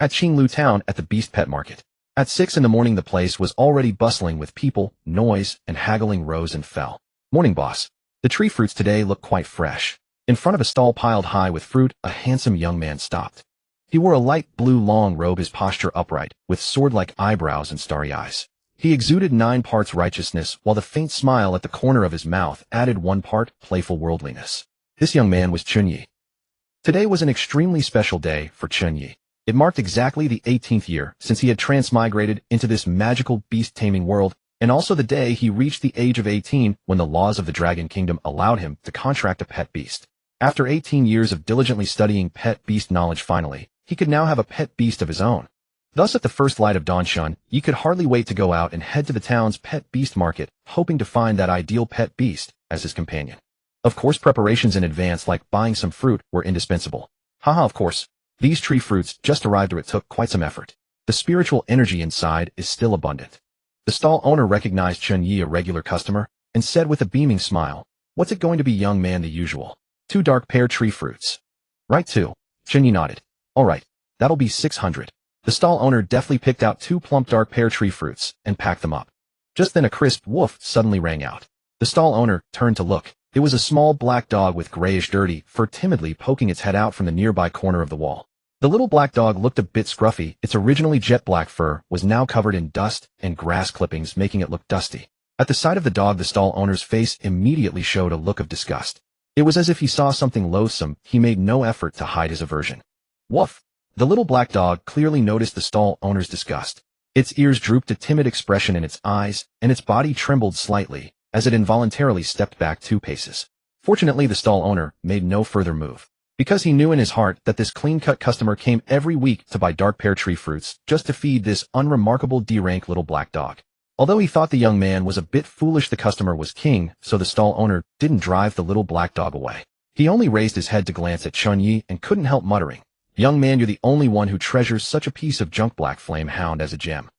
at Qinglu Town at the Beast Pet Market. At 6 in the morning the place was already bustling with people, noise, and haggling rose and fell. Morning boss. The tree fruits today look quite fresh. In front of a stall piled high with fruit, a handsome young man stopped. He wore a light blue long robe, his posture upright, with sword-like eyebrows and starry eyes. He exuded 9 parts righteousness, while the faint smile at the corner of his mouth added 1 part playful worldliness. This young man was Chen Ye. Today was an extremely special day for Chen Ye. It marked exactly the 18th year since he had transmigrated into this magical beast-taming world, and also the day he reached the age of 18 when the laws of the Dragon Kingdom allowed him to contract a pet beast. After 18 years of diligently studying pet beast knowledge, finally, he could now have a pet beast of his own. Thus, at the first light of dawn, Chen Ye could hardly wait to go out and head to the town's pet beast market, hoping to find that ideal pet beast as his companion. Of course, preparations in advance like buying some fruit were indispensable. Haha, of course. These tree fruits just arrived, or it took quite some effort. The spiritual energy inside is still abundant. The stall owner recognized Chen Ye, a regular customer, and said with a beaming smile, "What's it going to be, young man? The usual. 2 dark pear tree fruits." "Right, 2. Chen Ye nodded. "All right, that'll be 600. The stall owner deftly picked out 2 plump dark pear tree fruits and packed them up. Just then a crisp woof suddenly rang out. The stall owner turned to look. It was a small black dog with grayish dirty fur timidly poking its head out from the nearby corner of the wall. The little black dog looked a bit scruffy. Its originally jet black fur was now covered in dust and grass clippings, making it look dusty. At the sight of the dog, the stall owner's face immediately showed a look of disgust. It was as if he saw something loathsome. He made no effort to hide his aversion. Woof! The little black dog clearly noticed the stall owner's disgust. Its ears drooped, a timid expression in its eyes, and its body trembled slightly as it involuntarily stepped back 2 paces. Fortunately, the stall owner made no further move, because he knew in his heart that this clean-cut customer came every week to buy dark pear tree fruits just to feed this unremarkable D-rank little black dog. Although he thought the young man was a bit foolish, the customer was king, so the stall owner didn't drive the little black dog away. He only raised his head to glance at Chen Ye and couldn't help muttering, "Young man, you're the only one who treasures such a piece of junk black flame hound as a gem."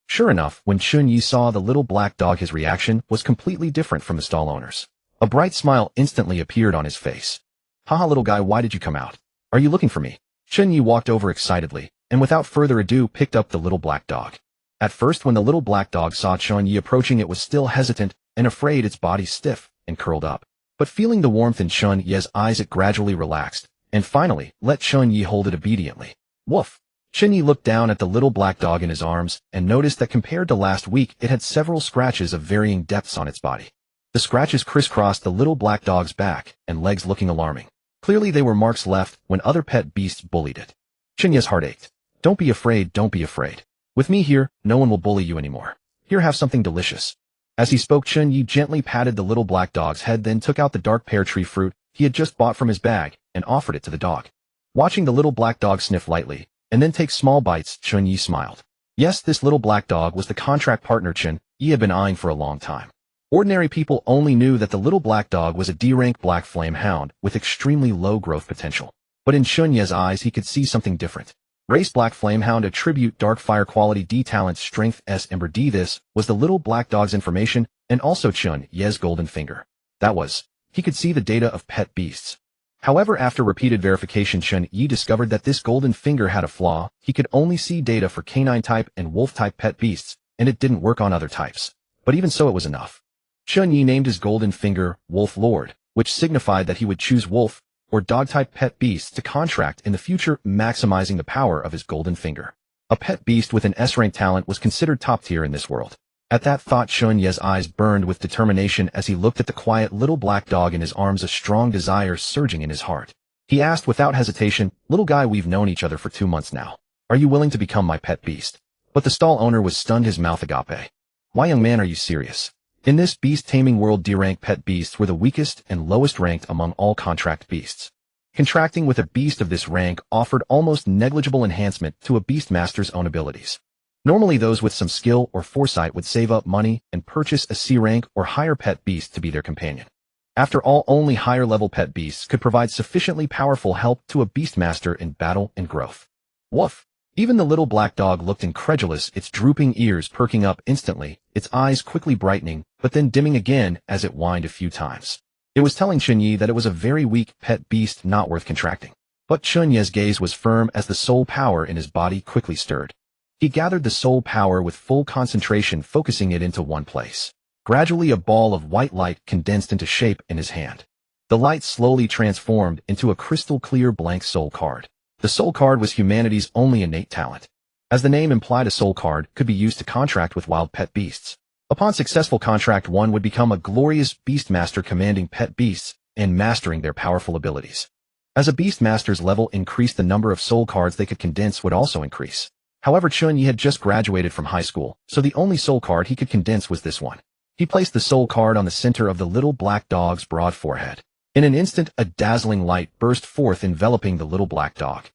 Sure enough, when Chen Ye saw the little black dog, his reaction was completely different from the stall owner's. A bright smile instantly appeared on his face. "Haha, little guy, why did you come out? Are you looking for me?" Chen Ye walked over excitedly, and without further ado picked up the little black dog. At first, when the little black dog saw Chen Ye approaching, it was still hesitant and afraid, its body stiff and curled up. But feeling the warmth in Chen Ye's eyes, it gradually relaxed, and finally let Chen Ye hold it obediently. Woof! Chen Ye looked down at the little black dog in his arms and noticed that compared to last week, it had several scratches of varying depths on its body. The scratches crisscrossed the little black dog's back and legs, looking alarming. Clearly they were marks left when other pet beasts bullied it. Chen Ye's heart ached. "Don't be afraid, don't be afraid. With me here, no one will bully you anymore. Here, have something delicious." As he spoke, Chen Ye gently patted the little black dog's head, then took out the dark pear tree fruit he had just bought from his bag and offered it to the dog. Watching the little black dog sniff lightly and then take small bites, Chen Ye smiled. Yes, this little black dog was the contract partner Chen Ye had been eyeing for a long time. Ordinary people only knew that the little black dog was a D-rank black flame hound with extremely low growth potential. But in Chen Ye's eyes, he could see something different. Race black flame hound, attribute dark fire, quality D, talent strength S, ember D. This was the little black dog's information, and also Chen Ye's golden finger. That was, he could see the data of pet beasts. However, after repeated verification, Chen Ye discovered that this golden finger had a flaw. He could only see data for canine type and wolf type pet beasts, and it didn't work on other types. But even so, it was enough. Chen Ye named his golden finger Wolf Lord, which signified that he would choose wolf or dog-type pet beasts to contract in the future, maximizing the power of his golden finger. A pet beast with an S-rank talent was considered top tier in this world. At that thought, Chen Ye's eyes burned with determination as he looked at the quiet little black dog in his arms, a strong desire surging in his heart. He asked without hesitation, "Little guy, we've known each other for 2 months now. Are you willing to become my pet beast?" But the stall owner was stunned, his mouth agape. "Why, young man, are you serious? In this beast-taming world, D-rank pet beasts were the weakest and lowest ranked among all contract beasts. Contracting with a beast of this rank offered almost negligible enhancement to a beastmaster's own abilities. Normally, those with some skill or foresight would save up money and purchase a C-rank or higher pet beast to be their companion. After all, only higher-level pet beasts could provide sufficiently powerful help to a beastmaster in battle and growth. Woof! Even the little black dog looked incredulous, its drooping ears perking up instantly, its eyes quickly brightening, but then dimming again as it whined a few times. It was telling Chen Ye that it was a very weak pet beast, not worth contracting. But Chen Ye's gaze was firm as the soul power in his body quickly stirred. He gathered the soul power with full concentration, focusing it into one place. Gradually, a ball of white light condensed into shape in his hand. The light slowly transformed into a crystal-clear blank soul card. The soul card was humanity's only innate talent. As the name implied, a soul card could be used to contract with wild pet beasts. Upon successful contract, one would become a glorious beastmaster, commanding pet beasts and mastering their powerful abilities. As a beastmaster's level increased, the number of soul cards they could condense would also increase. However, Chen Ye had just graduated from high school, so the only soul card he could condense was this one. He placed the soul card on the center of the little black dog's broad forehead. In an instant, a dazzling light burst forth, enveloping the little black dog.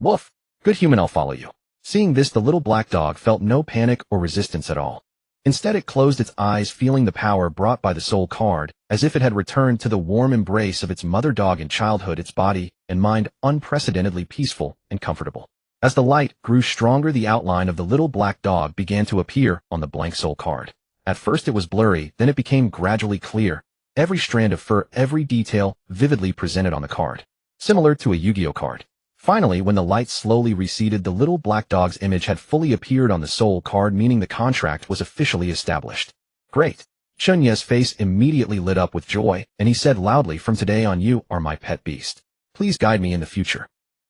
"Woof! Good human, I'll follow you." Seeing this, the little black dog felt no panic or resistance at all. Instead, it closed its eyes, feeling the power brought by the soul card, as if it had returned to the warm embrace of its mother dog in childhood, its body and mind unprecedentedly peaceful and comfortable. As the light grew stronger, the outline of the little black dog began to appear on the blank soul card. At first it was blurry, then it became gradually clear. Every strand of fur, every detail, vividly presented on the card. Similar to a Yu-Gi-Oh card. Finally, when the light slowly receded, the little black dog's image had fully appeared on the soul card, meaning the contract was officially established. "Great." Chen Ye's face immediately lit up with joy, and he said loudly, "From today on, you are my pet beast. Please guide me in the future."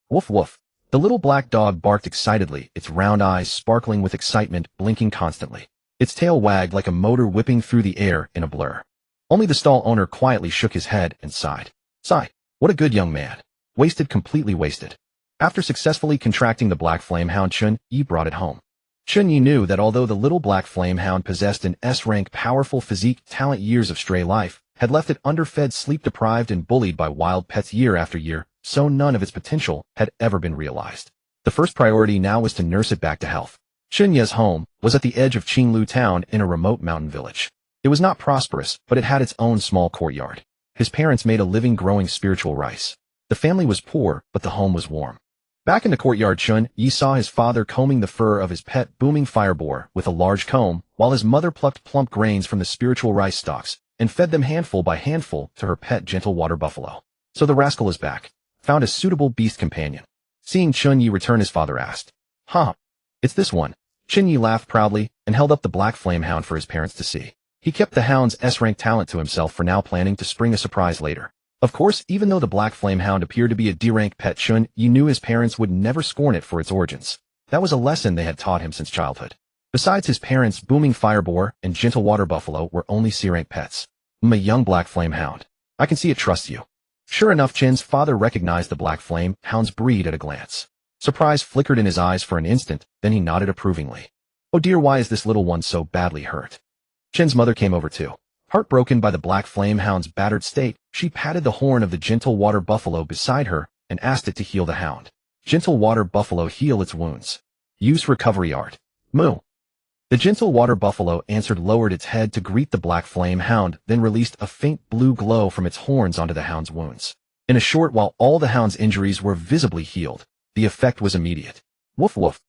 "Woof woof." The little black dog barked excitedly, its round eyes sparkling with excitement, blinking constantly. Its tail wagged like a motor whipping through the air in a blur. Only the stall owner quietly shook his head and sighed. Sigh. What a good young man. Wasted, completely wasted. After successfully contracting the black flame hound, Chen Ye brought it home. Chen Ye knew that although the little black flame hound possessed an S-rank powerful physique, talent, years of stray life had left it underfed, sleep-deprived, and bullied by wild pets year after year, so none of its potential had ever been realized. The first priority now was to nurse it back to health. Chen Ye's home was at the edge of Qinglu town in a remote mountain village. It was not prosperous, but it had its own small courtyard. His parents made a living growing spiritual rice. The family was poor, but the home was warm. Back in the courtyard, Chen Ye saw his father combing the fur of his pet booming fire boar with a large comb, while his mother plucked plump grains from the spiritual rice stalks and fed them handful by handful to her pet gentle water buffalo. So the rascal is back. Found a suitable beast companion. Seeing Chen Ye return, his father asked, "Huh, it's this one." Chen Ye laughed proudly and held up the black flame hound for his parents to see. He kept the hound's S-rank talent to himself for now, planning to spring a surprise later. Of course, even though the black flame hound appeared to be a D-rank pet, Chen Ye knew his parents would never scorn it for its origins. That was a lesson they had taught him since childhood. Besides, his parents' booming fire boar and gentle water buffalo were only C-rank pets. A young black flame hound. I can see it trusts you." Sure enough, Chen's father recognized the black flame hound's breed at a glance. Surprise flickered in his eyes for an instant, then he nodded approvingly. "Oh dear, why is this little one so badly hurt?" Chen's mother came over too. Heartbroken by the black flame hound's battered state, she patted the horn of the gentle water buffalo beside her and asked it to heal the hound. Gentle water buffalo, heal its wounds. Use recovery art. Moo. The gentle water buffalo answered, lowered its head to greet the black flame hound, then released a faint blue glow from its horns onto the hound's wounds. In a short while, all the hound's injuries were visibly healed. The effect was immediate. Woof woof.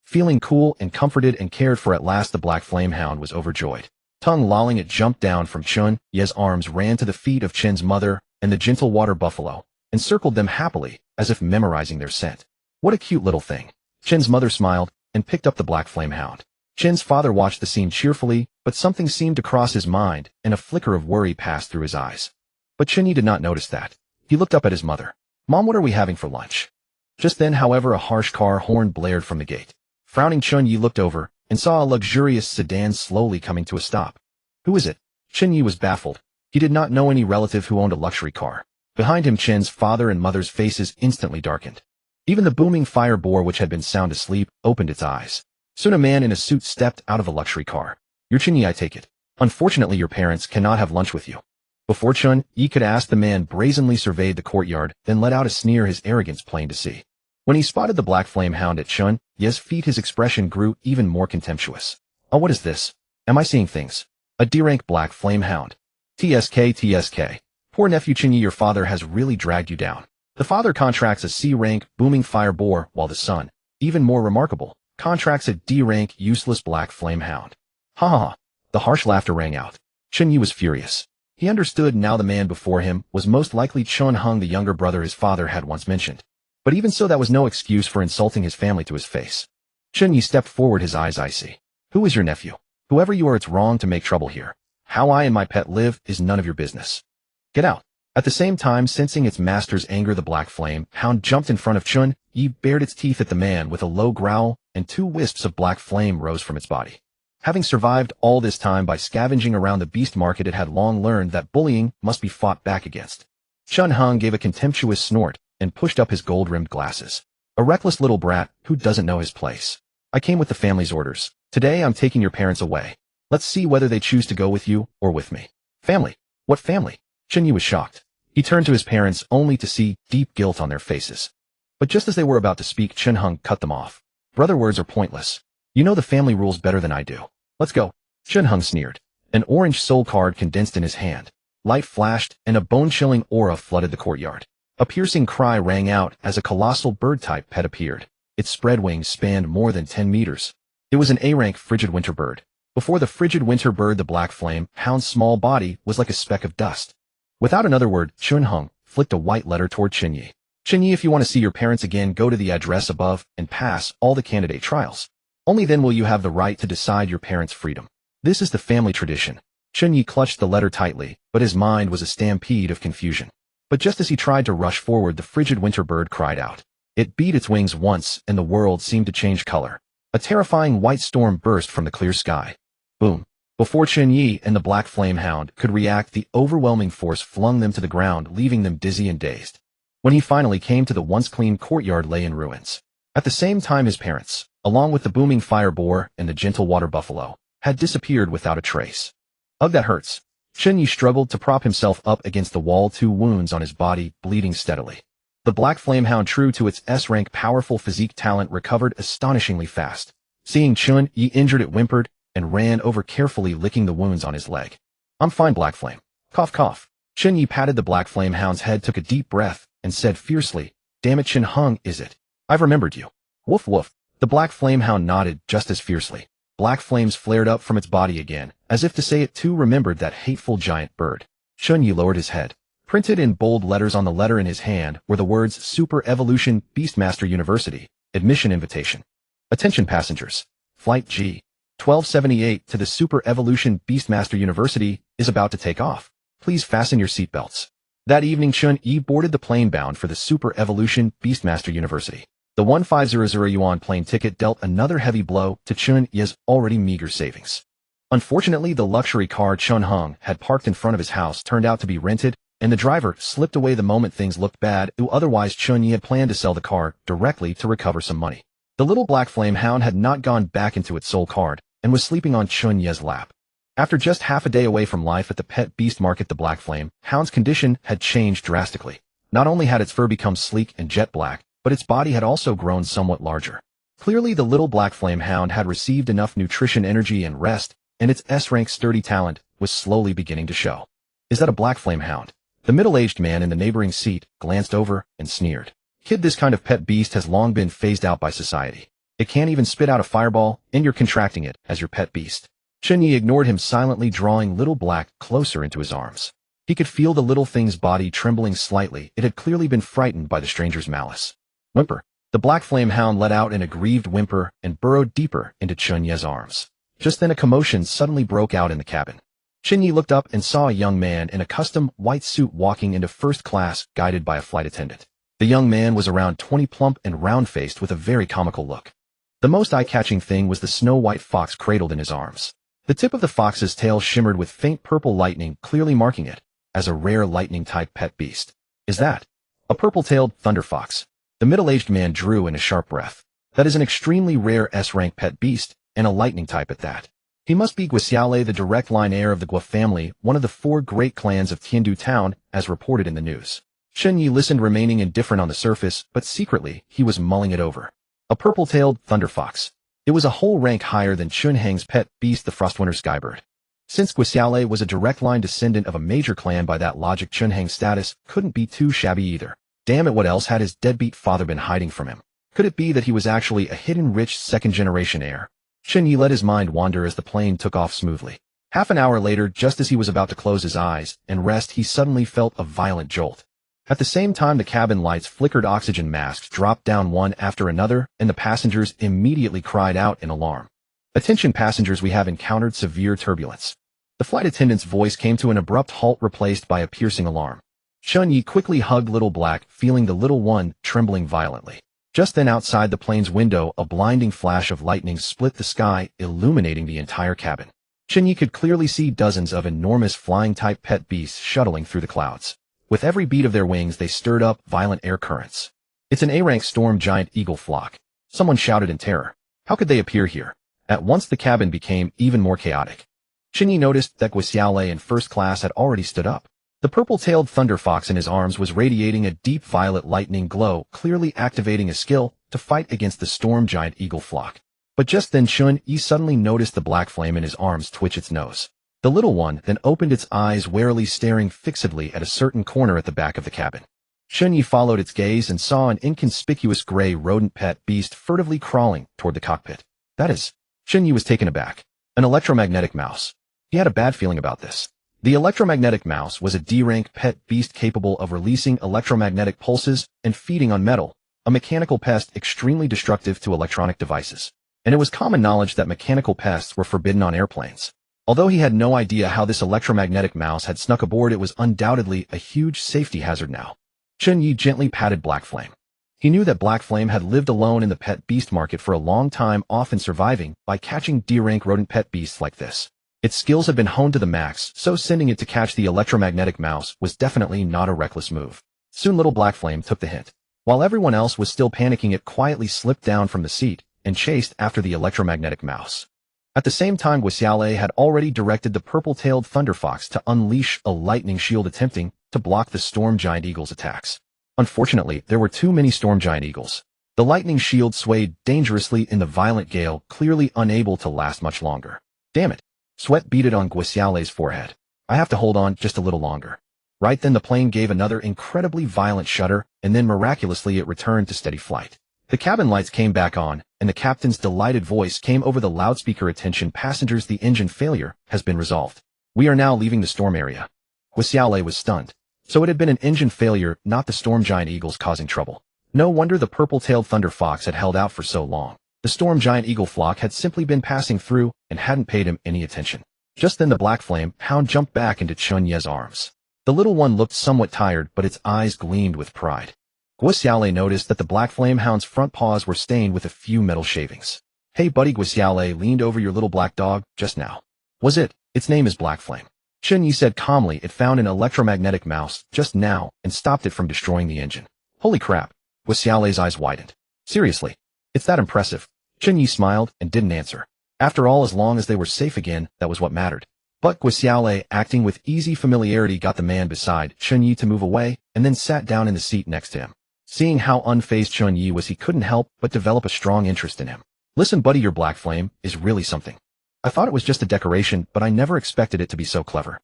Feeling cool and comforted and cared for at last, the black flame hound was overjoyed. Tongue lolling, it jumped down from Chen Ye's arms, ran to the feet of Chen's mother and the gentle water buffalo, and circled them happily, as if memorizing their scent. What a cute little thing. Chen's mother smiled and picked up the black flame hound. Chen's father watched the scene cheerfully, but something seemed to cross his mind, and a flicker of worry passed through his eyes. But Chen Ye did not notice that. He looked up at his mother. "Mom, what are we having for lunch?" Just then, however, a harsh car horn blared from the gate. Frowning, Chen Ye looked over and saw a luxurious sedan slowly coming to a stop. Who is it? Chen Ye was baffled. He did not know any relative who owned a luxury car. Behind him, Chen's father and mother's faces instantly darkened. Even the booming fire boar, which had been sound asleep, opened its eyes. Soon a man in a suit stepped out of a luxury car. "You're Chen Ye, I take it. Unfortunately, your parents cannot have lunch with you." Before Chen Ye could ask, the man brazenly surveyed the courtyard, then let out a sneer, his arrogance plain to see. When he spotted the black flame hound at Chen Ye's feet, his expression grew even more contemptuous. "Oh, what is this? Am I seeing things? A D-rank black flame hound. TSK. Poor nephew Chen Ye, your father has really dragged you down." The father contracts a C-rank booming fire boar, while the son, even more remarkable, contracts a D-rank useless black flame hound. Ha ha ha. The harsh laughter rang out. Chen Ye was furious. He understood now the man before him was most likely Chen Hung, the younger brother his father had once mentioned. But even so, that was no excuse for insulting his family to his face. Chen Ye stepped forward, his eyes icy. Who is your nephew? Whoever you are, it's wrong to make trouble here. How I and my pet live is none of your business. Get out. At the same time, sensing its master's anger, the black flame hound jumped in front of Chen Ye, bared its teeth at the man with a low growl, and 2 wisps of black flame rose from its body. Having survived all this time by scavenging around the beast market, it had long learned that bullying must be fought back against. Chen Hung gave a contemptuous snort and pushed up his gold-rimmed glasses. A reckless little brat who doesn't know his place. I came with the family's orders. Today I'm taking your parents away. Let's see whether they choose to go with you or with me. Family? What family? Chen Ye was shocked. He turned to his parents only to see deep guilt on their faces. But just as they were about to speak, Chen Hung cut them off. Brother, words are pointless. You know the family rules better than I do. Let's go. Chen Hung sneered. An orange soul card condensed in his hand. Light flashed, and a bone-chilling aura flooded the courtyard. A piercing cry rang out as a colossal bird-type pet appeared. Its spread wings spanned more than 10 meters. It was an A-rank frigid winter bird. Before the frigid winter bird, the black flame hound's small body was like a speck of dust. Without another word, Chen Hung flicked a white letter toward Chen Ye. Chen Ye, if you want to see your parents again, go to the address above and pass all the candidate trials. Only then will you have the right to decide your parents' freedom. This is the family tradition. Chen Ye clutched the letter tightly, but his mind was a stampede of confusion. But just as he tried to rush forward, the frigid winter bird cried out. It beat its wings once, and the world seemed to change color. A terrifying white storm burst from the clear sky. Boom. Before Chen Ye and the black flame hound could react, the overwhelming force flung them to the ground, leaving them dizzy and dazed. When he finally came to, the once clean courtyard lay in ruins. At the same time, his parents, along with the booming fire boar and the gentle water buffalo, had disappeared without a trace. Ugh, that hurts. Chen Ye struggled to prop himself up against the wall, 2 wounds on his body, bleeding steadily. The black flame hound, true to its S-rank powerful physique talent, recovered astonishingly fast. Seeing Chen Ye injured, it whimpered and ran over, carefully licking the wounds on his leg. I'm fine, black flame. Cough, cough. Chen Ye patted the black flame hound's head, took a deep breath, and said fiercely, Damn it, Chen Hung, is it? I've remembered you. Woof, woof. The black flame hound nodded just as fiercely. Black flames flared up from its body again, as if to say it too remembered that hateful giant bird. Chen Ye lowered his head. Printed in bold letters on the letter in his hand were the words Super Evolution Beastmaster University, Admission Invitation. Attention passengers. Flight G-1278 to the Super Evolution Beastmaster University is about to take off. Please fasten your seatbelts. That evening, Chen Ye boarded the plane bound for the Super Evolution Beastmaster University. The 1500 yuan plane ticket dealt another heavy blow to Chen Ye's already meager savings. Unfortunately, the luxury car Chen Hung had parked in front of his house turned out to be rented, and the driver slipped away the moment things looked bad. Otherwise, Chen Ye had planned to sell the car directly to recover some money. The little black flame hound had not gone back into its soul card and was sleeping on Chen Ye's lap. After just half a day away from life at the pet beast market, the black flame hound's condition had changed drastically. Not only had its fur become sleek and jet black, but its body had also grown somewhat larger. Clearly, the little black flame hound had received enough nutrition, energy, and rest, and its S-rank sturdy talent was slowly beginning to show. Is that a black flame hound? The middle-aged man in the neighboring seat glanced over and sneered. Kid, this kind of pet beast has long been phased out by society. It can't even spit out a fireball, and you're contracting it as your pet beast. Chen Ye ignored him silently, drawing little black closer into his arms. He could feel the little thing's body trembling slightly. It had clearly been frightened by the stranger's malice. Whimper. The black flame hound let out an aggrieved whimper and burrowed deeper into Chen Ye's arms. Just then a commotion suddenly broke out in the cabin. Chen Ye looked up and saw a young man in a custom white suit walking into first class, guided by a flight attendant. The young man was around 20, plump and round-faced with a very comical look. The most eye-catching thing was the snow-white fox cradled in his arms. The tip of the fox's tail shimmered with faint purple lightning, clearly marking it as a rare lightning-type pet beast. Is that a purple-tailed thunder fox? The middle-aged man drew in a sharp breath. That is an extremely rare S-rank pet beast, and a lightning type at that. He must be Guixiale, the direct line heir of the Guo family, one of the 4 great clans of Tiandu town, as reported in the news. Chen Ye listened, remaining indifferent on the surface, but secretly he was mulling it over. A purple-tailed thunder fox. It was a whole rank higher than Chun Heng's pet beast, the Frostwinter Skybird. Since Guixiale was a direct line descendant of a major clan, by that logic Chun Heng's status couldn't be too shabby either. Damn it, what else had his deadbeat father been hiding from him? Could it be that he was actually a hidden rich second-generation heir? Chen Ye let his mind wander as the plane took off smoothly. Half an hour later, just as he was about to close his eyes and rest, he suddenly felt a violent jolt. At the same time, the cabin lights flickered, oxygen masks dropped down one after another, and the passengers immediately cried out in alarm. "Attention passengers, we have encountered severe turbulence." The flight attendant's voice came to an abrupt halt, replaced by a piercing alarm. Chen Ye quickly hugged Little Black, feeling the little one trembling violently. Just then, outside the plane's window, a blinding flash of lightning split the sky, illuminating the entire cabin. Chen Ye could clearly see dozens of enormous flying-type pet beasts shuttling through the clouds. With every beat of their wings, they stirred up violent air currents. "It's an A-rank storm giant eagle flock," someone shouted in terror. "How could they appear here?" At once, the cabin became even more chaotic. Chen Ye noticed that Guixiaolei in first class had already stood up. The purple-tailed thunder fox in his arms was radiating a deep violet lightning glow, clearly activating a skill to fight against the storm giant eagle flock. But just then, Chen Ye suddenly noticed the black flame in his arms twitch its nose. The little one then opened its eyes, warily staring fixedly at a certain corner at the back of the cabin. Chen Ye followed its gaze and saw an inconspicuous gray rodent pet beast furtively crawling toward the cockpit. "That is..." Chen Ye was taken aback. An electromagnetic mouse. He had a bad feeling about this. The electromagnetic mouse was a D-rank pet beast capable of releasing electromagnetic pulses and feeding on metal, a mechanical pest extremely destructive to electronic devices. And it was common knowledge that mechanical pests were forbidden on airplanes. Although he had no idea how this electromagnetic mouse had snuck aboard, it was undoubtedly a huge safety hazard now. Chen Ye gently patted Black Flame. He knew that Black Flame had lived alone in the pet beast market for a long time, often surviving by catching D-rank rodent pet beasts like this. Its skills had been honed to the max, so sending it to catch the electromagnetic mouse was definitely not a reckless move. Soon little Black Flame took the hint. While everyone else was still panicking, it quietly slipped down from the seat and chased after the electromagnetic mouse. At the same time, Guixiaolei had already directed the purple-tailed thunder fox to unleash a lightning shield, attempting to block the storm giant eagle's attacks. Unfortunately, there were too many storm giant eagles. The lightning shield swayed dangerously in the violent gale, clearly unable to last much longer. "Damn it." Sweat beaded on Guixiaolei's forehead. "I have to hold on just a little longer." Right then, the plane gave another incredibly violent shudder, and then miraculously it returned to steady flight. The cabin lights came back on, and the captain's delighted voice came over the loudspeaker. "Attention passengers, the engine failure has been resolved. We are now leaving the storm area." Guixiaolei was stunned. So it had been an engine failure, not the storm giant eagles causing trouble. No wonder the purple-tailed thunder fox had held out for so long. The storm giant eagle flock had simply been passing through and hadn't paid him any attention. Just then, the Black Flame hound jumped back into Chen Ye's arms. The little one looked somewhat tired, but its eyes gleamed with pride. Guixiaolei noticed that the Black Flame hound's front paws were stained with a few metal shavings. "Hey buddy," Guixiaolei leaned over your little black dog just now. "Was it? Its name is Black Flame." Chen Ye said calmly. "It found an electromagnetic mouse just now and stopped it from destroying the engine." "Holy crap." Guixiaolei's eyes widened. "Seriously? It's that impressive?" Chen Ye smiled and didn't answer. After all, as long as they were safe again, that was what mattered. But Guixiaolei, acting with easy familiarity, got the man beside Chen Ye to move away and then sat down in the seat next to him. Seeing how unfazed Chen Ye was, he couldn't help but develop a strong interest in him. "Listen buddy, your Black Flame is really something. I thought it was just a decoration, but I never expected it to be so clever."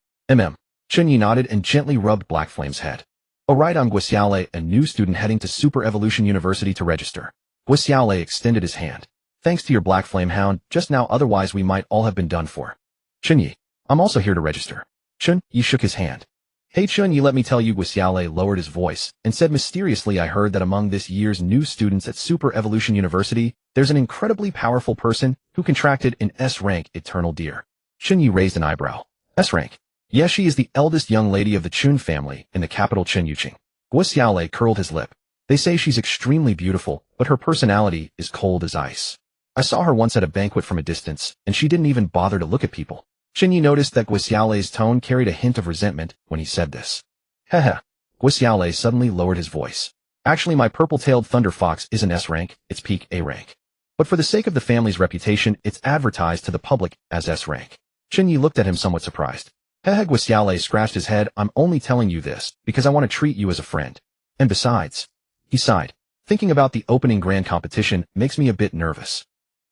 Chen Ye nodded and gently rubbed Black Flame's head. "Oh right, I'm Guixiaolei, a new student heading to Super Evolution University to register." Guixiaolei extended his hand. "Thanks to your Black Flame hound just now, otherwise we might all have been done for." "Chen Ye, I'm also here to register." Chen Ye shook his hand. "Hey Chen Ye, let me tell you," Guixiaolei lowered his voice and said mysteriously, "I heard that among this year's new students at Super Evolution University, there's an incredibly powerful person who contracted an S-rank eternal deer." Chen Ye raised an eyebrow. "S-rank?" "Yes, she is the eldest young lady of the Chun family in the capital Chenyuqing." Guixiaolei curled his lip. "They say she's extremely beautiful, but her personality is cold as ice. I saw her once at a banquet from a distance, and she didn't even bother to look at people." Chen Ye noticed that Guixiaolei's tone carried a hint of resentment when he said this. "Heh." Guixiaolei suddenly lowered his voice. "Actually, my purple-tailed thunder fox isn't S-rank, it's peak A-rank. But for the sake of the family's reputation, it's advertised to the public as S-rank." Chen Ye looked at him somewhat surprised. "Heh." Guixiaolei scratched his head. "I'm only telling you this because I want to treat you as a friend. And besides," he sighed, "thinking about the opening grand competition makes me a bit nervous.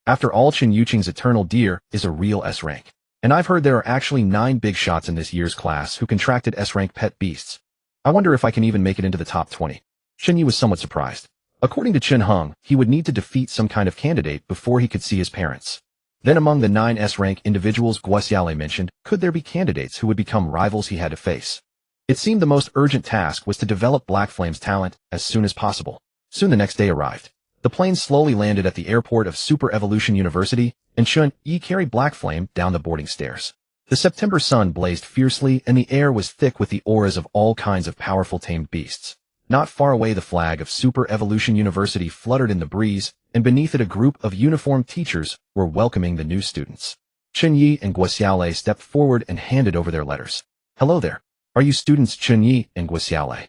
After all, Chenyuqing's eternal deer is a real S-rank. And I've heard there are actually 9 big shots in this year's class who contracted S-rank pet beasts. I wonder if I can even make it into the top 20. Chen Ye was somewhat surprised. According to Chen Hung, he would need to defeat some kind of candidate before he could see his parents. Then among the 9 S-rank individuals Guosiale mentioned, could there be candidates who would become rivals he had to face? It seemed the most urgent task was to develop Black Flame's talent as soon as possible. Soon the next day arrived. The plane slowly landed at the airport of Super Evolution University, and Chen Ye carried Black Flame down the boarding stairs. The September sun blazed fiercely, and the air was thick with the auras of all kinds of powerful tamed beasts. Not far away, the flag of Super Evolution University fluttered in the breeze, and beneath it a group of uniformed teachers were welcoming the new students. Chen Ye and Guosiale stepped forward and handed over their letters. "Hello there. Are you students Chen Ye and Guosiale?"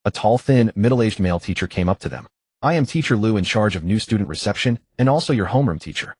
A tall, thin, middle-aged male teacher came up to them. "I am Teacher Lu, in charge of new student reception, and also your homeroom teacher.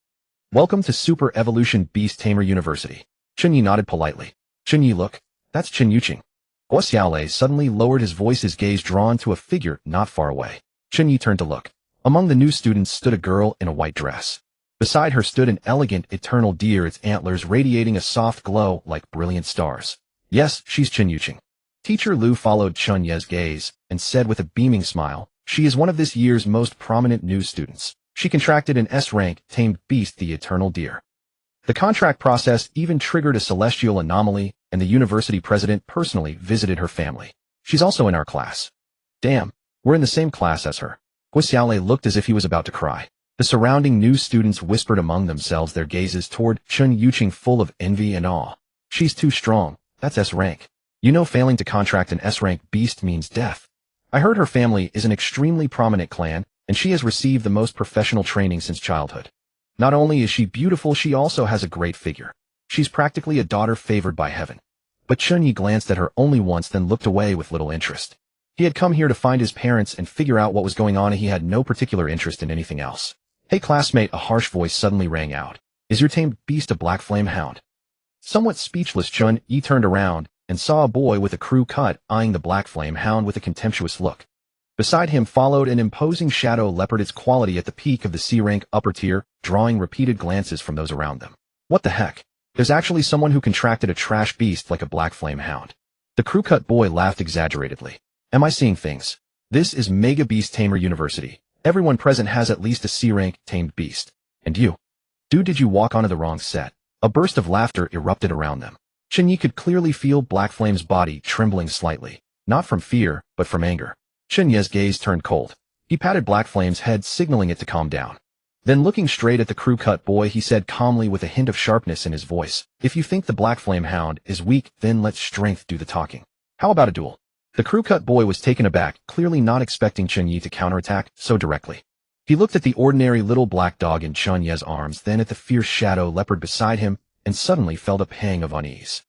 Welcome to Super Evolution Beast Tamer University." Chen Ye nodded politely. "Chen Ye, look. That's Chen Yuqing." Guosiale suddenly lowered his voice, his gaze drawn to a figure not far away. Chen Ye turned to look. Among the new students stood a girl in a white dress. Beside her stood an elegant eternal deer, its antlers radiating a soft glow like brilliant stars. "Yes, she's Chen Yuqing." Teacher Lu followed Chen Ye's gaze and said with a beaming smile, "She is one of this year's most prominent new students. She contracted an S-rank tamed beast, the eternal deer." The contract process even triggered a celestial anomaly, and the university president personally visited her family. "She's also in our class." "Damn, we're in the same class as her." Guosiale looked as if he was about to cry. The surrounding new students whispered among themselves, their gazes toward Chen Yuqing full of envy and awe. "She's too strong. That's S-rank. You know, failing to contract an S-rank beast means death. I heard her family is an extremely prominent clan, and she has received the most professional training since childhood. Not only is she beautiful, she also has a great figure. She's practically a daughter favored by heaven." But Chen Ye glanced at her only once, then looked away with little interest. He had come here to find his parents and figure out what was going on, and he had no particular interest in anything else. "Hey classmate," a harsh voice suddenly rang out. "Is your tamed beast a Black Flame hound?" Somewhat speechless, Chen Ye turned around and saw a boy with a crew cut eyeing the Black Flame hound with a contemptuous look. Beside him followed an imposing shadow leopard, its quality at the peak of the C-rank upper tier, drawing repeated glances from those around them. "What the heck? There's actually someone who contracted a trash beast like a Black Flame hound." The crew-cut boy laughed exaggeratedly. "Am I seeing things? This is Mega Beast Tamer University. Everyone present has at least a C-rank tamed beast. And you? Dude, did you walk onto the wrong set?" A burst of laughter erupted around them. Chen Ye could clearly feel Black Flame's body trembling slightly, not from fear, but from anger. Chen Ye's gaze turned cold. He patted Black Flame's head, signaling it to calm down. Then looking straight at the crew-cut boy, he said calmly with a hint of sharpness in his voice, "If you think the Black Flame hound is weak, then let strength do the talking. How about a duel?" The crew-cut boy was taken aback, clearly not expecting Chen Ye to counterattack so directly. He looked at the ordinary little black dog in Chen Ye's arms, then at the fierce shadow leopard beside him, and suddenly felt a pang of unease.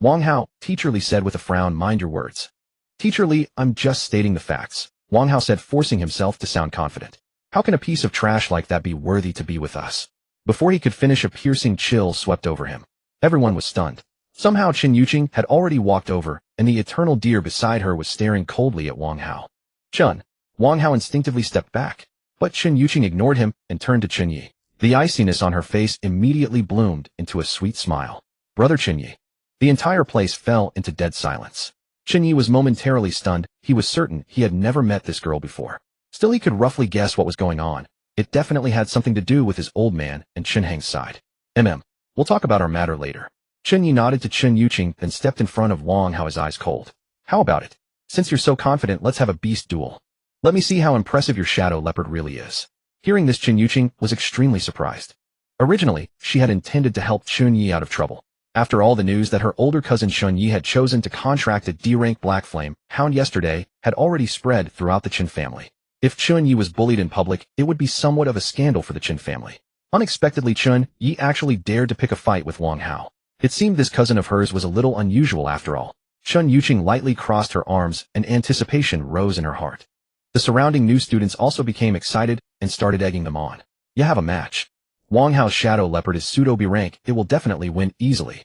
"Wang Hao," Teacher Li said with a frown, "mind your words." "Teacher Li, I'm just stating the facts," Wang Hao said, forcing himself to sound confident. "How can a piece of trash like that be worthy to be with us?" Before he could finish, a piercing chill swept over him. Everyone was stunned. Somehow Chen Yuqing had already walked over, and the eternal deer beside her was staring coldly at Wang Hao. "Chen." Wang Hao instinctively stepped back, but Chen Yuqing ignored him and turned to Chen Ye. The iciness on her face immediately bloomed into a sweet smile. "Brother Chen Ye." The entire place fell into dead silence. Chen Ye was momentarily stunned. He was certain he had never met this girl before. Still, he could roughly guess what was going on. It definitely had something to do with his old man and Chen Heng's side. We'll talk about our matter later." Chen Ye nodded to Chen Yuqing, then stepped in front of Wang Hao, his eyes cold. "How about it? Since you're so confident, let's have a beast duel. Let me see how impressive your shadow leopard really is." Hearing this, Chen Yuqing was extremely surprised. Originally, she had intended to help Chen Ye out of trouble. After all, the news that her older cousin Chen Ye had chosen to contract a D-rank Black Flame hound yesterday had already spread throughout the Chen family. If Chen Ye was bullied in public, it would be somewhat of a scandal for the Chen family. Unexpectedly, Chen Ye actually dared to pick a fight with Wang Hao. It seemed this cousin of hers was a little unusual after all. Chen Yuqing lightly crossed her arms, and anticipation rose in her heart. The surrounding new students also became excited and started egging them on. "You have a match. Wang Hao's shadow leopard is pseudo B rank. It will definitely win easily.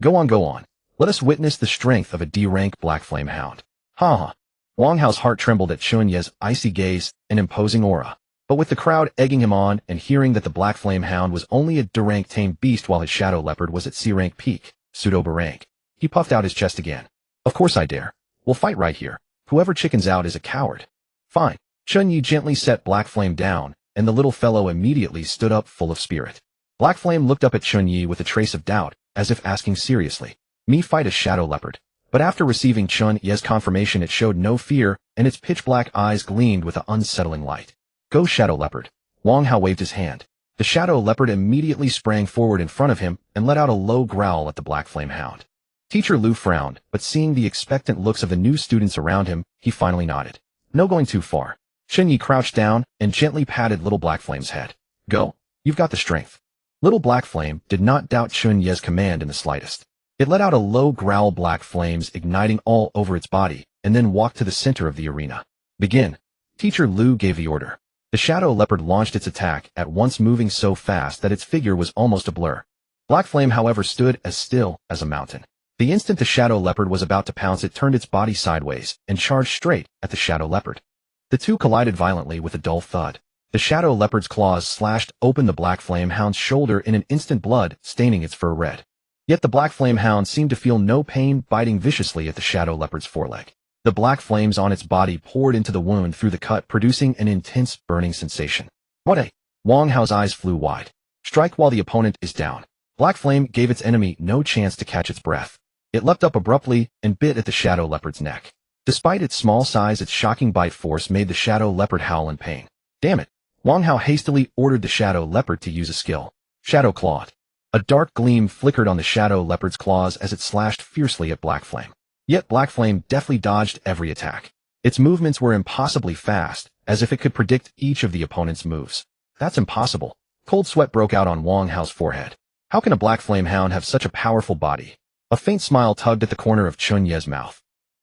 Go on, go on. Let us witness the strength of a D rank Black Flame hound." Ha ha. Wang Hao's heart trembled at Chen Ye's icy gaze and imposing aura. But with the crowd egging him on and hearing that the Black Flame hound was only a D rank tamed beast while his shadow leopard was at C rank peak, pseudo B rank, he puffed out his chest again. "Of course I dare. We'll fight right here. Whoever chickens out is a coward." "Fine." Chen Ye gently set Black Flame down, and the little fellow immediately stood up full of spirit. Black Flame looked up at Chen Ye with a trace of doubt, as if asking seriously, "Me fight a shadow leopard?" But after receiving Chen Ye's confirmation, it showed no fear, and its pitch-black eyes gleamed with an unsettling light. "Go, shadow leopard." Wang Hao waved his hand. The shadow leopard immediately sprang forward in front of him and let out a low growl at the Black Flame Hound. Teacher Lu frowned, but seeing the expectant looks of the new students around him, he finally nodded. "No going too far." Chen Ye crouched down and gently patted Little Black Flame's head. "Go. You've got the strength." Little Black Flame did not doubt Chen Ye's command in the slightest. It let out a low growl, black flames igniting all over its body, and then walked to the center of the arena. "Begin." Teacher Lu gave the order. The shadow leopard launched its attack, at once moving so fast that its figure was almost a blur. Black Flame, however, stood as still as a mountain. The instant the shadow leopard was about to pounce, it turned its body sideways and charged straight at the shadow leopard. The two collided violently with a dull thud. The shadow leopard's claws slashed open the Black Flame Hound's shoulder in an instant, blood staining its fur red. Yet the Black Flame Hound seemed to feel no pain, biting viciously at the shadow leopard's foreleg. The black flames on its body poured into the wound through the cut, producing an intense burning sensation. "What a—" Wang Hao's eyes flew wide. "Strike while the opponent is down." Black Flame gave its enemy no chance to catch its breath. It leapt up abruptly and bit at the shadow leopard's neck. Despite its small size, its shocking bite force made the shadow leopard howl in pain. "Damn it!" Wang Hao hastily ordered the shadow leopard to use a skill. Shadow Clawed. A dark gleam flickered on the shadow leopard's claws as it slashed fiercely at Black Flame. Yet Black Flame deftly dodged every attack. Its movements were impossibly fast, as if it could predict each of the opponent's moves. "That's impossible." Cold sweat broke out on Wang Hao's forehead. How can a Black Flame Hound have such a powerful body? A faint smile tugged at the corner of Chen Ye's mouth.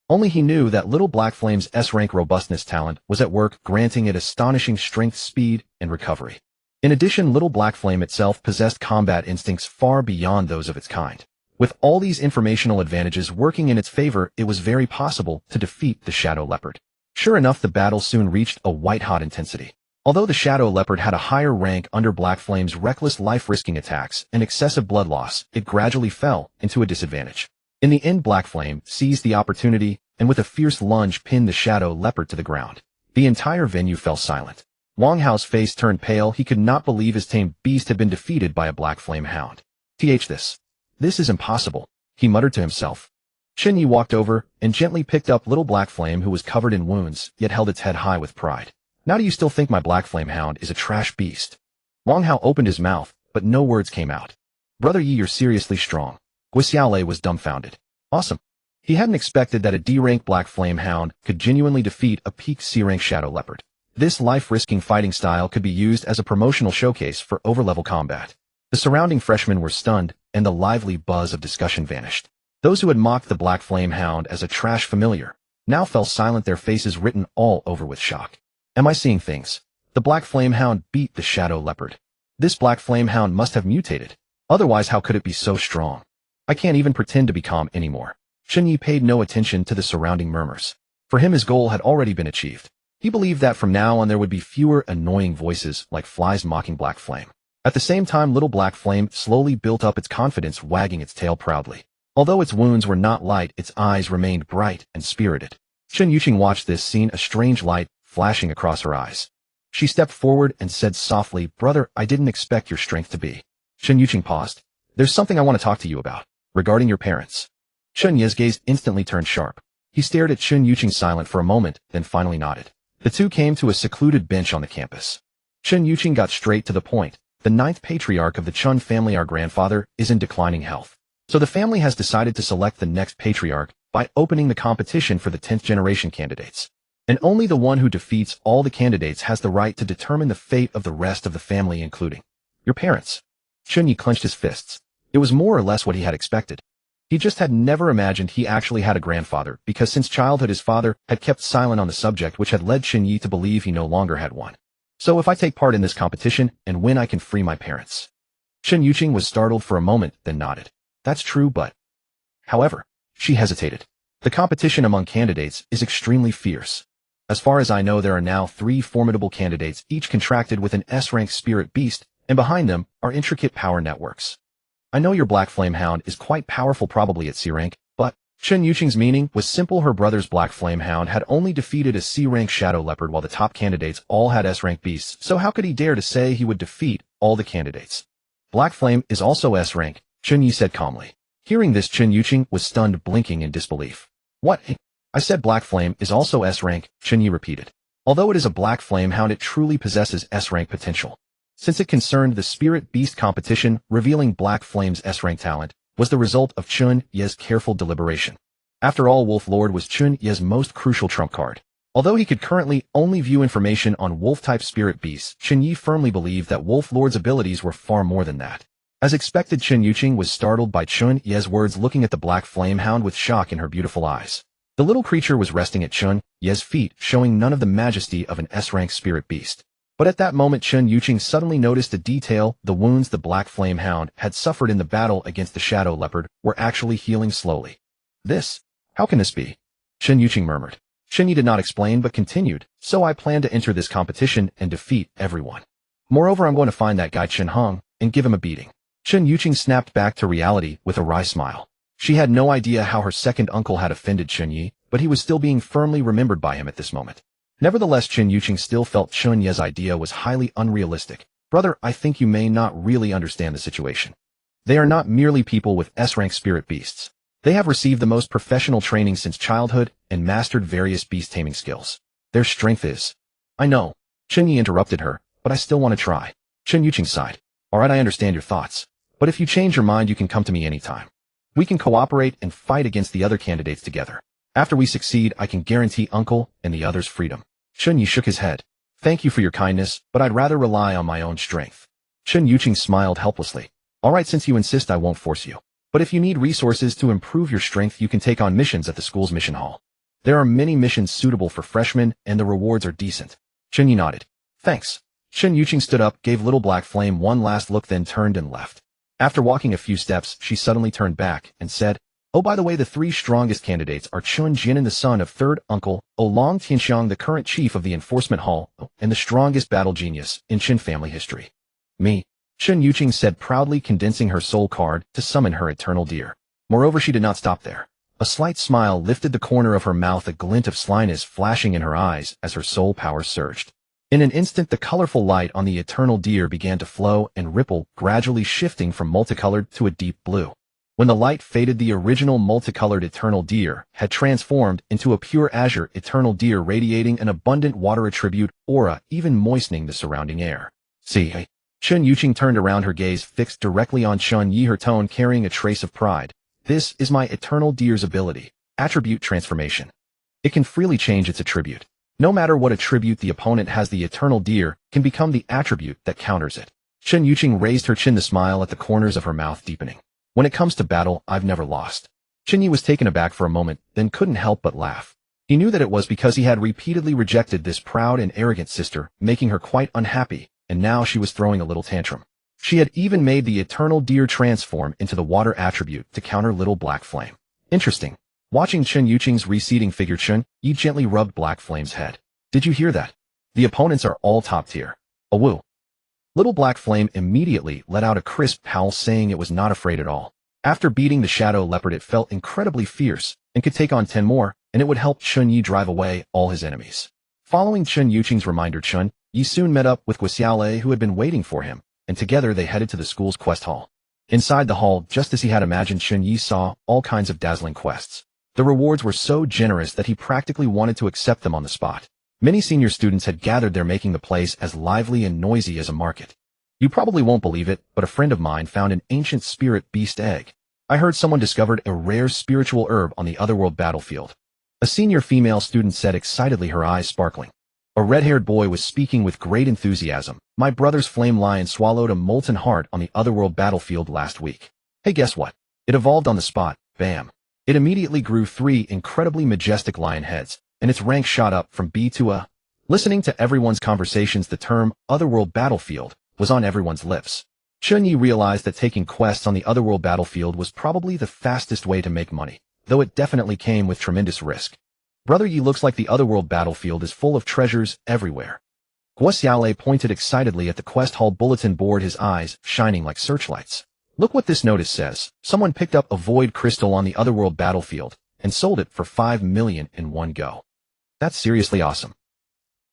Only he knew that Little Black Flame's S-rank robustness talent was at work, granting it astonishing strength, speed, and recovery. In addition, Little Black Flame itself possessed combat instincts far beyond those of its kind. With all these informational advantages working in its favor, it was very possible to defeat the shadow leopard. Sure enough, the battle soon reached a white-hot intensity. Although the shadow leopard had a higher rank under Black Flame's reckless life-risking attacks and excessive blood loss, it gradually fell into a disadvantage. In the end, Black Flame seized the opportunity and with a fierce lunge pinned the shadow leopard to the ground. The entire venue fell silent. Wang Hao's face turned pale. He could not believe his tamed beast had been defeated by a Black Flame Hound. This is impossible," he muttered to himself. Chen Ye walked over and gently picked up Little Black Flame, who was covered in wounds, yet held its head high with pride. "Now do you still think my Black Flame Hound is a trash beast?" Wang Hao opened his mouth, but no words came out. "Brother Yi, you're seriously strong." Gui Xiaolei was dumbfounded. Awesome. He hadn't expected that a D-rank Black Flame Hound could genuinely defeat a peak C-rank shadow leopard. This life-risking fighting style could be used as a promotional showcase for overlevel combat. The surrounding freshmen were stunned, and the lively buzz of discussion vanished. Those who had mocked the Black Flame Hound as a trash familiar now fell silent, their faces written all over with shock. "Am I seeing things? The Black Flame Hound beat the shadow leopard. This Black Flame Hound must have mutated. Otherwise, how could it be so strong? I can't even pretend to be calm anymore." Chen Ye paid no attention to the surrounding murmurs. For him, his goal had already been achieved. He believed that from now on there would be fewer annoying voices like flies mocking Black Flame. At the same time, Little Black Flame slowly built up its confidence, wagging its tail proudly. Although its wounds were not light, its eyes remained bright and spirited. Chen Yuqing watched this scene, a strange light flashing across her eyes. She stepped forward and said softly, "Brother, I didn't expect your strength to be." Chen Yuqing paused. "There's something I want to talk to you about. Regarding your parents." Chen Ye's gaze instantly turned sharp. He stared at Chen Yuqing silent for a moment, then finally nodded. The two came to a secluded bench on the campus. Chen Yuqing got straight to the point. "The 9th patriarch of the Chen family, our grandfather, is in declining health. So the family has decided to select the next patriarch by opening the competition for the 10th generation candidates. And only the one who defeats all the candidates has the right to determine the fate of the rest of the family, including your parents." Chen Ye clenched his fists. It was more or less what he had expected. He just had never imagined he actually had a grandfather, because since childhood his father had kept silent on the subject, which had led Chen Ye to believe he no longer had one. "So if I take part in this competition and win, I can free my parents." Chen Yuqing was startled for a moment, then nodded. "That's true, but—" However, she hesitated. "The competition among candidates is extremely fierce. As far as I know, there are now 3 formidable candidates, each contracted with an S-rank spirit beast, and behind them are intricate power networks. I know your Black Flame Hound is quite powerful, probably at C-rank, but—" Chen Yuqing's meaning was simple. Her brother's Black Flame Hound had only defeated a C-rank shadow leopard, while the top candidates all had S-rank beasts, so how could he dare to say he would defeat all the candidates? Black Flame is also S rank, Chen Ye said calmly. Hearing this, Chen Yuqing was stunned, blinking in disbelief. What? I said Black Flame is also S rank, Chen Ye repeated. Although it is a Black Flame hound, it truly possesses S rank potential. Since it concerned the Spirit Beast competition, revealing Black Flame's S rank talent was the result of Chen Ye's careful deliberation. After all, Wolf Lord was Chen Ye's most crucial trump card. Although he could currently only view information on Wolf-type spirit beasts, Chen Ye firmly believed that Wolf Lord's abilities were far more than that. As expected, Chen Yuqing was startled by Chen Ye's words, looking at the Black Flame hound with shock in her beautiful eyes. The little creature was resting at Chen Ye's feet, showing none of the majesty of an S-rank spirit beast. But at that moment, Chen Yuqing suddenly noticed a detail: the wounds the Black Flame hound had suffered in the battle against the Shadow Leopard were actually healing slowly. How can this be? Chen Yuqing murmured. Chen Ye did not explain but continued, so I plan to enter this competition and defeat everyone. Moreover, I'm going to find that guy Chen Hong and give him a beating. Chen Yuqing snapped back to reality with a wry smile. She had no idea how her second uncle had offended Chen Ye, but he was still being firmly remembered by him at this moment. Nevertheless, Chen Yuqing still felt Chen Ye's idea was highly unrealistic. Brother, I think you may not really understand the situation. They are not merely people with S-rank spirit beasts. They have received the most professional training since childhood and mastered various beast-taming skills. Their strength is... I know. Chen Ye interrupted her, but I still want to try. Chen Yuqing sighed. Alright, I understand your thoughts. But if you change your mind, you can come to me anytime. We can cooperate and fight against the other candidates together. After we succeed, I can guarantee Uncle and the others freedom. Chen Ye shook his head. Thank you for your kindness, but I'd rather rely on my own strength. Chen Yuqing smiled helplessly. Alright, since you insist, I won't force you. But if you need resources to improve your strength, you can take on missions at the school's mission hall. There are many missions suitable for freshmen, and the rewards are decent. Chen Ye nodded. Thanks. Chen Yuqing stood up, gave Little Black Flame one last look, then turned and left. After walking a few steps, she suddenly turned back and said, Oh, by the way, the three strongest candidates are Chun Jian, the son of third uncle Oolong Tianxiang, the current chief of the enforcement hall, and the strongest battle genius in Qin family history. Me. Chen Yuqing said proudly, condensing her soul card to summon her eternal deer. Moreover, she did not stop there. A slight smile lifted the corner of her mouth, a glint of slyness flashing in her eyes as her soul power surged. In an instant, the colorful light on the eternal deer began to flow and ripple, gradually shifting from multicolored to a deep blue. When the light faded, the original multicolored eternal deer had transformed into a pure azure eternal deer, radiating an abundant water attribute aura, even moistening the surrounding air. See? Chen Yuqing turned around, her gaze fixed directly on Chen Ye, her tone carrying a trace of pride. This is my eternal deer's ability, attribute transformation. It can freely change its attribute. No matter what attribute the opponent has, the eternal deer can become the attribute that counters it. Chen Yuqing raised her chin, the smile at the corners of her mouth deepening. When it comes to battle, I've never lost. Chen Ye was taken aback for a moment, then couldn't help but laugh. He knew that it was because he had repeatedly rejected this proud and arrogant sister, making her quite unhappy, and now she was throwing a little tantrum. She had even made the eternal deer transform into the water attribute to counter Little Black Flame. Interesting. Watching Chen Yuqing's receding figure, Chen Ye gently rubbed Black Flame's head. Did you hear that? The opponents are all top tier. A woo. Little Black Flame immediately let out a crisp howl, saying it was not afraid at all. After beating the Shadow Leopard, it felt incredibly fierce and could take on 10 more, and it would help Chen Ye drive away all his enemies. Following Chen Yuqing's reminder, Chen Ye soon met up with Guo Xiaolei, who had been waiting for him, and together they headed to the school's quest hall. Inside the hall, just as he had imagined, Chen Ye saw all kinds of dazzling quests. The rewards were so generous that he practically wanted to accept them on the spot. Many senior students had gathered there, making the place as lively and noisy as a market. You probably won't believe it, but a friend of mine found an ancient spirit beast egg. I heard someone discovered a rare spiritual herb on the otherworld battlefield. A senior female student said excitedly, her eyes sparkling. A red-haired boy was speaking with great enthusiasm. My brother's flame lion swallowed a molten heart on the otherworld battlefield last week. Hey, guess what? It evolved on the spot. Bam. It immediately grew 3 incredibly majestic lion heads, and its rank shot up from B to A. Listening to everyone's conversations, the term otherworld battlefield was on everyone's lips. Chen Ye realized that taking quests on the otherworld battlefield was probably the fastest way to make money, though it definitely came with tremendous risk. Brother Yi, looks like the otherworld battlefield is full of treasures everywhere. Guo Xiaolei pointed excitedly at the quest hall bulletin board, his eyes shining like searchlights. Look what this notice says. Someone picked up a void crystal on the otherworld battlefield and sold it for 5 million in one go. That's seriously awesome.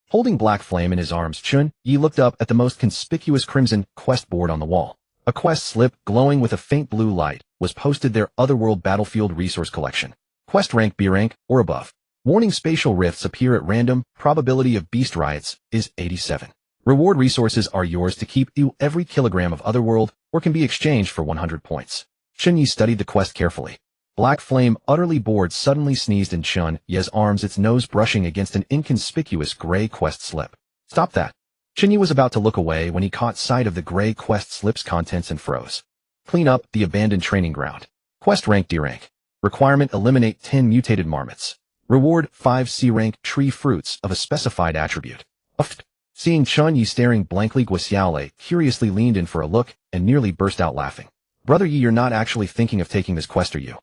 Holding Black Flame in his arms, Chen Ye looked up at the most conspicuous crimson quest board on the wall. A quest slip, glowing with a faint blue light, was posted there. Otherworld Battlefield Resource Collection. Quest rank B rank or above. Warning: spatial rifts appear at random. Probability of beast riots is 87. Reward resources are yours to keep. Every kilogram of Otherworld or can be exchanged for 100 points. Chen Ye studied the quest carefully. Black Flame, utterly bored, suddenly sneezed in Chen Ye's arms, its nose brushing against an inconspicuous gray quest slip. Stop that. Chen Ye was about to look away when he caught sight of the gray quest slip's contents and froze. Clean up the abandoned training ground. Quest rank D rank. Requirement: eliminate 10 mutated marmots. Reward: 5 C rank tree fruits of a specified attribute. Seeing Chen Ye staring blankly, Guo curiously leaned in for a look and nearly burst out laughing. Brother Ye, you're not actually thinking of taking this quest, are you?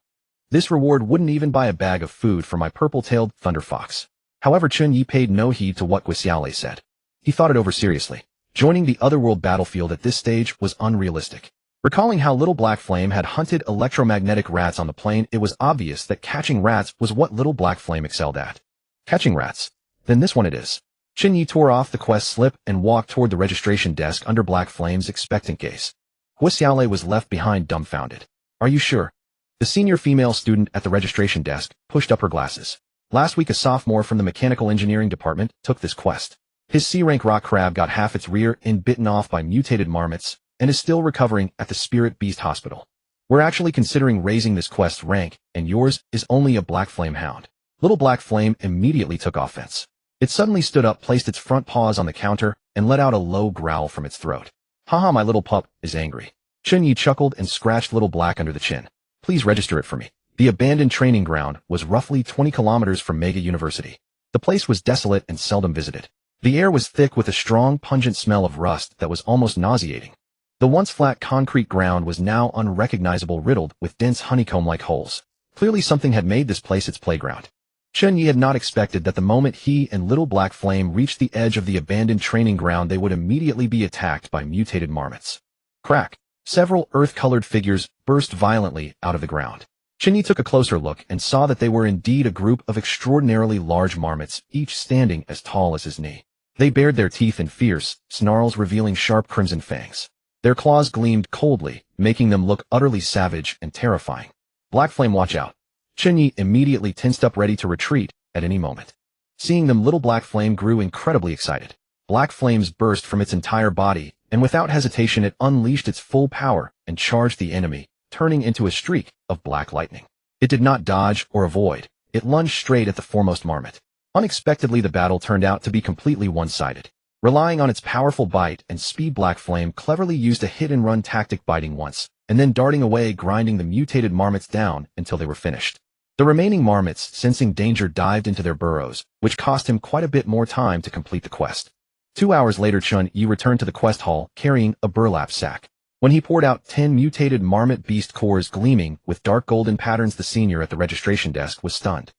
This reward wouldn't even buy a bag of food for my purple-tailed thunder fox. However, Chen Ye paid no heed to what Guo said. He thought it over seriously. Joining the Otherworld battlefield at this stage was unrealistic. Recalling how Little Black Flame had hunted electromagnetic rats on the plane, it was obvious that catching rats was what Little Black Flame excelled at. Catching rats? Then this one it is. Chen Ye tore off the quest slip and walked toward the registration desk under Black Flame's expectant gaze. Guo was left behind, dumbfounded. Are you sure? The senior female student at the registration desk pushed up her glasses. Last week a sophomore from the mechanical engineering department took this quest. His C-rank rock crab got half its rear end bitten off by mutated marmots and is still recovering at the Spirit Beast Hospital. We're actually considering raising this quest rank, and yours is only a Black Flame hound. Little Black Flame immediately took offense. It suddenly stood up, placed its front paws on the counter, and let out a low growl from its throat. Haha, my little pup is angry. Chen Ye chuckled and scratched Little Black under the chin. Please register it for me. The abandoned training ground was roughly 20 kilometers from Mega University. The place was desolate and seldom visited. The air was thick with a strong, pungent smell of rust that was almost nauseating. The once flat concrete ground was now unrecognizable, riddled with dense honeycomb-like holes. Clearly something had made this place its playground. Chen Ye had not expected that the moment he and Little Black Flame reached the edge of the abandoned training ground, they would immediately be attacked by mutated marmots. Crack! Several earth-colored figures burst violently out of the ground. Chen Ye took a closer look and saw that they were indeed a group of extraordinarily large marmots, each standing as tall as his knee. They bared their teeth in fierce snarls, revealing sharp crimson fangs. Their claws gleamed coldly, making them look utterly savage and terrifying. Black Flame, watch out. Chen Ye immediately tensed up, ready to retreat at any moment. Seeing them, Little Black Flame grew incredibly excited. Black flames burst from its entire body, and without hesitation it unleashed its full power and charged the enemy, turning into a streak of black lightning. It did not dodge or avoid. It lunged straight at the foremost marmot. Unexpectedly, the battle turned out to be completely one-sided. Relying on its powerful bite and speed, Black Flame cleverly used a hit-and-run tactic, biting once, and then darting away, grinding the mutated marmots down until they were finished. The remaining marmots, sensing danger, dived into their burrows, which cost him quite a bit more time to complete the quest. 2 hours later, Chen Ye returned to the quest hall, carrying a burlap sack. When he poured out 10 mutated marmot beast cores gleaming with dark golden patterns, the senior at the registration desk was stunned.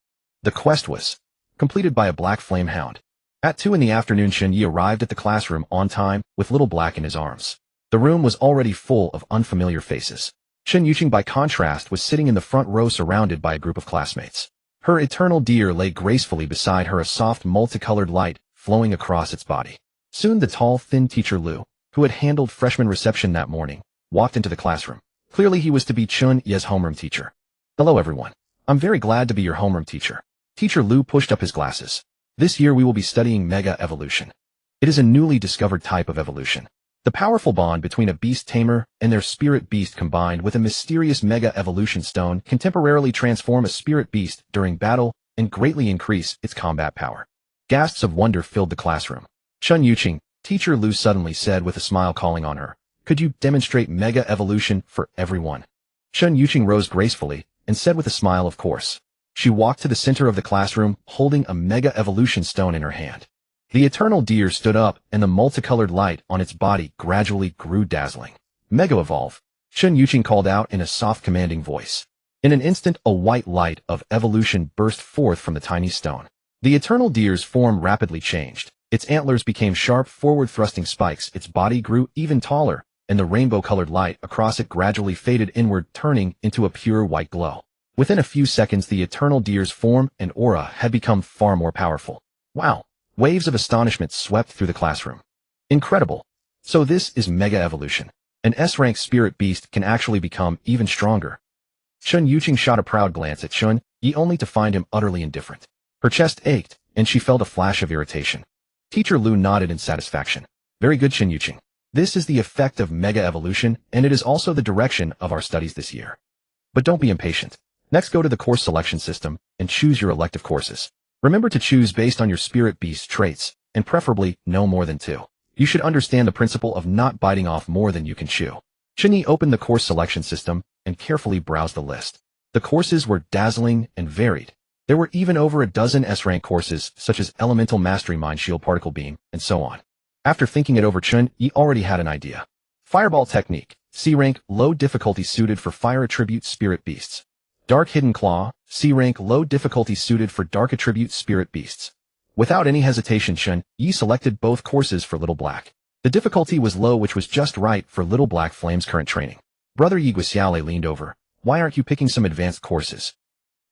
The quest was completed by a Black Flame hound. At 2 in the afternoon, Chen Ye arrived at the classroom on time, with Little Black in his arms. The room was already full of unfamiliar faces. Chen Yuqing, by contrast, was sitting in the front row, surrounded by a group of classmates. Her eternal deer lay gracefully beside her, a soft multicolored light flowing across its body. Soon the tall, thin teacher Lu, who had handled freshman reception that morning, walked into the classroom. Clearly he was to be Chen Ye's homeroom teacher. Hello everyone. I'm very glad to be your homeroom teacher. Teacher Lu pushed up his glasses. This year we will be studying Mega Evolution. It is a newly discovered type of evolution. The powerful bond between a beast tamer and their spirit beast, combined with a mysterious Mega Evolution stone, can temporarily transform a spirit beast during battle and greatly increase its combat power. Gasps of wonder filled the classroom. Chen Yuqing, Teacher Lu suddenly said with a smile, calling on her. Could you demonstrate Mega Evolution for everyone? Chen Yuqing rose gracefully and said with a smile, of course. She walked to the center of the classroom, holding a Mega Evolution stone in her hand. The eternal deer stood up, and the multicolored light on its body gradually grew dazzling. Mega Evolve, Chen Yuqing called out in a soft, commanding voice. In an instant, a white light of evolution burst forth from the tiny stone. The eternal deer's form rapidly changed. Its antlers became sharp, forward-thrusting spikes, its body grew even taller, and the rainbow-colored light across it gradually faded inward, turning into a pure white glow. Within a few seconds, the eternal deer's form and aura had become far more powerful. Wow! Waves of astonishment swept through the classroom. Incredible! So this is Mega Evolution. An S-rank spirit beast can actually become even stronger. Chen Ye shot a proud glance at Chen Ye only to find him utterly indifferent. Her chest ached, and she felt a flash of irritation. Teacher Lu nodded in satisfaction. Very good, Chen Ye. This is the effect of mega evolution, and it is also the direction of our studies this year. But don't be impatient. Next, go to the course selection system and choose your elective courses. Remember to choose based on your spirit beast traits, and preferably no more than 2. You should understand the principle of not biting off more than you can chew. Chen Ye opened the course selection system and carefully browsed the list. The courses were dazzling and varied. There were even over a dozen S-rank courses, such as Elemental Mastery, Mind Shield, Particle Beam, and so on. After thinking it over, Chen Ye already had an idea. Fireball Technique, C-rank, low difficulty, suited for fire attribute spirit beasts. Dark Hidden Claw, C-rank, low difficulty, suited for dark attribute spirit beasts. Without any hesitation, Chen Ye selected both courses for Little Black. The difficulty was low, which was just right for Little Black Flame's current training. Brother Ye Guisiale leaned over. Why aren't you picking some advanced courses?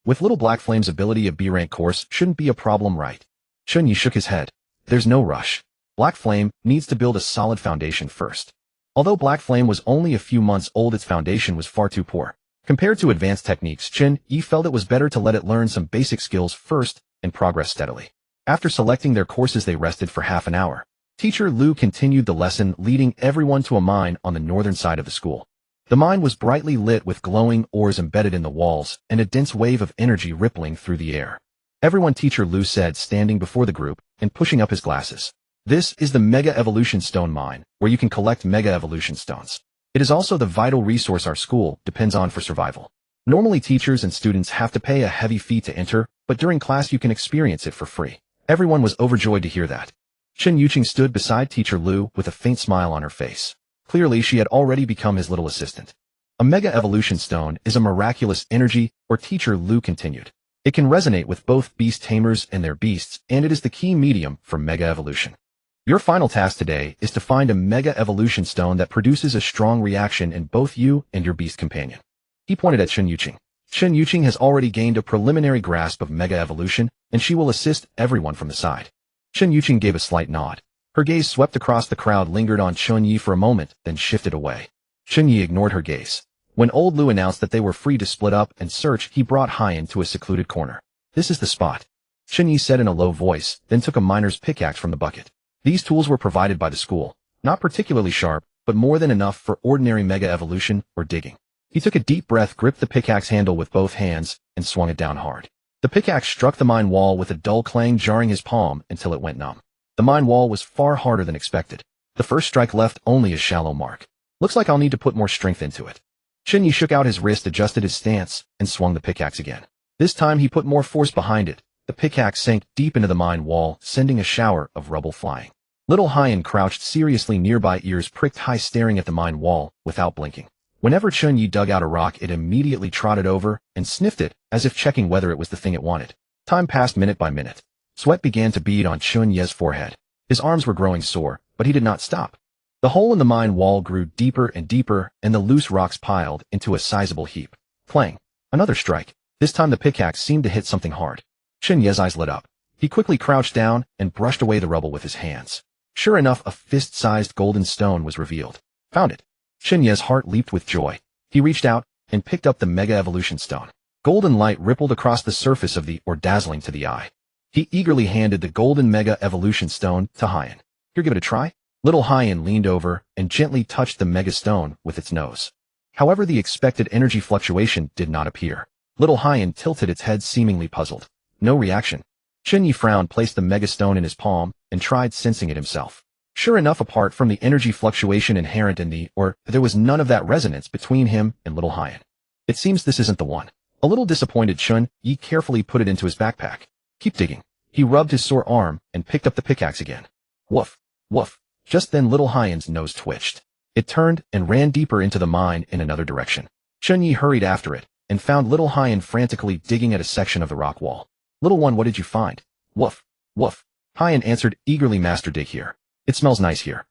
With Little Black Flame's ability, a B-rank course shouldn't be a problem, right? Chen Ye shook his head. There's no rush. Black Flame needs to build a solid foundation first. Although Black Flame was only a few months old, its foundation was far too poor. Compared to advanced techniques, Chen Ye felt it was better to let it learn some basic skills first and progress steadily. After selecting their courses, they rested for half an hour. Teacher Lu continued the lesson, leading everyone to a mine on the northern side of the school. The mine was brightly lit with glowing ores embedded in the walls and a dense wave of energy rippling through the air. Everyone, Teacher Lu said, standing before the group and pushing up his glasses. This is the Mega Evolution Stone Mine, where you can collect Mega Evolution Stones. It is also the vital resource our school depends on for survival. Normally, teachers and students have to pay a heavy fee to enter, but during class you can experience it for free. Everyone was overjoyed to hear that. Chen Ye stood beside Teacher Lu with a faint smile on her face. Clearly, she had already become his little assistant. A Mega Evolution Stone is a miraculous energy, or Teacher Lu continued. It can resonate with both beast tamers and their beasts, and it is the key medium for Mega Evolution. Your final task today is to find a Mega Evolution Stone that produces a strong reaction in both you and your beast companion. He pointed at Chen Ye. Chen Ye has already gained a preliminary grasp of Mega Evolution, and she will assist everyone from the side. Chen Ye gave a slight nod. Her gaze swept across the crowd, lingered on Chen Ye for a moment, then shifted away. Chen Ye ignored her gaze. When old Lu announced that they were free to split up and search, he brought Haiyan to a secluded corner. This is the spot, Chen Ye said in a low voice, then took a miner's pickaxe from the bucket. These tools were provided by the school, not particularly sharp, but more than enough for ordinary Mega Evolution or digging. He took a deep breath, gripped the pickaxe handle with both hands, and swung it down hard. The pickaxe struck the mine wall with a dull clang, jarring his palm until it went numb. The mine wall was far harder than expected. The first strike left only a shallow mark. Looks like I'll need to put more strength into it. Chen Ye shook out his wrist, adjusted his stance, and swung the pickaxe again. This time he put more force behind it. The pickaxe sank deep into the mine wall, sending a shower of rubble flying. Little Haiyan crouched seriously nearby, ears pricked high, staring at the mine wall without blinking. Whenever Chen Ye dug out a rock, it immediately trotted over and sniffed it, as if checking whether it was the thing it wanted. Time passed minute by minute. Sweat began to bead on Chen Ye's forehead. His arms were growing sore, but he did not stop. The hole in the mine wall grew deeper and deeper, and the loose rocks piled into a sizable heap. Clang! Another strike. This time the pickaxe seemed to hit something hard. Chen Ye's eyes lit up. He quickly crouched down and brushed away the rubble with his hands. Sure enough, a fist-sized golden stone was revealed. Found it. Chen Ye's heart leaped with joy. He reached out and picked up the Mega Evolution Stone. Golden light rippled across the surface of the ore, dazzling to the eye. He eagerly handed the golden Mega Evolution Stone to Haiyan. Here, give it a try. Little Haiyan leaned over and gently touched the Mega Stone with its nose. However, the expected energy fluctuation did not appear. Little Haiyan tilted its head, seemingly puzzled. No reaction. Chen Ye frowned, placed the Mega Stone in his palm, and tried sensing it himself. Sure enough, apart from the energy fluctuation inherent in the ore, there was none of that resonance between him and Little Haiyan. It seems this isn't the one. A little disappointed, Chen Ye carefully put it into his backpack. Keep digging. He rubbed his sore arm and picked up the pickaxe again. Woof, woof. Just then Little Haiyan's nose twitched. It turned and ran deeper into the mine in another direction. Chen Ye hurried after it and found Little Haiyan frantically digging at a section of the rock wall. Little one, what did you find? Woof, woof. Haiyan answered eagerly, Master, dig here. It smells nice here.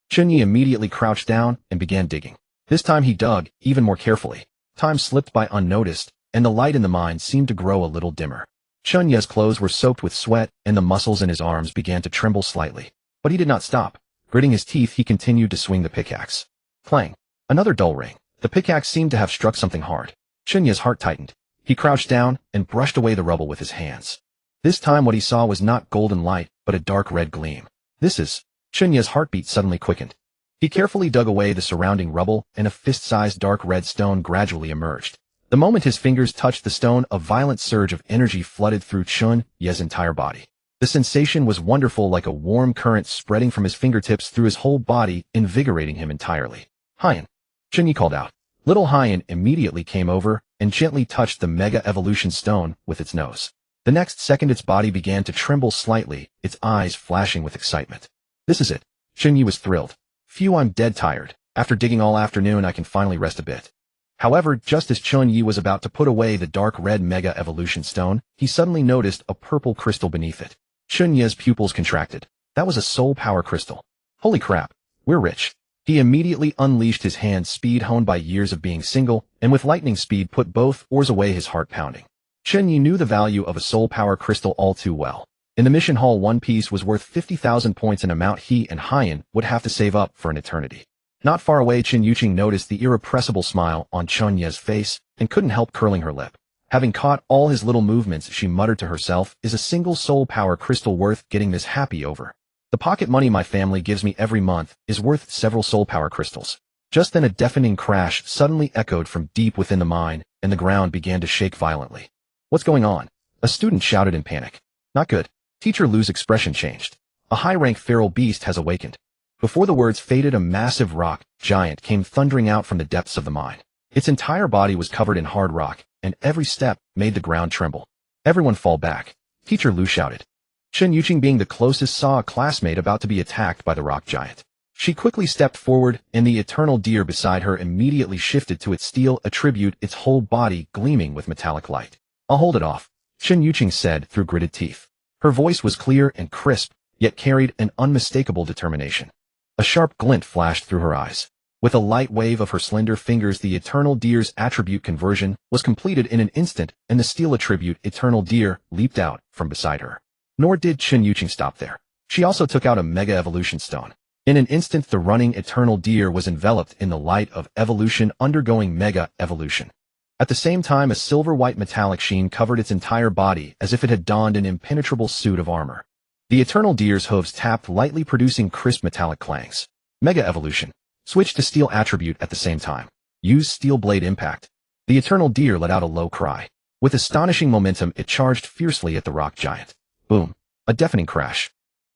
Chen Ye immediately crouched down and began digging. This time he dug even more carefully. Time slipped by unnoticed, and the light in the mine seemed to grow a little dimmer. Chen Ye's clothes were soaked with sweat, and the muscles in his arms began to tremble slightly. But he did not stop. Gritting his teeth, he continued to swing the pickaxe. Clang! Another dull ring. The pickaxe seemed to have struck something hard. Chen Ye's heart tightened. He crouched down and brushed away the rubble with his hands. This time what he saw was not golden light, but a dark red gleam. This is... Chen Ye's heartbeat suddenly quickened. He carefully dug away the surrounding rubble, and a fist-sized dark red stone gradually emerged. The moment his fingers touched the stone, a violent surge of energy flooded through Chen Ye's entire body. The sensation was wonderful, like a warm current spreading from his fingertips through his whole body, invigorating him entirely. Haiyan, Chen Ye called out. Little Haiyan immediately came over and gently touched the Mega Evolution Stone with its nose. The next second its body began to tremble slightly, its eyes flashing with excitement. This is it. Chen Ye was thrilled. Phew, I'm dead tired. After digging all afternoon, I can finally rest a bit. However, just as Chen Ye was about to put away the dark red Mega Evolution Stone, he suddenly noticed a purple crystal beneath it. Chen Ye's pupils contracted. That was a soul power crystal. Holy crap, we're rich. He immediately unleashed his hand speed honed by years of being single, and with lightning speed put both oars away, his heart pounding. Chen Ye knew the value of a soul power crystal all too well. In the mission hall, one piece was worth 50,000 points, an amount he and Haiyan would have to save up for an eternity. Not far away, Chen Yuqing noticed the irrepressible smile on Chen Ye's face and couldn't help curling her lip. Having caught all his little movements, she muttered to herself, is a single soul power crystal worth getting this happy over? The pocket money my family gives me every month is worth several soul power crystals. Just then a deafening crash suddenly echoed from deep within the mine, and the ground began to shake violently. What's going on? A student shouted in panic. Not good. Teacher Lu's expression changed. A high-rank feral beast has awakened. Before the words faded, a massive rock giant came thundering out from the depths of the mine. Its entire body was covered in hard rock, and every step made the ground tremble. Everyone fall back. Teacher Lu shouted. Chen Yuqing, being the closest, saw a classmate about to be attacked by the rock giant. She quickly stepped forward, and the eternal deer beside her immediately shifted to its steel attribute, its whole body gleaming with metallic light. I'll hold it off, Chen Yuqing said through gritted teeth. Her voice was clear and crisp, yet carried an unmistakable determination. A sharp glint flashed through her eyes. With a light wave of her slender fingers, the eternal deer's attribute conversion was completed in an instant, and the steel attribute eternal deer leaped out from beside her. Nor did Chen Yuqing stop there. She also took out a Mega Evolution Stone. In an instant, the running eternal deer was enveloped in the light of evolution, undergoing Mega Evolution. At the same time, a silver-white metallic sheen covered its entire body as if it had donned an impenetrable suit of armor. The eternal deer's hooves tapped lightly, producing crisp metallic clangs. Mega Evolution. Switch to steel attribute at the same time. Use steel blade impact. The eternal deer let out a low cry. With astonishing momentum, it charged fiercely at the rock giant. Boom. A deafening crash.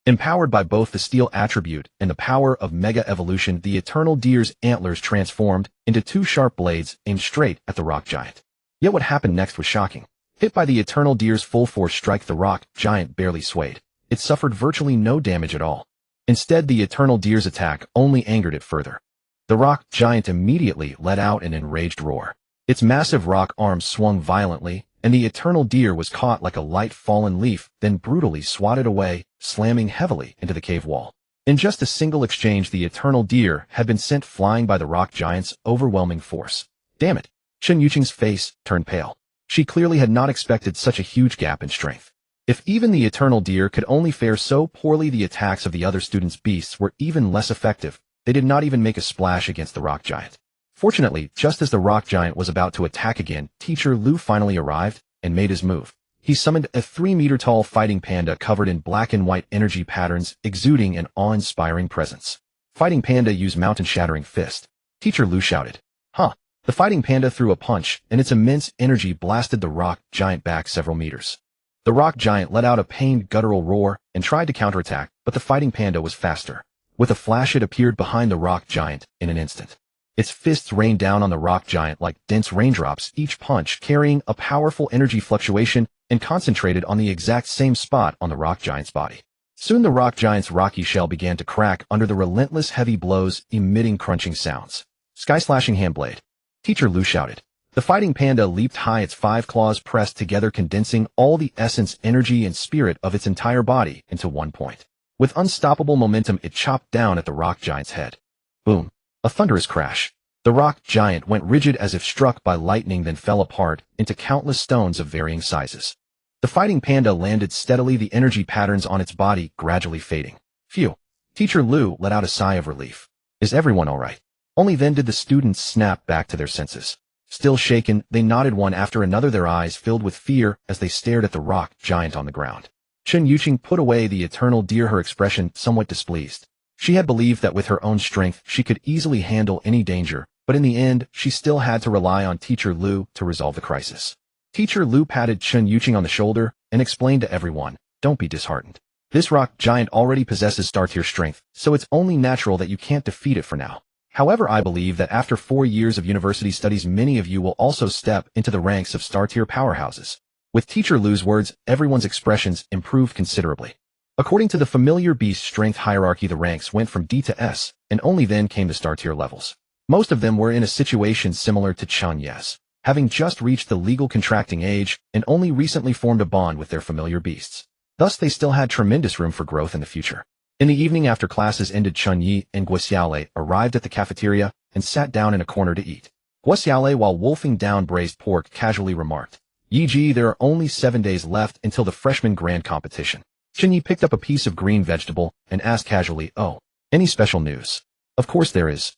Empowered by both the steel attribute and the power of Mega Evolution, the eternal deer's antlers transformed into two sharp blades aimed straight at the rock giant. Yet what happened next was shocking. Hit by the eternal deer's full force strike, the rock giant barely swayed. It suffered virtually no damage at all. Instead, the eternal deer's attack only angered it further. The rock giant immediately let out an enraged roar. Its massive rock arms swung violently, and the eternal deer was caught like a light fallen leaf, then brutally swatted away, slamming heavily into the cave wall. In just a single exchange, the eternal deer had been sent flying by the rock giant's overwhelming force. Damn it! Chen Yuqing's face turned pale. She clearly had not expected such a huge gap in strength. If even the eternal deer could only fare so poorly, the attacks of the other students' beasts were even less effective. They did not even make a splash against the rock giant. Fortunately, just as the rock giant was about to attack again, Teacher Lu finally arrived and made his move. He summoned a 3-meter-tall fighting panda covered in black and white energy patterns, exuding an awe-inspiring presence. Fighting panda used mountain-shattering fist. Teacher Lu shouted. Huh. The fighting panda threw a punch, and its immense energy blasted the rock giant back several meters. The rock giant let out a pained guttural roar and tried to counterattack, but the fighting panda was faster. With a flash, it appeared behind the rock giant in an instant. Its fists rained down on the rock giant like dense raindrops, each punch carrying a powerful energy fluctuation and concentrated on the exact same spot on the rock giant's body. Soon the rock giant's rocky shell began to crack under the relentless heavy blows, emitting crunching sounds. Sky-slashing handblade. Teacher Lu shouted. The fighting panda leaped high, its 5 claws pressed together, condensing all the essence, energy, and spirit of its entire body into one point. With unstoppable momentum, it chopped down at the rock giant's head. Boom. A thunderous crash. The rock giant went rigid as if struck by lightning, then fell apart into countless stones of varying sizes. The fighting panda landed steadily, the energy patterns on its body gradually fading. Phew. Teacher Lu let out a sigh of relief. Is everyone all right? Only then did the students snap back to their senses. Still shaken, they nodded one after another, their eyes filled with fear as they stared at the rock giant on the ground. Chen Ye put away the eternal deer, her expression somewhat displeased. She had believed that with her own strength she could easily handle any danger, but in the end she still had to rely on Teacher Lu to resolve the crisis. Teacher Lu patted Chen Ye on the shoulder and explained to everyone, "Don't be disheartened. This rock giant already possesses star-tier strength, so it's only natural that you can't defeat it for now. However, I believe that after 4 years of university studies many of you will also step into the ranks of star-tier powerhouses." With Teacher Lu's words, everyone's expressions improved considerably. According to the familiar beast strength hierarchy, the ranks went from D to S, and only then came the star-tier levels. Most of them were in a situation similar to Chen Ye's, having just reached the legal contracting age and only recently formed a bond with their familiar beasts. Thus they still had tremendous room for growth in the future. In the evening after classes ended, Chen Ye and Guo arrived at the cafeteria and sat down in a corner to eat. Guo, while wolfing down braised pork, casually remarked, "Yi, there are only 7 days left until the freshman grand competition." Chen Ye picked up a piece of green vegetable and asked casually, "Oh, any special news?" "Of course there is."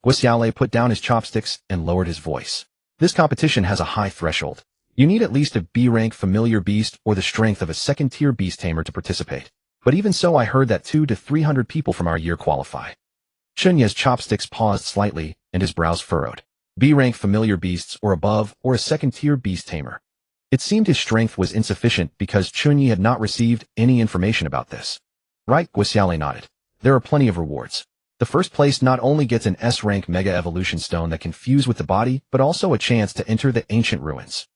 Guo put down his chopsticks and lowered his voice. "This competition has a high threshold. You need at least a B-rank familiar beast or the strength of a second-tier beast tamer to participate. But even so, I heard that 200 to 300 people from our year qualify." Chen Ye's chopsticks paused slightly and his brows furrowed. B-rank familiar beasts or above, or a second-tier beast tamer. It seemed his strength was insufficient because Chen Ye had not received any information about this. "Right," Guo nodded. "There are plenty of rewards. The first place not only gets an S-rank Mega Evolution Stone that can fuse with the body, but also a chance to enter the ancient ruins.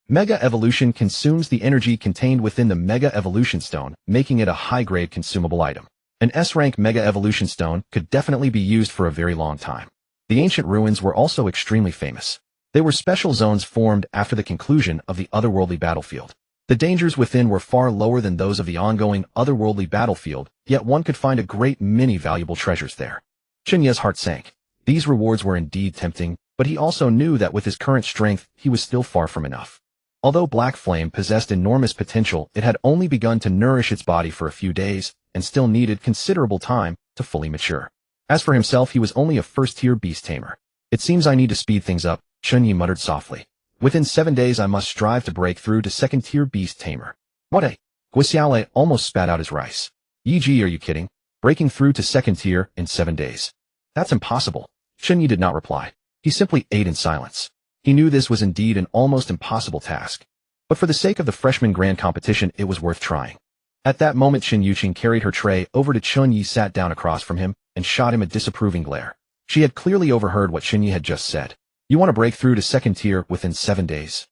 Mega Evolution consumes the energy contained within the Mega Evolution Stone, making it a high-grade consumable item. An S-rank Mega Evolution Stone could definitely be used for a very long time." The ancient ruins were also extremely famous. They were special zones formed after the conclusion of the otherworldly battlefield. The dangers within were far lower than those of the ongoing otherworldly battlefield, yet one could find a great many valuable treasures there. Chen Ye's heart sank. These rewards were indeed tempting, but he also knew that with his current strength, he was still far from enough. Although Black Flame possessed enormous potential, it had only begun to nourish its body for a few days, and still needed considerable time to fully mature. As for himself, he was only a first-tier beast tamer. "It seems I need to speed things up," Chen Ye muttered softly. "Within 7 days I must strive to break through to second-tier beast tamer." "What a..." Guo almost spat out his rice. "Yi, are you kidding? Breaking through to second tier in 7 days? That's impossible." Chen Ye did not reply. He simply ate in silence. He knew this was indeed an almost impossible task. But for the sake of the freshman grand competition, it was worth trying. At that moment, Chen Ye carried her tray over to Chen Ye, sat down across from him, and shot him a disapproving glare. She had clearly overheard what Chen Ye had just said. "You want to break through to second tier within 7 days?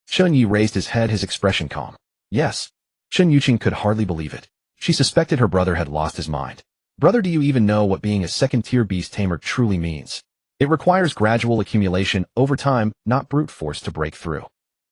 Chen Ye raised his head, his expression calm. "Yes." Chen Ye could hardly believe it. She suspected her brother had lost his mind. "Brother, do you even know what being a second-tier beast tamer truly means? It requires gradual accumulation over time, not brute force, to break through."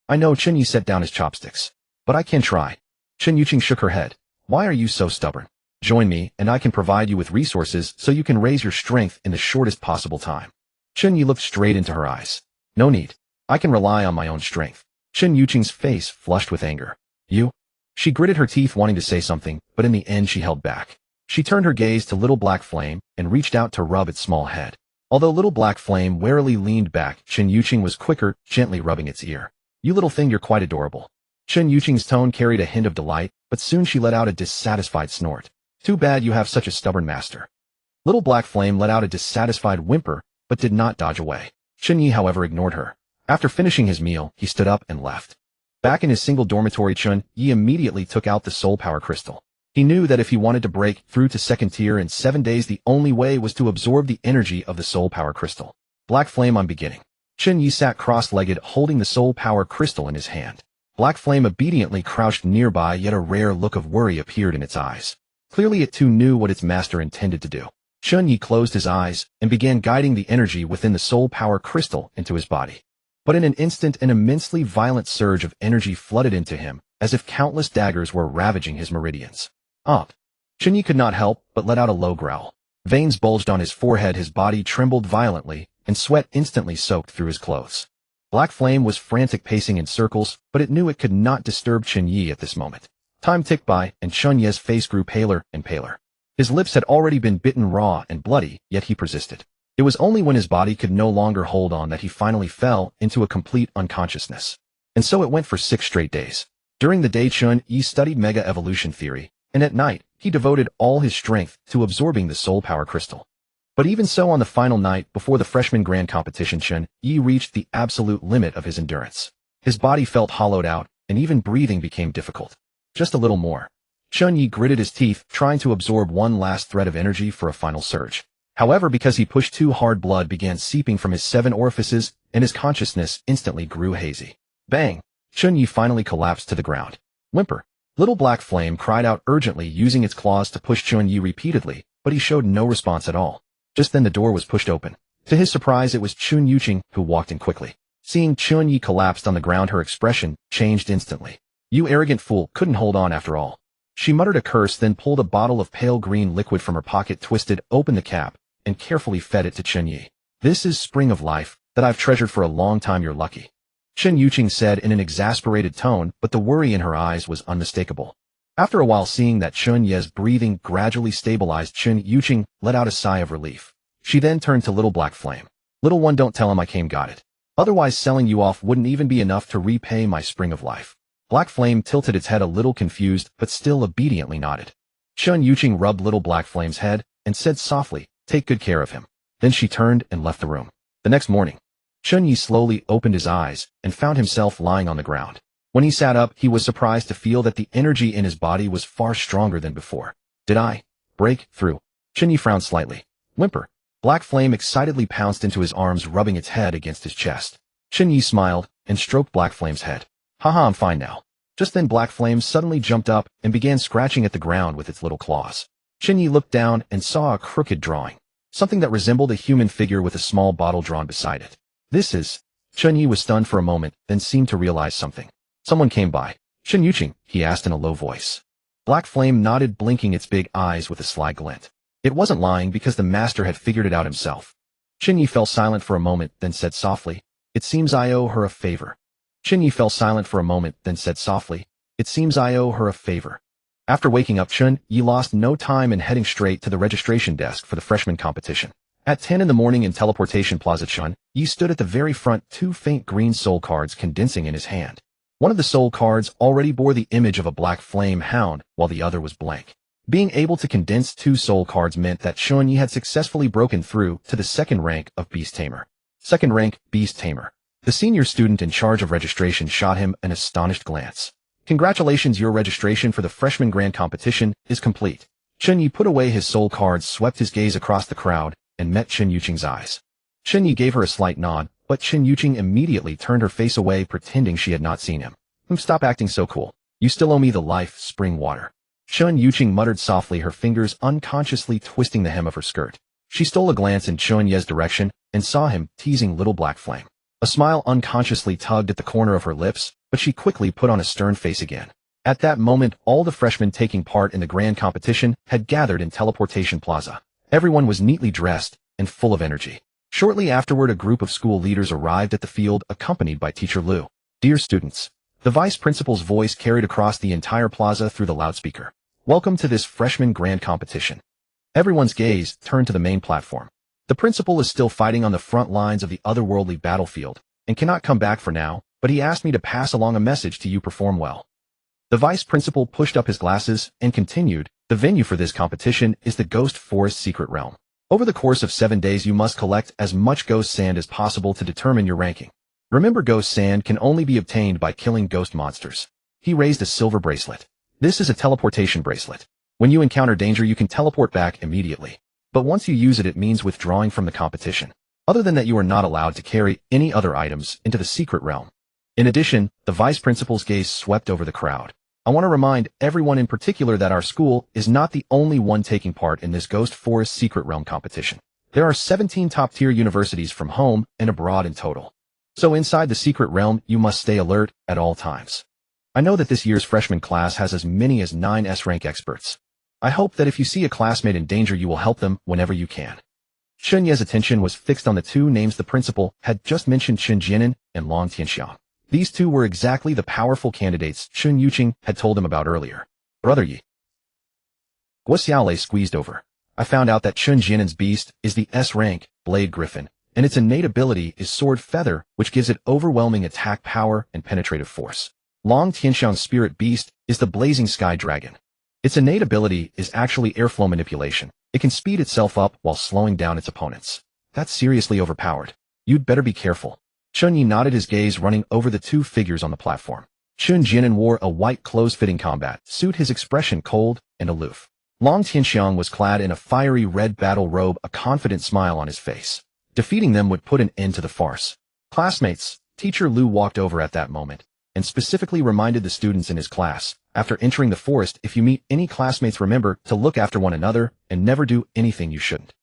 "I know," Chen Ye set down his chopsticks. "But I can try." Chen Ye shook her head. "Why are you so stubborn? Join me, and I can provide you with resources so you can raise your strength in the shortest possible time." Chen Ye looked straight into her eyes. "No need. I can rely on my own strength." Chen Ye's face flushed with anger. "You?" She gritted her teeth, wanting to say something, but in the end she held back. She turned her gaze to Little Black Flame and reached out to rub its small head. Although Little Black Flame warily leaned back, Chen Ye was quicker, gently rubbing its ear. "You little thing, you're quite adorable." Chen Ye's tone carried a hint of delight, but soon she let out a dissatisfied snort. "Too bad you have such a stubborn master." Little Black Flame let out a dissatisfied whimper, but did not dodge away. Chen Ye, however, ignored her. After finishing his meal, he stood up and left. Back in his single dormitory, Chen Ye immediately took out the soul power crystal. He knew that if he wanted to break through to second tier in 7 days, the only way was to absorb the energy of the soul power crystal. "Black Flame, I'm beginning." Chen Ye sat cross-legged, holding the soul power crystal in his hand. Black Flame obediently crouched nearby, yet a rare look of worry appeared in its eyes. Clearly it too knew what its master intended to do. Chen Ye closed his eyes and began guiding the energy within the soul power crystal into his body. But in an instant, an immensely violent surge of energy flooded into him, as if countless daggers were ravaging his meridians. "Up!" Chen Ye could not help but let out a low growl. Veins bulged on his forehead, his body trembled violently, and sweat instantly soaked through his clothes. Black Flame was frantic, pacing in circles, but it knew it could not disturb Chen Ye at this moment. Time ticked by, and Chen Ye's face grew paler and paler. His lips had already been bitten raw and bloody, yet he persisted. It was only when his body could no longer hold on that he finally fell into a complete unconsciousness. And so it went for 6 straight days. During the day, Chen Ye studied mega evolution theory, and at night, he devoted all his strength to absorbing the soul power crystal. But even so, on the final night before the freshman grand competition, Chen Ye reached the absolute limit of his endurance. His body felt hollowed out, and even breathing became difficult. Just a little more. Chen Ye gritted his teeth, trying to absorb one last thread of energy for a final surge. However, because he pushed too hard, blood began seeping from his 7 orifices, and his consciousness instantly grew hazy. Bang! Chen Ye finally collapsed to the ground. Whimper! Little Black Flame cried out urgently, using its claws to push Chen Ye repeatedly, but he showed no response at all. Just then the door was pushed open. To his surprise, it was Chun Yuqing who walked in quickly. Seeing Chen Ye collapsed on the ground, her expression changed instantly. "You arrogant fool, couldn't hold on after all." She muttered a curse, then pulled a bottle of pale green liquid from her pocket, twisted open the cap, and carefully fed it to Chen Ye. "This is spring of life that I've treasured for a long time. You're lucky," Chen Yuqing said in an exasperated tone, but the worry in her eyes was unmistakable. After a while, seeing that Chen Ye's breathing gradually stabilized, Chen Yuqing let out a sigh of relief. She then turned to Little Black Flame. "Little one, don't tell him I came got it. Otherwise selling you off wouldn't even be enough to repay my spring of life." Black Flame tilted its head a little confused, but still obediently nodded. Chen Yuqing rubbed Little Black Flame's head and said softly, "Take good care of him." Then she turned and left the room. The next morning, Chen Ye slowly opened his eyes and found himself lying on the ground. When he sat up, he was surprised to feel that the energy in his body was far stronger than before. "Did I break through?" Chen Ye frowned slightly. "Whimper." Black Flame excitedly pounced into his arms, rubbing its head against his chest. Chen Ye smiled and stroked Black Flame's head. "Haha, I'm fine now." Just then Black Flame suddenly jumped up and began scratching at the ground with its little claws. Chen Ye looked down and saw a crooked drawing, something that resembled a human figure with a small bottle drawn beside it. "This is..." Chen Ye was stunned for a moment, then seemed to realize something. "Someone came by." "Chen Yuqing?" he asked in a low voice. Black Flame nodded, blinking its big eyes with a sly glint. It wasn't lying, because the master had figured it out himself. Chen Ye fell silent for a moment, then said softly, "It seems I owe her a favor." Chen Ye fell silent for a moment, then said softly, "It seems I owe her a favor." After waking up, Chen Ye lost no time in heading straight to the registration desk for the freshman competition. At 10 in the morning in Teleportation Plaza, Chen Ye stood at the very front, 2 faint green soul cards condensing in his hand. One of the soul cards already bore the image of a black flame hound, while the other was blank. Being able to condense 2 soul cards meant that Chen Ye had successfully broken through to the 2nd rank of Beast Tamer. 2nd rank, Beast Tamer. The senior student in charge of registration shot him an astonished glance. "Congratulations, your registration for the freshman grand competition is complete." Chen Ye put away his soul cards, swept his gaze across the crowd, and met Chen Yuqing's eyes. Chen Ye gave her a slight nod, but Chen Yuqing immediately turned her face away, pretending she had not seen him. "Stop acting so cool. You still owe me the life spring water." Chen Yuqing muttered softly, her fingers unconsciously twisting the hem of her skirt. She stole a glance in Chen Ye's direction and saw him teasing Little Black Flame. A smile unconsciously tugged at the corner of her lips, but she quickly put on a stern face again. At that moment, all the freshmen taking part in the grand competition had gathered in Teleportation Plaza. Everyone was neatly dressed and full of energy. Shortly afterward, a group of school leaders arrived at the field, accompanied by Teacher Lu. "Dear students," the vice principal's voice carried across the entire plaza through the loudspeaker. "Welcome to this freshman grand competition." Everyone's gaze turned to the main platform. The principal is still fighting on the front lines of the otherworldly battlefield and cannot come back for now, but he asked me to pass along a message to you. Perform well. The vice principal pushed up his glasses and continued, "The venue for this competition is the Ghost Forest Secret Realm. Over the course of 7 days, you must collect as much ghost sand as possible to determine your ranking. Remember, ghost sand can only be obtained by killing ghost monsters." He raised a silver bracelet. "This is a teleportation bracelet. When you encounter danger, you can teleport back immediately. But once you use it, it means withdrawing from the competition. Other than that, you are not allowed to carry any other items into the secret realm." In addition, the vice principal's gaze swept over the crowd. "I want to remind everyone in particular that our school is not the only one taking part in this Ghost Forest Secret Realm competition. There are 17 top-tier universities from home and abroad in total. So inside the secret realm, you must stay alert at all times. I know that this year's freshman class has as many as 9 S-rank experts. I hope that if you see a classmate in danger, you will help them whenever you can." Chen Ye's attention was fixed on the 2 names the principal had just mentioned, Chen Jianan and Long Tianxiang. These 2 were exactly the powerful candidates Chen Yuqing had told him about earlier. "Brother Yi." Guo Xiaolei squeezed over. I found out that Chen Ye's beast is the S-rank Blade Griffin, and its innate ability is Sword Feather, which gives it overwhelming attack power and penetrative force. Long Tianxiang's spirit beast is the Blazing Sky Dragon. Its innate ability is actually airflow manipulation. It can speed itself up while slowing down its opponents. That's seriously overpowered. You'd better be careful. Chen Ye nodded, his gaze running over the two figures on the platform. Chen Jianan wore a white close-fitting combat suit, his expression cold and aloof. Long Tianxiang was clad in a fiery red battle robe, a confident smile on his face. Defeating them would put an end to the farce. Classmates, Teacher Lu walked over at that moment, and specifically reminded the students in his class, after entering the forest, if you meet any classmates, remember to look after one another and never do anything you shouldn't.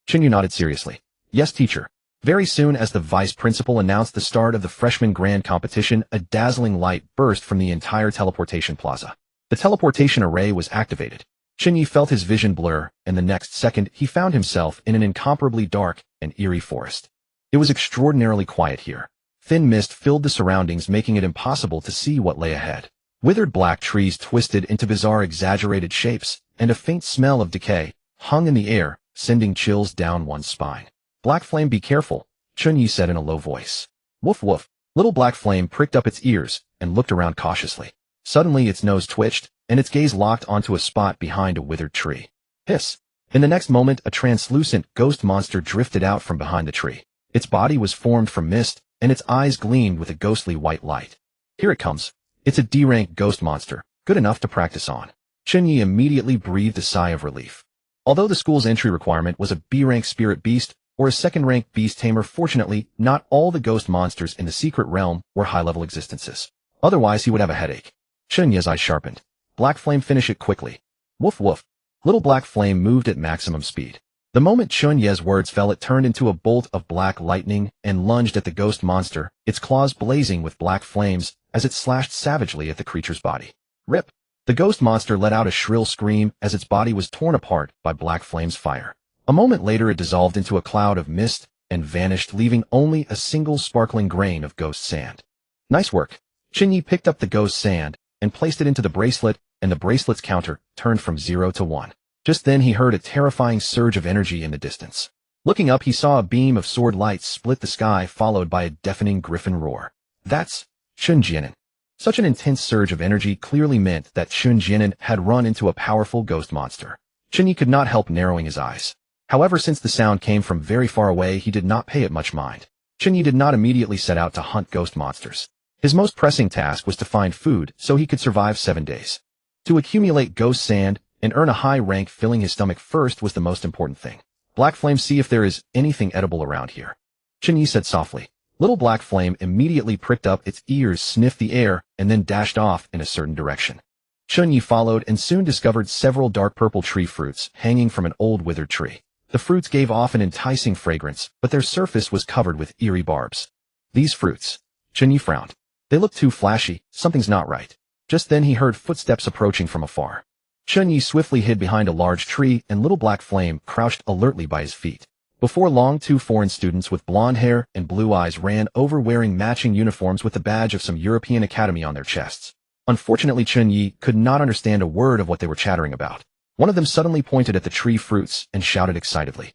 Chen Ye nodded seriously. Yes, teacher. Very soon as the vice principal announced the start of the freshman grand competition, a dazzling light burst from the entire teleportation plaza. The teleportation array was activated. Chen Ye felt his vision blur, and the next second he found himself in an incomparably dark and eerie forest. It was extraordinarily quiet here. Thin mist filled the surroundings, making it impossible to see what lay ahead. Withered black trees twisted into bizarre exaggerated shapes, and a faint smell of decay hung in the air, sending chills down one's spine. Black Flame, be careful, Chen Ye said in a low voice. Woof woof. Little Black Flame pricked up its ears and looked around cautiously. Suddenly its nose twitched, and its gaze locked onto a spot behind a withered tree. Hiss. In the next moment, a translucent ghost monster drifted out from behind the tree. Its body was formed from mist, and its eyes gleamed with a ghostly white light. Here it comes. It's a D-rank ghost monster, good enough to practice on. Chen Ye immediately breathed a sigh of relief. Although the school's entry requirement was a B-rank spirit beast or a second-rank beast tamer, fortunately, not all the ghost monsters in the secret realm were high-level existences. Otherwise, he would have a headache. Chen Ye's eyes sharpened. Black Flame, finish it quickly. Woof woof. Little Black Flame moved at maximum speed. The moment Chen Ye's words fell, it turned into a bolt of black lightning and lunged at the ghost monster, its claws blazing with black flames as it slashed savagely at the creature's body. Rip! The ghost monster let out a shrill scream as its body was torn apart by Black Flame's fire. A moment later, it dissolved into a cloud of mist and vanished, leaving only a single sparkling grain of ghost sand. Nice work. Chen Ye picked up the ghost sand and placed it into the bracelet, and the bracelet's counter turned from 0 to 1. Just then he heard a terrifying surge of energy in the distance. Looking up, he saw a beam of sword light split the sky, followed by a deafening griffin roar. That's Chen Jianan. Such an intense surge of energy clearly meant that Chen Jianan had run into a powerful ghost monster. Chen Ye could not help narrowing his eyes. However, since the sound came from very far away, he did not pay it much mind. Chen Ye did not immediately set out to hunt ghost monsters. His most pressing task was to find food so he could survive 7 days. To accumulate ghost sand and earn a high rank, filling his stomach first was the most important thing. Black Flame, see if there is anything edible around here. Chen Ye said softly. Little Black Flame immediately pricked up its ears, sniffed the air, and then dashed off in a certain direction. Chen Ye followed and soon discovered several dark purple tree fruits hanging from an old withered tree. The fruits gave off an enticing fragrance, but their surface was covered with eerie barbs. These fruits. Chen Ye frowned. They look too flashy, something's not right. Just then he heard footsteps approaching from afar. Chen Ye swiftly hid behind a large tree, and Little Black Flame crouched alertly by his feet. Before long, 2 foreign students with blonde hair and blue eyes ran over, wearing matching uniforms with the badge of some European academy on their chests. Unfortunately, Chen Ye could not understand a word of what they were chattering about. One of them suddenly pointed at the tree fruits and shouted excitedly.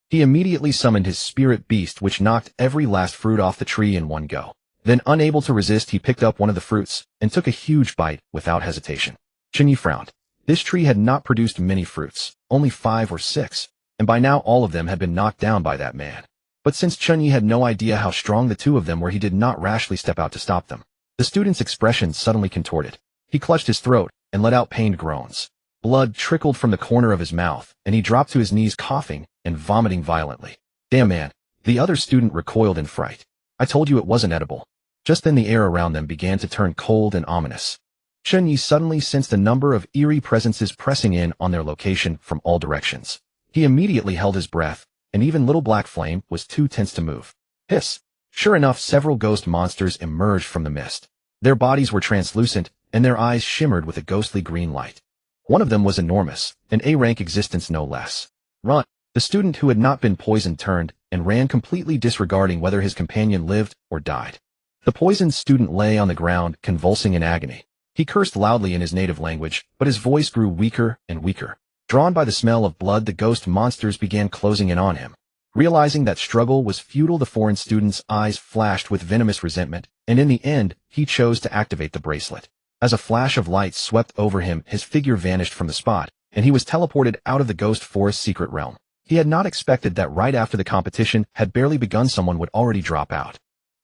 He immediately summoned his spirit beast, which knocked every last fruit off the tree in one go. Then, unable to resist, he picked up one of the fruits and took a huge bite without hesitation. Chen Ye frowned. This tree had not produced many fruits, only 5 or 6, and by now all of them had been knocked down by that man. But since Chen Ye had no idea how strong the 2 of them were, he did not rashly step out to stop them. The student's expression suddenly contorted. He clutched his throat and let out pained groans. Blood trickled from the corner of his mouth, and he dropped to his knees, coughing and vomiting violently. Damn, man. The other student recoiled in fright. I told you it wasn't edible. Just then the air around them began to turn cold and ominous. Chen Ye suddenly sensed a number of eerie presences pressing in on their location from all directions. He immediately held his breath, and even Little Black Flame was too tense to move. Hiss! Sure enough, several ghost monsters emerged from the mist. Their bodies were translucent, and their eyes shimmered with a ghostly green light. One of them was enormous, an A-rank existence no less. Run! The student who had not been poisoned turned and ran, completely disregarding whether his companion lived or died. The poisoned student lay on the ground, convulsing in agony. He cursed loudly in his native language, but his voice grew weaker and weaker. Drawn by the smell of blood, the ghost monsters began closing in on him. Realizing that struggle was futile, the foreign student's eyes flashed with venomous resentment, and in the end, he chose to activate the bracelet. As a flash of light swept over him, his figure vanished from the spot, and he was teleported out of the ghost forest's secret realm. He had not expected that right after the competition had barely begun, someone would already drop out.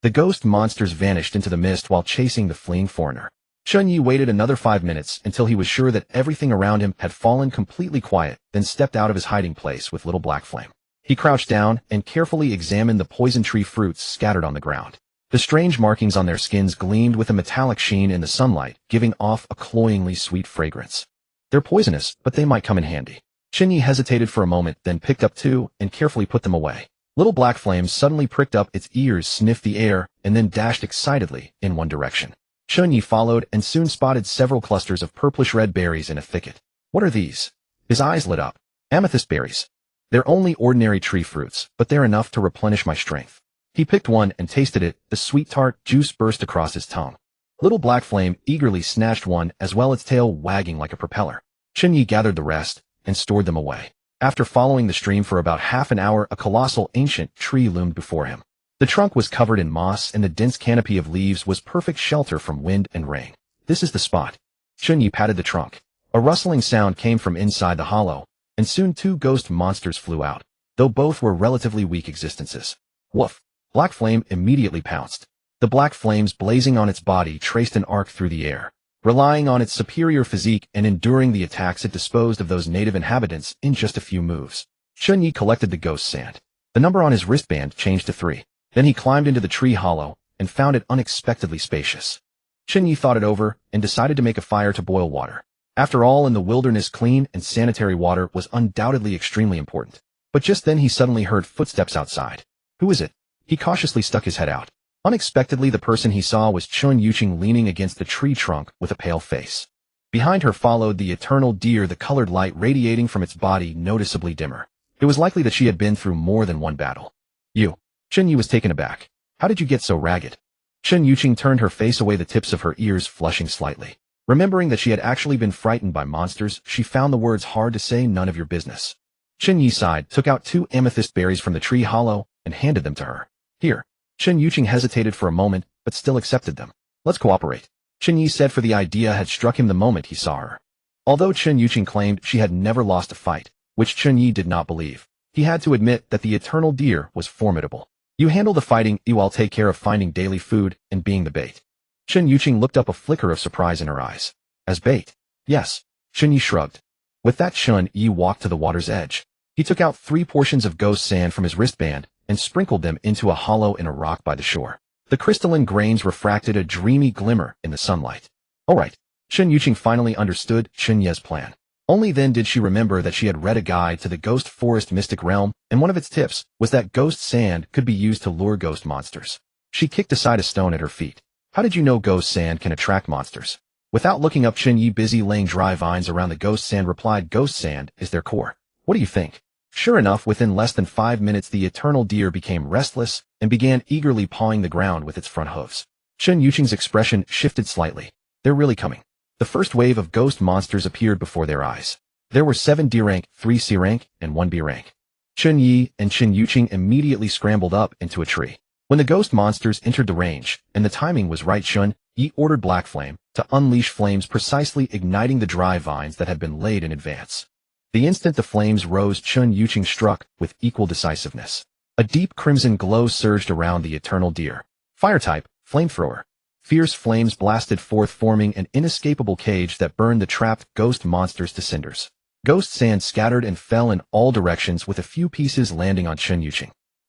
The ghost monsters vanished into the mist while chasing the fleeing foreigner. Chen Ye waited another 5 minutes until he was sure that everything around him had fallen completely quiet, then stepped out of his hiding place with little black flame. He crouched down and carefully examined the poison tree fruits scattered on the ground. The strange markings on their skins gleamed with a metallic sheen in the sunlight, giving off a cloyingly sweet fragrance. They're poisonous, but they might come in handy. Chen Ye hesitated for a moment, then picked up 2 and carefully put them away. Little black flames suddenly pricked up its ears, sniffed the air, and then dashed excitedly in one direction. Chen Ye followed and soon spotted several clusters of purplish-red berries in a thicket. What are these? His eyes lit up. Amethyst berries. They're only ordinary tree fruits, but they're enough to replenish my strength. He picked one and tasted it. The sweet tart juice burst across his tongue. Little black flame eagerly snatched one, as well, its tail wagging like a propeller. Chen Ye gathered the rest and stored them away. After following the stream for about half an hour, a colossal ancient tree loomed before him. The trunk was covered in moss, and the dense canopy of leaves was perfect shelter from wind and rain. This is the spot. Chen Ye patted the trunk. A rustling sound came from inside the hollow, and soon 2 ghost monsters flew out, though both were relatively weak existences. Woof! Black flame immediately pounced. The black flames blazing on its body traced an arc through the air. Relying on its superior physique and enduring the attacks, it disposed of those native inhabitants in just a few moves. Chen Ye collected the ghost sand. The number on his wristband changed to 3. Then he climbed into the tree hollow and found it unexpectedly spacious. Chen Ye thought it over and decided to make a fire to boil water. After all, in the wilderness, clean and sanitary water was undoubtedly extremely important. But just then he suddenly heard footsteps outside. Who is it? He cautiously stuck his head out. Unexpectedly, the person he saw was Chen Ye leaning against the tree trunk with a pale face. Behind her followed the eternal deer, the colored light radiating from its body noticeably dimmer. It was likely that she had been through more than one battle. You. Chen Ye was taken aback. How did you get so ragged? Chen Ye turned her face away, the tips of her ears flushing slightly. Remembering that she had actually been frightened by monsters, she found the words hard to say. None of your business. Chen Ye sighed, took out 2 amethyst berries from the tree hollow, and handed them to her. Here. Chen Ye hesitated for a moment, but still accepted them. Let's cooperate, Chen Ye said, for the idea had struck him the moment he saw her. Although Chen Ye claimed she had never lost a fight, which Chen Ye did not believe, he had to admit that the eternal deer was formidable. You handle the fighting, I'll take care of finding daily food and being the bait. Chen Ye looked up, a flicker of surprise in her eyes. As bait? Yes. Chen Ye shrugged. With that, Chen Ye walked to the water's edge. He took out 3 portions of ghost sand from his wristband and sprinkled them into a hollow in a rock by the shore. The crystalline grains refracted a dreamy glimmer in the sunlight. All right. Chen Ye finally understood Chen Ye's plan. Only then did she remember that she had read a guide to the ghost forest mystic realm, and one of its tips was that ghost sand could be used to lure ghost monsters. She kicked aside a stone at her feet. How did you know ghost sand can attract monsters? Without looking up, Chen Ye, busy laying dry vines around the ghost sand, replied, ghost sand is their core. What do you think? Sure enough, within less than 5 minutes, the eternal deer became restless and began eagerly pawing the ground with its front hooves. Chen Ye's expression shifted slightly. They're really coming. The first wave of ghost monsters appeared before their eyes. There were 7 D rank, 3 C rank, and 1 B rank. Chen Ye and Chen Ye immediately scrambled up into a tree. When the ghost monsters entered the range, and the timing was right, Chen Ye ordered Black Flame to unleash flames, precisely igniting the dry vines that had been laid in advance. The instant the flames rose, Chen Ye struck with equal decisiveness. A deep crimson glow surged around the eternal deer. Fire type, flamethrower. Fierce flames blasted forth, forming an inescapable cage that burned the trapped ghost monsters to cinders. Ghost sand scattered and fell in all directions, with a few pieces landing on Chen Ye.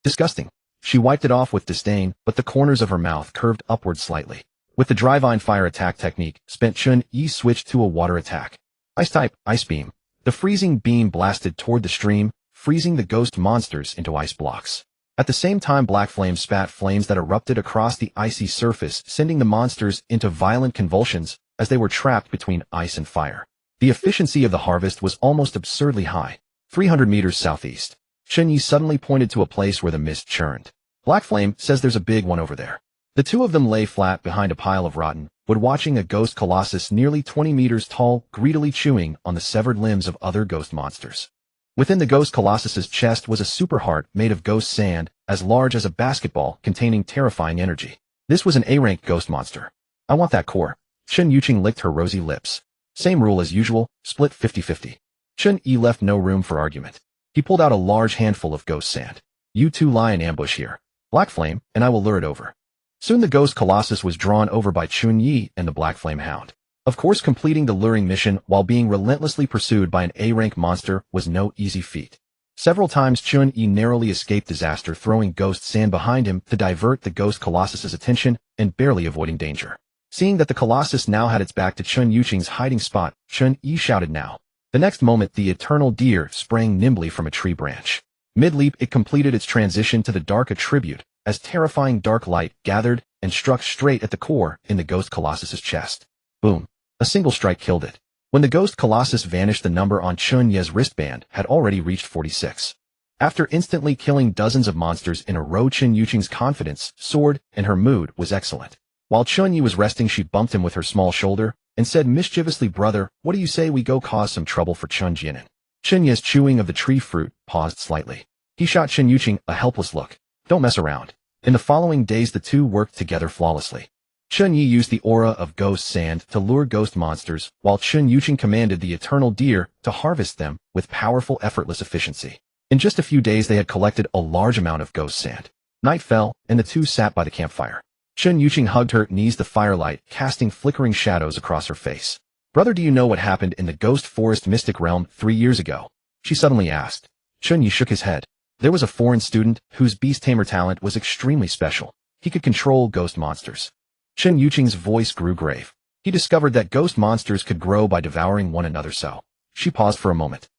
Disgusting. She wiped it off with disdain, but the corners of her mouth curved upward slightly. With the dry vine fire attack technique spent, Chen Ye switched to a water attack. Ice type, ice beam. The freezing beam blasted toward the stream, freezing the ghost monsters into ice blocks. At the same time, Black Flame spat flames that erupted across the icy surface, sending the monsters into violent convulsions as they were trapped between ice and fire. The efficiency of the harvest was almost absurdly high. 300 meters southeast. Chen Ye suddenly pointed to a place where the mist churned. Black Flame says there's a big one over there. The two of them lay flat behind a pile of rotten wood watching a ghost colossus nearly 20 meters tall greedily chewing on the severed limbs of other ghost monsters. Within the ghost colossus's chest was a super heart made of ghost sand, as large as a basketball containing terrifying energy. This was an A-rank ghost monster. I want that core. Chen Ye licked her rosy lips. Same rule as usual, split 50-50. Chen Ye left no room for argument. He pulled out a large handful of ghost sand. You two lie in ambush here. Black Flame, and I will lure it over. Soon the ghost colossus was drawn over by Chen Ye and the Black Flame Hound. Of course, completing the luring mission while being relentlessly pursued by an A-rank monster was no easy feat. Several times Chen Ye narrowly escaped disaster throwing ghost sand behind him to divert the ghost colossus's attention and barely avoiding danger. Seeing that the colossus now had its back to Chen Yuqing's hiding spot, Chen Ye shouted now. The next moment the eternal deer sprang nimbly from a tree branch. Mid-leap it completed its transition to the dark attribute, as terrifying dark light gathered and struck straight at the core in the ghost colossus's chest. Boom. A single strike killed it. When the ghost colossus vanished, the number on Chen Ye's wristband had already reached 46. After instantly killing dozens of monsters in a row, Chen Yuqing's confidence soared and her mood was excellent. While Chen Ye was resting, she bumped him with her small shoulder and said mischievously, "Brother, what do you say we go cause some trouble for Chen Jianan?" Chen Ye's chewing of the tree fruit paused slightly. He shot Chen Yuqing a helpless look. Don't mess around. In the following days the two worked together flawlessly. Chen Ye used the aura of ghost sand to lure ghost monsters, while Chen Yuqing commanded the eternal deer to harvest them with powerful, effortless efficiency. In just a few days they had collected a large amount of ghost sand. Night fell, and the two sat by the campfire. Chen Yuqing hugged her knees, the firelight casting flickering shadows across her face. "Brother, do you know what happened in the ghost forest mystic realm 3 years ago?" she suddenly asked. Chen Ye shook his head. There was a foreign student whose beast tamer talent was extremely special. He could control ghost monsters. Chen Yuqing's voice grew grave. He discovered that ghost monsters could grow by devouring one another, so. She paused for a moment.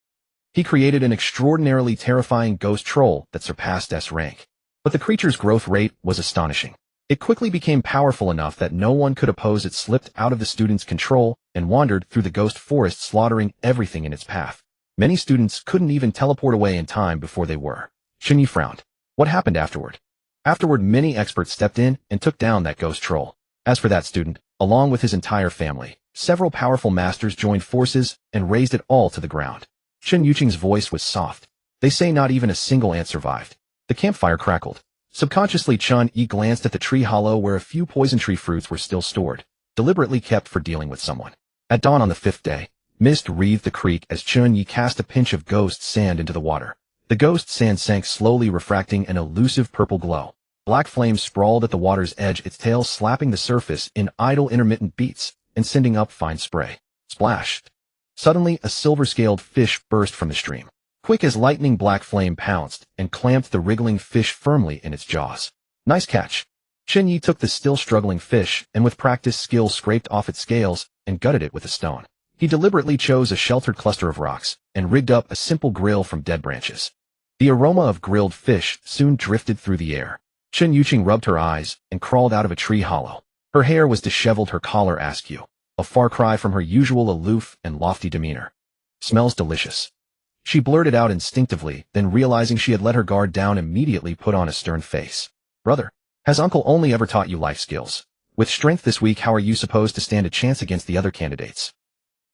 He created an extraordinarily terrifying ghost troll that surpassed S rank. But the creature's growth rate was astonishing. It quickly became powerful enough that no one could oppose it, slipped out of the student's control and wandered through the ghost forest, slaughtering everything in its path. Many students couldn't even teleport away in time before they were. Chen Ye frowned. What happened afterward? Afterward, many experts stepped in and took down that ghost troll. As for that student, along with his entire family, several powerful masters joined forces and razed it all to the ground. Chen Yuqing's voice was soft. They say not even a single ant survived. The campfire crackled. Subconsciously, Chen Ye glanced at the tree hollow where a few poison tree fruits were still stored, deliberately kept for dealing with someone. At dawn on the 5th day, mist wreathed the creek as Chen Ye cast a pinch of ghost sand into the water. The ghost sand sank slowly, refracting an elusive purple glow. Black Flame sprawled at the water's edge, its tail slapping the surface in idle intermittent beats and sending up fine spray. Splash! Suddenly, a silver-scaled fish burst from the stream. Quick as lightning, Black Flame pounced and clamped the wriggling fish firmly in its jaws. Nice catch. Chen Ye took the still struggling fish and with practiced skill scraped off its scales and gutted it with a stone. He deliberately chose a sheltered cluster of rocks and rigged up a simple grill from dead branches. The aroma of grilled fish soon drifted through the air. Chen Yuqing rubbed her eyes and crawled out of a tree hollow. Her hair was disheveled, her collar askew, a far cry from her usual aloof and lofty demeanor. Smells delicious. She blurted out instinctively, then realizing she had let her guard down, immediately put on a stern face. Brother, has Uncle only ever taught you life skills? With strength this weak, how are you supposed to stand a chance against the other candidates?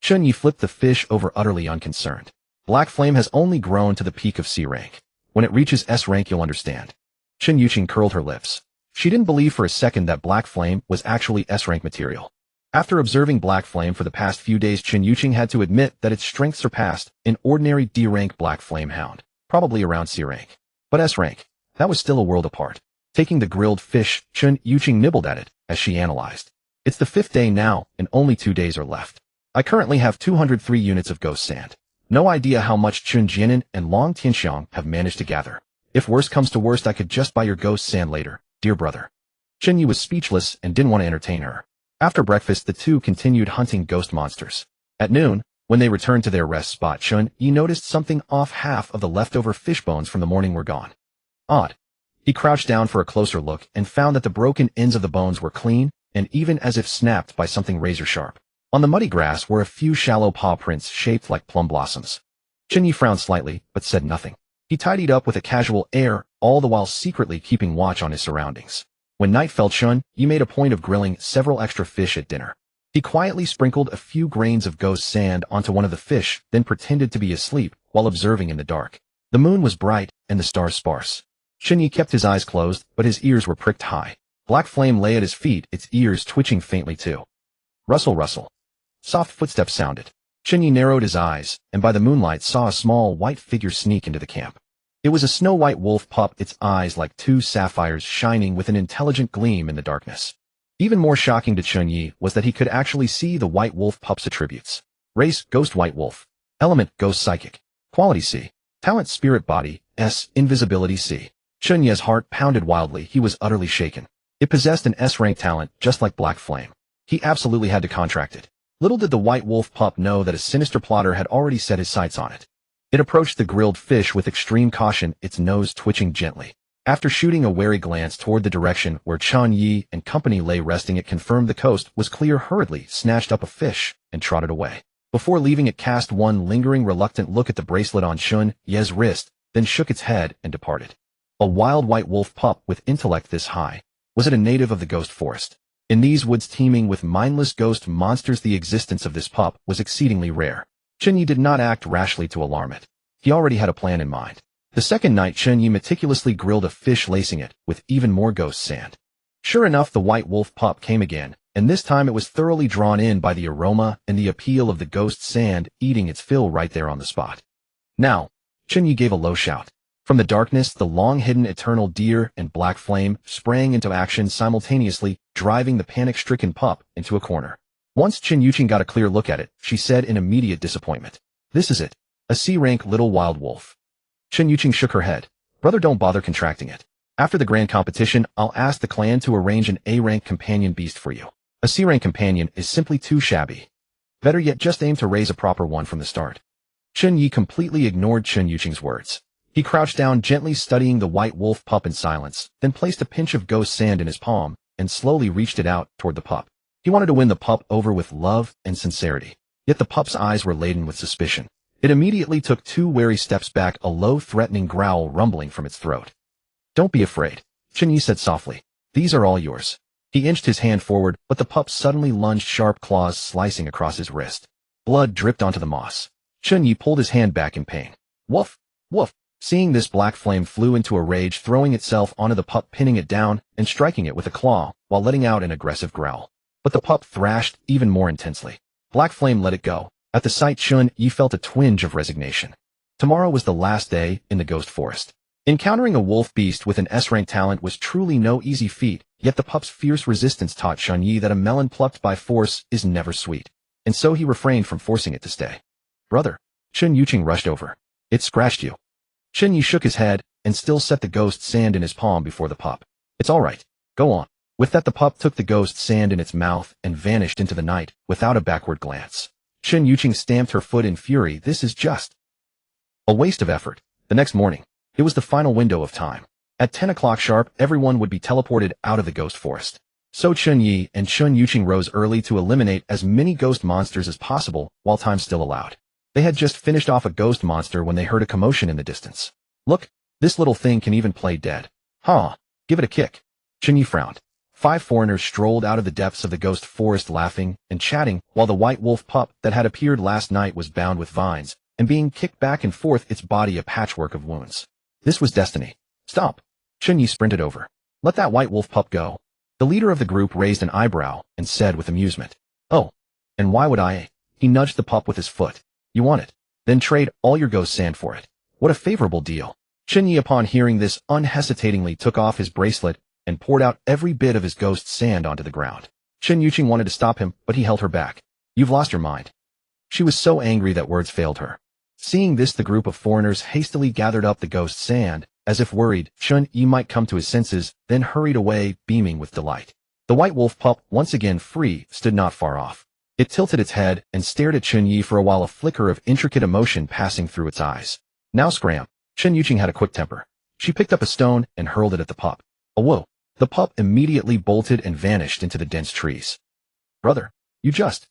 Chen Ye flipped the fish over, utterly unconcerned. Black Flame has only grown to the peak of C rank. When it reaches S rank, you'll understand. Chen Yuqing curled her lips. She didn't believe for a second that Black Flame was actually S rank material. After observing Black Flame for the past few days, Chen Yuqing had to admit that its strength surpassed an ordinary D rank Black Flame hound, probably around C rank. But S rank, that was still a world apart. Taking the grilled fish, Chen Yuqing nibbled at it as she analyzed. It's the 5th day now, and only 2 days are left. I currently have 203 units of ghost sand. No idea how much Chen Jianan and Long Tianxiang have managed to gather. If worst comes to worst, I could just buy your ghost sand later, dear brother. Chen Ye was speechless and didn't want to entertain her. After breakfast, the two continued hunting ghost monsters. At noon, when they returned to their rest spot, Chen Ye noticed something off. Half of the leftover fish bones from the morning were gone. Odd. He crouched down for a closer look and found that the broken ends of the bones were clean and even as if snapped by something razor sharp. On the muddy grass were a few shallow paw prints shaped like plum blossoms. Chen Ye frowned slightly, but said nothing. He tidied up with a casual air, all the while secretly keeping watch on his surroundings. When night fell, Chen Ye made a point of grilling several extra fish at dinner. He quietly sprinkled a few grains of ghost sand onto one of the fish, then pretended to be asleep while observing in the dark. The moon was bright and the stars sparse. Chen Ye kept his eyes closed, but his ears were pricked high. Black flame lay at his feet, its ears twitching faintly too. Rustle, rustle. Soft footsteps sounded. Chen Ye narrowed his eyes, and by the moonlight saw a small white figure sneak into the camp. It was a snow-white wolf pup, its eyes like two sapphires shining with an intelligent gleam in the darkness. Even more shocking to Chen Ye was that he could actually see the white wolf pup's attributes. Race, ghost white wolf. Element, ghost psychic. Quality C. Talent, spirit body, S. Invisibility C. Chen Ye's heart pounded wildly. He was utterly shaken. It possessed an S-rank talent, just like Black Flame. He absolutely had to contract it. Little did the white wolf pup know that a sinister plotter had already set his sights on it. It approached the grilled fish with extreme caution, its nose twitching gently. After shooting a wary glance toward the direction where Chen Ye and company lay resting, it confirmed the coast was clear, hurriedly snatched up a fish and trotted away. Before leaving, it cast one lingering, reluctant look at the bracelet on Chen Ye's wrist, then shook its head and departed. A wild white wolf pup with intellect this high. Was it a native of the ghost forest? In these woods teeming with mindless ghost monsters, the existence of this pup was exceedingly rare. Chen Ye did not act rashly to alarm it. He already had a plan in mind. The second night, Chen Ye meticulously grilled a fish, lacing it with even more ghost sand. Sure enough, the white wolf pup came again, and this time it was thoroughly drawn in by the aroma and the appeal of the ghost sand, eating its fill right there on the spot. Now, Chen Ye gave a low shout. From the darkness, the long-hidden eternal deer and Black Flame sprang into action simultaneously, driving the panic-stricken pup into a corner. Once Chen Yuqing got a clear look at it, she said in immediate disappointment, "This is it. A C-rank little wild wolf." Chen Yuqing shook her head. "Brother, don't bother contracting it. After the grand competition, I'll ask the clan to arrange an A-rank companion beast for you. A C-rank companion is simply too shabby. Better yet, just aim to raise a proper one from the start." Chen Ye completely ignored Chen Yuqing's words. He crouched down, gently studying the white wolf pup in silence, then placed a pinch of ghost sand in his palm and slowly reached it out toward the pup. He wanted to win the pup over with love and sincerity. Yet the pup's eyes were laden with suspicion. It immediately took 2 wary steps back, a low, threatening growl rumbling from its throat. "Don't be afraid," Chen Ye said softly. "These are all yours." He inched his hand forward, but the pup suddenly lunged, sharp claws slicing across his wrist. Blood dripped onto the moss. Chen Ye pulled his hand back in pain. "Woof! Woof!" Seeing this, Black Flame flew into a rage, throwing itself onto the pup, pinning it down and striking it with a claw while letting out an aggressive growl. But the pup thrashed even more intensely. Black Flame let it go. At the sight, Chen Ye felt a twinge of resignation. Tomorrow was the last day in the ghost forest. Encountering a wolf beast with an S-rank talent was truly no easy feat, yet the pup's fierce resistance taught Chen Ye that a melon plucked by force is never sweet, and so he refrained from forcing it to stay. "Brother." Chen Yuqing rushed over. "It scratched you." Chen Ye shook his head and still set the ghost sand in his palm before the pup. "It's all right. Go on." With that, the pup took the ghost sand in its mouth and vanished into the night without a backward glance. Chen Yuqing stamped her foot in fury. This is just a waste of effort. The next morning, it was the final window of time. At 10 o'clock sharp, everyone would be teleported out of the ghost forest. So Chen Ye and Chen Yuqing rose early to eliminate as many ghost monsters as possible while time still allowed. They had just finished off a ghost monster when they heard a commotion in the distance. "Look, this little thing can even play dead. Huh, give it a kick." Chen Ye frowned. 5 foreigners strolled out of the depths of the ghost forest laughing and chatting while the white wolf pup that had appeared last night was bound with vines and being kicked back and forth, its body a patchwork of wounds. This was destiny. "Stop." Chen Ye sprinted over. "Let that white wolf pup go." The leader of the group raised an eyebrow and said with amusement, "Oh, and why would I?" He nudged the pup with his foot. "You want it? Then trade all your ghost sand for it. What a favorable deal." Chen Ye, upon hearing this, unhesitatingly took off his bracelet and poured out every bit of his ghost sand onto the ground. Chen Yuqing wanted to stop him, but he held her back. "You've lost your mind." She was so angry that words failed her. Seeing this, the group of foreigners hastily gathered up the ghost sand, as if worried Chen Ye might come to his senses, then hurried away, beaming with delight. The white wolf pup, once again free, stood not far off. It tilted its head and stared at Chen Ye for a while, a flicker of intricate emotion passing through its eyes. "Now scram." Chen Yuqing had a quick temper. She picked up a stone and hurled it at the pup. "Oh, whoa." The pup immediately bolted and vanished into the dense trees. "Brother, you just..."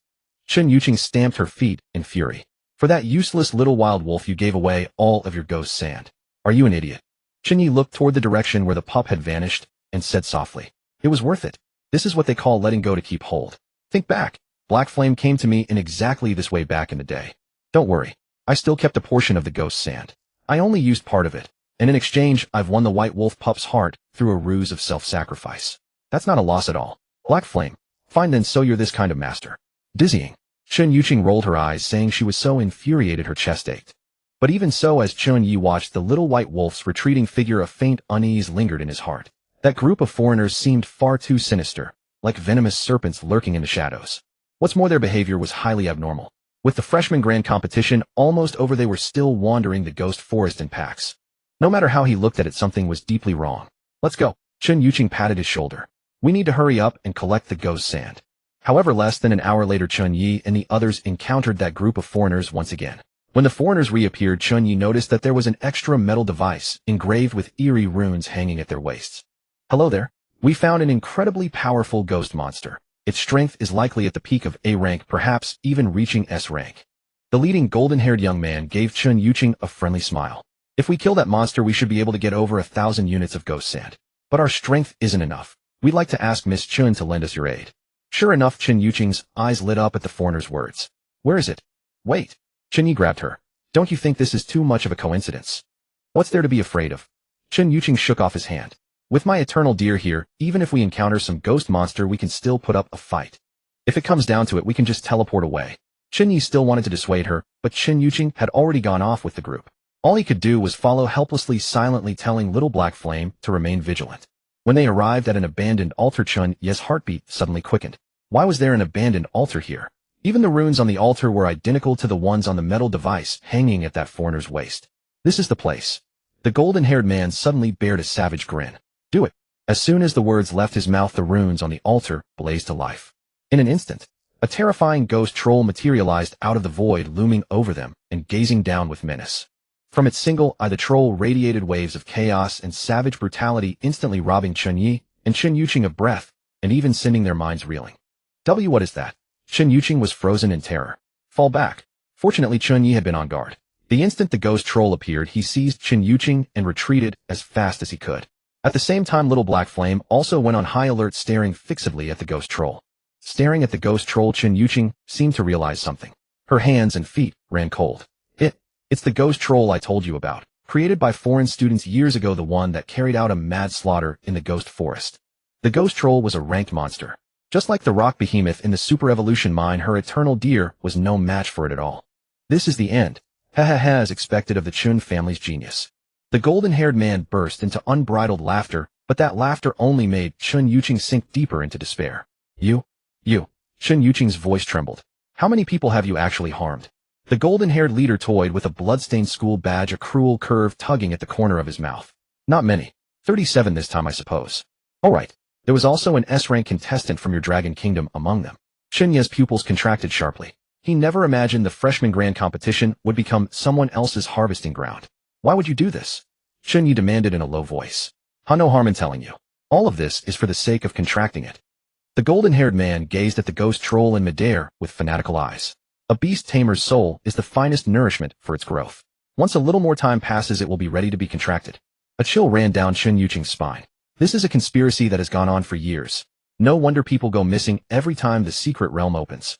Chen Yuqing stamped her feet in fury. "For that useless little wild wolf you gave away all of your ghost sand. Are you an idiot?" Chen Ye looked toward the direction where the pup had vanished and said softly, It was worth it. This is what they call letting go to keep hold. Think back. Black Flame came to me in exactly this way back in the day. Don't worry. I still kept a portion of the ghost sand. I only used part of it, and in exchange, I've won the White Wolf pup's heart through a ruse of self-sacrifice. That's not a loss at all. Black Flame. Fine then, so you're this kind of master. Dizzying. Chen Ye rolled her eyes, saying she was so infuriated her chest ached. But even so, as Chen Ye watched the little White Wolf's retreating figure, a faint unease lingered in his heart. That group of foreigners seemed far too sinister, like venomous serpents lurking in the shadows. What's more, their behavior was highly abnormal. With the freshman grand competition almost over, they were still wandering the ghost forest in packs. No matter how he looked at it, something was deeply wrong. Let's go. Chen Ye patted his shoulder. We need to hurry up and collect the ghost sand. However, less than an hour later, Chen Ye and the others encountered that group of foreigners once again. When the foreigners reappeared, Chen Ye noticed that there was an extra metal device engraved with eerie runes hanging at their waists. Hello there. We found an incredibly powerful ghost monster. Its strength is likely at the peak of A rank, perhaps even reaching S rank. The leading golden-haired young man gave Chen Ye a friendly smile. If we kill that monster, we should be able to get over 1,000 units of ghost sand. But our strength isn't enough. We'd like to ask Miss Chen to lend us your aid. Sure enough, Chen Ye's eyes lit up at the foreigner's words. Where is it? Wait. Chen Ye grabbed her. Don't you think this is too much of a coincidence? What's there to be afraid of? Chen Ye shook off his hand. With my eternal deer here, even if we encounter some ghost monster, we can still put up a fight. If it comes down to it, we can just teleport away. Chen Ye still wanted to dissuade her, but Chen Ye had already gone off with the group. All he could do was follow helplessly, silently telling little Black Flame to remain vigilant. When they arrived at an abandoned altar, Chen Ye's heartbeat suddenly quickened. Why was there an abandoned altar here? Even the runes on the altar were identical to the ones on the metal device hanging at that foreigner's waist. This is the place. The golden-haired man suddenly bared a savage grin. Do it. As soon as the words left his mouth, the runes on the altar blazed to life. In an instant, a terrifying ghost troll materialized out of the void, looming over them and gazing down with menace. From its single eye, the troll radiated waves of chaos and savage brutality, instantly robbing Chen Ye and Chen Ye of breath, and even sending their minds reeling. What is that? Chen Ye was frozen in terror. Fall back. Fortunately, Chen Ye had been on guard. The instant the ghost troll appeared, he seized Chen Ye and retreated as fast as he could. At the same time, little Black Flame also went on high alert, staring fixedly at the ghost troll. Staring at the ghost troll, Chen Ye seemed to realize something. Her hands and feet ran cold. It's the ghost troll I told you about, created by foreign students years ago, the one that carried out a mad slaughter in the ghost forest. The ghost troll was a ranked monster. Just like the rock behemoth in the super evolution mine, her eternal deer was no match for it at all. This is the end. Ha ha ha, as expected of the Chun family's genius. The golden-haired man burst into unbridled laughter, but that laughter only made Chen Ye sink deeper into despair. You. Chen Ye's voice trembled. How many people have you actually harmed? The golden-haired leader toyed with a blood-stained school badge, a cruel curve tugging at the corner of his mouth. Not many. 37 this time, I suppose. All right. There was also an S-rank contestant from your dragon kingdom among them. Chen Ye's pupils contracted sharply. He never imagined the freshman grand competition would become someone else's harvesting ground. Why would you do this? Chen Ye demanded in a low voice. No harm in telling you. All of this is for the sake of contracting it. The golden-haired man gazed at the ghost troll in midair with fanatical eyes. A beast tamer's soul is the finest nourishment for its growth. Once a little more time passes, it will be ready to be contracted. A chill ran down Chen Ye's spine. This is a conspiracy that has gone on for years. No wonder people go missing every time the secret realm opens.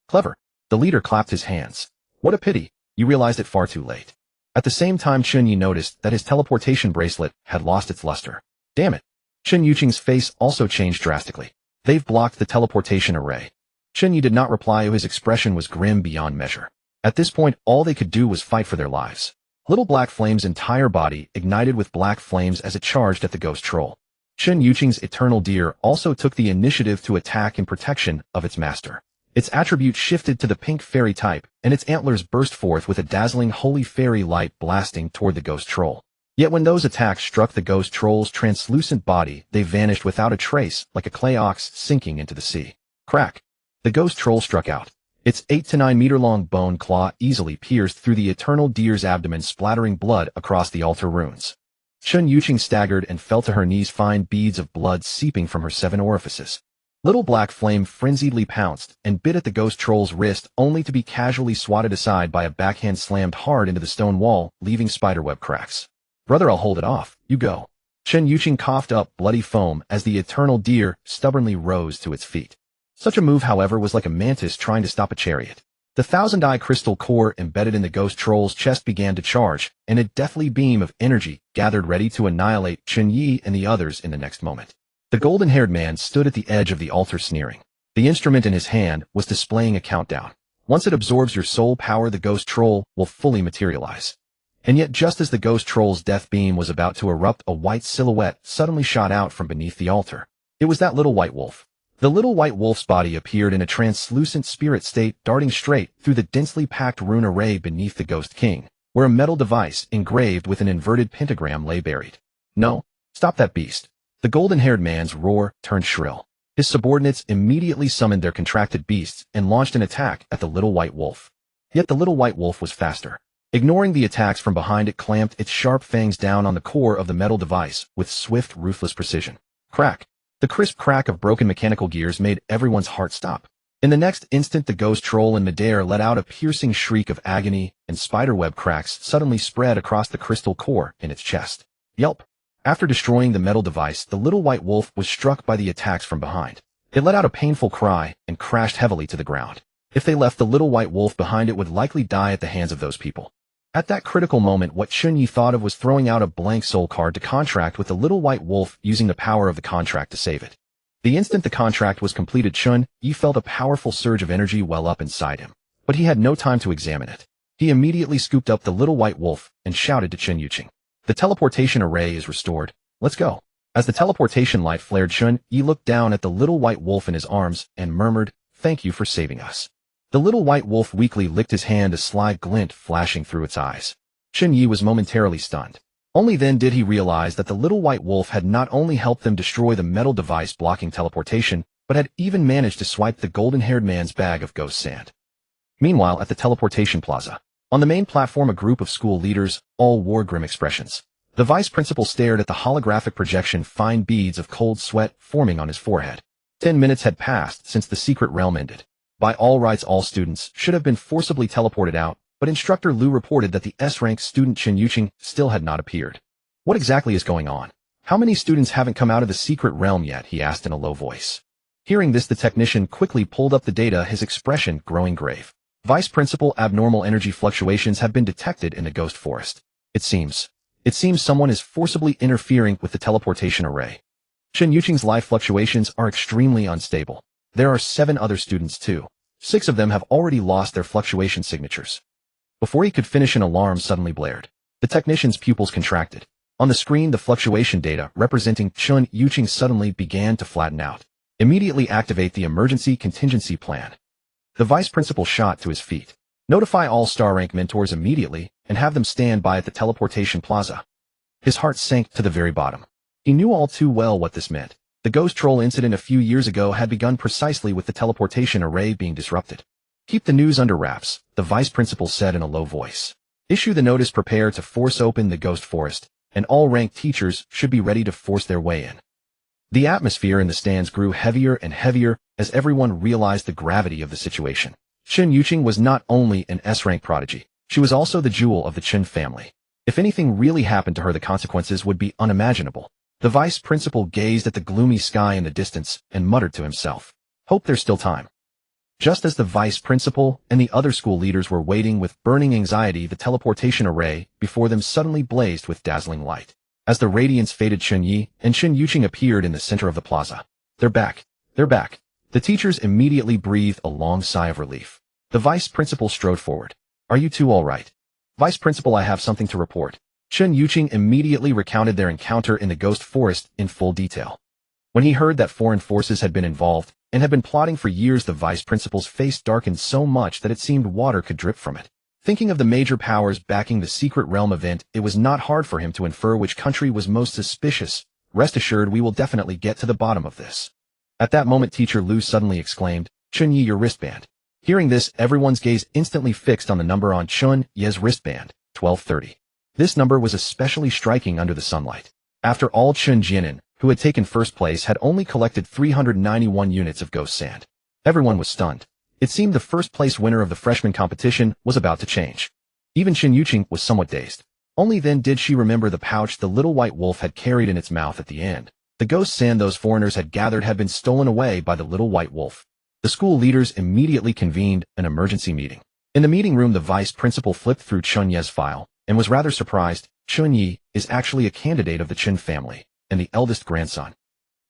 Clever. The leader clapped his hands. What a pity. You realized it far too late. At the same time, Chen Ye noticed that his teleportation bracelet had lost its luster. Damn it. Chen Ye's face also changed drastically. They've blocked the teleportation array. Chen Ye did not reply. His expression was grim beyond measure. At this point, all they could do was fight for their lives. Little Black Flame's entire body ignited with black flames as it charged at the ghost troll. Chen Ye's eternal deer also took the initiative to attack in protection of its master. Its attribute shifted to the pink fairy type, and its antlers burst forth with a dazzling holy fairy light blasting toward the ghost troll. Yet when those attacks struck the ghost troll's translucent body, they vanished without a trace, like a clay ox sinking into the sea. Crack. The ghost troll struck out. Its 8 to 9 meter long bone claw easily pierced through the eternal deer's abdomen, splattering blood across the altar runes. Chen Ye staggered and fell to her knees, fine beads of blood seeping from her 7 orifices. Little Black Flame frenziedly pounced and bit at the ghost troll's wrist, only to be casually swatted aside by a backhand slammed hard into the stone wall, leaving spiderweb cracks. Brother, I'll hold it off. You go. Chen Ye coughed up bloody foam as the eternal deer stubbornly rose to its feet. Such a move, however, was like a mantis trying to stop a chariot. The thousand-eye crystal core embedded in the ghost troll's chest began to charge, and a deathly beam of energy gathered ready to annihilate Chen Ye and the others in the next moment. The golden-haired man stood at the edge of the altar sneering. The instrument in his hand was displaying a countdown. Once it absorbs your soul power, the ghost troll will fully materialize. And yet, just as the ghost troll's death beam was about to erupt, a white silhouette suddenly shot out from beneath the altar. It was that little white wolf. The little white wolf's body appeared in a translucent spirit state, darting straight through the densely packed rune array beneath the Ghost King, where a metal device engraved with an inverted pentagram lay buried. No, stop that beast. The golden-haired man's roar turned shrill. His subordinates immediately summoned their contracted beasts and launched an attack at the little white wolf. Yet the little white wolf was faster. Ignoring the attacks from behind, it clamped its sharp fangs down on the core of the metal device with swift, ruthless precision. Crack! The crisp crack of broken mechanical gears made everyone's heart stop. In the next instant, the ghost troll in midair let out a piercing shriek of agony, and spiderweb cracks suddenly spread across the crystal core in its chest. Yelp! After destroying the metal device, the little white wolf was struck by the attacks from behind. It let out a painful cry and crashed heavily to the ground. If they left the little white wolf behind, it would likely die at the hands of those people. At that critical moment, what Chen Ye thought of was throwing out a blank soul card to contract with the little white wolf, using the power of the contract to save it. The instant the contract was completed, Chen Ye felt a powerful surge of energy well up inside him. But he had no time to examine it. He immediately scooped up the little white wolf and shouted to Chen Ye. The teleportation array is restored. Let's go. As the teleportation light flared, Chen Ye looked down at the little white wolf in his arms and murmured, "Thank you for saving us." The little white wolf weakly licked his hand, a sly glint flashing through its eyes. Chen Ye was momentarily stunned. Only then did he realize that the little white wolf had not only helped them destroy the metal device blocking teleportation, but had even managed to swipe the golden-haired man's bag of ghost sand. Meanwhile, at the teleportation plaza, on the main platform, a group of school leaders all wore grim expressions. The vice principal stared at the holographic projection, fine beads of cold sweat forming on his forehead. 10 minutes had passed since the secret realm ended. By all rights, all students should have been forcibly teleported out, but Instructor Liu reported that the S-rank student Chen Ye still had not appeared. What exactly is going on? How many students haven't come out of the secret realm yet? He asked in a low voice. Hearing this, the technician quickly pulled up the data, his expression growing grave. Vice Principal, abnormal energy fluctuations have been detected in the ghost forest. It seems someone is forcibly interfering with the teleportation array. Chen Ye's life fluctuations are extremely unstable. There are 7 other students too. 6 of them have already lost their fluctuation signatures. Before he could finish, an alarm suddenly blared. The technician's pupils contracted. On the screen, the fluctuation data representing Chen Ye suddenly began to flatten out. Immediately activate the emergency contingency plan. The vice principal shot to his feet. Notify all star rank mentors immediately and have them stand by at the teleportation plaza. His heart sank to the very bottom. He knew all too well what this meant. The ghost troll incident a few years ago had begun precisely with the teleportation array being disrupted. Keep the news under wraps, the vice principal said in a low voice. Issue the notice, prepare to force open the ghost forest, and all ranked teachers should be ready to force their way in. The atmosphere in the stands grew heavier and heavier as everyone realized the gravity of the situation. Chen Ye was not only an S-rank prodigy, she was also the jewel of the Chen family. If anything really happened to her, the consequences would be unimaginable. The vice principal gazed at the gloomy sky in the distance and muttered to himself, "Hope there's still time." Just as the vice principal and the other school leaders were waiting with burning anxiety, the teleportation array before them suddenly blazed with dazzling light. As the radiance faded, Chen Ye and Chen Ye appeared in the center of the plaza. "They're back. They're back." The teachers immediately breathed a long sigh of relief. The vice principal strode forward. "Are you two all right?" "Vice principal, I have something to report." Chen Ye immediately recounted their encounter in the ghost forest in full detail. When he heard that foreign forces had been involved and had been plotting for years, the vice principal's face darkened so much that it seemed water could drip from it. Thinking of the major powers backing the secret realm event, it was not hard for him to infer which country was most suspicious. "Rest assured, we will definitely get to the bottom of this." At that moment, Teacher Liu suddenly exclaimed, "Chen Ye, your wristband." Hearing this, everyone's gaze instantly fixed on the number on Chen Ye's wristband, 1230. This number was especially striking under the sunlight. After all, Chen Jianan, who had taken first place, had only collected 391 units of ghost sand. Everyone was stunned. It seemed the first place winner of the freshman competition was about to change. Even Chen Ye was somewhat dazed. Only then did she remember the pouch the little white wolf had carried in its mouth at the end. The ghost sand those foreigners had gathered had been stolen away by the little white wolf. The school leaders immediately convened an emergency meeting. In the meeting room, the vice principal flipped through Chen Ye's file and was rather surprised. Chen Ye is actually a candidate of the Chen family and the eldest grandson.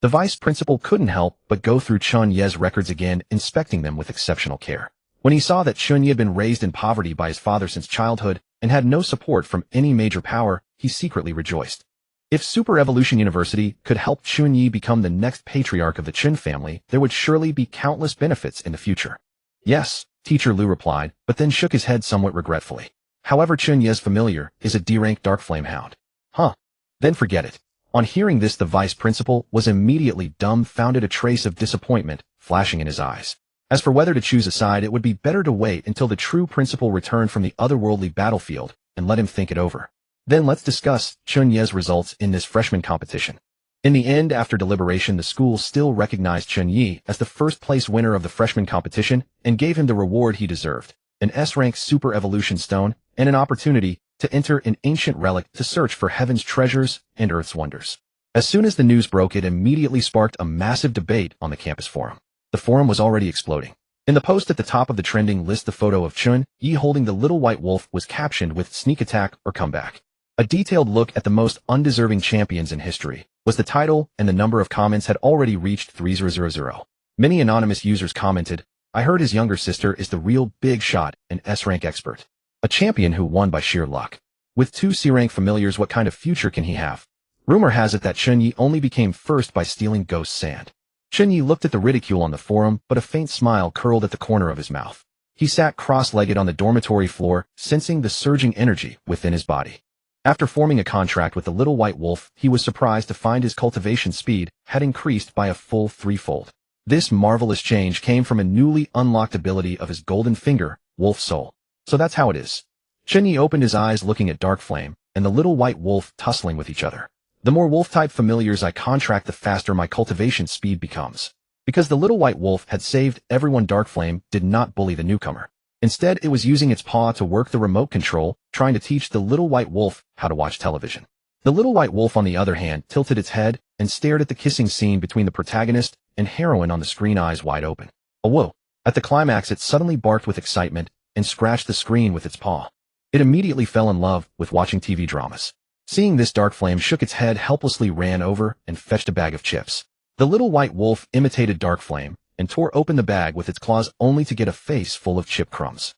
The vice principal couldn't help but go through Chen Ye's records again, inspecting them with exceptional care. When he saw that Chen Ye had been raised in poverty by his father since childhood and had no support from any major power, he secretly rejoiced. If Super Evolution University could help Chen Ye become the next patriarch of the Chen family, there would surely be countless benefits in the future. Yes, Teacher Liu replied, but then shook his head somewhat regretfully. However, Chen Ye's familiar is a D-rank Dark Flame Hound. Huh. Then forget it. On hearing this, the vice principal was immediately dumbfounded, a trace of disappointment flashing in his eyes. As for whether to choose a side, it would be better to wait until the true principal returned from the otherworldly battlefield and let him think it over. Then let's discuss Chen Ye's results in this freshman competition. In the end, after deliberation, the school still recognized Chen Ye as the first-place winner of the freshman competition and gave him the reward he deserved, an S-rank Super Evolution Stone and an opportunity to enter an ancient relic to search for heaven's treasures and earth's wonders. As soon as the news broke, it immediately sparked a massive debate on the campus forum. The forum was already exploding. In the post at the top of the trending list, the photo of Chen Ye holding the little white wolf was captioned with "Sneak Attack or Comeback." A detailed look at the most undeserving champions in history was the title, and the number of comments had already reached 3000. Many anonymous users commented, "I heard his younger sister is the real big shot, an S-rank expert. A champion who won by sheer luck. With 2 C-rank familiars, what kind of future can he have?" Rumor has it that Chen Ye only became first by stealing ghost sand. Chen Ye looked at the ridicule on the forum, but a faint smile curled at the corner of his mouth. He sat cross-legged on the dormitory floor, sensing the surging energy within his body. After forming a contract with the little white wolf, he was surprised to find his cultivation speed had increased by a full 3-fold. This marvelous change came from a newly unlocked ability of his golden finger, Wolf Soul. So that's how it is. Chen Ye opened his eyes, looking at Dark Flame and the little white wolf tussling with each other. The more wolf-type familiars I contract, the faster my cultivation speed becomes. Because the little white wolf had saved everyone, Dark Flame did not bully the newcomer. Instead, it was using its paw to work the remote control, trying to teach the little white wolf how to watch television. The little white wolf, on the other hand, tilted its head and stared at the kissing scene between the protagonist and heroine on the screen, eyes wide open. Oh whoa! At the climax, it suddenly barked with excitement and scratched the screen with its paw. It immediately fell in love with watching TV dramas. Seeing this, Dark Flame shook its head helplessly, ran over and fetched a bag of chips. The little white wolf imitated Dark Flame and tore open the bag with its claws, only to get a face full of chip crumbs.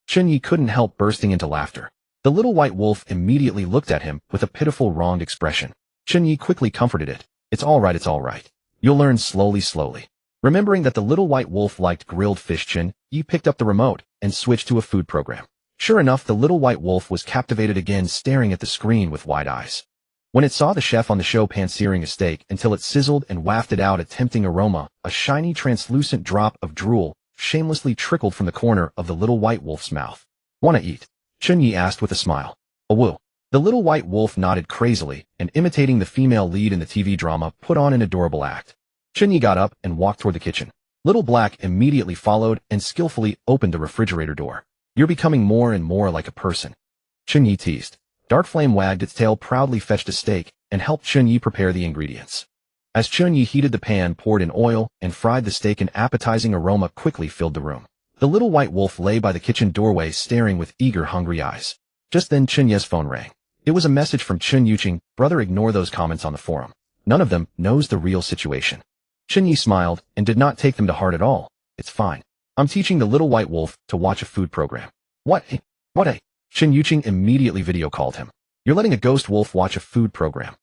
Chen Ye couldn't help bursting into laughter. The little white wolf immediately looked at him with a pitiful, wronged expression. Chen Ye quickly comforted it. It's all right, it's all right. You'll learn slowly. Remembering that the little white wolf liked grilled fish, Chen Ye picked up the remote and switched to a food program. Sure enough, the little white wolf was captivated again, staring at the screen with wide eyes. When it saw the chef on the show pan-searing a steak until it sizzled and wafted out a tempting aroma, a shiny, translucent drop of drool shamelessly trickled from the corner of the little white wolf's mouth. "Wanna eat?" Chen Ye asked with a smile. "Oh woo." The little white wolf nodded crazily and, imitating the female lead in the TV drama, put on an adorable act. Chen Ye got up and walked toward the kitchen. Little Black immediately followed and skillfully opened the refrigerator door. "You're becoming more and more like a person," Chen Ye teased. Dark Flame wagged its tail, proudly fetched a steak, and helped Chen Ye prepare the ingredients. As Chen Ye heated the pan, poured in oil, and fried the steak, an appetizing aroma quickly filled the room. The little white wolf lay by the kitchen doorway, staring with eager, hungry eyes. Just then, Chen Ye's phone rang. It was a message from Chen Yuqing. "Brother, ignore those comments on the forum. None of them knows the real situation." Chen Ye smiled and did not take them to heart at all. "It's fine. I'm teaching the little white wolf to watch a food program." What? Chen Yuqing immediately video called him. "You're letting a ghost wolf watch a food program?"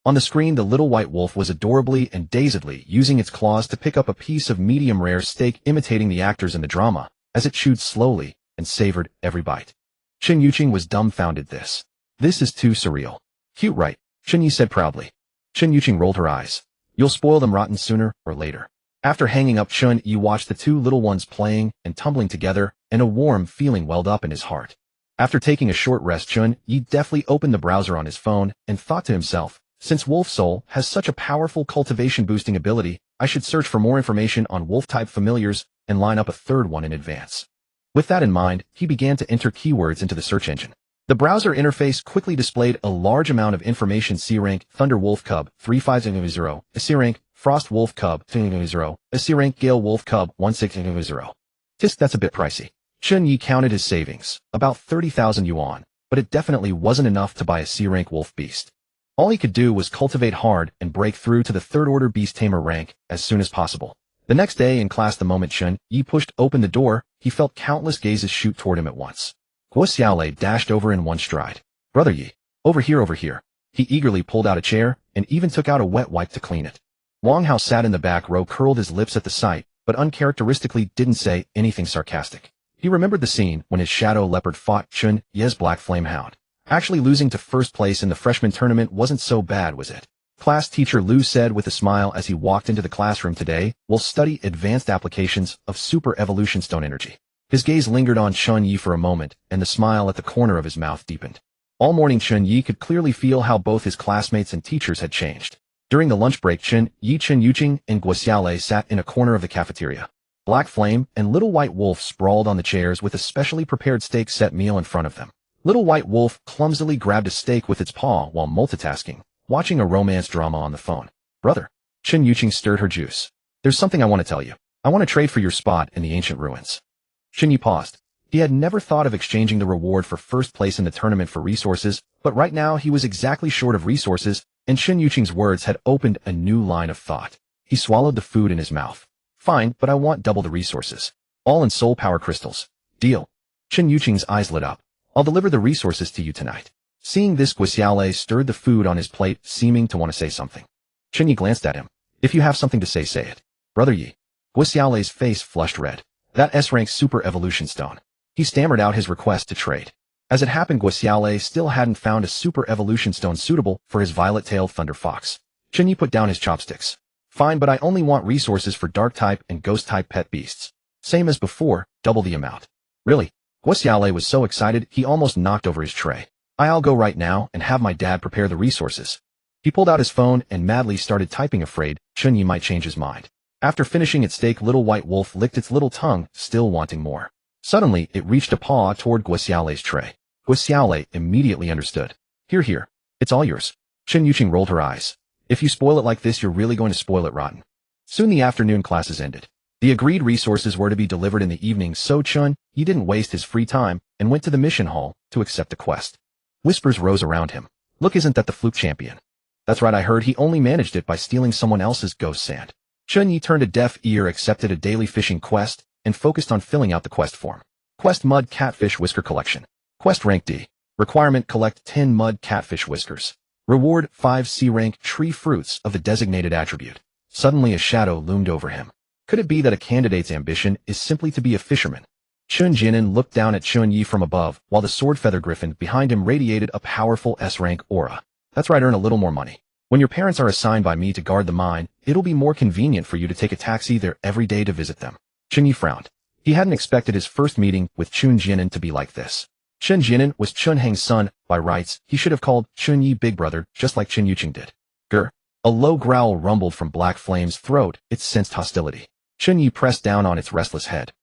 On the screen, the little white wolf was adorably and dazedly using its claws to pick up a piece of medium-rare steak, imitating the actors in the drama, as it chewed slowly and savored every bite. Chen Yuqing was dumbfounded. This is too surreal. "Cute, right?" Chen Ye said proudly. Chen Yuqing rolled her eyes. "You'll spoil them rotten sooner or later." After hanging up, Chen Ye watched the 2 little ones playing and tumbling together, and a warm feeling welled up in his heart. After taking a short rest, Chen Ye deftly opened the browser on his phone and thought to himself, since Wolf Soul has such a powerful cultivation boosting ability, I should search for more information on wolf-type familiars and line up a third one in advance. With that in mind, he began to enter keywords into the search engine. The browser interface quickly displayed a large amount of information: C rank, Thunder Wolf Cub, 3500, a C rank, Frost Wolf Cub, 200, a C rank, Gale Wolf Cub, 1600. Tisk, that's a bit pricey. Chen Ye counted his savings, about 30,000 yuan, but it definitely wasn't enough to buy a C rank wolf beast. All he could do was cultivate hard and break through to the third-order beast tamer rank as soon as possible. The next day in class, the moment Chen Ye pushed open the door, he felt countless gazes shoot toward him at once. Guo Xiaolei dashed over in one stride. "Brother Ye, over here, over here." He eagerly pulled out a chair and even took out a wet wipe to clean it. Wang Hao sat in the back row, curled his lips at the sight, but uncharacteristically didn't say anything sarcastic. He remembered the scene when his shadow leopard fought Chen Ye's black flame hound. Actually losing to first place in the freshman tournament wasn't so bad, was it? Class teacher Lu said with a smile as he walked into the classroom. "Today, we'll study advanced applications of super evolution stone energy." His gaze lingered on Chen Ye for a moment, and the smile at the corner of his mouth deepened. All morning Chen Ye could clearly feel how both his classmates and teachers had changed. During the lunch break, Chen Ye, Chen Yuqing, and Guo Xiaolei sat in a corner of the cafeteria. Black Flame and Little White Wolf sprawled on the chairs with a specially prepared steak set meal in front of them. Little White Wolf clumsily grabbed a steak with its paw while multitasking, watching a romance drama on the phone. "Brother." Chen Yuqing stirred her juice. "There's something I want to tell you. I want to trade for your spot in the ancient ruins." Chen Ye paused. He had never thought of exchanging the reward for first place in the tournament for resources, but right now he was exactly short of resources, and Chen Yuqing's words had opened a new line of thought. He swallowed the food in his mouth. "Fine, but I want double the resources. All in soul power crystals. Deal." Chen Yuqing's eyes lit up. "I'll deliver the resources to you tonight." Seeing this, Guo Xiaolei stirred the food on his plate, seeming to want to say something. Chen Ye glanced at him. "If you have something to say, say it." "Brother Ye." Guo Xiaolei's face flushed red. "That S-rank super evolution stone." He stammered out his request to trade. As it happened, Guo Xiaolei still hadn't found a super evolution stone suitable for his violet-tailed thunder fox. Chen Ye put down his chopsticks. "Fine, but I only want resources for dark-type and ghost-type pet beasts. Same as before, double the amount." "Really?" Guo Xiaolei was so excited he almost knocked over his tray. "I'll go right now and have my dad prepare the resources." He pulled out his phone and madly started typing, afraid Chen Ye might change his mind. After finishing its steak, Little White Wolf licked its little tongue, still wanting more. Suddenly, it reached a paw toward Guo Xiaolei's tray. Guo Xiaolei immediately understood. Here. It's all yours." Chen Yuqing rolled her eyes. "If you spoil it like this, you're really going to spoil it rotten." Soon the afternoon classes ended. The agreed resources were to be delivered in the evening, so Chen Ye didn't waste his free time and went to the mission hall to accept the quest. Whispers rose around him. "Look, isn't that the fluke champion?" "That's right, I heard he only managed it by stealing someone else's ghost sand." Chen Ye turned a deaf ear, accepted a daily fishing quest, and focused on filling out the quest form. Quest: Mud Catfish Whisker Collection. Quest rank D. Requirement: collect 10 mud catfish whiskers. Reward: 5 C rank tree fruits of the designated attribute. Suddenly a shadow loomed over him. Could it be that a candidate's ambition is simply to be a fisherman? Chun Jinan looked down at Chen Ye from above, while the sword feather griffin behind him radiated a powerful S-rank aura. "That's right, earn a little more money. When your parents are assigned by me to guard the mine, it'll be more convenient for you to take a taxi there every day to visit them." Chen Ye frowned. He hadn't expected his first meeting with Chun Jinan to be like this. Chen Jinan was Chun Heng's son. By rights, he should have called Chun Ye Big Brother, just like Chen Yuqing did. Grr. A low growl rumbled from Black Flame's throat. It sensed hostility. Chen Ye pressed down on its restless head.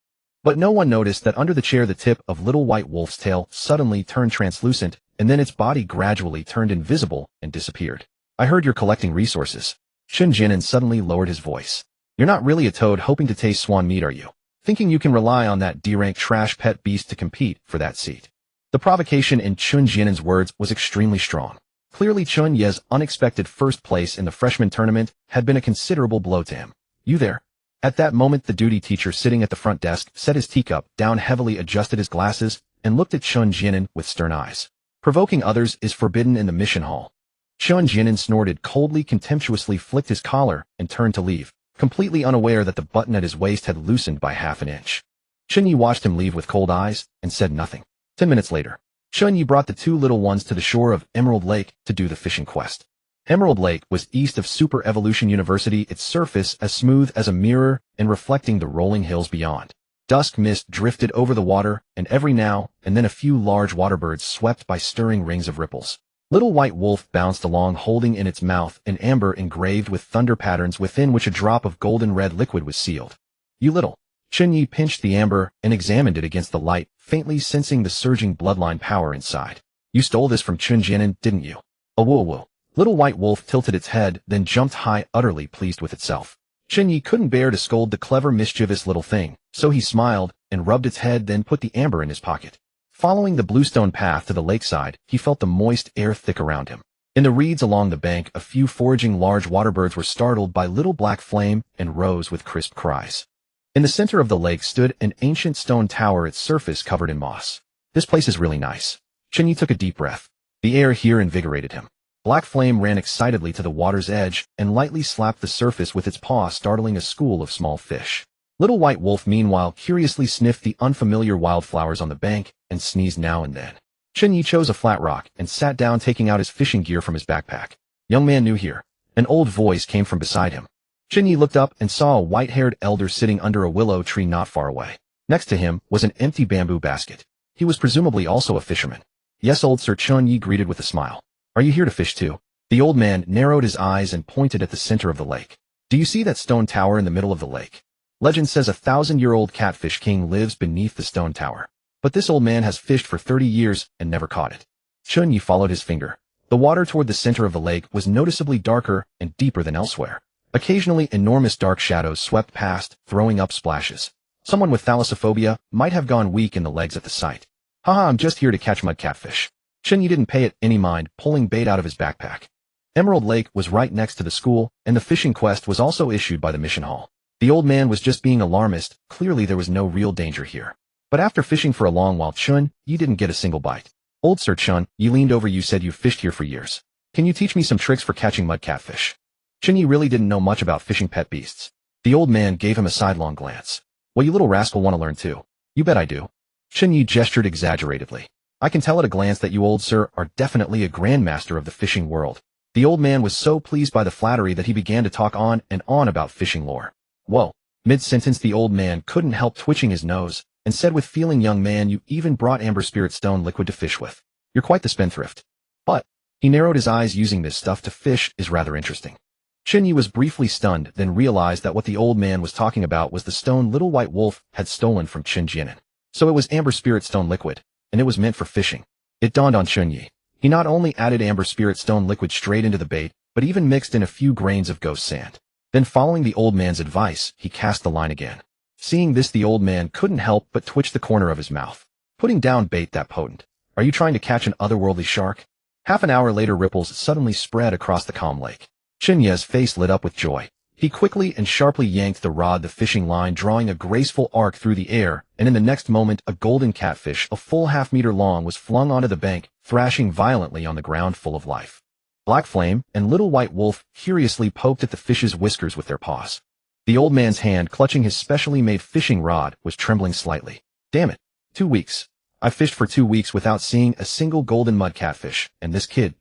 But no one noticed that under the chair the tip of Little White Wolf's tail suddenly turned translucent, and then its body gradually turned invisible and disappeared. "I heard you're collecting resources." Chen Jinan suddenly lowered his voice. "You're not really a toad hoping to taste swan meat, are you? Thinking you can rely on that D-rank trash pet beast to compete for that seat?" The provocation in Chun Jian's words was extremely strong. Clearly Chun Ye's unexpected first place in the freshman tournament had been a considerable blow to him. "You there?" At that moment the duty teacher sitting at the front desk set his teacup down heavily, adjusted his glasses, and looked at Chun Jianan with stern eyes. "Provoking others is forbidden in the mission hall." Chun Jianan snorted coldly, contemptuously flicked his collar, and turned to leave, completely unaware that the button at his waist had loosened by half an inch. Chen Ye watched him leave with cold eyes, and said nothing. 10 minutes later, Chen Ye brought the two little ones to the shore of Emerald Lake to do the fishing quest. Emerald Lake was east of Super Evolution University, its surface as smooth as a mirror and reflecting the rolling hills beyond. Dusk mist drifted over the water, and every now and then a few large waterbirds swept by, stirring rings of ripples. Little White Wolf bounced along, holding in its mouth an amber engraved with thunder patterns within which a drop of golden red liquid was sealed. "You little." Chen Ye pinched the amber and examined it against the light, faintly sensing the surging bloodline power inside. You stole this from Chen Ye, didn't you? A woo-woo. Little White Wolf tilted its head, then jumped high, utterly pleased with itself. Chen Ye couldn't bear to scold the clever, mischievous little thing, so he smiled and rubbed its head, then put the amber in his pocket. Following the bluestone path to the lakeside, he felt the moist air thick around him. In the reeds along the bank, a few foraging large waterbirds were startled by little black flame and rose with crisp cries. In the center of the lake stood an ancient stone tower, its surface covered in moss. This place is really nice. Chen Ye took a deep breath. The air here invigorated him. Black Flame ran excitedly to the water's edge and lightly slapped the surface with its paw, startling a school of small fish. Little White Wolf, meanwhile, curiously sniffed the unfamiliar wildflowers on the bank and sneezed now and then. Chen Ye chose a flat rock and sat down, taking out his fishing gear from his backpack. Young man, new here. An old voice came from beside him. Chen Ye looked up and saw a white-haired elder sitting under a willow tree not far away. Next to him was an empty bamboo basket. He was presumably also a fisherman. Yes, old Sir, Chen Ye greeted with a smile. Are you here to fish too? The old man narrowed his eyes and pointed at the center of the lake. Do you see that stone tower in the middle of the lake? Legend says a 1,000-year-old catfish king lives beneath the stone tower. But this old man has fished for 30 years and never caught it. Chen Ye followed his finger. The water toward the center of the lake was noticeably darker and deeper than elsewhere. Occasionally, enormous dark shadows swept past, throwing up splashes. Someone with thalassophobia might have gone weak in the legs at the sight. Haha, I'm just here to catch mud catfish. Chen Ye didn't pay it any mind, pulling bait out of his backpack. Emerald Lake was right next to the school, and the fishing quest was also issued by the mission hall. The old man was just being alarmist. Clearly there was no real danger here. But after fishing for a long while, Chen Ye didn't get a single bite. Old Sir Chen Ye leaned over. You said you fished here for years. Can you teach me some tricks for catching mud catfish? Chen Ye really didn't know much about fishing pet beasts. The old man gave him a sidelong glance. Well, you little rascal want to learn too. You bet I do. Chen Ye gestured exaggeratedly. I can tell at a glance that you, old sir, are definitely a grandmaster of the fishing world. The old man was so pleased by the flattery that he began to talk on and on about fishing lore. Whoa. Mid-sentence, the old man couldn't help twitching his nose and said with feeling, young man, you even brought amber spirit stone liquid to fish with. You're quite the spendthrift. But he narrowed his eyes. Using this stuff to fish is rather interesting. Chen Ye was briefly stunned, then realized that what the old man was talking about was the stone Little White Wolf had stolen from Chen Jianan. So it was amber spirit stone liquid, and it was meant for fishing. It dawned on Chen Ye. He not only added amber spirit stone liquid straight into the bait, but even mixed in a few grains of ghost sand. Then, following the old man's advice, he cast the line again. Seeing this, the old man couldn't help but twitch the corner of his mouth. Putting down bait that potent. Are you trying to catch an otherworldly shark? Half an hour later, ripples suddenly spread across the calm lake. Chen Ye's face lit up with joy. He quickly and sharply yanked the rod, the fishing line drawing a graceful arc through the air, and in the next moment a golden catfish, a full half-meter long, was flung onto the bank, thrashing violently on the ground, full of life. Black Flame and Little White Wolf curiously poked at the fish's whiskers with their paws. The old man's hand, clutching his specially made fishing rod, was trembling slightly. Damn it. 2 weeks. I fished for 2 weeks without seeing a single golden mud catfish, and this kid,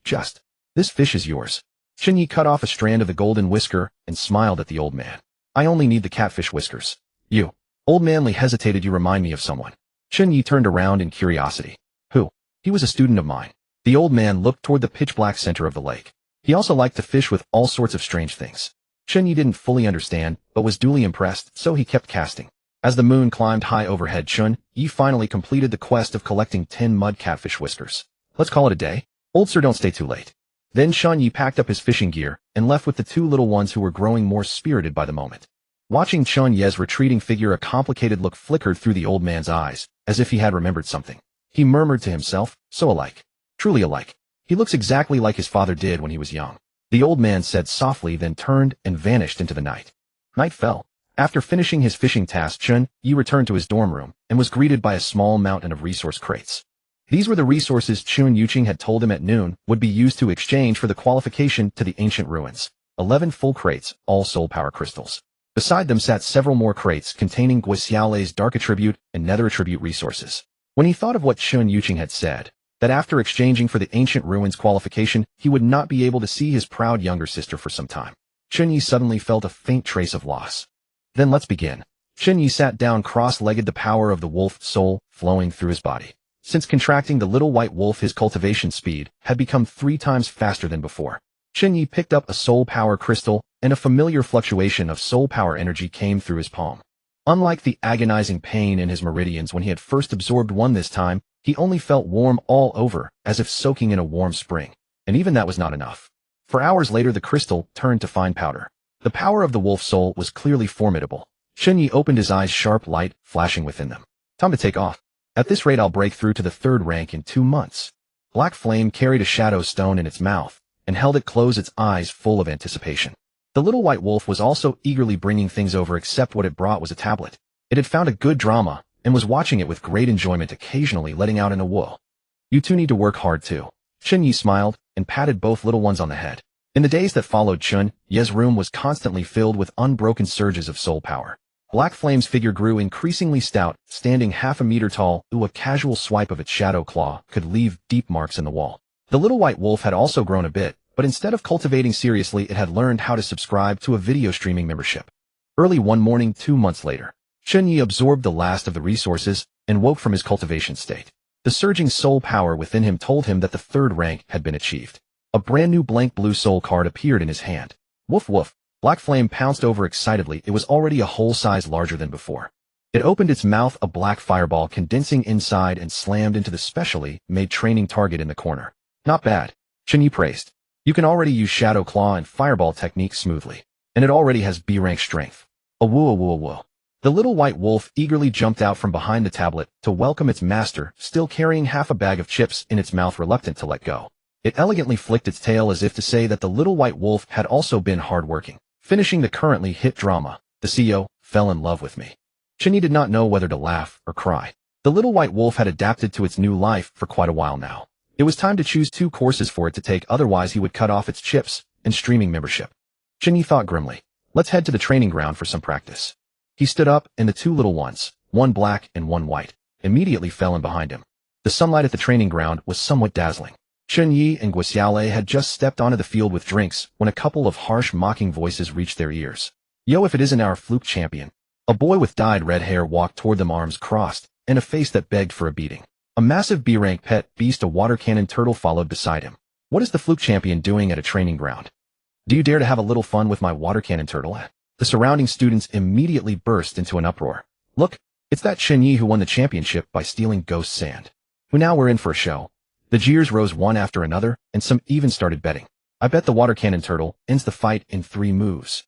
this fish is yours. Chen Ye cut off a strand of the golden whisker and smiled at the old man. I only need the catfish whiskers. You. Old Manly hesitated. You remind me of someone. Chen Ye turned around in curiosity. Who? He was a student of mine. The old man looked toward the pitch-black center of the lake. He also liked to fish with all sorts of strange things. Chen Ye didn't fully understand, but was duly impressed, so he kept casting. As the moon climbed high overhead, Chen Ye finally completed the quest of collecting 10 mud catfish whiskers. Let's call it a day. Old sir, don't stay too late. Then Chen Ye packed up his fishing gear and left with the 2 little ones, who were growing more spirited by the moment. Watching Chen Ye's retreating figure, a complicated look flickered through the old man's eyes, as if he had remembered something. He murmured to himself, so alike. Truly alike. He looks exactly like his father did when he was young. The old man said softly, then turned and vanished into the night. Night fell. After finishing his fishing task, Chen Ye returned to his dorm room and was greeted by a small mountain of resource crates. These were the resources Chun Yuqing had told him at noon would be used to exchange for the qualification to the ancient ruins. 11 full crates, all soul power crystals. Beside them sat several more crates containing Guixiaolei's dark attribute and nether attribute resources. When he thought of what Chun Yuqing had said, that after exchanging for the ancient ruins qualification, he would not be able to see his proud younger sister for some time, Chen Ye suddenly felt a faint trace of loss. Then let's begin. Chen Ye sat down cross-legged, the power of the wolf soul flowing through his body. Since contracting the Little White Wolf, his cultivation speed had become 3 times faster than before. Chen Ye picked up a soul power crystal, and a familiar fluctuation of soul power energy came through his palm. Unlike the agonizing pain in his meridians when he had first absorbed one, this time, He only felt warm all over, as if soaking in a warm spring. And even that was not enough. For hours later the crystal turned to fine powder. The power of the wolf soul was clearly formidable. Chen Ye opened his eyes, sharp light flashing within them. Time to take off. At this rate I'll break through to the 3rd rank in 2 months. Black Flame carried a shadow stone in its mouth, and held it close, its eyes full of anticipation. The little white wolf was also eagerly bringing things over, except what it brought was a tablet. It had found a good drama, and was watching it with great enjoyment, occasionally letting out in a whoa. You two need to work hard too. Chen Ye smiled, and patted both little ones on the head. In the days that followed, Chen Ye's room was constantly filled with unbroken surges of soul power. Black Flame's figure grew increasingly stout, standing half a meter tall. A casual swipe of its shadow claw could leave deep marks in the wall. The little white wolf had also grown a bit, but instead of cultivating seriously, it had learned how to subscribe to a video streaming membership. Early one morning 2 months later, Chen Ye absorbed the last of the resources and woke from his cultivation state. The surging soul power within him told him that the 3rd rank had been achieved. A brand new blank blue soul card appeared in his hand. Woof woof. Black Flame pounced over excitedly. It was already a whole size larger than before. It opened its mouth, a black fireball condensing inside, and slammed into the specially made training target in the corner. Not bad, Chen Ye praised. You can already use Shadow Claw and Fireball techniques smoothly. And it already has B-rank strength. A woo. The little white wolf eagerly jumped out from behind the tablet to welcome its master, still carrying half a bag of chips in its mouth, reluctant to let go. It elegantly flicked its tail as if to say that the little white wolf had also been hard-working. Finishing the currently hit drama, the CEO fell in love with me. Chen Ye did not know whether to laugh or cry. The little white wolf had adapted to its new life for quite a while now. It was time to choose 2 courses for it to take, otherwise he would cut off its chips and streaming membership. Chen Ye thought grimly. Let's head to the training ground for some practice. He stood up, and the 2 little ones, one black and one white, immediately fell in behind him. The sunlight at the training ground was somewhat dazzling. Chen Ye and Guxiaolei had just stepped onto the field with drinks when a couple of harsh, mocking voices reached their ears. Yo, if it isn't our fluke champion. A boy with dyed red hair walked toward them, arms crossed, and a face that begged for a beating. A massive B-rank pet beast, a water cannon turtle, followed beside him. What is the fluke champion doing at a training ground? Do you dare to have a little fun with my water cannon turtle? The surrounding students immediately burst into an uproar. Look, it's that Chen Ye who won the championship by stealing ghost sand. Who now we're in for a show. The jeers rose one after another, and some even started betting. I bet the water cannon turtle ends the fight in 3 moves.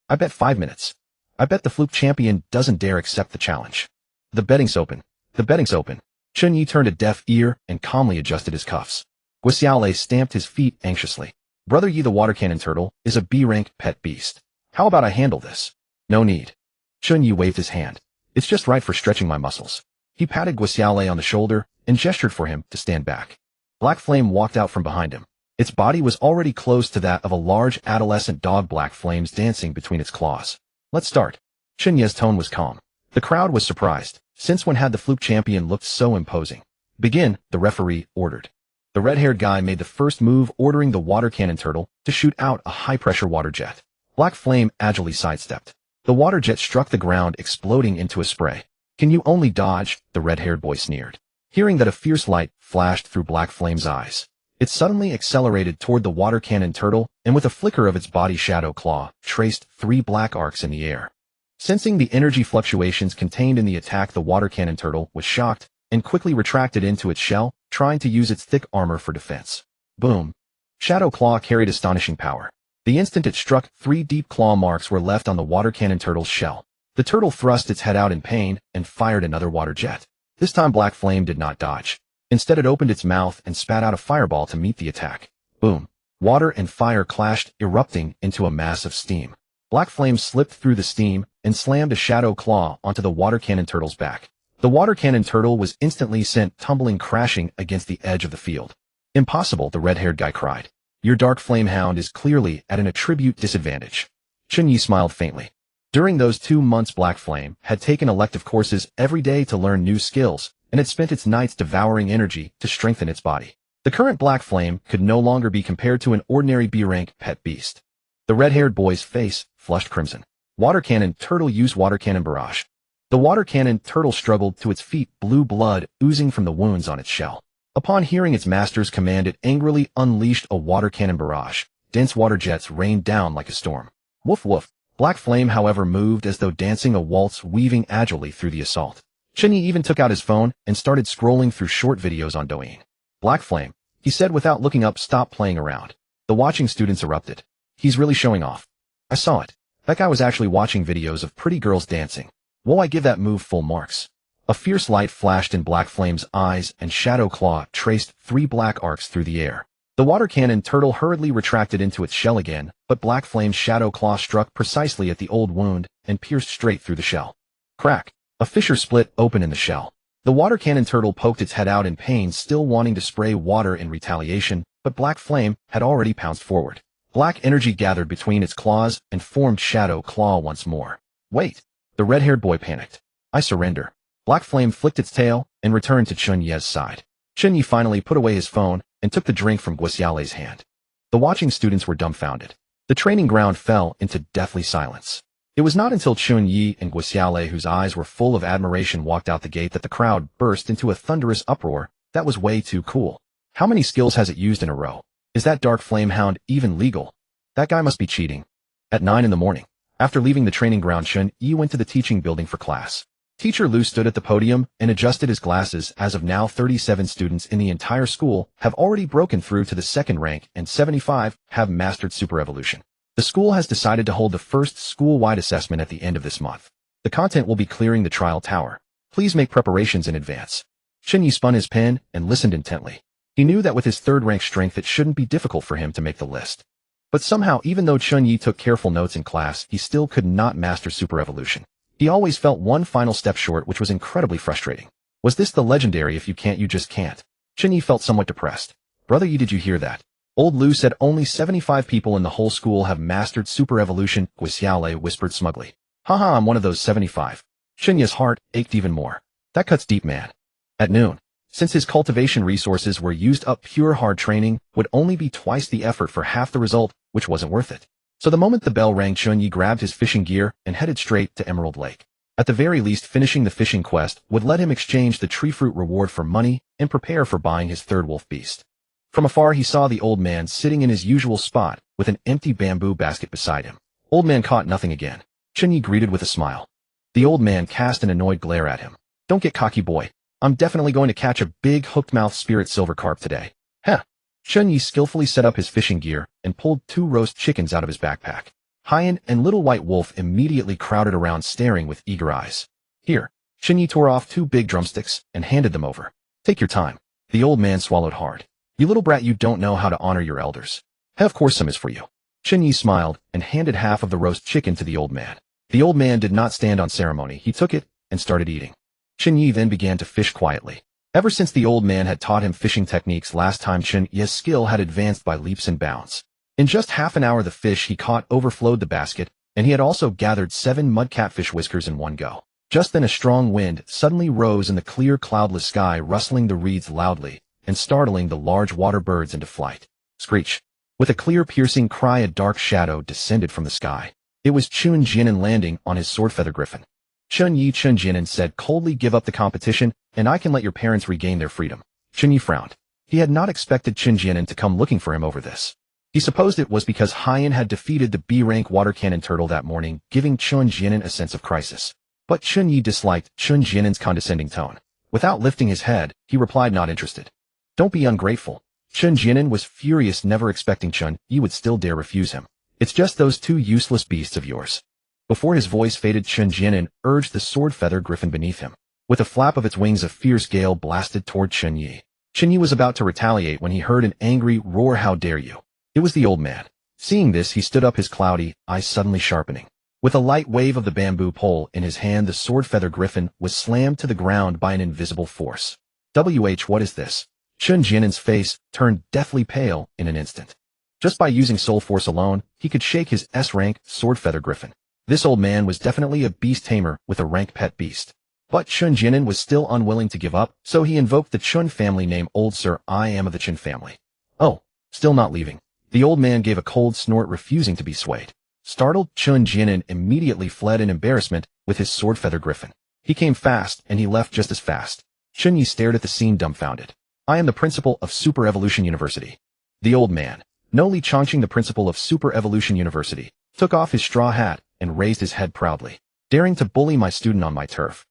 I bet 5 minutes. I bet the fluke champion doesn't dare accept the challenge. The betting's open. The betting's open. Chen Ye turned a deaf ear and calmly adjusted his cuffs. Guxiaolei stamped his feet anxiously. Brother Ye, the water cannon turtle is a B-rank pet beast. How about I handle this? No need. Chen Ye waved his hand. It's just right for stretching my muscles. He patted Guxiaolei on the shoulder and gestured for him to stand back. Black Flame walked out from behind him. Its body was already close to that of a large adolescent dog, black flames dancing between its claws. Let's start. Chen Ye's tone was calm. The crowd was surprised. Since when had the fluke champion looked so imposing? Begin, the referee ordered. The red-haired guy made the first move, ordering the water cannon turtle to shoot out a high-pressure water jet. Black Flame agilely sidestepped. The water jet struck the ground, exploding into a spray. Can you only dodge? The red-haired boy sneered. Hearing that, a fierce light flashed through Black Flame's eyes. It suddenly accelerated toward the water cannon turtle, and with a flicker of its body shadow claw, traced 3 black arcs in the air. Sensing the energy fluctuations contained in the attack, the water cannon turtle was shocked and quickly retracted into its shell, trying to use its thick armor for defense. Boom. Shadow Claw carried astonishing power. The instant it struck, 3 deep claw marks were left on the water cannon turtle's shell. The turtle thrust its head out in pain and fired another water jet. This time Black Flame did not dodge. Instead, it opened its mouth and spat out a fireball to meet the attack. Boom. Water and fire clashed, erupting into a mass of steam. Black Flame slipped through the steam and slammed a shadow claw onto the water cannon turtle's back. The water cannon turtle was instantly sent tumbling, crashing against the edge of the field. Impossible, the red-haired guy cried. Your dark flame hound is clearly at an attribute disadvantage. Chen Ye smiled faintly. During those 2 months, Black Flame had taken elective courses every day to learn new skills, and had spent its nights devouring energy to strengthen its body. The current Black Flame could no longer be compared to an ordinary B-rank pet beast. The red-haired boy's face flushed crimson. Water cannon turtle used water cannon barrage. The water cannon turtle struggled to its feet, blue blood oozing from the wounds on its shell. Upon hearing its master's command, it angrily unleashed a water cannon barrage. Dense water jets rained down like a storm. Woof woof. Black Flame, however, moved as though dancing a waltz, weaving agilely through the assault. Chen Ye even took out his phone and started scrolling through short videos on Douyin. Black Flame, he said without looking up. Stop playing around. The watching students erupted. He's really showing off. I saw it. That guy was actually watching videos of pretty girls dancing. Whoa, I give that move full marks. A fierce light flashed in Black Flame's eyes and Shadow Claw traced 3 black arcs through the air. The water cannon turtle hurriedly retracted into its shell again, but Black Flame's Shadow Claw struck precisely at the old wound and pierced straight through the shell. Crack! A fissure split open in the shell. The water cannon turtle poked its head out in pain, still wanting to spray water in retaliation, but Black Flame had already pounced forward. Black energy gathered between its claws and formed Shadow Claw once more. Wait! The red-haired boy panicked. I surrender. Black Flame flicked its tail and returned to Chen Ye's side. Chen Ye finally put away his phone and took the drink from Guixialei's hand. The watching students were dumbfounded. The training ground fell into deathly silence. It was not until Chen Ye and Guixialei, whose eyes were full of admiration, walked out the gate that the crowd burst into a thunderous uproar. That was way too cool. How many skills has it used in a row? Is that Dark Flame Hound even legal? That guy must be cheating. At 9 in the morning, after leaving the training ground, Chen Ye went to the teaching building for class. Teacher Lu stood at the podium and adjusted his glasses. As of now, 37 students in the entire school have already broken through to the 2nd rank and 75 have mastered Super Evolution. The school has decided to hold the first school-wide assessment at the end of this month. The content will be clearing the trial tower. Please make preparations in advance. Chen Ye spun his pen and listened intently. He knew that with his 3rd rank strength it shouldn't be difficult for him to make the list. But somehow, even though Chen Ye took careful notes in class, he still could not master Super Evolution. He always felt one final step short, which was incredibly frustrating. Was this the legendary if you can't, you just can't? Chen Ye felt somewhat depressed. Brother Yi, did you hear that? Old Lu said only 75 people in the whole school have mastered Super Evolution, Guixialei whispered smugly. Haha, I'm one of those 75. Chen Ye's heart ached even more. That cuts deep, man. At noon, since his cultivation resources were used up, pure hard training would only be twice the effort for half the result, which wasn't worth it. So the moment the bell rang, Chen Ye grabbed his fishing gear and headed straight to Emerald Lake. At the very least, finishing the fishing quest would let him exchange the tree fruit reward for money and prepare for buying his 3rd wolf beast. From afar, he saw the old man sitting in his usual spot with an empty bamboo basket beside him. Old man caught nothing again. Chen Ye greeted with a smile. The old man cast an annoyed glare at him. Don't get cocky, boy. I'm definitely going to catch a big hooked-mouth spirit silver carp today. Heh. Chen Ye skillfully set up his fishing gear and pulled 2 roast chickens out of his backpack. Hyen and Little White Wolf immediately crowded around, staring with eager eyes. Here. Chen Ye tore off 2 big drumsticks and handed them over. Take your time. The old man swallowed hard. You little brat, you don't know how to honor your elders. Of course some is for you. Chen Ye smiled and handed half of the roast chicken to the old man. The old man did not stand on ceremony. He took it and started eating. Chen Ye then began to fish quietly. Ever since the old man had taught him fishing techniques last time, Chen Ye's skill had advanced by leaps and bounds. In just half an hour, the fish he caught overflowed the basket, and he had also gathered 7 mud catfish whiskers in one go. Just then a strong wind suddenly rose in the clear cloudless sky, rustling the reeds loudly and startling the large water birds into flight. Screech! With a clear piercing cry, a dark shadow descended from the sky. It was Chen Jianan landing on his sword feather griffin. Chen Jianan said coldly, give up the competition, and I can let your parents regain their freedom. Chen Ye frowned. He had not expected Chen Jianan to come looking for him over this. He supposed it was because Hyen had defeated the B-rank water cannon turtle that morning, giving Chen Jianan a sense of crisis. But Chen Ye disliked Chen Jianan's condescending tone. Without lifting his head, he replied, not interested. Don't be ungrateful. Chen Jianan was furious, never expecting Chen Ye would still dare refuse him. It's just those 2 useless beasts of yours. Before his voice faded, Chen Jianan urged the sword feather griffin beneath him. With a flap of its wings, a fierce gale blasted toward Chen Ye. Chen Ye was about to retaliate when he heard an angry roar. How dare you! It was the old man. Seeing this, he stood up, his cloudy eyes suddenly sharpening. With a light wave of the bamboo pole in his hand, the sword feather griffin was slammed to the ground by an invisible force. What is this? Chen Jianan's face turned deathly pale in an instant. Just by using soul force alone, he could shake his S-rank sword feather griffin. This old man was definitely a beast tamer with a rank pet beast. But Chen Jianan was still unwilling to give up, so he invoked the Chen family name. Old sir, I am of the Chen family. Oh, still not leaving. The old man gave a cold snort, refusing to be swayed. Startled, Chen Jianan immediately fled in embarrassment with his sword feather griffin. He came fast, and he left just as fast. Chen Ye stared at the scene dumbfounded. I am the principal of Super Evolution University. The old man, No Li Chongqing, the principal of Super Evolution University, took off his straw hat and raised his head proudly. Daring to bully my student on my turf.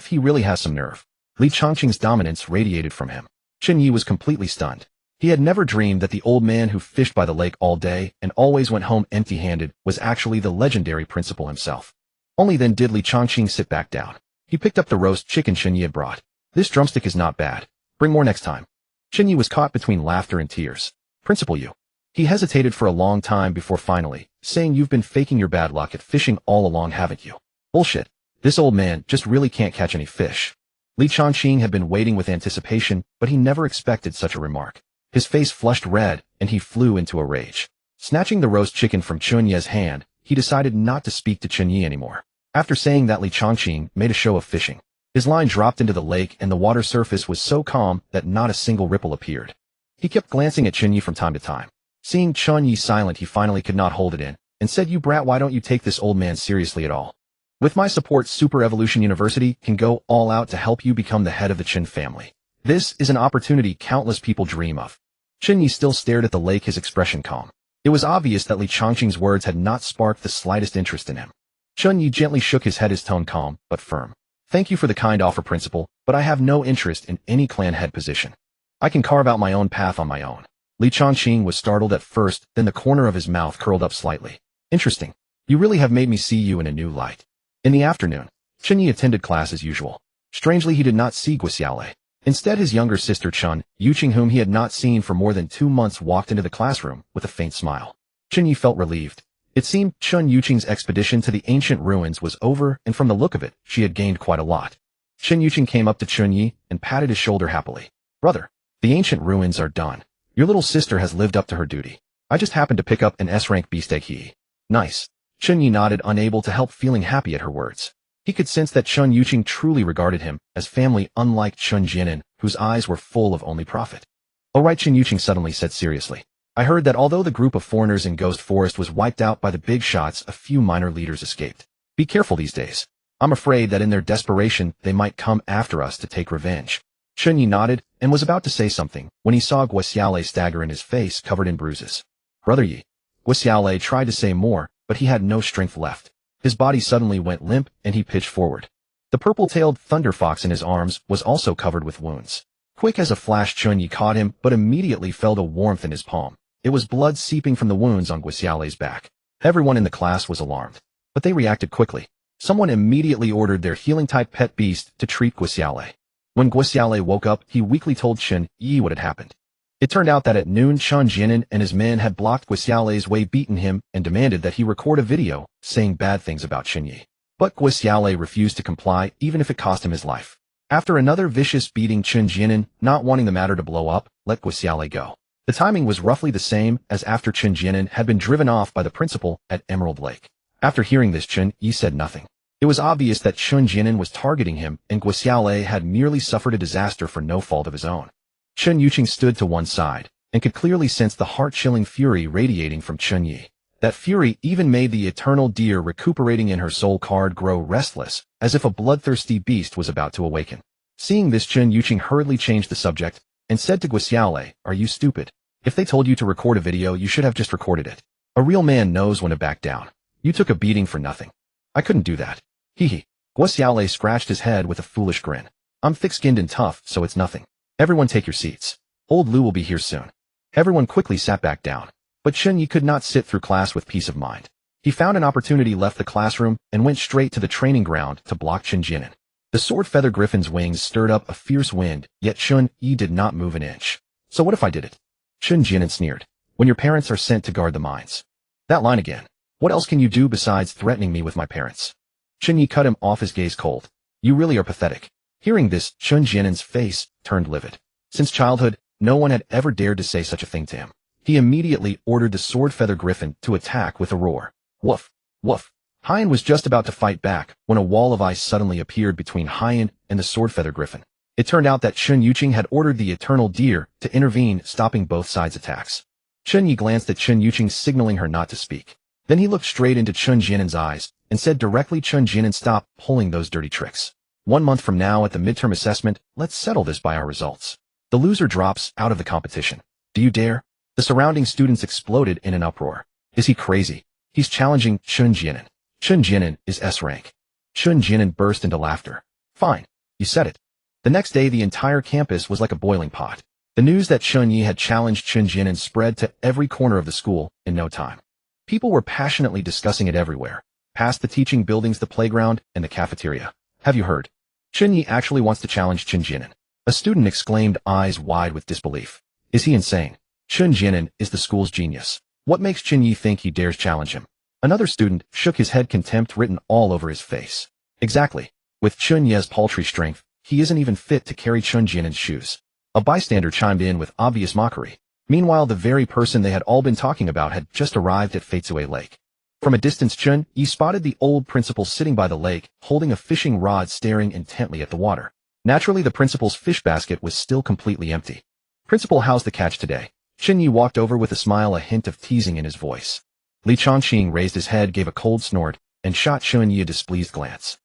He really has some nerve. Li Chongqing's dominance radiated from him. Chen Ye was completely stunned. He had never dreamed that the old man who fished by the lake all day and always went home empty-handed was actually the legendary principal himself. Only then did Li Chongqing sit back down. He picked up the roast chicken Chen Ye had brought. This drumstick is not bad. Bring more next time. Chen Ye was caught between laughter and tears. Principal you. He hesitated for a long time before finally saying, you've been faking your bad luck at fishing all along, haven't you? Bullshit. This old man just really can't catch any fish. Li Chongqing had been waiting with anticipation, but he never expected such a remark. His face flushed red, and he flew into a rage. Snatching the roast chicken from Chen Ye's hand, he decided not to speak to Chen Ye anymore. After saying that, Li Chongqing made a show of fishing. His line dropped into the lake, and the water surface was so calm that not a single ripple appeared. He kept glancing at Chen Ye from time to time. Seeing Chen Ye silent, he finally could not hold it in, and said, you brat, why don't you take this old man seriously at all? With my support, Super Evolution University can go all out to help you become the head of the Chen family. This is an opportunity countless people dream of. Chen Ye still stared at the lake, his expression calm. It was obvious that Li Chongqing's words had not sparked the slightest interest in him. Chen Ye gently shook his head, his tone calm but firm. Thank you for the kind offer, principal, but I have no interest in any clan head position. I can carve out my own path on my own. Li Chongqing was startled at first, then the corner of his mouth curled up slightly. Interesting. You really have made me see you in a new light. In the afternoon, Chen Ye attended class as usual. Strangely, he did not see Guoxiaolei. Instead, his younger sister Chen Yuqing, whom he had not seen for more than 2 months, walked into the classroom with a faint smile. Chen Ye felt relieved. It seemed Chen Yuqing's expedition to the ancient ruins was over, and from the look of it, she had gained quite a lot. Chen Yuqing came up to Chen Ye and patted his shoulder happily. Brother, the ancient ruins are done. Your little sister has lived up to her duty. I just happened to pick up an S-rank beefsteak. Nice. Chen Ye nodded, unable to help feeling happy at her words. He could sense that Chen Yuqing truly regarded him as family, unlike Chen Jianan, whose eyes were full of only profit. All right, Chen Yuqing suddenly said seriously. I heard that although the group of foreigners in Ghost Forest was wiped out by the big shots, a few minor leaders escaped. Be careful these days. I'm afraid that in their desperation, they might come after us to take revenge. Chen Ye nodded and was about to say something when he saw Guoxiaolei stagger in his face covered in bruises. Brother Ye. Guoxiaolei tried to say more, but he had no strength left. His body suddenly went limp, and he pitched forward. The purple-tailed thunder fox in his arms was also covered with wounds. Quick as a flash, Chen Ye caught him, but immediately felt a warmth in his palm. It was blood seeping from the wounds on Guoxiaolei's back. Everyone in the class was alarmed, but they reacted quickly. Someone immediately ordered their healing-type pet beast to treat Guoxiaolei. When Guoxiaolei woke up, he weakly told Chen Ye what had happened. It turned out that at noon, Chen Jianan and his men had blocked Guoxiaolei's way, beaten him, and demanded that he record a video saying bad things about Chen Ye. But Guoxiaolei refused to comply, even if it cost him his life. After another vicious beating, Chen Jianan, not wanting the matter to blow up, let Guoxiaolei go. The timing was roughly the same as after Chen Jianan had been driven off by the principal at Emerald Lake. After hearing this, Chen Ye said nothing. It was obvious that Chen Jianan was targeting him, and Guoxiaolei had merely suffered a disaster for no fault of his own. Chen Yuqing stood to one side, and could clearly sense the heart-chilling fury radiating from Chen Ye. That fury even made the eternal deer recuperating in her soul card grow restless, as if a bloodthirsty beast was about to awaken. Seeing this, Chen Yuqing hurriedly changed the subject, and said to Guoxiaolei, are you stupid? If they told you to record a video, you should have just recorded it. A real man knows when to back down. You took a beating for nothing. I couldn't do that. Hee. Guoxiaolei scratched his head with a foolish grin. I'm thick-skinned and tough, so it's nothing. Everyone take your seats. Old Lu will be here soon. Everyone quickly sat back down. But Chen Ye could not sit through class with peace of mind. He found an opportunity, left the classroom, and went straight to the training ground to block Chen Jianan. The sword feather griffin's wings stirred up a fierce wind, yet Chen Ye did not move an inch. So what if I did it? Chen Jianan sneered. When your parents are sent to guard the mines. That line again. What else can you do besides threatening me with my parents? Chen Ye cut him off, his gaze cold. You really are pathetic. Hearing this, Chen Jianan's face turned livid. Since childhood, no one had ever dared to say such a thing to him. He immediately ordered the sword feather griffin to attack with a roar. Woof! Woof! Haiyan was just about to fight back when a wall of ice suddenly appeared between Haiyan and the sword feather griffin. It turned out that Chen Yuqing had ordered the eternal deer to intervene, stopping both sides' attacks. Chen Ye glanced at Chen Yuqing, signaling her not to speak. Then he looked straight into Chen Jianan's eyes and said directly, Chen Jianan, stop pulling those dirty tricks. 1 month from now at the midterm assessment, let's settle this by our results. The loser drops out of the competition. Do you dare? The surrounding students exploded in an uproar. Is he crazy? He's challenging Chen Jianan. Chen Jianan is S rank. Chen Jianan burst into laughter. Fine. You said it. The next day the entire campus was like a boiling pot. The news that Chen Ye had challenged Chen Jian spread to every corner of the school in no time. People were passionately discussing it everywhere, past the teaching buildings, the playground, and the cafeteria. Have you heard? Chen Ye actually wants to challenge Chen Jian. A student exclaimed, eyes wide with disbelief. Is he insane? Chen Jian is the school's genius. What makes Chen Ye think he dares challenge him? Another student shook his head, contempt written all over his face. Exactly. With Chen Ye's paltry strength, he isn't even fit to carry Chen Jian's shoes. A bystander chimed in with obvious mockery. Meanwhile, the very person they had all been talking about had just arrived at Feitsue Lake. From a distance, Chen Ye spotted the old principal sitting by the lake, holding a fishing rod, staring intently at the water. Naturally, the principal's fish basket was still completely empty. Principal, how's the catch today? Chen Ye walked over with a smile, a hint of teasing in his voice. Li Chongqing raised his head, gave a cold snort, and shot Chen Ye a displeased glance.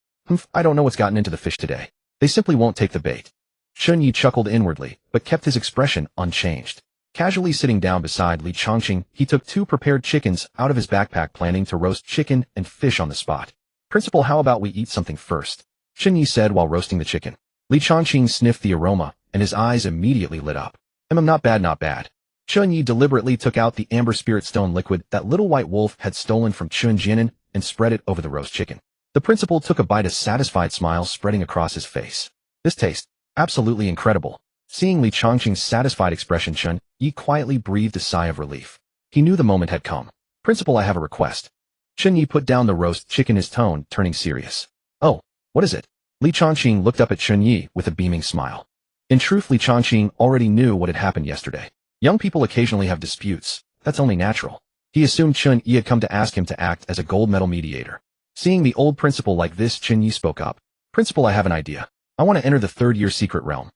I don't know what's gotten into the fish today. They simply won't take the bait. Chen Ye chuckled inwardly, but kept his expression unchanged. Casually sitting down beside Li Chongqing, he took 2 prepared chickens out of his backpack, planning to roast chicken and fish on the spot. Principal, how about we eat something first? Chen Ye said while roasting the chicken. Li Chongqing sniffed the aroma, and his eyes immediately lit up. Not bad, not bad. Chen Ye deliberately took out the amber spirit stone liquid that little white wolf had stolen from Chen Jian and spread it over the roast chicken. The principal took a bite, a satisfied smile spreading across his face. This tastes absolutely incredible. Seeing Li Chongqing's satisfied expression, Chen Ye quietly breathed a sigh of relief. He knew the moment had come. Principal, I have a request. Chen Ye put down the roast chicken, his tone turning serious. Oh, what is it? Li Chongqing looked up at Chen Ye with a beaming smile. In truth, Li Chongqing already knew what had happened yesterday. Young people occasionally have disputes. That's only natural. He assumed Chen Ye had come to ask him to act as a gold medal mediator. Seeing the old principal like this, Chen Ye spoke up. Principal, I have an idea. I want to enter the 3rd-year secret realm.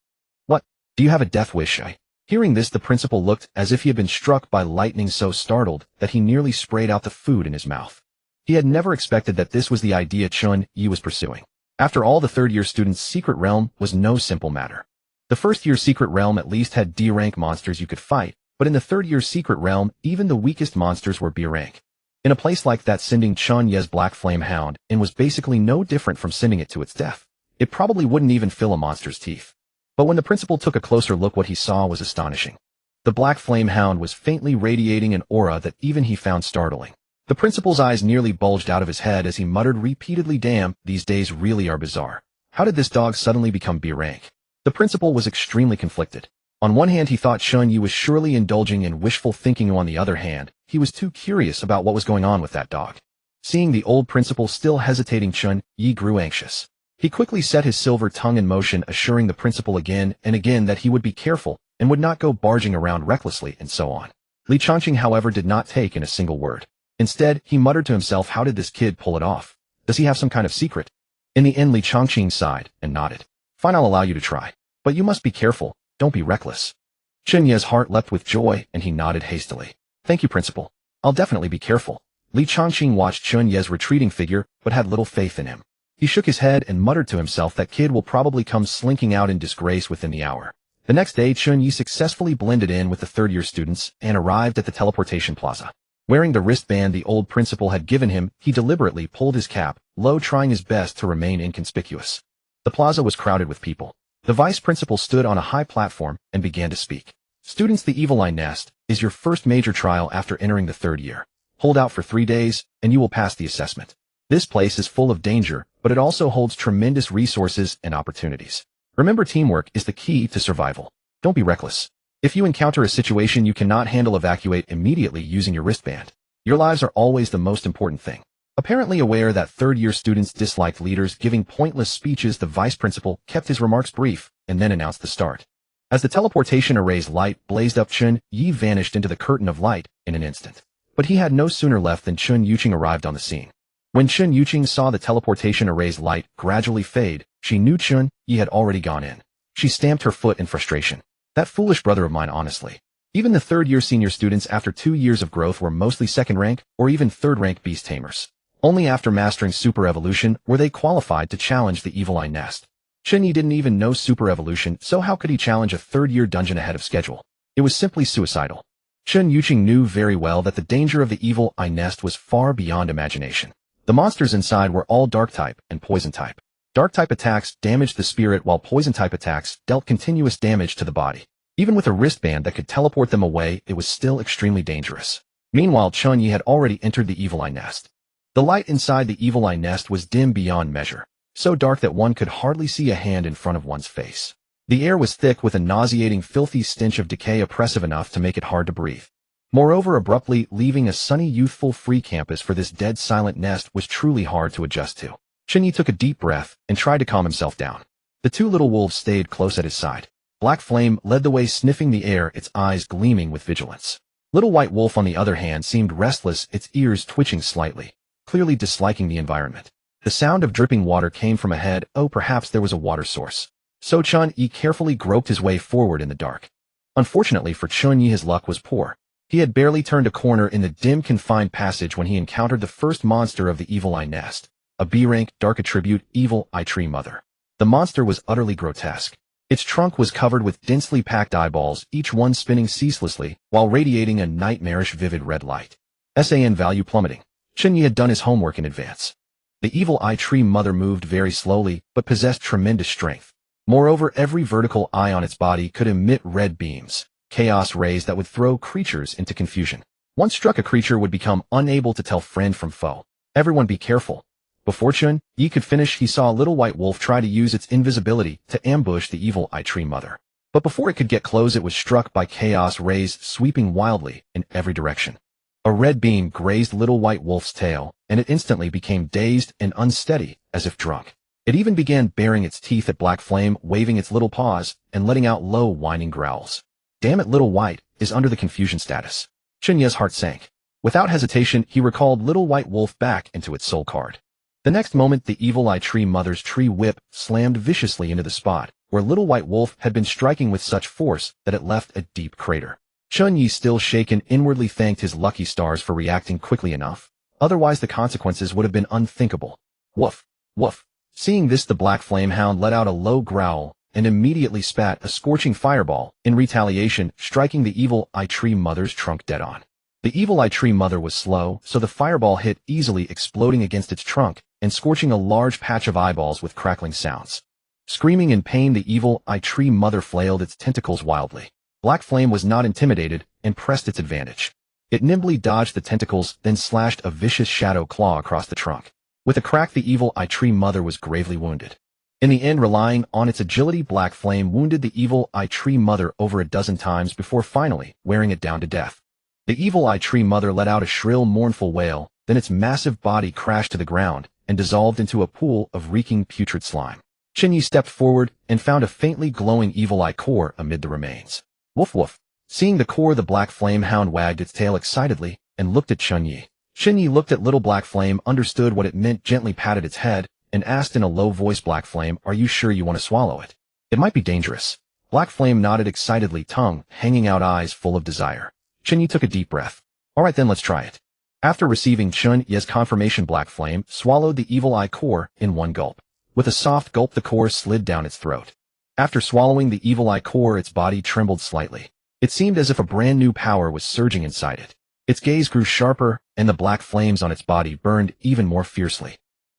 What? Do you have a death wish? Hearing this, the principal looked as if he had been struck by lightning, so startled that he nearly sprayed out the food in his mouth. He had never expected that this was the idea Chen Ye was pursuing. After all, the 3rd-year student's secret realm was no simple matter. The 1st-year secret realm at least had D-rank monsters you could fight, but in the 3rd-year secret realm, even the weakest monsters were B-rank. In a place like that, sending Chen Ye's Black Flame Hound in was basically no different from sending it to its death. It probably wouldn't even fill a monster's teeth. But when the principal took a closer look, what he saw was astonishing. The Black Flame Hound was faintly radiating an aura that even he found startling. The principal's eyes nearly bulged out of his head as he muttered repeatedly, damn, these days really are bizarre. How did this dog suddenly become B-rank? The principal was extremely conflicted. On one hand, he thought Chen Ye was surely indulging in wishful thinking. On the other hand, he was too curious about what was going on with that dog. Seeing the old principal still hesitating, Chen Ye grew anxious. He quickly set his silver tongue in motion, assuring the principal again and again that he would be careful and would not go barging around recklessly and so on. Li Chongqing, however, did not take in a single word. Instead, he muttered to himself, how did this kid pull it off? Does he have some kind of secret? In the end, Li Chongqing sighed and nodded. Fine, I'll allow you to try. But you must be careful. Don't be reckless. Chen Ye's heart leapt with joy, and he nodded hastily. Thank you, principal. I'll definitely be careful. Li Chongqing watched Chen Ye's retreating figure, but had little faith in him. He shook his head and muttered to himself, that kid will probably come slinking out in disgrace within the hour. The next day, Chen Ye successfully blended in with the 3rd-year students and arrived at the teleportation plaza. Wearing the wristband the old principal had given him, he deliberately pulled his cap low, trying his best to remain inconspicuous. The plaza was crowded with people. The vice principal stood on a high platform and began to speak. Students, the Eviline Nest is your first major trial after entering the 3rd year. Hold out for 3 days, and you will pass the assessment. This place is full of danger, but it also holds tremendous resources and opportunities. Remember, teamwork is the key to survival. Don't be reckless. If you encounter a situation you cannot handle, evacuate immediately using your wristband. Your lives are always the most important thing. Apparently aware that 3rd-year students disliked leaders giving pointless speeches, the vice principal kept his remarks brief and then announced the start. As the teleportation array's light blazed up, Chen Ye vanished into the curtain of light in an instant. But he had no sooner left than Chen Yuqing arrived on the scene. When Chen Yuqing saw the teleportation array's light gradually fade, she knew Chen Ye had already gone in. She stamped her foot in frustration. That foolish brother of mine, honestly. Even the 3rd-year senior students after 2 years of growth were mostly 2nd rank or even 3rd rank beast tamers. Only after mastering super evolution were they qualified to challenge the Eviline Nest. Chen Ye didn't even know super evolution, so how could he challenge a 3rd-year dungeon ahead of schedule? It was simply suicidal. Chen Yuqing knew very well that the danger of the Eviline Nest was far beyond imagination. The monsters inside were all dark type and poison type. Dark-type attacks damaged the spirit while poison-type attacks dealt continuous damage to the body. Even with a wristband that could teleport them away, it was still extremely dangerous. Meanwhile, Chen Ye had already entered the Evil Eye Nest. The light inside the Evil Eye Nest was dim beyond measure, so dark that one could hardly see a hand in front of one's face. The air was thick with a nauseating, filthy stench of decay oppressive enough to make it hard to breathe. Moreover, abruptly leaving a sunny, youthful, free campus for this dead, silent nest was truly hard to adjust to. Chen Ye took a deep breath and tried to calm himself down. The two little wolves stayed close at his side. Black Flame led the way, sniffing the air, its eyes gleaming with vigilance. Little White Wolf, on the other hand, seemed restless, its ears twitching slightly, clearly disliking the environment. The sound of dripping water came from ahead. Oh, perhaps there was a water source. So Chen Ye carefully groped his way forward in the dark. Unfortunately for Chen Ye, his luck was poor. He had barely turned a corner in the dim, confined passage when he encountered the first monster of the Evil Eye Nest, a B-rank, dark attribute, Evil Eye Tree Mother. The monster was utterly grotesque. Its trunk was covered with densely packed eyeballs, each one spinning ceaselessly, while radiating a nightmarish vivid red light. SAN value plummeting. Chen Ye had done his homework in advance. The Evil Eye Tree Mother moved very slowly, but possessed tremendous strength. Moreover, every vertical eye on its body could emit red beams, chaos rays that would throw creatures into confusion. Once struck, a creature would become unable to tell friend from foe. Everyone be careful. Before Chen Ye could finish, he saw a little white wolf try to use its invisibility to ambush the Evil Eye Tree Mother. But before it could get close, it was struck by chaos rays sweeping wildly in every direction. A red beam grazed little white wolf's tail, and it instantly became dazed and unsteady, as if drunk. It even began baring its teeth at Black Flame, waving its little paws and letting out low, whining growls. Damn it, Little White is under the confusion status. Chen Ye's heart sank. Without hesitation, he recalled Little White Wolf back into its soul card. The next moment, the Evil Eye Tree Mother's tree whip slammed viciously into the spot where Little White Wolf had been striking with such force that it left a deep crater. Chen Ye, still shaken, inwardly thanked his lucky stars for reacting quickly enough. Otherwise, the consequences would have been unthinkable. Woof, woof. Seeing this, the Black Flame Hound let out a low growl and immediately spat a scorching fireball in retaliation, striking the Evil Eye Tree Mother's trunk dead on. The Evil Eye Tree Mother was slow, so the fireball hit easily, exploding against its trunk and scorching a large patch of eyeballs with crackling sounds. Screaming in pain, the Evil Eye Tree Mother flailed its tentacles wildly. Black Flame was not intimidated and pressed its advantage. It nimbly dodged the tentacles, then slashed a vicious shadow claw across the trunk. With a crack, the Evil Eye Tree Mother was gravely wounded. In the end, relying on its agility, Black Flame wounded the Evil Eye Tree Mother over a dozen times before finally wearing it down to death. The Evil Eye Tree Mother let out a shrill, mournful wail, then its massive body crashed to the ground and dissolved into a pool of reeking, putrid slime. Chen Ye stepped forward and found a faintly glowing Evil Eye core amid the remains. Woof woof. Seeing the core, the Black Flame Hound wagged its tail excitedly and looked at Chen Ye. Chen Ye looked at little Black Flame, understood what it meant, gently patted its head, and asked in a low voice, Black Flame, are you sure you want to swallow it? It might be dangerous. Black Flame nodded excitedly, tongue hanging out, eyes full of desire. Chen Ye took a deep breath. All right then, let's try it. After receiving Chen Ye's confirmation, Black Flame swallowed the Evil Eye core in one gulp. With a soft gulp, the core slid down its throat. After swallowing the Evil Eye core, its body trembled slightly. It seemed as if a brand new power was surging inside it. Its gaze grew sharper, and the black flames on its body burned even more fiercely.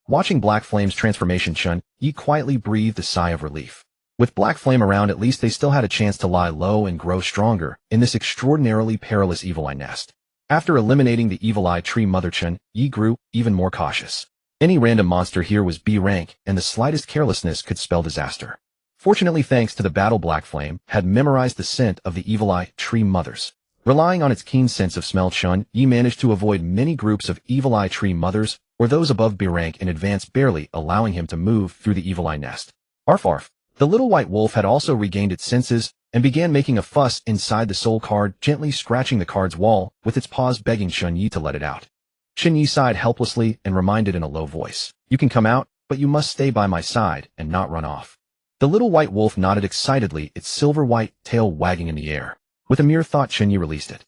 Watching Black Flame's transformation, Chen Ye quietly breathed a sigh of relief. With Black Flame around, at least they still had a chance to lie low and grow stronger in this extraordinarily perilous Evil Eye Nest. After eliminating the Evil Eye Tree Mother, Chen Ye grew even more cautious. Any random monster here was B rank, and the slightest carelessness could spell disaster. Fortunately, thanks to the battle, Black Flame had memorized the scent of the Evil Eye Tree Mothers. Relying on its keen sense of smell, Chen Ye managed to avoid many groups of Evil Eye Tree Mothers or those above B rank in advance, barely allowing him to move through the Evil Eye Nest. Arf arf. The little white wolf had also regained its senses and began making a fuss inside the soul card, gently scratching the card's wall with its paws, begging Chen Ye to let it out. Chen Ye sighed helplessly and reminded in a low voice, you can come out, but you must stay by my side and not run off. The little white wolf nodded excitedly, its silver white tail wagging in the air. With a mere thought, Chen Ye released it.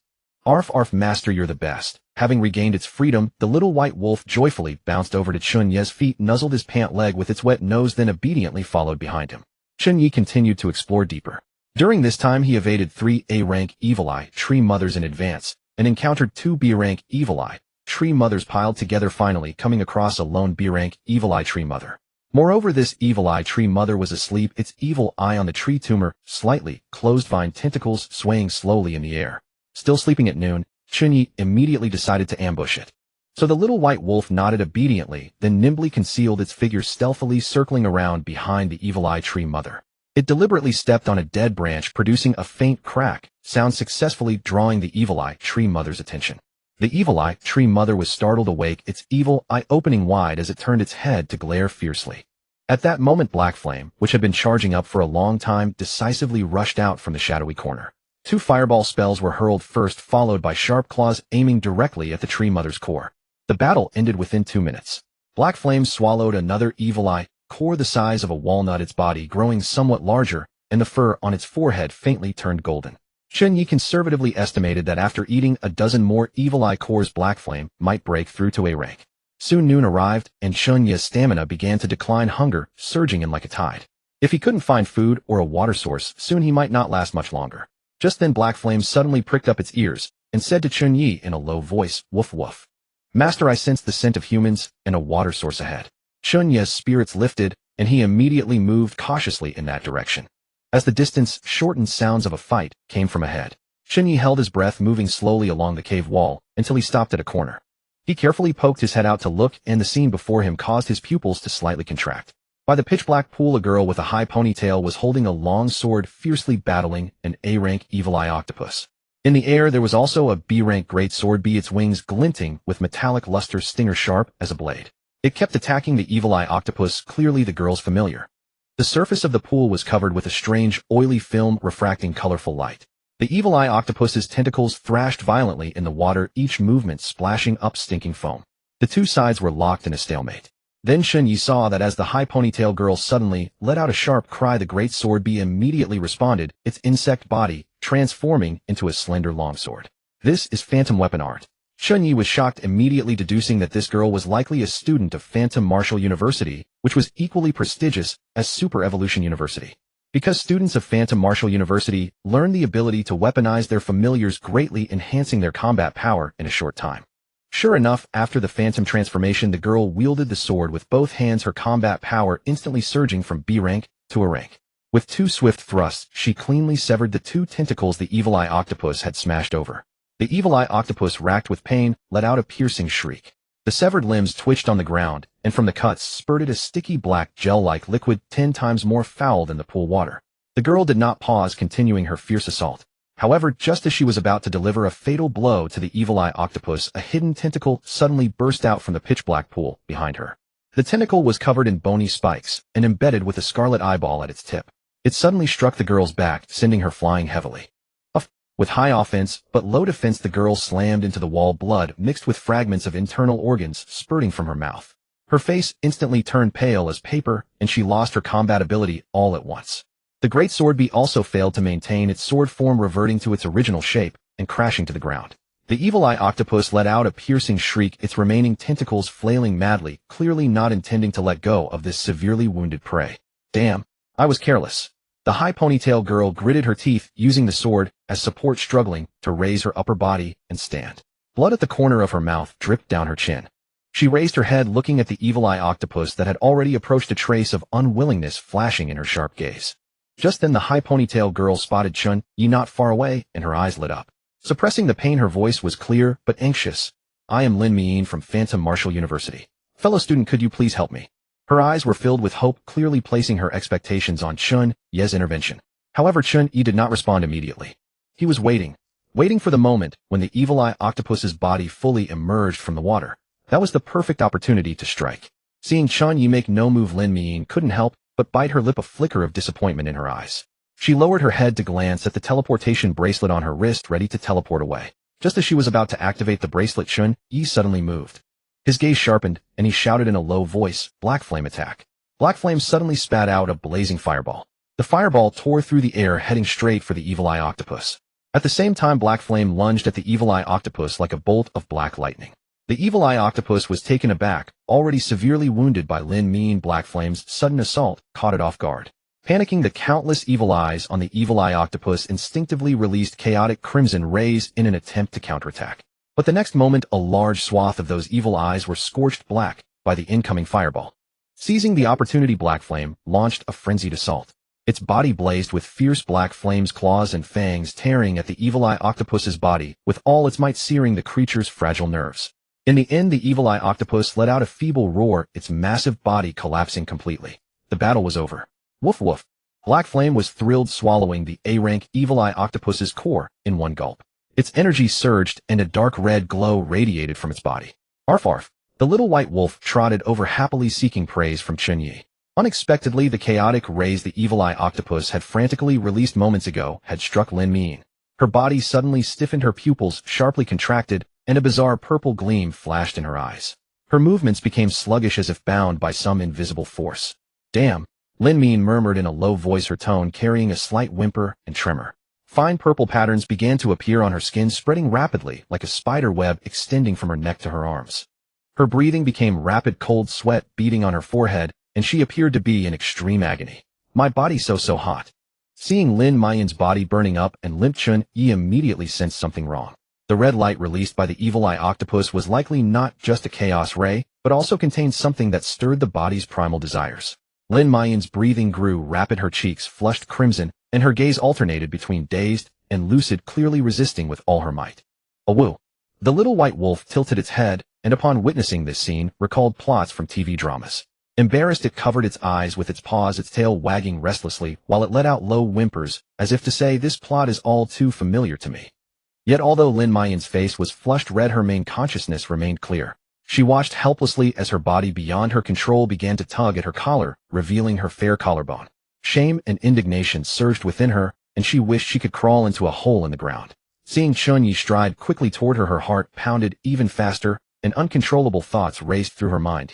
Arf arf, master, you're the best. Having regained its freedom, the little white wolf joyfully bounced over to Chen Ye's feet, nuzzled his pant leg with its wet nose, then obediently followed behind him. Chen Ye continued to explore deeper. During this time, he evaded 3 A-rank Evil Eye Tree Mothers in advance and encountered 2 B-rank Evil Eye Tree Mothers piled together, finally coming across a lone B-rank Evil Eye Tree Mother. Moreover, this evil eye tree mother was asleep, its evil eye on the tree tumor, slightly closed vine tentacles swaying slowly in the air. Still sleeping at noon, Chen Ye immediately decided to ambush it. So the little white wolf nodded obediently, then nimbly concealed its figure stealthily circling around behind the evil eye tree mother. It deliberately stepped on a dead branch, producing a faint crack sound, successfully drawing the evil eye tree mother's attention. The evil eye tree mother was startled awake, its evil eye opening wide as it turned its head to glare fiercely. At that moment, Black Flame, which had been charging up for a long time, decisively rushed out from the shadowy corner. 2 fireball spells were hurled first, followed by sharp claws aiming directly at the tree mother's core. The battle ended within 2 minutes. Black Flame swallowed another evil eye core the size of a walnut, its body growing somewhat larger, and the fur on its forehead faintly turned golden. Chen Ye conservatively estimated that after eating a dozen more evil eye cores, Black Flame might break through to A rank. Soon noon arrived, and Chen Ye's stamina began to decline, hunger surging in like a tide. If he couldn't find food or a water source, soon he might not last much longer. Just then Black Flame suddenly pricked up its ears and said to Chen Ye in a low voice, "Woof woof. Master, I sense the scent of humans and a water source ahead." Chen Ye's spirits lifted, and he immediately moved cautiously in that direction. As the distance shortened, sounds of a fight came from ahead. Chen Ye held his breath, moving slowly along the cave wall until he stopped at a corner. He carefully poked his head out to look, and the scene before him caused his pupils to slightly contract. By the pitch-black pool, a girl with a high ponytail was holding a long sword, fiercely battling an A-rank evil eye octopus. In the air there was also a B-rank great sword, its wings glinting with metallic luster, stinger sharp as a blade. It kept attacking the evil eye octopus, clearly the girl's familiar. The surface of the pool was covered with a strange, oily film refracting colorful light. The evil eye octopus's tentacles thrashed violently in the water, each movement splashing up stinking foam. The 2 sides were locked in a stalemate. Then Chen Ye saw that as the high ponytail girl suddenly let out a sharp cry, the great sword immediately responded, its insect body transforming into a slender longsword. This is phantom weapon art. Chen Ye was shocked, immediately deducing that this girl was likely a student of Phantom Martial University, which was equally prestigious as Super Evolution University. Because students of Phantom Martial University learn the ability to weaponize their familiars, greatly enhancing their combat power in a short time. Sure enough, after the phantom transformation, the girl wielded the sword with both hands, her combat power instantly surging from B rank to A rank. With 2 swift thrusts, she cleanly severed the 2 tentacles the evil eye octopus had smashed over. The evil eye octopus, racked with pain, let out a piercing shriek. The severed limbs twitched on the ground, and from the cuts spurted a sticky black gel-like liquid 10 times more foul than the pool water. The girl did not pause, continuing her fierce assault. However, just as she was about to deliver a fatal blow to the evil eye octopus, a hidden tentacle suddenly burst out from the pitch-black pool behind her. The tentacle was covered in bony spikes and embedded with a scarlet eyeball at its tip. It suddenly struck the girl's back, sending her flying heavily. With high offense but low defense, the girl slammed into the wall, blood mixed with fragments of internal organs spurting from her mouth. Her face instantly turned pale as paper, and she lost her combat ability all at once. The great sword also failed to maintain its sword form, reverting to its original shape and crashing to the ground. The evil eye octopus let out a piercing shriek, its remaining tentacles flailing madly, clearly not intending to let go of this severely wounded prey. Damn, I was careless. The high ponytail girl gritted her teeth, using the sword as support, struggling to raise her upper body and stand. Blood at the corner of her mouth dripped down her chin. She raised her head, looking at the evil eye octopus that had already approached, a trace of unwillingness flashing in her sharp gaze. Just then the high ponytail girl spotted Chen Ye not far away, and her eyes lit up. Suppressing the pain, her voice was clear but anxious. "I am Lin Miyin from Phantom Martial University. Fellow student, could you please help me?" Her eyes were filled with hope, clearly placing her expectations on Chen Ye's intervention. However, Chen Ye did not respond immediately. He was waiting for the moment when the evil eye octopus's body fully emerged from the water. That was the perfect opportunity to strike. Seeing Chen Ye make no move, Lin Miyin couldn't help but bite her lip, a flicker of disappointment in her eyes. She lowered her head to glance at the teleportation bracelet on her wrist, ready to teleport away. Just as she was about to activate the bracelet, Chen Ye suddenly moved. His gaze sharpened, and he shouted in a low voice, "Black Flame attack." Black Flame suddenly spat out a blazing fireball. The fireball tore through the air, heading straight for the evil eye octopus. At the same time, Black Flame lunged at the evil eye octopus like a bolt of black lightning. The evil eye octopus was taken aback, already severely wounded by Lin Miyin. Black Flame's sudden assault caught it off guard. Panicking, the countless evil eyes on the evil eye octopus instinctively released chaotic crimson rays in an attempt to counterattack. But the next moment, a large swath of those evil eyes were scorched black by the incoming fireball. Seizing the opportunity, Black Flame launched a frenzied assault. Its body blazed with fierce black flames, claws and fangs tearing at the evil eye octopus's body, with all its might searing the creature's fragile nerves. In the end, the evil eye octopus let out a feeble roar, its massive body collapsing completely. The battle was over. Woof woof. Black Flame was thrilled, swallowing the A-rank evil eye octopus's core in one gulp. Its energy surged and a dark red glow radiated from its body. Arf arf. The little white wolf trotted over, happily seeking praise from Chen Ye. Unexpectedly, the chaotic rays the evil eye octopus had frantically released moments ago had struck Lin Min. Her body suddenly stiffened, her pupils sharply contracted, and a bizarre purple gleam flashed in her eyes. Her movements became sluggish as if bound by some invisible force. Damn, Lin Min murmured in a low voice, her tone carrying a slight whimper and tremor. Fine purple patterns began to appear on her skin, spreading rapidly like a spider web extending from her neck to her arms. Her breathing became rapid, cold sweat beading on her forehead, and she appeared to be in extreme agony. My body's so hot. Seeing Lin Min's body burning up and limp, Chen Ye immediately sensed something wrong. The red light released by the evil eye octopus was likely not just a chaos ray, but also contained something that stirred the body's primal desires. Lin Min's breathing grew rapid, her cheeks flushed crimson, and her gaze alternated between dazed and lucid, clearly resisting with all her might. Awoo! The little white wolf tilted its head, and upon witnessing this scene, recalled plots from TV dramas. Embarrassed, it covered its eyes with its paws, its tail wagging restlessly, while it let out low whimpers, as if to say, this plot is all too familiar to me. Yet although Lin Min's face was flushed red, her main consciousness remained clear. She watched helplessly as her body beyond her control began to tug at her collar, revealing her fair collarbone. Shame and indignation surged within her, and she wished she could crawl into a hole in the ground. Seeing Chen Ye stride quickly toward her, her heart pounded even faster, and uncontrollable thoughts raced through her mind.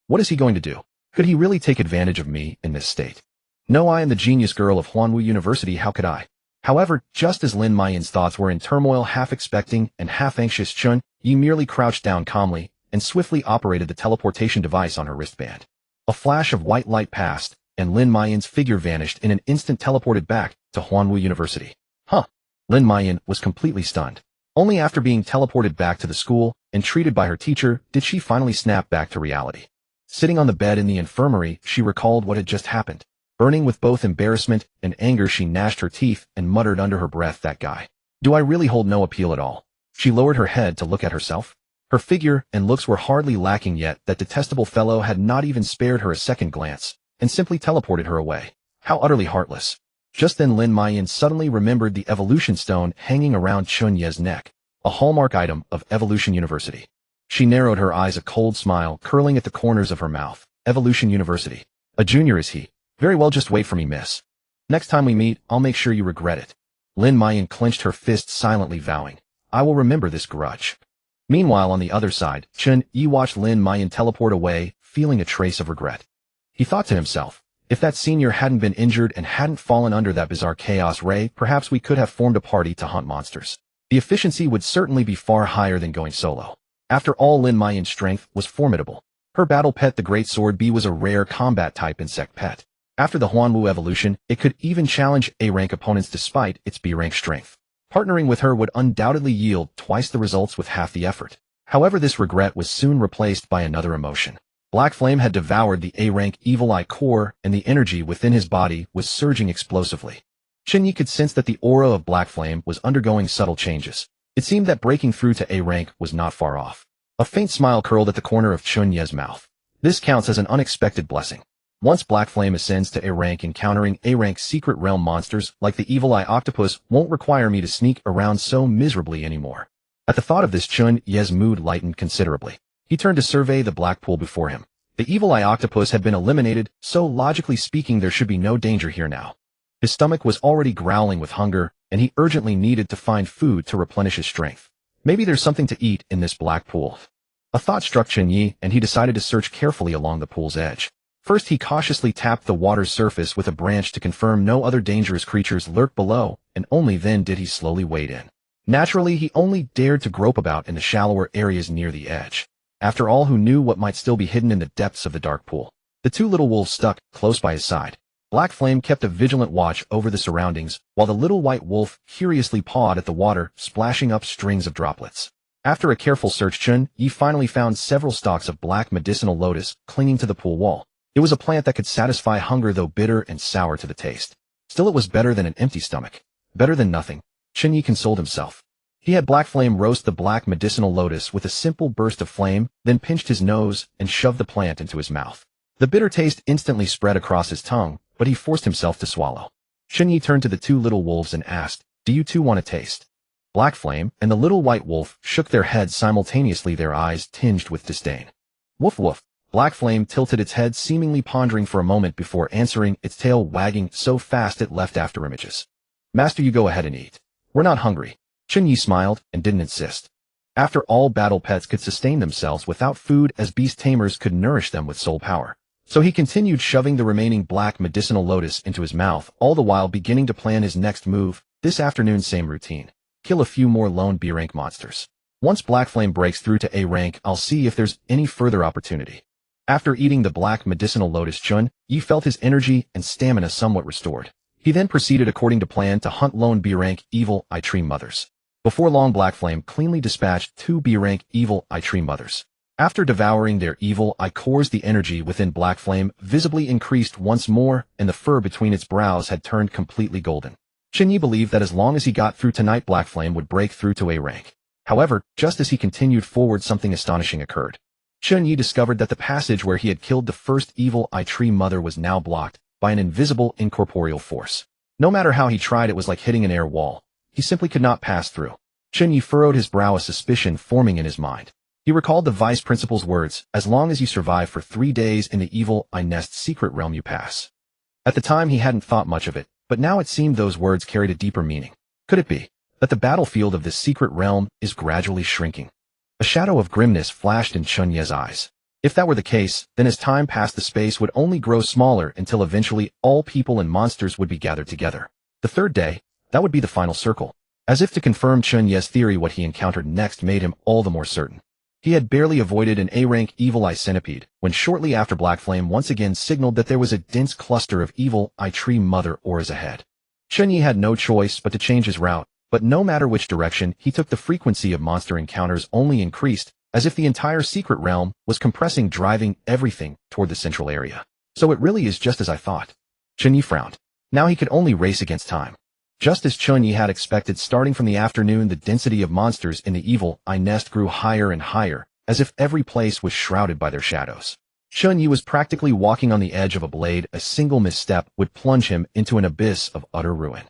What is he going to do? Could he really take advantage of me in this state? No, I am the genius girl of Huanwu University, how could I? However, just as Lin Min's thoughts were in turmoil, half expecting and half anxious, Chen Ye merely crouched down calmly and swiftly operated the teleportation device on her wristband. A flash of white light passed, and Lin Min's figure vanished in an instant, teleported back to Huanwu University. Huh. Lin Min was completely stunned. Only after being teleported back to the school and treated by her teacher did she finally snap back to reality. Sitting on the bed in the infirmary, she recalled what had just happened. Burning with both embarrassment and anger, she gnashed her teeth and muttered under her breath, that guy. Do I really hold no appeal at all? She lowered her head to look at herself. Her figure and looks were hardly lacking, yet that detestable fellow had not even spared her a second glance, and simply teleported her away. How utterly heartless. Just then Lin Min suddenly remembered the evolution stone hanging around Chen Ye's neck, a hallmark item of Evolution University. She narrowed her eyes, a cold smile curling at the corners of her mouth. Evolution University. A junior is he? Very well, just wait for me, miss. Next time we meet, I'll make sure you regret it. Lin Min clenched her fists, silently vowing, I will remember this grudge. Meanwhile, on the other side, Chen Ye watched Lin Min teleport away, feeling a trace of regret. He thought to himself, if that senior hadn't been injured and hadn't fallen under that bizarre chaos ray, perhaps we could have formed a party to hunt monsters. The efficiency would certainly be far higher than going solo. After all, Lin Min's strength was formidable. Her battle pet, the Great Sword Bee, was a rare combat-type insect pet. After the Huanwu evolution, it could even challenge A-rank opponents despite its B-rank strength. Partnering with her would undoubtedly yield twice the results with half the effort. However, this regret was soon replaced by another emotion. Black Flame had devoured the A-rank Evil Eye core, and the energy within his body was surging explosively. Chen Ye could sense that the aura of Black Flame was undergoing subtle changes. It seemed that breaking through to A-rank was not far off. A faint smile curled at the corner of Chen Ye's mouth. This counts as an unexpected blessing. Once Black Flame ascends to A-rank, encountering A-rank secret realm monsters like the Evil Eye Octopus won't require me to sneak around so miserably anymore. At the thought of this, Chen Ye's mood lightened considerably. He turned to survey the black pool before him. The Evil Eye Octopus had been eliminated, so logically speaking there should be no danger here now. His stomach was already growling with hunger, and he urgently needed to find food to replenish his strength. Maybe there's something to eat in this black pool. A thought struck Chen Ye, and he decided to search carefully along the pool's edge. First, he cautiously tapped the water's surface with a branch to confirm no other dangerous creatures lurked below, and only then did he slowly wade in. Naturally, he only dared to grope about in the shallower areas near the edge. After all, who knew what might still be hidden in the depths of the dark pool? The two little wolves stuck close by his side. Black Flame kept a vigilant watch over the surroundings, while the little white wolf curiously pawed at the water, splashing up strings of droplets. After a careful search, Chen Ye finally found several stalks of black medicinal lotus clinging to the pool wall. It was a plant that could satisfy hunger, though bitter and sour to the taste. Still, it was better than an empty stomach. Better than nothing. Chen Ye consoled himself. He had Black Flame roast the black medicinal lotus with a simple burst of flame, then pinched his nose and shoved the plant into his mouth. The bitter taste instantly spread across his tongue, but he forced himself to swallow. Chen Ye turned to the two little wolves and asked, "Do you two want to taste?" Black Flame and the little white wolf shook their heads simultaneously, their eyes tinged with disdain. Woof woof. Black Flame tilted its head, seemingly pondering for a moment before answering, its tail wagging so fast it left after images. "Master, you go ahead and eat. We're not hungry." Chen Ye smiled and didn't insist. After all, battle pets could sustain themselves without food, as beast tamers could nourish them with soul power. So he continued shoving the remaining black medicinal lotus into his mouth, all the while beginning to plan his next move. This afternoon, same routine. Kill a few more lone B-rank monsters. Once Black Flame breaks through to A rank, I'll see if there's any further opportunity. After eating the black medicinal lotus, Chen Ye felt his energy and stamina somewhat restored. He then proceeded according to plan to hunt lone B-rank evil eye tree mothers. Before long, Black Flame cleanly dispatched 2 B-rank evil eye tree mothers. After devouring their evil eye cores, the energy within Black Flame visibly increased once more, and the fur between its brows had turned completely golden. Chen Ye believed that as long as he got through tonight, Black Flame would break through to A rank. However, just as he continued forward, something astonishing occurred. Chen Ye discovered that the passage where he had killed the first evil eye tree mother was now blocked by an invisible incorporeal force. No matter how he tried, it was like hitting an air wall. He simply could not pass through. Chen Ye furrowed his brow, a suspicion forming in his mind. He recalled the vice principal's words, "As long as you survive for 3 days in the evil eye nest secret realm, you pass." At the time, he hadn't thought much of it, but now it seemed those words carried a deeper meaning. Could it be that the battlefield of this secret realm is gradually shrinking? A shadow of grimness flashed in Chen Ye's eyes. If that were the case, then as time passed, the space would only grow smaller until eventually all people and monsters would be gathered together. The 3rd day, that would be the final circle. As if to confirm Chen Ye's theory, what he encountered next made him all the more certain. He had barely avoided an A-rank evil eye centipede, when shortly after Black Flame once again signaled that there was a dense cluster of evil eye tree mother auras ahead. Chen Ye had no choice but to change his route, but no matter which direction he took, the frequency of monster encounters only increased, as if the entire secret realm was compressing, driving everything toward the central area. So it really is just as I thought. Chen Ye frowned. Now he could only race against time. Just as Chen Ye had expected, starting from the afternoon, the density of monsters in the evil eye nest grew higher and higher, as if every place was shrouded by their shadows. Chen Ye was practically walking on the edge of a blade. A single misstep would plunge him into an abyss of utter ruin.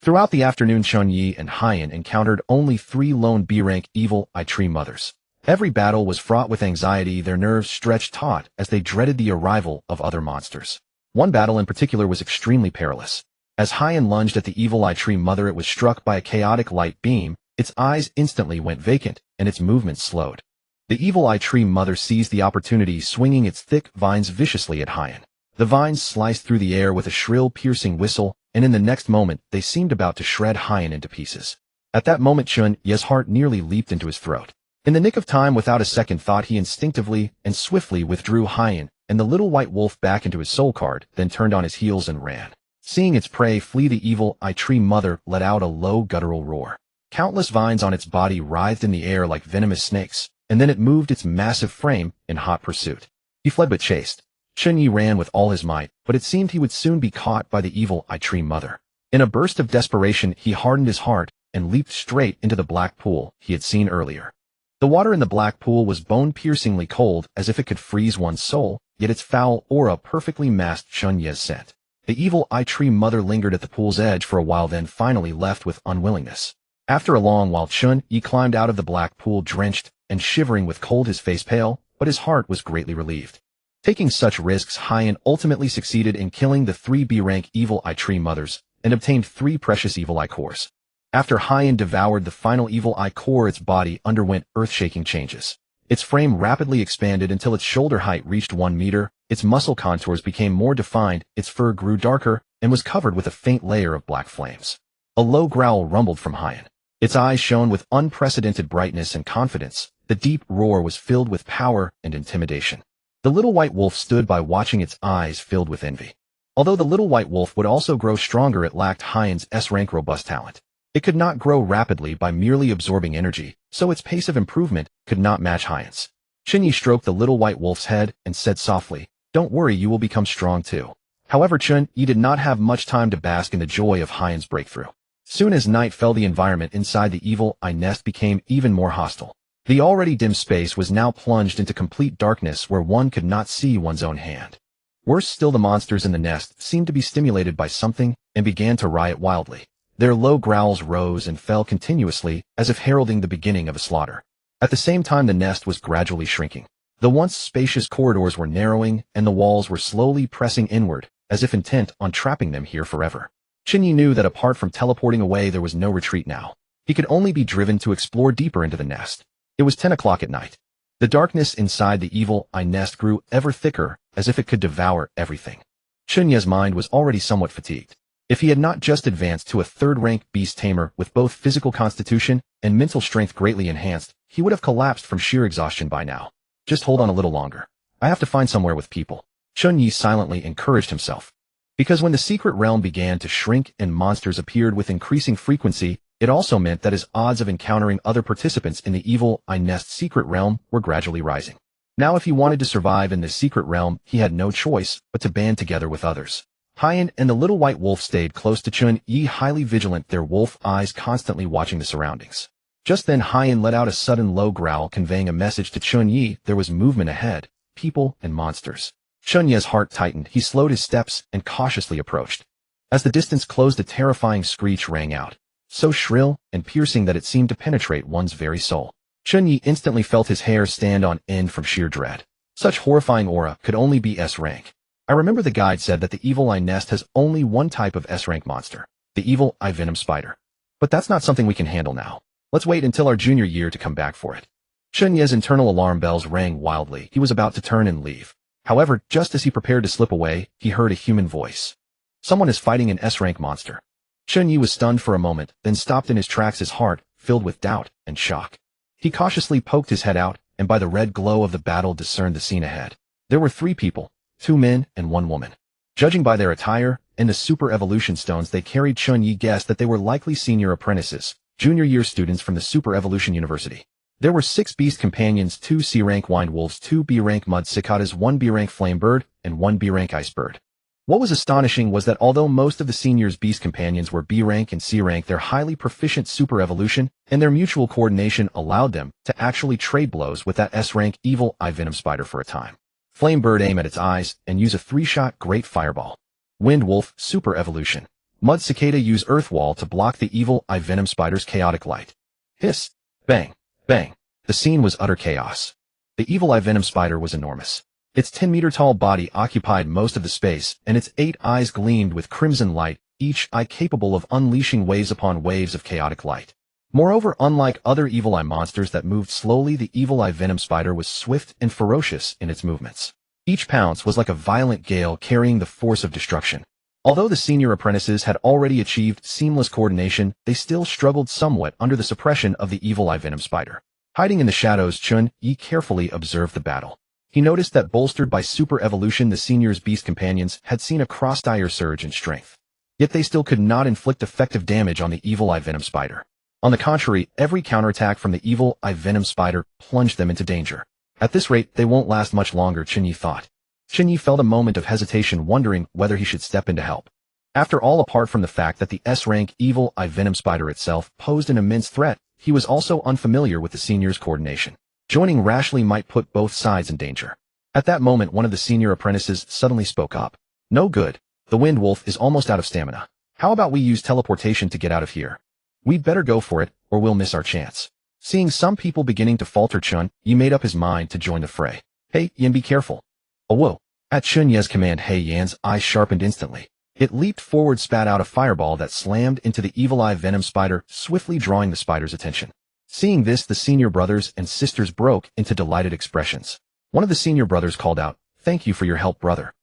Throughout the afternoon, Chen Ye and Haiyan encountered only 3 lone B-rank evil eye tree mothers. Every battle was fraught with anxiety, their nerves stretched taut as they dreaded the arrival of other monsters. One battle in particular was extremely perilous. As Haiyan lunged at the evil eye tree mother, it was struck by a chaotic light beam. Its eyes instantly went vacant, and its movements slowed. The evil eye tree mother seized the opportunity, swinging its thick vines viciously at Haiyan. The vines sliced through the air with a shrill, piercing whistle, and in the next moment, they seemed about to shred Haiyan into pieces. At that moment, Chen Ye's heart nearly leaped into his throat. In the nick of time, without a second thought, he instinctively and swiftly withdrew Haiyan and the little white wolf back into his soul card, then turned on his heels and ran. Seeing its prey flee, the evil eye tree mother let out a low guttural roar. Countless vines on its body writhed in the air like venomous snakes, and then it moved its massive frame in hot pursuit. He fled but chased. Chen Ye ran with all his might, but it seemed he would soon be caught by the evil eye tree mother. In a burst of desperation, he hardened his heart and leaped straight into the black pool he had seen earlier. The water in the black pool was bone-piercingly cold, as if it could freeze one's soul, yet its foul aura perfectly masked Chen Ye's scent. The evil eye tree mother lingered at the pool's edge for a while, then finally left with unwillingness. After a long while, Chen Ye climbed out of the black pool, drenched and shivering with cold, his face pale, but his heart was greatly relieved. Taking such risks, Haiyan ultimately succeeded in killing the 3 B-rank evil eye tree mothers and obtained 3 precious evil eye cores. After Haiyan devoured the final evil eye core, its body underwent earth-shaking changes. Its frame rapidly expanded until its shoulder height reached 1 meter, its muscle contours became more defined, its fur grew darker, and was covered with a faint layer of black flames. A low growl rumbled from Haiyan. Its eyes shone with unprecedented brightness and confidence. The deep roar was filled with power and intimidation. The little white wolf stood by, watching, its eyes filled with envy. Although the little white wolf would also grow stronger, it lacked Haiyan's S-rank robust talent. It could not grow rapidly by merely absorbing energy, so its pace of improvement could not match Haiyan's. Chen Ye stroked the little white wolf's head and said softly, Don't worry, you will become strong too. However, Chen Ye did not have much time to bask in the joy of Haiyan's breakthrough. Soon as night fell, the environment inside the evil eye nest became even more hostile. The already dim space was now plunged into complete darkness where one could not see one's own hand. Worse still, the monsters in the nest seemed to be stimulated by something and began to riot wildly. Their low growls rose and fell continuously as if heralding the beginning of a slaughter. At the same time, the nest was gradually shrinking. The once spacious corridors were narrowing and the walls were slowly pressing inward, as if intent on trapping them here forever. Chen Ye knew that apart from teleporting away, there was no retreat now. He could only be driven to explore deeper into the nest. It was 10 o'clock at night. The darkness inside the evil eye nest grew ever thicker, as if it could devour everything. Chen Ye's mind was already somewhat fatigued. If he had not just advanced to a third-rank beast tamer with both physical constitution and mental strength greatly enhanced, he would have collapsed from sheer exhaustion by now. Just hold on a little longer. I have to find somewhere with people. Chen Ye silently encouraged himself. Because when the secret realm began to shrink and monsters appeared with increasing frequency, it also meant that his odds of encountering other participants in the evil eye nest secret realm were gradually rising. Now if he wanted to survive in this secret realm, he had no choice but to band together with others. Haiyan and the little white wolf stayed close to Chen Ye, highly vigilant, their wolf eyes constantly watching the surroundings. Just then Haiyan let out a sudden low growl, conveying a message to Chen Ye. There was movement ahead, people and monsters. Chen Ye's heart tightened. He slowed his steps and cautiously approached. As the distance closed, a terrifying screech rang out, so shrill and piercing that it seemed to penetrate one's very soul. Chen Ye instantly felt his hair stand on end from sheer dread. Such horrifying aura could only be S-rank. I remember the guide said that the evil eye nest has only one type of S-rank monster, the evil eye venom spider. But that's not something we can handle now. Let's wait until our junior year to come back for it. Chen Ye's internal alarm bells rang wildly. He was about to turn and leave. However, just as he prepared to slip away, he heard a human voice. Someone is fighting an S-rank monster. Chen Ye was stunned for a moment, then stopped in his tracks, his heart filled with doubt and shock. He cautiously poked his head out, and by the red glow of the battle discerned the scene ahead. There were 3 people, 2 men and 1 woman. Judging by their attire and the super evolution stones they carried, Chen Ye guessed that they were likely senior apprentices, junior year students from the Super Evolution University. There were 6 beast companions, 2 C-rank wind wolves, 2 B-rank mud cicadas, 1 B-rank flame bird, and 1 B-rank ice bird. What was astonishing was that although most of the seniors' beast companions were B-rank and C-rank, their highly proficient super evolution and their mutual coordination allowed them to actually trade blows with that S-rank evil eye venom spider for a time. Flame bird aim at its eyes and use a 3-shot great fireball. Wind wolf super evolution. Mud cicada use earth wall to block the evil eye venom spider's chaotic light. Hiss, bang, bang. The scene was utter chaos. The evil eye venom spider was enormous. Its 10-meter-tall body occupied most of the space, and its 8 eyes gleamed with crimson light, each eye capable of unleashing waves upon waves of chaotic light. Moreover, unlike other evil eye monsters that moved slowly, the evil eye venom spider was swift and ferocious in its movements. Each pounce was like a violent gale carrying the force of destruction. Although the senior apprentices had already achieved seamless coordination, they still struggled somewhat under the suppression of the evil eye venom spider. Hiding in the shadows, Chen Ye carefully observed the battle. He noticed that, bolstered by super evolution, the seniors' beast companions had seen a cross-dire surge in strength. Yet they still could not inflict effective damage on the evil eye venom spider. On the contrary, every counterattack from the evil eye venom spider plunged them into danger. At this rate, they won't last much longer, Chen Ye thought. Chen Ye felt a moment of hesitation, wondering whether he should step in to help. After all, apart from the fact that the S-rank evil eye venom spider itself posed an immense threat, he was also unfamiliar with the seniors' coordination. Joining rashly might put both sides in danger. At that moment, one of the senior apprentices suddenly spoke up. No good. The wind wolf is almost out of stamina. How about we use teleportation to get out of here? We'd better go for it, or we'll miss our chance. Seeing some people beginning to falter, Chen Ye made up his mind to join the fray. Hey, Yan, be careful. Oh, whoa. At Chen Ye's command, Hey Yan's eyes sharpened instantly. It leaped forward, spat out a fireball that slammed into the evil eye venom spider, swiftly drawing the spider's attention. Seeing this, the senior brothers and sisters broke into delighted expressions. One of the senior brothers called out, "Thank you for your help, brother."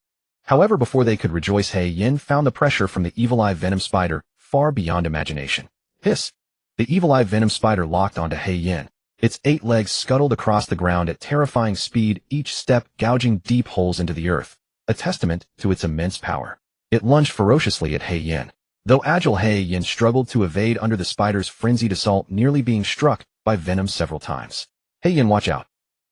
However, before they could rejoice, He Yin found the pressure from the evil eye venom spider far beyond imagination. Hiss! The evil eye venom spider locked onto He Yin. Its 8 legs scuttled across the ground at terrifying speed, each step gouging deep holes into the earth, a testament to its immense power. It lunged ferociously at He Yin. Though agile, He Yin struggled to evade under the spider's frenzied assault, nearly being struck by venom several times. He Yin, watch out!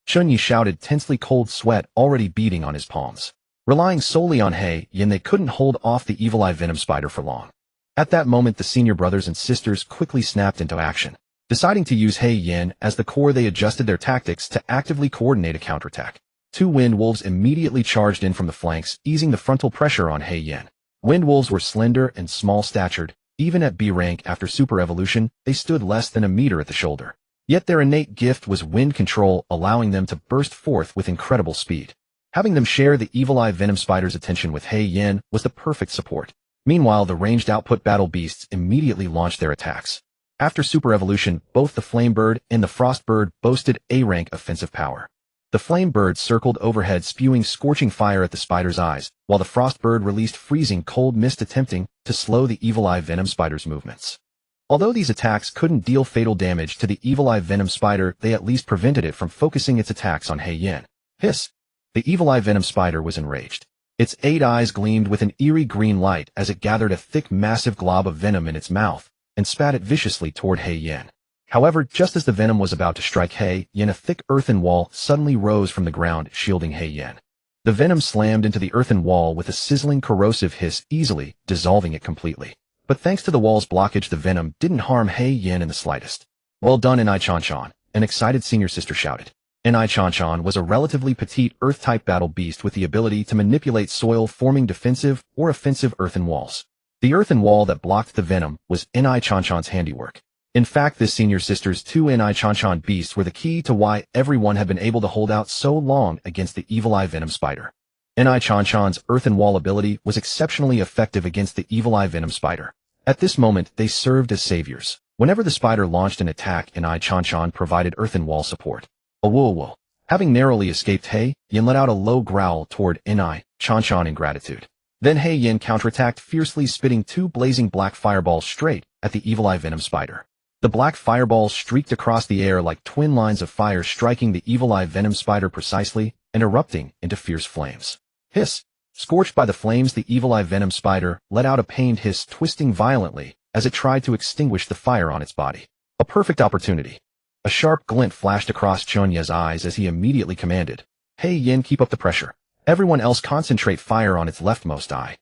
Chen Ye shouted, tensely, cold sweat already beading on his palms. Relying solely on He Yin, they couldn't hold off the evil eye venom spider for long. At that moment, the senior brothers and sisters quickly snapped into action. Deciding to use He Yin as the core, they adjusted their tactics to actively coordinate a counterattack. Two wind wolves immediately charged in from the flanks, easing the frontal pressure on He Yin. Wind wolves were slender and small-statured. Even at B rank after super evolution, they stood less than a meter at the shoulder. Yet their innate gift was wind control, allowing them to burst forth with incredible speed. Having them share the evil eye venom spider's attention with He Yin was the perfect support. Meanwhile, the ranged output battle beasts immediately launched their attacks. After super evolution, both the flame bird and the frost bird boasted A-rank offensive power. The flame bird circled overhead, spewing scorching fire at the spider's eyes, while the frost bird released freezing cold mist, attempting to slow the evil eye venom spider's movements. Although these attacks couldn't deal fatal damage to the evil eye venom spider, they at least prevented it from focusing its attacks on He Yin. Hiss! The evil eye venom spider was enraged. Its 8 eyes gleamed with an eerie green light as it gathered a thick, massive glob of venom in its mouth and spat it viciously toward He Yin. However, just as the venom was about to strike He Yin, a thick earthen wall suddenly rose from the ground, shielding He Yin. The venom slammed into the earthen wall with a sizzling, corrosive hiss, easily dissolving it completely. But thanks to the wall's blockage, the venom didn't harm He Yin in the slightest. "Well done, Ni Chan Chan," an excited senior sister shouted. Ni Chan Chan was a relatively petite earth-type battle beast with the ability to manipulate soil, forming defensive or offensive earthen walls. The earthen wall that blocked the venom was Ni Chan Chan's handiwork. In fact, this senior sister's 2 Ni Chan Chan beasts were the key to why everyone had been able to hold out so long against the evil eye venom spider. Ni Chan Chan's earthen wall ability was exceptionally effective against the evil eye venom spider. At this moment, they served as saviors. Whenever the spider launched an attack, Ni Chan Chan provided earthen wall support. Whoa. Having narrowly escaped, He Yin let out a low growl toward Ni Chan Chan in gratitude. Then He Yin counterattacked fiercely, spitting 2 blazing black fireballs straight at the evil eye venom spider. The black fireballs streaked across the air like twin lines of fire, striking the evil eye venom spider precisely and erupting into fierce flames. Hiss! Scorched by the flames, the evil eye venom spider let out a pained hiss, twisting violently as it tried to extinguish the fire on its body. A perfect opportunity. A sharp glint flashed across Chen Ye's eyes as he immediately commanded, "He Yin, keep up the pressure. Everyone else concentrate fire on its leftmost eye."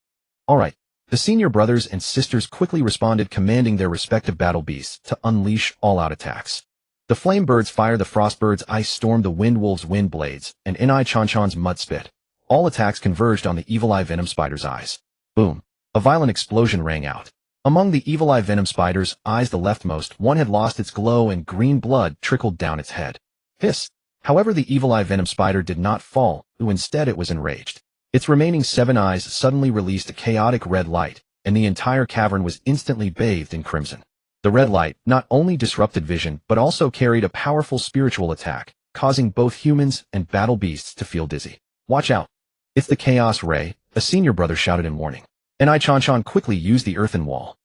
Alright. The senior brothers and sisters quickly responded, commanding their respective battle beasts to unleash all-out attacks. The flame bird's fire, the frost bird's ice storm, the wind wolf's wind blades, and Ni Chan Chan's mud spit. All attacks converged on the evil eye venom spider's eyes. Boom. A violent explosion rang out. Among the evil eye venom spider's eyes, the leftmost one had lost its glow and green blood trickled down its head. Hiss! However, the evil eye venom spider did not fall, instead it was enraged. Its remaining 7 eyes suddenly released a chaotic red light, and the entire cavern was instantly bathed in crimson. The red light not only disrupted vision, but also carried a powerful spiritual attack, causing both humans and battle beasts to feel dizzy. "Watch out! It's the Chaos Ray," a senior brother shouted in warning. Ni Chan Chan quickly used the earthen wall.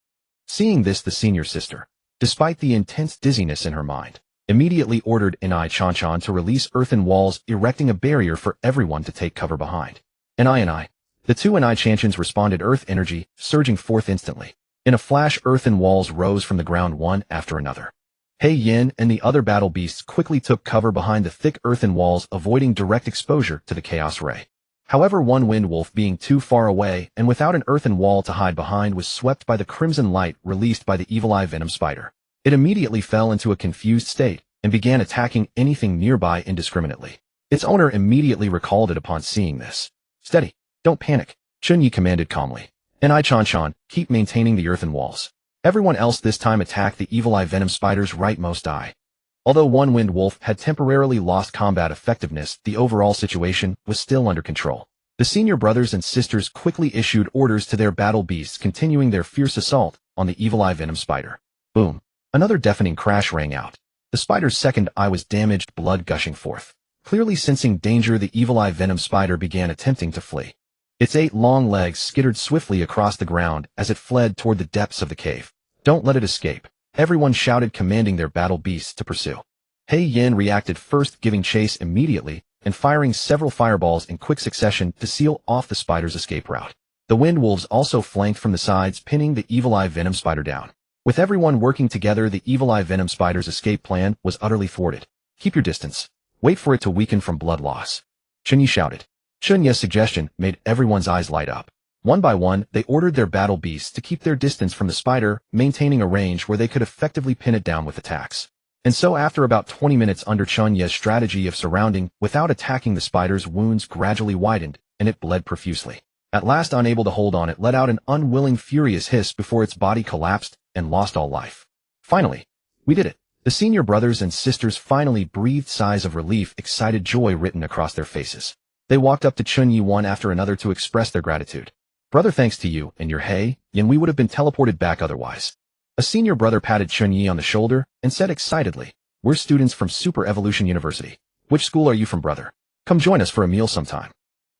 Seeing this, the senior sister, despite the intense dizziness in her mind, immediately ordered Ni Chan Chan to release earthen walls, erecting a barrier for everyone to take cover behind. Ni. The 2 Ni Chan Chans responded, earth energy surging forth instantly. In a flash, earthen walls rose from the ground one after another. He Yin and the other battle beasts quickly took cover behind the thick earthen walls, avoiding direct exposure to the Chaos Ray. However, one wind wolf, being too far away and without an earthen wall to hide behind, was swept by the crimson light released by the evil eye venom spider. It immediately fell into a confused state and began attacking anything nearby indiscriminately. Its owner immediately recalled it upon seeing this. "Steady, don't panic," Chen Ye commanded calmly. Ni Chan Chan, keep maintaining the earthen walls. Everyone else this time attacked the evil eye venom spider's rightmost eye. Although one wind wolf had temporarily lost combat effectiveness, the overall situation was still under control. The senior brothers and sisters quickly issued orders to their battle beasts, continuing their fierce assault on the evil eye venom spider. Boom. Another deafening crash rang out. The spider's second eye was damaged, blood gushing forth. Clearly sensing danger, the evil eye venom spider began attempting to flee. Its 8 long legs skittered swiftly across the ground as it fled toward the depths of the cave. "Don't let it escape," everyone shouted, commanding their battle beasts to pursue. He Yin reacted first, giving chase immediately and firing several fireballs in quick succession to seal off the spider's escape route. The wind wolves also flanked from the sides, pinning the evil eye venom spider down. With everyone working together, the evil eye venom spider's escape plan was utterly thwarted. "Keep your distance. Wait for it to weaken from blood loss," Chen Ye shouted. Chen Ye's suggestion made everyone's eyes light up. One by one, they ordered their battle beasts to keep their distance from the spider, maintaining a range where they could effectively pin it down with attacks. And so after about 20 minutes under Chen Ye's strategy of surrounding without attacking, the spider's wounds gradually widened, and it bled profusely. At last, unable to hold on, it let out an unwilling, furious hiss before its body collapsed and lost all life. Finally, we did it. The senior brothers and sisters finally breathed sighs of relief, excited joy written across their faces. They walked up to Chen Ye one after another to express their gratitude. Brother, thanks to you and your Yen, we would have been teleported back otherwise. A senior brother patted Chen Ye on the shoulder and said excitedly, we're students from Super Evolution University. Which school are you from, brother? Come join us for a meal sometime.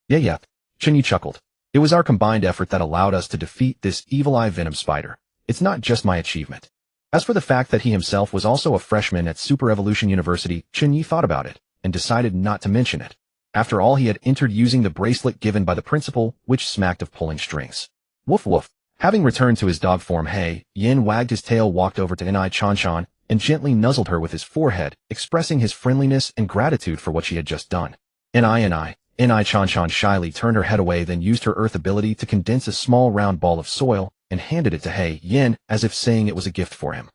Yeah. Chen Ye chuckled. It was our combined effort that allowed us to defeat this evil eye venom spider. It's not just my achievement. As for the fact that he himself was also a freshman at Super Evolution University, Chen Ye thought about it and decided not to mention it. After all, he had entered using the bracelet given by the principal, which smacked of pulling strings. Woof woof. Having returned to his dog form, Yen wagged his tail, walked over to Ni Chan, and gently nuzzled her with his forehead, expressing his friendliness and gratitude for what she had just done. Ni Chan shyly turned her head away, then used her earth ability to condense a small round ball of soil and handed it to Yen as if saying it was a gift for him.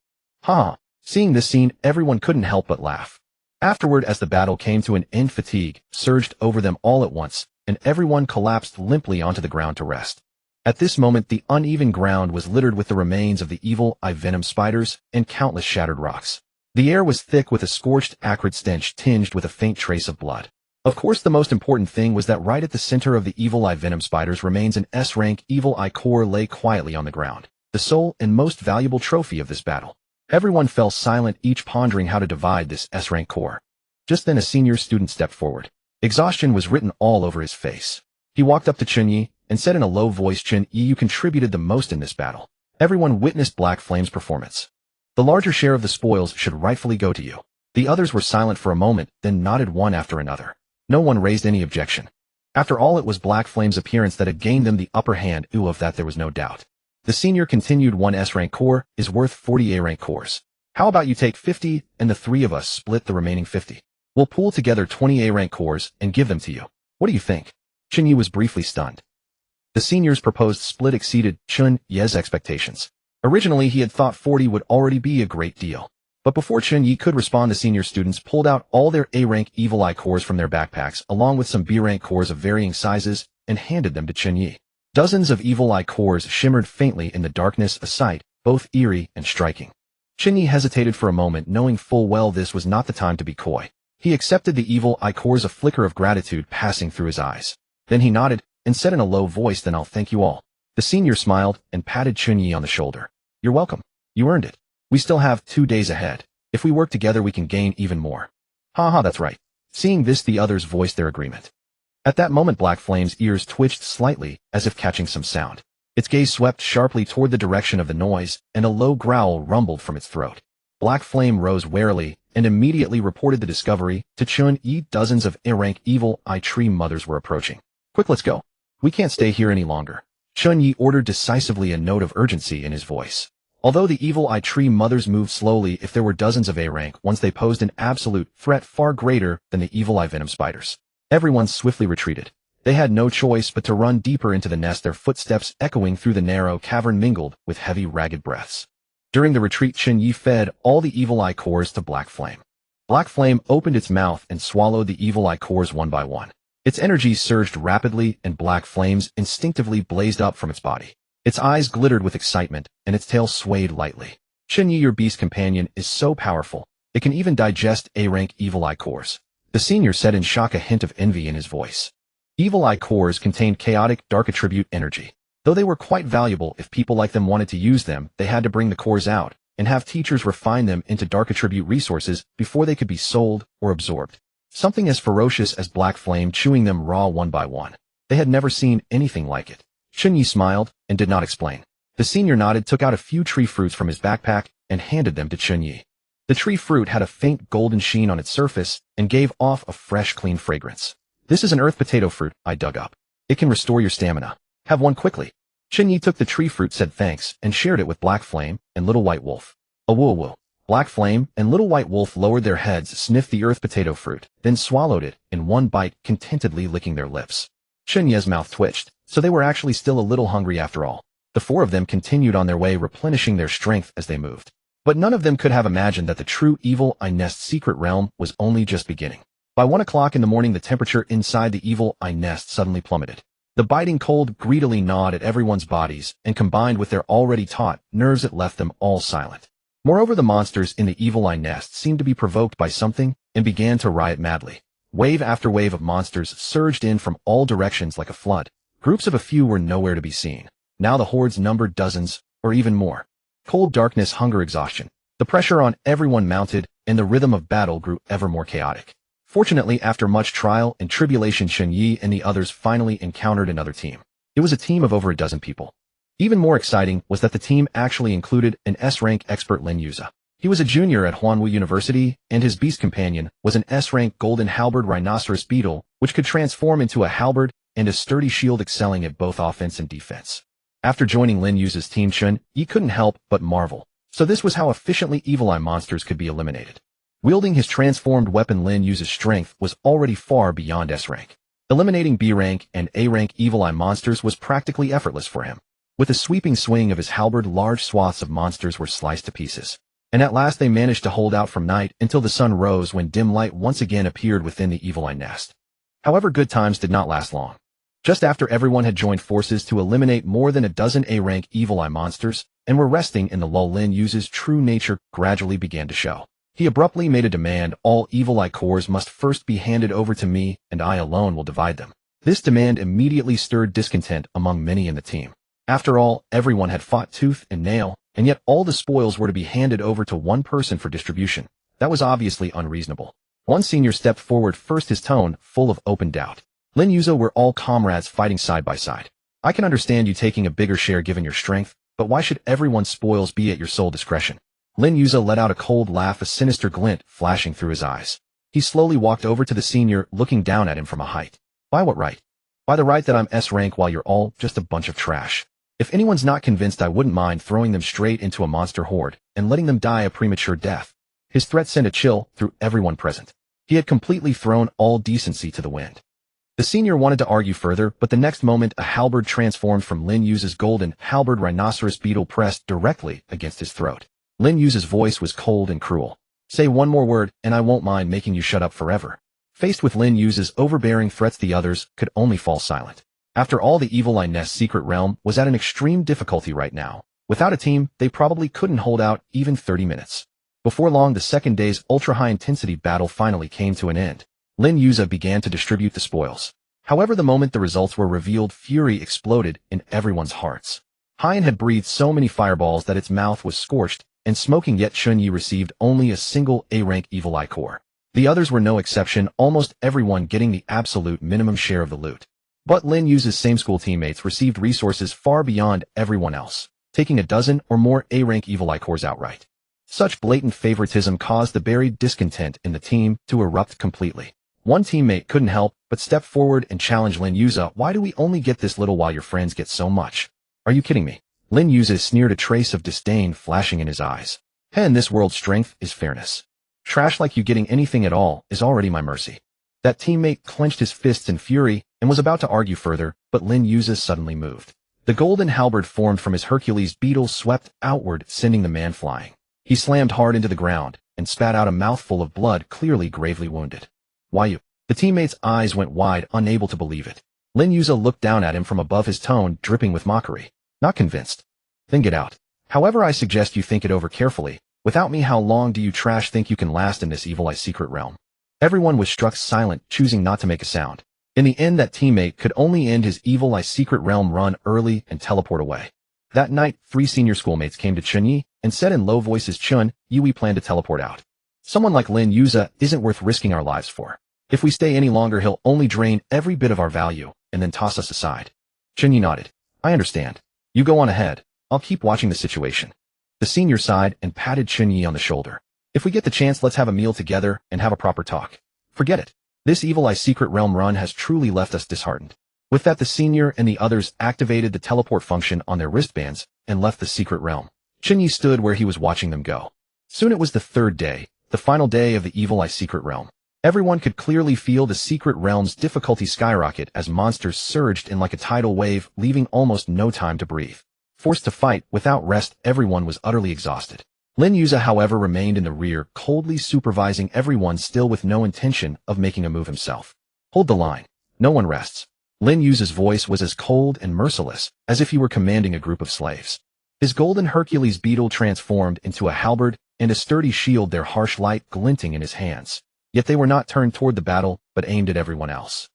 Seeing this scene, everyone couldn't help but laugh. Afterward, as the battle came to an end, fatigue surged over them all at once, and everyone collapsed limply onto the ground to rest. At this moment, the uneven ground was littered with the remains of the evil eye venom spiders and countless shattered rocks. The air was thick with a scorched, acrid stench tinged with a faint trace of blood. Of course, the most important thing was that right at the center of the evil eye venom spiders remains an S-rank evil eye core lay quietly on the ground, the sole and most valuable trophy of this battle. Everyone fell silent, each pondering how to divide this S-rank core. Just then a senior student stepped forward. Exhaustion was written all over his face. He walked up to Chen Ye and said in a low voice, Chen Ye, you contributed the most in this battle. Everyone witnessed Black Flame's performance. The larger share of the spoils should rightfully go to you. The others were silent for a moment, then nodded one after another. No one raised any objection. After all, it was Black Flame's appearance that had gained them the upper hand. Of that there was no doubt. The senior continued, one S-rank core is worth 40 A-rank cores. How about you take 50 and the three of us split the remaining 50? We'll pool together 20 A-rank cores and give them to you. What do you think? Chen Ye was briefly stunned. The senior's proposed split exceeded Chen Ye's expectations. Originally, he had thought 40 would already be a great deal. But before Chen Ye could respond, the senior students pulled out all their A-rank evil eye cores from their backpacks, along with some B-rank cores of varying sizes, and handed them to Chen Ye. Dozens of evil eye cores shimmered faintly in the darkness, a sight both eerie and striking. Chen Ye hesitated for a moment, knowing full well this was not the time to be coy. He accepted the evil eye cores, a flicker of gratitude passing through his eyes. Then he nodded and said in a low voice, then I'll thank you all. The senior smiled and patted Chen Ye on the shoulder. You're welcome. You earned it. We still have 2 days ahead. If we work together, we can gain even more. That's right. Seeing this, the others voiced their agreement. At that moment, Black Flame's ears twitched slightly, as if catching some sound. Its gaze swept sharply toward the direction of the noise, and a low growl rumbled from its throat. Black Flame rose warily and immediately reported the discovery to Chen Ye. Dozens of A-rank evil eye tree mothers were approaching. Quick, let's go. We can't stay here any longer. Chen Ye ordered decisively, a note of urgency in his voice. Although the evil eye tree mothers moved slowly, if there were dozens of A-rank ones, they posed an absolute threat far greater than the evil eye venom spiders. Everyone swiftly retreated. They had no choice but to run deeper into the nest, their footsteps echoing through the narrow cavern mingled with heavy, ragged breaths. During the retreat, Chen Ye fed all the evil eye cores to Black Flame. Black Flame opened its mouth and swallowed the evil eye cores one by one. Its energy surged rapidly, and Black Flames instinctively blazed up from its body. Its eyes glittered with excitement, and its tail swayed lightly. Chen Ye, your beast companion is so powerful, it can even digest A-rank evil eye cores. The senior said in shock, a hint of envy in his voice. Evil eye cores contained chaotic, dark attribute energy. Though they were quite valuable, if people like them wanted to use them, they had to bring the cores out and have teachers refine them into dark attribute resources before they could be sold or absorbed. Something as ferocious as Black Flame chewing them raw one by one. They had never seen anything like it. Chen Ye smiled and did not explain. The senior nodded, took out a few tree fruits from his backpack, and handed them to Chen Ye. The tree fruit had a faint golden sheen on its surface and gave off a fresh, clean fragrance. This is an earth potato fruit I dug up. It can restore your stamina. Have one quickly. Chen Ye took the tree fruit, said thanks, and shared it with Black Flame and Little White Wolf. Woo. Black Flame and Little White Wolf lowered their heads, sniffed the earth potato fruit, then swallowed it in one bite, contentedly licking their lips. Chen Ye's mouth twitched, so they were actually still a little hungry after all. The four of them continued on their way, replenishing their strength as they moved. But none of them could have imagined that the true Evil Eye Nest's secret realm was only just beginning. By 1 o'clock in the morning, the temperature inside the Evil Eye Nest suddenly plummeted. The biting cold greedily gnawed at everyone's bodies, and combined with their already taut nerves, it left them all silent. Moreover, the monsters in the Evil Eye Nest seemed to be provoked by something and began to riot madly. Wave after wave of monsters surged in from all directions like a flood. Groups of a few were nowhere to be seen. Now the hordes numbered dozens, or even more. Cold darkness, hunger, exhaustion. The pressure on everyone mounted, and the rhythm of battle grew ever more chaotic. Fortunately, after much trial and tribulation, Chen Ye and the others finally encountered another team. It was a team of over a dozen people. Even more exciting was that the team actually included an S-rank expert, Lin Yuze. He was a junior at Huanwu University, and his beast companion was an S-rank golden halberd rhinoceros beetle, which could transform into a halberd and a sturdy shield, excelling at both offense and defense. After joining Lin Yuze's team, Chen Ye couldn't help but marvel. So this was how efficiently Evil Eye monsters could be eliminated. Wielding his transformed weapon, Lin Yuze's strength was already far beyond S-rank. Eliminating B-rank and A-rank Evil Eye monsters was practically effortless for him. With a sweeping swing of his halberd, large swaths of monsters were sliced to pieces. And at last they managed to hold out from night until the sun rose, when dim light once again appeared within the Evil Eye Nest. However, good times did not last long. Just after everyone had joined forces to eliminate more than a dozen A-rank Evil Eye monsters and were resting in the lull, Lin Yuze's true nature gradually began to show. He abruptly made a demand: all Evil Eye cores must first be handed over to me, and I alone will divide them. This demand immediately stirred discontent among many in the team. After all, everyone had fought tooth and nail, and yet all the spoils were to be handed over to one person for distribution. That was obviously unreasonable. One senior stepped forward first, his tone full of open doubt. Lin Yuze, we're all comrades fighting side by side. I can understand you taking a bigger share given your strength, but why should everyone's spoils be at your sole discretion? Lin Yuze let out a cold laugh, a sinister glint flashing through his eyes. He slowly walked over to the senior, looking down at him from a height. By what right? By the right that I'm S-rank while you're all just a bunch of trash. If anyone's not convinced, I wouldn't mind throwing them straight into a monster horde and letting them die a premature death. His threat sent a chill through everyone present. He had completely thrown all decency to the wind. The senior wanted to argue further, but the next moment a halberd transformed from Lin Yuze's golden halberd rhinoceros beetle pressed directly against his throat. Lin Yuze's voice was cold and cruel. Say one more word, and I won't mind making you shut up forever. Faced with Lin Yuze's overbearing threats, the others could only fall silent. After all, the Evil Eye Nest's secret realm was at an extreme difficulty right now. Without a team, they probably couldn't hold out even 30 minutes. Before long, the second day's ultra-high-intensity battle finally came to an end. Lin Yuze began to distribute the spoils. However, the moment the results were revealed, fury exploded in everyone's hearts. Haiyan had breathed so many fireballs that its mouth was scorched and smoking, yet Chen Ye received only a single A-rank Evil Eye core. The others were no exception, almost everyone getting the absolute minimum share of the loot. But Lin Yuze's same school teammates received resources far beyond everyone else, taking a dozen or more A-rank Evil Eye cores outright. Such blatant favoritism caused the buried discontent in the team to erupt completely. One teammate couldn't help but step forward and challenge Lin Yuze. Why do we only get this little while your friends get so much? Are you kidding me? Lin Yuze sneered, a trace of disdain flashing in his eyes. In this world, strength is fairness. Trash like you getting anything at all is already my mercy. That teammate clenched his fists in fury and was about to argue further, but Lin Yuze suddenly moved. The golden halberd formed from his Hercules beetle swept outward, sending the man flying. He slammed hard into the ground and spat out a mouthful of blood, clearly gravely wounded. Why you? The teammate's eyes went wide, unable to believe it. Lin Yuze looked down at him from above, his tone dripping with mockery. Not convinced? Then get out. However, I suggest you think it over carefully. Without me, how long do you trash think you can last in this Evil Eye secret realm? Everyone was struck silent, choosing not to make a sound. In the end, that teammate could only end his Evil Eye secret realm run early and teleport away. That night, 3 senior schoolmates came to Chen Ye and said in low voices, Chen Ye, we plan to teleport out. Someone like Lin Yuze isn't worth risking our lives for. If we stay any longer, he'll only drain every bit of our value and then toss us aside. Chen Ye nodded. I understand. You go on ahead. I'll keep watching the situation. The senior sighed and patted Chen Ye on the shoulder. If we get the chance, let's have a meal together and have a proper talk. Forget it. This Evil Eye secret realm run has truly left us disheartened. With that, the senior and the others activated the teleport function on their wristbands and left the secret realm. Chen Ye stood where he was watching them go. Soon it was the 3rd day, the final day of the Evil Eye secret realm. Everyone could clearly feel the secret realm's difficulty skyrocket as monsters surged in like a tidal wave, leaving almost no time to breathe. Forced to fight without rest, everyone was utterly exhausted. Lin Yuza, however, remained in the rear, coldly supervising everyone, still with no intention of making a move himself. Hold the line. No one rests. Lin Yuza's voice was as cold and merciless as if he were commanding a group of slaves. His golden Hercules beetle transformed into a halberd and a sturdy shield, their harsh light glinting in his hands. Yet they were not turned toward the battle, but aimed at everyone else.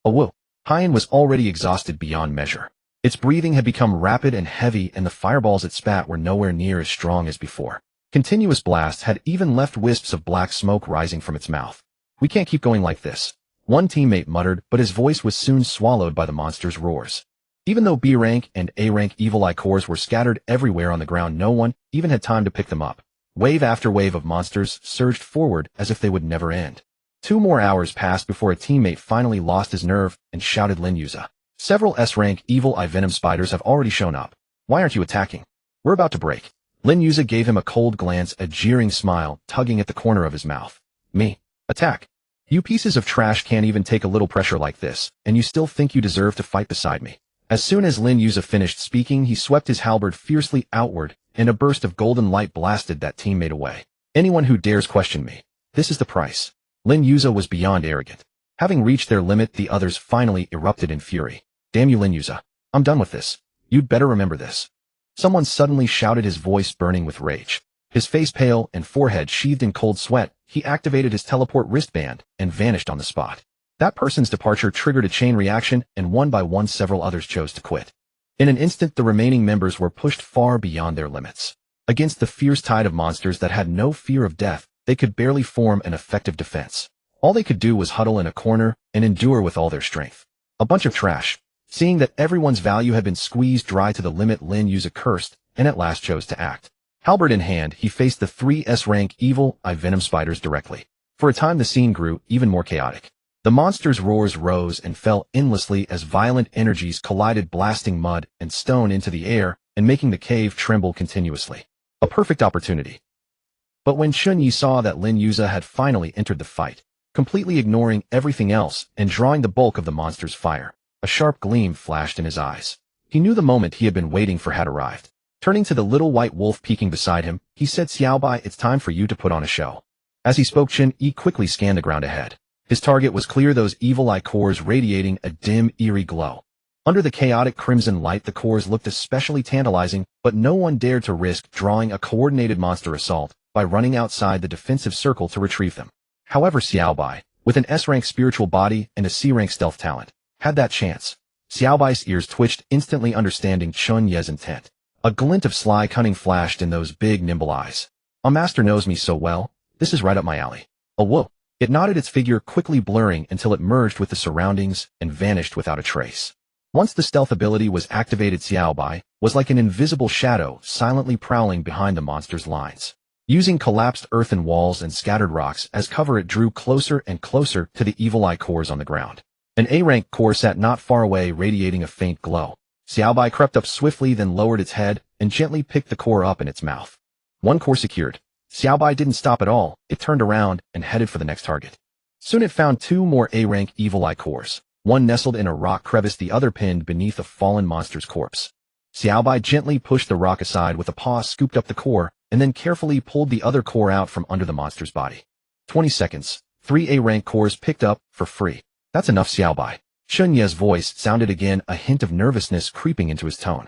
Awoo! Hyen was already exhausted beyond measure. Its breathing had become rapid and heavy, and the fireballs it spat were nowhere near as strong as before. Continuous blasts had even left wisps of black smoke rising from its mouth. We can't keep going like this, one teammate muttered, but his voice was soon swallowed by the monster's roars. Even though B-rank and A-rank evil eye cores were scattered everywhere on the ground, no one even had time to pick them up. Wave after wave of monsters surged forward as if they would never end. 2 more hours passed before a teammate finally lost his nerve and shouted, Lin Yuza, several S-rank evil eye venom spiders have already shown up. Why aren't you attacking? We're about to break. Lin Yuza gave him a cold glance, a jeering smile tugging at the corner of his mouth. Me? Attack? You pieces of trash can't even take a little pressure like this, and you still think you deserve to fight beside me. As soon as Lin Yuza finished speaking, he swept his halberd fiercely outward, and a burst of golden light blasted that teammate away. Anyone who dares question me, this is the price. Lin Yuza was beyond arrogant. Having reached their limit, the others finally erupted in fury. Damn you, Lin Yuza. I'm done with this. You'd better remember this. Someone suddenly shouted, his voice burning with rage. His face pale and forehead sheathed in cold sweat, he activated his teleport wristband and vanished on the spot. That person's departure triggered a chain reaction, and one by one several others chose to quit. In an instant, the remaining members were pushed far beyond their limits. Against the fierce tide of monsters that had no fear of death, they could barely form an effective defense. All they could do was huddle in a corner and endure with all their strength. A bunch of trash. Seeing that everyone's value had been squeezed dry to the limit, Lin Yuza cursed and at last chose to act. Halberd in hand, he faced the 3 S-rank evil eye venom spiders directly. For a time, the scene grew even more chaotic. The monsters' roars rose and fell endlessly as violent energies collided, blasting mud and stone into the air and making the cave tremble continuously. A perfect opportunity. But when Chen Ye saw that Lin Yuza had finally entered the fight, completely ignoring everything else and drawing the bulk of the monster's fire, a sharp gleam flashed in his eyes. He knew the moment he had been waiting for had arrived. Turning to the little white wolf peeking beside him, he said, Xiaobai, it's time for you to put on a show. As he spoke, Chen Ye quickly scanned the ground ahead. His target was clear, those evil eye cores radiating a dim, eerie glow. Under the chaotic crimson light, the cores looked especially tantalizing, but no one dared to risk drawing a coordinated monster assault by running outside the defensive circle to retrieve them. However, Xiaobai, with an S-rank spiritual body and a C-rank stealth talent, had that chance. Xiaobai's ears twitched, instantly understanding Chen Ye's intent. A glint of sly cunning flashed in those big, nimble eyes. A master knows me so well, this is right up my alley. Whoa! It nodded, its figure quickly blurring until it merged with the surroundings and vanished without a trace. Once the stealth ability was activated, Xiaobai was like an invisible shadow silently prowling behind the monster's lines. Using collapsed earthen walls and scattered rocks as cover, it drew closer and closer to the evil eye cores on the ground. An A-rank core sat not far away, radiating a faint glow. Xiaobai crept up swiftly, then lowered its head and gently picked the core up in its mouth. One core secured. Xiaobai didn't stop at all. It turned around and headed for the next target. Soon it found 2 more A-rank evil eye cores, one nestled in a rock crevice, the other pinned beneath a fallen monster's corpse. Xiaobai gently pushed the rock aside with a paw, scooped up the core, and then carefully pulled the other core out from under the monster's body. 20 seconds. 3 A-rank cores picked up for free. That's enough, Xiaobai. Chen Ye's voice sounded again, a hint of nervousness creeping into his tone.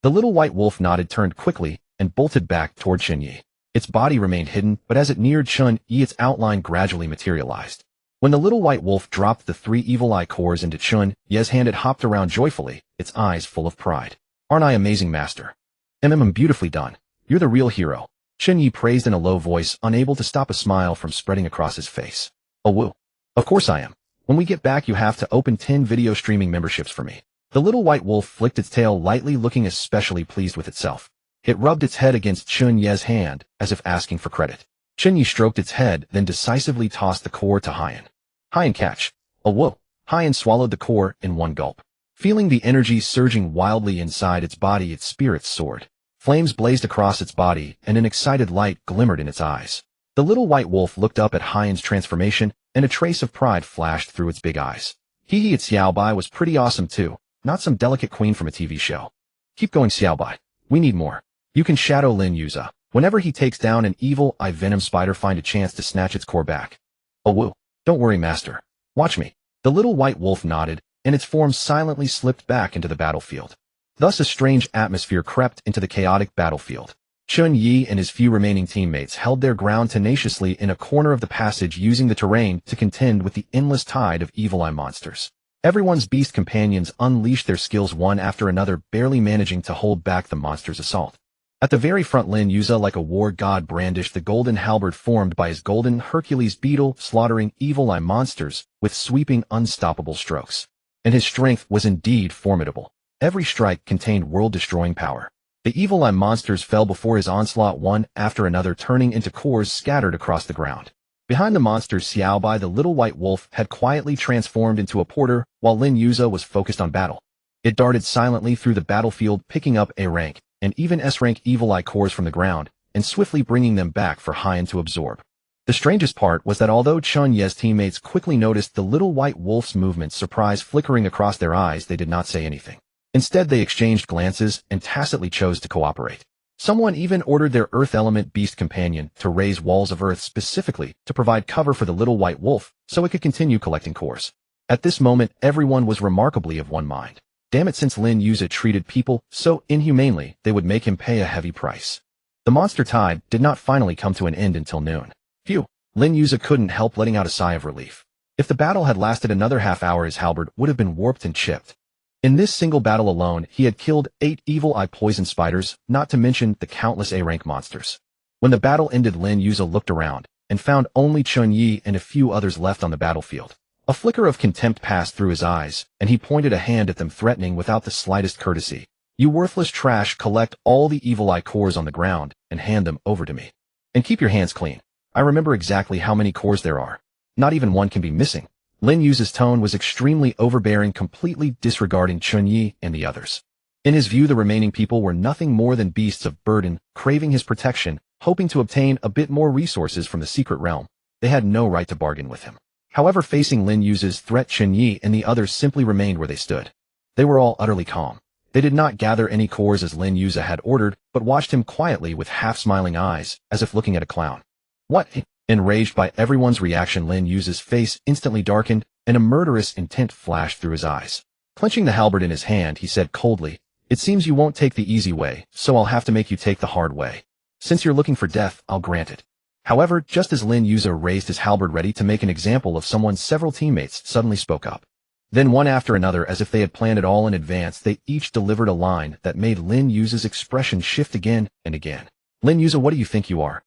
The little white wolf nodded, turned quickly, and bolted back toward Chen Ye. Its body remained hidden, but as it neared Chen Ye, its outline gradually materialized. When the little white wolf dropped the 3 evil eye cores into Chen Ye's hand, it hopped around joyfully, its eyes full of pride. Aren't I amazing, master? Beautifully done. You're the real hero. Chen Ye praised in a low voice, unable to stop a smile from spreading across his face. Woo. Of course I am. When we get back, you have to open 10 video streaming memberships for me. The little white wolf flicked its tail lightly, looking especially pleased with itself. It rubbed its head against Chen Ye's hand, as if asking for credit. Chen Ye stroked its head, then decisively tossed the core to Hyen. Hyen, catch. Whoa. Hyen swallowed the core in one gulp. Feeling the energy surging wildly inside its body, its spirits soared. Flames blazed across its body, and an excited light glimmered in its eyes. The little white wolf looked up at Hyen's transformation and a trace of pride flashed through its big eyes. Hehe, it's Xiaobai was pretty awesome too, not some delicate queen from a TV show. Keep going, Xiaobai. We need more. You can shadow Lin Yuza. Whenever he takes down an evil eye venom spider, find a chance to snatch its core back. Oh woo. Don't worry, master. Watch me. The little white wolf nodded, and its form silently slipped back into the battlefield. Thus a strange atmosphere crept into the chaotic battlefield. Chen Ye and his few remaining teammates held their ground tenaciously in a corner of the passage, using the terrain to contend with the endless tide of evil eye monsters. Everyone's beast companions unleashed their skills one after another, barely managing to hold back the monster's assault. At the very front, Lin Yuza, like a war god, brandished the golden halberd formed by his golden Hercules beetle, slaughtering evil eye monsters with sweeping, unstoppable strokes. And his strength was indeed formidable. Every strike contained world-destroying power. The evil eye monsters fell before his onslaught one after another, turning into cores scattered across the ground. Behind the monsters, Xiaobai, the little white wolf, had quietly transformed into a porter, while Lin Yuza was focused on battle. It darted silently through the battlefield, picking up A rank and even S-rank evil eye cores from the ground, and swiftly bringing them back for Haiyan to absorb. The strangest part was that although Chen Ye's teammates quickly noticed the little white wolf's movements, surprise flickering across their eyes, they did not say anything. Instead, they exchanged glances and tacitly chose to cooperate. Someone even ordered their earth element beast companion to raise walls of earth specifically to provide cover for the little white wolf so it could continue collecting cores. At this moment, everyone was remarkably of one mind. Damn it, since Lin Yuza treated people so inhumanely, they would make him pay a heavy price. The monster tide did not finally come to an end until noon. Phew, Lin Yuza couldn't help letting out a sigh of relief. If the battle had lasted another half hour, his halberd would have been warped and chipped. In this single battle alone, he had killed 8 evil eye poison spiders, not to mention the countless A-rank monsters. When the battle ended, Lin Yuza looked around and found only Chen Ye and a few others left on the battlefield. A flicker of contempt passed through his eyes, and he pointed a hand at them, threatening without the slightest courtesy. You worthless trash, collect all the evil eye cores on the ground and hand them over to me. And keep your hands clean. I remember exactly how many cores there are. Not even one can be missing. Lin Yuza's tone was extremely overbearing, completely disregarding Chen Ye and the others. In his view, the remaining people were nothing more than beasts of burden, craving his protection, hoping to obtain a bit more resources from the secret realm. They had no right to bargain with him. However, facing Lin Yuza's threat, Chen Ye and the others simply remained where they stood. They were all utterly calm. They did not gather any cores as Lin Yuza had ordered, but watched him quietly with half-smiling eyes, as if looking at a clown. What? Enraged by everyone's reaction, Lin Yuza's face instantly darkened, and a murderous intent flashed through his eyes. Clenching the halberd in his hand, he said coldly, "It seems you won't take the easy way, so I'll have to make you take the hard way. Since you're looking for death, I'll grant it." However, just as Lin Yuza raised his halberd ready to make an example of someone, several teammates suddenly spoke up. Then one after another, as if they had planned it all in advance, they each delivered a line that made Lin Yuza's expression shift again and again. "Lin Yuza, what do you think you are?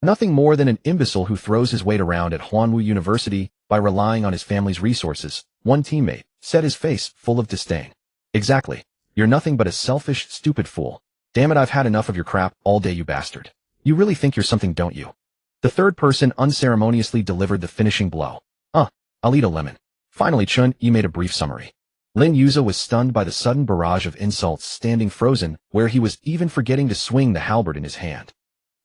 Nothing more than an imbecile who throws his weight around at Huanwu University by relying on his family's resources," one teammate said, his face full of disdain. "Exactly. You're nothing but a selfish, stupid fool. Damn it, I've had enough of your crap all day, you bastard. You really think you're something, don't you?" The third person unceremoniously delivered the finishing blow. I'll eat a lemon." Finally, Chen Ye made a brief summary. Lin Yuza was stunned by the sudden barrage of insults, standing frozen where he was, even forgetting to swing the halberd in his hand.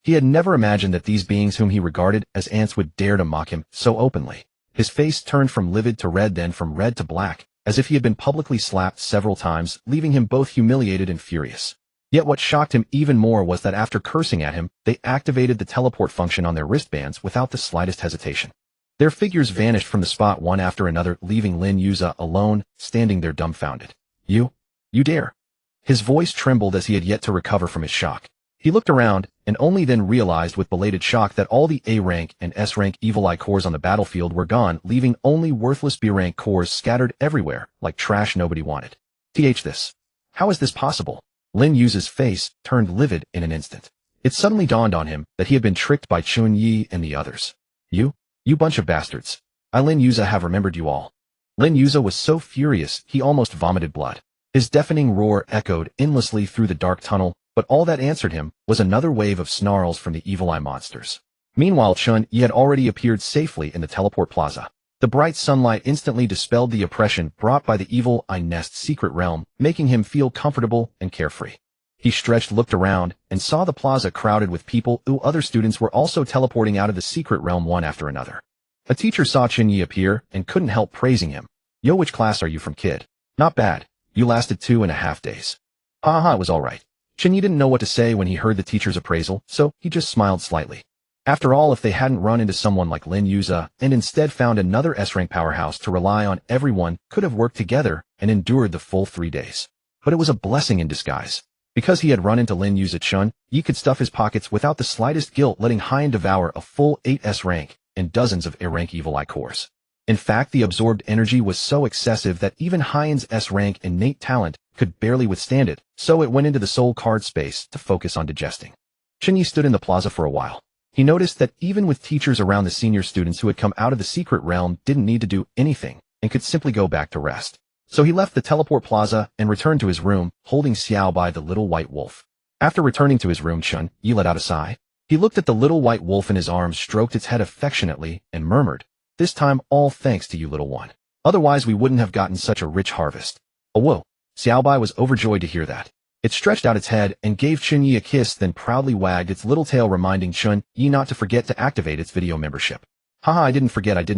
He had never imagined that these beings whom he regarded as ants would dare to mock him so openly. His face turned from livid to red, then from red to black, as if he had been publicly slapped several times, leaving him both humiliated and furious. Yet what shocked him even more was that after cursing at him, they activated the teleport function on their wristbands without the slightest hesitation. Their figures vanished from the spot one after another, leaving Lin Yuza alone, standing there dumbfounded. You dare?" His voice trembled as he had yet to recover from his shock. He looked around, and only then realized with belated shock that all the A-rank and S-rank evil eye cores on the battlefield were gone, leaving only worthless B-rank cores scattered everywhere, like trash nobody wanted. This. How is this possible? Lin Yuza's face turned livid in an instant. It suddenly dawned on him that he had been tricked by Chen Ye and the others. You bunch of bastards. I, Lin Yuza, have remembered you all." Lin Yuza was so furious he almost vomited blood. His deafening roar echoed endlessly through the dark tunnel, but all that answered him was another wave of snarls from the evil eye monsters. Meanwhile, Chen Ye had already appeared safely in the teleport plaza. The bright sunlight instantly dispelled the oppression brought by the evil eye nest's secret realm, making him feel comfortable and carefree. He stretched, looked around, and saw the plaza crowded with people who other students were also teleporting out of the secret realm one after another. A teacher saw Chen Ye appear and couldn't help praising him. Yo, which class are you from, kid? Not bad. You lasted 2.5 days. Haha, it was alright. Chen Ye didn't know what to say when he heard the teacher's appraisal, so he just smiled slightly. After all, if they hadn't run into someone like Lin Yuza and instead found another S-rank powerhouse to rely on, everyone could have worked together and endured the full 3 days. But it was a blessing in disguise. Because he had run into Lin Yuza, Chen Ye could stuff his pockets without the slightest guilt, letting Haiyan devour a full 8 S-rank and dozens of A-rank evil eye cores. In fact, the absorbed energy was so excessive that even Haiyan's S-rank innate talent could barely withstand it, so it went into the soul card space to focus on digesting. Chen Ye stood in the plaza for a while. He noticed that even with teachers around, the senior students who had come out of the secret realm didn't need to do anything and could simply go back to rest. So he left the teleport plaza and returned to his room, holding Xiaobai the little white wolf. After returning to his room, Chen Ye let out a sigh. He looked at the little white wolf in his arms, stroked its head affectionately, and murmured, "This time all thanks to you, little one. Otherwise we wouldn't have gotten such a rich harvest." Oh whoa! Xiaobai was overjoyed to hear that. It stretched out its head and gave Chen Ye a kiss, then proudly wagged its little tail, reminding Chen Ye not to forget to activate its video membership. Haha, I didn't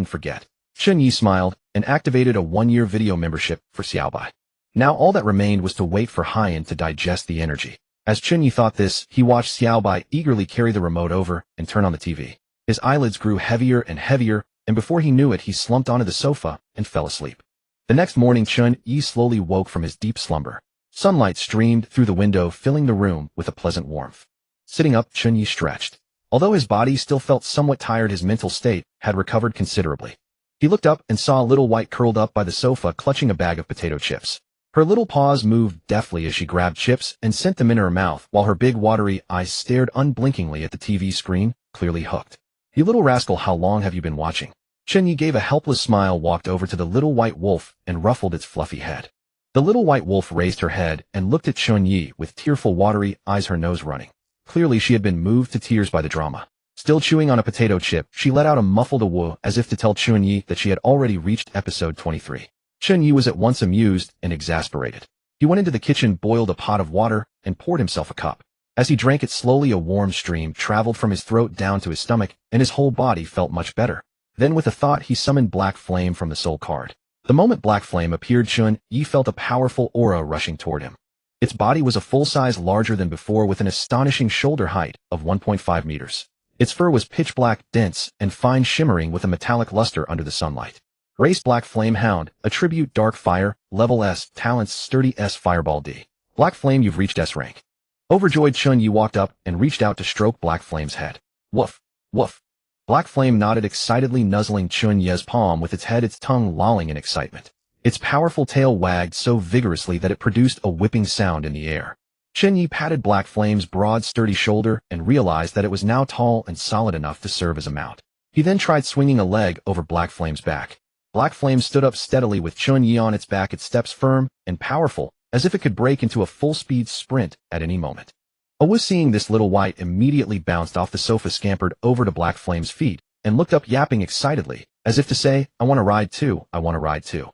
forget. Chen Ye smiled and activated a 1-year video membership for Xiaobai. Now all that remained was to wait for Haiyan to digest the energy. As Chen Ye thought this, he watched Xiaobai eagerly carry the remote over and turn on the TV. His eyelids grew heavier and heavier, and before he knew it, he slumped onto the sofa and fell asleep. The next morning, Chen Ye slowly woke from his deep slumber. Sunlight streamed through the window, filling the room with a pleasant warmth. Sitting up, Chen Ye stretched. Although his body still felt somewhat tired, his mental state had recovered considerably. He looked up and saw a little white curled up by the sofa, clutching a bag of potato chips. Her little paws moved deftly as she grabbed chips and sent them in her mouth, while her big watery eyes stared unblinkingly at the TV screen, clearly hooked. "You little rascal, how long have you been watching?" Chen Ye gave a helpless smile, walked over to the little white wolf, and ruffled its fluffy head. The little white wolf raised her head and looked at Chen Ye with tearful, watery eyes, her nose running. Clearly she had been moved to tears by the drama. Still chewing on a potato chip, she let out a muffled "woo" as if to tell Chen Ye that she had already reached episode 23. Chen Ye was at once amused and exasperated. He went into the kitchen, boiled a pot of water, and poured himself a cup. As he drank it slowly, a warm stream traveled from his throat down to his stomach, and his whole body felt much better. Then with a thought, he summoned Black Flame from the soul card. The moment Black Flame appeared, Chen Ye felt a powerful aura rushing toward him. Its body was a full size larger than before, with an astonishing shoulder height of 1.5 meters. Its fur was pitch black, dense, and fine, shimmering with a metallic luster under the sunlight. Race Black Flame Hound, Attribute Dark Fire, Level S, Talents Sturdy S, Fireball D. Black Flame, you've reached S rank. Overjoyed, Chen Ye walked up and reached out to stroke Black Flame's head. Woof, woof. Black Flame nodded excitedly, nuzzling Chen Ye's palm with its head, its tongue lolling in excitement. Its powerful tail wagged so vigorously that it produced a whipping sound in the air. Chen Ye patted Black Flame's broad, sturdy shoulder and realized that it was now tall and solid enough to serve as a mount. He then tried swinging a leg over Black Flame's back. Black Flame stood up steadily with Chen Ye on its back, its steps firm and powerful, as if it could break into a full-speed sprint at any moment. Awu, seeing this, little white immediately bounced off the sofa, scampered over to Black Flame's feet, and looked up, yapping excitedly, as if to say, "I want to ride too, I want to ride too."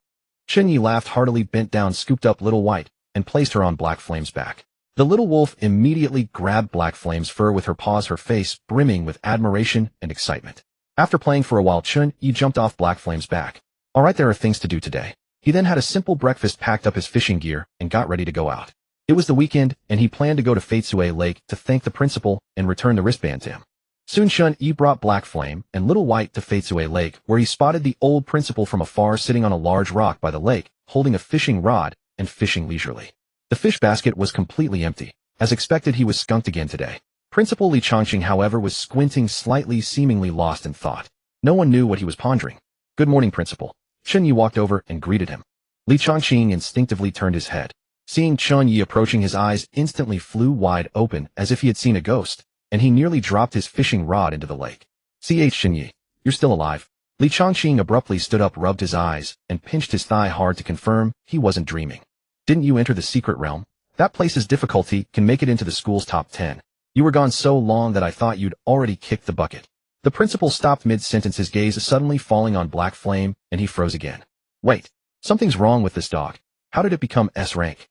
Chen Ye laughed heartily, bent down, scooped up little white, and placed her on Black Flame's back. The little wolf immediately grabbed Black Flame's fur with her paws, her face brimming with admiration and excitement. After playing for a while, Chen Ye jumped off Black Flame's back. Alright, there are things to do today. He then had a simple breakfast, packed up his fishing gear, and got ready to go out. It was the weekend, and he planned to go to Fearsome Lake to thank the principal and return the wristband to him. Soon Chen Ye brought Black Flame and Little White to Fearsome Lake, where he spotted the old principal from afar, sitting on a large rock by the lake, holding a fishing rod and fishing leisurely. The fish basket was completely empty. As expected, he was skunked again today. Principal Li Changqing, however, was squinting slightly, seemingly lost in thought. No one knew what he was pondering. "Good morning, Principal." Chen Ye walked over and greeted him. Li Changqing instinctively turned his head. Seeing Chen Ye approaching, his eyes instantly flew wide open as if he had seen a ghost, and he nearly dropped his fishing rod into the lake. Chen Ye, you're still alive." Li Changqing abruptly stood up, rubbed his eyes, and pinched his thigh hard to confirm he wasn't dreaming. "Didn't you enter the secret realm? That place's difficulty can make it into the school's top 10. You were gone so long that I thought you'd already kicked the bucket." The principal stopped mid-sentence, his gaze suddenly falling on Black Flame, and he froze again. "Wait, something's wrong with this dog. How did it become S rank?"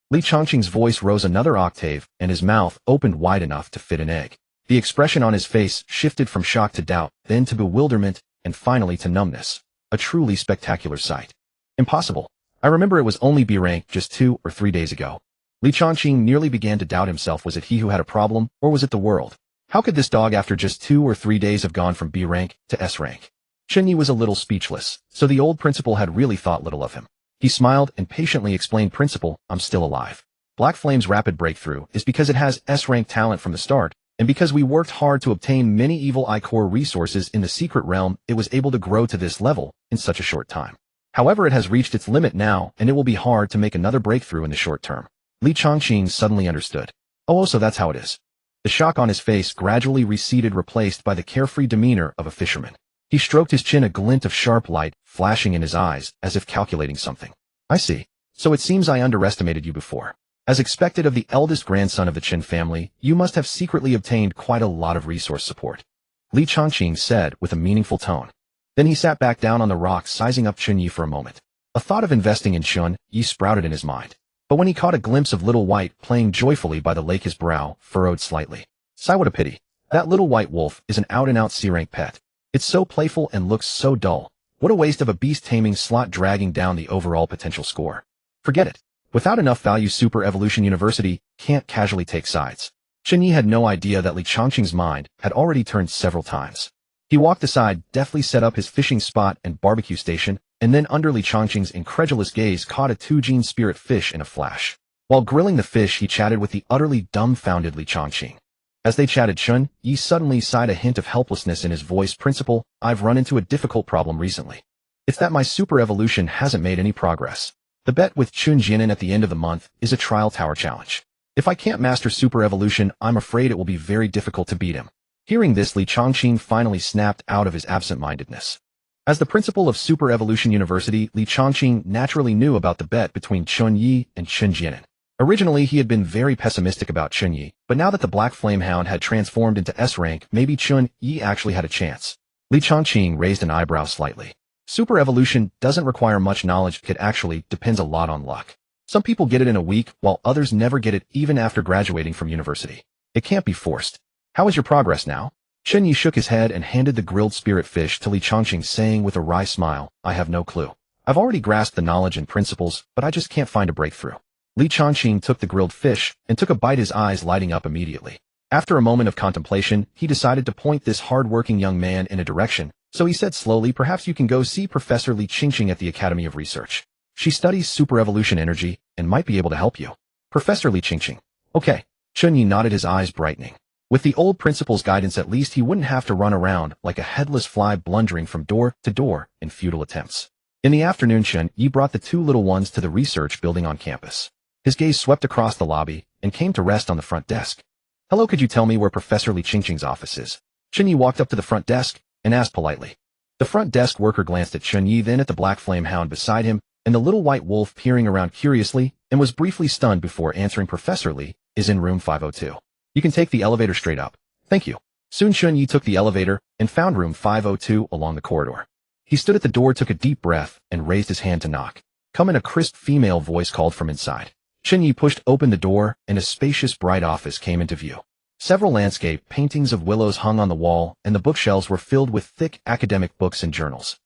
Li Changqing's voice rose another octave, and his mouth opened wide enough to fit an egg. The expression on his face shifted from shock to doubt, then to bewilderment, and finally to numbness. A truly spectacular sight. Impossible. I remember it was only B rank just 2 or 3 days ago. Li Changqing nearly began to doubt himself. Was it he who had a problem, or was it the world? How could this dog after just 2 or 3 days have gone from B rank to S rank? Chen Ye was a little speechless, so the old principal had really thought little of him. He smiled and patiently explained, Principal, I'm still alive. Black Flame's rapid breakthrough is because it has S-rank talent from the start, and because we worked hard to obtain many evil I-core resources in the secret realm, it was able to grow to this level in such a short time. However, it has reached its limit now, and it will be hard to make another breakthrough in the short term. Li Changqing suddenly understood. Oh, so that's how it is. The shock on his face gradually receded, replaced by the carefree demeanor of a fisherman. He stroked his chin, a glint of sharp light flashing in his eyes, as if calculating something. I see. So it seems I underestimated you before. As expected of the eldest grandson of the Chen family, you must have secretly obtained quite a lot of resource support. Li Changqing said with a meaningful tone. Then he sat back down on the rock, sizing up Chen Ye for a moment. A thought of investing in Chen Ye sprouted in his mind. But when he caught a glimpse of Little White playing joyfully by the lake, his brow furrowed slightly. Sigh, what a pity. That Little White Wolf is an out-and-out C-rank pet. It's so playful and looks so dull. What a waste of a beast-taming slot, dragging down the overall potential score. Forget it. Without enough value, Super Evolution University can't casually take sides. Chen Ye had no idea that Li Changqing's mind had already turned several times. He walked aside, deftly set up his fishing spot and barbecue station, and then under Li Changqing's incredulous gaze caught a 2-gene spirit fish in a flash. While grilling the fish, he chatted with the utterly dumbfounded Li Changqing. As they chatted, Chen Ye suddenly sighed, a hint of helplessness in his voice. Principal, I've run into a difficult problem recently. It's that my super evolution hasn't made any progress. The bet with Chun Jianan at the end of the month is a trial tower challenge. If I can't master super evolution, I'm afraid it will be very difficult to beat him. Hearing this, Li Changqing finally snapped out of his absent-mindedness. As the principal of Super Evolution University, Li Changqing naturally knew about the bet between Chun Ye and Chen Jianan. Originally, he had been very pessimistic about Chen Ye, but now that the Black Flame Hound had transformed into S-rank, maybe Chen Ye actually had a chance. Li Changqing raised an eyebrow slightly. Super evolution doesn't require much knowledge. It actually depends a lot on luck. Some people get it in a week, while others never get it even after graduating from university. It can't be forced. How is your progress now? Chen Ye shook his head and handed the grilled spirit fish to Li Changqing, saying with a wry smile, I have no clue. I've already grasped the knowledge and principles, but I just can't find a breakthrough. Li Changqing took the grilled fish and took a bite, his eyes lighting up immediately. After a moment of contemplation, he decided to point this hard-working young man in a direction, so he said slowly, perhaps you can go see Professor Li Changqing at the Academy of Research. She studies super evolution energy and might be able to help you. Professor Li Changqing. Okay. Chen Ye nodded, his eyes brightening. With the old principal's guidance, at least he wouldn't have to run around like a headless fly, blundering from door to door in futile attempts. In the afternoon, Chen Ye brought the 2 little ones to the research building on campus. His gaze swept across the lobby and came to rest on the front desk. Hello, could you tell me where Professor Li Changqing's office is? Chen Ye walked up to the front desk and asked politely. The front desk worker glanced at Chen Ye, then at the Black Flame Hound beside him, and the Little White Wolf peering around curiously, and was briefly stunned before answering. Professor Li is in room 502. You can take the elevator straight up. Thank you. Soon Chen Ye took the elevator and found room 502 along the corridor. He stood at the door, took a deep breath, and raised his hand to knock. Come in, a crisp female voice called from inside. Chen Ye pushed open the door, and a spacious, bright office came into view. Several landscape paintings of willows hung on the wall, and the bookshelves were filled with thick academic books and journals.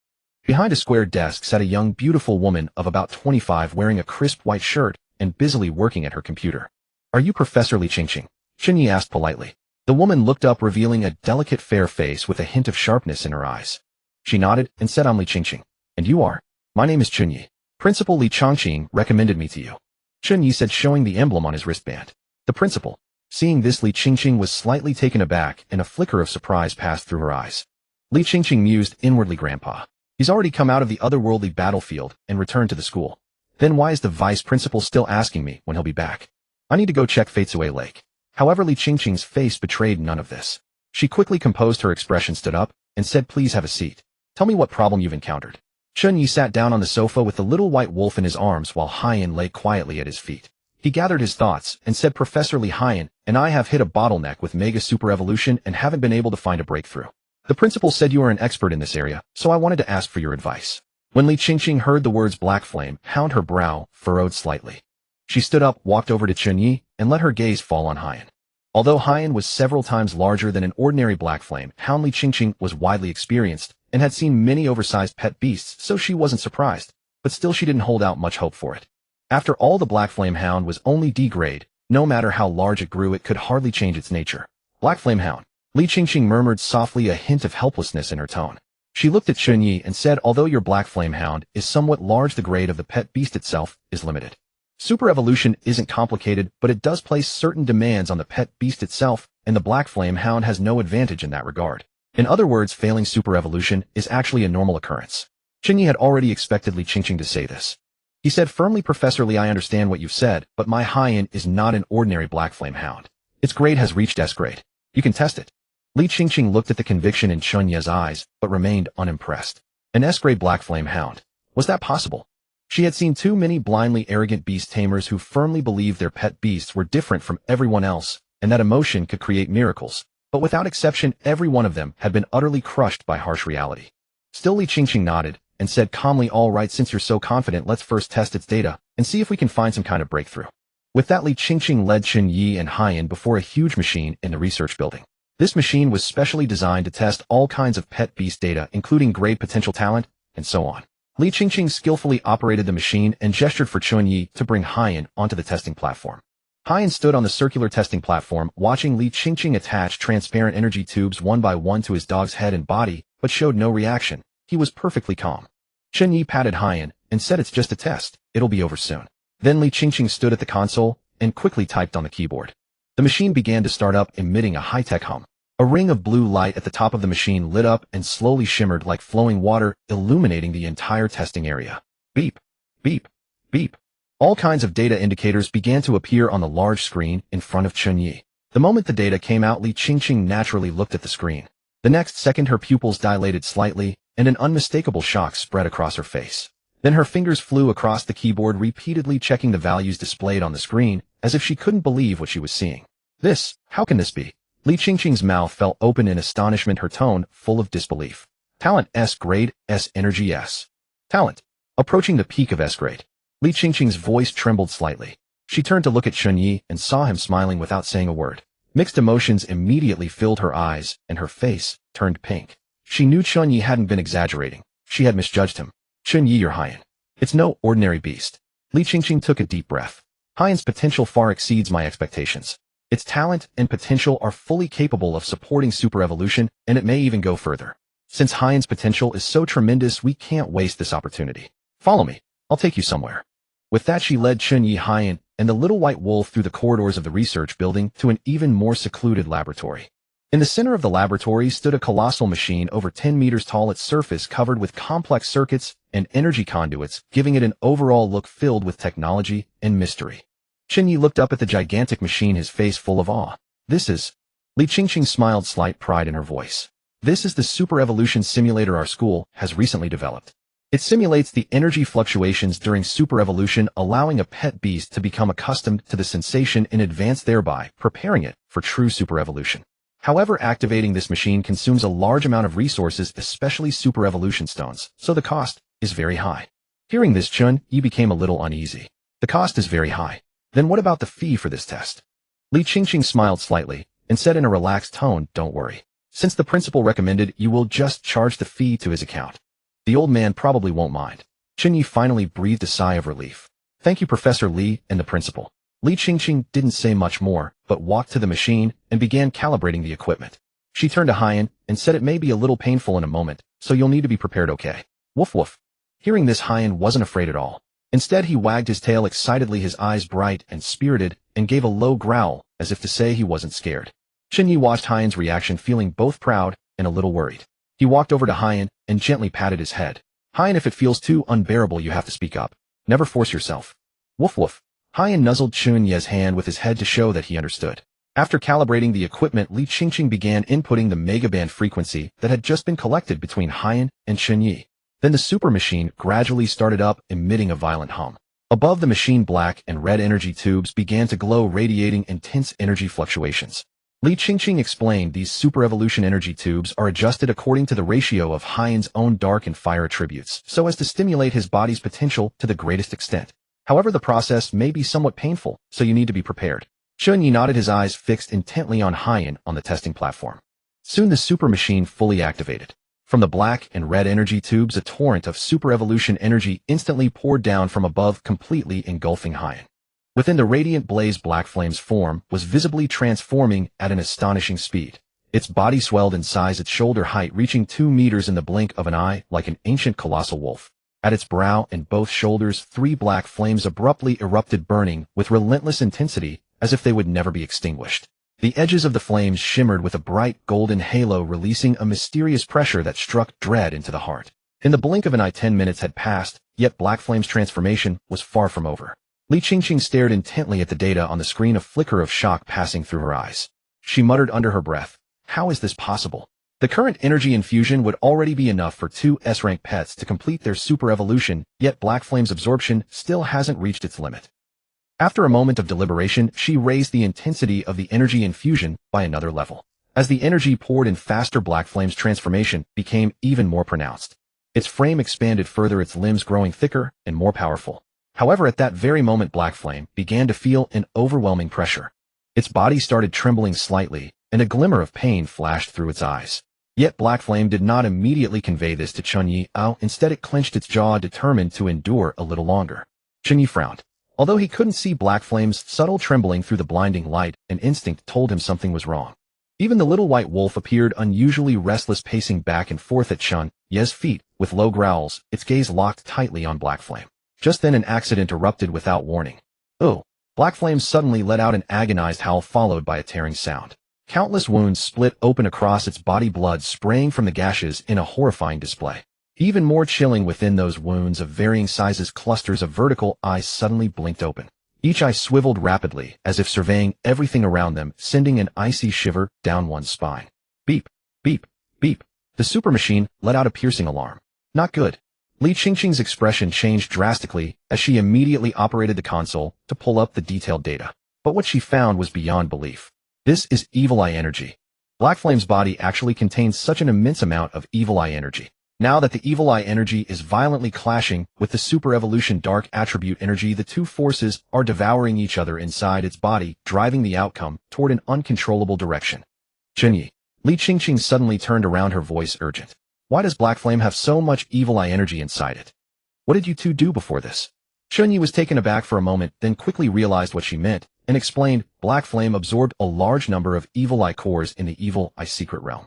Behind a square desk sat a young, beautiful woman of about 25, wearing a crisp white shirt and busily working at her computer. Are you Professor Li Changqing? Chen Ye asked politely. The woman looked up, revealing a delicate fair face with a hint of sharpness in her eyes. She nodded and said, I'm Li Changqing. And you are? My name is Chen Ye. Principal Li Changqing recommended me to you. Chen Ye said, showing the emblem on his wristband. The principal. Seeing this, Li Changqing was slightly taken aback, and a flicker of surprise passed through her eyes. Li Changqing mused inwardly, Grandpa. He's already come out of the otherworldly battlefield and returned to the school. Then why is the vice principal still asking me when he'll be back? I need to go check Fatesaway Lake. However, Li Changqing's face betrayed none of this. She quickly composed her expression, stood up, and said, please have a seat. Tell me what problem you've encountered. Chen Ye sat down on the sofa with the Little White Wolf in his arms while Haiyan lay quietly at his feet. He gathered his thoughts and said, Professor Li, Haiyan and I have hit a bottleneck with Mega Super Evolution and haven't been able to find a breakthrough. The principal said you are an expert in this area, so I wanted to ask for your advice. When Li Changqing heard the words Black Flame Hound, her brow furrowed slightly. She stood up, walked over to Chen Ye, and let her gaze fall on Haiyan. Although Haiyan was several times larger than an ordinary Black Flame Hound, Li Changqing was widely experienced and had seen many oversized pet beasts, so she wasn't surprised. But still she didn't hold out much hope for it. After all, the Black Flame Hound was only D-grade. No matter how large it grew, it could hardly change its nature. Black Flame Hound. Li Qingqing murmured softly, a hint of helplessness in her tone. She looked at Chen Ye and said, although your Black Flame Hound is somewhat large, the grade of the pet beast itself is limited. Super evolution isn't complicated, but it does place certain demands on the pet beast itself, and the Black Flame Hound has no advantage in that regard. In other words, failing super evolution is actually a normal occurrence. Chen Ye had already expected Li Qingqing to say this. He said firmly, Professor Li, I understand what you've said, but my Haiyan is not an ordinary Black Flame Hound. Its grade has reached S grade. You can test it. Li Qingqing looked at the conviction in Chen Ye's eyes, but remained unimpressed. An S-grade Black Flame Hound. Was that possible? She had seen too many blindly arrogant beast tamers who firmly believed their pet beasts were different from everyone else, and that emotion could create miracles. But without exception, every one of them had been utterly crushed by harsh reality. Still, Li Qingqing nodded, and said calmly, all right, since you're so confident, let's first test its data, and see if we can find some kind of breakthrough. With that, Li Qingqing led Chen Ye and Haiyan before a huge machine in the research building. This machine was specially designed to test all kinds of pet beast data, including grade, potential talent, and so on. Li Qingqing skillfully operated the machine and gestured for Chen Ye to bring Haiyan onto the testing platform. Haiyan stood on the circular testing platform, watching Li Qingqing attach transparent energy tubes one by one to his dog's head and body, but showed no reaction. He was perfectly calm. Chen Ye patted Haiyan and said, it's just a test. It'll be over soon. Then Li Qingqing stood at the console and quickly typed on the keyboard. The machine began to start up, emitting a high-tech hum. A ring of blue light at the top of the machine lit up and slowly shimmered like flowing water, illuminating the entire testing area. Beep, beep, beep. All kinds of data indicators began to appear on the large screen in front of Chen Ye. The moment the data came out, Li Qingqing naturally looked at the screen. The next second, her pupils dilated slightly, and an unmistakable shock spread across her face. Then her fingers flew across the keyboard, repeatedly checking the values displayed on the screen, as if she couldn't believe what she was seeing. How can this be? Li Qingqing's mouth fell open in astonishment, her tone full of disbelief. Talent S grade, S energy S. Talent. Approaching the peak of S grade. Li Qingqing's voice trembled slightly. She turned to look at Chen Ye and saw him smiling without saying a word. Mixed emotions immediately filled her eyes, and her face turned pink. She knew Chen Ye hadn't been exaggerating. She had misjudged him. Chen Ye, your Haiyan. It's no ordinary beast. Li Qingqing took a deep breath. Haiyan's potential far exceeds my expectations. Its talent and potential are fully capable of supporting super evolution, and it may even go further. Since Haiyan's potential is so tremendous, we can't waste this opportunity. Follow me. I'll take you somewhere. With that, she led Chen Ye, Haiyan, and the little white wolf through the corridors of the research building to an even more secluded laboratory. In the center of the laboratory stood a colossal machine over 10 meters tall, its surface covered with complex circuits and energy conduits, giving it an overall look filled with technology and mystery. Chen Ye looked up at the gigantic machine, his face full of awe. This is... Li Qingqing smiled, slight pride in her voice. This is the super evolution simulator our school has recently developed. It simulates the energy fluctuations during super evolution, allowing a pet beast to become accustomed to the sensation in advance, thereby preparing it for true super evolution. However, activating this machine consumes a large amount of resources, especially super evolution stones, so the cost is very high. Hearing this, Chen Ye became a little uneasy. The cost is very high. Then what about the fee for this test? Li Qingqing smiled slightly and said in a relaxed tone, don't worry. Since the principal recommended, you will just charge the fee to his account. The old man probably won't mind. Chen Ye finally breathed a sigh of relief. Thank you, Professor Li and the principal. Li Qingqing didn't say much more, but walked to the machine and began calibrating the equipment. She turned to Haiyan and said, it may be a little painful in a moment, so you'll need to be prepared, okay? Woof woof. Hearing this, Haiyan wasn't afraid at all. Instead, he wagged his tail excitedly, his eyes bright and spirited, and gave a low growl, as if to say he wasn't scared. Chen Ye watched Haiyan's reaction, feeling both proud and a little worried. He walked over to Haiyan and gently patted his head. Haiyan, if it feels too unbearable, you have to speak up. Never force yourself. Woof woof. Haiyan nuzzled Chen Ye's hand with his head to show that he understood. After calibrating the equipment, Li Qingqing began inputting the megaband frequency that had just been collected between Haiyan and Chen Ye. Then the super machine gradually started up, emitting a violent hum. Above the machine, black and red energy tubes began to glow, radiating intense energy fluctuations. Li Qingqing explained these super evolution energy tubes are adjusted according to the ratio of Haiyan's own dark and fire attributes, so as to stimulate his body's potential to the greatest extent. However, the process may be somewhat painful, so you need to be prepared. Chen Ye nodded, his eyes fixed intently on Haiyan on the testing platform. Soon the super machine fully activated. From the black and red energy tubes, a torrent of super evolution energy instantly poured down from above, completely engulfing Hyen. Within the radiant blaze, Black Flame's form was visibly transforming at an astonishing speed. Its body swelled in size, its shoulder height reaching 2 meters in the blink of an eye, like an ancient colossal wolf. At its brow and both shoulders, 3 black flames abruptly erupted, burning with relentless intensity as if they would never be extinguished. The edges of the flames shimmered with a bright golden halo, releasing a mysterious pressure that struck dread into the heart. In the blink of an eye, 10 minutes had passed, yet Black Flame's transformation was far from over. Li Qingqing stared intently at the data on the screen, a flicker of shock passing through her eyes. She muttered under her breath, "How is this possible? The current energy infusion would already be enough for 2 S-rank pets to complete their super evolution, yet Black Flame's absorption still hasn't reached its limit." After a moment of deliberation, she raised the intensity of the energy infusion by another level. As the energy poured in faster, Black Flame's transformation became even more pronounced. Its frame expanded further, its limbs growing thicker and more powerful. However, at that very moment, Black Flame began to feel an overwhelming pressure. Its body started trembling slightly, and a glimmer of pain flashed through its eyes. Yet Black Flame did not immediately convey this to Chen Ye. Instead it clenched its jaw, determined to endure a little longer. Chen Ye frowned. Although he couldn't see Black Flame's subtle trembling through the blinding light, an instinct told him something was wrong. Even the little white wolf appeared unusually restless, pacing back and forth at Chen Ye's feet with low growls, its gaze locked tightly on Black Flame. Just then an accident erupted without warning. "Oh!" Black Flame suddenly let out an agonized howl, followed by a tearing sound. Countless wounds split open across its body, blood spraying from the gashes in a horrifying display. Even more chilling, within those wounds of varying sizes, clusters of vertical eyes suddenly blinked open. Each eye swiveled rapidly, as if surveying everything around them, sending an icy shiver down one's spine. Beep, beep, beep. The super machine let out a piercing alarm. Not good. Li Qingqing's expression changed drastically as she immediately operated the console to pull up the detailed data. But what she found was beyond belief. This is evil eye energy. Black Flame's body actually contains such an immense amount of evil eye energy. Now that the evil eye energy is violently clashing with the super evolution dark attribute energy, the two forces are devouring each other inside its body, driving the outcome toward an uncontrollable direction. Chen Ye. Li Qingqing suddenly turned around, her voice urgent. "Why does Black Flame have so much evil eye energy inside it? What did you two do before this?" Chen Ye was taken aback for a moment, then quickly realized what she meant, and explained, "Black Flame absorbed a large number of evil eye cores in the evil eye secret realm."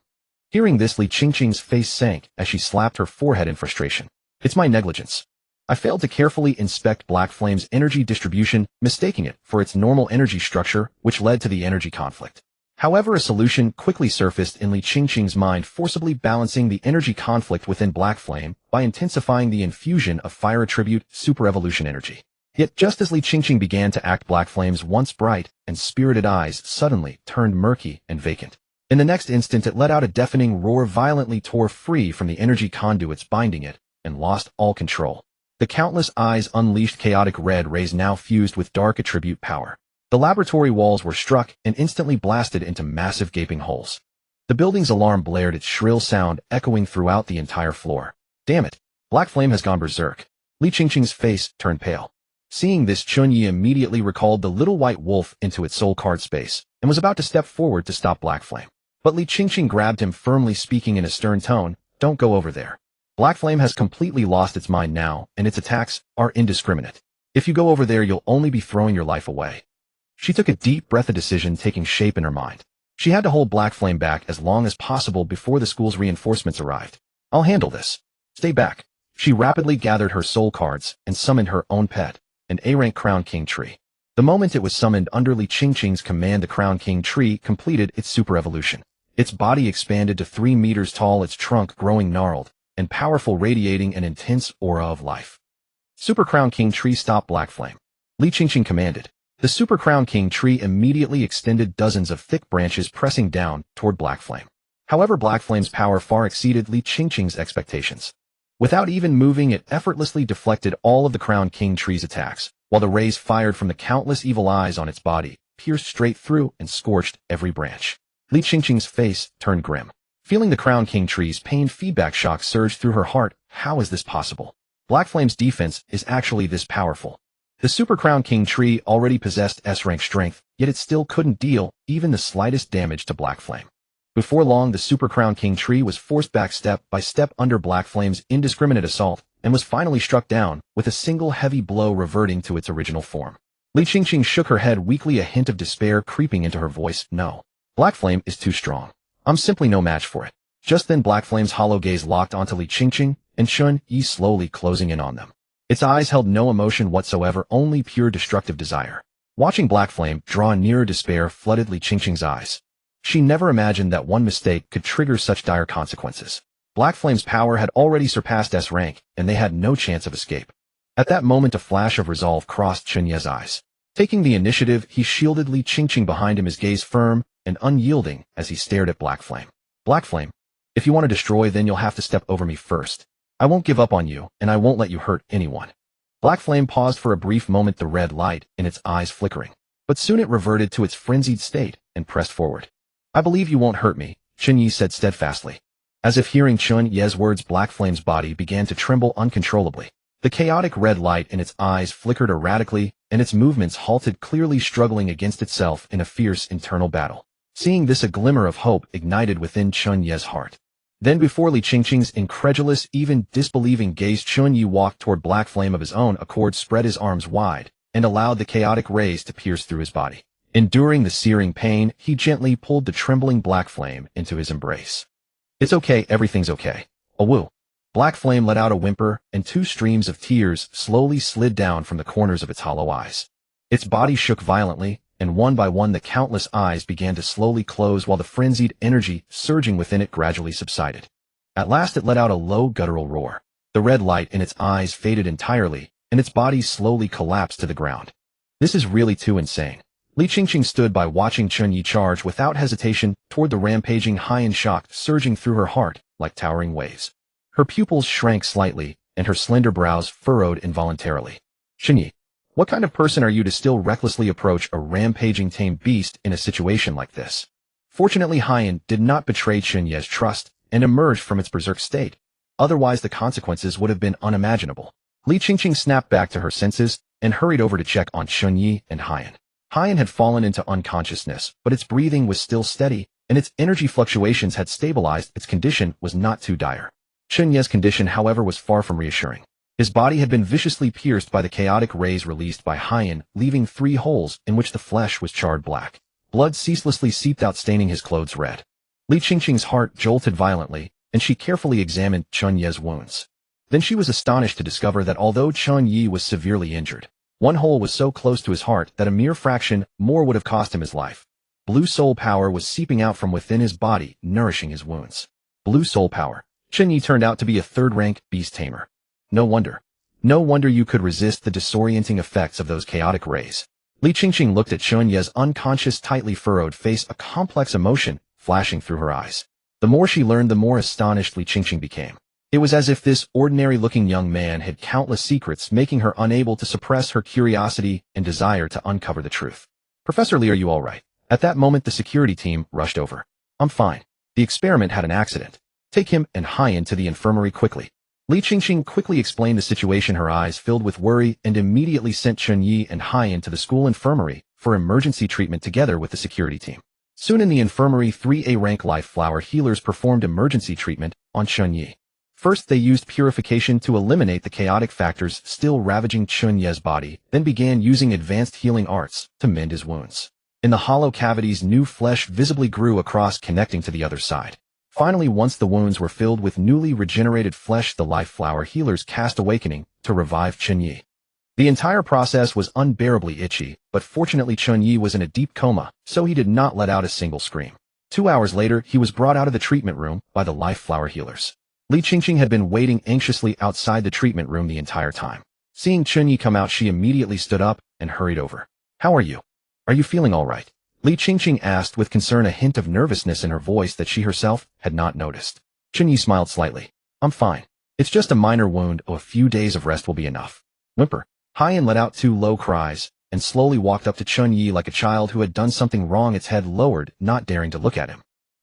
Hearing this, Li Qingqing's face sank as she slapped her forehead in frustration. "It's my negligence. I failed to carefully inspect Black Flame's energy distribution, mistaking it for its normal energy structure, which led to the energy conflict." However, a solution quickly surfaced in Li Qingqing's mind, forcibly balancing the energy conflict within Black Flame by intensifying the infusion of fire attribute super evolution energy. Yet just as Li Qingqing began to act, Black Flame's once bright and spirited eyes suddenly turned murky and vacant. In the next instant, it let out a deafening roar, violently tore free from the energy conduits binding it, and lost all control. The countless eyes unleashed chaotic red rays, now fused with dark attribute power. The laboratory walls were struck and instantly blasted into massive gaping holes. The building's alarm blared, its shrill sound echoing throughout the entire floor. "Damn it! Black Flame has gone berserk." Li Qingqing's face turned pale. Seeing this, Chen Ye immediately recalled the little white wolf into its soul card space, and was about to step forward to stop Black Flame. But Li Qingqing grabbed him firmly, speaking in a stern tone, "Don't go over there. Black Flame has completely lost its mind now, and its attacks are indiscriminate. If you go over there, you'll only be throwing your life away." She took a deep breath, a decision taking shape in her mind. She had to hold Black Flame back as long as possible before the school's reinforcements arrived. "I'll handle this. Stay back." She rapidly gathered her soul cards and summoned her own pet, an A-rank Crown King tree. The moment it was summoned under Li Qingqing's command, the Crown King tree completed its super evolution. Its body expanded to 3 meters tall, its trunk growing gnarled and powerful, radiating an intense aura of life. "Super Crown King tree, stop Black Flame," Li Qingqing commanded. The Super Crown King tree immediately extended dozens of thick branches, pressing down toward Black Flame. However, Black Flame's power far exceeded Li Qingqing's expectations. Without even moving, it effortlessly deflected all of the Crown King tree's attacks, while the rays fired from the countless evil eyes on its body pierced straight through and scorched every branch. Li Qingqing's face turned grim. Feeling the Crown King tree's pain, feedback shock surged through her heart. How is this possible? Black Flame's defense is actually this powerful. The Super Crown King tree already possessed S-rank strength, yet it still couldn't deal even the slightest damage to Black Flame. Before long, the Super Crown King tree was forced back step by step under Black Flame's indiscriminate assault and was finally struck down, with a single heavy blow reverting to its original form. Li Qingqing shook her head weakly, a hint of despair creeping into her voice. No. Black Flame is too strong. I'm simply no match for it. Just then Black Flame's hollow gaze locked onto Li Qingqing, and Chen Ye slowly closing in on them. Its eyes held no emotion whatsoever, only pure destructive desire. Watching Black Flame draw nearer, despair flooded Li Qingqing's eyes. She never imagined that one mistake could trigger such dire consequences. Black Flame's power had already surpassed S rank, and they had no chance of escape. At that moment, a flash of resolve crossed Chen Ye's eyes. Taking the initiative, he shielded Li Qingqing behind him, his gaze firm and unyielding as he stared at Black Flame. Black Flame, if you want to destroy, then you'll have to step over me first. I won't give up on you, and I won't let you hurt anyone. Black Flame paused for a brief moment, the red light in its eyes flickering. But soon it reverted to its frenzied state and pressed forward. I believe you won't hurt me, Chen Ye said steadfastly. As if hearing Chen Ye's words, Black Flame's body began to tremble uncontrollably. The chaotic red light in its eyes flickered erratically, and its movements halted, clearly struggling against itself in a fierce internal battle. Seeing this, a glimmer of hope ignited within Chen Ye's heart. Then, before Li Qingqing's incredulous, even disbelieving gaze, Chen Ye walked toward Black Flame of his own accord, spread his arms wide, and allowed the chaotic rays to pierce through his body. Enduring the searing pain, he gently pulled the trembling Black Flame into his embrace. It's okay, everything's okay. Awoo. Black Flame let out a whimper, and 2 streams of tears slowly slid down from the corners of its hollow eyes. Its body shook violently, and one by one the countless eyes began to slowly close while the frenzied energy surging within it gradually subsided. At last it let out a low guttural roar. The red light in its eyes faded entirely, and its body slowly collapsed to the ground. This is really too insane. Li Qingqing stood by, watching Chen Ye charge without hesitation toward the rampaging Haiyan, shock surging through her heart like towering waves. Her pupils shrank slightly, and her slender brows furrowed involuntarily. Chen Ye, what kind of person are you to still recklessly approach a rampaging tame beast in a situation like this? Fortunately, Haiyan did not betray Chen Ye's trust and emerged from its berserk state. Otherwise, the consequences would have been unimaginable. Li Qingqing snapped back to her senses and hurried over to check on Chen Ye and Haiyan. Haiyan had fallen into unconsciousness, but its breathing was still steady, and its energy fluctuations had stabilized. Its condition was not too dire. Chen Ye's condition, however, was far from reassuring. His body had been viciously pierced by the chaotic rays released by Haiyan, leaving 3 holes in which the flesh was charred black. Blood ceaselessly seeped out, staining his clothes red. Li Qingqing's heart jolted violently, and she carefully examined Chen Ye's wounds. Then she was astonished to discover that although Chen Ye was severely injured, one hole was so close to his heart that a mere fraction more would have cost him his life. Blue soul power was seeping out from within his body, nourishing his wounds. Blue soul power. Chen Ye turned out to be a 3rd-rank beast tamer. No wonder. No wonder you could resist the disorienting effects of those chaotic rays. Li Qingqing looked at Chen Ye's unconscious, tightly furrowed face, a complex emotion flashing through her eyes. The more she learned, the more astonished Li Qingqing became. It was as if this ordinary-looking young man had countless secrets, making her unable to suppress her curiosity and desire to uncover the truth. Professor Li, are you all right? At that moment, the security team rushed over. I'm fine. The experiment had an accident. Take him and Haiyan to the infirmary quickly. Li Qingqing quickly explained the situation, her eyes filled with worry, and immediately sent Chen Ye and Haiyan to the school infirmary for emergency treatment together with the security team. Soon in the infirmary, 3 A-rank life flower healers performed emergency treatment on Chen Ye. First, they used purification to eliminate the chaotic factors still ravaging Chen Ye's body, then began using advanced healing arts to mend his wounds. In the hollow cavities, new flesh visibly grew across, connecting to the other side. Finally, once the wounds were filled with newly regenerated flesh, the life flower healers cast awakening to revive Chen Ye. The entire process was unbearably itchy, but fortunately Chen Ye was in a deep coma, so he did not let out a single scream. 2 hours later, he was brought out of the treatment room by the life flower healers. Li Qingqing had been waiting anxiously outside the treatment room the entire time. Seeing Chen Ye come out, she immediately stood up and hurried over. How are you? Are you feeling all right? Li Qingqing asked with concern, a hint of nervousness in her voice that she herself had not noticed. Chen Ye smiled slightly. I'm fine. It's just a minor wound. A few days of rest will be enough. Whimper. Haiyan let out 2 low cries and slowly walked up to Chen Ye like a child who had done something wrong, its head lowered, not daring to look at him.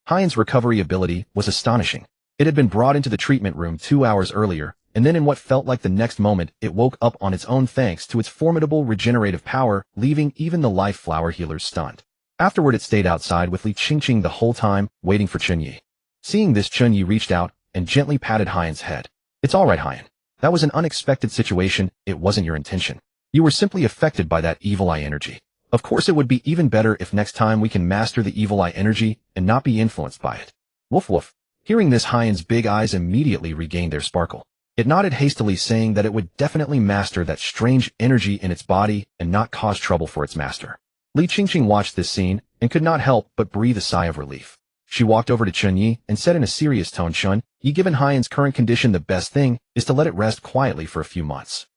Haiyan's recovery ability was astonishing. It had been brought into the treatment room 2 hours earlier, and then in what felt like the next moment, it woke up on its own thanks to its formidable regenerative power, leaving even the life flower healers stunned. Afterward it stayed outside with Li Qingqing the whole time, waiting for Chen Ye. Seeing this, Chen Ye reached out and gently patted Haiyan's head. It's alright, Haiyan. That was an unexpected situation, it wasn't your intention. You were simply affected by that evil eye energy. Of course it would be even better if next time we can master the evil eye energy and not be influenced by it. Woof woof. Hearing this, Haiyan's big eyes immediately regained their sparkle. It nodded hastily, saying that it would definitely master that strange energy in its body and not cause trouble for its master. Li Qingqing watched this scene and could not help but breathe a sigh of relief. She walked over to Chen Ye and said in a serious tone, Chen Ye, given Haiyan's current condition, the best thing is to let it rest quietly for a few months.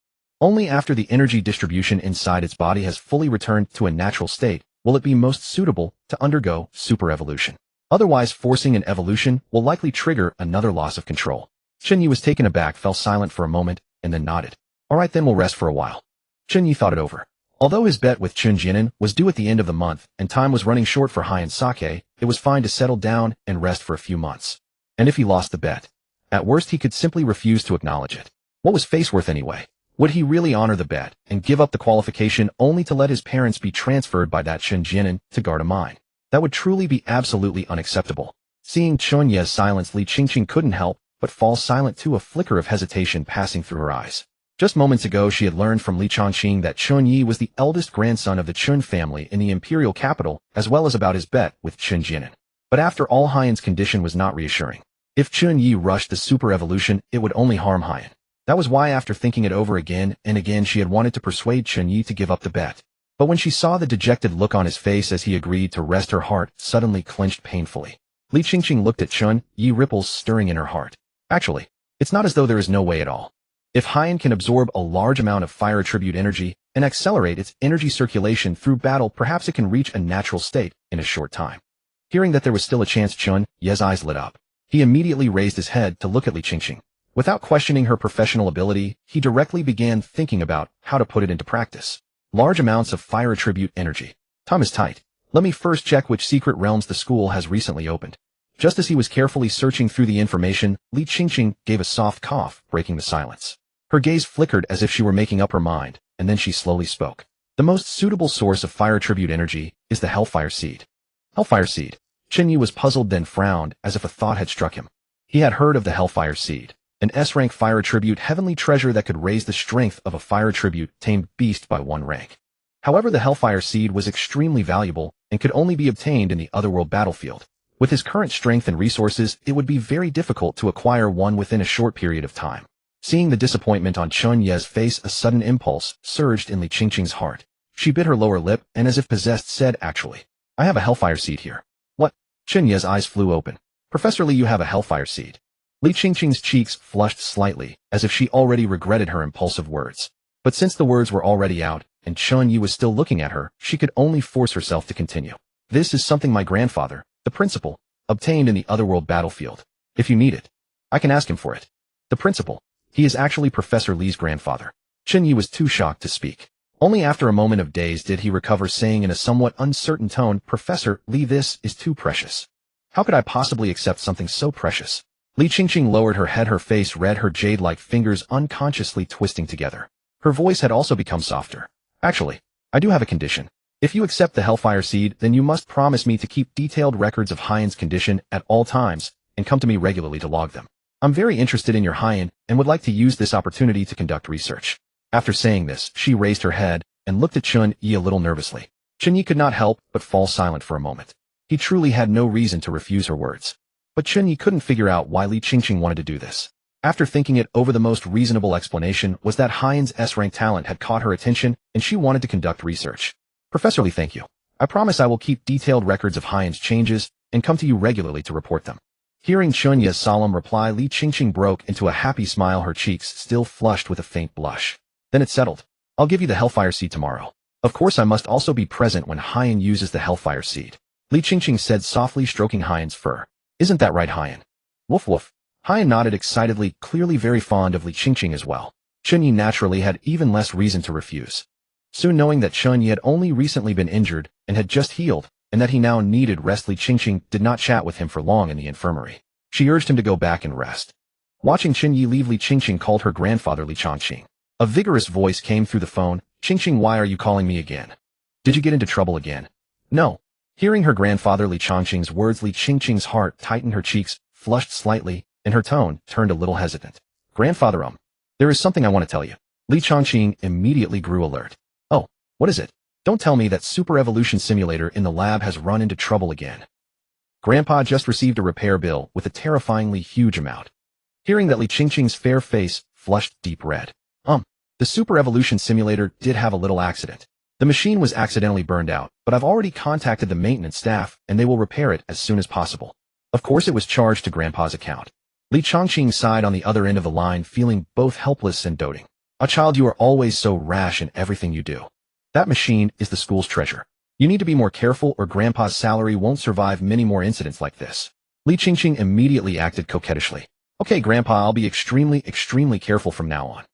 Only after the energy distribution inside its body has fully returned to a natural state will it be most suitable to undergo super evolution. Otherwise, forcing an evolution will likely trigger another loss of control. Chen Ye was taken aback, fell silent for a moment, and then nodded. Alright, then we'll rest for a while. Chen Ye thought it over. Although his bet with Chen Jianan was due at the end of the month and time was running short for Haiyan Sake, it was fine to settle down and rest for a few months. And if he lost the bet, at worst he could simply refuse to acknowledge it. What was face worth anyway? Would he really honor the bet and give up the qualification only to let his parents be transferred by that Chen Jianan to guard a mine? That would truly be absolutely unacceptable. Seeing Chen Ye's silence, Li Qingqing couldn't help but fall silent too, a flicker of hesitation passing through her eyes. Just moments ago she had learned from Li Chongqing that Chen Ye was the eldest grandson of the Chen family in the imperial capital, as well as about his bet with Chen Jianan. But after all, Haiyan's condition was not reassuring. If Chen Ye rushed the super evolution, it would only harm Haiyan. That was why, after thinking it over again and again, she had wanted to persuade Chen Ye to give up the bet. But when she saw the dejected look on his face as he agreed to rest, her heart suddenly clenched painfully. Li Qingqing looked at Chen Ye, ripples stirring in her heart. Actually, it's not as though there is no way at all. If Haiyan can absorb a large amount of fire attribute energy and accelerate its energy circulation through battle, perhaps it can reach a natural state in a short time. Hearing that there was still a chance, Chen Ye's eyes lit up. He immediately raised his head to look at Li Qingqing. Without questioning her professional ability, he directly began thinking about how to put it into practice. Large amounts of fire attribute energy. Time is tight. Let me first check which secret realms the school has recently opened. Just as he was carefully searching through the information, Li Qingqing gave a soft cough, breaking the silence. Her gaze flickered as if she were making up her mind, and then she slowly spoke. The most suitable source of fire attribute energy is the Hellfire Seed. Hellfire Seed. Chen Ye was puzzled, then frowned as if a thought had struck him. He had heard of the Hellfire Seed, an S-rank fire attribute heavenly treasure that could raise the strength of a fire attribute tamed beast by 1 rank. However, the Hellfire Seed was extremely valuable and could only be obtained in the otherworld battlefield. With his current strength and resources, it would be very difficult to acquire one within a short period of time. Seeing the disappointment on Chen Ye's face, a sudden impulse surged in Li Qingqing's heart. She bit her lower lip and, as if possessed, said, "Actually, I have a Hellfire Seed here." "What?" Chen Ye's eyes flew open. "Professor Li, you have a Hellfire Seed." Li Qingqing's cheeks flushed slightly, as if she already regretted her impulsive words. But since the words were already out, and Chen Ye was still looking at her, she could only force herself to continue. "This is something my grandfather, the principal, obtained in the otherworld battlefield. If you need it, I can ask him for it." "The principal? He is actually Professor Li's grandfather." Chen Ye was too shocked to speak. Only after a moment of daze did he recover, saying in a somewhat uncertain tone, "Professor Li, this is too precious. How could I possibly accept something so precious?" Li Qingqing lowered her head, her face red, her jade-like fingers unconsciously twisting together. Her voice had also become softer. "Actually, I do have a condition. If you accept the Hellfire Seed, then you must promise me to keep detailed records of Haiyan's condition at all times and come to me regularly to log them. I'm very interested in your Haiyan and would like to use this opportunity to conduct research." After saying this, she raised her head and looked at Chen Ye a little nervously. Chen Ye could not help but fall silent for a moment. He truly had no reason to refuse her words. But Chen Ye couldn't figure out why Li Qingqing wanted to do this. After thinking it over, the most reasonable explanation was that Haiyan's S-rank talent had caught her attention and she wanted to conduct research. "Professor Li, thank you. I promise I will keep detailed records of Haiyan's changes and come to you regularly to report them." Hearing Chen Ye's solemn reply, Li Qingqing broke into a happy smile, her cheeks still flushed with a faint blush. "Then it's settled. I'll give you the Hellfire Seed tomorrow. Of course, I must also be present when Haiyan uses the Hellfire Seed," Li Qingqing said softly, stroking Haiyan's fur. "Isn't that right, Haiyan?" "Woof woof." Haiyan nodded excitedly, clearly very fond of Li Qingqing as well. Chen Ye naturally had even less reason to refuse. Soon, knowing that Chen Ye had only recently been injured and had just healed, and that he now needed rest, Li Qingqing did not chat with him for long in the infirmary. She urged him to go back and rest. Watching Chen Ye leave, Li Qingqing called her grandfather Li Chongqing. A vigorous voice came through the phone. "Qingqing, why are you calling me again? Did you get into trouble again?" "No." Hearing her grandfather Li Changqing's words, Li Qingqing's heart tightened, her cheeks flushed slightly, and her tone turned a little hesitant. Grandfather, there is something I want to tell you. Li Changqing immediately grew alert. Oh, what is it? Don't tell me that super evolution simulator in the lab has run into trouble again. Grandpa just received a repair bill with a terrifyingly huge amount. Hearing that, Li Qingqing's fair face flushed deep red. The super evolution simulator did have a little accident. The machine was accidentally burned out, but I've already contacted the maintenance staff and they will repair it as soon as possible. Of course it was charged to Grandpa's account. Li Changqing sighed on the other end of the line, feeling both helpless and doting. A child, you are always so rash in everything you do. That machine is the school's treasure. You need to be more careful or Grandpa's salary won't survive many more incidents like this. Li Qingqing immediately acted coquettishly. Okay, Grandpa, I'll be extremely careful from now on.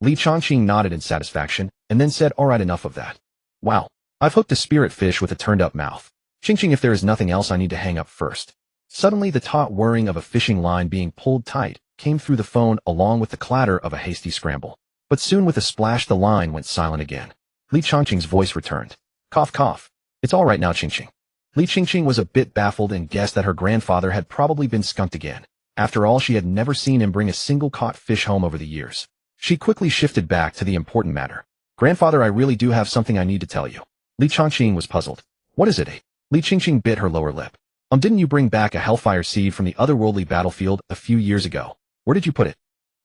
Li Changqing nodded in satisfaction and then said, alright, enough of that. Wow, I've hooked a spirit fish with a turned-up mouth. Qingqing, if there is nothing else, I need to hang up first. Suddenly the taut whirring of a fishing line being pulled tight came through the phone along with the clatter of a hasty scramble. But soon with a splash the line went silent again. Li Changqing's voice returned. Cough, cough. It's all right now, Qingqing. Li Qingqing was a bit baffled and guessed that her grandfather had probably been skunked again. After all, she had never seen him bring a single caught fish home over the years. She quickly shifted back to the important matter. Grandfather, I really do have something I need to tell you. Li Changqing was puzzled. What is it, eh? Li Qingqing bit her lower lip. Didn't you bring back a hellfire seed from the otherworldly battlefield a few years ago? Where did you put it?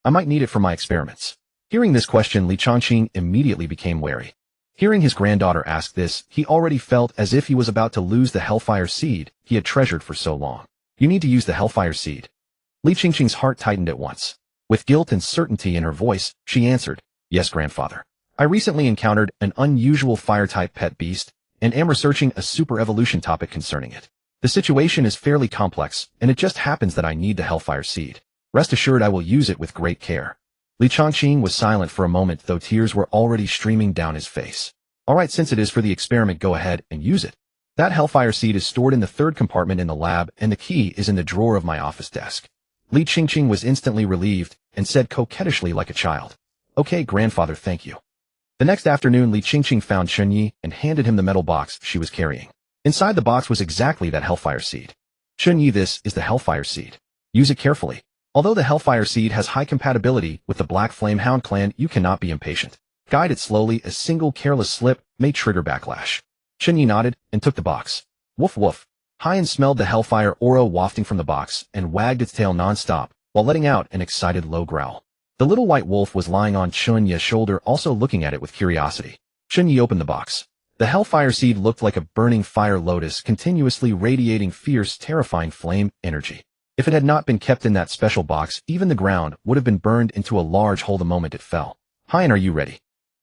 I might need it for my experiments. Hearing this question, Li Changqing immediately became wary. Hearing his granddaughter ask this, he already felt as if he was about to lose the hellfire seed he had treasured for so long. You need to use the hellfire seed. Li Qingqing's heart tightened at once. With guilt and certainty in her voice, she answered, Yes, grandfather. I recently encountered an unusual fire-type pet beast and am researching a super evolution topic concerning it. The situation is fairly complex, and it just happens that I need the hellfire seed. Rest assured I will use it with great care. Li Changqing was silent for a moment, though tears were already streaming down his face. Alright, since it is for the experiment, go ahead and use it. That hellfire seed is stored in the third compartment in the lab, and the key is in the drawer of my office desk. Li Qingqing was instantly relieved and said coquettishly like a child, Okay, grandfather, thank you. The next afternoon, Li Qingqing found Chen Ye and handed him the metal box she was carrying. Inside the box was exactly that hellfire seed. Chen Ye, this is the hellfire seed. Use it carefully. Although the hellfire seed has high compatibility with the Black Flame Hound clan, you cannot be impatient. Guide it slowly, a single careless slip may trigger backlash. Chen Ye nodded and took the box. Woof woof. Haiyan smelled the hellfire aura wafting from the box and wagged its tail non-stop while letting out an excited low growl. The little white wolf was lying on Chen Ye's shoulder, also looking at it with curiosity. Chen Ye opened the box. The hellfire seed looked like a burning fire lotus, continuously radiating fierce, terrifying flame energy. If it had not been kept in that special box, even the ground would have been burned into a large hole the moment it fell. Haiyan, are you ready?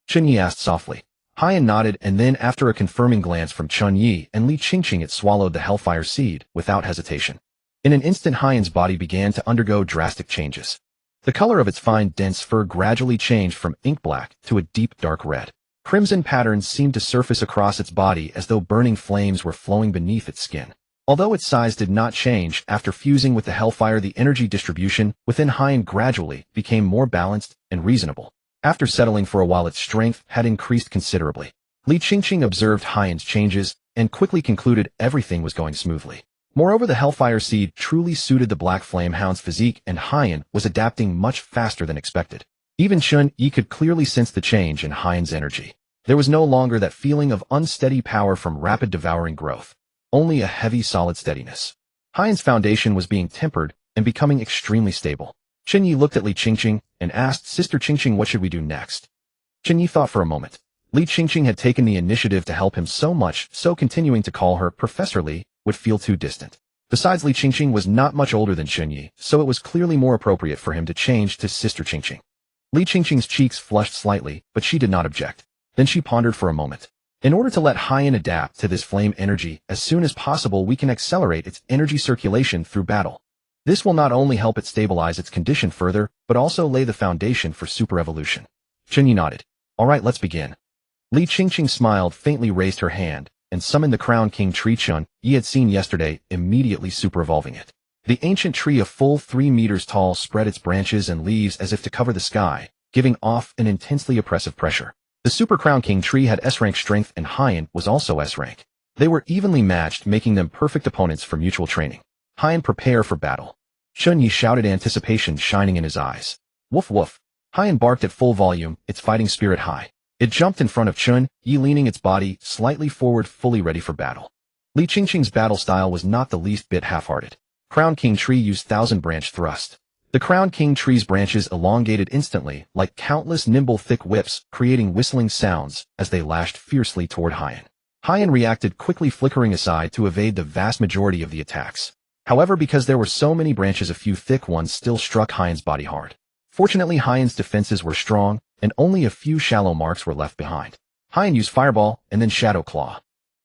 Chen Ye asked softly. Haiyan nodded, and then after a confirming glance from Chen Ye and Li Qingqing, it swallowed the hellfire seed without hesitation. In an instant, Haiyan's body began to undergo drastic changes. The color of its fine, dense fur gradually changed from ink black to a deep dark red. Crimson patterns seemed to surface across its body as though burning flames were flowing beneath its skin. Although its size did not change after fusing with the hellfire, the energy distribution within Haiyan gradually became more balanced and reasonable. After settling for a while, its strength had increased considerably. Li Qingqing observed Haiyan's changes and quickly concluded everything was going smoothly. Moreover, the hellfire seed truly suited the Black Flame Hound's physique, and Haiyan was adapting much faster than expected. Even Chen Ye could clearly sense the change in Haiyan's energy. There was no longer that feeling of unsteady power from rapid devouring growth, only a heavy solid steadiness. Haiyan's foundation was being tempered and becoming extremely stable. Chen Ye looked at Li Qingqing and asked, Sister Qingqing, what should we do next? Chen Ye thought for a moment. Li Qingqing had taken the initiative to help him so much, so continuing to call her Professor Li would feel too distant. Besides, Li Qingqing was not much older than Chen Ye, so it was clearly more appropriate for him to change to Sister Qingqing. Li Qingqing's cheeks flushed slightly, but she did not object. Then she pondered for a moment. In order to let Haiyan adapt to this flame energy as soon as possible, we can accelerate its energy circulation through battle. This will not only help it stabilize its condition further, but also lay the foundation for super evolution. Chen Ye nodded. Alright, let's begin. Li Qingqing smiled, faintly raised her hand, and summoned the Crown King tree Chen Ye had seen yesterday, immediately super-evolving it. The ancient tree, a full 3 meters tall, spread its branches and leaves as if to cover the sky, giving off an intensely oppressive pressure. The Super Crown King tree had S-rank strength, and Haiyan was also S-rank. They were evenly matched, making them perfect opponents for mutual training. Hien, prepare for battle. Chen Ye shouted, anticipation shining in his eyes. Woof woof. Hien barked at full volume, its fighting spirit high. It jumped in front of Chen Ye, leaning its body slightly forward, fully ready for battle. Li Qingqing's battle style was not the least bit half-hearted. Crown King Tree used thousand-branch thrust. The Crown King Tree's branches elongated instantly, like countless nimble thick whips, creating whistling sounds as they lashed fiercely toward Hien. Hien reacted quickly, flickering aside to evade the vast majority of the attacks. However, because there were so many branches, a few thick ones still struck Hien's body hard. Fortunately, Hien's defenses were strong, and only a few shallow marks were left behind. Hien used Fireball and then Shadow Claw.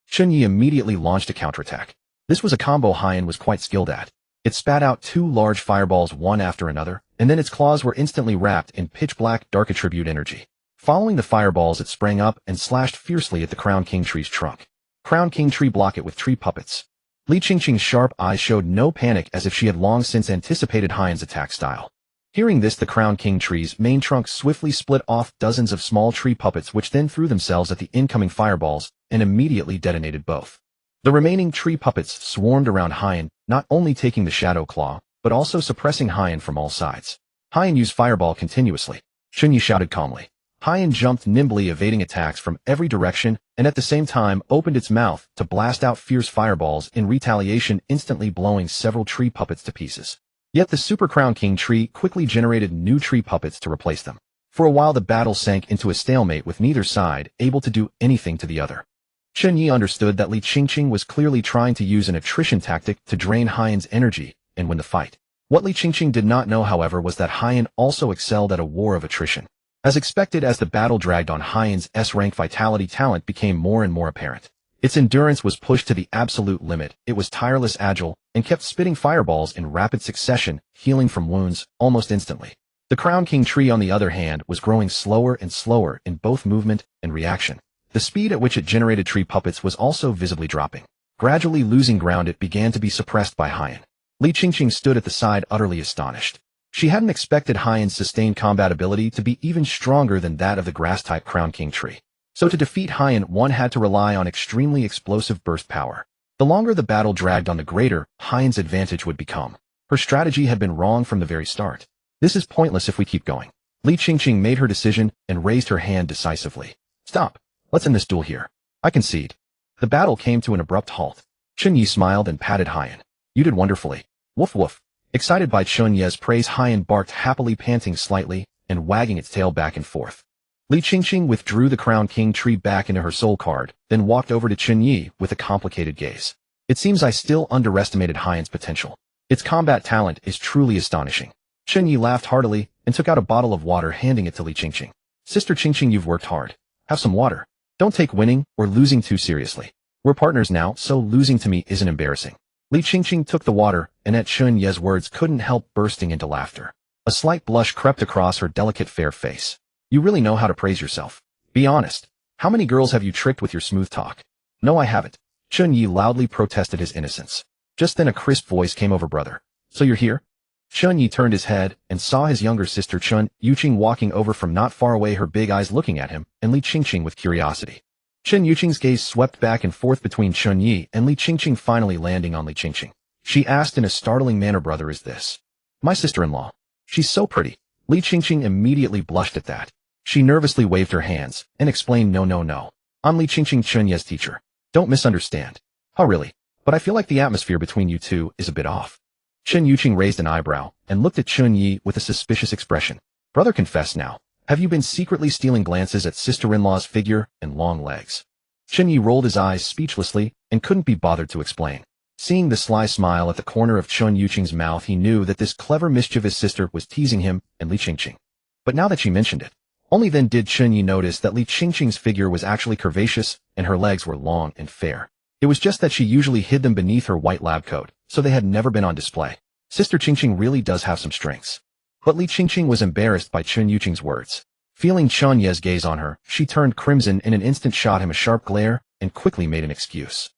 Chen Ye immediately launched a counterattack. This was a combo Hien was quite skilled at. It spat out two large fireballs one after another, and then its claws were instantly wrapped in pitch-black dark attribute energy. Following the fireballs, it sprang up and slashed fiercely at the Crown King Tree's trunk. Crown King Tree blocked it with tree puppets. Li Qingqing's sharp eyes showed no panic, as if she had long since anticipated Hien's attack style. Hearing this, the Crown King Tree's main trunk swiftly split off dozens of small tree puppets, which then threw themselves at the incoming fireballs and immediately detonated both. The remaining tree puppets swarmed around Hien, not only taking the Shadow Claw, but also suppressing Hien from all sides. Hien used Fireball continuously. Chen Ye shouted calmly. Hien jumped nimbly, evading attacks from every direction, and at the same time opened its mouth to blast out fierce fireballs in retaliation, instantly blowing several tree puppets to pieces. Yet the Super Crown King Tree quickly generated new tree puppets to replace them. For a while the battle sank into a stalemate, with neither side able to do anything to the other. Chen Ye understood that Li Qingqing was clearly trying to use an attrition tactic to drain Hien's energy and win the fight. What Li Qingqing did not know, however, was that Hien also excelled at a war of attrition. As expected, as the battle dragged on, Hien's S-rank vitality talent became more and more apparent. Its endurance was pushed to the absolute limit. It was tireless, agile, and kept spitting fireballs in rapid succession, healing from wounds almost instantly. The Crown King Tree, on the other hand, was growing slower and slower in both movement and reaction. The speed at which it generated tree puppets was also visibly dropping. Gradually losing ground, it began to be suppressed by Hien. Li Qingqing stood at the side, utterly astonished. She hadn't expected Hien's sustained combat ability to be even stronger than that of the grass-type Crown King Tree. So to defeat Hien, one had to rely on extremely explosive burst power. The longer the battle dragged on, the greater Hien's advantage would become. Her strategy had been wrong from the very start. This is pointless if we keep going. Li Qingqing made her decision and raised her hand decisively. Stop. Let's end this duel here. I concede. The battle came to an abrupt halt. Chen Ye smiled and patted Hien. You did wonderfully. Woof woof. Excited by Chen Ye's praise, Hien barked happily, panting slightly and wagging its tail back and forth. Li Qingqing withdrew the Crown King Tree back into her soul card, then walked over to Chen Ye with a complicated gaze. It seems I still underestimated Hien's potential. Its combat talent is truly astonishing. Chen Ye laughed heartily and took out a bottle of water, handing it to Li Qingqing. Sister Qingqing, you've worked hard. Have some water. Don't take winning or losing too seriously. We're partners now, so losing to me isn't embarrassing. Li Qingqing took the water, and at Chen Ye's words couldn't help bursting into laughter. A slight blush crept across her delicate fair face. You really know how to praise yourself. Be honest. How many girls have you tricked with your smooth talk? No, I haven't. Chen Ye loudly protested his innocence. Just then a crisp voice came over. Brother. So you're here? Chen Ye turned his head and saw his younger sister Chen Yuqing walking over from not far away, her big eyes looking at him, and Li Qingqing with curiosity. Chen Yuqing's gaze swept back and forth between Chen Ye and Li Qingqing, finally landing on Li Qingqing. She asked in a startling manner, brother, is this my sister-in-law? She's so pretty. Li Qingqing immediately blushed at that. She nervously waved her hands and explained, no. I'm Li Qingqing, Chen Ye's teacher. Don't misunderstand. Oh really? But I feel like the atmosphere between you two is a bit off. Chen Yuqing raised an eyebrow and looked at Chen Ye with a suspicious expression. Brother, confess now. Have you been secretly stealing glances at sister-in-law's figure and long legs? Chen Ye rolled his eyes speechlessly and couldn't be bothered to explain. Seeing the sly smile at the corner of Chen Yuqing's mouth, he knew that this clever, mischievous sister was teasing him and Li Qingqing. But now that she mentioned it, only then did Chen Ye notice that Li Qingqing's figure was actually curvaceous and her legs were long and fair. It was just that she usually hid them beneath her white lab coat, so they had never been on display. Sister Qingqing really does have some strengths. But Li Qingqing was embarrassed by Chen Yuqing's words. Feeling Chen Ye's gaze on her, she turned crimson in an instant, shot him a sharp glare, and quickly made an excuse.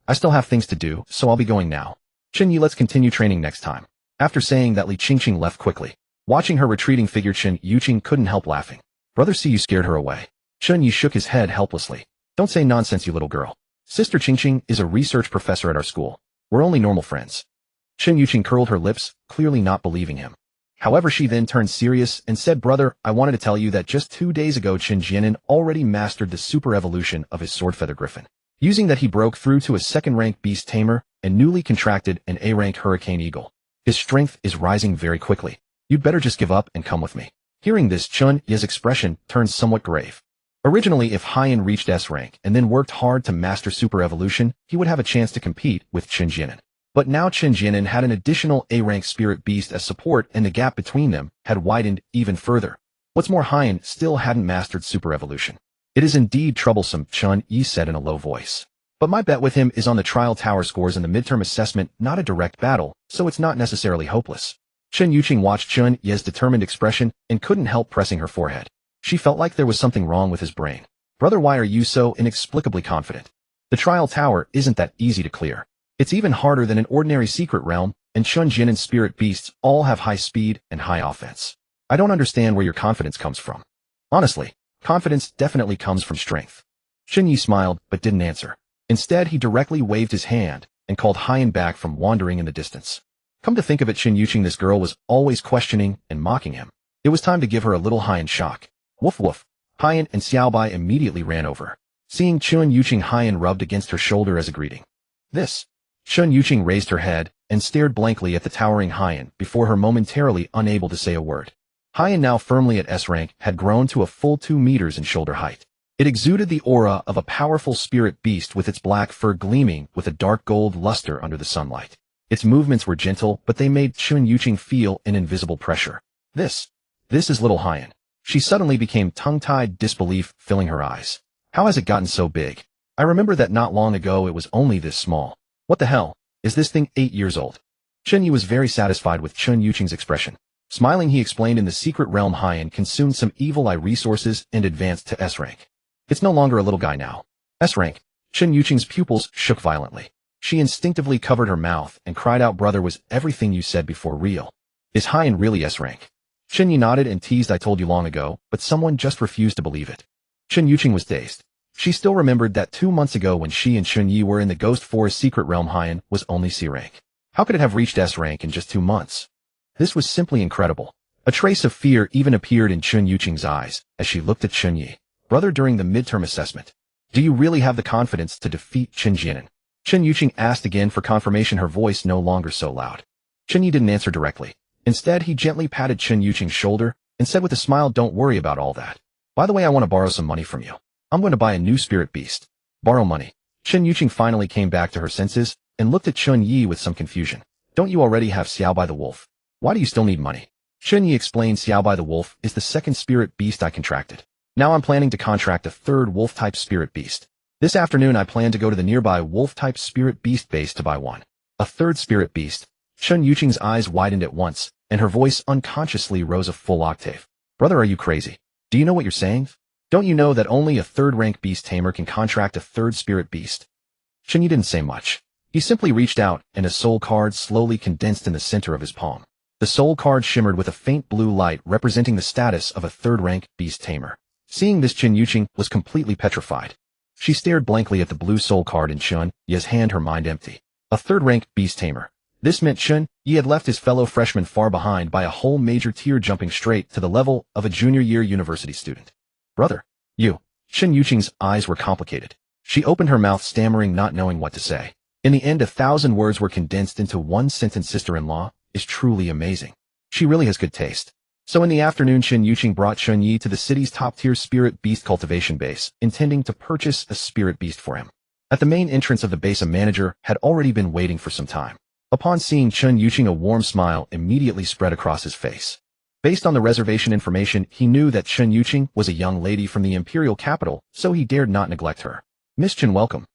I still have things to do, so I'll be going now. Chen Ye, let's continue training next time. After saying that, Li Qingqing left quickly. Watching her retreating figure, Chen Yuqing couldn't help laughing. Brother, see, you scared her away. Chen Ye shook his head helplessly. Don't say nonsense, you little girl. Sister Qingqing is a research professor at our school. We're only normal friends. Chen Yuqing curled her lips, clearly not believing him. However, she then turned serious and said, "Brother, I wanted to tell you that just 2 days ago Chen Jianan already mastered the super evolution of his sword-feather griffin. Using that, he broke through to a second-rank beast tamer and newly contracted an A-rank hurricane eagle. His strength is rising very quickly. You'd better just give up and come with me." Hearing this, Chen Ye's expression turned somewhat grave. Originally, if Haiyan reached S-rank and then worked hard to master super evolution, he would have a chance to compete with Chen Jianan. But now Chen Jianan had an additional A-rank spirit beast as support, and the gap between them had widened even further. What's more, Haiyan still hadn't mastered super evolution. "It is indeed troublesome," Chen Ye said in a low voice. "But my bet with him is on the trial tower scores in the midterm assessment, not a direct battle, so it's not necessarily hopeless." Chen Yuqing watched Chen Ye's determined expression and couldn't help pressing her forehead. She felt like there was something wrong with his brain. "Brother, why are you so inexplicably confident? The trial tower isn't that easy to clear. It's even harder than an ordinary secret realm, and Chen Jianan's spirit beasts all have high speed and high offense. I don't understand where your confidence comes from." "Honestly, confidence definitely comes from strength." Chen Ye smiled but didn't answer. Instead, he directly waved his hand and called Haiyan back from wandering in the distance. Come to think of it, Chen Yuqing, this girl was always questioning and mocking him. It was time to give her a little Haiyan shock. Woof woof. Haiyan and Xiaobai immediately ran over. Seeing Chen Yuqing, Haiyan rubbed against her shoulder as a greeting. "This." Chen Yuqing raised her head and stared blankly at the towering Haiyan before her, momentarily unable to say a word. Haiyan, now firmly at S-rank, had grown to a full 2 meters in shoulder height. It exuded the aura of a powerful spirit beast, with its black fur gleaming with a dark gold luster under the sunlight. Its movements were gentle, but they made Chen Yuqing feel an invisible pressure. This is little Haiyan." She suddenly became tongue-tied, disbelief filling her eyes. "How has it gotten so big? I remember that not long ago it was only this small. What the hell? Is this thing 8 years old?" Chen Ye was very satisfied with Chen Yuqing's expression. Smiling, he explained, "In the secret realm, Haiyan consumed some evil eye resources and advanced to S-rank. It's no longer a little guy now." "S-rank?" Chen Yuqing's pupils shook violently. She instinctively covered her mouth and cried out, "Brother, was everything you said before real? Is Haiyan really S-rank?" Chen Ye nodded and teased, "I told you long ago, but someone just refused to believe it." Chen Yuqing was dazed. She still remembered that 2 months ago when she and Chen Ye were in the Ghost Forest secret realm, Haiyan was only C-rank. How could it have reached S-rank in just 2 months? This was simply incredible. A trace of fear even appeared in Chen Yuqing's eyes as she looked at Chen Ye. "Brother, during the midterm assessment, do you really have the confidence to defeat Chen Jianan?" Chen Yuqing asked again for confirmation, her voice no longer so loud. Chen Ye didn't answer directly. Instead, he gently patted Chen Yuqing's shoulder and said with a smile, "Don't worry about all that. By the way, I want to borrow some money from you. I'm going to buy a new spirit beast." "Borrow money?" Chen Yuqing finally came back to her senses and looked at Chen Ye with some confusion. "Don't you already have Xiaobai the wolf? Why do you still need money?" Chen Ye explained, "Xiaobai the wolf is the second spirit beast I contracted. Now I'm planning to contract a third wolf-type spirit beast. This afternoon I plan to go to the nearby wolf-type spirit beast base to buy one." "A third spirit beast?" Chen Yuqing's eyes widened at once, and her voice unconsciously rose a full octave. "Brother, are you crazy? Do you know what you're saying? Don't you know that only a third-rank beast tamer can contract a third spirit beast?" Chen Ye didn't say much. He simply reached out, and a soul card slowly condensed in the center of his palm. The soul card shimmered with a faint blue light, representing the status of a third-rank beast tamer. Seeing this, Chen Yuqing was completely petrified. She stared blankly at the blue soul card in Chen Ye's hand, her mind empty. A third-rank beast tamer. This meant Chen Ye had left his fellow freshman far behind by a whole major tier, jumping straight to the level of a junior-year university student. "Brother, you..." Chen Yuqing's eyes were complicated. She opened her mouth, stammering, not knowing what to say. In the end, 1,000 words were condensed into one sentence. "Sister-in-law is truly amazing. She really has good taste." So in the afternoon, Chen Yuqing brought Chen Ye to the city's top-tier spirit beast cultivation base, intending to purchase a spirit beast for him. At the main entrance of the base, a manager had already been waiting for some time. Upon seeing Chen Yuqing, a warm smile immediately spread across his face. Based on the reservation information, he knew that Chen Yuqing was a young lady from the imperial capital, so he dared not neglect her. "Miss Chen, welcome.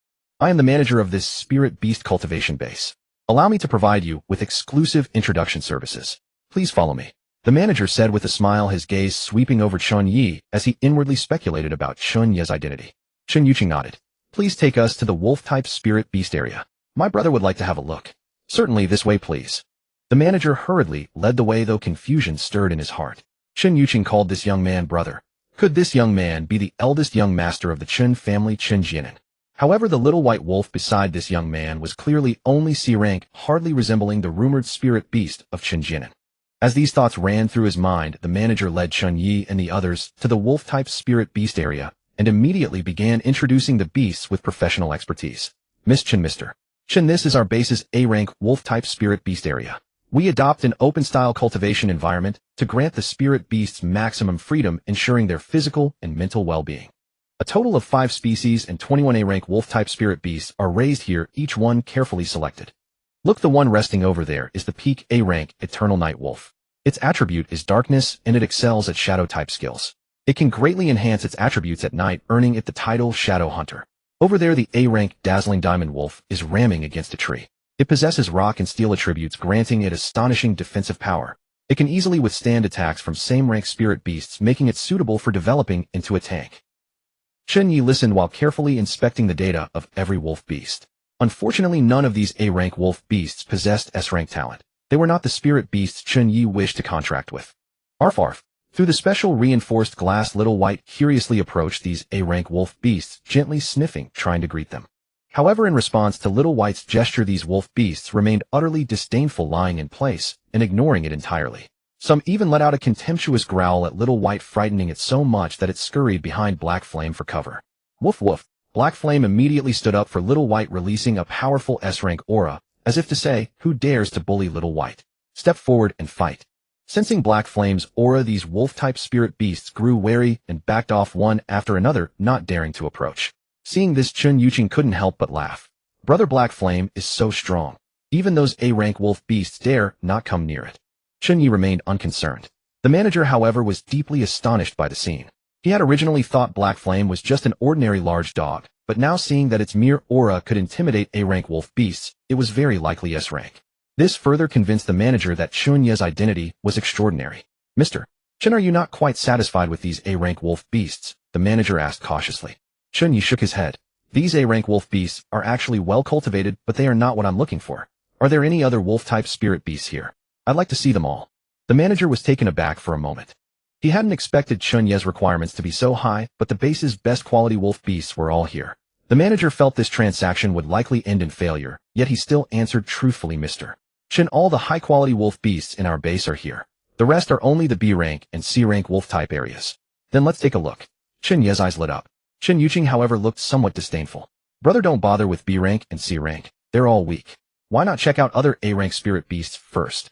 I am the manager of this spirit beast cultivation base. Allow me to provide you with exclusive introduction services. Please follow me," the manager said with a smile, his gaze sweeping over Chen Ye as he inwardly speculated about Chen Ye's identity. Chen Yuqing nodded. "Please take us to the wolf-type spirit beast area. My brother would like to have a look." "Certainly, this way please." The manager hurriedly led the way, though confusion stirred in his heart. Chen Yuqing called this young man brother. Could this young man be the eldest young master of the Chen family, Chen Jianan? However, the little white wolf beside this young man was clearly only C rank, hardly resembling the rumored spirit beast of Chen Ye. As these thoughts ran through his mind, the manager led Chen Ye and the others to the wolf-type spirit beast area and immediately began introducing the beasts with professional expertise. Mr. Chen, this is our base's A-rank wolf-type spirit beast area. We adopt an open-style cultivation environment to grant the spirit beasts maximum freedom, ensuring their physical and mental well-being. A total of 5 species and 21 A-rank wolf-type spirit beasts are raised here, each one carefully selected. Look, the one resting over there is the peak A-rank Eternal Night Wolf. Its attribute is darkness, and it excels at shadow-type skills. It can greatly enhance its attributes at night, earning it the title Shadow Hunter. Over there, the A-rank Dazzling Diamond Wolf is ramming against a tree. It possesses rock and steel attributes, granting it astonishing defensive power. It can easily withstand attacks from same-rank spirit beasts, making it suitable for developing into a tank. Chen Ye listened while carefully inspecting the data of every wolf beast. Unfortunately, none of these A-rank wolf beasts possessed S-rank talent. They were not the spirit beasts Chen Ye wished to contract with. Arf arf. Through the special reinforced glass, Little White curiously approached these A-rank wolf beasts, gently sniffing, trying to greet them. However, in response to Little White's gesture, these wolf beasts remained utterly disdainful, lying in place and ignoring it entirely. Some even let out a contemptuous growl at Little White, frightening it so much that it scurried behind Black Flame for cover. Woof woof. Black Flame immediately stood up for Little White, releasing a powerful S-rank aura, as if to say, who dares to bully Little White? Step forward and fight. Sensing Black Flame's aura, these wolf-type spirit beasts grew wary and backed off one after another, not daring to approach. Seeing this, Chen Ye couldn't help but laugh. Brother Black Flame is so strong. Even those A-rank wolf beasts dare not come near it. Chen Ye remained unconcerned. The manager, however, was deeply astonished by the scene. He had originally thought Black Flame was just an ordinary large dog, but now seeing that its mere aura could intimidate A-rank wolf beasts, it was very likely S-rank. This further convinced the manager that Chen Ye's identity was extraordinary. Mr. Chen, are you not quite satisfied with these A-rank wolf beasts? The manager asked cautiously. Chen Ye shook his head. These A-rank wolf beasts are actually well cultivated, but they are not what I'm looking for. Are there any other wolf-type spirit beasts here? I'd like to see them all. The manager was taken aback for a moment. He hadn't expected Chen Ye's requirements to be so high, but the base's best quality wolf beasts were all here. The manager felt this transaction would likely end in failure, yet he still answered truthfully, Mr. Chen, all the high-quality wolf beasts in our base are here. The rest are only the B-rank and C-rank wolf-type areas. Then let's take a look. Chen Ye's eyes lit up. Chen Ye, however, looked somewhat disdainful. Brother, don't bother with B-rank and C-rank. They're all weak. Why not check out other A-rank spirit beasts first?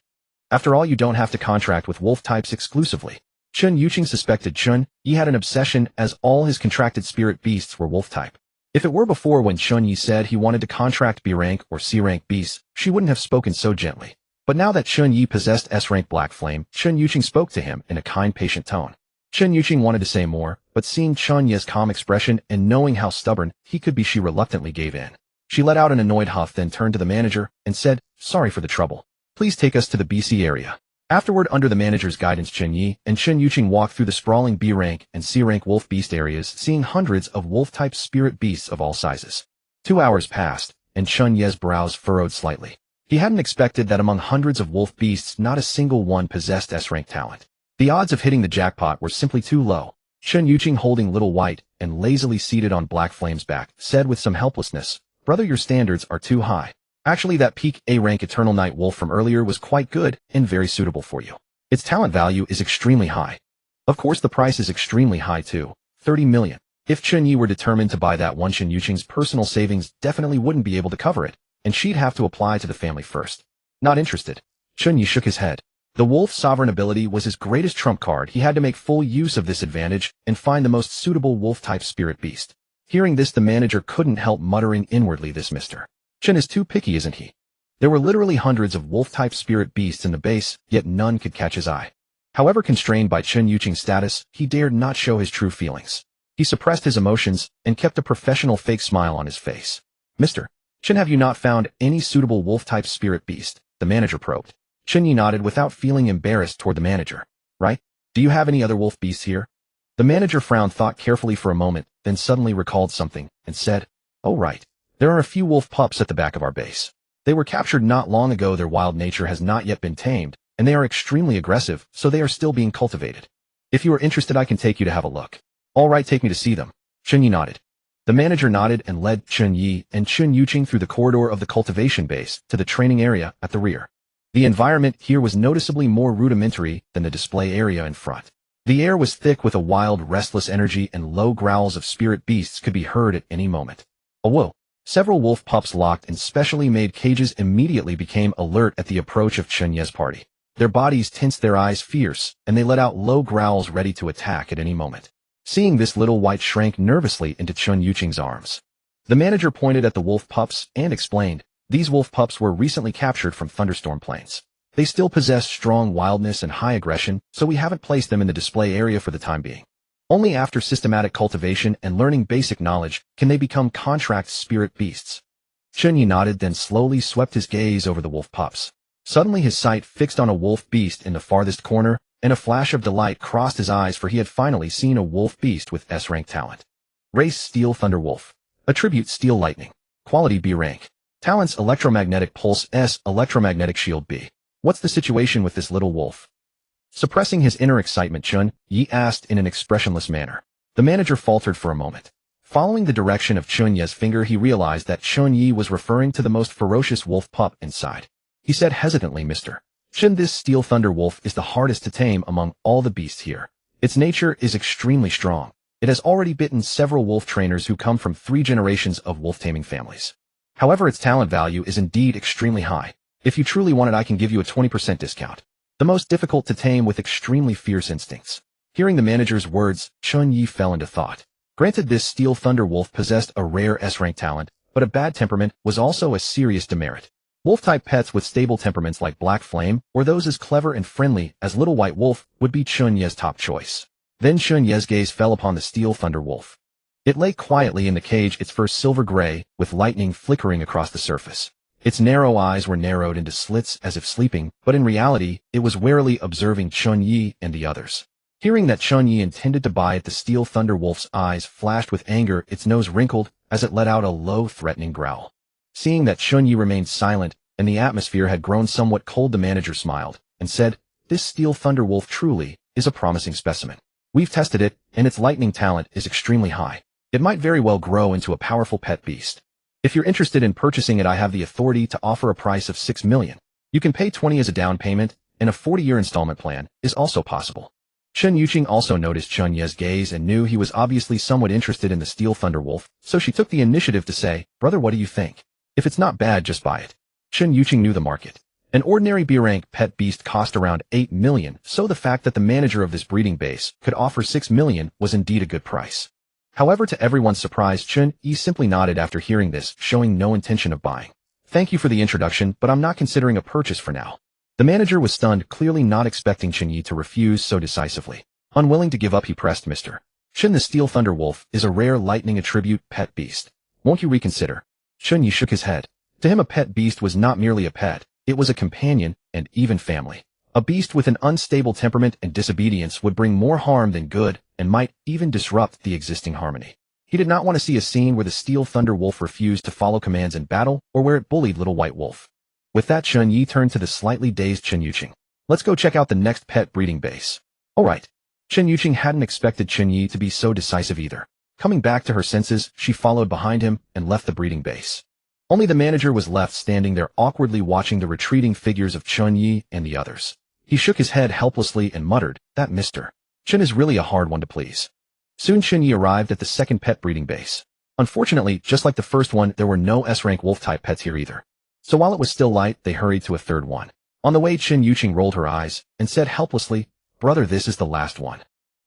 After all, you don't have to contract with wolf types exclusively. Chen Ye suspected Chen Ye had an obsession, as all his contracted spirit beasts were wolf type. If it were before, when Chen Ye said he wanted to contract B-rank or C-rank beasts, she wouldn't have spoken so gently. But now that Chen Ye possessed S-rank Black Flame, Chen Ye spoke to him in a kind, patient tone. Chen Ye wanted to say more, but seeing Chen Ye's calm expression and knowing how stubborn he could be, she reluctantly gave in. She let out an annoyed huff, then turned to the manager and said, sorry for the trouble. Please take us to the BC area. Afterward, under the manager's guidance, Chen Ye walked through the sprawling B-rank and C-rank wolf beast areas, seeing hundreds of wolf-type spirit beasts of all sizes. 2 hours passed, and Chen Ye's brows furrowed slightly. He hadn't expected that among hundreds of wolf beasts, not a single one possessed S-rank talent. The odds of hitting the jackpot were simply too low. Chen Ye, holding Little White and lazily seated on Black Flame's back, said with some helplessness, Brother, your standards are too high. Actually, that peak A-rank Eternal Night Wolf from earlier was quite good and very suitable for you. Its talent value is extremely high. Of course, the price is extremely high too, 30 million. If Chen Ye were determined to buy that one, Chen Ye's personal savings definitely wouldn't be able to cover it, and she'd have to apply to the family first. Not interested. Chen Ye shook his head. The wolf's sovereign ability was his greatest trump card. He had to make full use of this advantage and find the most suitable wolf-type spirit beast. Hearing this, the manager couldn't help muttering inwardly, this Mr. Chen is too picky, isn't he? There were literally hundreds of wolf-type spirit beasts in the base, yet none could catch his eye. However, constrained by Chen Ye's status, he dared not show his true feelings. He suppressed his emotions and kept a professional fake smile on his face. Mr. Chen, have you not found any suitable wolf-type spirit beast? The manager probed. Chen Ye nodded without feeling embarrassed toward the manager. Right? Do you have any other wolf beasts here? The manager frowned, thought carefully for a moment, then suddenly recalled something and said, oh right. There are a few wolf pups at the back of our base. They were captured not long ago. Their wild nature has not yet been tamed, and they are extremely aggressive, so they are still being cultivated. If you are interested, I can take you to have a look. All right, take me to see them. Chen Ye nodded. The manager nodded and led Chen Ye and Chen Yuqing through the corridor of the cultivation base to the training area at the rear. The environment here was noticeably more rudimentary than the display area in front. The air was thick with a wild, restless energy, and low growls of spirit beasts could be heard at any moment. Oh whoa! Several wolf pups locked in specially made cages immediately became alert at the approach of Chen Ye's party. Their bodies tensed, their eyes fierce, and they let out low growls ready to attack at any moment. Seeing this, Little White shrank nervously into Chen Yuqing's arms. The manager pointed at the wolf pups and explained, these wolf pups were recently captured from Thunderstorm Plains. They still possess strong wildness and high aggression, so we haven't placed them in the display area for the time being. Only after systematic cultivation and learning basic knowledge can they become contract spirit beasts. Chen Ye nodded, then slowly swept his gaze over the wolf pups. Suddenly his sight fixed on a wolf beast in the farthest corner, and a flash of delight crossed his eyes, for he had finally seen a wolf beast with S-rank talent. Race Steel Thunder Wolf. Attribute Steel Lightning. Quality B rank. Talents Electromagnetic Pulse S, Electromagnetic Shield B. What's the situation with this little wolf? Suppressing his inner excitement, Chen Ye asked in an expressionless manner. The manager faltered for a moment. Following the direction of Chen Ye's finger, he realized that Chen Ye was referring to the most ferocious wolf pup inside. He said hesitantly, Mr. Chen, this Steel Thunder Wolf is the hardest to tame among all the beasts here. Its nature is extremely strong. It has already bitten several wolf trainers who come from 3 generations of wolf-taming families. However, its talent value is indeed extremely high. If you truly want it, I can give you a 20% discount. The most difficult to tame with extremely fierce instincts. Hearing the manager's words, Chen Ye fell into thought. Granted, this Steel Thunder Wolf possessed a rare S-rank talent, but a bad temperament was also a serious demerit. Wolf-type pets with stable temperaments like Black Flame, or those as clever and friendly as Little White Wolf, would be Chen Ye's top choice. Then Chen Ye's gaze fell upon the Steel Thunder Wolf. It lay quietly in the cage, its fur silver gray, with lightning flickering across the surface. Its narrow eyes were narrowed into slits as if sleeping, but in reality, it was warily observing Chen Ye and the others. Hearing that Chen Ye intended to buy it, the Steel Thunder Wolf's eyes flashed with anger, its nose wrinkled as it let out a low, threatening growl. Seeing that Chen Ye remained silent, and the atmosphere had grown somewhat cold, the manager smiled, and said, this Steel Thunder Wolf truly is a promising specimen. We've tested it, and its lightning talent is extremely high. It might very well grow into a powerful pet beast. If you're interested in purchasing it, I have the authority to offer a price of 6 million. You can pay 20 as a down payment, and a 40-year installment plan is also possible. Chen Yuqing also noticed Chen Ye's gaze and knew he was obviously somewhat interested in the Steel Thunder Wolf, so she took the initiative to say, brother, what do you think? If it's not bad, just buy it. Chen Yuqing knew the market. An ordinary B-rank pet beast cost around 8 million, so the fact that the manager of this breeding base could offer 6 million was indeed a good price. However, to everyone's surprise, Chen Ye simply nodded after hearing this, showing no intention of buying. Thank you for the introduction, but I'm not considering a purchase for now. The manager was stunned, clearly not expecting Chen Ye to refuse so decisively. Unwilling to give up, he pressed, Mr. Chen, the Steel Thunder Wolf is a rare lightning attribute pet beast. Won't you reconsider? Chen Ye shook his head. To him, a pet beast was not merely a pet, it was a companion and even family. A beast with an unstable temperament and disobedience would bring more harm than good and might even disrupt the existing harmony. He did not want to see a scene where the Steel Thunder Wolf refused to follow commands in battle or where it bullied Little White Wolf. With that, Chen Ye turned to the slightly dazed Chen Yuqing. Let's go check out the next pet breeding base. Alright. Chen Yuqing hadn't expected Chen Ye to be so decisive either. Coming back to her senses, she followed behind him and left the breeding base. Only the manager was left standing there awkwardly watching the retreating figures of Chen Ye and the others. He shook his head helplessly and muttered, that Mr. Chen is really a hard one to please. Soon Chen Ye arrived at the second pet breeding base. Unfortunately, just like the first one, there were no S-rank wolf-type pets here either. So while it was still light, they hurried to a third one. On the way, Chen Yuqing rolled her eyes and said helplessly, brother, this is the last one.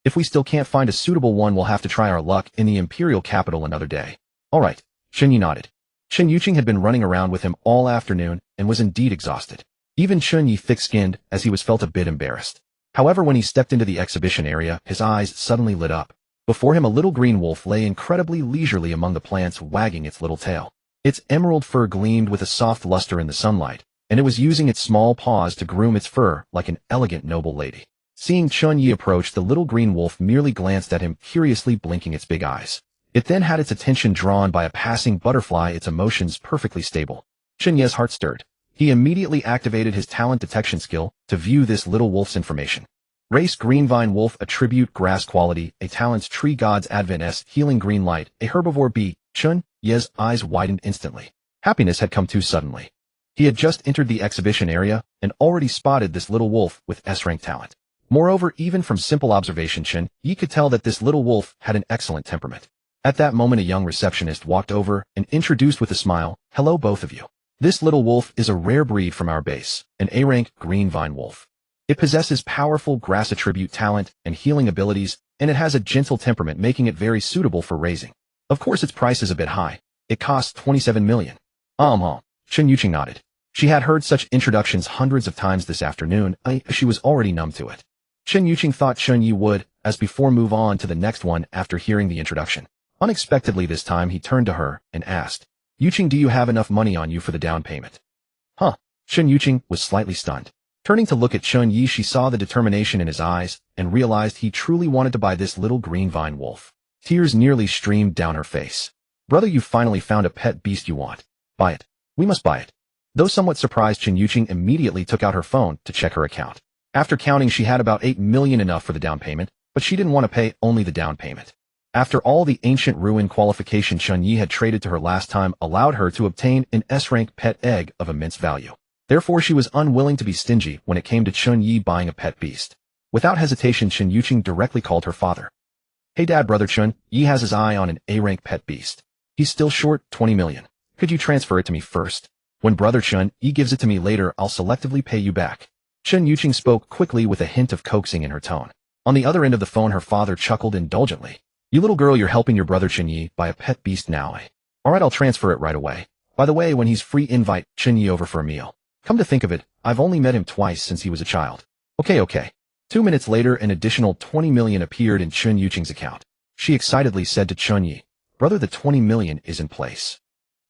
If we still can't find a suitable one, we'll have to try our luck in the imperial capital another day. Alright, Chen Ye nodded. Chen Yuqing had been running around with him all afternoon and was indeed exhausted. Even Chen Ye thick-skinned, as he was felt a bit embarrassed. However, when he stepped into the exhibition area, his eyes suddenly lit up. Before him, a little green wolf lay incredibly leisurely among the plants, wagging its little tail. Its emerald fur gleamed with a soft luster in the sunlight, and it was using its small paws to groom its fur like an elegant noble lady. Seeing Chen Ye approach, the little green wolf merely glanced at him, curiously blinking its big eyes. It then had its attention drawn by a passing butterfly, its emotions perfectly stable. Chen Ye's heart stirred. He immediately activated his talent detection skill to view this little wolf's information. Race green vine wolf, attribute grass quality, a talents tree gods advent s healing green light, a herbivore bee. Chen Ye's eyes widened instantly. Happiness had come too suddenly. He had just entered the exhibition area and already spotted this little wolf with S-rank talent. Moreover, even from simple observation, Chen Ye could tell that this little wolf had an excellent temperament. At that moment, a young receptionist walked over and introduced with a smile, "Hello, both of you. This little wolf is a rare breed from our base, an A-rank green vine wolf. It possesses powerful grass attribute talent and healing abilities, and it has a gentle temperament, making it very suitable for raising. Of course, its price is a bit high. It costs 27 million. Chen Yuqing nodded. She had heard such introductions hundreds of times this afternoon. She was already numb to it. Chen Yuqing thought Chen Ye would, as before, move on to the next one after hearing the introduction. Unexpectedly this time, he turned to her and asked, "Yuqing, do you have enough money on you for the down payment?" Chen Yuqing was slightly stunned. Turning to look at Chen Ye, she saw the determination in his eyes and realized he truly wanted to buy this little green vine wolf. Tears nearly streamed down her face. "Brother, you finally found a pet beast you want. Buy it. We must buy it." Though somewhat surprised, Chen Yuqing immediately took out her phone to check her account. After counting, she had about 8 million, enough for the down payment, but she didn't want to pay only the down payment. After all, the ancient ruin qualification Chen Ye had traded to her last time allowed her to obtain an S-rank pet egg of immense value. Therefore, she was unwilling to be stingy when it came to Chen Ye buying a pet beast. Without hesitation, Chen Yuqing directly called her father. "Hey Dad, brother Chen Ye has his eye on an A-rank pet beast. He's still short 20 million. Could you transfer it to me first? When brother Chen Ye gives it to me later, I'll selectively pay you back." Chen Yuqing spoke quickly with a hint of coaxing in her tone. On the other end of the phone, her father chuckled indulgently. "You little girl, you're helping your brother Chen Ye buy a pet beast now, eh? Alright, I'll transfer it right away. By the way, when he's free, invite Chen Ye over for a meal. Come to think of it, I've only met him twice since he was a child." Okay. 2 minutes later, an additional 20 million appeared in Chen Yuqing's account. She excitedly said to Chen Ye, "Brother, the 20 million is in place."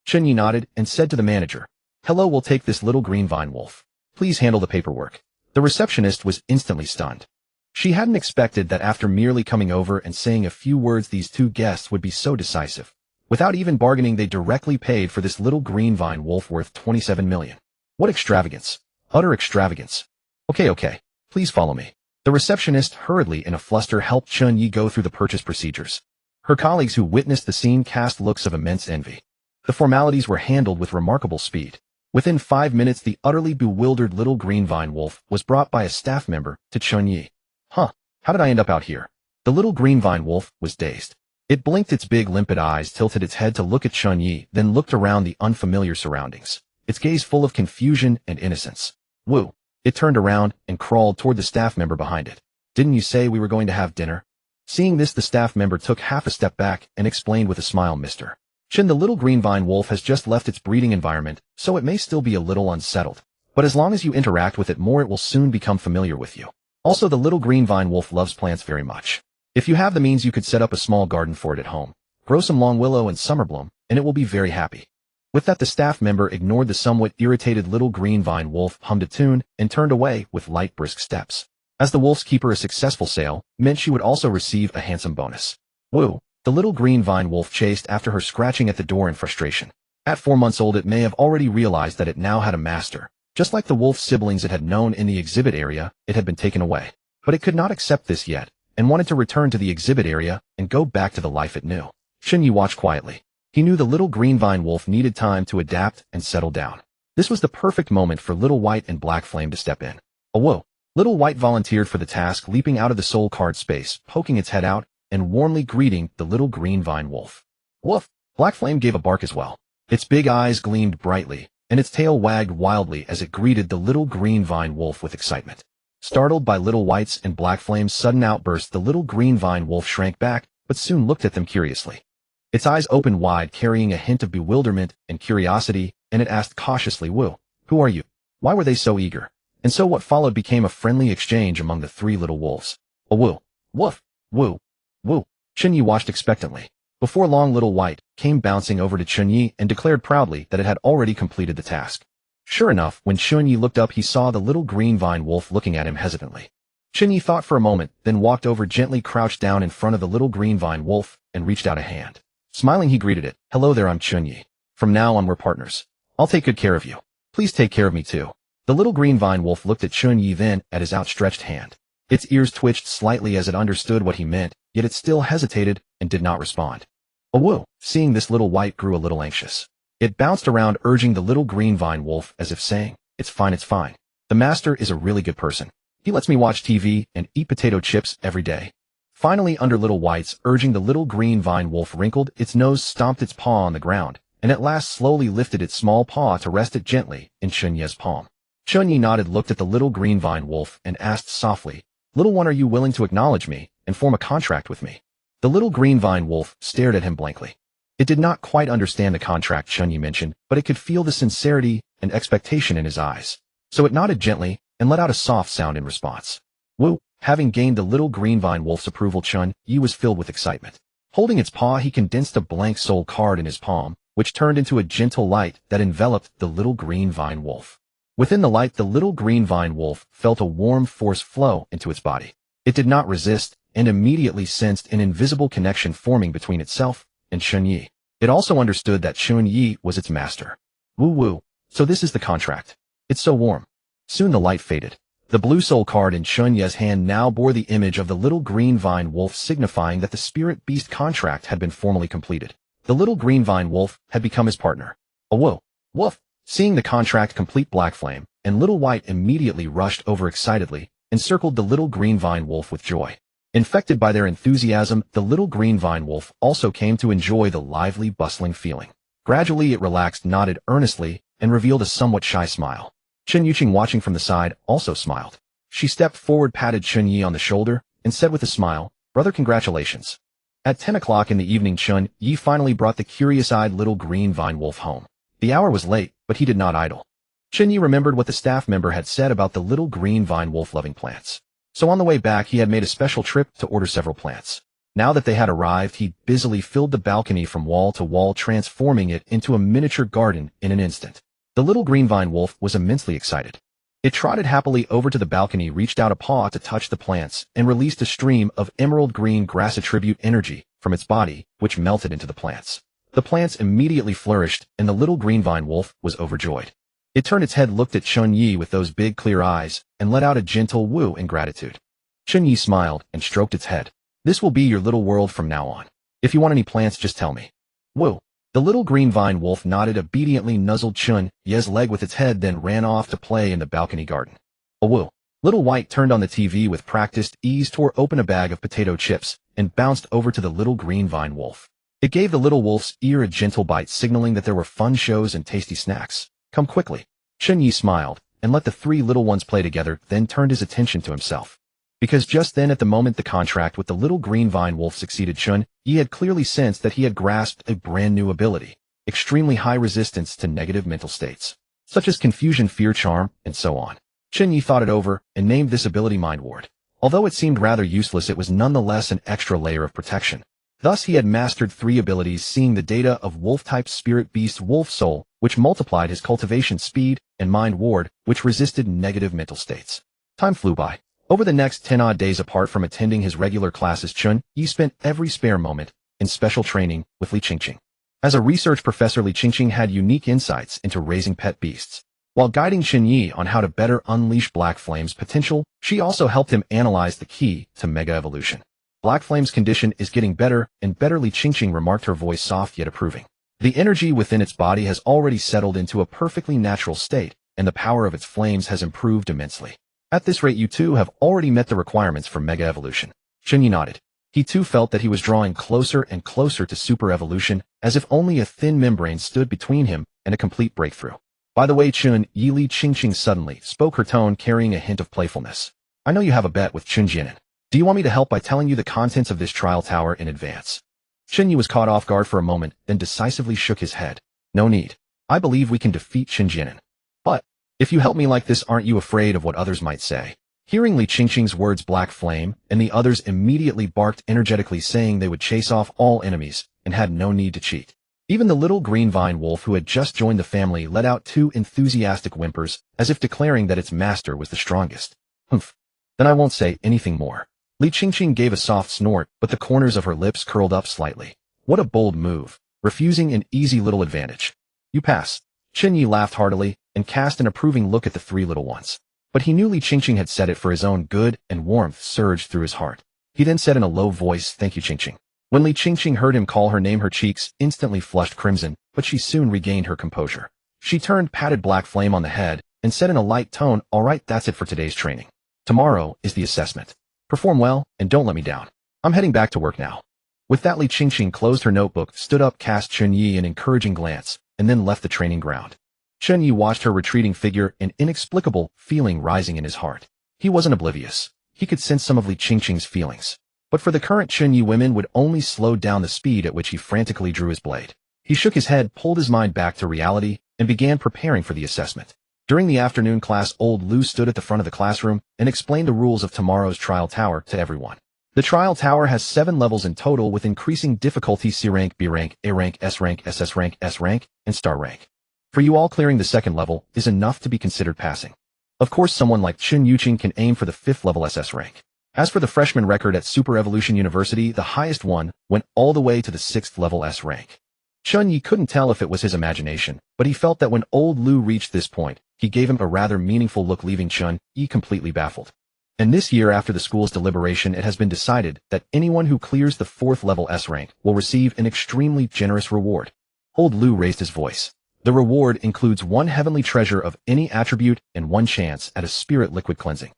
Chen Ye nodded and said to the manager, "Hello, we'll take this little green vine wolf. Please handle the paperwork." The receptionist was instantly stunned. She hadn't expected that after merely coming over and saying a few words, these two guests would be so decisive. Without even bargaining, they directly paid for this little green vine wolf worth 27 million. What extravagance. Utter extravagance. Okay. Please follow me. The receptionist hurriedly, in a fluster, helped Chen Ye go through the purchase procedures. Her colleagues who witnessed the scene cast looks of immense envy. The formalities were handled with remarkable speed. Within 5 minutes, the utterly bewildered little green vine wolf was brought by a staff member to Chen Ye. How did I end up out here? The little green vine wolf was dazed. It blinked its big limpid eyes, tilted its head to look at Chen Ye, then looked around the unfamiliar surroundings, its gaze full of confusion and innocence. "Woo." It turned around and crawled toward the staff member behind it. "Didn't you say we were going to have dinner?" Seeing this, the staff member took half a step back and explained with a smile, "Mr. Chen, the little green vine wolf has just left its breeding environment, so it may still be a little unsettled. But as long as you interact with it more, it will soon become familiar with you. Also, the little green vine wolf loves plants very much. If you have the means, you could set up a small garden for it at home. Grow some long willow and summerbloom, and it will be very happy." With that, the staff member ignored the somewhat irritated little green vine wolf, hummed a tune, and turned away with light, brisk steps. As the wolf's keeper, a successful sale meant she would also receive a handsome bonus. "Woo." The little green vine wolf chased after her, scratching at the door in frustration. At 4 months old, it may have already realized that it now had a master. Just like the wolf's siblings it had known in the exhibit area, it had been taken away. But it could not accept this yet, and wanted to return to the exhibit area and go back to the life it knew. Chen Ye watched quietly. He knew the little green vine wolf needed time to adapt and settle down. This was the perfect moment for little white and black flame to step in. "Whoa." Little white volunteered for the task, leaping out of the soul card space, poking its head out, and warmly greeting the little green vine wolf. "Woof." Black flame gave a bark as well. Its big eyes gleamed brightly, and its tail wagged wildly as it greeted the little green vine wolf with excitement. Startled by little white's and black flame's sudden outburst, the little green vine wolf shrank back, but soon looked at them curiously. Its eyes opened wide, carrying a hint of bewilderment and curiosity, and it asked cautiously, "Woo, who are you?" Why were they so eager? And so what followed became a friendly exchange among the three little wolves. "Woo, woof, woo, woo." Chen Ye watched expectantly. Before long, little white came bouncing over to Chen Ye and declared proudly that it had already completed the task. Sure enough, when Chen Ye looked up, he saw the little green vine wolf looking at him hesitantly. Chen Ye thought for a moment, then walked over, gently crouched down in front of the little green vine wolf, and reached out a hand. Smiling, he greeted it. "Hello there, I'm Chen Ye. From now on, we're partners. I'll take good care of you. Please take care of me too." The little green vine wolf looked at Chen Ye, then at his outstretched hand. Its ears twitched slightly as it understood what he meant, yet it still hesitated and did not respond. Woo! Seeing this, little white grew a little anxious. It bounced around, urging the little green vine wolf as if saying, "It's fine, it's fine. The master is a really good person. He lets me watch TV and eat potato chips every day." Finally, under little white's urging, the little green vine wolf wrinkled its nose, stomped its paw on the ground, and at last slowly lifted its small paw to rest it gently in Chen Ye's palm. Chen Ye nodded, looked at the little green vine wolf, and asked softly, "Little one, are you willing to acknowledge me and form a contract with me?" The little green vine wolf stared at him blankly. It did not quite understand the contract Chen Ye mentioned, but it could feel the sincerity and expectation in his eyes. So it nodded gently and let out a soft sound in response. Woo! Having gained the little green vine wolf's approval, Chen Ye was filled with excitement. Holding its paw, he condensed a blank soul card in his palm, which turned into a gentle light that enveloped the little green vine wolf. Within the light, the little green vine wolf felt a warm force flow into its body. It did not resist, and immediately sensed an invisible connection forming between itself and Chen Ye. It also understood that Chen Ye was its master. Woo! So this is the contract. It's so warm. Soon the light faded. The blue soul card in Chen Ye's hand now bore the image of the little green vine wolf, signifying that the spirit beast contract had been formally completed. The little green vine wolf had become his partner. Whoa! Woof! Seeing the contract complete, Black Flame and Little White immediately rushed over excitedly and circled the little green vine wolf with joy. Infected by their enthusiasm, the little green vine wolf also came to enjoy the lively, bustling feeling. Gradually it relaxed, nodded earnestly, and revealed a somewhat shy smile. Chen Ye, watching from the side, also smiled. She stepped forward, patted Chen Ye on the shoulder, and said with a smile, "Brother, congratulations." At 10 o'clock in the evening, Chen Ye finally brought the curious-eyed little green vine wolf home. The hour was late, but he did not idle. Chen Ye remembered what the staff member had said about the little green vine wolf loving plants. So on the way back, he had made a special trip to order several plants. Now that they had arrived, he busily filled the balcony from wall to wall, transforming it into a miniature garden in an instant. The little green vine wolf was immensely excited. It trotted happily over to the balcony, reached out a paw to touch the plants, and released a stream of emerald green grass attribute energy from its body, which melted into the plants. The plants immediately flourished, and the little green vine wolf was overjoyed. It turned its head, looked at Chen Ye with those big clear eyes, and let out a gentle woo in gratitude. Chen Ye smiled and stroked its head. "This will be your little world from now on. If you want any plants, just tell me." Woo! The little green vine wolf nodded, obediently nuzzled Chen Ye's leg with its head, then ran off to play in the balcony garden. Woo! Little White turned on the TV with practiced ease, tore open a bag of potato chips, and bounced over to the little green vine wolf. It gave the little wolf's ear a gentle bite, signaling that there were fun shows and tasty snacks. "Come quickly." Chen Ye smiled and let the three little ones play together, then turned his attention to himself. Because just then, at the moment the contract with the little green vine wolf succeeded, Chen Ye had clearly sensed that he had grasped a brand new ability, extremely high resistance to negative mental states, such as confusion, fear, charm, and so on. Chen Ye thought it over and named this ability Mind Ward. Although it seemed rather useless, it was nonetheless an extra layer of protection. Thus he had mastered 3 abilities, seeing the data of wolf-type spirit beast Wolf Soul, which multiplied his cultivation speed, and Mind Ward, which resisted negative mental states. Time flew by. Over the next 10-odd days, apart from attending his regular classes, Chen Ye spent every spare moment in special training with Li Qingqing. As a research professor, Li Qingqing had unique insights into raising pet beasts. While guiding Chen Ye on how to better unleash Black Flame's potential, she also helped him analyze the key to mega evolution. "Black Flame's condition is getting better and better," Li Qingqing remarked, her voice soft yet approving. "The energy within its body has already settled into a perfectly natural state, and the power of its flames has improved immensely. At this rate, you two have already met the requirements for mega evolution." Chen Ye nodded. He too felt that he was drawing closer and closer to super evolution, as if only a thin membrane stood between him and a complete breakthrough. "By the way, Chen Ye," Li Qingqing suddenly spoke, her tone carrying a hint of playfulness. "I know you have a bet with Chen Jianan. Do you want me to help by telling you the contents of this trial tower in advance?" Chen Ye was caught off guard for a moment, then decisively shook his head. "No need. I believe we can defeat Chen Jianan. But if you help me like this, aren't you afraid of what others might say?" Hearing Li Qingqing's words, Black Flame and the others immediately barked energetically, saying they would chase off all enemies and had no need to cheat. Even the little green vine wolf, who had just joined the family, let out 2 enthusiastic whimpers, as if declaring that its master was the strongest. "Humph. Then I won't say anything more." Li Qingqing gave a soft snort, but the corners of her lips curled up slightly. What a bold move, refusing an easy little advantage. "You pass." Chen Ye laughed heartily and cast an approving look at the 3 little ones. But he knew Li Qingqing had said it for his own good, and warmth surged through his heart. He then said in a low voice, "Thank you, Qingqing." When Li Qingqing heard him call her name, her cheeks instantly flushed crimson, but she soon regained her composure. She turned, patted Black Flame on the head, and said in a light tone, "All right, that's it for today's training. Tomorrow is the assessment. Perform well, and don't let me down. I'm heading back to work now." With that, Li Qingqing closed her notebook, stood up, cast Chen Ye an encouraging glance, and then left the training ground. Chen Ye watched her retreating figure, an inexplicable feeling rising in his heart. He wasn't oblivious. He could sense some of Li Qingqing's feelings. But for the current Chen Ye women would only slow down the speed at which he frantically drew his blade. He shook his head, pulled his mind back to reality, and began preparing for the assessment. During the afternoon class, old Lu stood at the front of the classroom and explained the rules of tomorrow's trial tower to everyone. The trial tower has 7 levels in total, with increasing difficulty: C rank, B rank, A rank, S rank, SS rank, S rank, and star rank. For you all, clearing the 2nd level is enough to be considered passing. Of course, someone like Chen Yuqing can aim for the 5th level SS rank. As for the freshman record at Super Evolution University, the highest one went all the way to the 6th level S rank. Chen Ye couldn't tell if it was his imagination, but he felt that when old Lu reached this point, he gave him a rather meaningful look, leaving Chen Ye completely baffled. And this year, after the school's deliberation, it has been decided that anyone who clears the 4th level S rank will receive an extremely generous reward. Old Lu raised his voice. The reward includes 1 heavenly treasure of any attribute and 1 chance at a spirit liquid cleansing.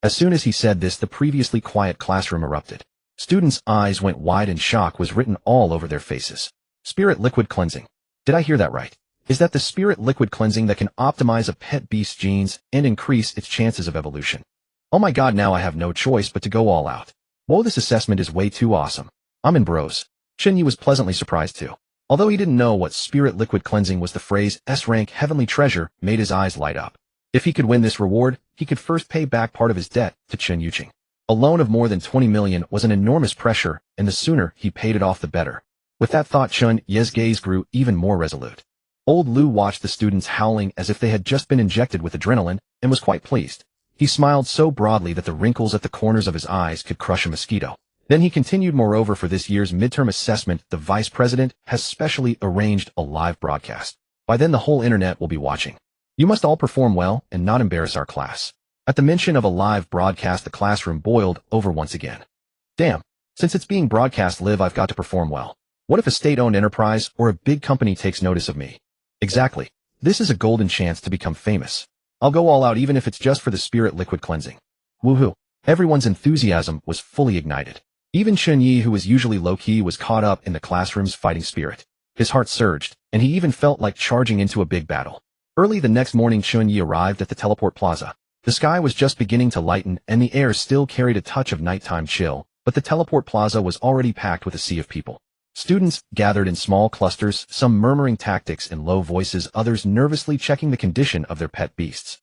As soon as he said this, the previously quiet classroom erupted. Students' eyes went wide and shock was written all over their faces. Spirit liquid cleansing. Did I hear that right? Is that the spirit liquid cleansing that can optimize a pet beast's genes and increase its chances of evolution? Oh my god, now I have no choice but to go all out. Whoa, this assessment is way too awesome. I'm in bros. Chen Ye was pleasantly surprised too. Although he didn't know what spirit liquid cleansing was, the phrase S-rank heavenly treasure made his eyes light up. If he could win this reward, he could first pay back part of his debt to Chen Yuqing. A loan of more than 20 million was an enormous pressure, and the sooner he paid it off, the better. With that thought, Chen Ye's gaze grew even more resolute. Old Lu watched the students howling as if they had just been injected with adrenaline, and was quite pleased. He smiled so broadly that the wrinkles at the corners of his eyes could crush a mosquito. Then he continued, "Moreover, for this year's midterm assessment, the vice president has specially arranged a live broadcast. By then the whole internet will be watching. You must all perform well and not embarrass our class." At the mention of a live broadcast, the classroom boiled over once again. Damn, since it's being broadcast live, I've got to perform well. What if a state-owned enterprise or a big company takes notice of me? Exactly. This is a golden chance to become famous. I'll go all out, even if it's just for the spirit liquid cleansing. Woohoo. Everyone's enthusiasm was fully ignited. Even Chen Ye, who was usually low-key, was caught up in the classroom's fighting spirit. His heart surged, and he even felt like charging into a big battle. Early the next morning, Chen Ye arrived at the teleport plaza. The sky was just beginning to lighten, and the air still carried a touch of nighttime chill, but the teleport plaza was already packed with a sea of people. Students gathered in small clusters, some murmuring tactics in low voices, others nervously checking the condition of their pet beasts.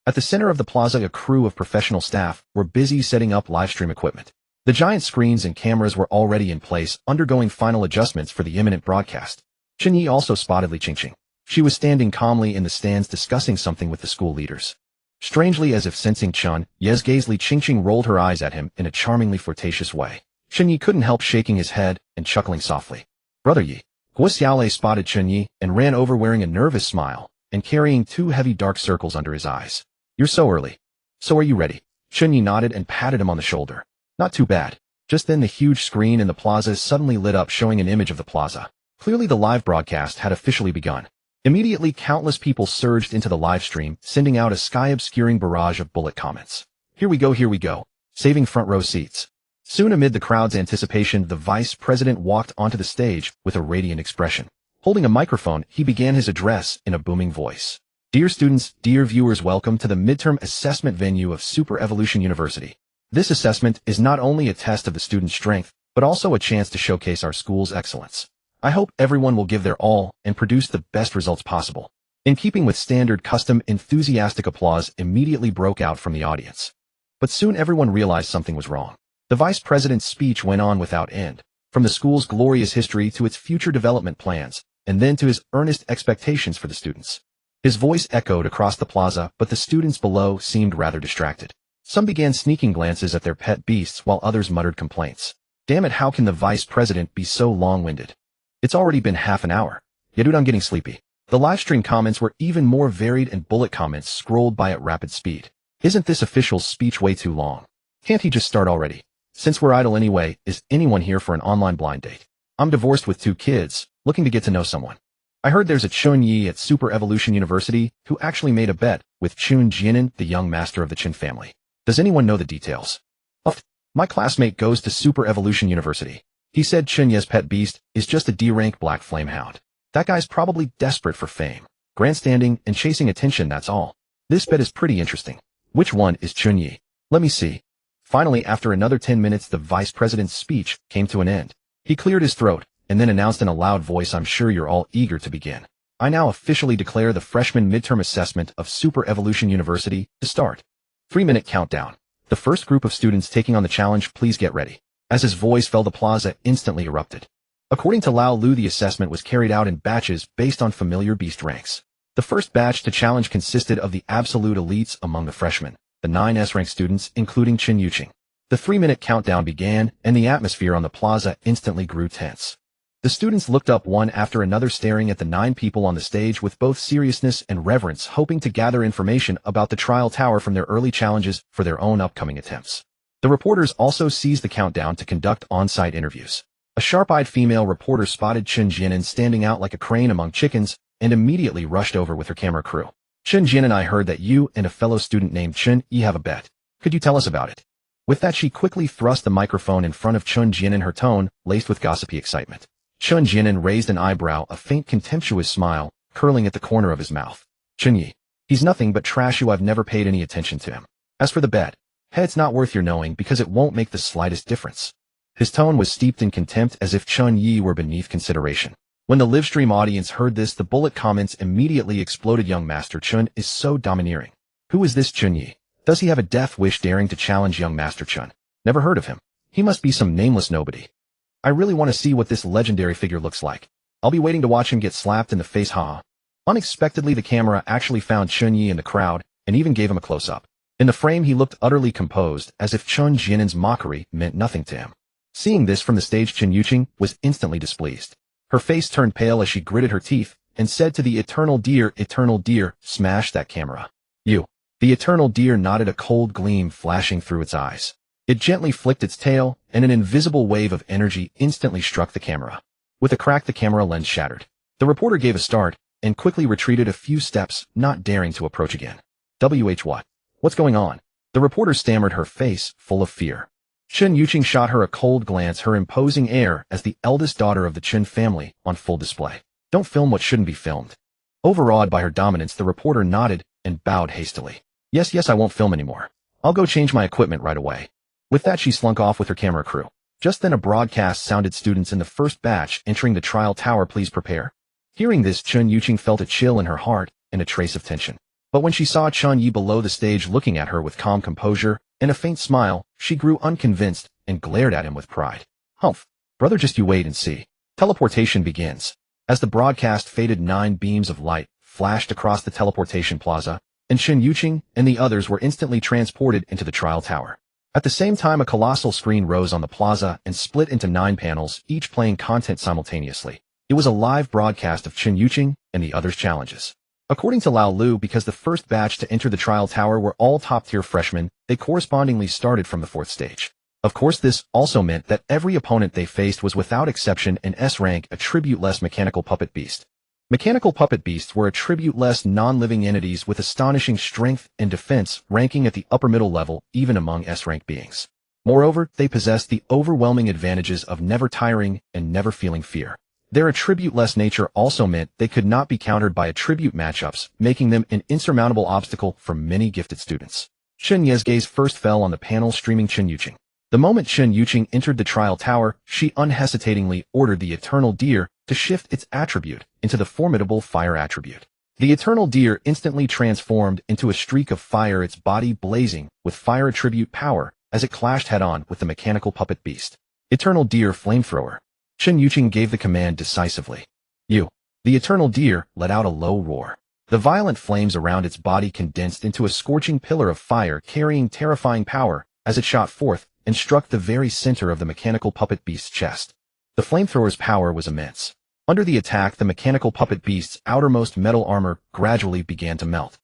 At the center of the plaza, a crew of professional staff were busy setting up livestream equipment. The giant screens and cameras were already in place, undergoing final adjustments for the imminent broadcast. Chen Ye also spotted Li Qingqing. She was standing calmly in the stands discussing something with the school leaders. Strangely, as if sensing Chen Ye's gaze, Li Qingqing rolled her eyes at him in a charmingly flirtatious way. Chen Ye couldn't help shaking his head and chuckling softly. "Brother Ye." Guo Xiaolei spotted Chen Ye and ran over, wearing a nervous smile and carrying 2 heavy dark circles under his eyes. "You're so early. So are you ready?" Chen Ye nodded and patted him on the shoulder. "Not too bad." Just then the huge screen in the plaza suddenly lit up, showing an image of the plaza. Clearly the live broadcast had officially begun. Immediately, countless people surged into the live stream, sending out a sky-obscuring barrage of bullet comments. Here we go, saving front row seats." Soon, amid the crowd's anticipation, the vice president walked onto the stage with a radiant expression. Holding a microphone, he began his address in a booming voice. "Dear students, dear viewers, welcome to the midterm assessment venue of Super Evolution University. This assessment is not only a test of the students' strength, but also a chance to showcase our school's excellence. I hope everyone will give their all and produce the best results possible." In keeping with standard custom, enthusiastic applause immediately broke out from the audience. But soon everyone realized something was wrong. The vice president's speech went on without end, from the school's glorious history to its future development plans, and then to his earnest expectations for the students. His voice echoed across the plaza, but the students below seemed rather distracted. Some began sneaking glances at their pet beasts, while others muttered complaints. "Damn it, how can the vice president be so long-winded? It's already been half an hour. Yeah, dude, I'm getting sleepy." The livestream comments were even more varied, and bullet comments scrolled by at rapid speed. Isn't this official's speech way too long? Can't he just start already? Since we're idle anyway, is anyone here for an online blind date? I'm divorced with 2 kids, looking to get to know someone. I heard there's a Chen Ye at Super Evolution University who actually made a bet with Chen Jianan, the young master of the Chen family. Does anyone know the details? Oh, my classmate goes to Super Evolution University. He said Chen Ye's pet beast is just a D-rank black flamehound. That guy's probably desperate for fame, grandstanding, and chasing attention, that's all. This bet is pretty interesting. Which one is Chen Ye? Let me see. Finally, after another 10 minutes, the vice president's speech came to an end. He cleared his throat and then announced in a loud voice, I'm sure you're all eager to begin. I now officially declare the freshman midterm assessment of Super Evolution University to start. 3-minute countdown. The first group of students taking on the challenge, please get ready. As his voice fell, the plaza instantly erupted. According to Lao Lu, the assessment was carried out in batches based on familiar beast ranks. The first batch to challenge consisted of the absolute elites among the freshmen, the 9 S-rank students, including Chen Yuqing. The 3-minute countdown began, and the atmosphere on the plaza instantly grew tense. The students looked up one after another, staring at the 9 people on the stage with both seriousness and reverence, hoping to gather information about the trial tower from their early challenges for their own upcoming attempts. The reporters also seized the countdown to conduct on-site interviews. A sharp-eyed female reporter spotted Chen Jianan standing out like a crane among chickens and immediately rushed over with her camera crew. Chen Jianan, I heard that you and a fellow student named Chen Ye have a bet. Could you tell us about it? With that, she quickly thrust the microphone in front of Chen Jianan, her tone laced with gossipy excitement. Chen Jianan raised an eyebrow, a faint contemptuous smile curling at the corner of his mouth. Chen Ye. He's nothing but trash. I've never paid any attention to him. As for the bet, it's not worth your knowing because it won't make the slightest difference. His tone was steeped in contempt, as if Chen Ye were beneath consideration. When the livestream audience heard this, the bullet comments immediately exploded. Young Master Chen is so domineering. Who is this Chen Ye? Does he have a death wish, daring to challenge young Master Chen? Never heard of him. He must be some nameless nobody. I really want to see what this legendary figure looks like. I'll be waiting to watch him get slapped in the face, haha. Unexpectedly, the camera actually found Chen Ye in the crowd and even gave him a close-up. In the frame, he looked utterly composed, as if Chen Jianan's mockery meant nothing to him. Seeing this from the stage, Chen Yuqing was instantly displeased. Her face turned pale as she gritted her teeth and said to the eternal deer, smash that camera. You. The eternal deer nodded, a cold gleam flashing through its eyes. It gently flicked its tail, and an invisible wave of energy instantly struck the camera. With a crack, the camera lens shattered. The reporter gave a start and quickly retreated a few steps, not daring to approach again. What? What's going on? The reporter stammered, her face full of fear. Chen Yuqing shot her a cold glance, her imposing air as the eldest daughter of the Chen family on full display. Don't film what shouldn't be filmed. Overawed by her dominance, the reporter nodded and bowed hastily. Yes, I won't film anymore. I'll go change my equipment right away. With that, she slunk off with her camera crew. Just then, a broadcast sounded, students in the first batch entering the trial tower, please prepare. Hearing this, Chen Yuqing felt a chill in her heart and a trace of tension. But when she saw Chen Ye below the stage looking at her with calm composure and a faint smile, she grew unconvinced and glared at him with pride. Humph. Brother, just you wait and see. Teleportation begins. As the broadcast faded, 9 beams of light flashed across the teleportation plaza, and Chen Yuqing and the others were instantly transported into the trial tower. At the same time, a colossal screen rose on the plaza and split into 9 panels, each playing content simultaneously. It was a live broadcast of Chen Yuqing and the others' challenges. According to Lao Lu, because the first batch to enter the trial tower were all top-tier freshmen, they correspondingly started from the 4th stage. Of course, this also meant that every opponent they faced was without exception an S-rank attribute-less mechanical puppet beast. Mechanical puppet beasts were attribute-less non-living entities with astonishing strength and defense, ranking at the upper middle level even among S-rank beings. Moreover, they possessed the overwhelming advantages of never tiring and never feeling fear. Their attribute-less nature also meant they could not be countered by attribute matchups, making them an insurmountable obstacle for many gifted students. Chen Ye's gaze first fell on the panel streaming Chen Yuqing. The moment Chen Yuqing entered the trial tower, she unhesitatingly ordered the eternal deer to shift its attribute into the formidable fire attribute. The eternal deer instantly transformed into a streak of fire, its body blazing with fire attribute power as it clashed head-on with the mechanical puppet beast. Eternal deer flamethrower. Chen Yuqing gave the command decisively. You. The eternal deer let out a low roar. The violent flames around its body condensed into a scorching pillar of fire carrying terrifying power as it shot forth and struck the very center of the mechanical puppet beast's chest. The flamethrower's power was immense. Under the attack, the mechanical puppet beast's outermost metal armor gradually began to melt.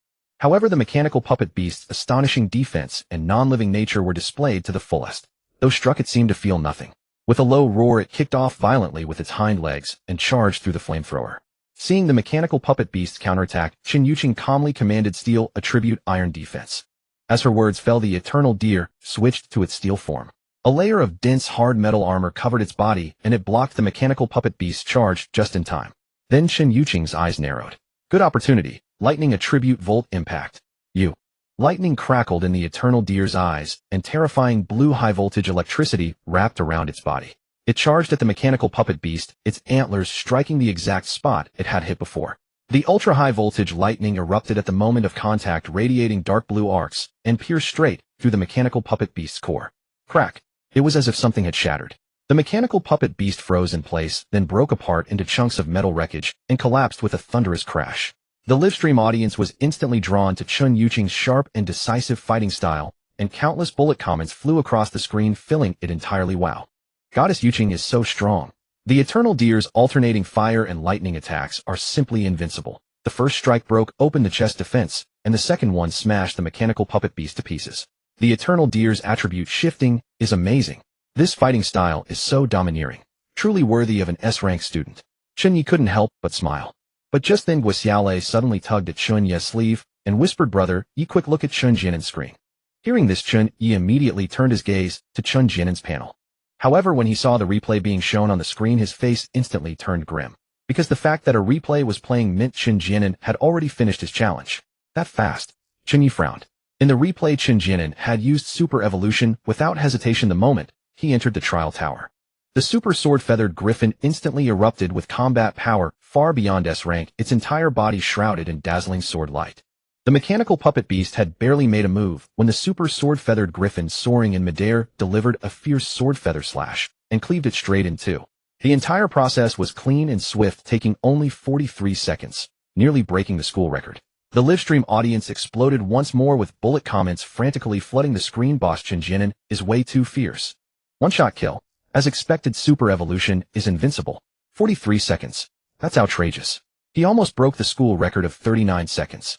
However, the mechanical puppet beast's astonishing defense and non-living nature were displayed to the fullest. Though struck, it seemed to feel nothing. With a low roar, it kicked off violently with its hind legs and charged through the flamethrower. Seeing the mechanical puppet beast's counterattack, Chen Ye calmly commanded Steel attribute iron defense. As her words fell, the eternal deer switched to its steel form. A layer of dense hard metal armor covered its body, and it blocked the mechanical puppet beast's charge just in time. Then Chen Ye's eyes narrowed. Good opportunity. Lightning attribute volt impact. You. Lightning crackled in the eternal deer's eyes, and terrifying blue high-voltage electricity wrapped around its body. It charged at the mechanical puppet beast, its antlers striking the exact spot it had hit before. The ultra-high-voltage lightning erupted at the moment of contact, radiating dark blue arcs, and pierced straight through the mechanical puppet beast's core. Crack! It was as if something had shattered. The mechanical puppet beast froze in place, then broke apart into chunks of metal wreckage, and collapsed with a thunderous crash. The livestream audience was instantly drawn to Chen Ye's sharp and decisive fighting style, and countless bullet comments flew across the screen, filling it entirely. Wow. Goddess Yuqing is so strong. The eternal deer's alternating fire and lightning attacks are simply invincible. The first strike broke open the chest defense, and the second one smashed the mechanical puppet beast to pieces. The eternal deer's attribute shifting is amazing. This fighting style is so domineering, truly worthy of an S-rank student. Chen Ye couldn't help but smile. But just then Guo suddenly tugged at Chen Ye's sleeve and whispered, "Brother, ye quick look at Chen Jianen's screen." Hearing this, Chen Ye immediately turned his gaze to Chen Jianen's panel. However, when he saw the replay being shown on the screen, his face instantly turned grim. Because the fact that a replay was playing meant Chen Jianen had already finished his challenge. That fast. Chen Ye frowned. In the replay, Chen Jianen had used super evolution without hesitation the moment he entered the trial tower. The super sword-feathered griffin instantly erupted with combat power far beyond S-rank, its entire body shrouded in dazzling sword light. The mechanical puppet beast had barely made a move when the super sword-feathered griffin, soaring in midair, delivered a fierce sword-feather slash and cleaved it straight in two. The entire process was clean and swift, taking only 43 seconds, nearly breaking the school record. The livestream audience exploded once more with bullet comments frantically flooding the screen. Boss Chen Jianen is way too fierce. One-shot kill. As expected, super evolution is invincible. 43 seconds. That's outrageous. He almost broke the school record of 39 seconds.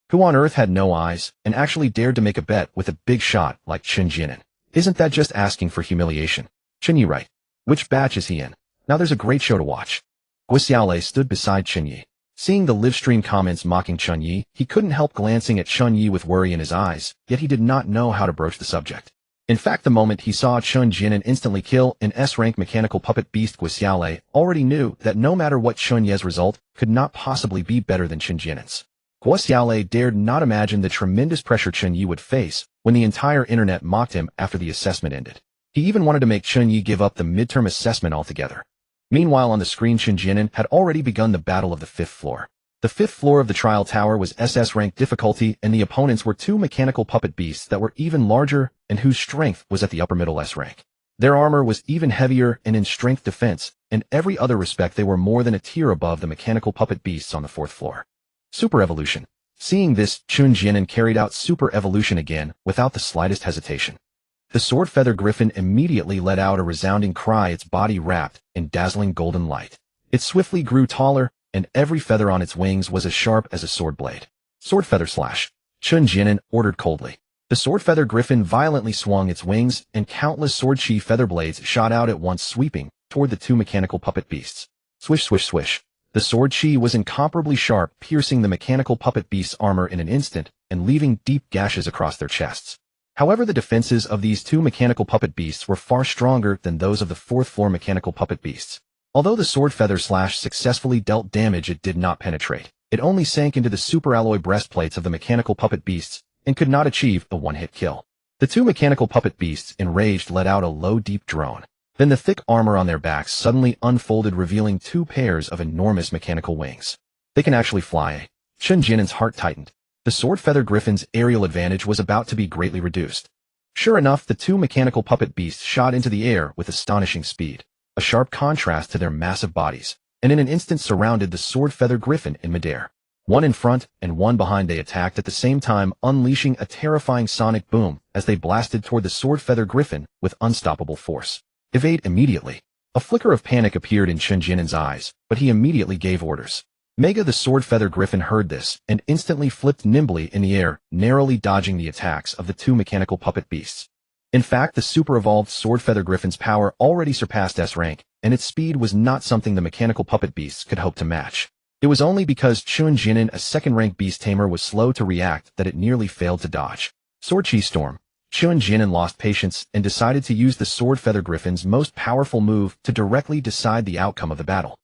Who on earth had no eyes and actually dared to make a bet with a big shot like Chen Jianen? Isn't that just asking for humiliation? Chen Ye, right? Which batch is he in? Now there's a great show to watch. Guo stood beside Chen Ye. Seeing the livestream comments mocking Chen Ye, he couldn't help glancing at Chen Ye with worry in his eyes, yet he did not know how to broach the subject. In fact, the moment he saw Chen Jianen instantly kill an S-rank mechanical puppet beast, Guo already knew that no matter what, Chen Ye's result could not possibly be better than Chen Jianen's. Guo dared not imagine the tremendous pressure Chen Ye would face when the entire internet mocked him after the assessment ended. He even wanted to make Chen Ye give up the midterm assessment altogether. Meanwhile, on the screen, Chen Jianen had already begun the battle of the 5th floor. The 5th floor of the trial tower was SS rank difficulty, and the opponents were two mechanical puppet beasts that were even larger and whose strength was at the upper middle S rank. Their armor was even heavier, and in strength, defense, and every other respect they were more than a tier above the mechanical puppet beasts on the 4th floor. Super evolution. Seeing this, Chen Jianen carried out super evolution again without the slightest hesitation. The sword feather griffin immediately let out a resounding cry, its body wrapped in dazzling golden light. It swiftly grew taller, and every feather on its wings was as sharp as a sword blade. Sword feather slash. Chen Jianen ordered coldly. The sword feather griffin violently swung its wings, and countless sword chi feather blades shot out at once, sweeping toward the two mechanical puppet beasts. Swish, swish, swish. The sword chi was incomparably sharp, piercing the mechanical puppet beast's armor in an instant and leaving deep gashes across their chests. However, the defenses of these two mechanical puppet beasts were far stronger than those of the 4th floor mechanical puppet beasts. Although the sword feather slash successfully dealt damage, it did not penetrate. It only sank into the super alloy breastplates of the mechanical puppet beasts and could not achieve a one-hit kill. The two mechanical puppet beasts, enraged, let out a low, deep drone. Then the thick armor on their backs suddenly unfolded, revealing two pairs of enormous mechanical wings. They can actually fly. Chen Jianen's heart tightened. The sword feather griffin's aerial advantage was about to be greatly reduced. Sure enough, the two mechanical puppet beasts shot into the air with astonishing speed, a sharp contrast to their massive bodies, and in an instant surrounded the sword feather griffin in midair. One in front and one behind, they attacked at the same time, unleashing a terrifying sonic boom as they blasted toward the sword feather griffin with unstoppable force. Evade immediately. A flicker of panic appeared in Chen Jianen's eyes, but he immediately gave orders. Mega the sword feather griffin heard this and instantly flipped nimbly in the air, narrowly dodging the attacks of the two mechanical puppet beasts. In fact, the super-evolved sword feather griffin's power already surpassed S rank, and its speed was not something the mechanical puppet beasts could hope to match. It was only because Chen Ye, a second-rank beast tamer, was slow to react that it nearly failed to dodge. Sword Chi Storm. Chen Ye lost patience and decided to use the sword feather griffin's most powerful move to directly decide the outcome of the battle.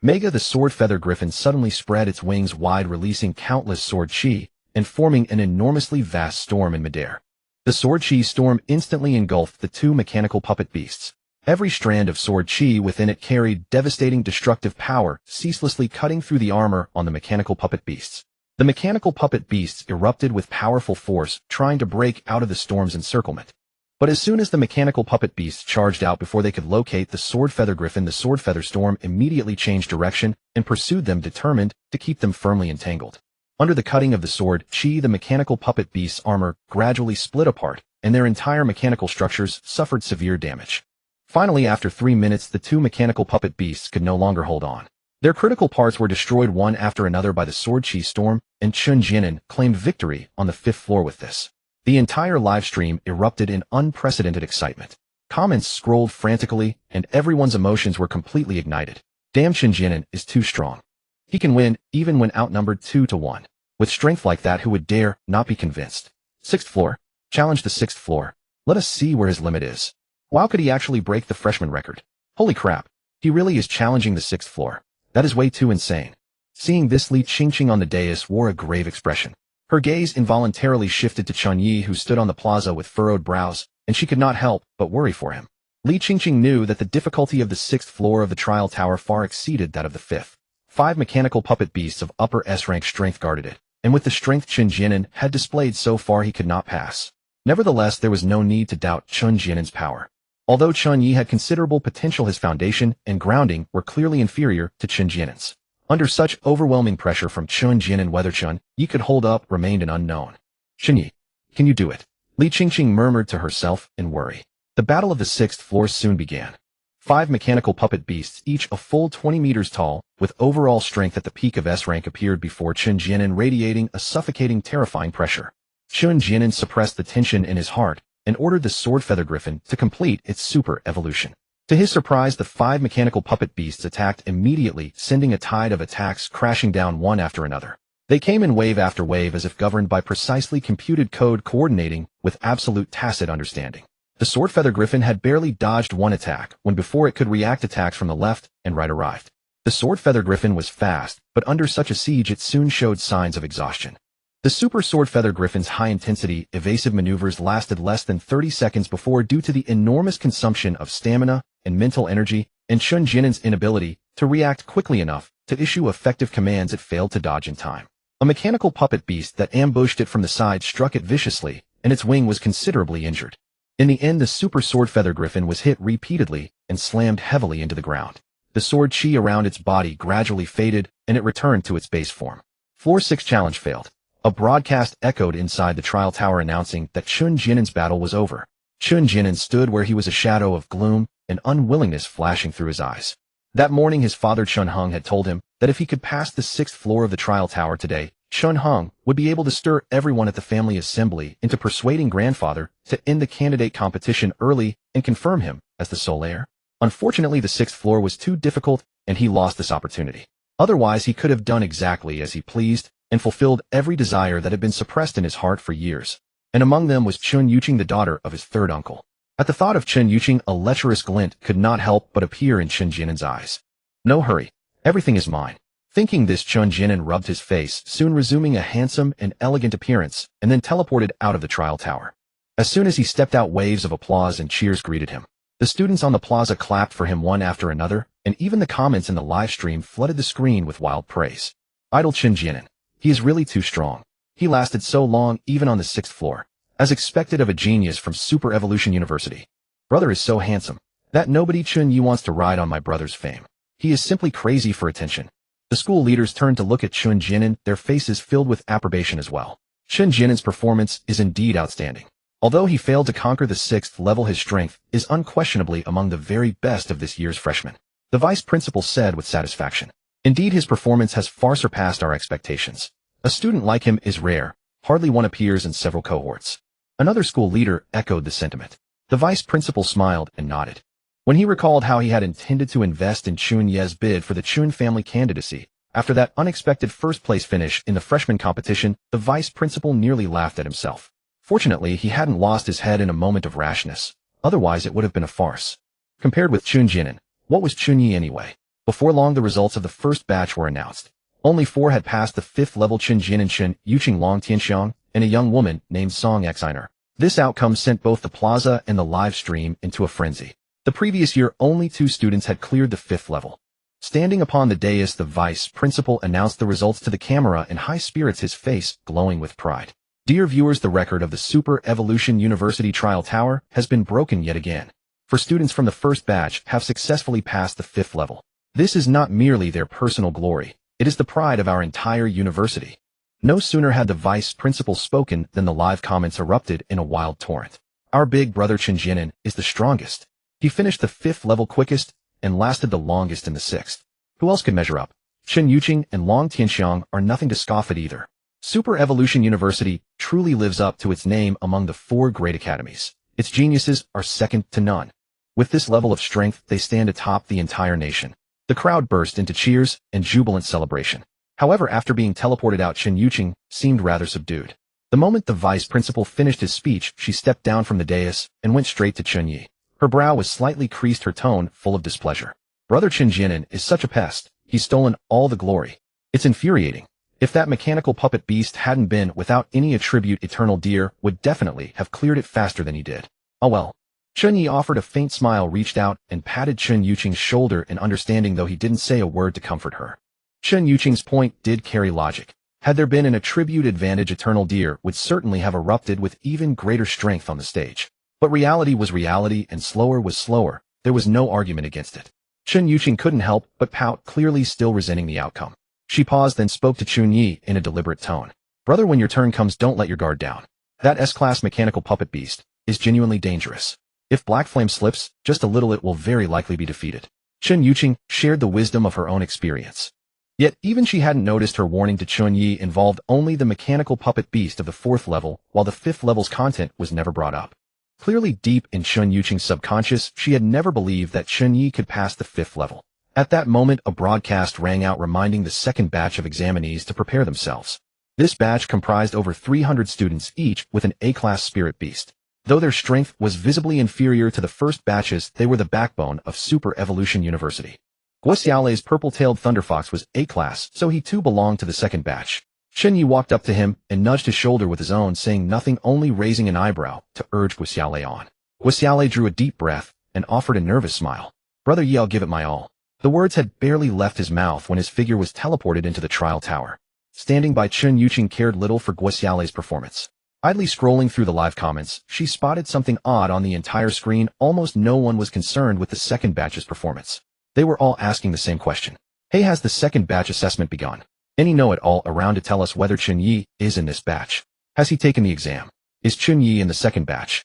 Mega the sword feather griffin suddenly spread its wings wide, releasing countless sword chi and forming an enormously vast storm in midair. The sword chi storm instantly engulfed the two mechanical puppet beasts. Every strand of sword chi within it carried devastating destructive power, ceaselessly cutting through the armor on the mechanical puppet beasts. The mechanical puppet beasts erupted with powerful force, trying to break out of the storm's encirclement. But as soon as the mechanical puppet beasts charged out before they could locate the sword feather griffin, the sword feather storm immediately changed direction and pursued them, determined to keep them firmly entangled. Under the cutting of the sword chi, the mechanical puppet beasts' armor gradually split apart, and their entire mechanical structures suffered severe damage. Finally, after 3 minutes, the two mechanical puppet beasts could no longer hold on. Their critical parts were destroyed one after another by the sword chi storm, and Chen Ye claimed victory on the 5th floor with this. The entire livestream erupted in unprecedented excitement. Comments scrolled frantically, and everyone's emotions were completely ignited. Damn, Chen Ye is too strong. He can win, even when outnumbered 2-1. With strength like that, who would dare not be convinced? 6th floor. Challenge the 6th floor. Let us see where his limit is. Wow, could he actually break the freshman record? Holy crap. He really is challenging the 6th floor. That is way too insane. Seeing this, Li Qingqing on the dais wore a grave expression. Her gaze involuntarily shifted to Chen Ye, who stood on the plaza with furrowed brows, and she could not help but worry for him. Li Qingqing knew that the difficulty of the 6th floor of the trial tower far exceeded that of the 5th. 5 mechanical puppet beasts of upper S-rank strength guarded it, and with the strength Chen Ye had displayed so far, he could not pass. Nevertheless, there was no need to doubt Chen Ye's power. Although Chen Ye had considerable potential, his foundation and grounding were clearly inferior to Chen Ye's. Under such overwhelming pressure from Chen Ye, whether Chen Ye could hold up remained an unknown. Chen Ye, can you do it? Li Qingqing murmured to herself in worry. The battle of the 6th floor soon began. 5 mechanical puppet beasts, each a full 20 meters tall, with overall strength at the peak of S rank, appeared before Chen Ye, radiating a suffocating, terrifying pressure. Chen Ye suppressed the tension in his heart and ordered the sword feather griffin to complete its super evolution. To his surprise, the 5 mechanical puppet beasts attacked immediately, sending a tide of attacks crashing down one after another. They came in wave after wave, as if governed by precisely computed code, coordinating with absolute tacit understanding. The sword feather griffin had barely dodged one attack when, before it could react, attacks from the left and right arrived. The sword feather griffin was fast, but under such a siege it soon showed signs of exhaustion. The super sword feather griffin's high-intensity, evasive maneuvers lasted less than 30 seconds before, due to the enormous consumption of stamina and mental energy, and Chen Ye's inability to react quickly enough to issue effective commands, it failed to dodge in time. A mechanical puppet beast that ambushed it from the side struck it viciously, and its wing was considerably injured. In the end, the super sword feather griffin was hit repeatedly and slammed heavily into the ground. The sword chi around its body gradually faded, and it returned to its base form. Floor 6 challenge failed. A broadcast echoed inside the trial tower announcing that Chen Ye's battle was over. Chen Ye stood where he was, a shadow of gloom and unwillingness flashing through his eyes. That morning, his father Chen Heng had told him that if he could pass the 6th floor of the trial tower today, Chen Heng would be able to stir everyone at the family assembly into persuading grandfather to end the candidate competition early and confirm him as the sole heir. Unfortunately, the 6th floor was too difficult, and he lost this opportunity. Otherwise, he could have done exactly as he pleased and fulfilled every desire that had been suppressed in his heart for years. And among them was Chen Yuqing, the daughter of his third uncle. At the thought of Chen Yuqing, a lecherous glint could not help but appear in Chen Ye's eyes. No hurry. Everything is mine. Thinking this, Chen Ye rubbed his face, soon resuming a handsome and elegant appearance, and then teleported out of the trial tower. As soon as he stepped out, waves of applause and cheers greeted him. The students on the plaza clapped for him one after another, and even the comments in the live stream flooded the screen with wild praise. Idle Chen Ye. He is really too strong. He lasted so long, even on the 6th floor. As expected of a genius from Super Evolution University. Brother is so handsome that nobody Chen Ye wants to ride on my brother's fame. He is simply crazy for attention. The school leaders turned to look at Chen Ye, their faces filled with approbation as well. Chen Ye's performance is indeed outstanding. Although he failed to conquer the 6th level, his strength is unquestionably among the very best of this year's freshmen. The vice principal said with satisfaction. Indeed, his performance has far surpassed our expectations. A student like him is rare. Hardly one appears in several cohorts. Another school leader echoed the sentiment. The vice principal smiled and nodded. When he recalled how he had intended to invest in Chen Ye's bid for the Chen family candidacy, after that unexpected first-place finish in the freshman competition, the vice principal nearly laughed at himself. Fortunately, he hadn't lost his head in a moment of rashness. Otherwise, it would have been a farce. Compared with Chen Jinan, what was Chen Ye anyway? Before long, the results of the first batch were announced. Only 4 had passed the 5th level: Chen Jinan, Chen Yuqing, Long Tianxiang, and a young woman named Song Xiner. This outcome sent both the plaza and the live stream into a frenzy. The previous year, only 2 students had cleared the 5th level. Standing upon the dais, the vice principal announced the results to the camera in high spirits, his face glowing with pride. Dear viewers, the record of the Super Evolution University Trial Tower has been broken yet again. For students from the first batch have successfully passed the 5th level. This is not merely their personal glory. It is the pride of our entire university. No sooner had the vice principal spoken than the live comments erupted in a wild torrent. Our big brother Chen Jinan is the strongest. He finished the 5th level quickest and lasted the longest in the 6th. Who else could measure up? Chen Yuqing and Long Tianxiang are nothing to scoff at either. Super Evolution University truly lives up to its name among the 4 great academies. Its geniuses are second to none. With this level of strength, they stand atop the entire nation. The crowd burst into cheers and jubilant celebration. However, after being teleported out, Chen Yuqing seemed rather subdued. The moment the vice principal finished his speech, she stepped down from the dais and went straight to Chen Ye. Her brow was slightly creased, her tone full of displeasure. Brother Chen Jinan is such a pest. He's stolen all the glory. It's infuriating. If that mechanical puppet beast hadn't been without any attribute, Eternal Deer would definitely have cleared it faster than he did. Oh well. Chen Ye offered a faint smile, reached out and patted Chen Yuqing's shoulder in understanding, though he didn't say a word to comfort her. Chen Yuqing's point did carry logic. Had there been an attribute advantage, Eternal Deer would certainly have erupted with even greater strength on the stage. But reality was reality and slower was slower. There was no argument against it. Chen Yuqing couldn't help but pout, clearly still resenting the outcome. She paused, then spoke to Chen Ye in a deliberate tone. Brother, when your turn comes, don't let your guard down. That S-class mechanical puppet beast is genuinely dangerous. If Black Flame slips just a little, it will very likely be defeated. Chen Yuqing shared the wisdom of her own experience. Yet even she hadn't noticed her warning to Chen Ye involved only the mechanical puppet beast of the 4th level, while the 5th level's content was never brought up. Clearly deep in Chen Yuqing's subconscious, she had never believed that Chen Ye could pass the 5th level. At that moment, a broadcast rang out reminding the second batch of examinees to prepare themselves. This batch comprised over 300 students, each with an A-class spirit beast. Though their strength was visibly inferior to the first batches, they were the backbone of Super Evolution University. Guoxiaolei's purple-tailed Thunderfox was A-class, so he too belonged to the second batch. Chen Ye walked up to him and nudged his shoulder with his own, saying nothing, only raising an eyebrow to urge Guoxiaolei on. Guoxiaolei drew a deep breath and offered a nervous smile. Brother Ye, I'll give it my all. The words had barely left his mouth when his figure was teleported into the trial tower. Standing by, Chen Yuqing cared little for Guoxiaolei's performance. Idly scrolling through the live comments, she spotted something odd on the entire screen. Almost no one was concerned with the second batch's performance. They were all asking the same question. Hey, has the second batch assessment begun? Any know-it-all around to tell us whether Chen Ye is in this batch? Has he taken the exam? Is Chen Ye in the second batch?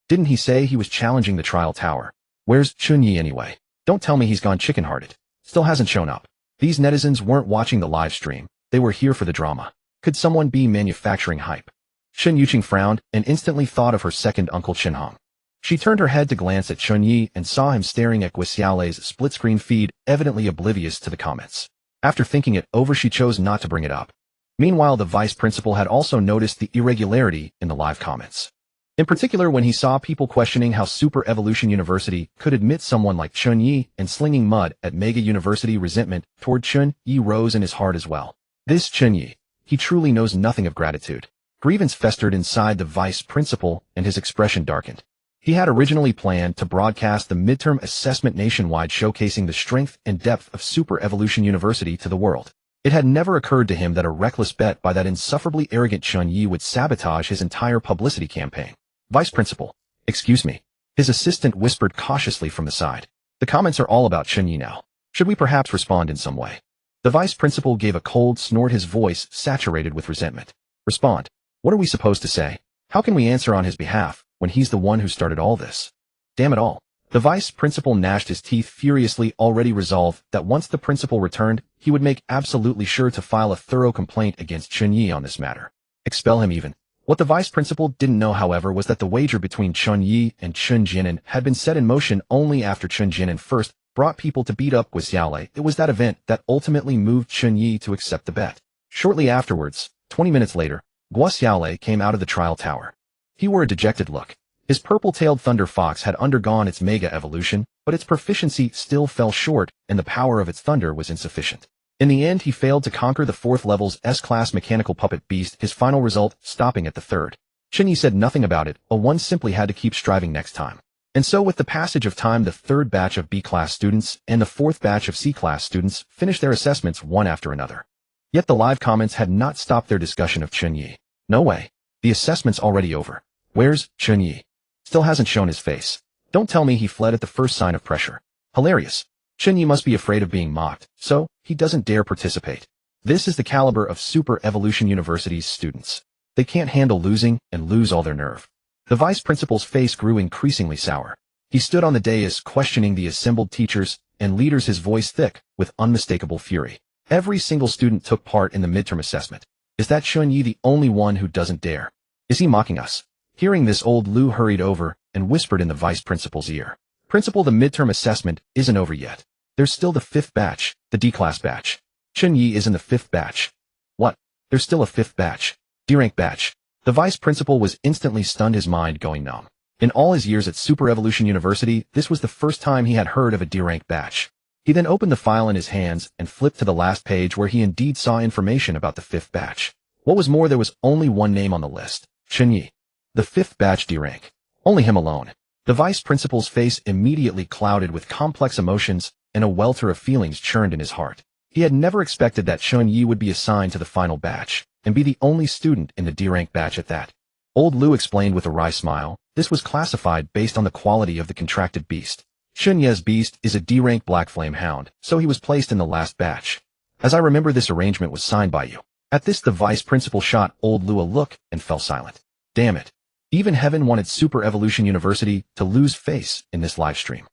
Didn't he say he was challenging the trial tower? Where's Chen Ye anyway? Don't tell me he's gone chicken-hearted. Still hasn't shown up. These netizens weren't watching the live stream. They were here for the drama. Could someone be manufacturing hype? Chen Yuqing frowned and instantly thought of her second uncle Chen Hong. She turned her head to glance at Chen Ye and saw him staring at Guoxiaolei's split-screen feed, evidently oblivious to the comments. After thinking it over, she chose not to bring it up. Meanwhile, the vice principal had also noticed the irregularity in the live comments. In particular, when he saw people questioning how Super Evolution University could admit someone like Chen Ye and slinging mud at Mega University. Resentment toward Chen Ye rose in his heart as well. This Chen Ye, he truly knows nothing of gratitude. Grievance festered inside the vice principal and his expression darkened. He had originally planned to broadcast the midterm assessment nationwide, showcasing the strength and depth of Super Evolution University to the world. It had never occurred to him that a reckless bet by that insufferably arrogant Chen Ye would sabotage his entire publicity campaign. Vice principal, excuse me. His assistant whispered cautiously from the side. The comments are all about Chen Ye now. Should we perhaps respond in some way? The vice principal gave a cold snort, his voice saturated with resentment. Respond. What are we supposed to say? How can we answer on his behalf when he's the one who started all this? Damn it all. The vice principal gnashed his teeth furiously, already resolved that once the principal returned, he would make absolutely sure to file a thorough complaint against Chen Ye on this matter. Expel him even. What the vice principal didn't know, however, was that the wager between Chen Ye and Chen Jinan had been set in motion only after Chen Jinan first brought people to beat up Guo Xiaolei. It was that event that ultimately moved Chen Ye to accept the bet. Shortly afterwards, 20 minutes later, Guo Xiaolei came out of the trial tower. He wore a dejected look. His purple-tailed thunder fox had undergone its mega evolution, but its proficiency still fell short, and the power of its thunder was insufficient. In the end, he failed to conquer the 4th level's S-class mechanical puppet beast, his final result stopping at the 3rd. Chen Ye said nothing about it, one simply had to keep striving next time. And so with the passage of time, the 3rd batch of B-class students and the 4th batch of C-class students finished their assessments one after another. Yet the live comments had not stopped their discussion of Chen Ye. No way. The assessment's already over. Where's Chen Ye? Still hasn't shown his face. Don't tell me he fled at the first sign of pressure. Hilarious. Chen Ye must be afraid of being mocked, so he doesn't dare participate. This is the caliber of Super Evolution University's students. They can't handle losing and lose all their nerve. The vice principal's face grew increasingly sour. He stood on the dais questioning the assembled teachers and leaders, his voice thick with unmistakable fury. Every single student took part in the midterm assessment. Is that Chen Ye the only one who doesn't dare? Is he mocking us? Hearing this, old Lu hurried over and whispered in the vice principal's ear. Principal, the midterm assessment isn't over yet. There's still the 5th batch, the D-class batch. Chen Ye is in the 5th batch. What? There's still a 5th batch? D-rank batch. The vice principal was instantly stunned, his mind going numb. In all his years at Super Evolution University, this was the first time he had heard of a D-rank batch. He then opened the file in his hands and flipped to the last page, where he indeed saw information about the 5th batch. What was more, there was only one name on the list. Chen Ye. The 5th batch D-rank. Only him alone. The vice principal's face immediately clouded with complex emotions, and a welter of feelings churned in his heart. He had never expected that Chen Ye would be assigned to the final batch, and be the only student in the D-rank batch at that. Old Lu explained with a wry smile, this was classified based on the quality of the contracted beast. Chen Ye's beast is a D-rank Black Flame Hound, so he was placed in the last batch. As I remember, this arrangement was signed by you. At this, the vice principal shot old Lu a look and fell silent. Damn it. Even heaven wanted Super Evolution University to lose face in this live stream.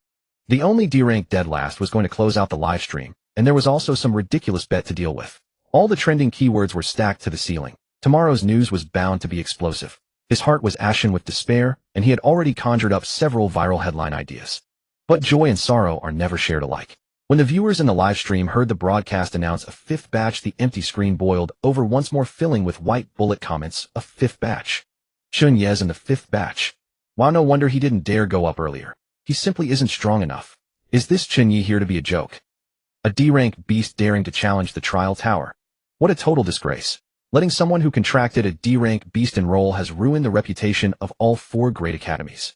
The only D-rank dead last was going to close out the live stream, and there was also some ridiculous bet to deal with. All the trending keywords were stacked to the ceiling. Tomorrow's news was bound to be explosive. His heart was ashen with despair, and he had already conjured up several viral headline ideas. But joy and sorrow are never shared alike. When the viewers in the live stream heard the broadcast announce a 5th batch, the empty screen boiled over once more, filling with white bullet comments. A 5th batch. Chen Ye's in the 5th batch. Wow, no wonder he didn't dare go up earlier. He simply isn't strong enough. Is this Chen Ye here to be a joke? A D-rank beast daring to challenge the trial tower. What a total disgrace. Letting someone who contracted a D-rank beast enroll has ruined the reputation of all 4 great academies.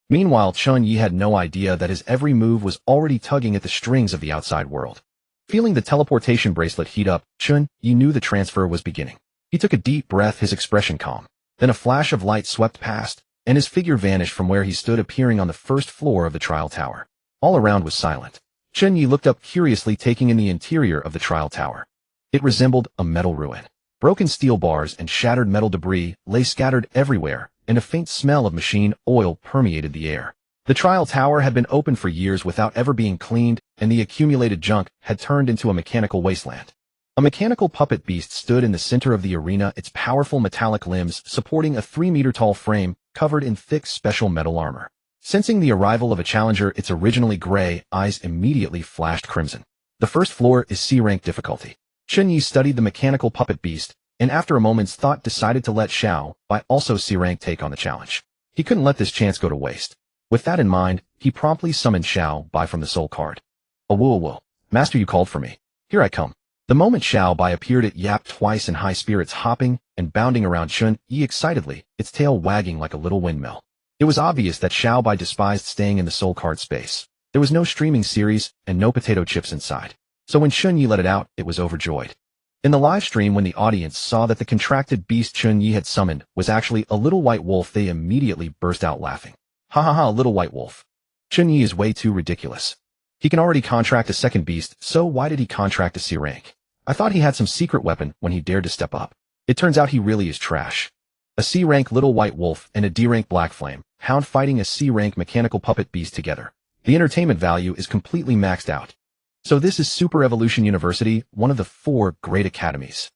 Meanwhile, Chen Ye had no idea that his every move was already tugging at the strings of the outside world. Feeling the teleportation bracelet heat up, Chen Ye knew the transfer was beginning. He took a deep breath, his expression calm. Then a flash of light swept past, and his figure vanished from where he stood, appearing on the 1st floor of the trial tower. All around was silent. Chen Ye looked up curiously, taking in the interior of the trial tower. It resembled a metal ruin. Broken steel bars and shattered metal debris lay scattered everywhere, and a faint smell of machine oil permeated the air. The trial tower had been open for years without ever being cleaned, and the accumulated junk had turned into a mechanical wasteland. A mechanical puppet beast stood in the center of the arena, its powerful metallic limbs supporting a 3-meter-tall frame covered in thick special metal armor. Sensing the arrival of a challenger, its originally gray eyes immediately flashed crimson. The 1st floor is C-rank difficulty. Chen Ye studied the mechanical puppet beast, and after a moment's thought decided to let Xiao Bai, also C-rank, take on the challenge. He couldn't let this chance go to waste. With that in mind, he promptly summoned Xiao Bai from the soul card. Whoa. Master, you called for me. Here I come. The moment Xiao Bai appeared, it yapped twice in high spirits, hopping and bounding around Chen Ye excitedly, its tail wagging like a little windmill. It was obvious that Xiao Bai despised staying in the soul card space. There was no streaming series and no potato chips inside. So when Chen Ye let it out, it was overjoyed. In the live stream, when the audience saw that the contracted beast Chen Ye had summoned was actually a little white wolf, they immediately burst out laughing. Ha ha ha, a little white wolf. Chen Ye is way too ridiculous. He can already contract a 2nd beast, so why did he contract a C-rank? I thought he had some secret weapon when he dared to step up. It turns out he really is trash. A C-rank little white wolf and a D-rank Black Flame Hound fighting a C-rank mechanical puppet beast together. The entertainment value is completely maxed out. So this is Super Evolution University, one of the 4 great academies.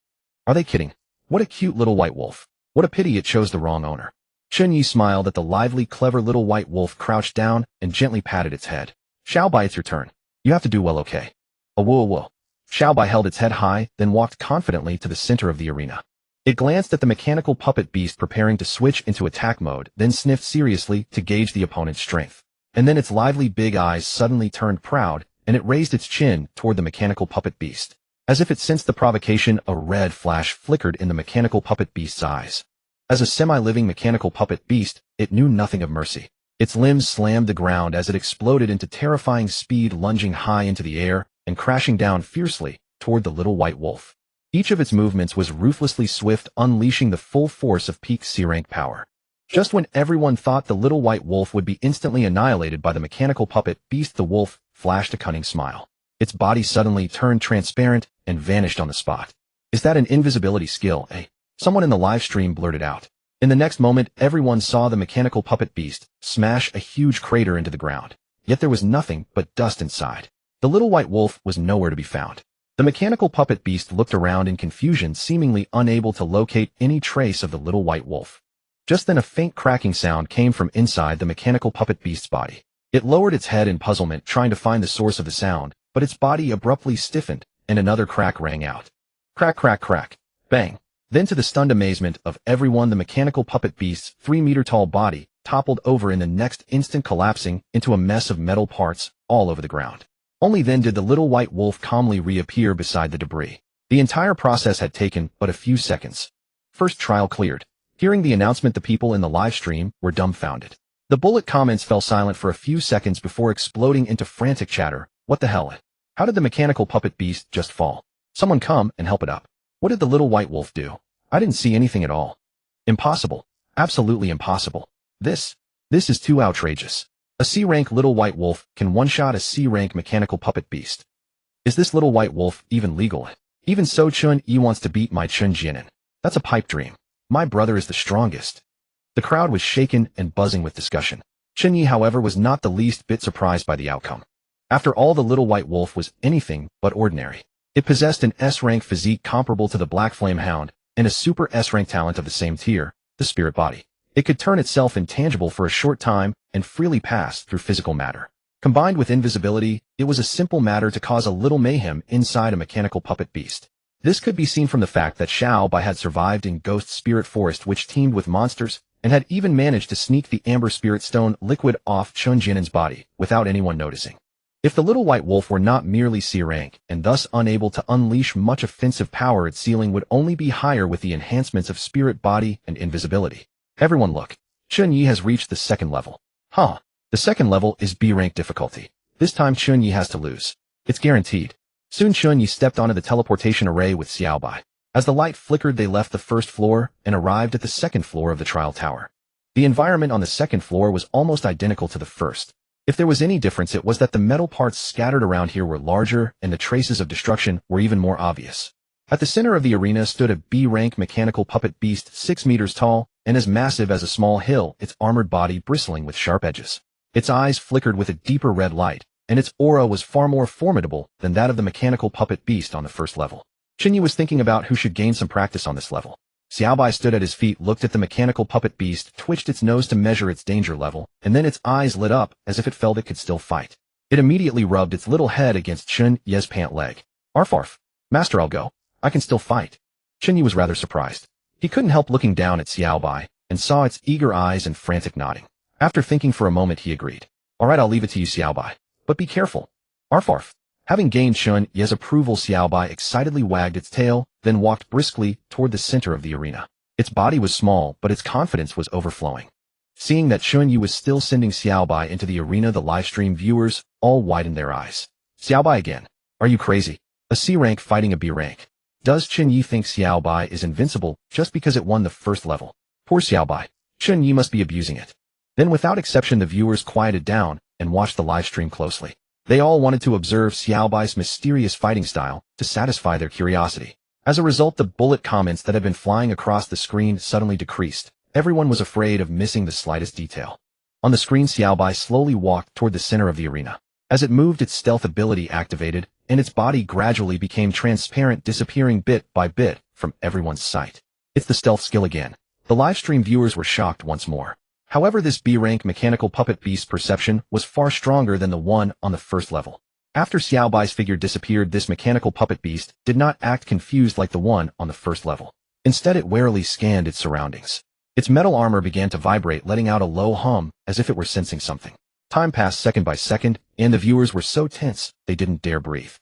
Are they kidding? What a cute little white wolf. What a pity it chose the wrong owner. Chen Ye smiled at the lively, clever little white wolf crouched down and gently patted its head. Xiaobai, it's your turn. You have to do well, okay? Whoa. Xiaobai held its head high, then walked confidently to the center of the arena. It glanced at the mechanical puppet beast preparing to switch into attack mode, then sniffed seriously to gauge the opponent's strength. And then its lively big eyes suddenly turned proud, and it raised its chin toward the mechanical puppet beast. As if it sensed the provocation, a red flash flickered in the mechanical puppet beast's eyes. As a semi-living mechanical puppet beast, it knew nothing of mercy. Its limbs slammed the ground as it exploded into terrifying speed, lunging high into the air and crashing down fiercely toward the little white wolf. Each of its movements was ruthlessly swift, unleashing the full force of peak C-rank power. Just when everyone thought the little white wolf would be instantly annihilated by the mechanical puppet beast, the wolf flashed a cunning smile. Its body suddenly turned transparent and vanished on the spot. Is that an invisibility skill, eh? Someone in the live stream blurted out. In the next moment, everyone saw the mechanical puppet beast smash a huge crater into the ground. Yet there was nothing but dust inside. The little white wolf was nowhere to be found. The mechanical puppet beast looked around in confusion, seemingly unable to locate any trace of the little white wolf. Just then a faint cracking sound came from inside the mechanical puppet beast's body. It lowered its head in puzzlement, trying to find the source of the sound, but its body abruptly stiffened, and another crack rang out. Crack, crack, crack. Bang. Then to the stunned amazement of everyone, the mechanical puppet beast's 3-meter-tall body toppled over in the next instant, collapsing into a mess of metal parts all over the ground. Only then did the little white wolf calmly reappear beside the debris. The entire process had taken but a few seconds. First trial cleared. Hearing the announcement, the people in the live stream were dumbfounded. The bullet comments fell silent for a few seconds before exploding into frantic chatter. What the hell? How did the mechanical puppet beast just fall? Someone come and help it up. What did the little white wolf do? I didn't see anything at all. Impossible. Absolutely impossible. This is too outrageous. A C-rank little white wolf can one-shot a C-rank mechanical puppet beast. Is this little white wolf even legal? Even so, Chen Ye wants to beat my Chen Jianan. That's a pipe dream. My brother is the strongest. The crowd was shaken and buzzing with discussion. Chen Ye, however, was not the least bit surprised by the outcome. After all, the little white wolf was anything but ordinary. It possessed an S-rank physique comparable to the Black Flame Hound, and a super S-rank talent of the same tier, the spirit body. It could turn itself intangible for a short time and freely pass through physical matter. Combined with invisibility, it was a simple matter to cause a little mayhem inside a mechanical puppet beast. This could be seen from the fact that Xiaobai had survived in Ghost Spirit Forest, which teemed with monsters, and had even managed to sneak the Amber Spirit Stone liquid off Chen Jianan's body without anyone noticing. If the little white wolf were not merely C-rank, and thus unable to unleash much offensive power, its ceiling would only be higher with the enhancements of spirit body and invisibility. Everyone look. Chen Ye has reached the 2nd level. Huh. The 2nd level is B-rank difficulty. This time Chen Ye has to lose. It's guaranteed. Soon Chen Ye stepped onto the teleportation array with Xiaobai. As the light flickered, they left the 1st floor and arrived at the 2nd floor of the trial tower. The environment on the 2nd floor was almost identical to the 1st. If there was any difference, it was that the metal parts scattered around here were larger and the traces of destruction were even more obvious. At the center of the arena stood a B-rank mechanical puppet beast 6 meters tall and as massive as a small hill, its armored body bristling with sharp edges. Its eyes flickered with a deeper red light, and its aura was far more formidable than that of the mechanical puppet beast on the 1st level. Chen Ye was thinking about who should gain some practice on this level. Xiaobai stood at his feet, looked at the mechanical puppet beast, twitched its nose to measure its danger level, and then its eyes lit up as if it felt it could still fight. It immediately rubbed its little head against Chen Ye's pant leg. Arf arf. Master, I'll go. I can still fight. Chen Ye was rather surprised. He couldn't help looking down at Xiaobai and saw its eager eyes and frantic nodding. After thinking for a moment, he agreed. All right, I'll leave it to you, Xiaobai. But be careful. Arf arf. Having gained Chen Ye's approval, Xiaobai excitedly wagged its tail, then walked briskly toward the center of the arena. Its body was small, but its confidence was overflowing. Seeing that Chen Ye was still sending Xiaobai into the arena, the livestream viewers all widened their eyes. Xiaobai again. Are you crazy? A C-rank fighting a B-rank. Does Chen Ye think Xiaobai is invincible just because it won the 1st level? Poor Xiaobai. Chen Ye must be abusing it. Then without exception, the viewers quieted down and watched the livestream closely. They all wanted to observe Xiaobai's mysterious fighting style to satisfy their curiosity. As a result, the bullet comments that had been flying across the screen suddenly decreased. Everyone was afraid of missing the slightest detail. On the screen, Xiaobai slowly walked toward the center of the arena. As it moved, its stealth ability activated, and its body gradually became transparent, disappearing bit by bit from everyone's sight. It's the stealth skill again. The livestream viewers were shocked once more. However, this B-rank mechanical puppet beast's perception was far stronger than the one on the first level. After Xiao Bai's figure disappeared, this mechanical puppet beast did not act confused like the one on the first level. Instead, it warily scanned its surroundings. Its metal armor began to vibrate, letting out a low hum as if it were sensing something. Time passed second by second, and the viewers were so tense they didn't dare breathe.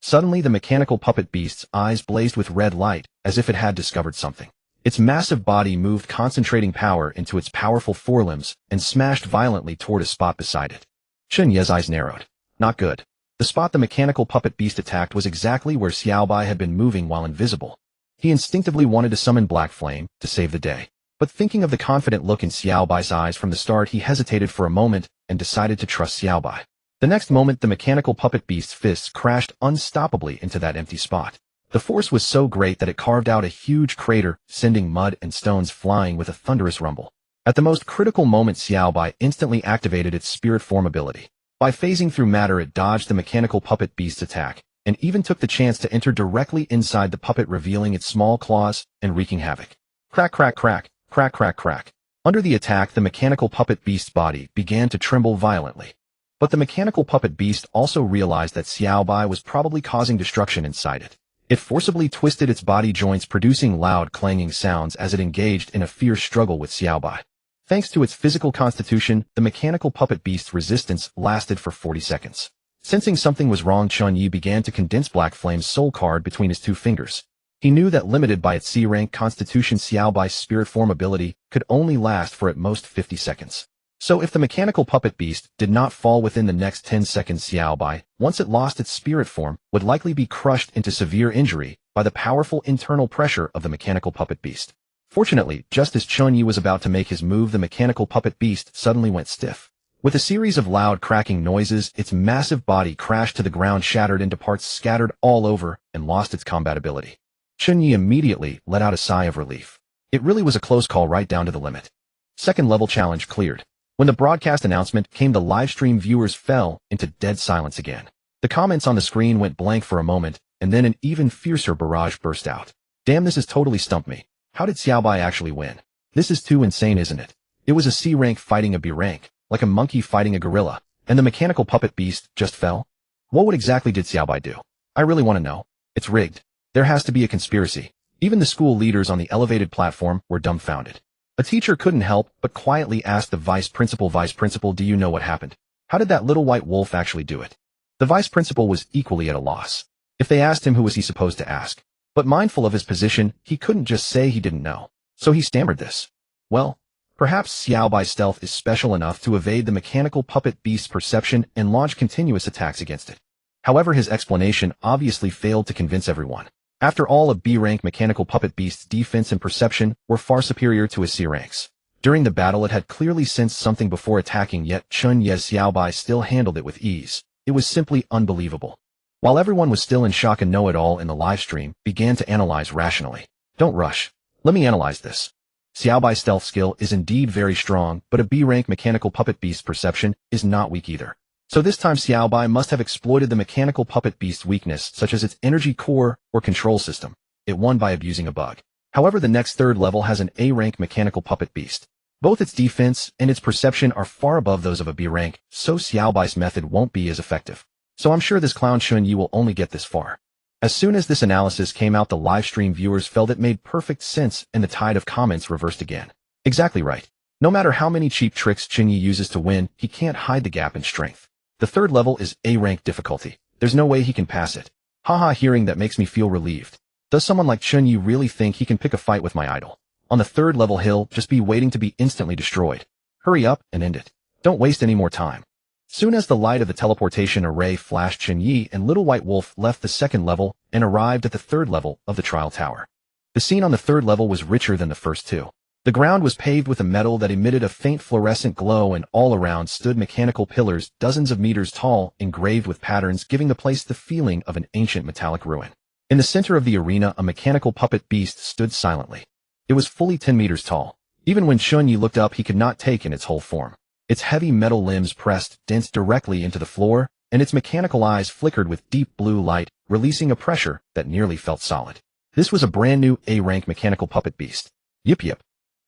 Suddenly, the mechanical puppet beast's eyes blazed with red light as if it had discovered something. Its massive body moved, concentrating power into its powerful forelimbs and smashed violently toward a spot beside it. Chen Ye's eyes narrowed. Not good. The spot the mechanical puppet beast attacked was exactly where Xiao Bai had been moving while invisible. He instinctively wanted to summon Black Flame to save the day. But thinking of the confident look in Xiao Bai's eyes from the start, he hesitated for a moment and decided to trust Xiao Bai. The next moment, the mechanical puppet beast's fists crashed unstoppably into that empty spot. The force was so great that it carved out a huge crater, sending mud and stones flying with a thunderous rumble. At the most critical moment, Xiao Bai instantly activated its spirit form ability. By phasing through matter, it dodged the mechanical puppet beast's attack, and even took the chance to enter directly inside the puppet, revealing its small claws and wreaking havoc. Crack, crack, crack, crack, crack, crack. Under the attack, the mechanical puppet beast's body began to tremble violently. But the mechanical puppet beast also realized that Xiao Bai was probably causing destruction inside it. It forcibly twisted its body joints, producing loud clanging sounds as it engaged in a fierce struggle with Xiao Bai. Thanks to its physical constitution, the mechanical puppet beast's resistance lasted for 40 seconds. Sensing something was wrong, Chen Ye began to condense Black Flame's soul card between his two fingers. He knew that, limited by its C-rank constitution, Xiao Bai's spirit form ability could only last for at most 50 seconds. So if the mechanical puppet beast did not fall within the next 10 seconds, Xiao Bai, once it lost its spirit form, would likely be crushed into severe injury by the powerful internal pressure of the mechanical puppet beast. Fortunately, just as Chen Ye was about to make his move, the mechanical puppet beast suddenly went stiff. With a series of loud cracking noises, its massive body crashed to the ground, shattered into parts, scattered all over, and lost its combat ability. Chen Ye immediately let out a sigh of relief. It really was a close call, right down to the limit. Second level challenge cleared. When the broadcast announcement came, the livestream viewers fell into dead silence again. The comments on the screen went blank for a moment, and then an even fiercer barrage burst out. Damn, this has totally stumped me. How did Xiao Bai actually win? This is too insane, isn't it? It was a C rank fighting a B rank, like a monkey fighting a gorilla, and the mechanical puppet beast just fell? What exactly did Xiao Bai do? I really want to know. It's rigged. There has to be a conspiracy. Even the school leaders on the elevated platform were dumbfounded. A teacher couldn't help but quietly ask the vice principal, do you know what happened? How did that little white wolf actually do it? The vice principal was equally at a loss. If they asked him, who was he supposed to ask? But mindful of his position, he couldn't just say he didn't know. So he stammered this. Well, perhaps Xiao Bai's stealth is special enough to evade the mechanical puppet beast's perception and launch continuous attacks against it. However, his explanation obviously failed to convince everyone. After all, a B-rank mechanical puppet beast's defense and perception were far superior to his C ranks. During the battle, it had clearly sensed something before attacking, yet Chen Ye's Xiao Bai still handled it with ease. It was simply unbelievable. While everyone was still in shock, a know-it-all in the livestream began to analyze rationally. Don't rush. Let me analyze this. Xiao Bai's stealth skill is indeed very strong, but a B-rank mechanical puppet beast's perception is not weak either. So this time Xiao Bai must have exploited the mechanical puppet beast's weakness, such as its energy core or control system. It won by abusing a bug. However, the next third level has an A-rank mechanical puppet beast. Both its defense and its perception are far above those of a B-rank, so Xiao Bai's method won't be as effective. So I'm sure this clown Chen Ye will only get this far. As soon as this analysis came out, the livestream viewers felt it made perfect sense, and the tide of comments reversed again. Exactly right. No matter how many cheap tricks Chen Ye uses to win, he can't hide the gap in strength. The third level is A-rank difficulty. There's no way he can pass it. Haha, hearing that makes me feel relieved. Does someone like Chen Ye really think he can pick a fight with my idol? On the third level, he'll just be waiting to be instantly destroyed. Hurry up and end it. Don't waste any more time. Soon as the light of the teleportation array flashed, Chen Ye and Little White Wolf left the second level and arrived at the third level of the trial tower. The scene on the third level was richer than the first two. The ground was paved with a metal that emitted a faint fluorescent glow, and all around stood mechanical pillars dozens of meters tall, engraved with patterns, giving the place the feeling of an ancient metallic ruin. In the center of the arena, a mechanical puppet beast stood silently. It was fully 10 meters tall. Even when Chen Ye looked up, he could not take in its whole form. Its heavy metal limbs pressed dense directly into the floor, and its mechanical eyes flickered with deep blue light, releasing a pressure that nearly felt solid. This was a brand new A-rank mechanical puppet beast. Yip yip.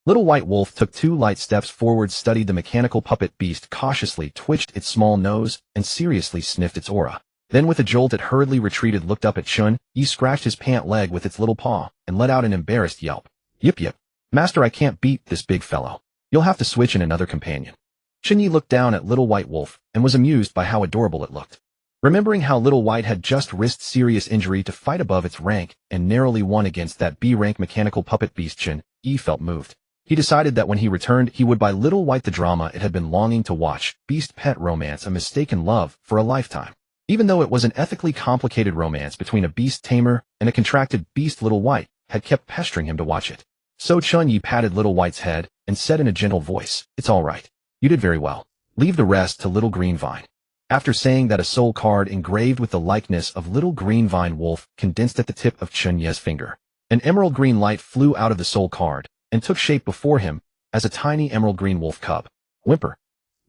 Little White Wolf took 2 light steps forward, studied the mechanical puppet beast, cautiously twitched its small nose, and seriously sniffed its aura. Then with a jolt it hurriedly retreated, looked up at Chen Ye, scratched his pant leg with its little paw, and let out an embarrassed yelp. Yip yip. Master, I can't beat this big fellow. You'll have to switch in another companion. Chen Ye looked down at Little White Wolf, and was amused by how adorable it looked. Remembering how Little White had just risked serious injury to fight above its rank, and narrowly won against that B-rank mechanical puppet beast, Chen Ye felt moved. He decided that when he returned, he would buy Little White the drama it had been longing to watch, beast-pet romance, a mistaken love for a lifetime. Even though it was an ethically complicated romance between a beast tamer and a contracted beast, Little White had kept pestering him to watch it. So Chen Ye patted Little White's head and said in a gentle voice, "It's all right. You did very well. Leave the rest to Little Green Vine." After saying that, a soul card engraved with the likeness of Little Green Vine Wolf condensed at the tip of Chen Ye's finger. An emerald green light flew out of the soul card and took shape before him as a tiny emerald green wolf cub. Whimper.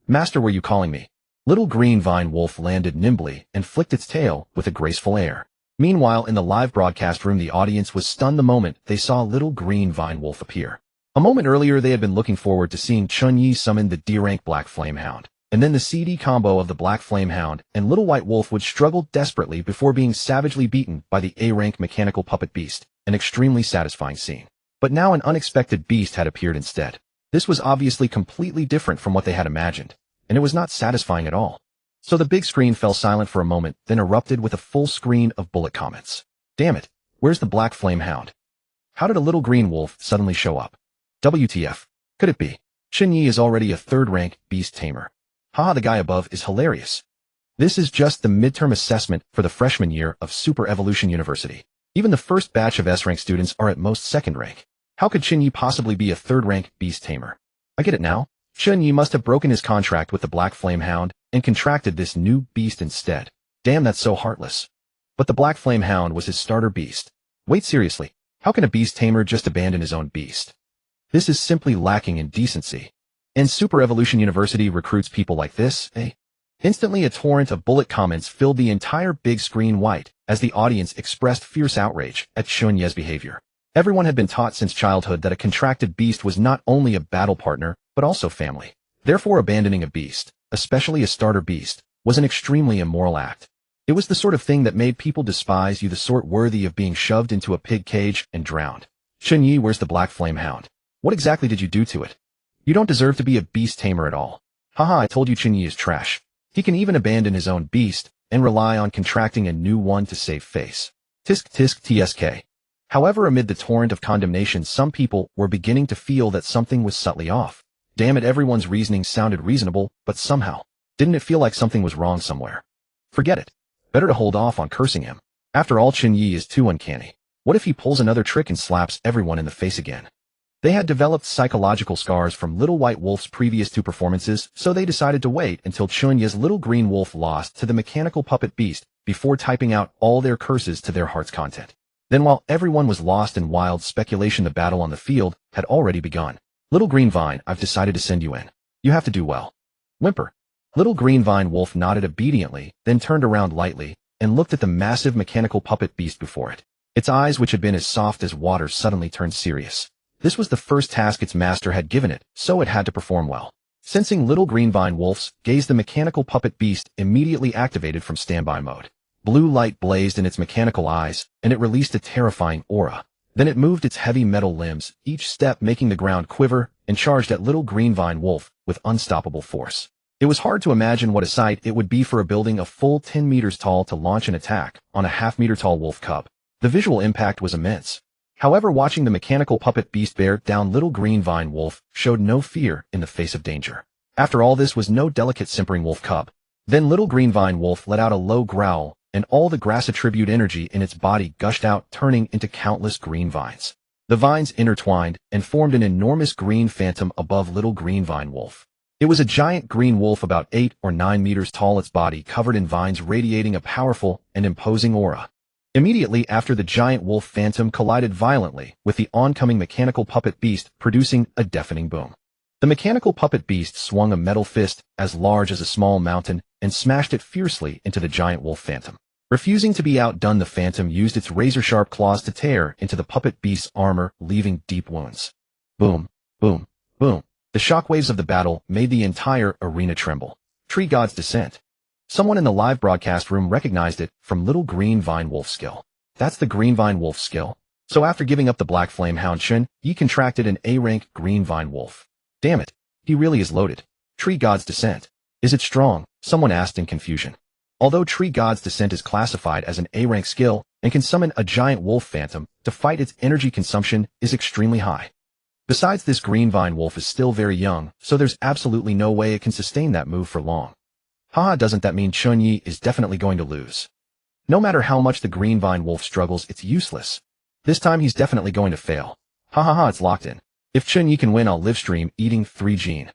Master, were you calling me? Little Green Vine Wolf landed nimbly and flicked its tail with a graceful air. Meanwhile, in the live broadcast room, the audience was stunned the moment they saw Little Green Vine Wolf appear. A moment earlier, they had been looking forward to seeing Chen Ye summon the D-rank Black Flame Hound, and then the CD combo of the Black Flame Hound and Little White Wolf would struggle desperately before being savagely beaten by the A-rank mechanical puppet beast, an extremely satisfying scene. But now an unexpected beast had appeared instead. This was obviously completely different from what they had imagined, and it was not satisfying at all. So the big screen fell silent for a moment, then erupted with a full screen of bullet comments. Damn it, where's the Black Flame Hound? How did a Little Green Wolf suddenly show up? WTF. Could it be? Chen Ye is already a 3rd-rank beast tamer. Haha, the guy above is hilarious. This is just the midterm assessment for the freshman year of Super Evolution University. Even the first batch of S-rank students are at most 2nd rank. How could Chen Ye possibly be a 3rd-rank beast tamer? I get it now. Chen Ye must have broken his contract with the Black Flame Hound and contracted this new beast instead. Damn, that's so heartless. But the Black Flame Hound was his starter beast. Wait, seriously, how can a beast tamer just abandon his own beast? This is simply lacking in decency. And Super Evolution University recruits people like this, eh? Instantly, a torrent of bullet comments filled the entire big screen white as the audience expressed fierce outrage at Chen Ye's behavior. Everyone had been taught since childhood that a contracted beast was not only a battle partner, but also family. Therefore, abandoning a beast, especially a starter beast, was an extremely immoral act. It was the sort of thing that made people despise you, the sort worthy of being shoved into a pig cage and drowned. Chen Ye, where's the Black Flame Hound? What exactly did you do to it? You don't deserve to be a beast tamer at all. Haha, I told you Chen Ye is trash. He can even abandon his own beast and rely on contracting a new one to save face. Tisk tisk tsk. However, amid the torrent of condemnation, some people were beginning to feel that something was subtly off. Damn it, everyone's reasoning sounded reasonable, but somehow, didn't it feel like something was wrong somewhere? Forget it. Better to hold off on cursing him. After all, Chen Ye is too uncanny. What if he pulls another trick and slaps everyone in the face again? They had developed psychological scars from Little White Wolf's previous 2 performances, so they decided to wait until Chen Ye's Little Green Wolf lost to the mechanical puppet beast before typing out all their curses to their heart's content. Then while everyone was lost in wild speculation, the battle on the field had already begun. Little Green Vine, I've decided to send you in. You have to do well. Whimper. Little Green Vine Wolf nodded obediently, then turned around lightly and looked at the massive mechanical puppet beast before it. Its eyes, which had been as soft as water, suddenly turned serious. This was the first task its master had given it, so it had to perform well. Sensing Little Green Vine Wolf's gaze, the mechanical puppet beast immediately activated from standby mode. Blue light blazed in its mechanical eyes, and it released a terrifying aura. Then it moved its heavy metal limbs, each step making the ground quiver, and charged at Little Green Vine Wolf with unstoppable force. It was hard to imagine what a sight it would be for a building a full 10 meters tall to launch an attack on a half-meter tall wolf cub. The visual impact was immense. However, watching the mechanical puppet beast bear down Little Green Vine Wolf showed no fear in the face of danger. After all, this was no delicate simpering wolf cub. Then Little Green Vine Wolf let out a low growl, and all the grass attribute energy in its body gushed out, turning into countless green vines. The vines intertwined and formed an enormous green phantom above Little Green Vine Wolf. It was a giant green wolf about 8 or 9 meters tall, its body covered in vines radiating a powerful and imposing aura. Immediately after, the giant wolf phantom collided violently with the oncoming mechanical puppet beast, producing a deafening boom. The mechanical puppet beast swung a metal fist as large as a small mountain and smashed it fiercely into the giant wolf phantom. Refusing to be outdone, the phantom used its razor-sharp claws to tear into the puppet beast's armor, leaving deep wounds. Boom, boom, boom. The shockwaves of the battle made the entire arena tremble. Tree God's Descent. Someone in the live broadcast room recognized it from Little Green Vine Wolf's skill. That's the Green Vine Wolf skill. So after giving up the Black Flame Hound, Chen Ye contracted an A-rank Green Vine Wolf. Damn it, he really is loaded. Tree God's Descent. Is it strong? Someone asked in confusion. Although Tree God's Descent is classified as an A-rank skill and can summon a giant wolf phantom to fight, its energy consumption is extremely high. Besides, this Green Vine Wolf is still very young, so there's absolutely no way it can sustain that move for long. Haha, doesn't that mean Chen Ye is definitely going to lose? No matter how much the Green Vine Wolf struggles, it's useless. This time he's definitely going to fail. Ha, it's locked in. If Chen Ye can win, I'll live stream eating 3 gene.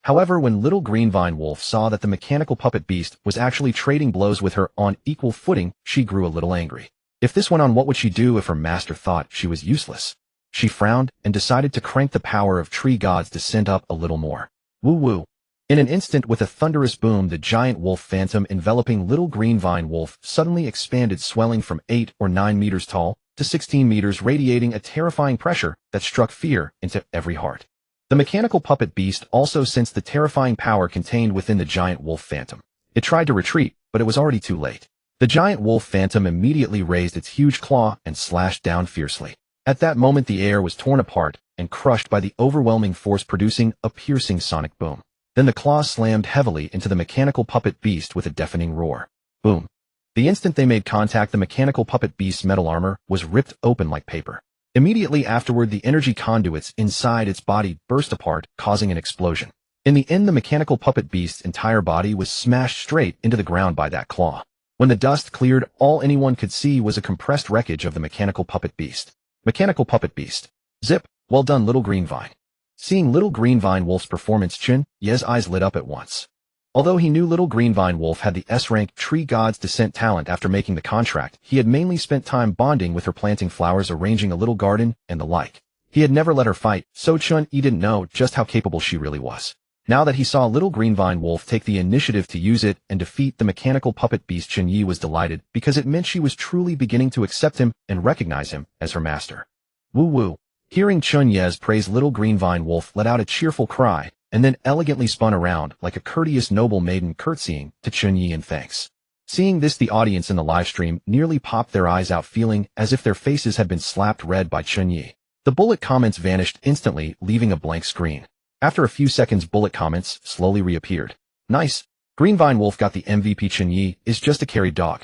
However, when Little Green Vine Wolf saw that the mechanical puppet beast was actually trading blows with her on equal footing, she grew a little angry. If this went on, what would she do if her master thought she was useless? She frowned and decided to crank the power of Tree God's Descent up a little more. Woo-woo. In an instant, with a thunderous boom, the giant wolf phantom enveloping Little Green Vine Wolf suddenly expanded, swelling from 8 or 9 meters tall to 16 meters, radiating a terrifying pressure that struck fear into every heart. The mechanical puppet beast also sensed the terrifying power contained within the giant wolf phantom. It tried to retreat, but it was already too late. The giant wolf phantom immediately raised its huge claw and slashed down fiercely. At that moment, the air was torn apart and crushed by the overwhelming force, producing a piercing sonic boom. Then the claws slammed heavily into the mechanical puppet beast with a deafening roar. Boom. The instant they made contact, the mechanical puppet beast's metal armor was ripped open like paper. Immediately afterward, the energy conduits inside its body burst apart, causing an explosion. In the end, the mechanical puppet beast's entire body was smashed straight into the ground by that claw. When the dust cleared, all anyone could see was a compressed wreckage of the mechanical puppet beast. Mechanical puppet beast. Zip. Well done, Little Green Vine. Seeing Little Green Vine Wolf's performance, Chen Ye's eyes lit up at once. Although he knew Little Green Vine Wolf had the S-rank Tree God's Descent talent, after making the contract, he had mainly spent time bonding with her, planting flowers, arranging a little garden, and the like. He had never let her fight, so Chen Ye didn't know just how capable she really was. Now that he saw Little Green Vine Wolf take the initiative to use it and defeat the mechanical puppet beast, Chen Ye was delighted, because it meant she was truly beginning to accept him and recognize him as her master. Woo-woo. Hearing Chen Ye's praise, Little Green Vine Wolf let out a cheerful cry, and then elegantly spun around like a courteous noble maiden, curtsying to Chen Ye in thanks. Seeing this, the audience in the livestream nearly popped their eyes out, feeling as if their faces had been slapped red by Chen Ye. The bullet comments vanished instantly, leaving a blank screen. After a few seconds, bullet comments slowly reappeared. Nice. Green Vine Wolf got the MVP. Chen Ye is just a carried dog.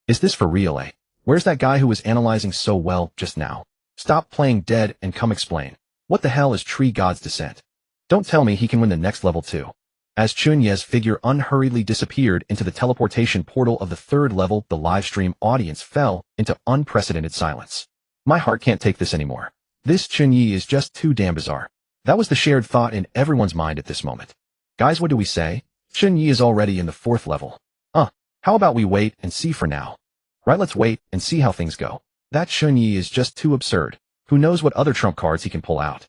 Is this for real, eh? Where's that guy who was analyzing so well just now? Stop playing dead and come explain. What the hell is Tree God's Descent? Don't tell me he can win the next level too. As Chen Ye's figure unhurriedly disappeared into the teleportation portal of the 3rd level, the livestream audience fell into unprecedented silence. My heart can't take this anymore. This Chen Ye is just too damn bizarre. That was the shared thought in everyone's mind at this moment. Guys, what do we say? Chen Ye is already in the 4th level. How about we wait and see for now? Right, let's wait and see how things go. That Chen Ye is just too absurd. Who knows what other trump cards he can pull out?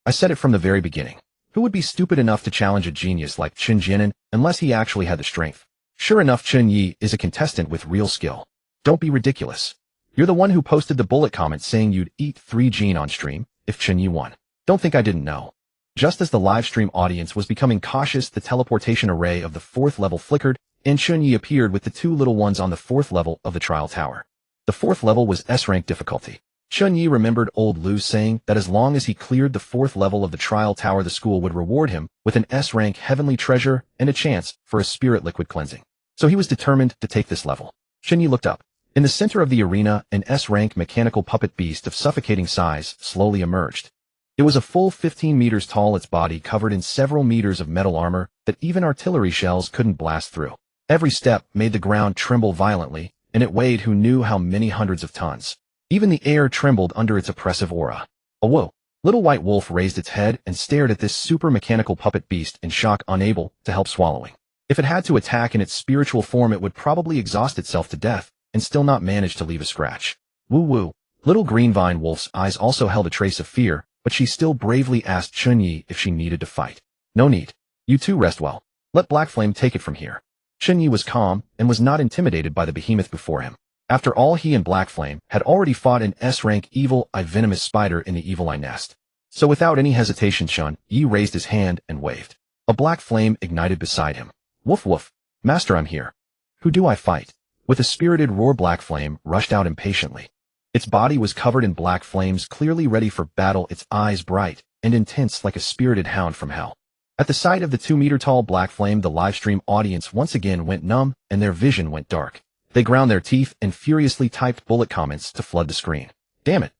I said it from the very beginning. Who would be stupid enough to challenge a genius like Chen Jianan unless he actually had the strength? Sure enough, Chen Ye is a contestant with real skill. Don't be ridiculous. You're the one who posted the bullet comment saying you'd eat 3 gene on stream if Chen Ye won. Don't think I didn't know. Just as the livestream audience was becoming cautious, the teleportation array of the 4th level flickered, and Chen Ye appeared with the 2 little ones on the 4th level of the trial tower. The 4th level was S-rank difficulty. Chen Ye remembered old Lu's saying that as long as he cleared the 4th level of the trial tower, the school would reward him with an S-rank heavenly treasure and a chance for a spirit liquid cleansing. So he was determined to take this level. Chen Ye looked up. In the center of the arena, an S-rank mechanical puppet beast of suffocating size slowly emerged. It was a full 15 meters tall, its body covered in several meters of metal armor that even artillery shells couldn't blast through. Every step made the ground tremble violently, and it weighed who knew how many hundreds of tons. Even the air trembled under its oppressive aura. Whoa! Little White Wolf raised its head and stared at this super mechanical puppet beast in shock, unable to help swallowing. If it had to attack in its spiritual form, it would probably exhaust itself to death and still not manage to leave a scratch. Woo-woo. Little Green Vine Wolf's eyes also held a trace of fear, but she still bravely asked Chen Ye if she needed to fight. No need. You two rest well. Let Black Flame take it from here. Chen Ye was calm and was not intimidated by the behemoth before him. After all, he and Black Flame had already fought an S-rank evil eye venomous spider in the evil eye nest. So without any hesitation, Chen Ye raised his hand and waved. A black flame ignited beside him. Woof woof. Master, I'm here. Who do I fight? With a spirited roar, Black Flame rushed out impatiently. Its body was covered in black flames, clearly ready for battle, its eyes bright and intense like a spirited hound from hell. At the sight of the 2-meter-tall Black Flame, the livestream audience once again went numb and their vision went dark. They ground their teeth and furiously typed bullet comments to flood the screen. Damn it.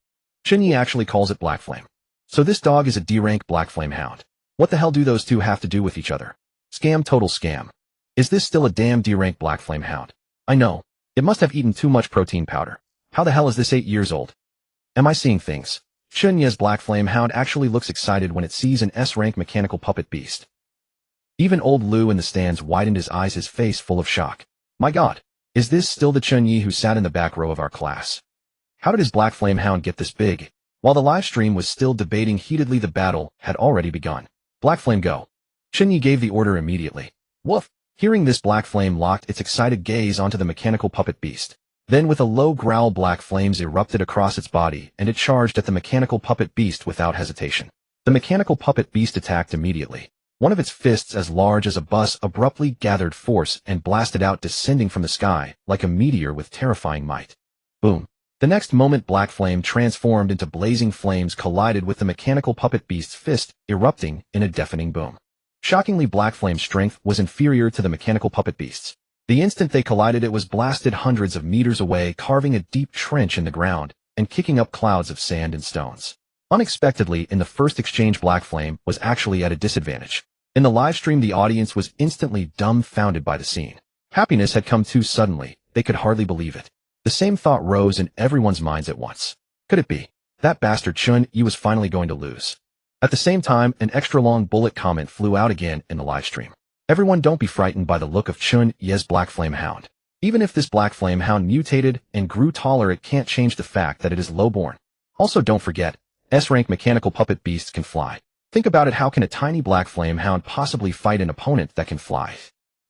Chen Ye actually calls it Black Flame. So this dog is a D-rank Black Flame hound. What the hell do those two have to do with each other? Scam, total scam. Is this still a damn D-rank Black Flame hound? I know. It must have eaten too much protein powder. How the hell is this 8 years old? Am I seeing things? Chen Ye's Black Flame hound actually looks excited when it sees an S-rank mechanical puppet beast. Even old Lu in the stands widened his eyes, his face full of shock. My god. Is this still the Chen Ye who sat in the back row of our class? How did his Black Flame hound get this big? While the live stream was still debating heatedly, the battle had already begun. Black Flame, go. Chen Ye gave the order immediately. Woof. Hearing this, Black Flame locked its excited gaze onto the mechanical puppet beast. Then with a low growl, black flames erupted across its body and it charged at the mechanical puppet beast without hesitation. The mechanical puppet beast attacked immediately. One of its fists, as large as a bus, abruptly gathered force and blasted out, descending from the sky like a meteor with terrifying might. Boom. The next moment, Black Flame transformed into blazing flames, collided with the mechanical puppet beast's fist, erupting in a deafening boom. Shockingly, Black Flame's strength was inferior to the mechanical puppet beast's. The instant they collided, it was blasted hundreds of meters away, carving a deep trench in the ground and kicking up clouds of sand and stones. Unexpectedly, in the first exchange, Black Flame was actually at a disadvantage. In the live stream, the audience was instantly dumbfounded by the scene. Happiness had come too suddenly. They could hardly believe it. The same thought rose in everyone's minds at once. Could it be that bastard Chen Ye was finally going to lose? At the same time, an extra-long bullet comment flew out again in the live stream. Everyone, don't be frightened by the look of Chen Ye's Black Flame hound. Even if this Black Flame hound mutated and grew taller, it can't change the fact that it is lowborn. Also, don't forget, S-rank mechanical puppet beasts can fly. Think about it, how can a tiny Black Flame hound possibly fight an opponent that can fly?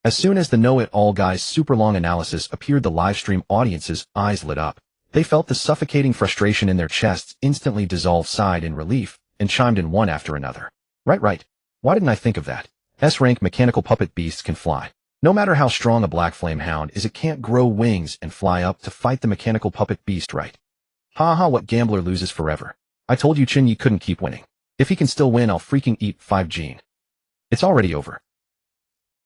As soon as the know-it-all guy's super long analysis appeared, the livestream audience's eyes lit up. They felt the suffocating frustration in their chests instantly dissolve, sighed in relief, and chimed in one after another. Right. Why didn't I think of that? S-rank mechanical puppet beasts can fly. No matter how strong a Black Flame hound is, it can't grow wings and fly up to fight the mechanical puppet beast, right? Ha, what gambler loses forever? I told you Chen Ye couldn't keep winning. If he can still win, I'll freaking eat 5 gene. It's already over.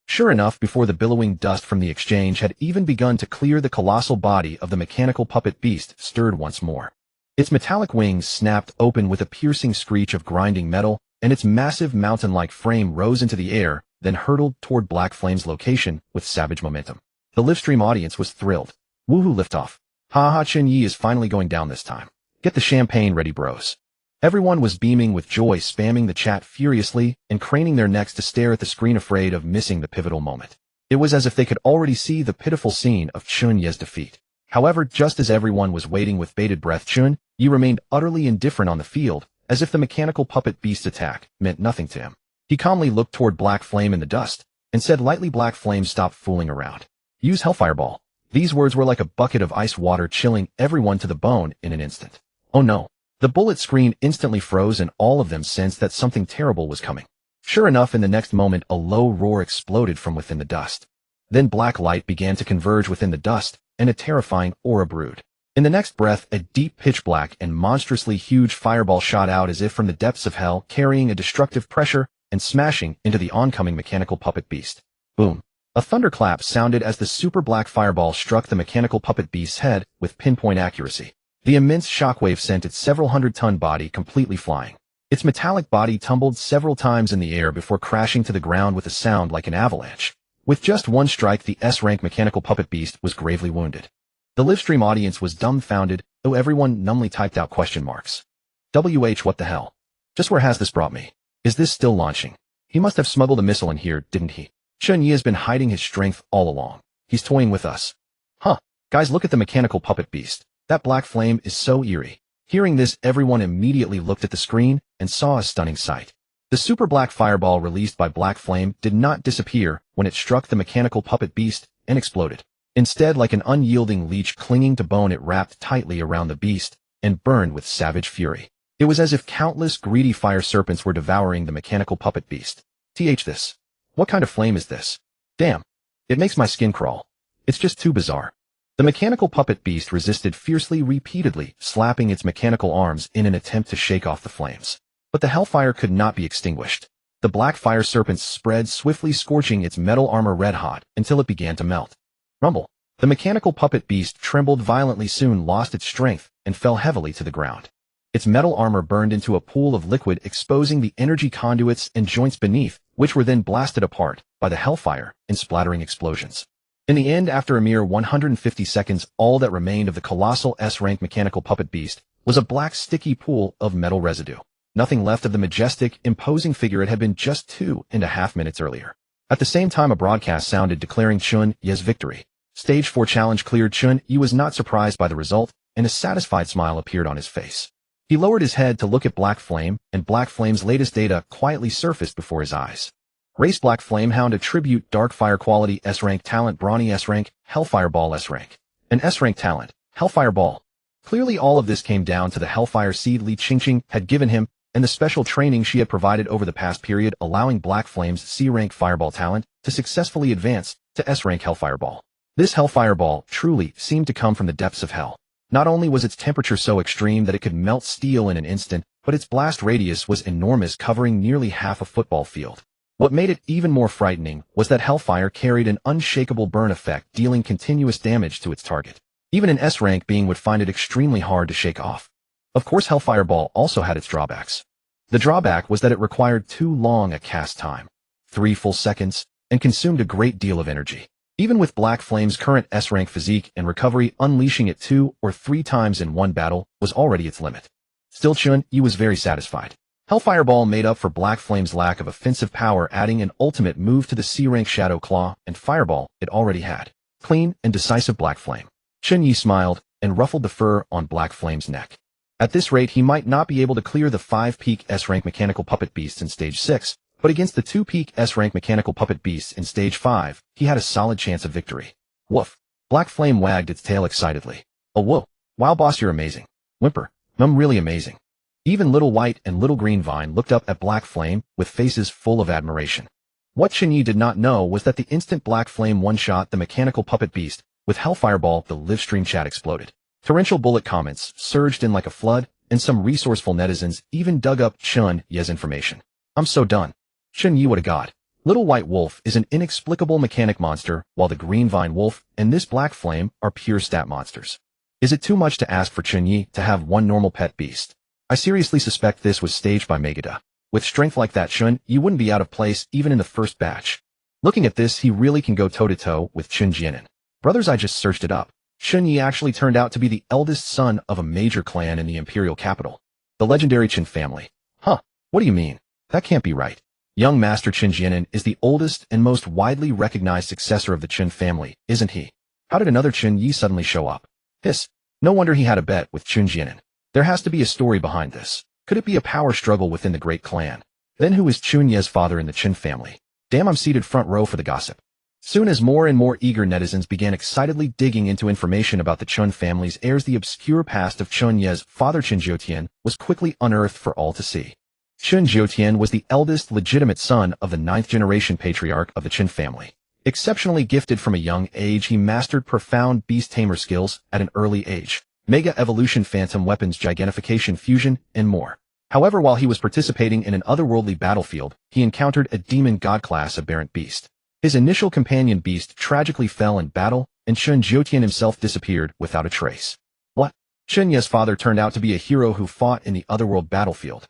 Sure enough, before the billowing dust from the exchange had even begun to clear, the colossal body of the mechanical puppet beast stirred once more. Its metallic wings snapped open with a piercing screech of grinding metal, and its massive mountain-like frame rose into the air, then hurtled toward Black Flame's location with savage momentum. The livestream audience was thrilled. Woohoo, liftoff. Ha, Chen Ye is finally going down this time. Get the champagne ready, bros. Everyone was beaming with joy, spamming the chat furiously and craning their necks to stare at the screen, afraid of missing the pivotal moment. It was as if they could already see the pitiful scene of Chen Ye's defeat. However, just as everyone was waiting with bated breath, Chen Ye remained utterly indifferent on the field, as if the mechanical puppet beast attack meant nothing to him. He calmly looked toward Black Flame in the dust and said lightly, Black Flame, stop fooling around. Use Hellfire Ball. These words were like a bucket of ice water, chilling everyone to the bone in an instant. Oh no. The bullet screen instantly froze and all of them sensed that something terrible was coming. Sure enough, in the next moment, a low roar exploded from within the dust. Then black light began to converge within the dust, and a terrifying aura brewed. In the next breath, a deep pitch black and monstrously huge fireball shot out as if from the depths of hell, carrying a destructive pressure and smashing into the oncoming mechanical puppet beast. Boom. A thunderclap sounded as the super black fireball struck the mechanical puppet beast's head with pinpoint accuracy. The immense shockwave sent its several hundred-ton body completely flying. Its metallic body tumbled several times in the air before crashing to the ground with a sound like an avalanche. With just one strike, the S-rank mechanical puppet beast was gravely wounded. The livestream audience was dumbfounded, though everyone numbly typed out question marks. What the hell? Just where has this brought me? Is this still launching? He must have smuggled a missile in here, didn't he? Chen Ye has been hiding his strength all along. He's toying with us. Huh. Guys, look at the mechanical puppet beast. That black flame is so eerie. Hearing this, everyone immediately looked at the screen and saw a stunning sight. The super black fireball released by Black Flame did not disappear when it struck the mechanical puppet beast and exploded. Instead, like an unyielding leech clinging to bone, it wrapped tightly around the beast and burned with savage fury. It was as if countless greedy fire serpents were devouring the mechanical puppet beast. This. What kind of flame is this? Damn. It makes my skin crawl. It's just too bizarre. The mechanical puppet beast resisted fiercely, repeatedly slapping its mechanical arms in an attempt to shake off the flames. But the hellfire could not be extinguished. The black fire serpent spread swiftly, scorching its metal armor red hot until it began to melt. Rumble. The mechanical puppet beast trembled violently, soon lost its strength and fell heavily to the ground. Its metal armor burned into a pool of liquid, exposing the energy conduits and joints beneath, which were then blasted apart by the hellfire in splattering explosions. In the end, after a mere 150 seconds, all that remained of the colossal S-rank mechanical puppet beast was a black sticky pool of metal residue. Nothing left of the majestic, imposing figure it had been just 2.5 minutes earlier. At the same time, a broadcast sounded declaring Chen Ye's victory. Stage 4 challenge cleared. Chen Ye was not surprised by the result, and a satisfied smile appeared on his face. He lowered his head to look at Black Flame, and Black Flame's latest data quietly surfaced before his eyes. Race Black Flame Hound Attribute Dark Fire Quality S-Rank Talent Brawny S-Rank Hellfire Ball S-Rank. An S-Rank Talent, Hellfire Ball. Clearly all of this came down to the Hellfire Seed Li Qingqing had given him, and the special training she had provided over the past period, allowing Black Flame's C-Rank Fireball talent to successfully advance to S-Rank Hellfire Ball. This Hellfire Ball truly seemed to come from the depths of hell. Not only was its temperature so extreme that it could melt steel in an instant, but its blast radius was enormous, covering nearly half a football field. What made it even more frightening was that Hellfire carried an unshakable burn effect, dealing continuous damage to its target. Even an S-rank being would find it extremely hard to shake off. Of course, Hellfire Ball also had its drawbacks. The drawback was that it required too long a cast time, 3 full seconds, and consumed a great deal of energy. Even with Black Flame's current S-rank physique and recovery, unleashing it 2 or 3 times in one battle was already its limit. Still, Chen Ye was very satisfied. Hellfire Ball made up for Black Flame's lack of offensive power, adding an ultimate move to the C-rank Shadow Claw and Fireball it already had. Clean and decisive Black Flame. Chen Ye smiled and ruffled the fur on Black Flame's neck. At this rate, he might not be able to clear the 5-peak S-rank mechanical puppet beasts in Stage 6, but against the 2-peak S-rank mechanical puppet beasts in Stage 5, he had a solid chance of victory. Woof. Black Flame wagged its tail excitedly. Oh whoa. Wow boss, you're amazing. Whimper. Really amazing. Even Little White and Little Green Vine looked up at Black Flame with faces full of admiration. What Chen Ye did not know was that the instant Black Flame one-shot the mechanical puppet beast with Hellfire Ball, the livestream chat exploded. Torrential bullet comments surged in like a flood, and some resourceful netizens even dug up Chen Ye's information. I'm so done. Chen Ye, what a god. Little White Wolf is an inexplicable mechanic monster, while the Green Vine Wolf and this Black Flame are pure stat monsters. Is it too much to ask for Chen Ye to have one normal pet beast? I seriously suspect this was staged by Megida. With strength like that, Chen Ye wouldn't be out of place even in the first batch. Looking at this, he really can go toe-to-toe with Chen Jianan. Brothers, I just searched it up. Chen Ye actually turned out to be the eldest son of a major clan in the imperial capital, the legendary Chen family. Huh, what do you mean? That can't be right. Young Master Chen Jianan is the oldest and most widely recognized successor of the Chen family, isn't he? How did another Chen Ye suddenly show up? Hiss. No wonder he had a bet with Chen Jianan. There has to be a story behind this. Could it be a power struggle within the great clan? Then who is Chen Ye's father in the Chen family? Damn, I'm seated front row for the gossip. Soon as more and more eager netizens began excitedly digging into information about the Chen family's heirs, the obscure past of Chen Ye's father Chen Jiutian was quickly unearthed for all to see. Chen Jiutian was the eldest legitimate son of the 9th-generation patriarch of the Chen family. Exceptionally gifted from a young age, he mastered profound beast tamer skills at an early age. Mega evolution, phantom weapons, gigantfication, fusion, and more. However, while he was participating in an otherworldly battlefield, he encountered a demon god-class aberrant beast. His initial companion beast tragically fell in battle, and Chen Jiutian himself disappeared without a trace. What? Chen Ye's father turned out to be a hero who fought in the otherworld battlefield.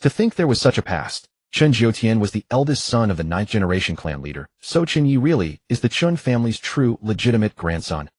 To think there was such a past. Chen Jiutian was the eldest son of the 9th-generation clan leader, so Chen Ye really is the Chen family's true, legitimate grandson.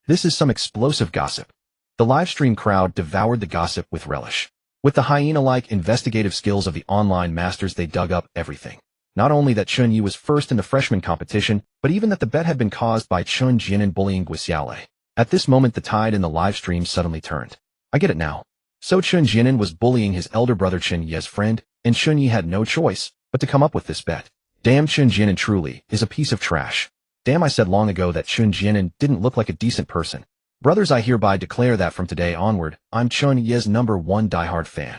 This is some explosive gossip. The livestream crowd devoured the gossip with relish. With the hyena-like investigative skills of the online masters, they dug up everything. Not only that Chen Ye was first in the freshman competition, but even that the bet had been caused by Chen Jianan bullying Guixiaolei. At this moment, the tide in the livestream suddenly turned. I get it now. So Chen Jianan was bullying his elder brother Chen Ye's friend, and Chen Ye had no choice but to come up with this bet. Damn, Chen Jianan truly is a piece of trash. Damn, I said long ago that Chen Jianan didn't look like a decent person. Brothers, I hereby declare that from today onward, I'm Chen Ye's #1 diehard fan.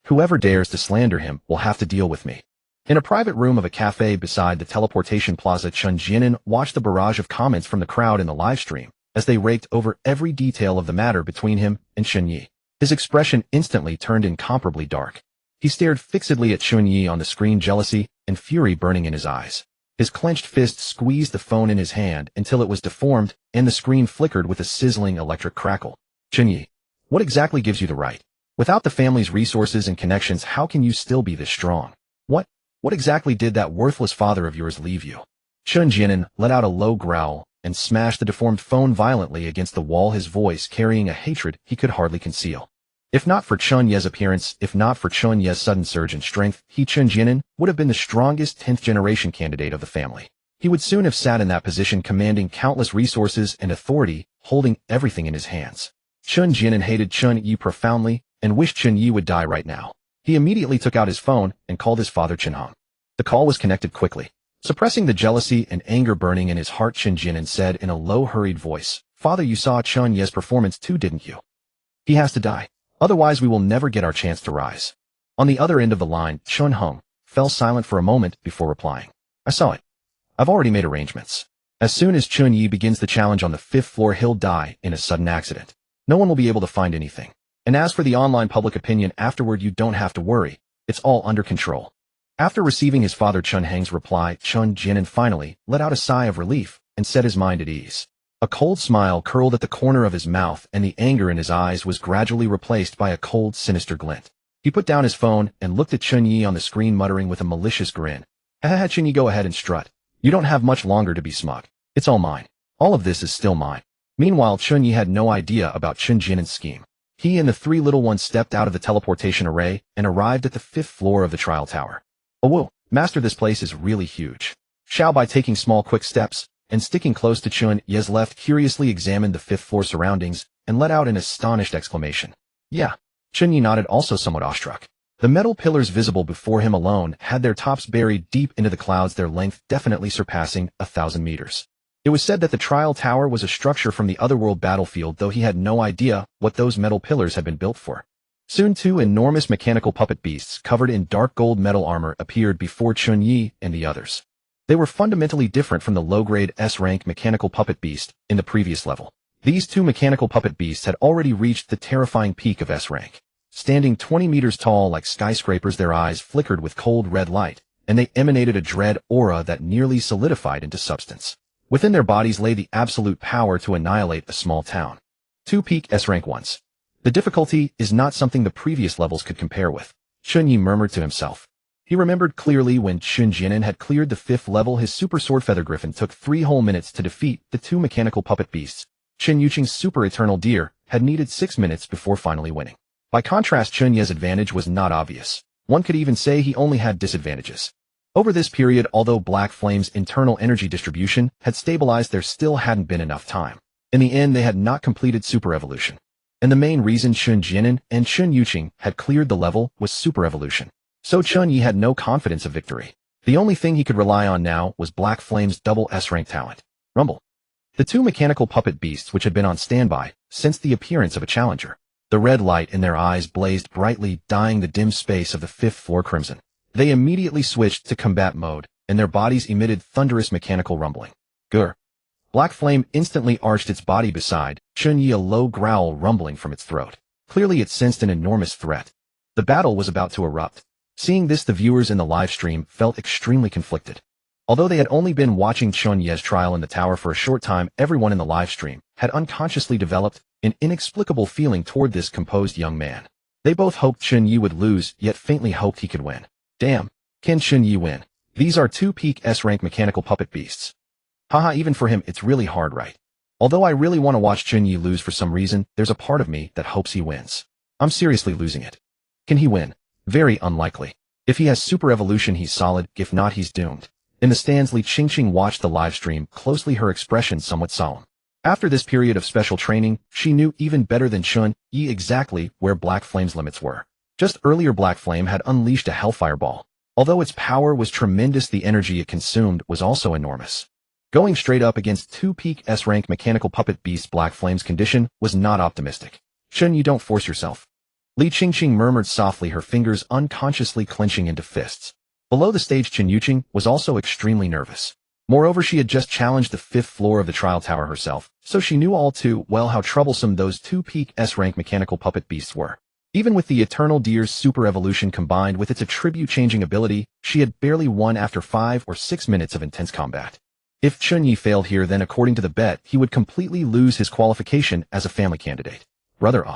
Whoever dares to slander him will have to deal with me. In a private room of a cafe beside the teleportation plaza, Chen Jianan watched the barrage of comments from the crowd in the livestream as they raked over every detail of the matter between him and Chen Ye. His expression instantly turned incomparably dark. He stared fixedly at Chen Ye on the screen, jealousy and fury burning in his eyes. His clenched fist squeezed the phone in his hand until it was deformed and the screen flickered with a sizzling electric crackle. Chen Ye, what exactly gives you the right? Without the family's resources and connections, how can you still be this strong? What exactly did that worthless father of yours leave you? Chen Jianan let out a low growl and smashed the deformed phone violently against the wall, his voice carrying a hatred he could hardly conceal. If not for Chen Ye's appearance, if not for Chen Ye's sudden surge in strength, Chen Jianan would have been the strongest 10th-generation candidate of the family. He would soon have sat in that position, commanding countless resources and authority, holding everything in his hands. Chen Jianan hated Chen Ye profoundly and wished Chen Ye would die right now. He immediately took out his phone and called his father Chen Hong. The call was connected quickly. Suppressing the jealousy and anger burning in his heart, Chen Jianan said in a low, hurried voice, "Father, you saw Chen Ye's performance too, didn't you? He has to die. Otherwise we will never get our chance to rise." On the other end of the line, Chen Hong fell silent for a moment before replying. "I saw it. I've already made arrangements. As soon as Chen Ye begins the challenge on the 5th floor, he'll die in a sudden accident. No one will be able to find anything. And as for the online public opinion afterward, you don't have to worry. It's all under control." After receiving his father Chen Hong's reply, Chen Jianan finally let out a sigh of relief and set his mind at ease. A cold smile curled at the corner of his mouth, and the anger in his eyes was gradually replaced by a cold, sinister glint. He put down his phone and looked at Chen Ye on the screen, muttering with a malicious grin, "Haha, Chen Ye, go ahead and strut. You don't have much longer to be smug. It's all mine. All of this is still mine." Meanwhile, Chen Ye had no idea about Chen Jianan's scheme. He and the three little ones stepped out of the teleportation array and arrived at the 5th floor of the trial tower. "Oh whoa, master, this place is really huge." Xiao, by taking small quick steps and sticking close to Chen Ye's left, curiously examined the 5th floor surroundings and let out an astonished exclamation. "Yeah." Chen Ye nodded, also somewhat awestruck. The metal pillars visible before him alone had their tops buried deep into the clouds, their length definitely surpassing 1,000 meters. It was said that the trial tower was a structure from the otherworld battlefield, though he had no idea what those metal pillars had been built for. Soon 2 enormous mechanical puppet beasts covered in dark gold metal armor appeared before Chen Ye and the others. They were fundamentally different from the low-grade S-rank mechanical puppet beast in the previous level. These 2 mechanical puppet beasts had already reached the terrifying peak of S-rank. Standing 20 meters tall like skyscrapers, their eyes flickered with cold red light, and they emanated a dread aura that nearly solidified into substance. Within their bodies lay the absolute power to annihilate a small town. 2 peak S-rank ones. The difficulty is not something the previous levels could compare with, Chen Ye murmured to himself. He remembered clearly when Chen Jianan had cleared the 5th level, his super sword feather griffin took 3 whole minutes to defeat the 2 mechanical puppet beasts. Chen Yuqing's super eternal deer had needed 6 minutes before finally winning. By contrast, Chen Ye's advantage was not obvious. One could even say he only had disadvantages. Over this period, although Black Flame's internal energy distribution had stabilized, there still hadn't been enough time. In the end, they had not completed super evolution. And the main reason Chen Jianan and Chen Yuqing had cleared the level was super evolution. So Chen Ye had no confidence of victory. The only thing he could rely on now was Black Flame's double S-rank talent, Rumble. The 2 mechanical puppet beasts, which had been on standby, sensed the appearance of a challenger. The red light in their eyes blazed brightly, dyeing the dim space of the 5th floor crimson. They immediately switched to combat mode, and their bodies emitted thunderous mechanical rumbling. Grr. Black Flame instantly arched its body beside Chen Ye, a low growl rumbling from its throat. Clearly it sensed an enormous threat. The battle was about to erupt. Seeing this, the viewers in the live stream felt extremely conflicted. Although they had only been watching Chen Ye's trial in the tower for a short time, everyone in the live stream had unconsciously developed an inexplicable feeling toward this composed young man. They both hoped Chen Ye would lose, yet faintly hoped he could win. Damn, can Chen Ye win? These are 2 peak S-rank mechanical puppet beasts. Haha, even for him it's really hard, right? Although I really want to watch Chen Ye lose for some reason, there's a part of me that hopes he wins. I'm seriously losing it. Can he win? Very unlikely. If he has super evolution, he's solid. If not, he's doomed. In the stands, Li Qingqing watched the live stream closely, her expression somewhat solemn. After this period of special training, she knew even better than Chen Ye exactly where Black Flame's limits were. Just earlier Black Flame had unleashed a Hellfire Ball. Although its power was tremendous, the energy it consumed was also enormous. Going straight up against two peak S-rank mechanical puppet beasts, Black Flame's condition was not optimistic. Chen, you don't force yourself. Li Qingqing murmured softly, her fingers unconsciously clenching into fists. Below the stage, Chen Yuqing was also extremely nervous. Moreover, she had just challenged the 5th floor of the trial tower herself, so she knew all too well how troublesome those two peak S-rank mechanical puppet beasts were. Even with the Eternal Deer's super evolution combined with its attribute-changing ability, she had barely won after 5 or 6 minutes of intense combat. If Chen Ye failed here, then according to the bet, he would completely lose his qualification as a family candidate. Brother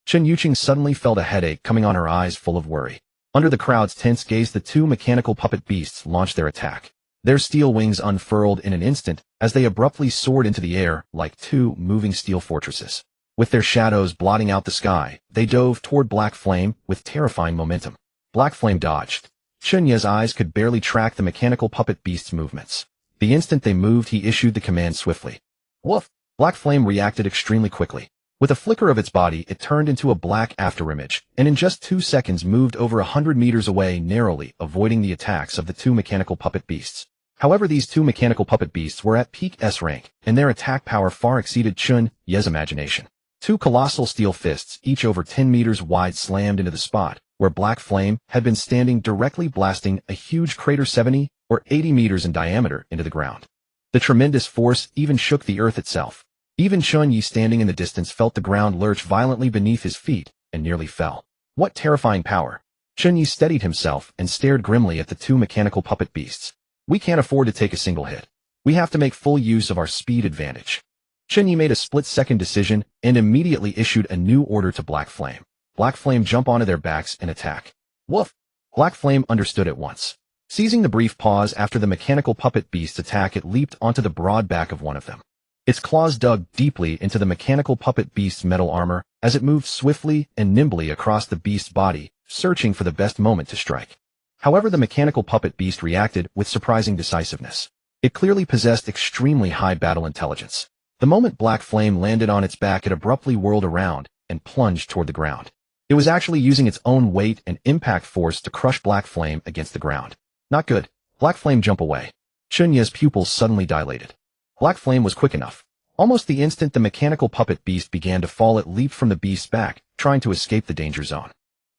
Chen Yuqing suddenly felt a headache coming on, her eyes full of worry. Under the crowd's tense gaze, the two mechanical puppet beasts launched their attack. Their steel wings unfurled in an instant as they abruptly soared into the air like two moving steel fortresses. With their shadows blotting out the sky, they dove toward Black Flame with terrifying momentum. Black Flame dodged. Chen Ye's eyes could barely track the mechanical puppet beast's movements. The instant they moved, he issued the command swiftly. Woof! Black Flame reacted extremely quickly. With a flicker of its body, it turned into a black afterimage, and in just 2 seconds moved over 100 meters away, narrowly avoiding the attacks of the two mechanical puppet beasts. However, these two mechanical puppet beasts were at peak S rank, and their attack power far exceeded Chen Ye's imagination. Two colossal steel fists, each over 10 meters wide, slammed into the spot where Black Flame had been standing, directly blasting a huge crater 70 or 80 meters in diameter into the ground. The tremendous force even shook the earth itself. Even Chen Ye, standing in the distance, felt the ground lurch violently beneath his feet and nearly fell. What terrifying power! Chen Ye steadied himself and stared grimly at the two mechanical puppet beasts. We can't afford to take a single hit. We have to make full use of our speed advantage. Chen Ye made a split-second decision and immediately issued a new order to Black Flame. Black Flame, jump onto their backs and attack. Woof! Black Flame understood at once. Seizing the brief pause after the mechanical puppet beast's attack, it leaped onto the broad back of one of them. Its claws dug deeply into the mechanical puppet beast's metal armor as it moved swiftly and nimbly across the beast's body, searching for the best moment to strike. However, the mechanical puppet beast reacted with surprising decisiveness. It clearly possessed extremely high battle intelligence. The moment Black Flame landed on its back, it abruptly whirled around and plunged toward the ground. It was actually using its own weight and impact force to crush Black Flame against the ground. Not good. Black Flame, jump away. Chen Ye's pupils suddenly dilated. Black Flame was quick enough. Almost the instant the mechanical puppet beast began to fall, it leaped from the beast's back, trying to escape the danger zone.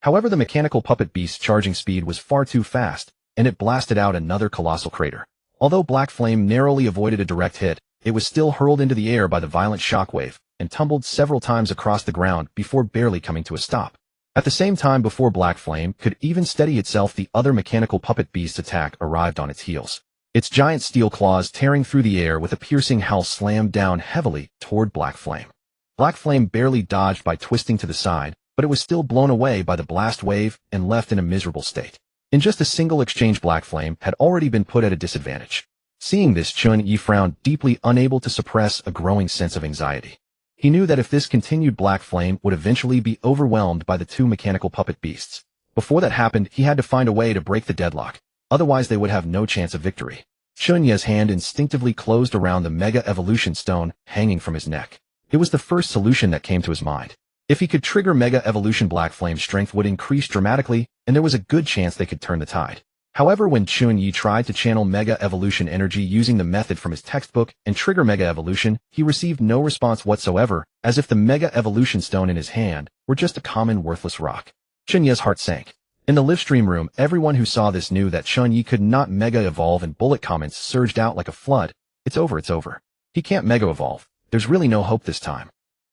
However, the mechanical puppet beast's charging speed was far too fast, and it blasted out another colossal crater. Although Black Flame narrowly avoided a direct hit, it was still hurled into the air by the violent shockwave and tumbled several times across the ground before barely coming to a stop. At the same time, before Black Flame could even steady itself, the other mechanical puppet beast's attack arrived on its heels. Its giant steel claws, tearing through the air with a piercing howl, slammed down heavily toward Black Flame. Black Flame barely dodged by twisting to the side, but it was still blown away by the blast wave and left in a miserable state. In just a single exchange, Black Flame had already been put at a disadvantage. Seeing this, Chen Ye frowned deeply, unable to suppress a growing sense of anxiety. He knew that if this continued, Black Flame would eventually be overwhelmed by the two mechanical puppet beasts. Before that happened, he had to find a way to break the deadlock. Otherwise, they would have no chance of victory. Chen Ye's hand instinctively closed around the Mega Evolution Stone hanging from his neck. It was the first solution that came to his mind. If he could trigger Mega Evolution, Black Flame's strength would increase dramatically, and there was a good chance they could turn the tide. However, when Chen Ye tried to channel Mega Evolution energy using the method from his textbook and trigger Mega Evolution, he received no response whatsoever, as if the Mega Evolution Stone in his hand were just a common worthless rock. Chen Ye's heart sank. In the livestream room, everyone who saw this knew that Chen Ye could not Mega Evolve, and bullet comments surged out like a flood. It's over, it's over. He can't Mega Evolve. There's really no hope this time.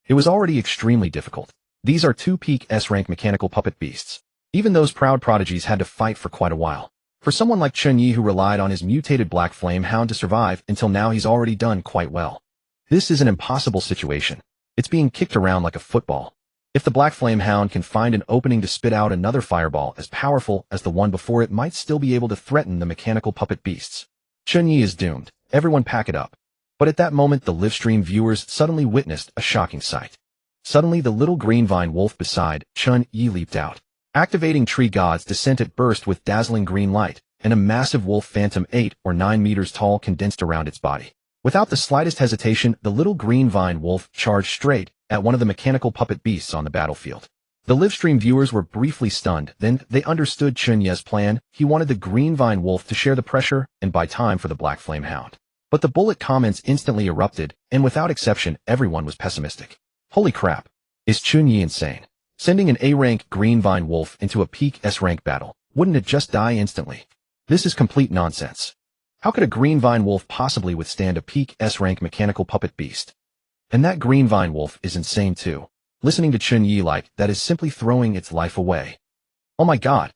It was already extremely difficult. These are two peak S-rank mechanical puppet beasts. Even those proud prodigies had to fight for quite a while. For someone like Chen Ye, who relied on his mutated Black Flame Hound to survive until now, he's already done quite well. This is an impossible situation. It's being kicked around like a football. If the Black Flame Hound can find an opening to spit out another fireball as powerful as the one before, it might still be able to threaten the mechanical puppet beasts. Chen Ye is doomed. Everyone pack it up. But at that moment, the livestream viewers suddenly witnessed a shocking sight. Suddenly, the little green vine wolf beside Chen Ye leaped out. Activating Tree God's Descent, it burst with dazzling green light, and a massive wolf phantom 8 or 9 meters tall condensed around its body. Without the slightest hesitation, the little green vine wolf charged straight at one of the mechanical puppet beasts on the battlefield. The livestream viewers were briefly stunned, then they understood Chen Ye's plan. He wanted the Green Vine Wolf to share the pressure and buy time for the Black Flame Hound. But the bullet comments instantly erupted, and without exception, everyone was pessimistic. Holy crap. Is Chen Ye insane? Sending an A-rank Green Vine Wolf into a peak S-rank battle, wouldn't it just die instantly? This is complete nonsense. How could a Green Vine Wolf possibly withstand a peak S-rank mechanical puppet beast? And that Green Vine Wolf is insane too. Listening to Chen Ye like that is simply throwing its life away. Oh my god.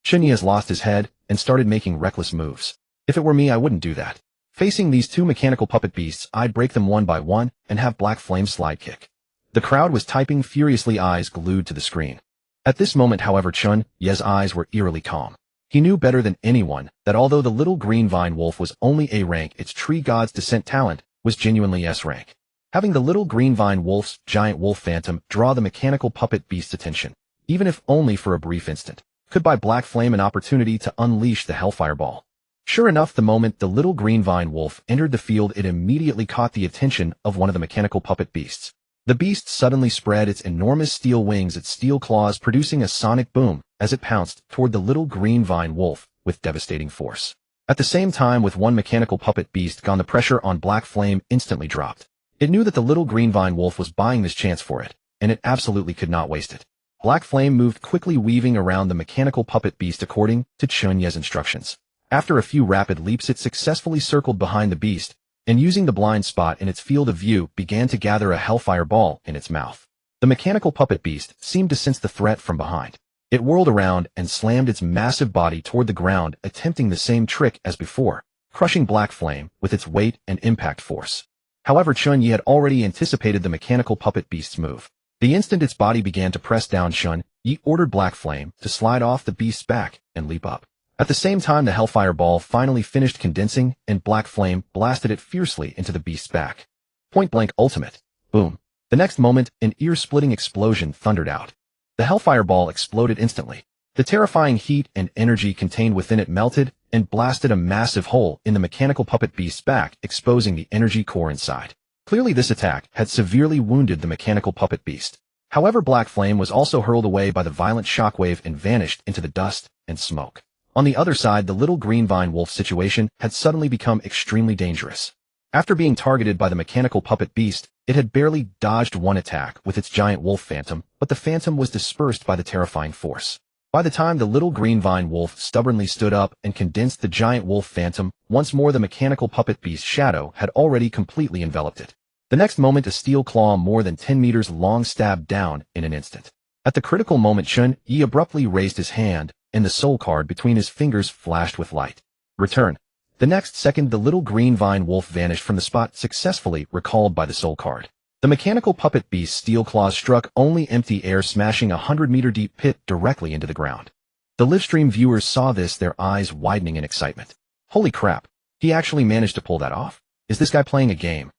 Chen Ye has lost his head and started making reckless moves. If it were me, I wouldn't do that. Facing these two mechanical puppet beasts, I'd break them one by one and have Black Flame slide kick. The crowd was typing furiously, eyes glued to the screen. At this moment, however, Chen Ye's eyes were eerily calm. He knew better than anyone that although the little Green Vine Wolf was only A-rank, its Tree God's Descent talent was genuinely S-rank. Having the little Green Vine Wolf's giant wolf phantom draw the mechanical puppet beast's attention, even if only for a brief instant, could buy Black Flame an opportunity to unleash the Hellfire Ball. Sure enough, the moment the little Green Vine Wolf entered the field, it immediately caught the attention of one of the mechanical puppet beasts. The beast suddenly spread its enormous steel wings, its steel claws producing a sonic boom as it pounced toward the little Green Vine Wolf with devastating force. At the same time, with one mechanical puppet beast gone, the pressure on Black Flame instantly dropped. It knew that the little Green Vine Wolf was buying this chance for it, and it absolutely could not waste it. Black Flame moved quickly, weaving around the mechanical puppet beast according to Chen Ye's instructions. After a few rapid leaps, it successfully circled behind the beast, and using the blind spot in its field of view, began to gather a Hellfire Ball in its mouth. The mechanical puppet beast seemed to sense the threat from behind. It whirled around and slammed its massive body toward the ground, attempting the same trick as before, crushing Black Flame with its weight and impact force. However, Chen Ye had already anticipated the mechanical puppet beast's move. The instant its body began to press down, Chen Ye ordered Black Flame to slide off the beast's back and leap up. At the same time, the Hellfire Ball finally finished condensing, and Black Flame blasted it fiercely into the beast's back. Point blank ultimate. Boom. The next moment, an ear-splitting explosion thundered out. The Hellfire Ball exploded instantly. The terrifying heat and energy contained within it melted and blasted a massive hole in the mechanical puppet beast's back, exposing the energy core inside. Clearly, this attack had severely wounded the mechanical puppet beast. However, Black Flame was also hurled away by the violent shockwave and vanished into the dust and smoke. On the other side, the little Green Vine Wolf situation had suddenly become extremely dangerous. After being targeted by the mechanical puppet beast, it had barely dodged one attack with its giant wolf phantom, but the phantom was dispersed by the terrifying force. By the time the little Green Vine Wolf stubbornly stood up and condensed the giant wolf phantom, once more the mechanical puppet beast's shadow had already completely enveloped it. The next moment, a steel claw more than 10 meters long stabbed down in an instant. At the critical moment, Chen Ye abruptly raised his hand, and the soul card between his fingers flashed with light. Return. The next second, the little Green Vine Wolf vanished from the spot, successfully recalled by the soul card. The mechanical puppet beast's steel claws struck only empty air, smashing a 100-meter-deep pit directly into the ground. The livestream viewers saw this, their eyes widening in excitement. Holy crap, he actually managed to pull that off. Is this guy playing a game?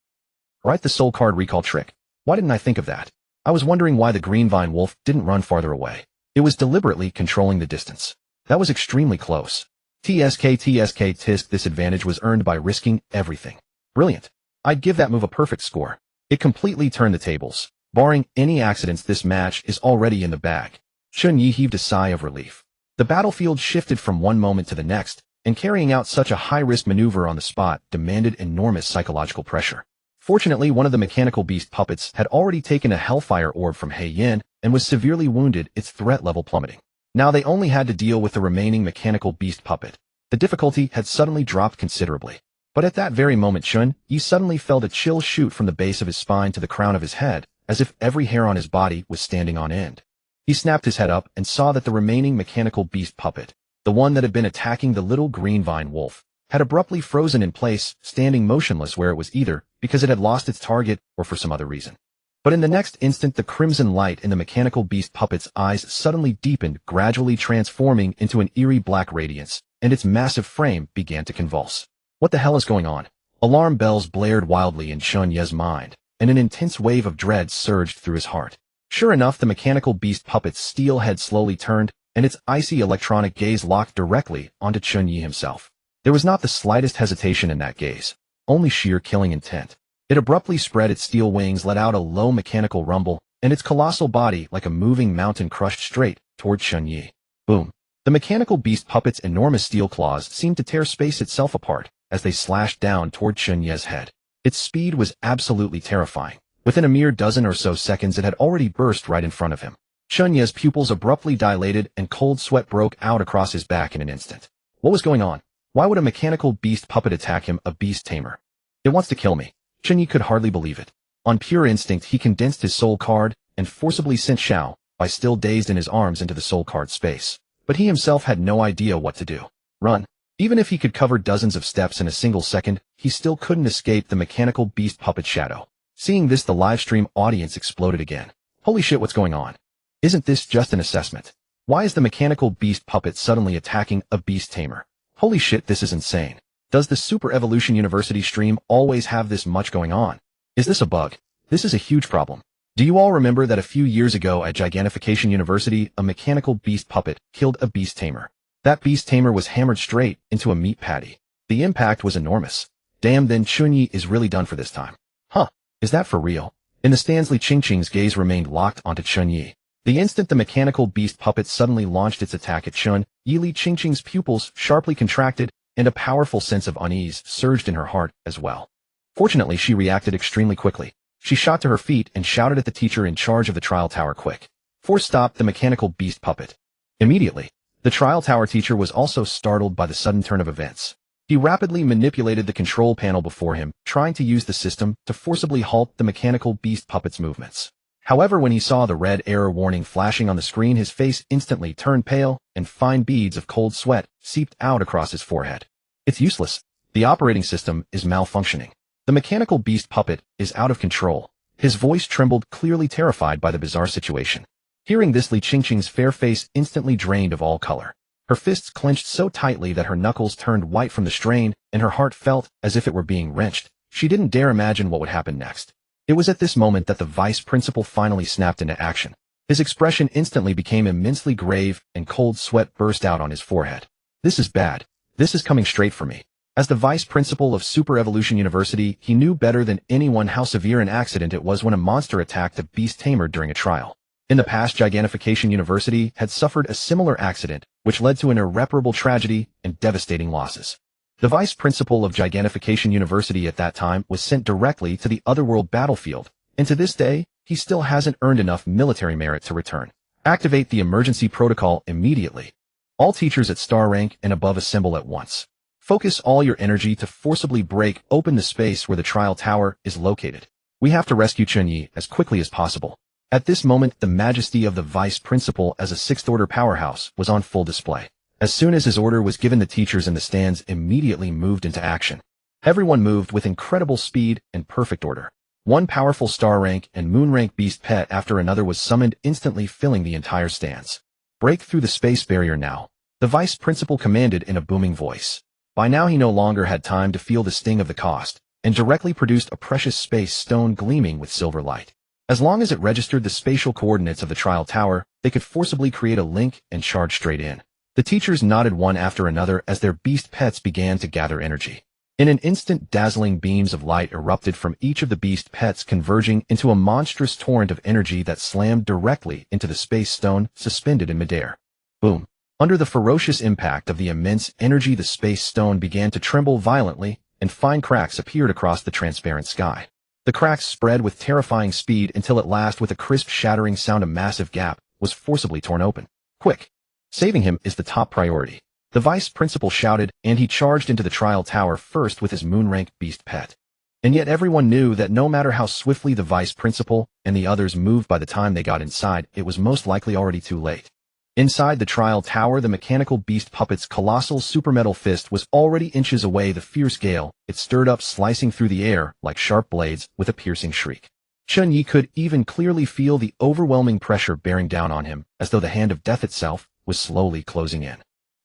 Right, the soul card recall trick. Why didn't I think of that? I was wondering why the Green Vine Wolf didn't run farther away. It was deliberately controlling the distance. That was extremely close. Tisk, this advantage was earned by risking everything. Brilliant. I'd give that move a perfect score. It completely turned the tables. Barring any accidents, this match is already in the bag. Chen Ye heaved a sigh of relief. The battlefield shifted from one moment to the next, and carrying out such a high-risk maneuver on the spot demanded enormous psychological pressure. Fortunately, one of the mechanical beast puppets had already taken a Hellfire Orb from He Yin and was severely wounded, its threat level plummeting. Now they only had to deal with the remaining mechanical beast puppet. The difficulty had suddenly dropped considerably. But at that very moment, Chen Ye suddenly felt a chill shoot from the base of his spine to the crown of his head, as if every hair on his body was standing on end. He snapped his head up and saw that the remaining mechanical beast puppet, the one that had been attacking the little Green Vine Wolf, had abruptly frozen in place, standing motionless where it was, either because it had lost its target or for some other reason. But in the next instant, the crimson light in the mechanical beast puppet's eyes suddenly deepened, gradually transforming into an eerie black radiance, and its massive frame began to convulse. What the hell is going on? Alarm bells blared wildly in Chen Ye's mind, and an intense wave of dread surged through his heart. Sure enough, the mechanical beast puppet's steel head slowly turned, and its icy electronic gaze locked directly onto Chen Ye himself. There was not the slightest hesitation in that gaze, only sheer killing intent. It abruptly spread its steel wings, let out a low mechanical rumble, and its colossal body like a moving mountain crushed straight toward Chen Ye. Boom. The mechanical beast puppet's enormous steel claws seemed to tear space itself apart as they slashed down toward Chen Ye's head. Its speed was absolutely terrifying. Within a mere dozen or so seconds it had already burst right in front of him. Chen Ye's pupils abruptly dilated and cold sweat broke out across his back in an instant. What was going on? Why would a mechanical beast puppet attack him, a beast tamer? It wants to kill me. Chen Ye could hardly believe it. On pure instinct he condensed his soul card and forcibly sent Xiao, by still dazed in his arms, into the soul card space. But he himself had no idea what to do. Run. Even if he could cover dozens of steps in a single second, he still couldn't escape the mechanical beast puppet shadow. Seeing this, the livestream audience exploded again. Holy shit, what's going on? Isn't this just an assessment? Why is the mechanical beast puppet suddenly attacking a beast tamer? Holy shit, this is insane. Does the Super Evolution University stream always have this much going on? Is this a bug? This is a huge problem. Do you all remember that a few years ago at Gigantification University, a mechanical beast puppet killed a beast tamer? That beast tamer was hammered straight into a meat patty. The impact was enormous. Damn, then Chen Ye is really done for this time. Huh, is that for real? In the stands, Li Qingqing's gaze remained locked onto Chen Ye. The instant the mechanical beast puppet suddenly launched its attack at Chen Ye, Li Qingqing's pupils sharply contracted, and a powerful sense of unease surged in her heart as well. Fortunately, she reacted extremely quickly. She shot to her feet and shouted at the teacher in charge of the trial tower, quick. Force stop the mechanical beast puppet. Immediately, the trial tower teacher was also startled by the sudden turn of events. He rapidly manipulated the control panel before him, trying to use the system to forcibly halt the mechanical beast puppet's movements. However, when he saw the red error warning flashing on the screen, his face instantly turned pale, and fine beads of cold sweat seeped out across his forehead. It's useless. The operating system is malfunctioning. The mechanical beast puppet is out of control. His voice trembled, clearly terrified by the bizarre situation. Hearing this, Li Qingqing's fair face instantly drained of all color. Her fists clenched so tightly that her knuckles turned white from the strain, and her heart felt as if it were being wrenched. She didn't dare imagine what would happen next. It was at this moment that the vice principal finally snapped into action. His expression instantly became immensely grave, and cold sweat burst out on his forehead. This is bad. This is coming straight for me. As the vice principal of Super Evolution University, he knew better than anyone how severe an accident it was when a monster attacked a beast tamer during a trial. In the past, Gigantification University had suffered a similar accident, which led to an irreparable tragedy and devastating losses. The vice principal of Gigantification University at that time was sent directly to the otherworld battlefield, and to this day, he still hasn't earned enough military merit to return. Activate the emergency protocol immediately. All teachers at star rank and above assemble at once. Focus all your energy to forcibly break open the space where the trial tower is located. We have to rescue Chen Ye as quickly as possible. At this moment, the majesty of the vice principal as a sixth-order powerhouse was on full display. As soon as his order was given, the teachers in the stands immediately moved into action. Everyone moved with incredible speed and perfect order. One powerful star rank and moon rank beast pet after another was summoned, instantly filling the entire stands. Break through the space barrier now, the vice principal commanded in a booming voice. By now he no longer had time to feel the sting of the cost, and directly produced a precious space stone gleaming with silver light. As long as it registered the spatial coordinates of the trial tower, they could forcibly create a link and charge straight in. The teachers nodded one after another as their beast pets began to gather energy. In an instant, dazzling beams of light erupted from each of the beast pets, converging into a monstrous torrent of energy that slammed directly into the space stone suspended in midair. Boom. Under the ferocious impact of the immense energy, the space stone began to tremble violently, and fine cracks appeared across the transparent sky. The cracks spread with terrifying speed until at last, with a crisp shattering sound, a massive gap was forcibly torn open. Quick! Saving him is the top priority, the vice principal shouted, and he charged into the trial tower first with his moon-rank beast pet. And yet everyone knew that no matter how swiftly the vice principal and the others moved, by the time they got inside, it was most likely already too late. Inside the trial tower, the mechanical beast puppet's colossal supermetal fist was already inches away, the fierce gale it stirred up slicing through the air like sharp blades with a piercing shriek. Chen Ye could even clearly feel the overwhelming pressure bearing down on him, as though the hand of death itself was slowly closing in.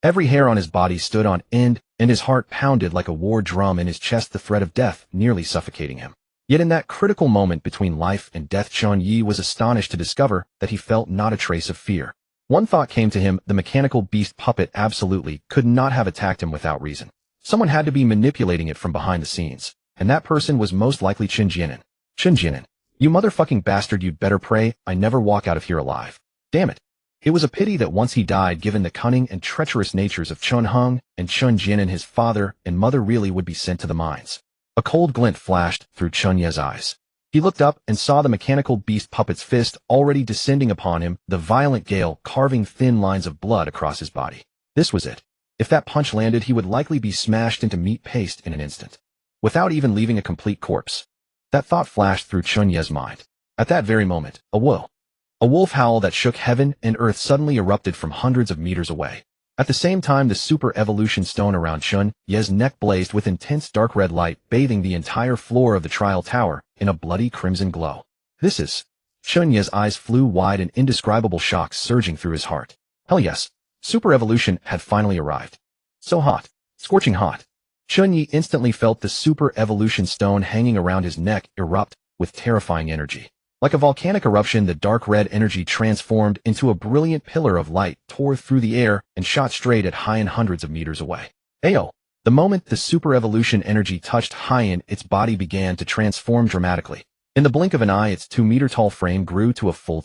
Every hair on his body stood on end, and his heart pounded like a war drum in his chest, the threat of death nearly suffocating him. Yet in that critical moment between life and death, Chen Ye was astonished to discover that he felt not a trace of fear. One thought came to him: the mechanical beast puppet absolutely could not have attacked him without reason. Someone had to be manipulating it from behind the scenes, and that person was most likely Chen Jianan. Chen Jianan, You motherfucking bastard, you'd better pray I never walk out of here alive. Damn it. It was a pity that once he died, given the cunning and treacherous natures of Chun Hung and Chun Jin, and his father and mother really would be sent to the mines. A cold glint flashed through Chen Ye's eyes. He looked up and saw the mechanical beast puppet's fist already descending upon him, the violent gale carving thin lines of blood across his body. This was it. If that punch landed, he would likely be smashed into meat paste in an instant, without even leaving a complete corpse. That thought flashed through Chen Ye's mind. At that very moment, a wolf howl that shook heaven and earth suddenly erupted from hundreds of meters away. At the same time, the super evolution stone around Chen Ye's neck blazed with intense dark red light, bathing the entire floor of the trial tower in a bloody crimson glow. This is... Chen Ye's eyes flew wide, and indescribable shock surging through his heart. Hell yes. Super evolution had finally arrived. So hot. Scorching hot. Chen Ye instantly felt the super evolution stone hanging around his neck erupt with terrifying energy. Like a volcanic eruption, the dark red energy transformed into a brilliant pillar of light, tore through the air, and shot straight at Haiyan hundreds of meters away. Ayo! The moment the super evolution energy touched Haiyan, its body began to transform dramatically. In the blink of an eye, its 2-meter-tall frame grew to a full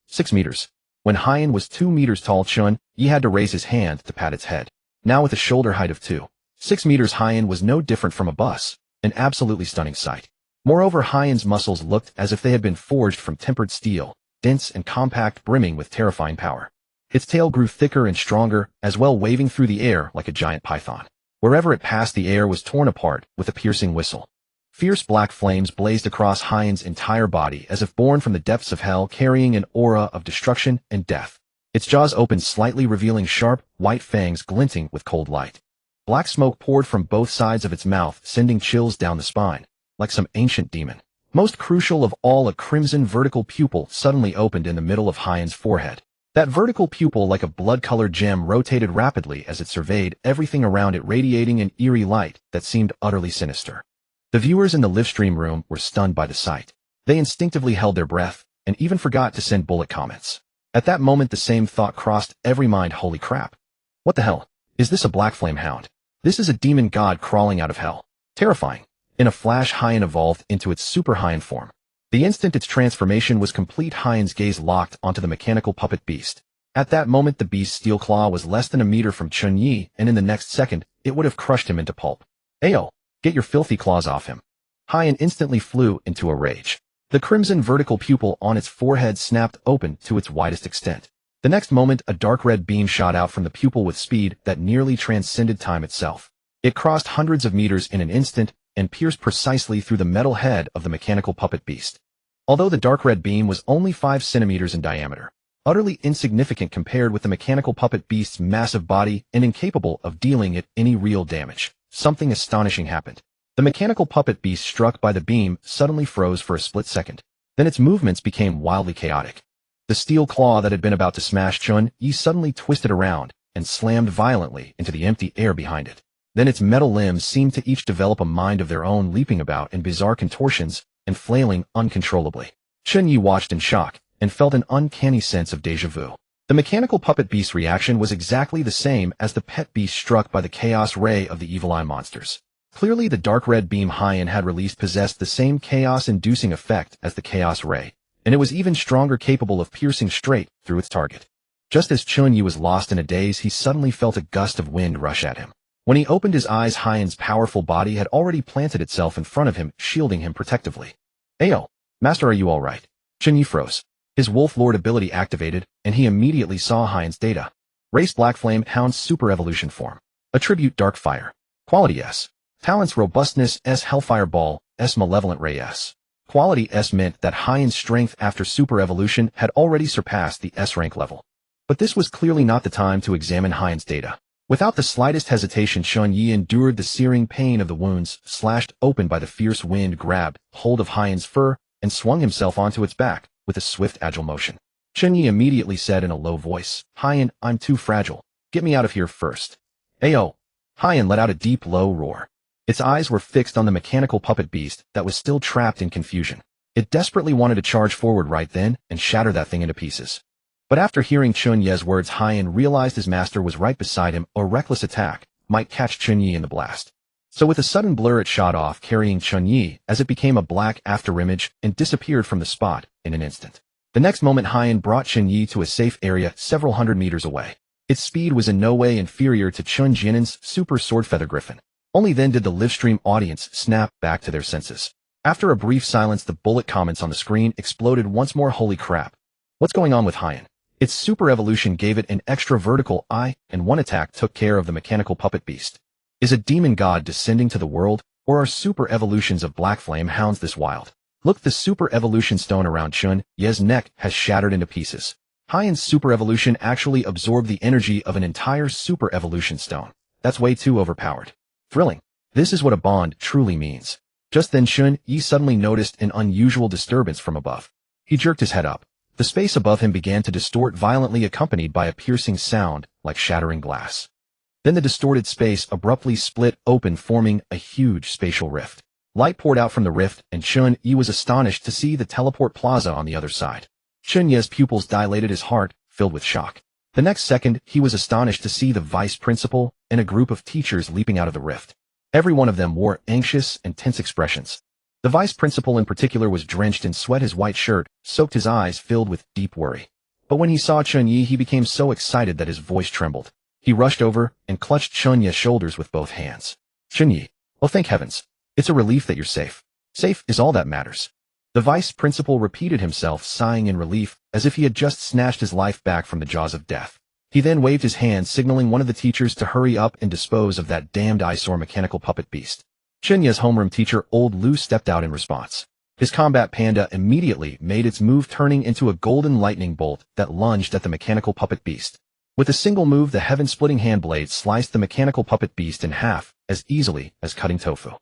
6 meters. When Haiyan was 2 meters tall, Chen Ye had to raise his hand to pat its head. Now with a shoulder height of 6 meters, Haiyan was no different from a bus, an absolutely stunning sight. Moreover, Haiyan's muscles looked as if they had been forged from tempered steel, dense and compact, brimming with terrifying power. Its tail grew thicker and stronger, as well, waving through the air like a giant python. Wherever it passed, the air was torn apart with a piercing whistle. Fierce black flames blazed across Haiyan's entire body as if born from the depths of hell, carrying an aura of destruction and death. Its jaws opened slightly, revealing sharp, white fangs glinting with cold light. Black smoke poured from both sides of its mouth, sending chills down the spine, like some ancient demon. Most crucial of all, a crimson vertical pupil suddenly opened in the middle of Haiyan's forehead. That vertical pupil, like a blood-colored gem, rotated rapidly as it surveyed everything around it, radiating an eerie light that seemed utterly sinister. The viewers in the livestream room were stunned by the sight. They instinctively held their breath, and even forgot to send bullet comments. At that moment, the same thought crossed every mind: holy crap. What the hell? Is this a black flame hound? This is a demon god crawling out of hell. Terrifying. In a flash, Haiyan evolved into its Super Haiyan form. The instant its transformation was complete, Haiyan's gaze locked onto the mechanical puppet beast. At that moment, the beast's steel claw was less than a meter from Chen Ye, and in the next second, it would have crushed him into pulp. Ayo! Get your filthy claws off him. Haiyan instantly flew into a rage. The crimson vertical pupil on its forehead snapped open to its widest extent. The next moment, a dark red beam shot out from the pupil with speed that nearly transcended time itself. It crossed hundreds of meters in an instant and pierced precisely through the metal head of the mechanical puppet beast. Although the dark red beam was only 5 centimeters in diameter, utterly insignificant compared with the mechanical puppet beast's massive body and incapable of dealing it any real damage, something astonishing happened. The mechanical puppet beast, struck by the beam, suddenly froze for a split second. Then its movements became wildly chaotic. The steel claw that had been about to smash Chen Ye suddenly twisted around and slammed violently into the empty air behind it. Then its metal limbs seemed to each develop a mind of their own, leaping about in bizarre contortions and flailing uncontrollably. Chen Ye watched in shock and felt an uncanny sense of déjà vu. The mechanical puppet beast's reaction was exactly the same as the pet beast struck by the chaos ray of the evil eye monsters. Clearly, the dark red beam Haiyan had released possessed the same chaos-inducing effect as the chaos ray, and it was even stronger, capable of piercing straight through its target. Just as Chen Ye was lost in a daze, he suddenly felt a gust of wind rush at him. When he opened his eyes, Haiyan's powerful body had already planted itself in front of him, shielding him protectively. Ayo, master, are you all right? Chen Ye froze. His Wolf Lord ability activated, and he immediately saw Haiyan's data. Race Black Flame Hound Super Evolution Form. Attribute Dark Fire. Quality S. Talents Robustness S. Hellfire Ball S. Malevolent Ray S. Quality S meant that Haiyan's strength after Super Evolution had already surpassed the S rank level. But this was clearly not the time to examine Haiyan's data. Without the slightest hesitation, Chen Ye endured the searing pain of the wounds slashed open by the fierce wind, grabbed hold of Haiyan's fur, and swung himself onto its back with a swift, agile motion. Chen Ye immediately said in a low voice, "Haiyan, I'm too fragile. Get me out of here first." Ayo! Haiyan let out a deep, low roar. Its eyes were fixed on the mechanical puppet beast that was still trapped in confusion. It desperately wanted to charge forward right then and shatter that thing into pieces. But after hearing Chen Ye's words, Haiyan realized his master was right beside him. A reckless attack might catch Chen Ye in the blast. So with a sudden blur it shot off, carrying Chen Ye as it became a black afterimage and disappeared from the spot in an instant. The next moment Haiyan brought Chen Ye to a safe area several hundred meters away. Its speed was in no way inferior to Chun Jianen's super swordfeather griffin. Only then did the livestream audience snap back to their senses. After a brief silence, the bullet comments on the screen exploded once more. Holy crap. What's going on with Haiyan? Its super evolution gave it an extra vertical eye, and one attack took care of the mechanical puppet beast. Is a demon god descending to the world, or are super evolutions of black flame hounds this wild? Look, the super evolution stone around Chen Ye's neck has shattered into pieces. Haiyan's super evolution actually absorbed the energy of an entire super evolution stone. That's way too overpowered. Thrilling. This is what a bond truly means. Just then Chen Ye suddenly noticed an unusual disturbance from above. He jerked his head up. The space above him began to distort violently, accompanied by a piercing sound like shattering glass. Then the distorted space abruptly split open, forming a huge spatial rift. Light poured out from the rift, and Chen Ye was astonished to see the teleport plaza on the other side. Chen Ye's pupils dilated, his heart filled with shock. The next second, he was astonished to see the vice principal and a group of teachers leaping out of the rift. Every one of them wore anxious and tense expressions. The vice principal in particular was drenched in sweat. His white shirt soaked, his eyes filled with deep worry. But when he saw Chen Ye, he became so excited that his voice trembled. He rushed over and clutched Chen Ye's shoulders with both hands. Chen Ye, oh thank heavens. It's a relief that you're safe. Safe is all that matters. The vice principal repeated himself, sighing in relief, as if he had just snatched his life back from the jaws of death. He then waved his hand, signaling one of the teachers to hurry up and dispose of that damned eyesore mechanical puppet beast. Chen Ye's homeroom teacher, Old Lu, stepped out in response. His combat panda immediately made its move, turning into a golden lightning bolt that lunged at the mechanical puppet beast. With a single move, the heaven-splitting hand blade sliced the mechanical puppet beast in half as easily as cutting tofu.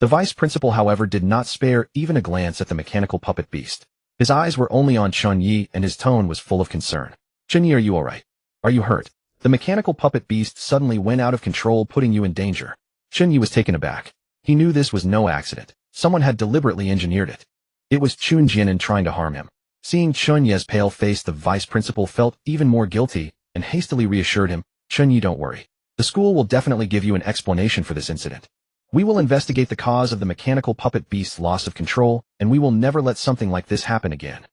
The vice principal, however, did not spare even a glance at the mechanical puppet beast. His eyes were only on Chen Ye, and his tone was full of concern. Chen Ye, are you alright? Are you hurt? The mechanical puppet beast suddenly went out of control, putting you in danger. Chen Ye was taken aback. He knew this was no accident. Someone had deliberately engineered it. It was Chun Jianen trying to harm him. Seeing Chen Ye's pale face, the vice principal felt even more guilty and hastily reassured him, Chen Ye, don't worry. The school will definitely give you an explanation for this incident. We will investigate the cause of the mechanical puppet beast's loss of control, and we will never let something like this happen again.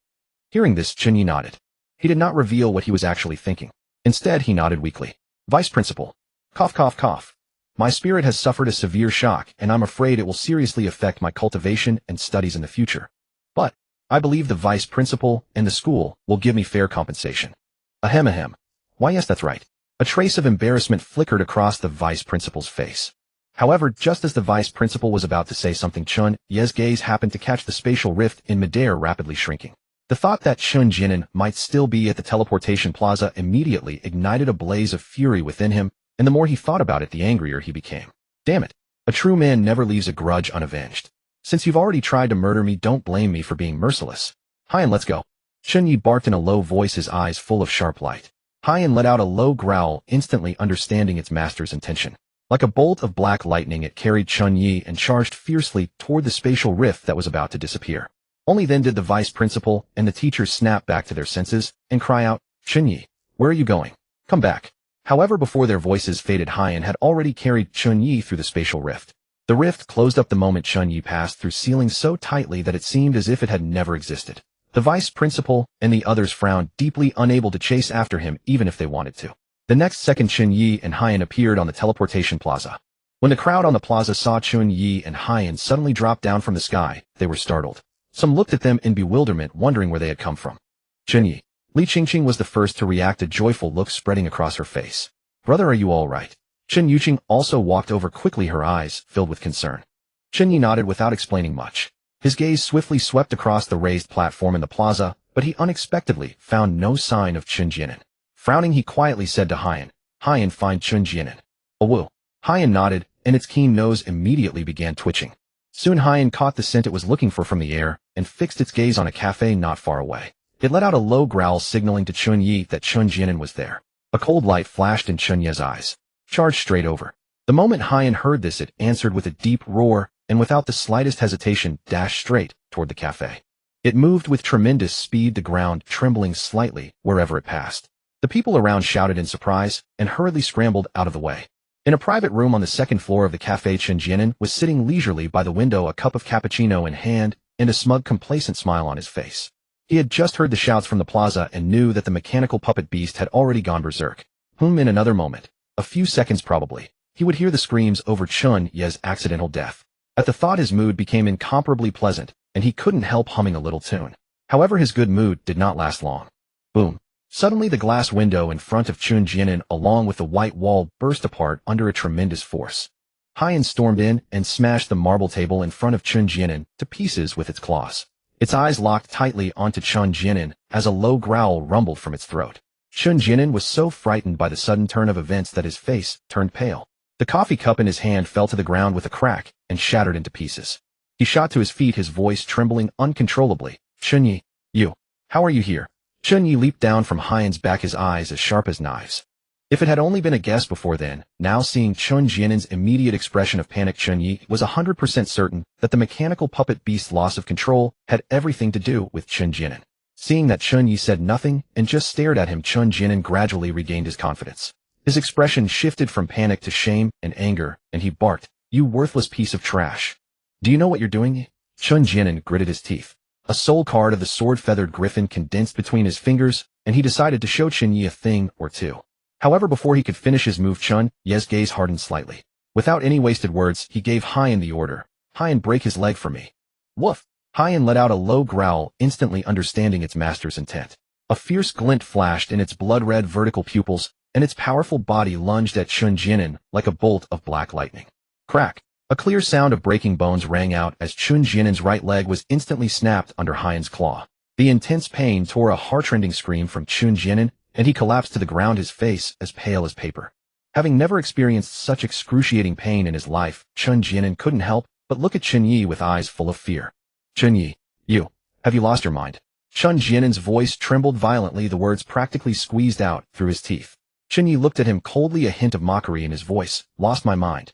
Hearing this, Chen Ye nodded. He did not reveal what he was actually thinking. Instead, he nodded weakly. Vice principal. Cough, cough, cough. My spirit has suffered a severe shock, and I'm afraid it will seriously affect my cultivation and studies in the future. But I believe the vice principal and the school will give me fair compensation. Ahem ahem. Why yes, that's right. A trace of embarrassment flickered across the vice principal's face. However, just as the vice principal was about to say something, Chen Ye's gaze happened to catch the spatial rift in midair rapidly shrinking. The thought that Chen Jianen might still be at the teleportation plaza immediately ignited a blaze of fury within him, and the more he thought about it, the angrier he became. Damn it. A true man never leaves a grudge unavenged. Since you've already tried to murder me, don't blame me for being merciless. Haiyan, let's go. Chen Ye barked in a low voice, his eyes full of sharp light. Haiyan let out a low growl, instantly understanding its master's intention. Like a bolt of black lightning, it carried Chen Ye and charged fiercely toward the spatial rift that was about to disappear. Only then did the vice principal and the teachers snap back to their senses and cry out, Chen Ye, where are you going? Come back. However, before their voices faded, Haiyan had already carried Chen Ye through the spatial rift. The rift closed up the moment Chen Ye passed through, sealing so tightly that it seemed as if it had never existed. The vice principal and the others frowned deeply, unable to chase after him even if they wanted to. The next second, Chen Ye and Haiyan appeared on the teleportation plaza. When the crowd on the plaza saw Chen Ye and Haiyan suddenly drop down from the sky, they were startled. Some looked at them in bewilderment, wondering where they had come from. Chen Ye. Li Qingqing was the first to react, a joyful look spreading across her face. Brother, are you all right? Chen Yuqing also walked over quickly, her eyes filled with concern. Chen Ye nodded without explaining much. His gaze swiftly swept across the raised platform in the plaza, but he unexpectedly found no sign of Chen Jianen. Frowning, he quietly said to Haiyan, Haiyan, find Chen Jianen. Oh, woo. Haiyan nodded, and its keen nose immediately began twitching. Soon Haiyan caught the scent it was looking for from the air and fixed its gaze on a cafe not far away. It let out a low growl, signaling to Chen Ye that Chen Jianen was there. A cold light flashed in Chen Ye's eyes. Charged straight over. The moment Haiyan heard this, it answered with a deep roar and without the slightest hesitation dashed straight toward the cafe. It moved with tremendous speed, the ground trembling slightly wherever it passed. The people around shouted in surprise and hurriedly scrambled out of the way. In a private room on the second floor of the cafe, Chen Ye was sitting leisurely by the window, a cup of cappuccino in hand and a smug, complacent smile on his face. He had just heard the shouts from the plaza and knew that the mechanical puppet beast had already gone berserk. In another moment, a few seconds probably, he would hear the screams over Chen Ye's accidental death. At the thought, his mood became incomparably pleasant, and he couldn't help humming a little tune. However, his good mood did not last long. Boom. Suddenly the glass window in front of Chen Ye along with the white wall burst apart under a tremendous force. Hyan stormed in and smashed the marble table in front of Chen Ye to pieces with its claws. Its eyes locked tightly onto Chen Ye as a low growl rumbled from its throat. Chen Ye was so frightened by the sudden turn of events that his face turned pale. The coffee cup in his hand fell to the ground with a crack and shattered into pieces. He shot to his feet, his voice trembling uncontrollably. Chen Ye, you, how are you here? Chen Ye leaped down from Hyan's back, his eyes as sharp as knives. If it had only been a guess before then, now seeing Chen Jian's immediate expression of panic, Chen Ye was 100% certain that the mechanical puppet beast's loss of control had everything to do with Chen Jian. Seeing that Chen Ye said nothing and just stared at him, Chen Jian gradually regained his confidence. His expression shifted from panic to shame and anger, and he barked, "You worthless piece of trash. Do you know what you're doing?" Chen Jian gritted his teeth. A soul card of the sword-feathered griffin condensed between his fingers, and he decided to show Chen Ye a thing or two. However, before he could finish his move, Chen Ye's gaze hardened slightly. Without any wasted words, he gave Hyan the order. "Hyan, break his leg for me." Woof! Hyan let out a low growl, instantly understanding its master's intent. A fierce glint flashed in its blood-red vertical pupils, and its powerful body lunged at Chen Jian like a bolt of black lightning. Crack! A clear sound of breaking bones rang out as Chen Jian's right leg was instantly snapped under Hyan's claw. The intense pain tore a heart-rending scream from Chen Jian, and he collapsed to the ground, his face as pale as paper. Having never experienced such excruciating pain in his life, Chen Jian couldn't help but look at Chen Ye with eyes full of fear. "Chen Ye, have you lost your mind?" Chen Jian's voice trembled violently, the words practically squeezed out through his teeth. Chen Ye looked at him coldly, a hint of mockery in his voice. "Lost my mind?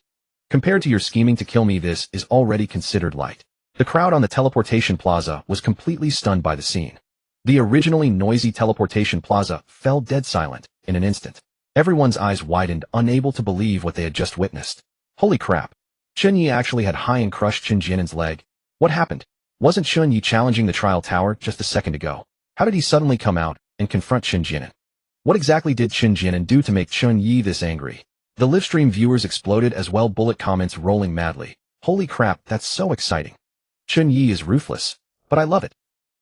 Compared to your scheming to kill me, this is already considered light." The crowd on the teleportation plaza was completely stunned by the scene. The originally noisy teleportation plaza fell dead silent in an instant. Everyone's eyes widened, unable to believe what they had just witnessed. Holy crap! Chen Ye actually had Hyan crush Chen Jian's leg. What happened? Wasn't Chen Ye challenging the trial tower just a second ago? How did he suddenly come out and confront Chen Jian? What exactly did Chen Jian do to make Chen Ye this angry? The livestream viewers exploded as well, bullet comments rolling madly. Holy crap, that's so exciting. Chen Ye is ruthless, but I love it.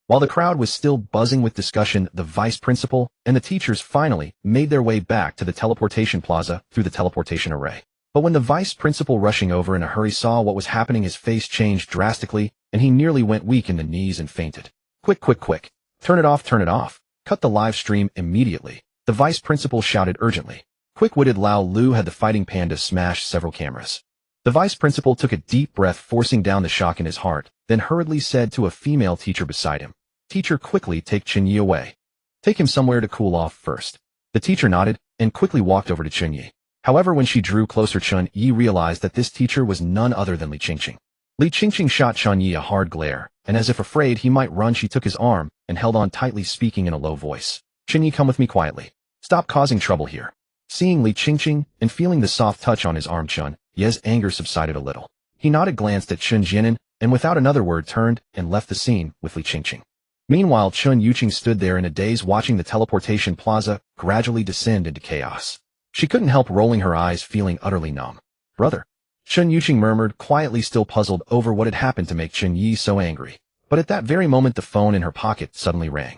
While the crowd was still buzzing with discussion, the vice principal and the teachers finally made their way back to the teleportation plaza through the teleportation array. But when the vice principal, rushing over in a hurry, saw what was happening, his face changed drastically, and he nearly went weak in the knees and fainted. Quick, quick, quick. Turn it off, turn it off. Cut the live stream immediately. The vice principal shouted urgently. Quick-witted Lao Lu had the fighting panda smash several cameras. The vice principal took a deep breath, forcing down the shock in his heart, then hurriedly said to a female teacher beside him, "Teacher, quickly take Chen Ye away. Take him somewhere to cool off first." The teacher nodded and quickly walked over to Chen Ye. However, when she drew closer, Chen Ye realized that this teacher was none other than Li Qingqing. Li Qingqing shot Chen Ye a hard glare, and as if afraid he might run, she took his arm and held on tightly, speaking in a low voice. "Chen Ye, come with me quietly. Stop causing trouble here." Seeing Li Qingqing and feeling the soft touch on his arm, Chen Ye's anger subsided a little. He nodded, glanced at Chen Jian, and without another word turned and left the scene with Li Qingqing. Meanwhile, Chen Yuqing stood there in a daze, watching the teleportation plaza gradually descend into chaos. She couldn't help rolling her eyes, feeling utterly numb. "Brother," Chen Yuqing murmured, quietly, still puzzled over what had happened to make Chen Ye so angry. But at that very moment, the phone in her pocket suddenly rang.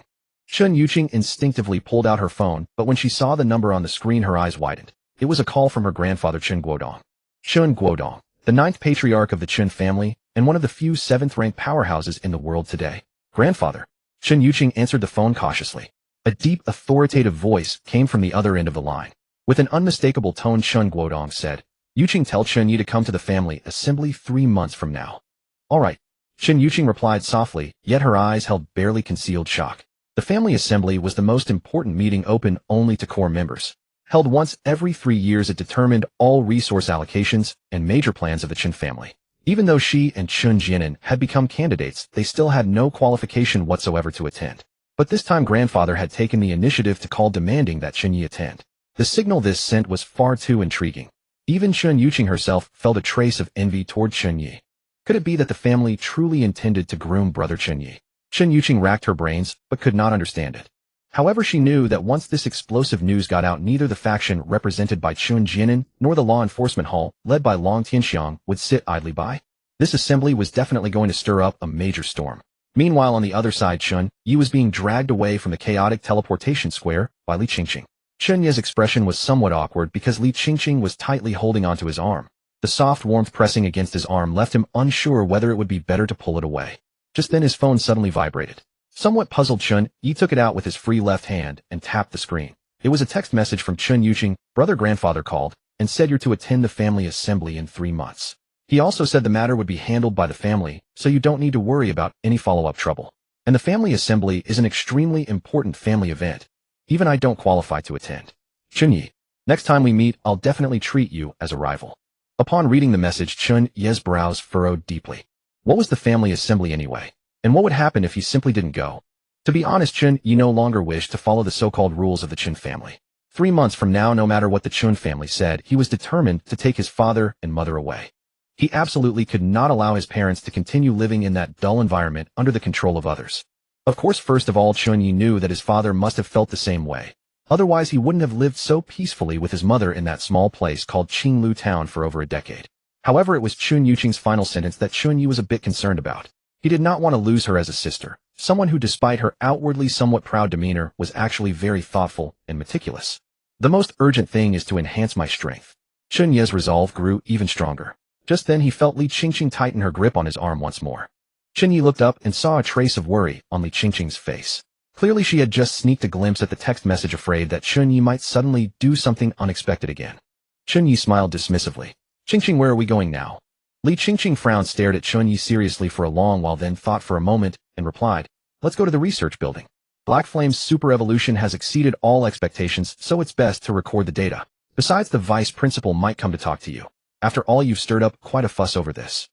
Chen Yuqing instinctively pulled out her phone, but when she saw the number on the screen, her eyes widened. It was a call from her grandfather, Chen Guodong. Chen Guodong, the 9th patriarch of the Chen family, and one of the few 7th-ranked powerhouses in the world today. "Grandfather." Chen Yuqing answered the phone cautiously. A deep, authoritative voice came from the other end of the line. With an unmistakable tone, Chen Guodong said, "Yuqing, tell Chen Ye to come to the family assembly 3 months from now." "All right," Chen Yuqing replied softly, yet her eyes held barely concealed shock. The family assembly was the most important meeting, open only to core members. Held once every 3 years, it determined all resource allocations and major plans of the Chen family. Even though she and Chen Jian had become candidates, they still had no qualification whatsoever to attend. But this time, grandfather had taken the initiative to call, demanding that Chen Ye attend. The signal this sent was far too intriguing. Even Chen Ye herself felt a trace of envy toward Chen Ye. Could it be that the family truly intended to groom brother Chen Ye? Chen Ye racked her brains, but could not understand it. However, she knew that once this explosive news got out, neither the faction represented by Chun Jianan nor the law enforcement hall led by Long Tianxiang would sit idly by. This assembly was definitely going to stir up a major storm. Meanwhile, on the other side, Chen Ye was being dragged away from the chaotic teleportation square by Li Qingqing. Chen Ye's expression was somewhat awkward because Li Qingqing was tightly holding onto his arm. The soft warmth pressing against his arm left him unsure whether it would be better to pull it away. Just then his phone suddenly vibrated. Somewhat puzzled, Chen Ye took it out with his free left hand and tapped the screen. It was a text message from Chen Ye. Brother grandfather called and said you're to attend the family assembly in 3 months. He also said the matter would be handled by the family, so you don't need to worry about any follow-up trouble. And the family assembly is an extremely important family event. Even I don't qualify to attend. Chen Ye, next time we meet, I'll definitely treat you as a rival. Upon reading the message, Chen Ye's brows furrowed deeply. What was the family assembly anyway? And what would happen if he simply didn't go? To be honest, Chen Ye no longer wished to follow the so-called rules of the Chen family. 3 months from now, no matter what the Chen family said, he was determined to take his father and mother away. He absolutely could not allow his parents to continue living in that dull environment under the control of others. Of course, first of all, Chen Ye knew that his father must have felt the same way. Otherwise, he wouldn't have lived so peacefully with his mother in that small place called Qinglu Town for over a decade. However, it was Chen Yuqing's final sentence that Chen Ye was a bit concerned about. He did not want to lose her as a sister, someone who despite her outwardly somewhat proud demeanor was actually very thoughtful and meticulous. The most urgent thing is to enhance my strength. Chen Ye's resolve grew even stronger. Just then he felt Li Qingqing tighten her grip on his arm once more. Chen Ye looked up and saw a trace of worry on Li Qingqing's face. Clearly she had just sneaked a glimpse at the text message, afraid that Chen Ye might suddenly do something unexpected again. Chen Ye smiled dismissively. Qingqing, where are we going now? Li Qingqing frowned, stared at Chen Ye seriously for a long while, then thought for a moment and replied, let's go to the research building. Black Flame's super evolution has exceeded all expectations, so it's best to record the data. Besides, the vice principal might come to talk to you. After all, you've stirred up quite a fuss over this.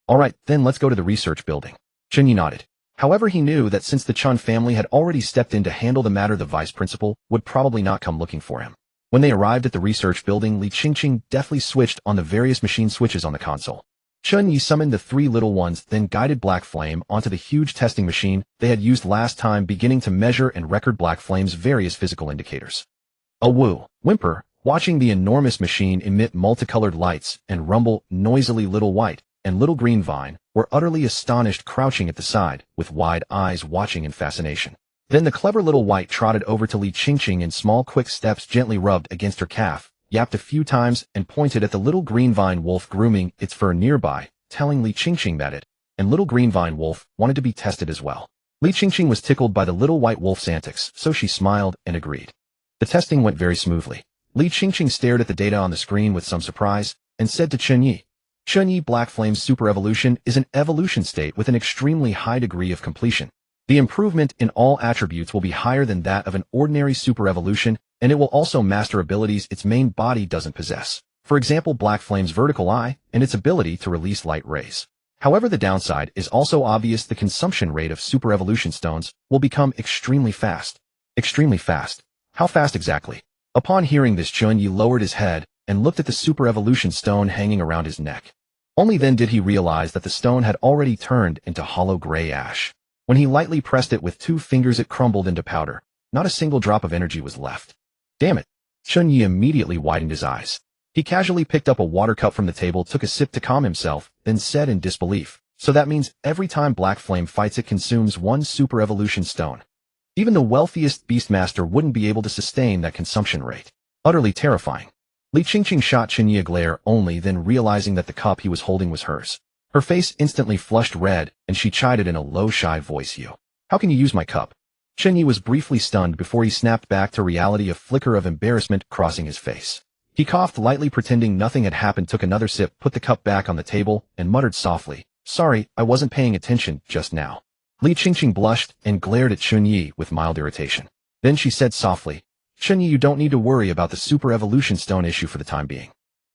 All right, then let's go to the research building. Chen Ye nodded. However, he knew that since the Chen family had already stepped in to handle the matter, the vice principal would probably not come looking for him. When they arrived at the research building, Li Qingqing deftly switched on the various machine switches on the console. Chen Ye summoned the 3 little ones, then guided Black Flame onto the huge testing machine they had used last time, beginning to measure and record Black Flame's various physical indicators. A woo, whimper, watching the enormous machine emit multicolored lights and rumble noisily. Little White and Little Green Vine were utterly astonished, crouching at the side, with wide eyes watching in fascination. Then the clever Little White trotted over to Li Qingqing in small quick steps, gently rubbed against her calf, yapped a few times, and pointed at the Little Green Vine Wolf grooming its fur nearby, telling Li Qingqing that it and Little Green Vine Wolf wanted to be tested as well. Li Qingqing was tickled by the Little White Wolf's antics, so she smiled and agreed. The testing went very smoothly. Li Qingqing stared at the data on the screen with some surprise, and said to Chen Ye, Chen Ye, Black Flame's super evolution is an evolution state with an extremely high degree of completion. The improvement in all attributes will be higher than that of an ordinary super evolution, and it will also master abilities its main body doesn't possess. For example, Black Flame's vertical eye and its ability to release light rays. However, the downside is also obvious. The consumption rate of super evolution stones will become extremely fast. Extremely fast. How fast exactly? Upon hearing this, Chen Ye lowered his head and looked at the super evolution stone hanging around his neck. Only then did he realize that the stone had already turned into hollow gray ash. When he lightly pressed it with 2 fingers, it crumbled into powder. Not a single drop of energy was left. Damn it! Chen Ye immediately widened his eyes. He casually picked up a water cup from the table, took a sip to calm himself, then said in disbelief, so that means every time Black Flame fights, it consumes 1 super evolution stone. Even the wealthiest Beastmaster wouldn't be able to sustain that consumption rate. Utterly terrifying. Li Qingqing shot Chen Ye a glare only, then realizing that the cup he was holding was hers. Her face instantly flushed red, and she chided in a low, shy voice, You, how can you use my cup? Chen Ye was briefly stunned before he snapped back to reality, a flicker of embarrassment crossing his face. He coughed lightly, pretending nothing had happened, took another sip, put the cup back on the table, and muttered softly, Sorry, I wasn't paying attention just now. Li Qingqing blushed and glared at Chen Ye with mild irritation. Then she said softly, Chen Ye, you don't need to worry about the super evolution stone issue for the time being.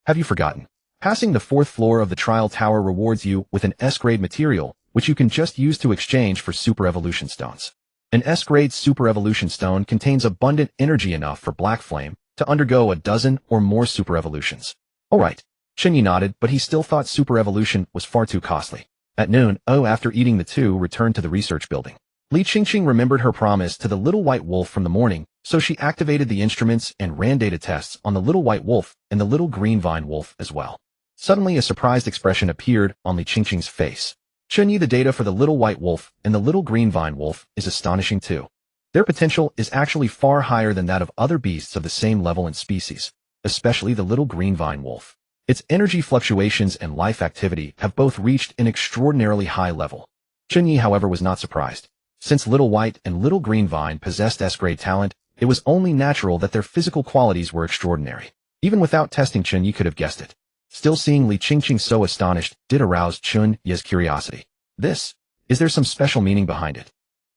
Have you forgotten? Passing the 4th floor of the trial tower rewards you with an S-grade material, which you can just use to exchange for super evolution stones. An S-grade super evolution stone contains abundant energy enough for Black Flame to undergo a dozen or more super evolutions. Alright. Chen Ye nodded, but he still thought super evolution was far too costly. At noon, after eating the two returned to the research building. Li Qingqing remembered her promise to the little white wolf from the morning, so she activated the instruments and ran data tests on the little white wolf and the little green vine wolf as well. Suddenly a surprised expression appeared on Li Qingqing's face. Chen Ye, the data for the little white wolf and the little green vine wolf is astonishing too. Their potential is actually far higher than that of other beasts of the same level and species, especially the little green vine wolf. Its energy fluctuations and life activity have both reached an extraordinarily high level. Chen Ye, however, was not surprised. Since Little White and Little Green Vine possessed S-grade talent, it was only natural that their physical qualities were extraordinary. Even without testing, Chen Ye could have guessed it. Still, seeing Li Qingqing so astonished did arouse Chen Ye's curiosity. Is there some special meaning behind it?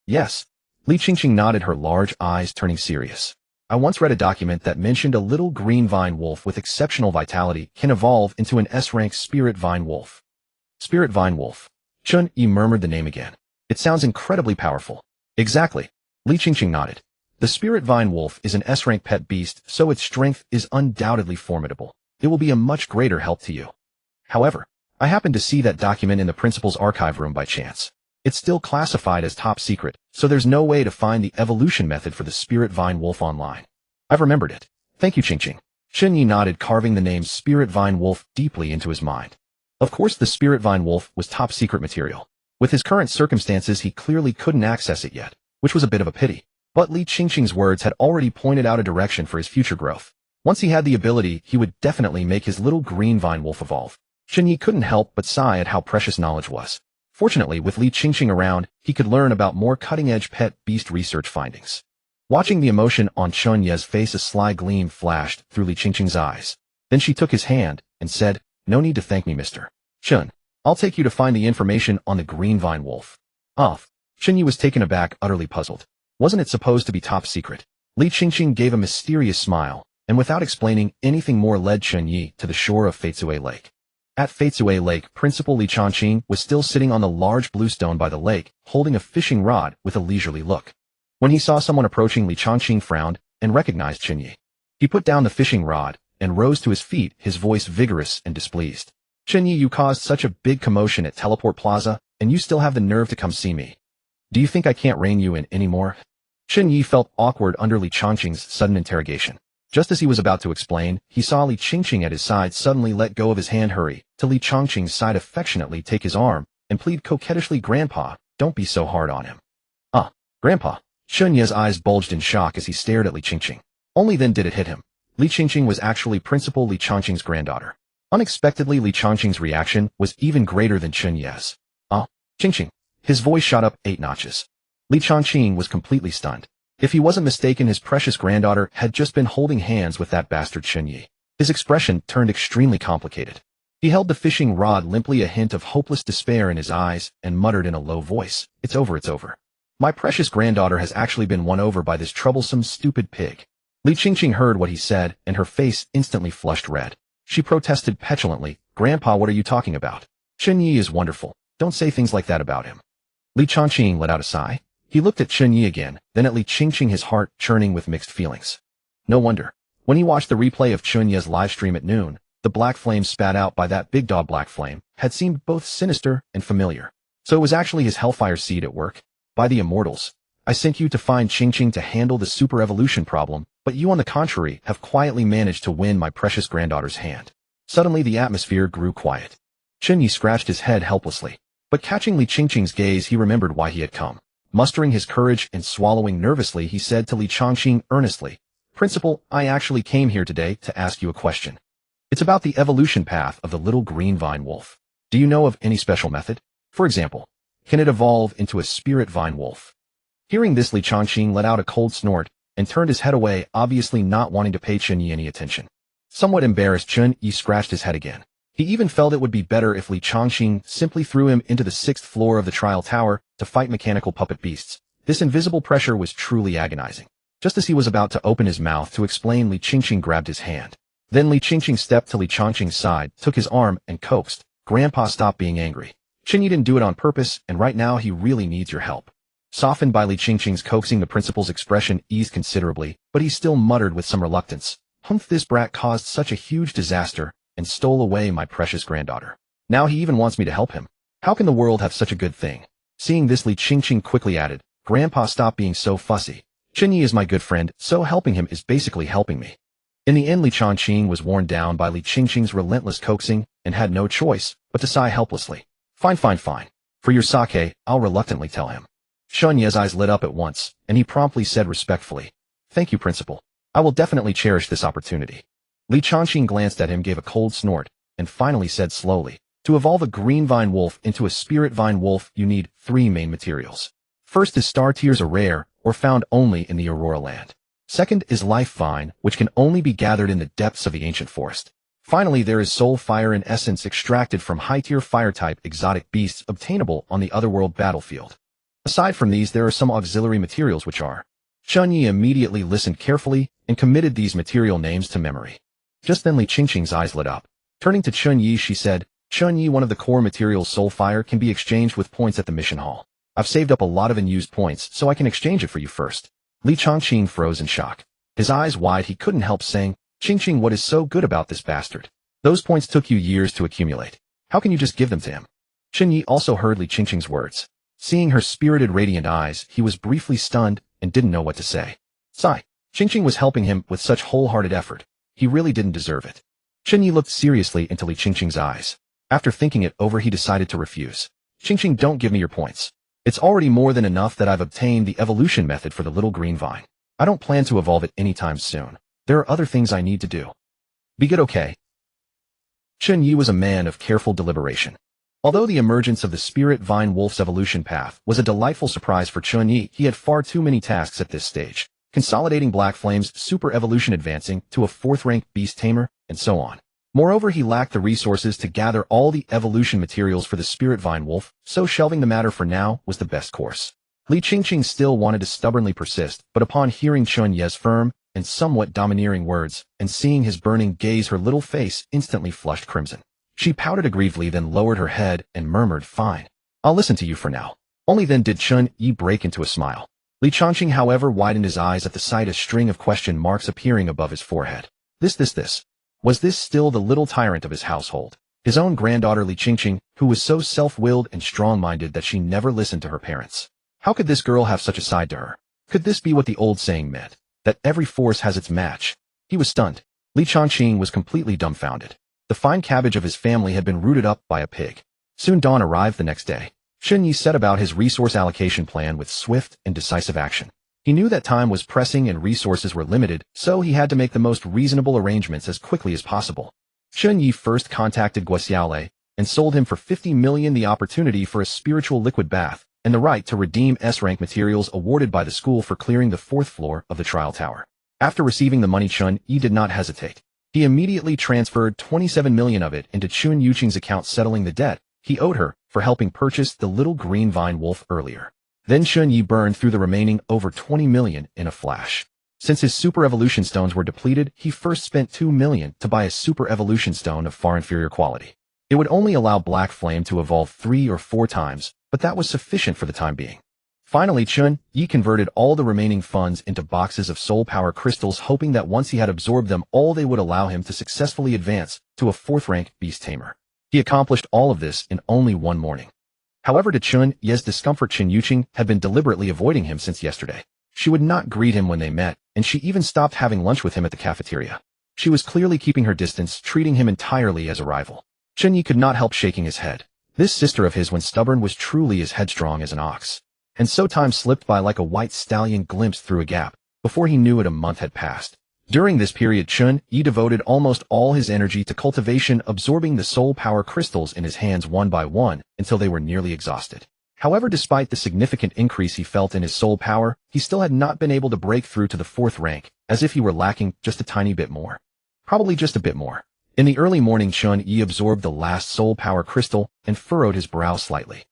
Yes. Li Qingqing nodded, her large eyes turning serious. I once read a document that mentioned a little green vine wolf with exceptional vitality can evolve into an S-rank spirit vine wolf. Spirit vine wolf. Chen Ye murmured the name again. It sounds incredibly powerful. Exactly. Li Qingqing nodded. The spirit vine wolf is an S-rank pet beast, so its strength is undoubtedly formidable. It will be a much greater help to you. However, I happened to see that document in the principal's archive room by chance. It's still classified as top secret, so there's no way to find the evolution method for the spirit vine wolf online. I've remembered it. Thank you, Qingqing. Chen Ye nodded, carving the name spirit vine wolf deeply into his mind. Of course, the spirit vine wolf was top secret material. With his current circumstances, he clearly couldn't access it yet, which was a bit of a pity. But Li Qingqing's words had already pointed out a direction for his future growth. Once he had the ability, he would definitely make his little green vine wolf evolve. Chen Ye couldn't help but sigh at how precious knowledge was. Fortunately, with Li Qingqing around, he could learn about more cutting-edge pet beast research findings. Watching the emotion on Chen Ye's face, a sly gleam flashed through Li Qingqing's eyes. Then she took his hand and said, "No need to thank me, Mr. Chen. I'll take you to find the information on the green vine wolf." Chen Ye was taken aback, utterly puzzled. Wasn't it supposed to be top secret? Li Qingqing gave a mysterious smile, and without explaining anything more led Chen Ye to the shore of Feitsue Lake. At Feitsue Lake, Principal Li Changqing was still sitting on the large blue stone by the lake, holding a fishing rod with a leisurely look. When he saw someone approaching, Li Changqing frowned and recognized Chen Ye. He put down the fishing rod and rose to his feet, his voice vigorous and displeased. "Chen Ye, you caused such a big commotion at Teleport Plaza, and you still have the nerve to come see me. Do you think I can't rein you in anymore?" Chen Ye felt awkward under Li Changqing's sudden interrogation. Just as he was about to explain, he saw Li Qingqing at his side suddenly let go of his hand, hurry to Li Changqing's side, affectionately take his arm, and plead coquettishly, "Grandpa, don't be so hard on him." Grandpa. Chen Ye's eyes bulged in shock as he stared at Li Qingqing. Only then did it hit him. Li Qingqing was actually Principal Li Changqing's granddaughter. Unexpectedly, Li Changqing's reaction was even greater than Chen Ye's. Qingqing. His voice shot up 8 notches. Li Changqing was completely stunned. If he wasn't mistaken, his precious granddaughter had just been holding hands with that bastard Chen Ye. His expression turned extremely complicated. He held the fishing rod limply, a hint of hopeless despair in his eyes, and muttered in a low voice, "It's over, it's over. My precious granddaughter has actually been won over by this troublesome, stupid pig." Li Qingqing heard what he said, and her face instantly flushed red. She protested petulantly, "Grandpa, what are you talking about? Chen Ye is wonderful. Don't say things like that about him." Li Changqing let out a sigh. He looked at Chen Ye again, then at Li Qingqing, his heart churning with mixed feelings. No wonder. When he watched the replay of Chen Ye's livestream at noon, the black flame spat out by that big dog black flame had seemed both sinister and familiar. So it was actually his hellfire seed at work. "By the immortals, I sent you to find Qingqing to handle the super evolution problem, but you, on the contrary, have quietly managed to win my precious granddaughter's hand." Suddenly the atmosphere grew quiet. Chen Ye scratched his head helplessly, but catching Li Qingqing's gaze, he remembered why he had come. Mustering his courage and swallowing nervously, he said to Li Changqing earnestly, "Principal, I actually came here today to ask you a question. It's about the evolution path of the little green vine wolf. Do you know of any special method? For example, can it evolve into a spirit vine wolf?" Hearing this, Li Changqing let out a cold snort and turned his head away, obviously not wanting to pay Chen Ye any attention. Somewhat embarrassed, Chen Ye scratched his head again. He even felt it would be better if Li Changqing simply threw him into the 6th floor of the trial tower to fight mechanical puppet beasts. This invisible pressure was truly agonizing. Just as he was about to open his mouth to explain, Li Qingqing grabbed his hand. Then Li Qingqing stepped to Li Changqing's side, took his arm, and coaxed, "Grandpa, stop being angry. Chen Ye didn't do it on purpose, and right now he really needs your help." Softened by Li Qingqing's coaxing, the principal's expression eased considerably, but he still muttered with some reluctance, "Humph, this brat caused such a huge disaster, and stole away my precious granddaughter. Now he even wants me to help him. How can the world have such a good thing? Seeing this, Li Qingqing quickly added, Grandpa, stop being so fussy. Chen Ye is my good friend, so helping him is basically helping me. In the end, Li Qingqing was worn down by Li Qingqing's relentless coaxing and had no choice but to sigh helplessly. Fine. For your sake, I'll reluctantly tell him. Chen Ye's eyes lit up at once, and he promptly said respectfully, Thank you, Principal. I will definitely cherish this opportunity. Li Qingqing glanced at him, gave a cold snort, and finally said slowly, To evolve a green vine wolf into a spirit vine wolf, you need 3 main materials. First is star tears, a rare, or found only in the Aurora land. Second is life vine, which can only be gathered in the depths of the ancient forest. Finally, there is soul fire, in essence extracted from high-tier fire-type exotic beasts obtainable on the otherworld battlefield. Aside from these, there are some auxiliary materials which are. Chen Ye immediately listened carefully and committed these material names to memory. Just then Li Qingqing's eyes lit up. Turning to Chen Ye, she said, Chen Ye, one of the core materials soul fire can be exchanged with points at the mission hall. I've saved up a lot of unused points, so I can exchange it for you first. Li Qingqing froze in shock. His eyes wide, he couldn't help saying, Qingqing, what is so good about this bastard? Those points took you years to accumulate. How can you just give them to him? Chen Ye also heard Li Qingqing's words. Seeing her spirited, radiant eyes, he was briefly stunned and didn't know what to say. Sigh. Qingqing was helping him with such wholehearted effort. He really didn't deserve it. Chen Ye looked seriously into Li Qingqing's eyes. After thinking it over, he decided to refuse. Qingqing, don't give me your points. It's already more than enough that I've obtained the evolution method for the little green vine. I don't plan to evolve it anytime soon. There are other things I need to do. Be good, okay? Chen Ye was a man of careful deliberation. Although the emergence of the spirit vine wolf's evolution path was a delightful surprise for Chen Ye, he had far too many tasks at this stage. Consolidating Black Flame's super evolution, advancing to a 4th-rank beast tamer, and so on. Moreover, he lacked the resources to gather all the evolution materials for the spirit vine wolf, so shelving the matter for now was the best course. Li Qingqing still wanted to stubbornly persist, but upon hearing Chen Ye's firm and somewhat domineering words, and seeing his burning gaze, her little face instantly flushed crimson. She pouted aggrievedly, then lowered her head and murmured, Fine. I'll listen to you for now. Only then did Chen Ye break into a smile. Li Qingqing, however, widened his eyes at the sight of a string of question marks appearing above his forehead. This. Was this still the little tyrant of his household? His own granddaughter Li Qingqing, who was so self-willed and strong-minded that she never listened to her parents. How could this girl have such a side to her? Could this be what the old saying meant? That every force has its match? He was stunned. Li Qingqing was completely dumbfounded. The fine cabbage of his family had been rooted up by a pig. Soon dawn arrived the next day. Chen Ye set about his resource allocation plan with swift and decisive action. He knew that time was pressing and resources were limited, so he had to make the most reasonable arrangements as quickly as possible. Chen Ye first contacted Guoxiaolei and sold him for 50 million the opportunity for a spiritual liquid bath and the right to redeem S-rank materials awarded by the school for clearing the 4th floor of the trial tower. After receiving the money, Chen Ye did not hesitate. He immediately transferred 27 million of it into Chun Yuqing's account, settling the debt he owed her for helping purchase the little green vine wolf earlier. Then Chen Ye burned through the remaining over 20 million in a flash. Since his super evolution stones were depleted, he first spent 2 million to buy a super evolution stone of far inferior quality. It would only allow Black Flame to evolve 3 or 4 times, but that was sufficient for the time being. Finally, Chen Ye converted all the remaining funds into boxes of soul power crystals, hoping that once he had absorbed them all, they would allow him to successfully advance to a 4th-rank beast tamer. He accomplished all of this in only one morning. However, to Chen Ye's discomfort, Chen Yuqing had been deliberately avoiding him since yesterday. She would not greet him when they met, and she even stopped having lunch with him at the cafeteria. She was clearly keeping her distance, treating him entirely as a rival. Chen Ye could not help shaking his head. This sister of his, when stubborn, was truly as headstrong as an ox. And so time slipped by like a white stallion glimpsed through a gap. Before he knew it, a month had passed. During this period, Chen Ye devoted almost all his energy to cultivation, absorbing the soul power crystals in his hands one by one until they were nearly exhausted. However, despite the significant increase he felt in his soul power, he still had not been able to break through to the 4th rank, as if he were lacking just a tiny bit more. Probably just a bit more. In the early morning, Chen Ye absorbed the last soul power crystal and furrowed his brow slightly.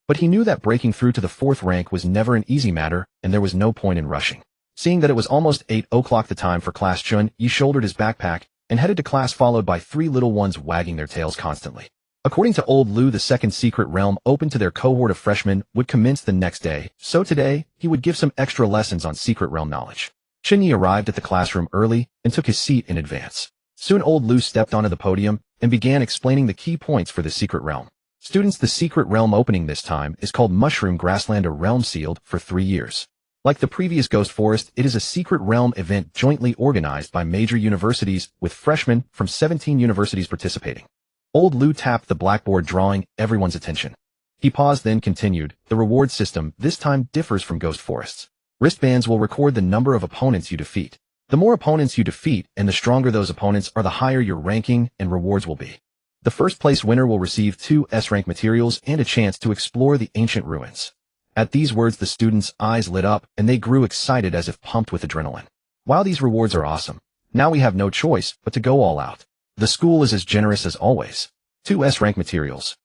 But he knew that breaking through to the 4th rank was never an easy matter, and there was no point in rushing. Seeing that it was almost 8 o'clock, the time for class, Chen Ye shouldered his backpack and headed to class, followed by 3 little ones wagging their tails constantly. According to Old Lu, the 2nd secret realm open to their cohort of freshmen would commence the next day, so today he would give some extra lessons on secret realm knowledge. Chen Ye arrived at the classroom early and took his seat in advance. Soon Old Lu stepped onto the podium and began explaining the key points for the secret realm. Students, the secret realm opening this time is called Mushroom Grassland, a realm sealed for 3 years. Like the previous Ghost Forest, it is a secret realm event jointly organized by major universities with freshmen from 17 universities participating. Old Lou tapped the blackboard, drawing everyone's attention. He paused, then continued, the reward system this time differs from Ghost Forests. Wristbands will record the number of opponents you defeat. The more opponents you defeat and the stronger those opponents are, the higher your ranking and rewards will be. The first place winner will receive 2 S-rank materials and a chance to explore the ancient ruins. At these words, the students' eyes lit up and they grew excited as if pumped with adrenaline. While these rewards are awesome, now we have no choice but to go all out. The school is as generous as always. 2 S-rank materials.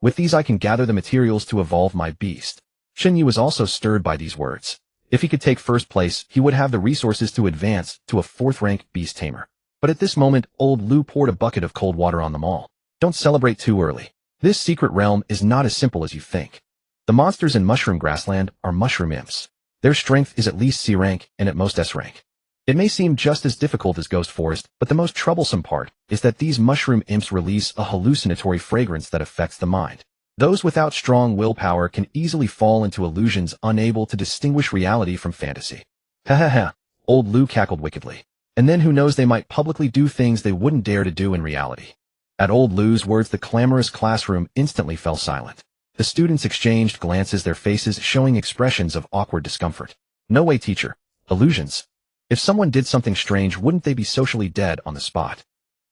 With these I can gather the materials to evolve my beast. Chen Ye was also stirred by these words. If he could take first place, he would have the resources to advance to a 4th-rank beast tamer. But at this moment, old Lou poured a bucket of cold water on them all. Don't celebrate too early. This secret realm is not as simple as you think. The monsters in Mushroom Grassland are mushroom imps. Their strength is at least C rank and at most S rank. It may seem just as difficult as Ghost Forest, but the most troublesome part is that these mushroom imps release a hallucinatory fragrance that affects the mind. Those without strong willpower can easily fall into illusions, unable to distinguish reality from fantasy. Ha ha ha, old Lou cackled wickedly. And then who knows, they might publicly do things they wouldn't dare to do in reality. At old Lou's words, the clamorous classroom instantly fell silent. The students exchanged glances, their faces showing expressions of awkward discomfort. No way, teacher. Illusions. If someone did something strange, wouldn't they be socially dead on the spot?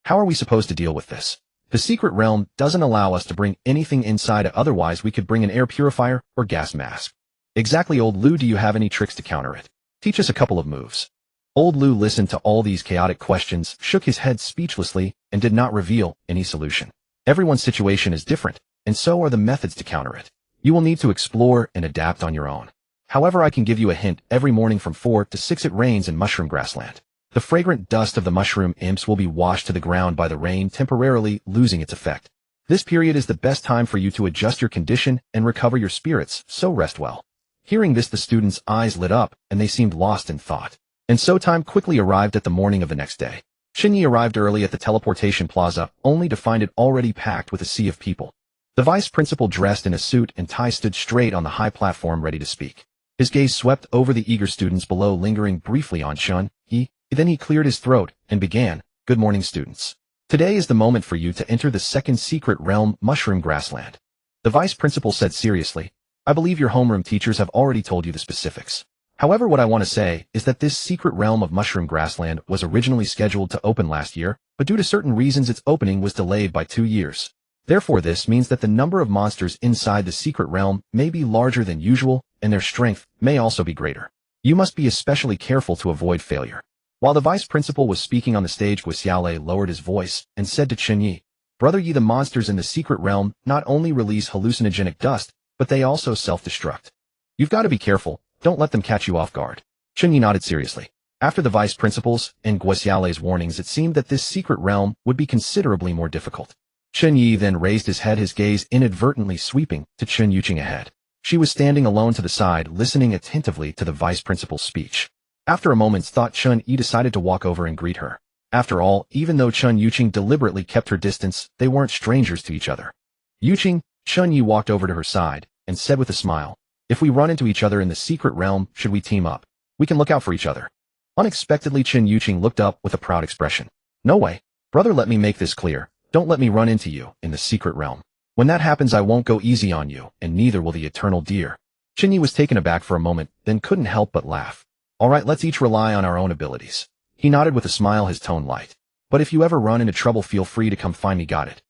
How are we supposed to deal with this? The secret realm doesn't allow us to bring anything inside, otherwise we could bring an air purifier or gas mask. Exactly, old Lou, do you have any tricks to counter it? Teach us a couple of moves. Old Lou listened to all these chaotic questions, shook his head speechlessly, and did not reveal any solution. Everyone's situation is different, and so are the methods to counter it. You will need to explore and adapt on your own. However, I can give you a hint. Every morning from 4 to 6 it rains in Mushroom Grassland. The fragrant dust of the mushroom imps will be washed to the ground by the rain, temporarily losing its effect. This period is the best time for you to adjust your condition and recover your spirits, so rest well. Hearing this, the students' eyes lit up, and they seemed lost in thought. And so time quickly arrived at the morning of the next day. Chen Ye arrived early at the teleportation plaza, only to find it already packed with a sea of people. The vice principal, dressed in a suit and tie, stood straight on the high platform ready to speak. His gaze swept over the eager students below, lingering briefly on Chen Ye. Then he cleared his throat and began, "Good morning, students. Today is the moment for you to enter the second secret realm, Mushroom Grassland." The vice principal said seriously, "I believe your homeroom teachers have already told you the specifics. However, what I want to say is that this secret realm of Mushroom Grassland was originally scheduled to open last year, but due to certain reasons its opening was delayed by 2 years. Therefore, this means that the number of monsters inside the secret realm may be larger than usual, and their strength may also be greater. You must be especially careful to avoid failure." While the vice principal was speaking on the stage, Guisiale lowered his voice and said to Chen Ye, "Brother Ye, the monsters in the secret realm not only release hallucinogenic dust, but they also self-destruct. You've got to be careful, don't let them catch you off guard." Chen Ye nodded seriously. After the vice principal's and Guisiale's warnings, it seemed that this secret realm would be considerably more difficult. Chen Ye then raised his head, his gaze inadvertently sweeping to Chen Yuqing ahead. She was standing alone to the side, listening attentively to the vice principal's speech. After a moment's thought, Chen Ye decided to walk over and greet her. After all, even though Chen Yuqing deliberately kept her distance, they weren't strangers to each other. "Yuqing," Chen Ye walked over to her side and said with a smile, "If we run into each other in the secret realm, should we team up? We can look out for each other." Unexpectedly, Chen Yuqing looked up with a proud expression. "No way. Brother, let me make this clear. Don't let me run into you in the secret realm. When that happens, I won't go easy on you, and neither will the eternal deer." Chen Ye was taken aback for a moment, then couldn't help but laugh. "All right, let's each rely on our own abilities." He nodded with a smile, his tone light. "But if you ever run into trouble, feel free to come find me, got it?"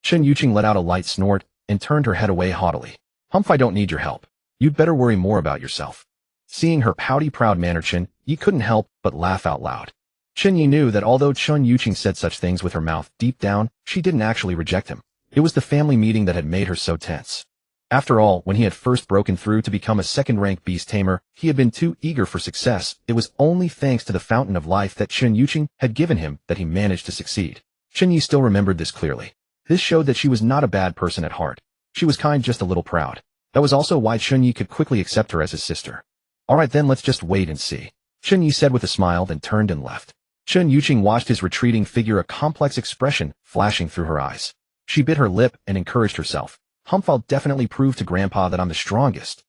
Chen Yuqing let out a light snort and turned her head away haughtily. "Humph, I don't need your help. You'd better worry more about yourself." Seeing her pouty, proud manner, Chen Ye couldn't help but laugh out loud. Chen Ye knew that although Chen Yuqing said such things with her mouth, deep down, she didn't actually reject him. It was the family meeting that had made her so tense. After all, when he had first broken through to become a second-rank beast tamer, he had been too eager for success. It was only thanks to the fountain of life that Chen Yuqing had given him that he managed to succeed. Chen Ye still remembered this clearly. This showed that she was not a bad person at heart. She was kind, just a little proud. That was also why Chen Ye could quickly accept her as his sister. "All right then, let's just wait and see," Chen Ye said with a smile, then turned and left. Chen Ye watched his retreating figure, a complex expression flashing through her eyes. She bit her lip and encouraged herself. I'll definitely prove to Grandpa that I'm the strongest.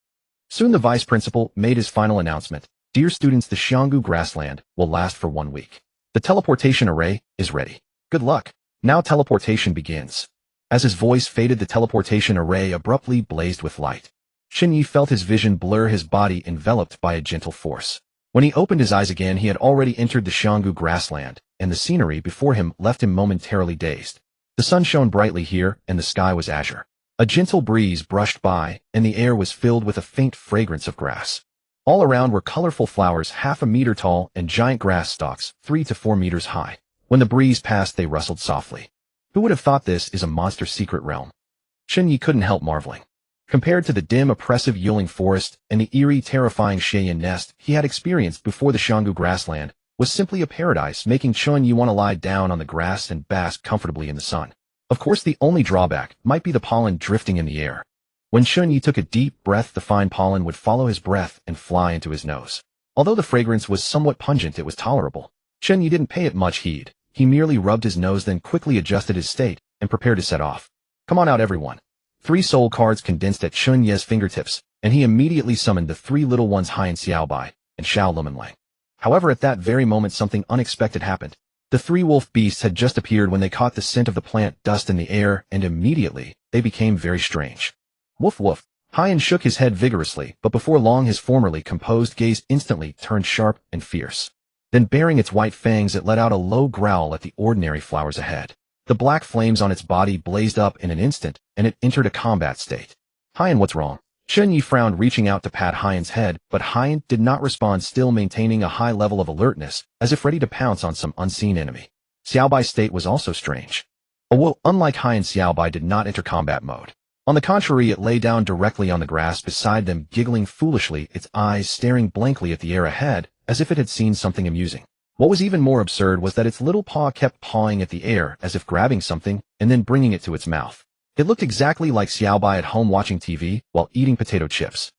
Soon the vice principal made his final announcement. Dear students, the Xianggu grassland will last for 1 week. The teleportation array is ready. Good luck. Now teleportation begins. As his voice faded, the teleportation array abruptly blazed with light. Chen Ye felt his vision blur, his body enveloped by a gentle force. When he opened his eyes again, he had already entered the Xianggu grassland, and the scenery before him left him momentarily dazed. The sun shone brightly here, and the sky was azure. A gentle breeze brushed by, and the air was filled with a faint fragrance of grass. All around were colorful flowers 1/2 meter tall and giant grass stalks 3 to 4 meters high. When the breeze passed, they rustled softly. Who would have thought this is a monster's secret realm? Chen Ye couldn't help marveling. Compared to the dim, oppressive Yuling forest and the eerie, terrifying Cheyenne nest he had experienced before, the Xianggu grassland was simply a paradise, making Chen Ye want to lie down on the grass and bask comfortably in the sun. Of course, the only drawback might be the pollen drifting in the air. When Chen Ye took a deep breath, the fine pollen would follow his breath and fly into his nose. Although the fragrance was somewhat pungent, it was tolerable. Chen Ye didn't pay it much heed. He merely rubbed his nose, then quickly adjusted his state and prepared to set off. Come on out, everyone. 3 soul cards condensed at Chen Ye's fingertips, and he immediately summoned the 3 little ones, Haiyan Xiaobai and Xiao Lumenlang. However, at that very moment, something unexpected happened. The 3 wolf beasts had just appeared when they caught the scent of the plant dust in the air, and immediately they became very strange. Woof woof. Haiyan shook his head vigorously, but before long his formerly composed gaze instantly turned sharp and fierce. Then, baring its white fangs, it let out a low growl at the ordinary flowers ahead. The black flames on its body blazed up in an instant, and it entered a combat state. Haiyan, what's wrong? Chen Ye frowned, reaching out to pat Haiyan's head, but Haiyan did not respond, still maintaining a high level of alertness, as if ready to pounce on some unseen enemy. Xiaobai's state was also strange. Although, unlike Haiyan, Xiaobai did not enter combat mode. On the contrary, it lay down directly on the grass beside them, giggling foolishly, its eyes staring blankly at the air ahead, as if it had seen something amusing. What was even more absurd was that its little paw kept pawing at the air, as if grabbing something, and then bringing it to its mouth. It looked exactly like Xiaobai at home watching TV while eating potato chips.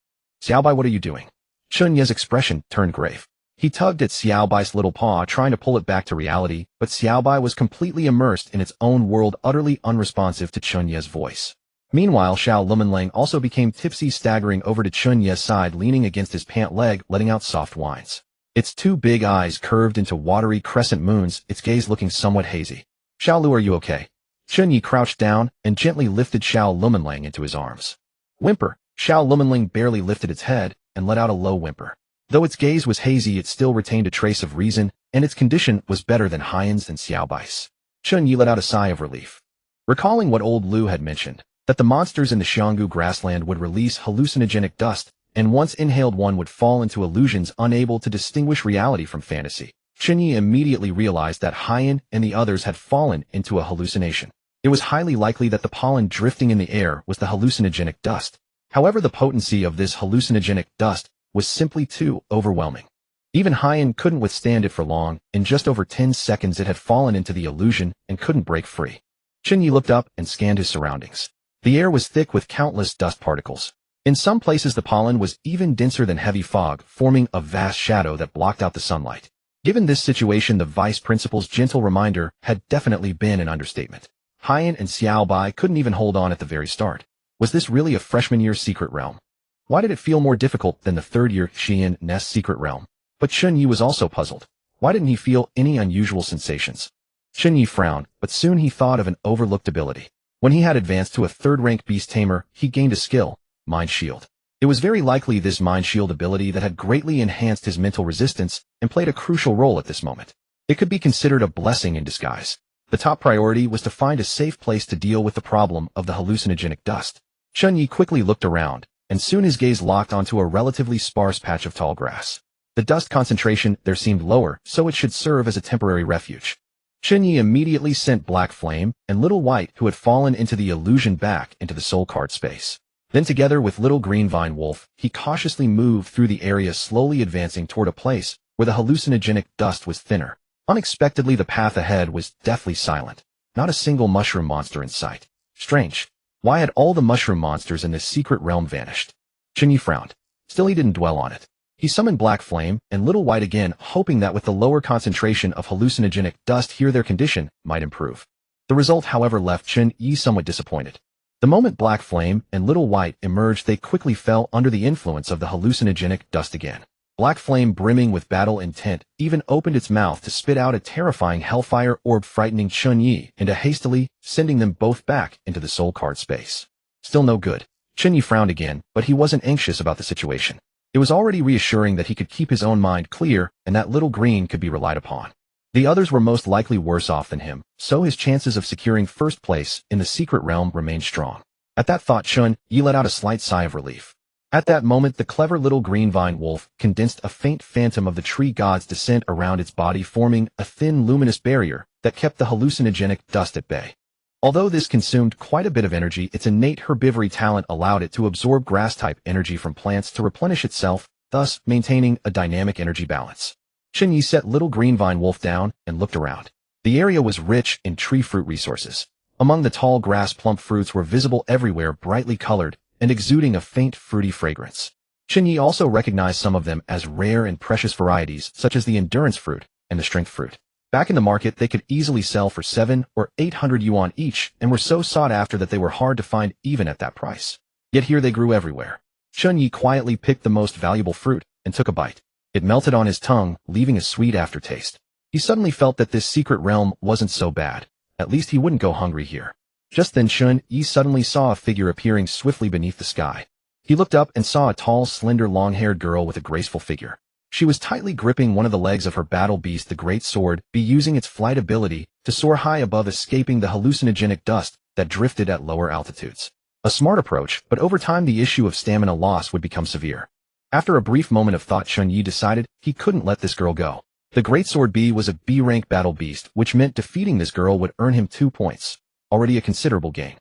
Xiaobai, what are you doing? Chen Ye's expression turned grave. He tugged at Xiaobai's little paw, trying to pull it back to reality, but Xiaobai was completely immersed in its own world, utterly unresponsive to Chen Ye's voice. Meanwhile, Xiao Lumenlang also became tipsy, staggering over to Chen Ye's side, leaning against his pant leg, letting out soft whines. Its 2 big eyes curved into watery crescent moons, its gaze looking somewhat hazy. Xiao Lu, are you okay? Chen Ye crouched down and gently lifted Xiao Lumenlang into his arms. Whimper. Xiao Lumenlang barely lifted its head and let out a low whimper. Though its gaze was hazy, it still retained a trace of reason, and its condition was better than Haiyan's and Xiaobai's. Chen Ye let out a sigh of relief. Recalling what old Lu had mentioned, that the monsters in the Xianggu grassland would release hallucinogenic dust, and once inhaled one would fall into illusions, unable to distinguish reality from fantasy. Chen Ye immediately realized that Haiyan and the others had fallen into a hallucination. It was highly likely that the pollen drifting in the air was the hallucinogenic dust. However, the potency of this hallucinogenic dust was simply too overwhelming. Even Haiyan couldn't withstand it for long. In just over 10 seconds it had fallen into the illusion and couldn't break free. Chen Ye looked up and scanned his surroundings. The air was thick with countless dust particles. In some places the pollen was even denser than heavy fog, forming a vast shadow that blocked out the sunlight. Given this situation, the vice principal's gentle reminder had definitely been an understatement. Haiyan and Xiaobai couldn't even hold on at the very start. Was this really a freshman year secret realm? Why did it feel more difficult than the third-year Cheyenne nest secret realm? But Chen Ye was also puzzled. Why didn't he feel any unusual sensations? Chen Ye frowned, but soon he thought of an overlooked ability. When he had advanced to a third-rank beast tamer, he gained a skill, Mind Shield. It was very likely this Mind Shield ability that had greatly enhanced his mental resistance and played a crucial role at this moment. It could be considered a blessing in disguise. The top priority was to find a safe place to deal with the problem of the hallucinogenic dust. Chen Ye quickly looked around, and soon his gaze locked onto a relatively sparse patch of tall grass. The dust concentration there seemed lower, so it should serve as a temporary refuge. Chen Ye immediately sent Black Flame and Little White, who had fallen into the illusion, back into the soul card space. Then together with Little Green Vine Wolf, he cautiously moved through the area, slowly advancing toward a place where the hallucinogenic dust was thinner. Unexpectedly, the path ahead was deathly silent. Not a single mushroom monster in sight. Strange. Why had all the mushroom monsters in this secret realm vanished? Chen Ye frowned. Still, he didn't dwell on it. He summoned Black Flame and Little White again, hoping that with the lower concentration of hallucinogenic dust here their condition might improve. The result, however, left Chen Ye somewhat disappointed. The moment Black Flame and Little White emerged, they quickly fell under the influence of the hallucinogenic dust again. Black Flame, brimming with battle intent, even opened its mouth to spit out a terrifying hellfire orb, frightening Chen Ye into hastily sending them both back into the soul card space. Still no good. Chen Ye frowned again, but he wasn't anxious about the situation. It was already reassuring that he could keep his own mind clear and that Little Green could be relied upon. The others were most likely worse off than him, so his chances of securing first place in the secret realm remained strong. At that thought, Chen Ye let out a slight sigh of relief. At that moment, the clever little green vine wolf condensed a faint phantom of the tree god's descent around its body, forming a thin luminous barrier that kept the hallucinogenic dust at bay. Although this consumed quite a bit of energy, its innate herbivory talent allowed it to absorb grass-type energy from plants to replenish itself, thus maintaining a dynamic energy balance. Chen Ye set little green vine wolf down and looked around. The area was rich in tree fruit resources. Among the tall grass, plump fruits were visible everywhere, brightly colored and exuding a faint fruity fragrance. Chen Ye also recognized some of them as rare and precious varieties, such as the endurance fruit and the strength fruit. Back in the market, they could easily sell for 700 or 800 yuan each and were so sought after that they were hard to find even at that price. Yet here they grew everywhere. Chen Ye quietly picked the most valuable fruit and took a bite. It melted on his tongue, leaving a sweet aftertaste. He suddenly felt that this secret realm wasn't so bad. At least he wouldn't go hungry here. Just then Chen Ye suddenly saw a figure appearing swiftly beneath the sky. He looked up and saw a tall, slender, long-haired girl with a graceful figure. She was tightly gripping one of the legs of her battle beast, the great sword, using its flight ability to soar high above, escaping the hallucinogenic dust that drifted at lower altitudes. A smart approach, but over time the issue of stamina loss would become severe. After a brief moment of thought, Chen Ye decided he couldn't let this girl go. The great sword B was a B-rank battle beast, which meant defeating this girl would earn him 2 points. Already a considerable gain.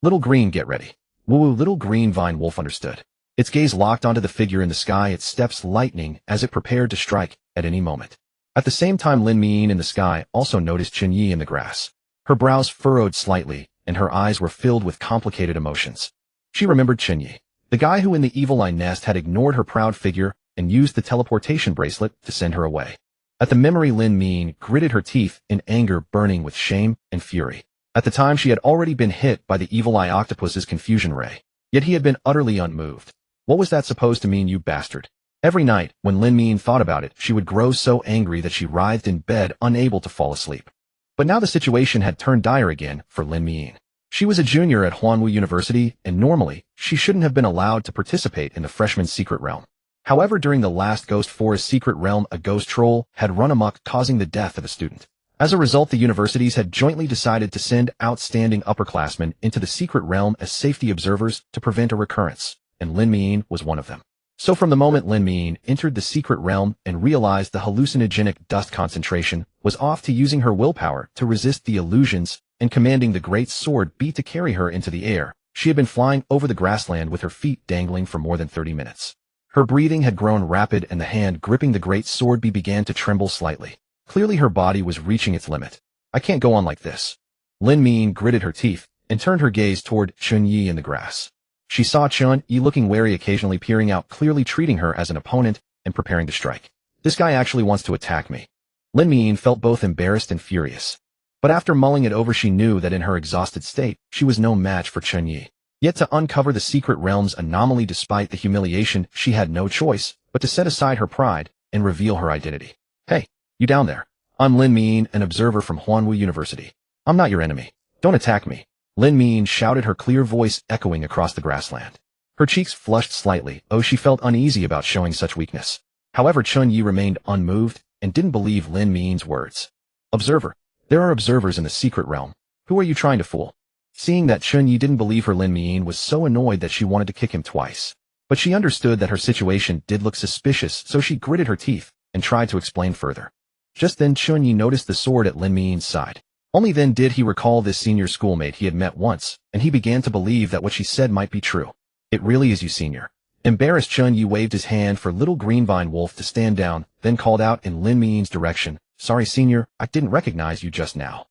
Little Green, get ready. Woo-woo. Little Green Vine Wolf understood. Its gaze locked onto the figure in the sky, its steps lightening as it prepared to strike at any moment. At the same time, Lin Mian in the sky also noticed Chen Ye in the grass. Her brows furrowed slightly, and her eyes were filled with complicated emotions. She remembered Chen Ye, the guy who in the Evil Eye nest had ignored her proud figure and used the teleportation bracelet to send her away. At the memory, Lin Mian gritted her teeth in anger, burning with shame and fury. At the time, she had already been hit by the Evil Eye Octopus's confusion ray. Yet he had been utterly unmoved. What was that supposed to mean, you bastard? Every night, when Lin Mian thought about it, she would grow so angry that she writhed in bed, unable to fall asleep. But now the situation had turned dire again for Lin Mian. She was a junior at Huanwu University, and normally, she shouldn't have been allowed to participate in the freshman's secret realm. However, during the last Ghost Forest secret realm, a ghost troll had run amok, causing the death of a student. As a result, the universities had jointly decided to send outstanding upperclassmen into the secret realm as safety observers to prevent a recurrence, and Lin Mian was one of them. So from the moment Lin Mian entered the secret realm and realized the hallucinogenic dust concentration was off, to using her willpower to resist the illusions and commanding the great sword B to carry her into the air. She had been flying over the grassland with her feet dangling for more than 30 minutes. Her breathing had grown rapid, and the hand gripping the great sword B began to tremble slightly. Clearly her body was reaching its limit. I can't go on like this. Lin Mian gritted her teeth and turned her gaze toward Chen Ye in the grass. She saw Chen Ye looking wary, occasionally peering out, clearly treating her as an opponent and preparing to strike. This guy actually wants to attack me. Lin Mian felt both embarrassed and furious. But after mulling it over, she knew that in her exhausted state, she was no match for Chen Ye. Yet to uncover the secret realm's anomaly despite the humiliation, she had no choice but to set aside her pride and reveal her identity. Hey, you down there. I'm Lin Mian, an observer from Huanwu University. I'm not your enemy. Don't attack me. Lin Mian shouted, her clear voice echoing across the grassland. Her cheeks flushed slightly. Oh, she felt uneasy about showing such weakness. However, Chen Ye remained unmoved and didn't believe Lin Mian's words. Observer. There are observers in the secret realm. Who are you trying to fool? Seeing that Chen Ye didn't believe her, Lin Mian was so annoyed that she wanted to kick him twice. But she understood that her situation did look suspicious, so she gritted her teeth and tried to explain further. Just then Chen Ye noticed the sword at Lin Mian's side. Only then did he recall this senior schoolmate he had met once, and he began to believe that what she said might be true. It really is you, senior. Embarrassed, Chen Ye waved his hand for little green vine wolf to stand down, then called out in Lin Mian's direction, Sorry, senior, I didn't recognize you just now.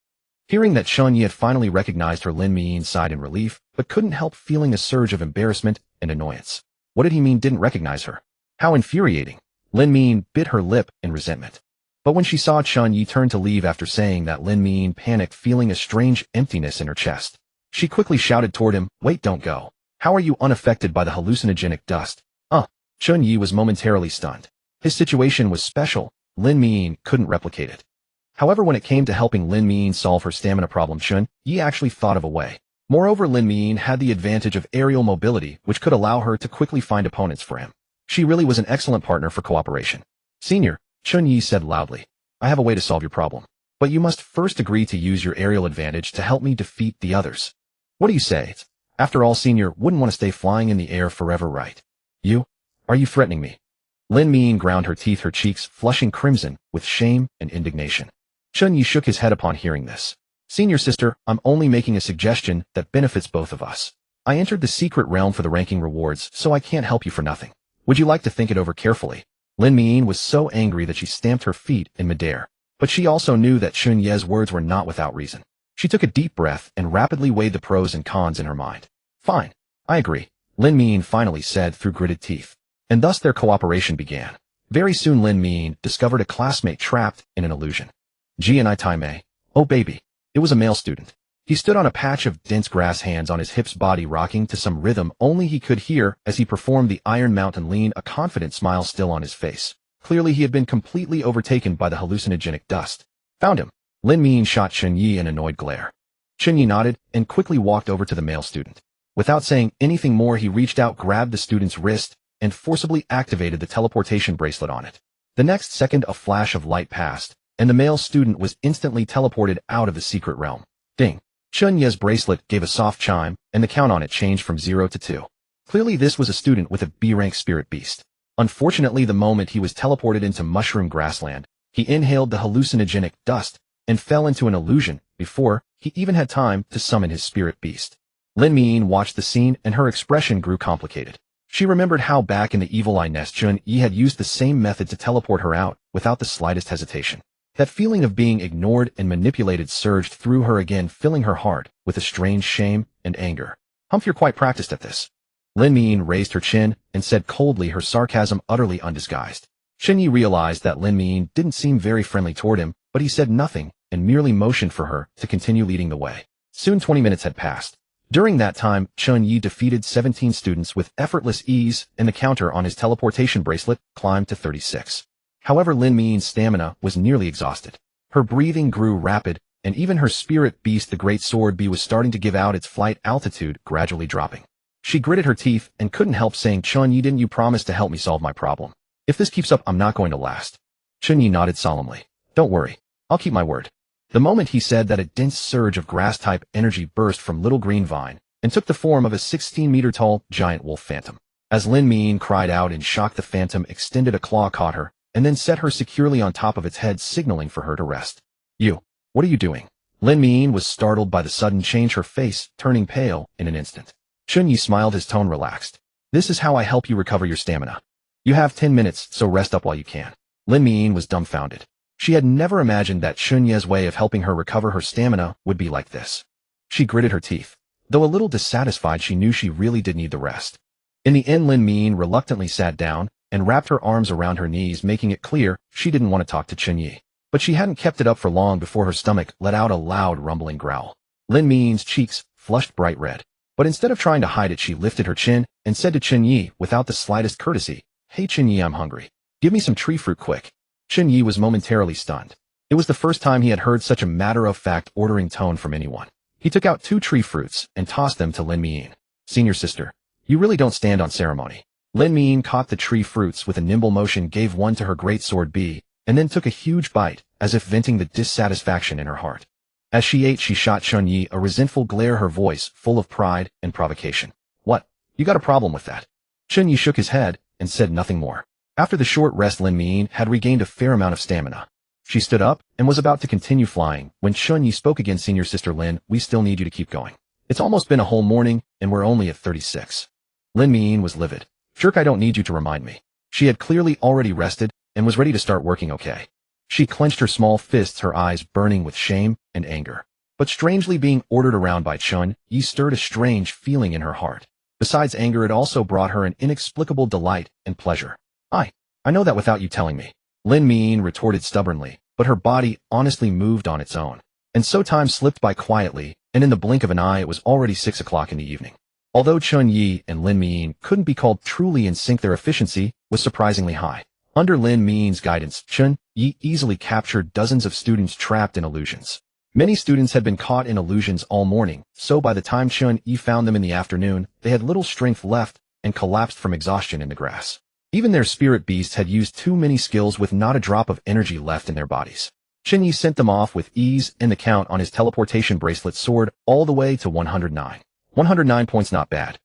Hearing that Chen Ye had finally recognized her, Lin Mian sighed in relief, but couldn't help feeling a surge of embarrassment and annoyance. What did he mean, didn't recognize her? How infuriating. Lin Min bit her lip in resentment. But when she saw Chen Ye turn to leave after saying that, Lin Min panicked, feeling a strange emptiness in her chest. She quickly shouted toward him, "Wait, don't go. How are you unaffected by the hallucinogenic dust?" Chen Ye was momentarily stunned. His situation was special. Lin Min couldn't replicate it. However, when it came to helping Lin Min solve her stamina problem, Chen Ye actually thought of a way. Moreover, Lin Min had the advantage of aerial mobility, which could allow her to quickly find opponents for him. She really was an excellent partner for cooperation. "Senior," Chen Ye said loudly, "I have a way to solve your problem. But you must first agree to use your aerial advantage to help me defeat the others." "What do you say? After all, Senior wouldn't want to stay flying in the air forever, right? Are you threatening me?" Lin Min ground her teeth, her cheeks flushing crimson with shame and indignation. Chen Ye shook his head upon hearing this. "Senior sister, I'm only making a suggestion that benefits both of us. I entered the secret realm for the ranking rewards, so I can't help you for nothing. Would you like to think it over carefully?" Lin Min was so angry that she stamped her feet in midair. But she also knew that Chen Ye's words were not without reason. She took a deep breath and rapidly weighed the pros and cons in her mind. "Fine, I agree," Lin Min finally said through gritted teeth. And thus their cooperation began. Very soon Lin Min discovered a classmate trapped in an illusion. "Ji and I, Tamer. Oh baby." It was a male student. He stood on a patch of dense grass, hands on his hips, body rocking to some rhythm only he could hear as he performed the Iron Mountain lean, a confident smile still on his face. Clearly he had been completely overtaken by the hallucinogenic dust. "Found him." Lin Min shot Chen Ye an annoyed glare. Chen Ye nodded and quickly walked over to the male student. Without saying anything more, he reached out, grabbed the student's wrist, and forcibly activated the teleportation bracelet on it. The next second, a flash of light passed, and the male student was instantly teleported out of the secret realm. Ding! Chen Ye's bracelet gave a soft chime, and the count on it changed from 0 to 2. Clearly this was a student with a B-rank spirit beast. Unfortunately, the moment he was teleported into mushroom grassland, he inhaled the hallucinogenic dust and fell into an illusion before he even had time to summon his spirit beast. Lin Min watched the scene and her expression grew complicated. She remembered how back in the Evil Eye Nest Chen Ye had used the same method to teleport her out without the slightest hesitation. That feeling of being ignored and manipulated surged through her again, filling her heart with a strange shame and anger. "You're quite practiced at this." Lin Min raised her chin and said coldly, her sarcasm utterly undisguised. Chen Ye realized that Lin Min didn't seem very friendly toward him, but he said nothing and merely motioned for her to continue leading the way. Soon 20 minutes had passed. During that time, Chen Ye defeated 17 students with effortless ease, and the counter on his teleportation bracelet climbed to 36. However, Lin Min's stamina was nearly exhausted. Her breathing grew rapid, and even her spirit beast, the Great Sword Bee, was starting to give out, its flight altitude gradually dropping. She gritted her teeth and couldn't help saying, "Chen Ye, didn't you promise to help me solve my problem? If this keeps up, I'm not going to last." Chen Ye nodded solemnly. "Don't worry, I'll keep my word." The moment he said that, a dense surge of grass-type energy burst from Little Green Vine and took the form of a 16-meter-tall giant wolf phantom. As Lin Min cried out in shock, the phantom extended a claw, caught her, and then set her securely on top of its head, signaling for her to rest. What are you doing?" Lin Min was startled by the sudden change, her face turning pale in an instant. Chen Ye smiled, his tone relaxed. "This is how I help you recover your stamina. You have 10 minutes, so rest up while you can." Lin Min was dumbfounded. She had never imagined that Chen Ye's way of helping her recover her stamina would be like this. She gritted her teeth. Though a little dissatisfied, she knew she really did need the rest. In the end, Lin Min reluctantly sat down and wrapped her arms around her knees, making it clear she didn't want to talk to Chen Ye. But she hadn't kept it up for long before her stomach let out a loud rumbling growl. Lin Min's cheeks flushed bright red. But instead of trying to hide it, she lifted her chin and said to Chen Ye without the slightest courtesy, "Hey Chen Ye, I'm hungry. Give me some tree fruit quick." Chen Ye was momentarily stunned. It was the first time he had heard such a matter-of-fact ordering tone from anyone. He took out 2 tree fruits and tossed them to Lin Min. "Senior sister, you really don't stand on ceremony." Lin Min caught the tree fruits with a nimble motion, gave one to her Great Sword Bee, and then took a huge bite, as if venting the dissatisfaction in her heart. As she ate, she shot Chen Ye a resentful glare, her voice full of pride and provocation. "What? You got a problem with that?" Chen Ye shook his head and said nothing more. After the short rest, Lin Min had regained a fair amount of stamina. She stood up and was about to continue flying when Chen Ye spoke again. "Senior sister Lin, we still need you to keep going. It's almost been a whole morning, and we're only at 36. Lin Min was livid. "Jerk, I don't need you to remind me." She had clearly already rested and was ready to start working. "Okay." She clenched her small fists, her eyes burning with shame and anger. But strangely, being ordered around by Chen Ye stirred a strange feeling in her heart. Besides anger, it also brought her an inexplicable delight and pleasure. I I know that without you telling me. Lin Min retorted stubbornly, but her body honestly moved on its own. And so time slipped by quietly, and in the blink of an eye it was already 6 o'clock in the evening. Although Chen Ye and Lin Min couldn't be called truly in sync, their efficiency was surprisingly high. Under Lin Min's guidance, Chen Ye easily captured dozens of students trapped in illusions. Many students had been caught in illusions all morning, so by the time Chen Ye found them in the afternoon, they had little strength left and collapsed from exhaustion in the grass. Even their spirit beasts had used too many skills with not a drop of energy left in their bodies. Chen Ye sent them off with ease, and the count on his teleportation bracelet soared all the way to 109. 109 points, not bad.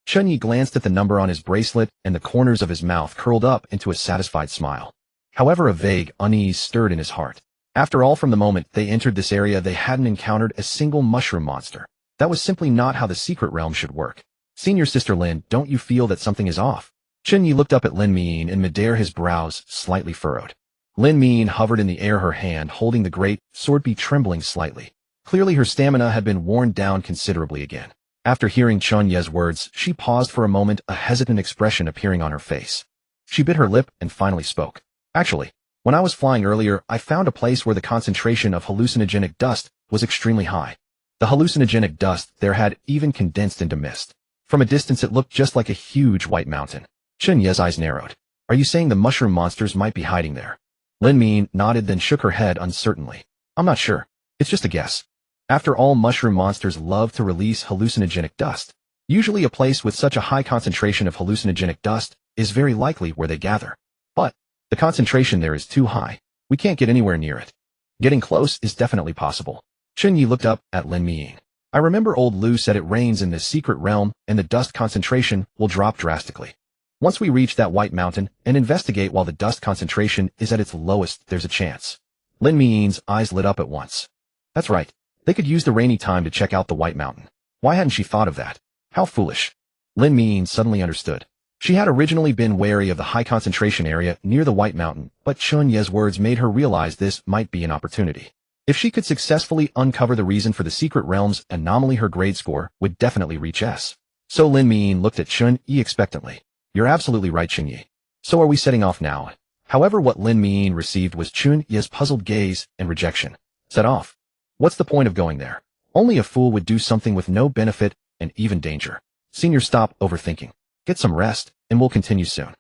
Chen Ye glanced at the number on his bracelet, and the corners of his mouth curled up into a satisfied smile. However, a vague unease stirred in his heart. After all, from the moment they entered this area, they hadn't encountered a single mushroom monster. That was simply not how the secret realm should work. Senior Sister Lin, don't you feel that something is off? Chen Ye looked up at Lin Min in midair, his brows slightly furrowed. Lin Min hovered in the air, her hand holding the great sword trembling slightly. Clearly her stamina had been worn down considerably again. After hearing Chen Ye's words, she paused for a moment, a hesitant expression appearing on her face. She bit her lip and finally spoke. Actually, when I was flying earlier, I found a place where the concentration of hallucinogenic dust was extremely high. The hallucinogenic dust there had even condensed into mist. From a distance it looked just like a huge white mountain. Chen Ye's eyes narrowed. Are you saying the mushroom monsters might be hiding there? Lin Min nodded, then shook her head uncertainly. I'm not sure. It's just a guess. After all, mushroom monsters love to release hallucinogenic dust. Usually a place with such a high concentration of hallucinogenic dust is very likely where they gather. But the concentration there is too high. We can't get anywhere near it. Getting close is definitely possible. Chen Ye looked up at Lin Min. I remember old Lu said it rains in this secret realm and the dust concentration will drop drastically. Once we reach that white mountain and investigate while the dust concentration is at its lowest, there's a chance. Lin Min's eyes lit up at once. That's right. They could use the rainy time to check out the white mountain. Why hadn't she thought of that? How foolish. Lin Min suddenly understood. She had originally been wary of the high concentration area near the white mountain, but Chen Ye's words made her realize this might be an opportunity. If she could successfully uncover the reason for the secret realm's anomaly, her grade score would definitely reach S. So Lin Min looked at Chen Ye expectantly. You're absolutely right, Chen Ye. So are we setting off now? However, what Lin Min received was Chen Ye's puzzled gaze and rejection. Set off? What's the point of going there? Only a fool would do something with no benefit and even danger. Senior, stop overthinking. Get some rest, and we'll continue soon.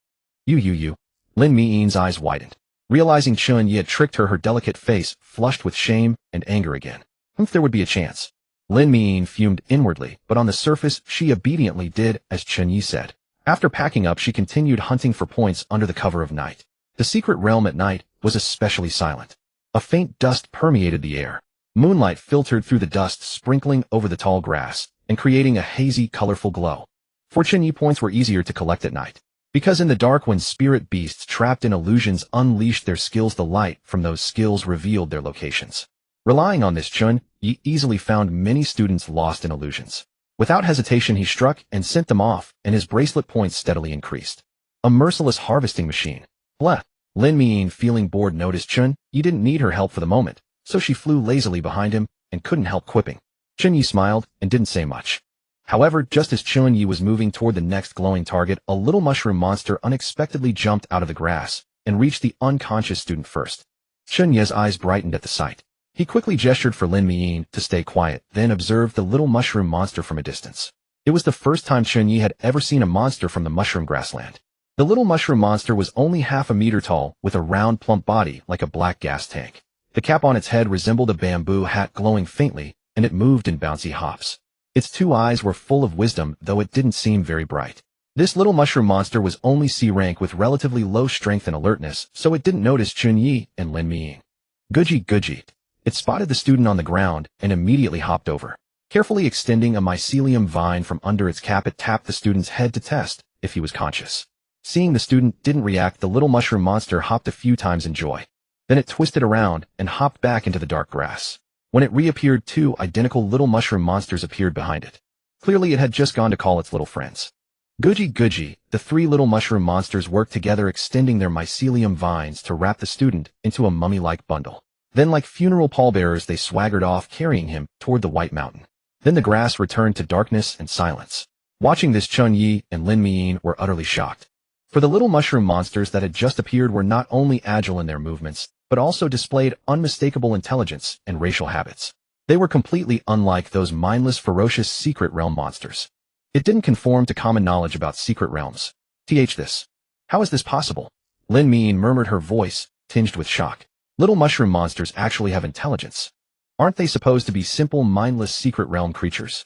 You. Lin Min's eyes widened. Realizing Chen Ye had tricked her, her delicate face flushed with shame and anger again. If there would be a chance. Lin Min fumed inwardly, but on the surface she obediently did as Chen Ye said. After packing up, she continued hunting for points under the cover of night. The secret realm at night was especially silent. A faint dust permeated the air. Moonlight filtered through the dust, sprinkling over the tall grass and creating a hazy, colorful glow. For Chen Ye, points were easier to collect at night. Because in the dark, when spirit beasts trapped in illusions unleashed their skills, the light from those skills revealed their locations. Relying on this, Chen Ye easily found many students lost in illusions. Without hesitation, he struck and sent them off, and his bracelet points steadily increased. A merciless harvesting machine. Blah. Lin Min, feeling bored, noticed Chen Ye didn't need her help for the moment, so she flew lazily behind him and couldn't help quipping. Chen Ye smiled and didn't say much. However, just as Chen Ye was moving toward the next glowing target, a little mushroom monster unexpectedly jumped out of the grass and reached the unconscious student first. Chen Ye's eyes brightened at the sight. He quickly gestured for Lin Min to stay quiet, then observed the little mushroom monster from a distance. It was the first time Chen Ye had ever seen a monster from the mushroom grassland. The little mushroom monster was only half a meter tall, with a round, plump body like a black gas tank. The cap on its head resembled a bamboo hat glowing faintly, and it moved in bouncy hops. Its two eyes were full of wisdom, though it didn't seem very bright. This little mushroom monster was only C rank with relatively low strength and alertness, so it didn't notice Chen Ye and Lin Min. Gudgy. It spotted the student on the ground and immediately hopped over. Carefully extending a mycelium vine from under its cap, it tapped the student's head to test if he was conscious. Seeing the student didn't react, the little mushroom monster hopped a few times in joy. Then it twisted around and hopped back into the dark grass. When it reappeared, two identical little mushroom monsters appeared behind it. Clearly it had just gone to call its little friends. Gudgy, the three little mushroom monsters worked together, extending their mycelium vines to wrap the student into a mummy-like bundle. Then, like funeral pallbearers, they swaggered off, carrying him toward the white mountain. Then the grass returned to darkness and silence. Watching this, Chen Ye and Lin Min were utterly shocked. For the little mushroom monsters that had just appeared were not only agile in their movements, but also displayed unmistakable intelligence and racial habits. They were completely unlike those mindless, ferocious secret realm monsters. It didn't conform to common knowledge about secret realms. This. How is this possible? Lin Min murmured, her voice tinged with shock. Little mushroom monsters actually have intelligence. Aren't they supposed to be simple, mindless secret realm creatures?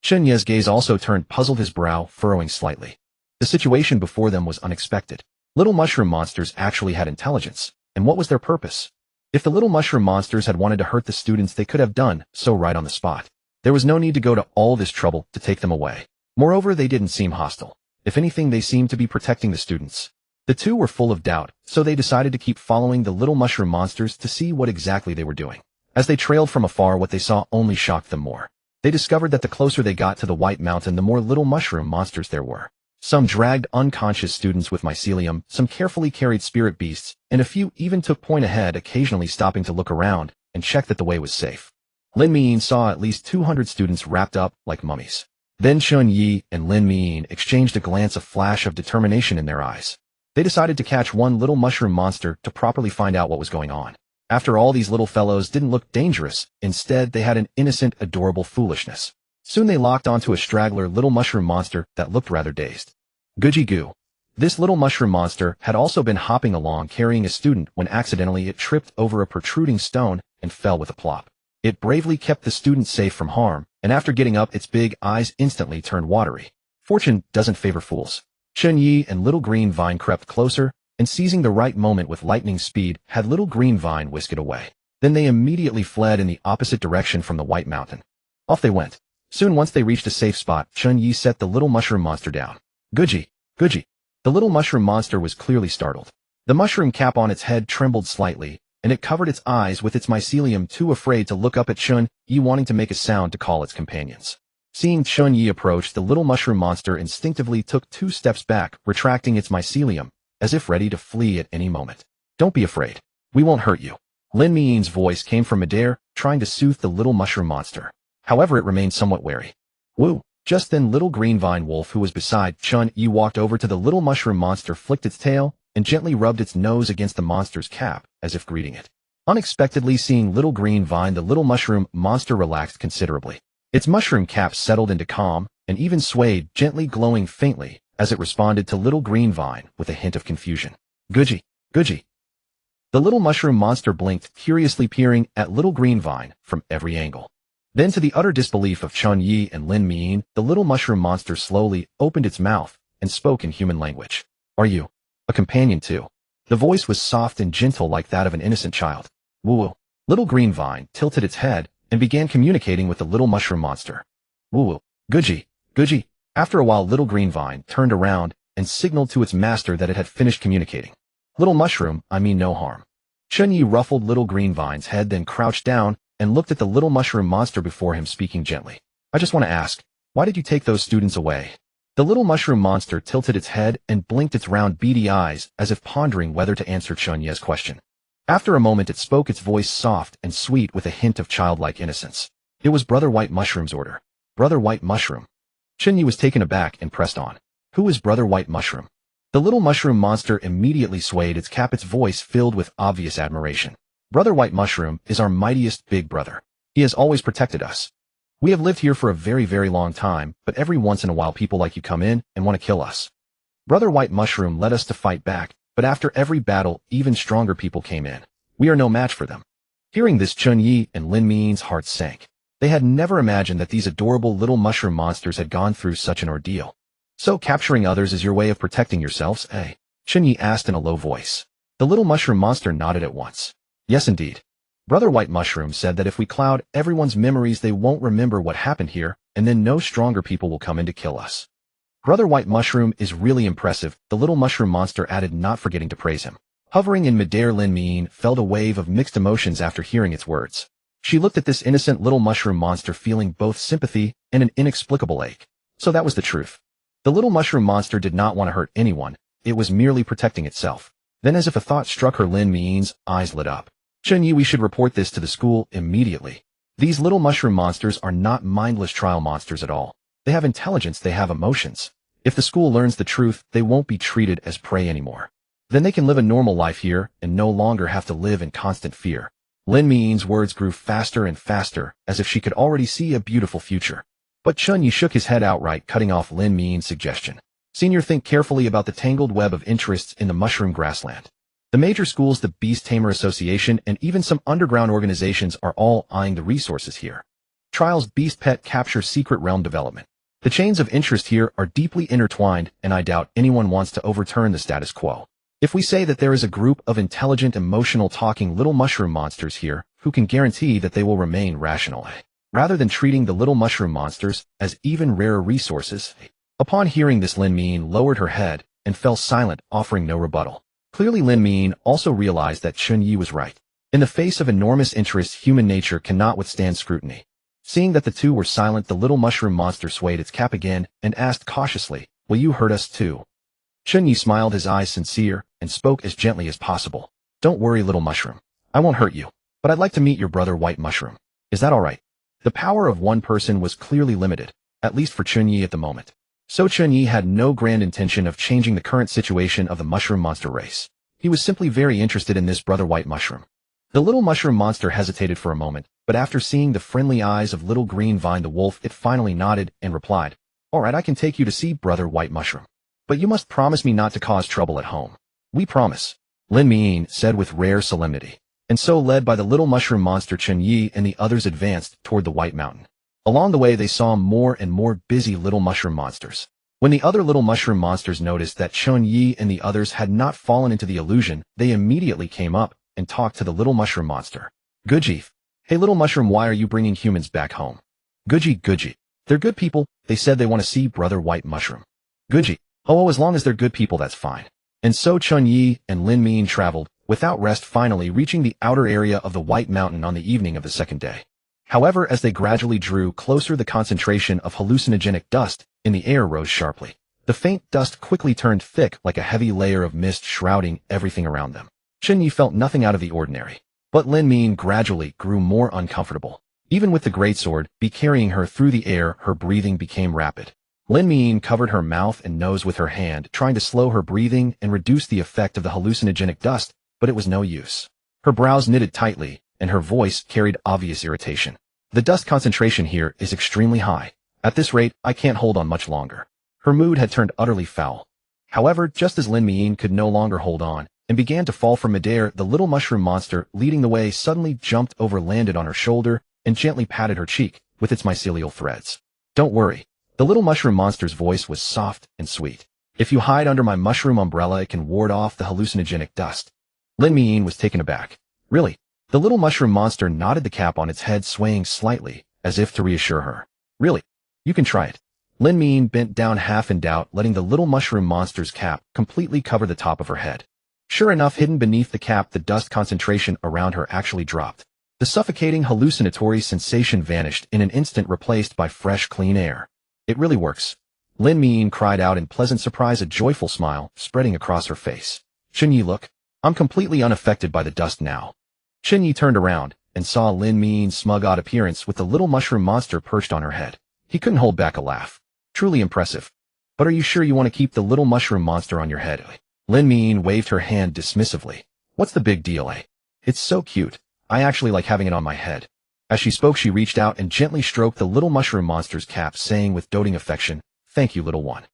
Chen Ye's gaze also turned, puzzled, his brow furrowing slightly. The situation before them was unexpected. Little mushroom monsters actually had intelligence, and what was their purpose? If the little mushroom monsters had wanted to hurt the students, they could have done so right on the spot. There was no need to go to all this trouble to take them away. Moreover, they didn't seem hostile. If anything, they seemed to be protecting the students. The two were full of doubt, so they decided to keep following the little mushroom monsters to see what exactly they were doing. As they trailed from afar, what they saw only shocked them more. They discovered that the closer they got to the White Mountain, the more little mushroom monsters there were. Some dragged unconscious students with mycelium, some carefully carried spirit beasts, and a few even took point ahead, occasionally stopping to look around and check that the way was safe. Lin Min saw at least 200 students wrapped up like mummies. Then Chen Ye and Lin Min exchanged a glance, a flash of determination in their eyes. They decided to catch one little mushroom monster to properly find out what was going on. After all, these little fellows didn't look dangerous. Instead, they had an innocent, adorable foolishness. Soon they locked onto a straggler little mushroom monster that looked rather dazed. Googie goo. This little mushroom monster had also been hopping along carrying a student when accidentally it tripped over a protruding stone and fell with a plop. It bravely kept the student safe from harm, and after getting up, its big eyes instantly turned watery. Fortune doesn't favor fools. Chen Ye and Little Green Vine crept closer, and seizing the right moment with lightning speed, had Little Green Vine whisk it away. Then they immediately fled in the opposite direction from the White Mountain. Off they went. Soon, once they reached a safe spot, Chen Ye set the little mushroom monster down. Googie, googie. The little mushroom monster was clearly startled. The mushroom cap on its head trembled slightly, and it covered its eyes with its mycelium, too afraid to look up at Chen Ye, wanting to make a sound to call its companions. Seeing Chen Ye approach, the little mushroom monster instinctively took 2 steps back, retracting its mycelium, as if ready to flee at any moment. Don't be afraid. We won't hurt you. Lin Min's voice came from midair, trying to soothe the little mushroom monster. However, it remained somewhat wary. Woo! Just then, Little Green Vine Wolf, who was beside Chen Ye, walked over to the little mushroom monster, flicked its tail, and gently rubbed its nose against the monster's cap, as if greeting it. Unexpectedly, seeing Little Green Vine, the little mushroom monster relaxed considerably. Its mushroom cap settled into calm, and even swayed, gently glowing faintly, as it responded to Little Green Vine with a hint of confusion. Googie, googie. The little mushroom monster blinked, curiously peering at Little Green Vine from every angle. Then, to the utter disbelief of Chen Ye and Lin Min, the little mushroom monster slowly opened its mouth and spoke in human language. Are you a companion too? The voice was soft and gentle, like that of an innocent child. Woo-woo. Little Green Vine tilted its head and began communicating with the little mushroom monster. Woo-woo. Googie, googie. After a while, Little Green Vine turned around and signaled to its master that it had finished communicating. Little mushroom, I mean no harm. Chen Ye ruffled Little Green Vine's head, then crouched down and looked at the little mushroom monster before him, speaking gently. I just want to ask, why did you take those students away? The little mushroom monster tilted its head and blinked its round, beady eyes, as if pondering whether to answer Chen Ye's question. After a moment, it spoke, its voice soft and sweet with a hint of childlike innocence. It was Brother White Mushroom's order. Brother White Mushroom. Chen Ye was taken aback and pressed on. Who is Brother White Mushroom? The little mushroom monster immediately swayed its cap, its voice filled with obvious admiration. Brother White Mushroom is our mightiest big brother. He has always protected us. We have lived here for a very, very long time, but every once in a while people like you come in and want to kill us. Brother White Mushroom led us to fight back, but after every battle, even stronger people came in. We are no match for them. Hearing this, Chen Ye and Lin Min's hearts sank. They had never imagined that these adorable little mushroom monsters had gone through such an ordeal. So capturing others is your way of protecting yourselves, eh? Chen Ye asked in a low voice. The little mushroom monster nodded at once. Yes, indeed. Brother White Mushroom said that if we cloud everyone's memories, they won't remember what happened here, and then no stronger people will come in to kill us. Brother White Mushroom is really impressive, the little mushroom monster added, not forgetting to praise him. Hovering in midair, Lin Min felt a wave of mixed emotions after hearing its words. She looked at this innocent little mushroom monster, feeling both sympathy and an inexplicable ache. So that was the truth. The little mushroom monster did not want to hurt anyone, it was merely protecting itself. Then, as if a thought struck her, Lin Min's eyes lit up. Chen Ye, we should report this to the school immediately. These little mushroom monsters are not mindless trial monsters at all. They have intelligence, they have emotions. If the school learns the truth, they won't be treated as prey anymore. Then they can live a normal life here and no longer have to live in constant fear. Lin Miyin's words grew faster and faster, as if she could already see a beautiful future. But Chen Ye shook his head outright, cutting off Lin Miyin's suggestion. Senior, think carefully about the tangled web of interests in the mushroom grassland. The major schools, the Beast Tamer Association, and even some underground organizations are all eyeing the resources here. Trials, beast pet capture, secret realm development. The chains of interest here are deeply intertwined, and I doubt anyone wants to overturn the status quo. If we say that there is a group of intelligent, emotional, talking little mushroom monsters here, who can guarantee that they will remain rational, rather than treating the little mushroom monsters as even rarer resources? Upon hearing this, Lin Miyin lowered her head and fell silent, offering no rebuttal. Clearly, Lin Miyin also realized that Chen Ye was right. In the face of enormous interest, human nature cannot withstand scrutiny. Seeing that the two were silent, the little mushroom monster swayed its cap again and asked cautiously, "Will you hurt us too?" Chen Ye smiled, his eyes sincere, and spoke as gently as possible. "Don't worry, little mushroom. I won't hurt you, but I'd like to meet your brother, White Mushroom. Is that all right?" The power of one person was clearly limited, at least for Chen Ye at the moment. So Chen Ye had no grand intention of changing the current situation of the mushroom monster race. He was simply very interested in this brother White Mushroom. The little mushroom monster hesitated for a moment, but after seeing the friendly eyes of little green Vine the wolf, it finally nodded and replied, "All right, I can take you to see brother White Mushroom. But you must promise me not to cause trouble at home." "We promise," Lin Miyin said with rare solemnity. And so, led by the little mushroom monster, Chen Ye and the others advanced toward the White Mountain. Along the way, they saw more and more busy little mushroom monsters. When the other little mushroom monsters noticed that Chen Ye and the others had not fallen into the illusion, they immediately came up and talked to the little mushroom monster. "Guji, hey little mushroom, why are you bringing humans back home?" Guji, they're good people. They said they want to see brother White Mushroom." Guji, oh, as long as they're good people, that's fine. And so Chen Ye and Lin Miyin traveled, without rest, finally reaching the outer area of the White Mountain on the evening of the second day. However, as they gradually drew closer, the concentration of hallucinogenic dust in the air rose sharply. The faint dust quickly turned thick, like a heavy layer of mist shrouding everything around them. Chen Ye felt nothing out of the ordinary, but Lin Miyin gradually grew more uncomfortable. Even with the greatsword be carrying her through the air, her breathing became rapid. Lin Miyin covered her mouth and nose with her hand, trying to slow her breathing and reduce the effect of the hallucinogenic dust, but it was no use. Her brows knitted tightly, and her voice carried obvious irritation. "The dust concentration here is extremely high. At this rate, I can't hold on much longer." Her mood had turned utterly foul. However, just as Lin Miyin could no longer hold on and began to fall from midair, the little mushroom monster leading the way suddenly jumped over, landed on her shoulder, and gently patted her cheek with its mycelial threads. "Don't worry." The little mushroom monster's voice was soft and sweet. "If you hide under my mushroom umbrella, it can ward off the hallucinogenic dust." Lin Miyin was taken aback. "Really?" The little mushroom monster nodded, the cap on its head swaying slightly, as if to reassure her. "Really? You can try it." Lin Miyin bent down half in doubt, letting the little mushroom monster's cap completely cover the top of her head. Sure enough, hidden beneath the cap, the dust concentration around her actually dropped. The suffocating hallucinatory sensation vanished in an instant, replaced by fresh, clean air. "It really works." Lin Miyin cried out in pleasant surprise, a joyful smile spreading across her face. "Chen Ye, look. I'm completely unaffected by the dust now." Chen Ye turned around and saw Lin Miyin's smug, odd appearance with the little mushroom monster perched on her head. He couldn't hold back a laugh. "Truly impressive. But are you sure you want to keep the little mushroom monster on your head?" Lin Miyin waved her hand dismissively. "What's the big deal, eh? It's so cute. I actually like having it on my head." As she spoke, she reached out and gently stroked the little mushroom monster's cap, saying with doting affection, "Thank you, little one."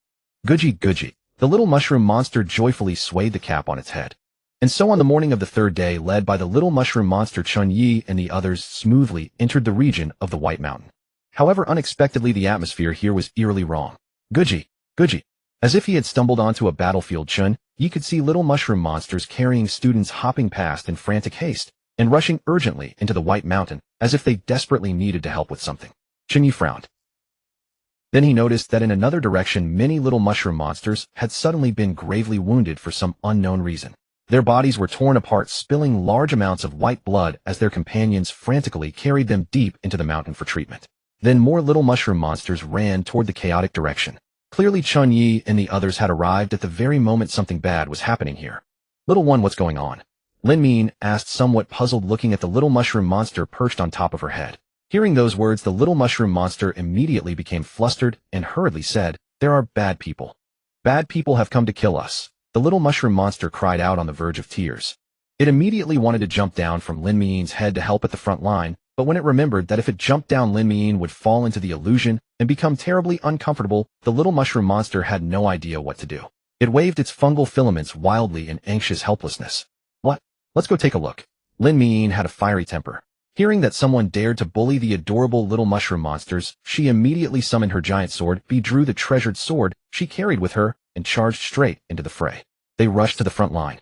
Guji. The little mushroom monster joyfully swayed the cap on its head. And so on the morning of the third day, led by the little mushroom monster, Chen Ye and the others smoothly entered the region of the White Mountain. However, unexpectedly, the atmosphere here was eerily wrong. Guji. As if he had stumbled onto a battlefield, Chen Ye could see little mushroom monsters carrying students hopping past in frantic haste and rushing urgently into the White Mountain, as if they desperately needed to help with something. Chen Ye frowned. Then he noticed that in another direction, many little mushroom monsters had suddenly been gravely wounded for some unknown reason. Their bodies were torn apart, spilling large amounts of white blood as their companions frantically carried them deep into the mountain for treatment. Then more little mushroom monsters ran toward the chaotic direction. Clearly, Chen Ye and the others had arrived at the very moment something bad was happening here. "Little one, what's going on?" Lin Miyin asked, somewhat puzzled, looking at the little mushroom monster perched on top of her head. Hearing those words, the little mushroom monster immediately became flustered and hurriedly said, "There are bad people. Bad people have come to kill us. The little mushroom monster cried out on the verge of tears. It immediately wanted to jump down from Lin Miyin's head to help at the front line, but when it remembered that if it jumped down Lin Miyin would fall into the illusion and become terribly uncomfortable, the little mushroom monster had no idea what to do. It waved its fungal filaments wildly in anxious helplessness. What? Let's go take a look. Lin Miyin had a fiery temper. Hearing that someone dared to bully the adorable little mushroom monsters, she immediately summoned her giant sword, drew the treasured sword she carried with her, and charged straight into the fray. They rushed to the front line.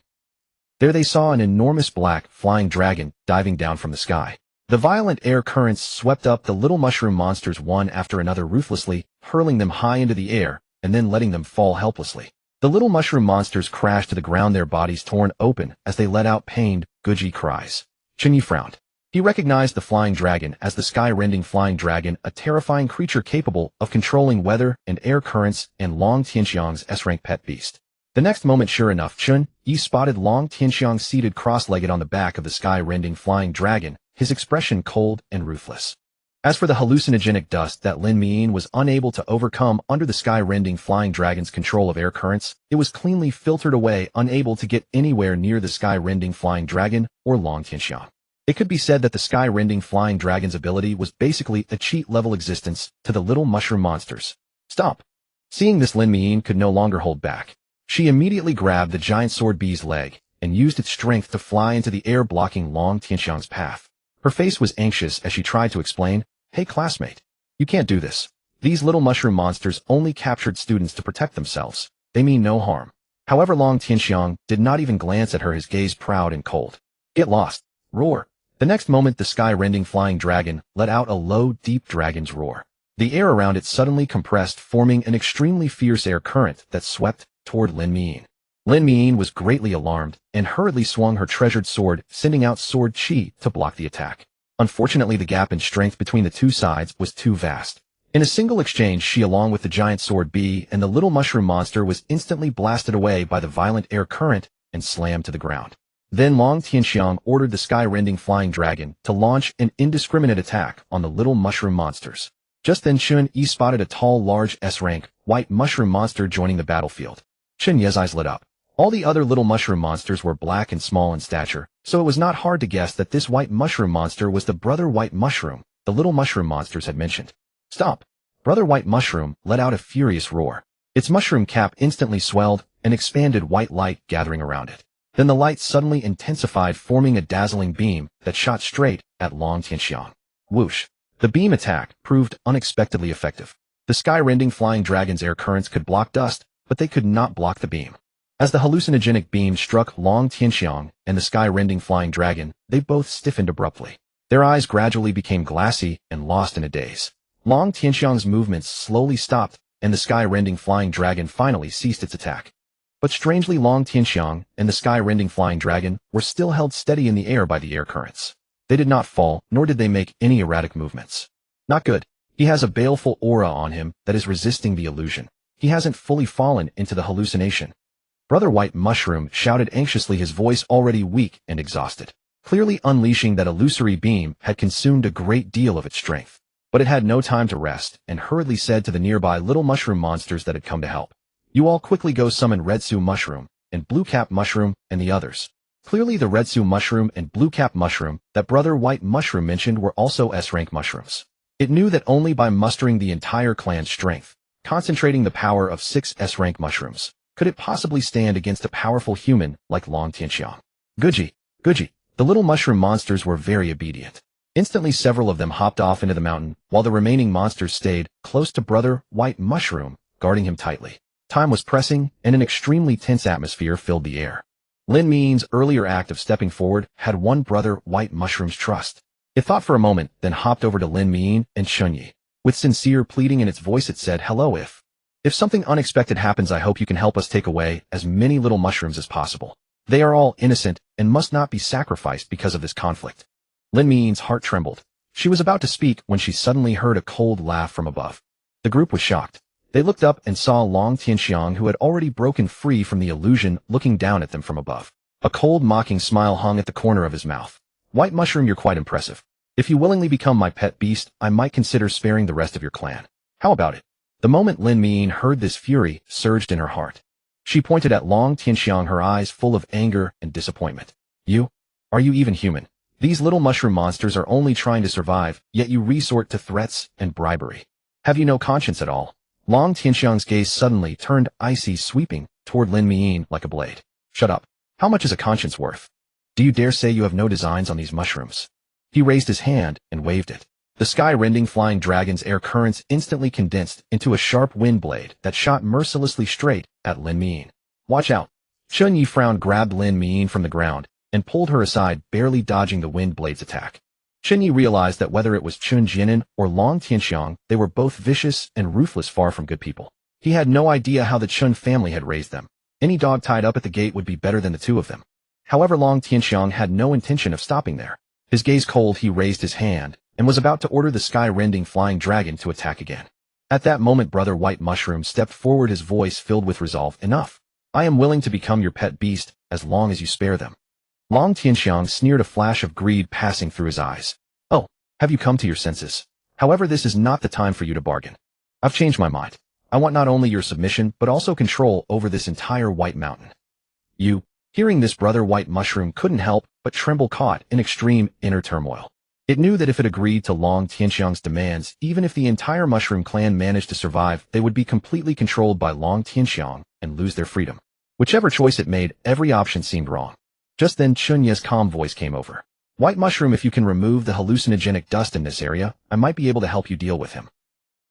There they saw an enormous black, flying dragon diving down from the sky. The violent air currents swept up the little mushroom monsters one after another ruthlessly, hurling them high into the air, and then letting them fall helplessly. The little mushroom monsters crashed to the ground, their bodies torn open as they let out pained, gudgy cries. Chen Ye frowned. He recognized the flying dragon as the sky-rending flying dragon, a terrifying creature capable of controlling weather and air currents, and Long Tianxiang's S-rank pet beast. The next moment, sure enough, Chen Ye spotted Long Tianxiang seated cross-legged on the back of the sky-rending flying dragon, his expression cold and ruthless. As for the hallucinogenic dust that Lin Miyin was unable to overcome under the sky-rending flying dragon's control of air currents, it was cleanly filtered away, unable to get anywhere near the sky-rending flying dragon or Long Tianxiang. It could be said that the sky-rending flying dragon's ability was basically a cheat-level existence to the little mushroom monsters. Stop! Seeing this, Lin Miyin could no longer hold back. She immediately grabbed the giant sword bee's leg and used its strength to fly into the air, blocking Long Tianxiang's path. Her face was anxious as she tried to explain, "Hey classmate, you can't do this. These little mushroom monsters only captured students to protect themselves. They mean no harm." However, Long Tianxiang did not even glance at her, his gaze proud and cold. "Get lost. Roar." The next moment, the sky-rending flying dragon let out a low, deep dragon's roar. The air around it suddenly compressed, forming an extremely fierce air current that swept toward Lin Miyin. Lin Miyin was greatly alarmed and hurriedly swung her treasured sword, sending out sword chi to block the attack. Unfortunately, the gap in strength between the two sides was too vast. In a single exchange, she, along with the giant sword bee and the little mushroom monster, was instantly blasted away by the violent air current and slammed to the ground. Then Long Tianxiang ordered the sky-rending flying dragon to launch an indiscriminate attack on the little mushroom monsters. Just then, Chen Ye spotted a tall, large S-rank white mushroom monster joining the battlefield. Chen Ye's eyes lit up. All the other little mushroom monsters were black and small in stature, so it was not hard to guess that this white mushroom monster was the brother white mushroom the little mushroom monsters had mentioned. "Stop!" Brother White Mushroom let out a furious roar. Its mushroom cap instantly swelled and expanded, white light gathering around it. Then the light suddenly intensified, forming a dazzling beam that shot straight at Long Tianxiang. Whoosh! The beam attack proved unexpectedly effective. The sky-rending flying dragon's air currents could block dust, but they could not block the beam. As the hallucinogenic beam struck Long Tianxiang and the sky-rending flying dragon, they both stiffened abruptly. Their eyes gradually became glassy and lost in a daze. Long Tianxiang's movements slowly stopped, and the sky-rending flying dragon finally ceased its attack. But strangely, Long Tianxiang and the sky-rending flying dragon were still held steady in the air by the air currents. They did not fall, nor did they make any erratic movements. Not good. He has a baleful aura on him that is resisting the illusion. He hasn't fully fallen into the hallucination. Brother White Mushroom shouted anxiously, his voice already weak and exhausted. Clearly, unleashing that illusory beam had consumed a great deal of its strength. But it had no time to rest, and hurriedly said to the nearby little mushroom monsters that had come to help, "You all quickly go summon Redsu Mushroom, and Blue Cap Mushroom, and the others." Clearly, the Redsu Mushroom and Blue Cap Mushroom that Brother White Mushroom mentioned were also S-rank mushrooms. It knew that only by mustering the entire clan's strength, concentrating the power of 6 S-rank mushrooms, could it possibly stand against a powerful human like Long Tianxiang. Gudgy, Gudgy. The little mushroom monsters were very obedient. Instantly, several of them hopped off into the mountain, while the remaining monsters stayed close to Brother White Mushroom, guarding him tightly. Time was pressing, and an extremely tense atmosphere filled the air. Lin Miyin's earlier act of stepping forward had won Brother White Mushroom's trust. It thought for a moment, then hopped over to Lin Miyin and Chen Ye. With sincere pleading in its voice, it said, "Hello, if something unexpected happens, I hope you can help us take away as many little mushrooms as possible. They are all innocent and must not be sacrificed because of this conflict." Lin Miyin's heart trembled. She was about to speak when she suddenly heard a cold laugh from above. The group was shocked. They looked up and saw Long Tianxiang, who had already broken free from the illusion, looking down at them from above. A cold, mocking smile hung at the corner of his mouth. "White Mushroom, you're quite impressive. If you willingly become my pet beast, I might consider sparing the rest of your clan. How about it?" The moment Lin Mian heard this, fury surged in her heart. She pointed at Long Tianxiang, her eyes full of anger and disappointment. Are you even human? These little mushroom monsters are only trying to survive, yet you resort to threats and bribery. Have you no conscience at all? Long Tianxiang's gaze suddenly turned icy, sweeping toward Lin Mian like a blade. Shut up. How much is a conscience worth? Do you dare say you have no designs on these mushrooms? He raised his hand and waved it. The sky-rending flying dragon's air currents instantly condensed into a sharp wind blade that shot mercilessly straight at Lin Mian. Watch out. Chen Ye frowned, grabbed Lin Mian from the ground, and pulled her aside, barely dodging the wind blade's attack. Chen Ye realized that whether it was Chun Jianan or Long Tianxiang, they were both vicious and ruthless, far from good people. He had no idea how the Chun family had raised them. Any dog tied up at the gate would be better than the two of them. However, Long Tianxiang had no intention of stopping there. His gaze cold, he raised his hand and was about to order the sky-rending flying dragon to attack again. At that moment, Brother White Mushroom stepped forward, his voice filled with resolve. Enough. I am willing to become your pet beast as long as you spare them. Long Tianxiang sneered, a flash of greed passing through his eyes. Oh, have you come to your senses? However, this is not the time for you to bargain. I've changed my mind. I want not only your submission, but also control over this entire White Mountain. Hearing this, Brother White Mushroom couldn't help but tremble, caught in extreme inner turmoil. It knew that if it agreed to Long Tianxiang's demands, even if the entire Mushroom clan managed to survive, they would be completely controlled by Long Tianxiang and lose their freedom. Whichever choice it made, every option seemed wrong. Just then, Chen Ye's calm voice came over. White Mushroom, if you can remove the hallucinogenic dust in this area, I might be able to help you deal with him.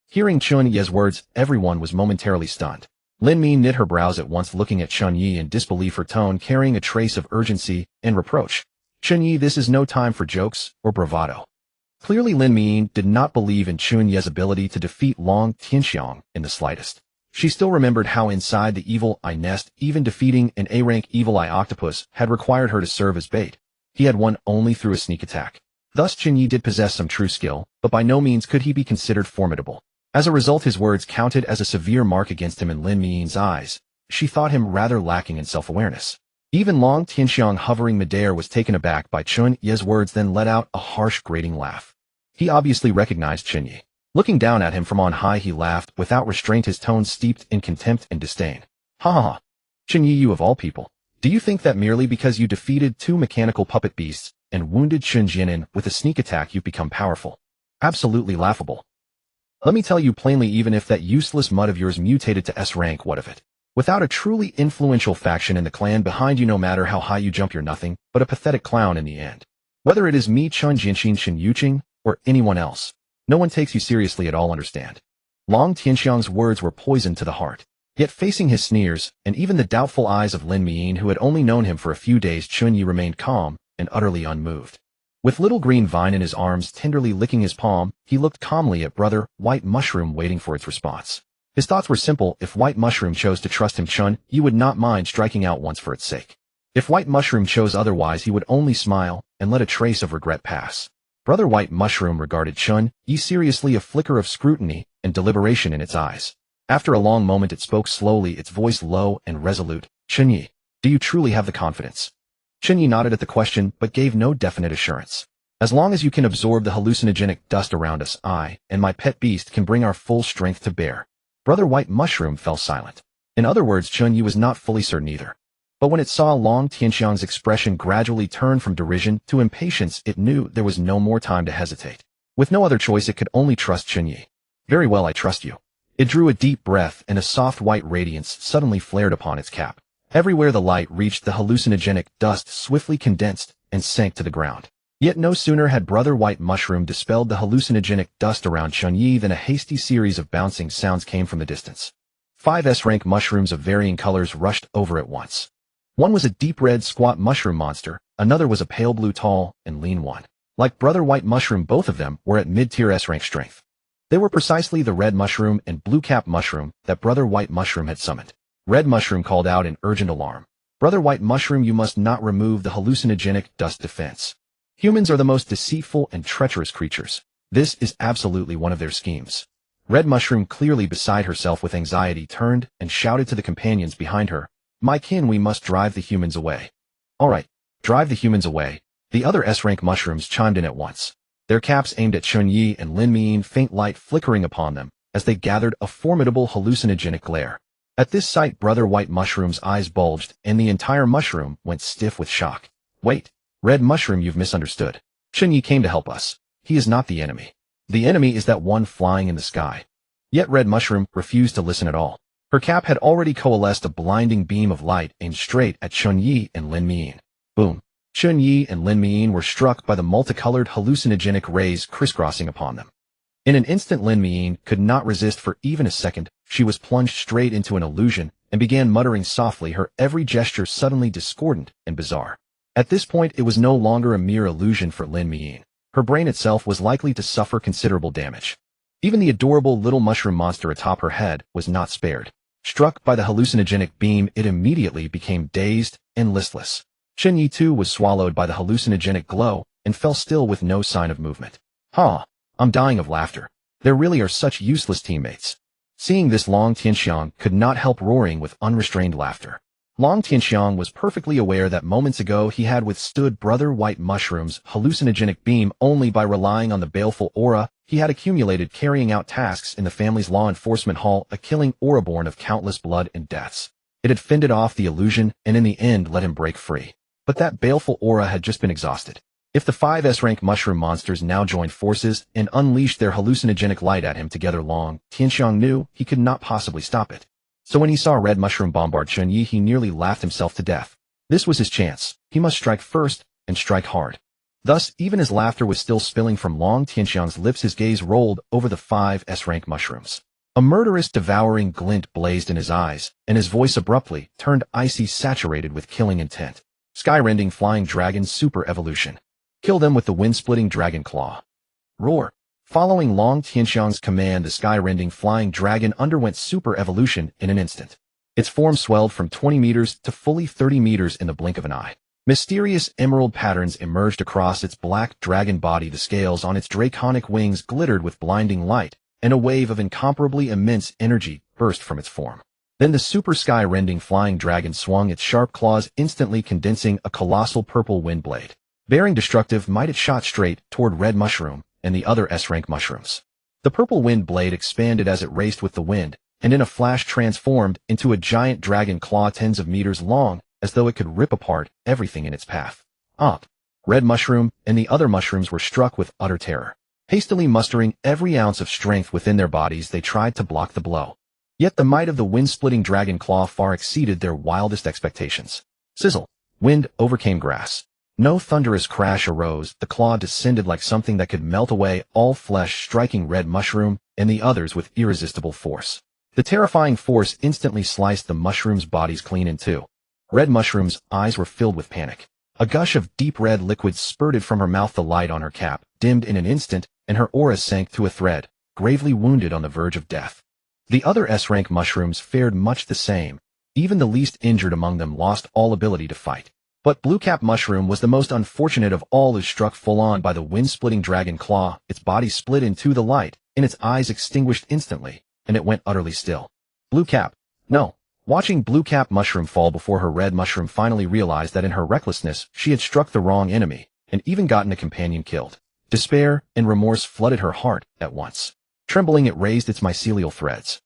Hearing Chen Ye's words, everyone was momentarily stunned. Lin Mian knit her brows at once, looking at Chen Ye in disbelief, her tone carrying a trace of urgency and reproach. Chen Ye, this is no time for jokes or bravado. Clearly, Lin Mian did not believe in Chen Ye's ability to defeat Long Tianxiang in the slightest. She still remembered how inside the evil eye nest, even defeating an A-rank evil eye octopus had required her to serve as bait. He had won only through a sneak attack. Thus, Chen Ye did possess some true skill, but by no means could he be considered formidable. As a result, his words counted as a severe mark against him in Lin Mian's eyes. She thought him rather lacking in self-awareness. Even Long Tianxiang, hovering midair, was taken aback by Chen Ye's words, then let out a harsh, grating laugh. He obviously recognized Chen Ye. Looking down at him from on high, he laughed without restraint, his tone steeped in contempt and disdain. Ha ha ha. Chen Ye, you of all people. Do you think that merely because you defeated two mechanical puppet beasts and wounded Chun Jianan with a sneak attack you've become powerful? Absolutely laughable. Let me tell you plainly, even if that useless mud of yours mutated to S rank, what of it? Without a truly influential faction in the clan behind you, no matter how high you jump, you're nothing but a pathetic clown in the end. Whether it is me, Chun Jianxin Shin Yuqing, or anyone else, no one takes you seriously at all, understand? Long Tianxiang's words were poison to the heart. Yet facing his sneers, and even the doubtful eyes of Lin Mian, who had only known him for a few days, Chen Ye remained calm and utterly unmoved. With little green vine in his arms tenderly licking his palm, he looked calmly at Brother White Mushroom, waiting for its response. His thoughts were simple. If White Mushroom chose to trust him, Chen Ye would not mind striking out once for its sake. If White Mushroom chose otherwise, he would only smile and let a trace of regret pass. Brother White Mushroom regarded Chen Ye seriously, a flicker of scrutiny and deliberation in its eyes. After a long moment, it spoke slowly, its voice low and resolute. Chen Ye, do you truly have the confidence? Chen Ye nodded at the question, but gave no definite assurance. As long as you can absorb the hallucinogenic dust around us, I and my pet beast can bring our full strength to bear. Brother White Mushroom fell silent. In other words, Chen Ye was not fully certain either. But when it saw Long Tianxiang's expression gradually turn from derision to impatience, it knew there was no more time to hesitate. With no other choice, it could only trust Chen Ye. Very well, I trust you. It drew a deep breath, and a soft white radiance suddenly flared upon its cap. Everywhere the light reached, the hallucinogenic dust swiftly condensed and sank to the ground. Yet no sooner had Brother White Mushroom dispelled the hallucinogenic dust around Chen Ye than a hasty series of bouncing sounds came from the distance. 5 S-rank mushrooms of varying colors rushed over at once. One was a deep red squat mushroom monster, another was a pale blue tall and lean one. Like Brother White Mushroom, both of them were at mid-tier S-rank strength. They were precisely the red mushroom and blue cap mushroom that Brother White Mushroom had summoned. Red Mushroom called out in urgent alarm. Brother White Mushroom, you must not remove the hallucinogenic dust defense. Humans are the most deceitful and treacherous creatures. This is absolutely one of their schemes. Red Mushroom, clearly beside herself with anxiety, turned and shouted to the companions behind her. My kin, we must drive the humans away. All right, drive the humans away. The other S-rank mushrooms chimed in at once. Their caps aimed at Chen Ye and Lin Mian, faint light flickering upon them, as they gathered a formidable hallucinogenic glare. At this sight, Brother White Mushroom's eyes bulged, and the entire mushroom went stiff with shock. Wait, Red Mushroom, you've misunderstood. Chen Ye came to help us. He is not the enemy. The enemy is that one flying in the sky. Yet Red Mushroom refused to listen at all. Her cap had already coalesced a blinding beam of light aimed straight at Chen Ye and Lin Mian. Boom. Chen Ye and Lin Mian were struck by the multicolored hallucinogenic rays crisscrossing upon them. In an instant, Lin Mian could not resist for even a second. She was plunged straight into an illusion and began muttering softly, her every gesture suddenly discordant and bizarre. At this point, it was no longer a mere illusion for Lin Mian. Her brain itself was likely to suffer considerable damage. Even the adorable little mushroom monster atop her head was not spared. Struck by the hallucinogenic beam, it immediately became dazed and listless. Chen Ye too was swallowed by the hallucinogenic glow and fell still with no sign of movement. I'm dying of laughter. There really are such useless teammates. Seeing this, Long Tianxiang could not help roaring with unrestrained laughter. Long Tianxiang was perfectly aware that moments ago he had withstood Brother White Mushroom's hallucinogenic beam only by relying on the baleful aura he had accumulated carrying out tasks in the family's law enforcement hall, a killing aura born of countless blood and deaths. It had fended off the illusion and in the end let him break free. But that baleful aura had just been exhausted. If the 5 S-rank mushroom monsters now joined forces and unleashed their hallucinogenic light at him together, Long Tianxiang knew he could not possibly stop it. So when he saw Red Mushroom bombard Chen Ye, he nearly laughed himself to death. This was his chance. He must strike first and strike hard. Thus, even as laughter was still spilling from Long Tianxiang's lips, his gaze rolled over the 5 S-rank mushrooms. A murderous, devouring glint blazed in his eyes, and his voice abruptly turned icy, saturated with killing intent. Sky-rending flying dragon super evolution. Kill them with the wind-splitting dragon claw. Roar. Following Long Tianxiang's command, the sky-rending flying dragon underwent super evolution in an instant. Its form swelled from 20 meters to fully 30 meters in the blink of an eye. Mysterious emerald patterns emerged across its black dragon body. The scales on its draconic wings glittered with blinding light, and a wave of incomparably immense energy burst from its form. Then the super sky-rending flying dragon swung its sharp claws, instantly condensing a colossal purple wind blade. Bearing destructive might, it shot straight toward Red Mushroom and the other S-rank mushrooms. The purple wind blade expanded as it raced with the wind, and in a flash transformed into a giant dragon claw tens of meters long, as though it could rip apart everything in its path. Red Mushroom and the other mushrooms were struck with utter terror. Hastily mustering every ounce of strength within their bodies, they tried to block the blow. Yet the might of the wind-splitting dragon claw far exceeded their wildest expectations. Sizzle. Wind overcame grass. No thunderous crash arose. The claw descended like something that could melt away all flesh, striking Red Mushroom and the others with irresistible force. The terrifying force instantly sliced the mushrooms' bodies clean in two. Red Mushroom's eyes were filled with panic. A gush of deep red liquid spurted from her mouth. The light on her cap dimmed in an instant, and her aura sank to a thread, gravely wounded on the verge of death. The other S-rank mushrooms fared much the same. Even the least injured among them lost all ability to fight. But Bluecap Mushroom was the most unfortunate of all, as struck full-on by the wind-splitting dragon claw. Its body split into the light, and its eyes extinguished instantly, and it went utterly still. Bluecap. No. Watching Bluecap Mushroom fall before her, Red Mushroom finally realized that in her recklessness she had struck the wrong enemy, and even gotten a companion killed. Despair and remorse flooded her heart at once. Trembling, it raised its mycelial threads.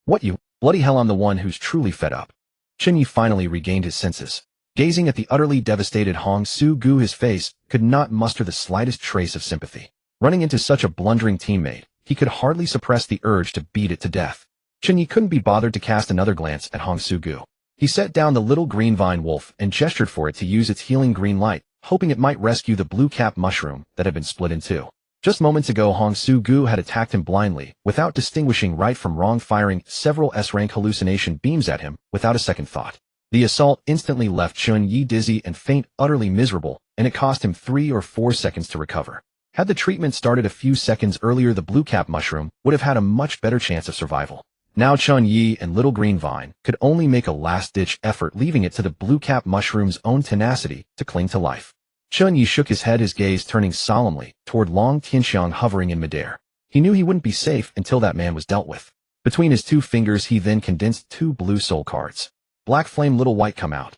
What you? Bloody hell, I'm the one who's truly fed up. Chen Ye finally regained his senses. Gazing at the utterly devastated Hong Su-gu, his face could not muster the slightest trace of sympathy. Running into such a blundering teammate, he could hardly suppress the urge to beat it to death. Chen Ye couldn't be bothered to cast another glance at Hong Su-gu. He set down the little green vine wolf and gestured for it to use its healing green light, hoping it might rescue the blue-cap mushroom that had been split in two. Just moments ago, Hong Su-gu had attacked him blindly, without distinguishing right from wrong, firing several S-rank hallucination beams at him without a second thought. The assault instantly left Chen Ye dizzy and faint, utterly miserable, and it cost him 3 or 4 seconds to recover. Had the treatment started a few seconds earlier, the blue-cap mushroom would have had a much better chance of survival. Now Chen Ye and Little Green Vine could only make a last-ditch effort, leaving it to the blue-cap mushroom's own tenacity to cling to life. Chen Ye shook his head, his gaze turning solemnly toward Long Tianxiang hovering in midair. He knew he wouldn't be safe until that man was dealt with. Between his 2 fingers, he then condensed 2 blue soul cards. Black Flame, Little White, come out.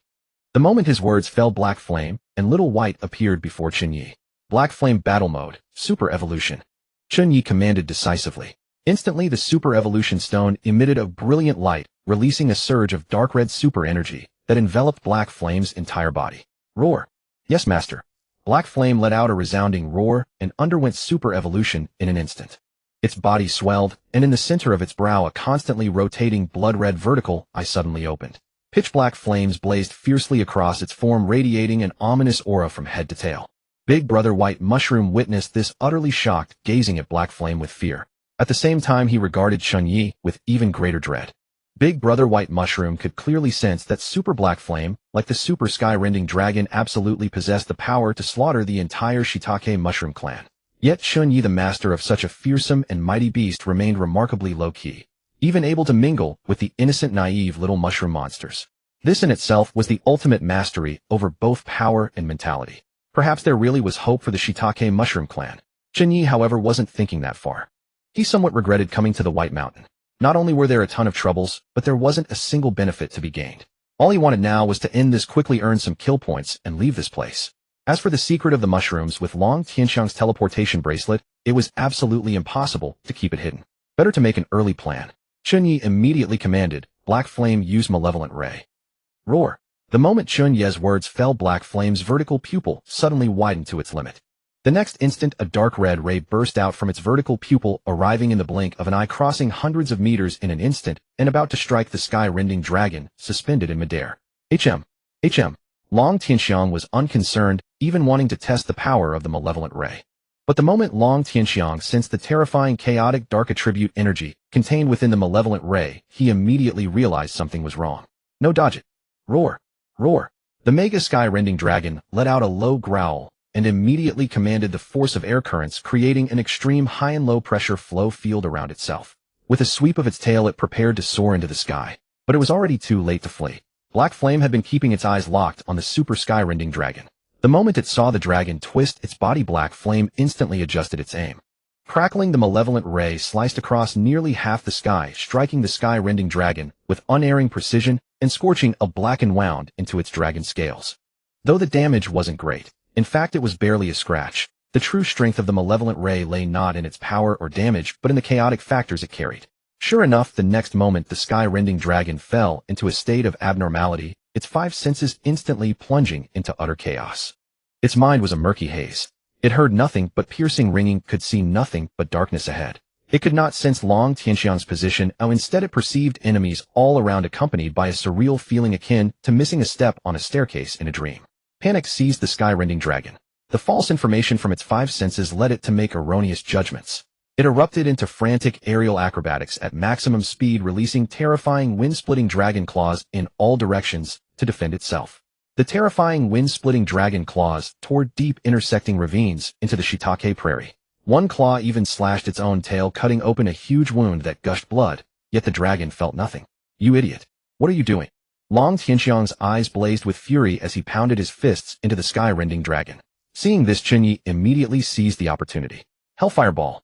The moment his words fell, Black Flame and Little White appeared before Chen Ye. Black Flame battle mode, super evolution. Chen Ye commanded decisively. Instantly, the super evolution stone emitted a brilliant light, releasing a surge of dark red super energy that enveloped Black Flame's entire body. Roar. Yes, master. Black Flame let out a resounding roar and underwent super evolution in an instant. Its body swelled, and in the center of its brow a constantly rotating blood-red vertical eye suddenly opened. Pitch-black flames blazed fiercely across its form, radiating an ominous aura from head to tail. Big Brother White Mushroom witnessed this, utterly shocked, gazing at Black Flame with fear. At the same time, he regarded Chen Ye with even greater dread. Big Brother White Mushroom could clearly sense that Super Black Flame, like the Super Sky-Rending Dragon, absolutely possessed the power to slaughter the entire Shiitake Mushroom clan. Yet Chen Ye, the master of such a fearsome and mighty beast, remained remarkably low-key, even able to mingle with the innocent, naive little mushroom monsters. This in itself was the ultimate mastery over both power and mentality. Perhaps there really was hope for the Shiitake Mushroom clan. Chen Ye, however, wasn't thinking that far. He somewhat regretted coming to the White Mountain. Not only were there a ton of troubles, but there wasn't a single benefit to be gained. All he wanted now was to end this quickly, earn some kill points, and leave this place. As for the secret of the mushrooms with Long Tianxiang's teleportation bracelet, it was absolutely impossible to keep it hidden. Better to make an early plan. Chen Ye immediately commanded, Black Flame, use Malevolent Ray. Roar. The moment Chen Ye's words fell, Black Flame's vertical pupil suddenly widened to its limit. The next instant, a dark red ray burst out from its vertical pupil, arriving in the blink of an eye, crossing hundreds of meters in an instant, and about to strike the sky-rending dragon, suspended in midair. HM. Long Tianxiang was unconcerned, even wanting to test the power of the malevolent ray. But the moment Long Tianxiang sensed the terrifying, chaotic, dark attribute energy contained within the malevolent ray, he immediately realized something was wrong. No, dodge it. Roar. The mega sky-rending dragon let out a low growl, and immediately commanded the force of air currents, creating an extreme high and low pressure flow field around itself. With a sweep of its tail, it prepared to soar into the sky. But it was already too late to flee. Black Flame had been keeping its eyes locked on the super sky-rending dragon. The moment it saw the dragon twist its body, Black Flame instantly adjusted its aim. Crackling, the malevolent ray sliced across nearly half the sky, striking the sky-rending dragon with unerring precision and scorching a blackened wound into its dragon scales. Though the damage wasn't great, in fact, it was barely a scratch. The true strength of the malevolent ray lay not in its power or damage, but in the chaotic factors it carried. Sure enough, the next moment the sky-rending dragon fell into a state of abnormality, its five senses instantly plunging into utter chaos. Its mind was a murky haze. It heard nothing but piercing ringing, could see nothing but darkness ahead. It could not sense Long Tianxiang's position, and instead it perceived enemies all around, accompanied by a surreal feeling akin to missing a step on a staircase in a dream. Panic seized the sky-rending dragon. The false information from its five senses led it to make erroneous judgments. It erupted into frantic aerial acrobatics at maximum speed, releasing terrifying wind-splitting dragon claws in all directions to defend itself. The terrifying wind-splitting dragon claws tore deep, intersecting ravines into the Shiitake prairie. One claw even slashed its own tail, cutting open a huge wound that gushed blood, yet the dragon felt nothing. You idiot. What are you doing? Long Tianxiang's eyes blazed with fury as he pounded his fists into the sky-rending dragon. Seeing this, Chen Ye immediately seized the opportunity. Hellfire Ball.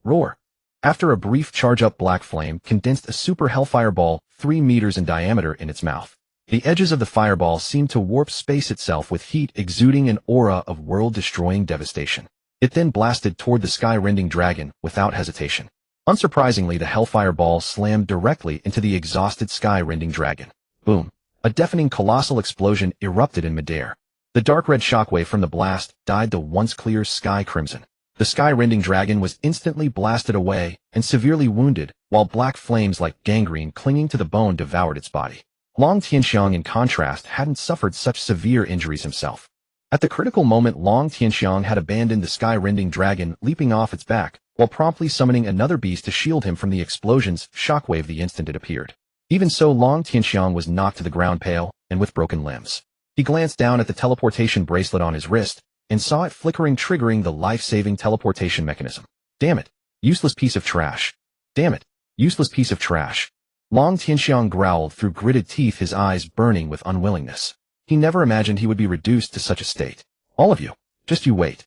Roar. After a brief charge up, Black Flame condensed a super Hellfire Ball 3 meters in diameter in its mouth. The edges of the fireball seemed to warp space itself, with heat exuding an aura of world-destroying devastation. It then blasted toward the sky-rending dragon without hesitation. Unsurprisingly, the Hellfire Ball slammed directly into the exhausted sky-rending dragon. Boom. A deafening colossal explosion erupted in midair. The dark red shockwave from the blast dyed the once clear sky crimson. The sky-rending dragon was instantly blasted away and severely wounded, while black flames like gangrene clinging to the bone devoured its body. Long Tianxiang, in contrast, hadn't suffered such severe injuries himself. At the critical moment, Long Tianxiang had abandoned the sky-rending dragon, leaping off its back, while promptly summoning another beast to shield him from the explosion's shockwave the instant it appeared. Even so, Long Tianxiang was knocked to the ground, pale and with broken limbs. He glanced down at the teleportation bracelet on his wrist and saw it flickering, triggering the life-saving teleportation mechanism. Damn it! Useless piece of trash. Damn it! Useless piece of trash. Long Tianxiang growled through gritted teeth, his eyes burning with unwillingness. He never imagined he would be reduced to such a state. All of you, just you wait.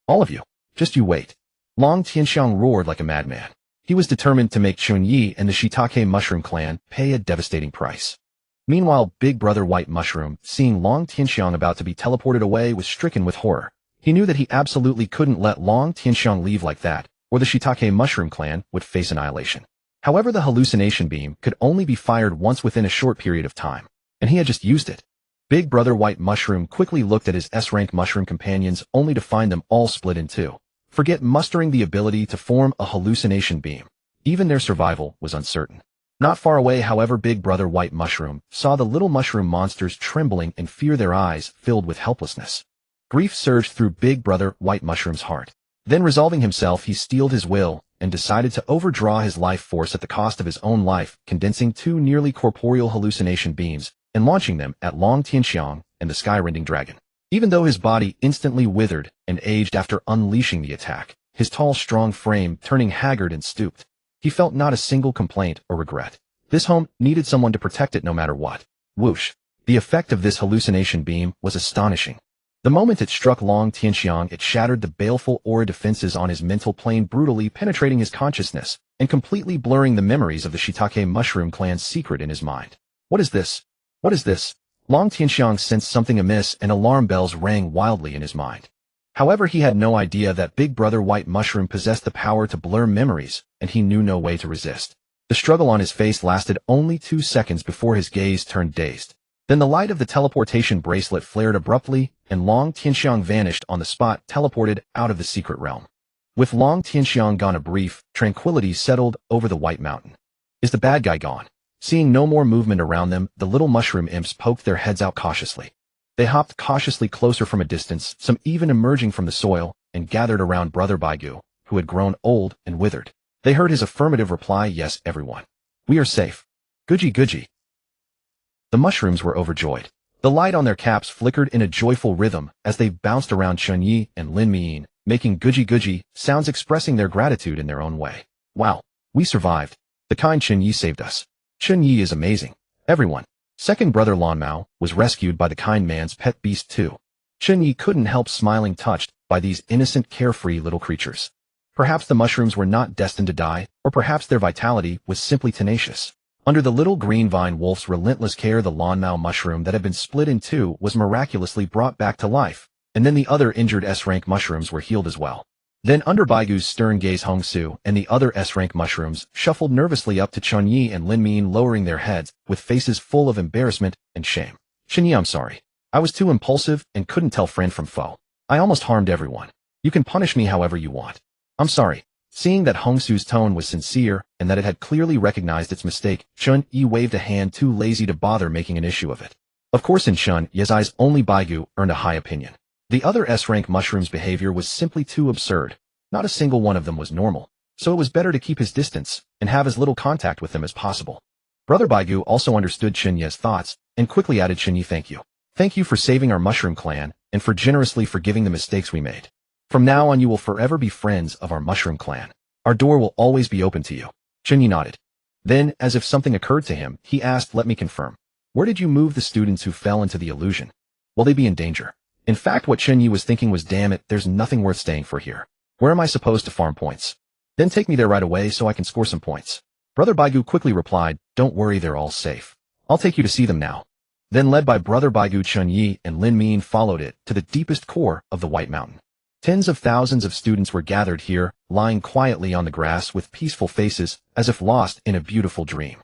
All of you, just you wait. Long Tianxiang roared like a madman. He was determined to make Chen Ye and the Shiitake Mushroom clan pay a devastating price. Meanwhile, Big Brother White Mushroom, seeing Long Tianxiang about to be teleported away, was stricken with horror. He knew that he absolutely couldn't let Long Tianxiang leave like that, or the shiitake mushroom clan would face annihilation. However, the hallucination beam could only be fired once within a short period of time, and he had just used it. Big Brother White Mushroom quickly looked at his S-rank mushroom companions only to find them all split in two. Forget mustering the ability to form a hallucination beam. Even their survival was uncertain. Not far away, however, Big Brother White Mushroom saw the little mushroom monsters trembling in fear, their eyes filled with helplessness. Grief surged through Big Brother White Mushroom's heart. Then, resolving himself, he steeled his will and decided to overdraw his life force at the cost of his own life, condensing two nearly corporeal hallucination beams and launching them at Long Tianxiang and the sky-rending dragon. Even though his body instantly withered and aged after unleashing the attack, his tall, strong frame turning haggard and stooped, he felt not a single complaint or regret. This home needed someone to protect it no matter what. Whoosh! The effect of this hallucination beam was astonishing. The moment it struck Long Tianxiang, it shattered the baleful aura defenses on his mental plane, brutally penetrating his consciousness and completely blurring the memories of the shiitake mushroom clan's secret in his mind. What is this? What is this? Long Tianxiang sensed something amiss, and alarm bells rang wildly in his mind. However, he had no idea that Big Brother White Mushroom possessed the power to blur memories, and he knew no way to resist. The struggle on his face lasted only 2 seconds before his gaze turned dazed. Then the light of the teleportation bracelet flared abruptly, and Long Tianxiang vanished on the spot, teleported out of the secret realm. With Long Tianxiang gone, a brief tranquility settled over the White Mountain. Is the bad guy gone? Seeing no more movement around them, the little mushroom imps poked their heads out cautiously. They hopped cautiously closer from a distance, some even emerging from the soil, and gathered around Brother Baigu, who had grown old and withered. They heard his affirmative reply, "Yes, everyone. We are safe. Guji guji." The mushrooms were overjoyed. The light on their caps flickered in a joyful rhythm as they bounced around Chen Ye and Lin Miyin, making guji guji sounds, expressing their gratitude in their own way. "Wow, we survived. The kind Chen Ye saved us. Chen Ye is amazing. Everyone." Second brother Lan Mao was rescued by the kind man's pet beast too. Chen Ye couldn't help smiling, touched by these innocent, carefree little creatures. Perhaps the mushrooms were not destined to die, or perhaps their vitality was simply tenacious. Under the little green vine wolf's relentless care, the Lan Mao mushroom that had been split in two was miraculously brought back to life, and then the other injured S-rank mushrooms were healed as well. Then, under Baigu's stern gaze, Hong Su and the other S-rank mushrooms shuffled nervously up to Chen Ye and Lin Miyin, lowering their heads with faces full of embarrassment and shame. "Chen Ye, I'm sorry. I was too impulsive and couldn't tell friend from foe. I almost harmed everyone. You can punish me however you want. I'm sorry." Seeing that Hong Su's tone was sincere and that it had clearly recognized its mistake, Chen Ye waved a hand, too lazy to bother making an issue of it. Of course, in Chen Ye's eyes, only Baigu earned a high opinion. The other S-rank mushrooms' behavior was simply too absurd. Not a single one of them was normal, so it was better to keep his distance and have as little contact with them as possible. Brother Baigu also understood Chen Ye's thoughts and quickly added, "Chen Ye, thank you. Thank you for saving our mushroom clan and for generously forgiving the mistakes we made. From now on, you will forever be friends of our mushroom clan. Our door will always be open to you." Chen Ye nodded. Then, as if something occurred to him, he asked, "Let me confirm. Where did you move the students who fell into the illusion? Will they be in danger?" In fact, what Chen Ye was thinking was, "Damn it, there's nothing worth staying for here. Where am I supposed to farm points? Then take me there right away so I can score some points." Brother Baigu quickly replied, "Don't worry, they're all safe. I'll take you to see them now." Then, led by Brother Baigu, Chen Ye and Lin Miyin followed it to the deepest core of the White Mountain. Tens of thousands of students were gathered here, lying quietly on the grass with peaceful faces, as if lost in a beautiful dream.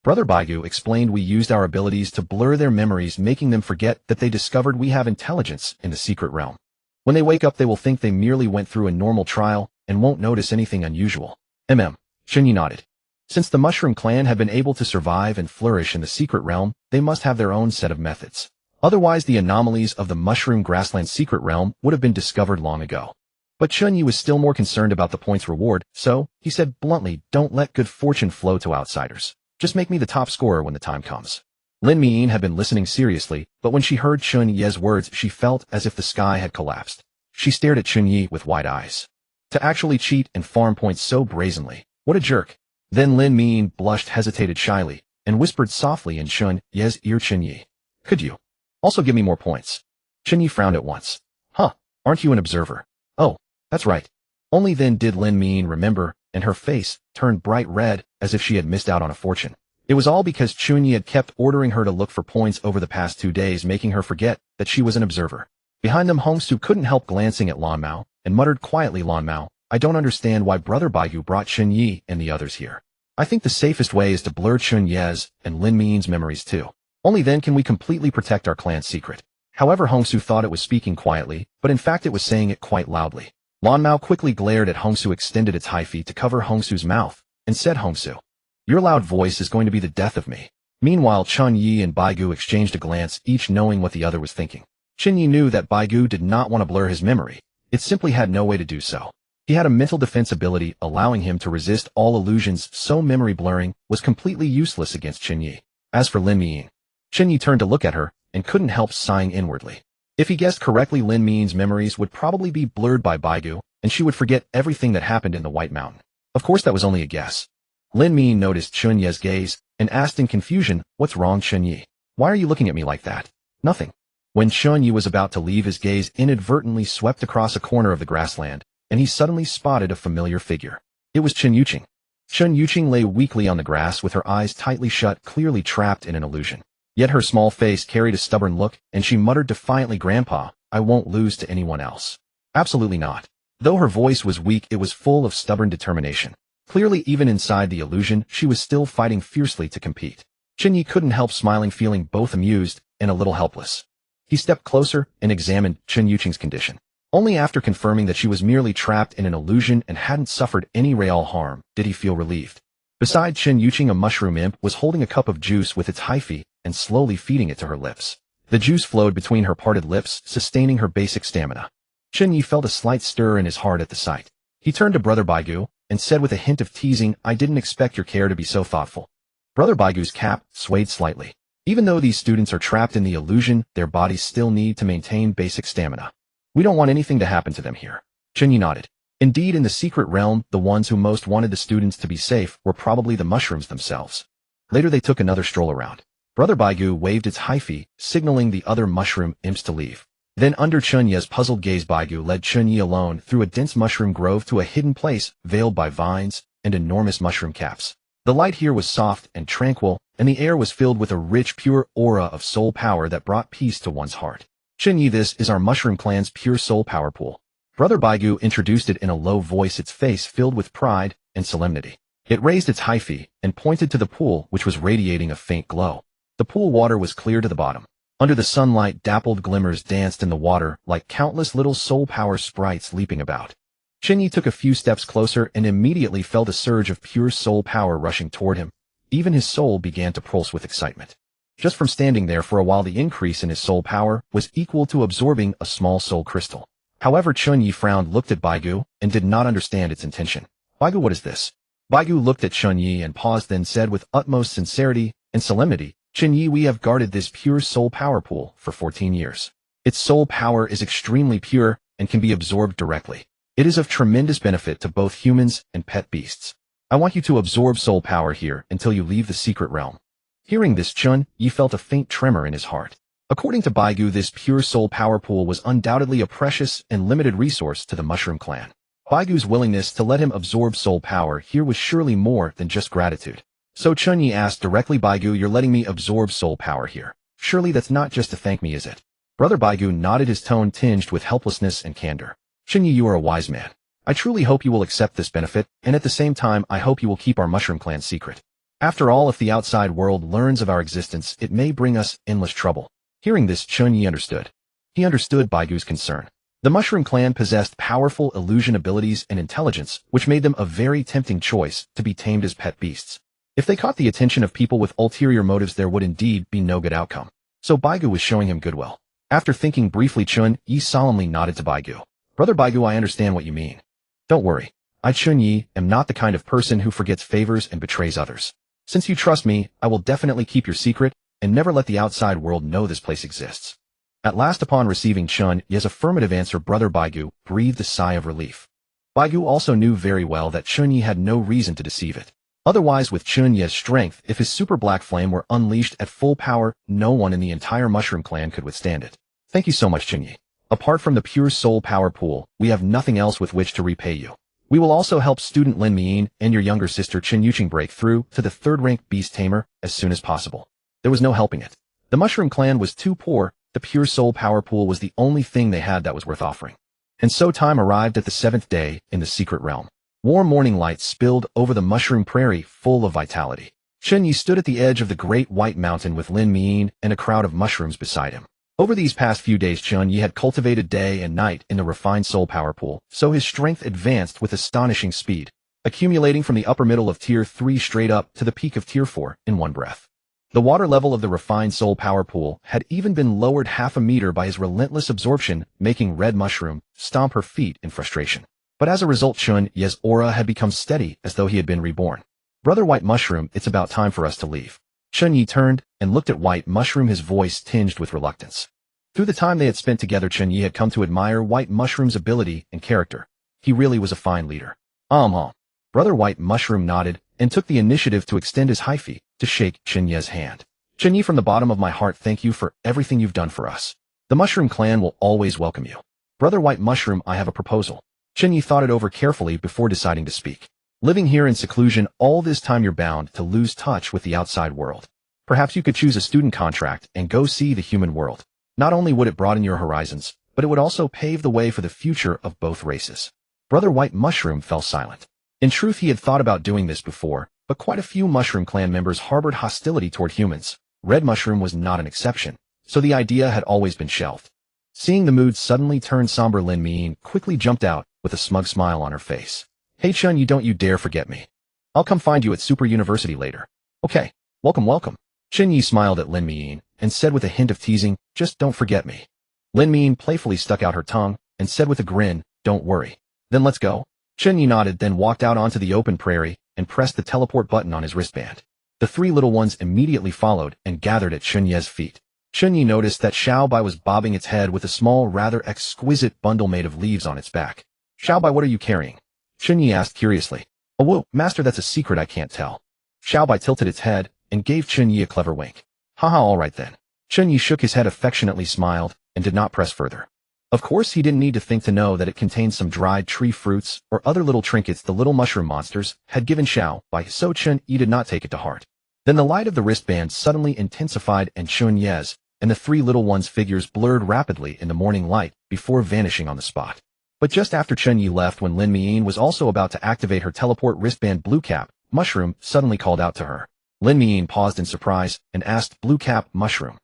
Brother Baigu explained, "We used our abilities to blur their memories, making them forget that they discovered we have intelligence in the secret realm. When they wake up, they will think they merely went through a normal trial and won't notice anything unusual." Chen Ye nodded. Since the mushroom clan had been able to survive and flourish in the secret realm, they must have their own set of methods. Otherwise, the anomalies of the mushroom grassland secret realm would have been discovered long ago. But Chen Ye was still more concerned about the points reward, so he said bluntly, "Don't let good fortune flow to outsiders. Just make me the top scorer when the time comes." Lin Miyin had been listening seriously, but when she heard Chen Ye's words, she felt as if the sky had collapsed. She stared at Chen Ye with wide eyes. To actually cheat and farm points so brazenly, what a jerk. Then Lin Miyin blushed, hesitated shyly, and whispered softly in Chen Ye's ear, "Chen Ye, could you also give me more points?" Chen Ye frowned at once. "Huh, aren't you an observer?" "Oh, that's right." Only then did Lin Miyin remember, and her face turned bright red as if she had missed out on a fortune. It was all because Chen Ye had kept ordering her to look for points over the past 2 days, making her forget that she was an observer. Behind them, Hong Su couldn't help glancing at Lan Mao and muttered quietly, "Lan Mao, I don't understand why Brother Baigu brought Chen Ye and the others here. I think the safest way is to blur Chen Ye's and Lin Ming's memories too. Only then can we completely protect our clan's secret. However, Hongsu thought it was speaking quietly, but in fact it was saying it quite loudly. Lan Mao quickly glared at Hongsu, extended its high feet to cover Hongsu's mouth, and said, Hongsu, your loud voice is going to be the death of me. Meanwhile, Chen Ye and Baigu exchanged a glance, each knowing what the other was thinking. Chen Ye knew that Baigu did not want to blur his memory. It simply had no way to do so. He had a mental defense ability allowing him to resist all illusions, so memory blurring was completely useless against Chen Ye. As for Lin Ming, Chen Ye turned to look at her and couldn't help sighing inwardly. If he guessed correctly, Lin Ming's memories would probably be blurred by Baigu, and she would forget everything that happened in the White Mountain. Of course, that was only a guess. Lin Ming noticed Chen Ye's gaze and asked in confusion, what's wrong, Chen Ye? Why are you looking at me like that? Nothing. When Chen Ye was about to leave, his gaze inadvertently swept across a corner of the grassland, and he suddenly spotted a familiar figure. It was Chen Yuqing. Chen Yuqing lay weakly on the grass with her eyes tightly shut, clearly trapped in an illusion. Yet her small face carried a stubborn look, and she muttered defiantly, Grandpa, I won't lose to anyone else. Absolutely not. Though her voice was weak, it was full of stubborn determination. Clearly, even inside the illusion, she was still fighting fiercely to compete. Chen Ye couldn't help smiling, feeling both amused and a little helpless. He stepped closer and examined Chen Yuqing's condition. Only after confirming that she was merely trapped in an illusion and hadn't suffered any real harm did he feel relieved. Beside Chen Yuqing, a mushroom imp was holding a cup of juice with its hyphae and slowly feeding it to her lips. The juice flowed between her parted lips, sustaining her basic stamina. Chen Ye felt a slight stir in his heart at the sight. He turned to Brother Baigu and said with a hint of teasing, I didn't expect your care to be so thoughtful. Brother Baigu's cap swayed slightly. Even though these students are trapped in the illusion, their bodies still need to maintain basic stamina. We don't want anything to happen to them here. Chen Ye nodded. Indeed, in the secret realm, the ones who most wanted the students to be safe were probably the mushrooms themselves. Later they took another stroll around. Brother Baigu waved its hyphae, signaling the other mushroom imps to leave. Then under Chen Ye's puzzled gaze, Baigu led Chen Ye alone through a dense mushroom grove to a hidden place veiled by vines and enormous mushroom caps. The light here was soft and tranquil, and the air was filled with a rich, pure aura of soul power that brought peace to one's heart. Chen Ye, this is our mushroom clan's pure soul power pool. Brother Baigu introduced it in a low voice, its face filled with pride and solemnity. It raised its hyphae and pointed to the pool, which was radiating a faint glow. The pool water was clear to the bottom. Under the sunlight, dappled glimmers danced in the water like countless little soul power sprites leaping about. Chen Ye took a few steps closer and immediately felt a surge of pure soul power rushing toward him. Even his soul began to pulse with excitement. Just from standing there for a while, the increase in his soul power was equal to absorbing a small soul crystal. However, Chen Ye frowned, looked at Baigu, and did not understand its intention. Baigu, what is this? Baigu looked at Chen Ye and paused, then said with utmost sincerity and solemnity, Chen Ye, we have guarded this pure soul power pool for 14 years. Its soul power is extremely pure and can be absorbed directly. It is of tremendous benefit to both humans and pet beasts. I want you to absorb soul power here until you leave the secret realm. Hearing this, Chen Ye felt a faint tremor in his heart. According to Baigu, this pure soul power pool was undoubtedly a precious and limited resource to the Mushroom Clan. Baigu's willingness to let him absorb soul power here was surely more than just gratitude. So Chen Ye asked directly, Baigu, you're letting me absorb soul power here. Surely that's not just to thank me, is it? Brother Baigu nodded, his tone tinged with helplessness and candor. Chen Ye, you are a wise man. I truly hope you will accept this benefit, and at the same time I hope you will keep our Mushroom Clan secret. After all, if the outside world learns of our existence, it may bring us endless trouble. Hearing this, Chen Ye understood. He understood Baigu's concern. The Mushroom Clan possessed powerful illusion abilities and intelligence, which made them a very tempting choice to be tamed as pet beasts. If they caught the attention of people with ulterior motives, there would indeed be no good outcome. So Baigu was showing him goodwill. After thinking briefly, Chen Ye solemnly nodded to Baigu. Brother Baigu, I understand what you mean. Don't worry. I, Chen Ye, am not the kind of person who forgets favors and betrays others. Since you trust me, I will definitely keep your secret and never let the outside world know this place exists. At last, upon receiving Chen Ye's affirmative answer, Brother Baigu breathed a sigh of relief. Baigu also knew very well that Chen Ye had no reason to deceive it. Otherwise, with Chen Ye's strength, if his super black flame were unleashed at full power, no one in the entire Mushroom Clan could withstand it. Thank you so much, Chen Ye. Apart from the pure soul power pool, we have nothing else with which to repay you. We will also help student Lin Ming and your younger sister Chen Yuqing break through to the third-rank beast tamer as soon as possible. There was no helping it. The Mushroom Clan was too poor. The pure soul power pool was the only thing they had that was worth offering. And so time arrived at the 7th day in the secret realm. Warm morning light spilled over the mushroom prairie full of vitality. Chen Ye stood at the edge of the great white mountain with Lin Miyin and a crowd of mushrooms beside him. Over these past few days, Chen Ye had cultivated day and night in the refined soul power pool, so his strength advanced with astonishing speed, accumulating from the upper middle of Tier 3 straight up to the peak of Tier 4 in one breath. The water level of the refined soul power pool had even been lowered half a meter by his relentless absorption, making Red Mushroom stomp her feet in frustration. But as a result, Chen Ye's aura had become steady as though he had been reborn. Brother White Mushroom, it's about time for us to leave. Chen Ye turned and looked at White Mushroom, his voice tinged with reluctance. Through the time they had spent together, Chen Ye had come to admire White Mushroom's ability and character. He really was a fine leader. Brother White Mushroom nodded and took the initiative to extend his hyphae to shake Chen Ye's hand. Chen Ye, from the bottom of my heart, thank you for everything you've done for us. The Mushroom Clan will always welcome you. Brother White Mushroom, I have a proposal. Chen Ye thought it over carefully before deciding to speak. Living here in seclusion all this time, you're bound to lose touch with the outside world. Perhaps you could choose a student contract and go see the human world. Not only would it broaden your horizons, but it would also pave the way for the future of both races. Brother White Mushroom fell silent. In truth, he had thought about doing this before, but quite a few Mushroom Clan members harbored hostility toward humans. Red Mushroom was not an exception, so the idea had always been shelved. Seeing the mood suddenly turn somber, Lin Miyin quickly jumped out with a smug smile on her face. Hey Chen, you don't you dare forget me. I'll come find you at Super University later. Okay, welcome. Chen Ye smiled at Lin Miyin and said with a hint of teasing, just don't forget me. Lin Miyin playfully stuck out her tongue and said with a grin, don't worry. Then let's go. Chen Ye nodded, then walked out onto the open prairie and pressed the teleport button on his wristband. The three little ones immediately followed and gathered at Chen Ye's feet. Chen Ye noticed that Xiao Bai was bobbing its head with a small, rather exquisite bundle made of leaves on its back. Xiao Bai, what are you carrying? Chen Ye asked curiously. Oh, whoa, master, that's a secret I can't tell. Xiao Bai tilted its head and gave Chen Ye a clever wink. Haha, all right then. Chen Ye shook his head, affectionately smiled, and did not press further. Of course, he didn't need to think to know that it contained some dried tree fruits or other little trinkets the little mushroom monsters had given Xiao Bai, so Chen Ye did not take it to heart. Then the light of the wristband suddenly intensified and Chen Ye's and the three little ones' figures blurred rapidly in the morning light before vanishing on the spot. But just after Chen Ye left, when Lin Miyin was also about to activate her teleport wristband, Blue Cap Mushroom suddenly called out to her. Lin Miyin paused in surprise and asked Blue Cap Mushroom,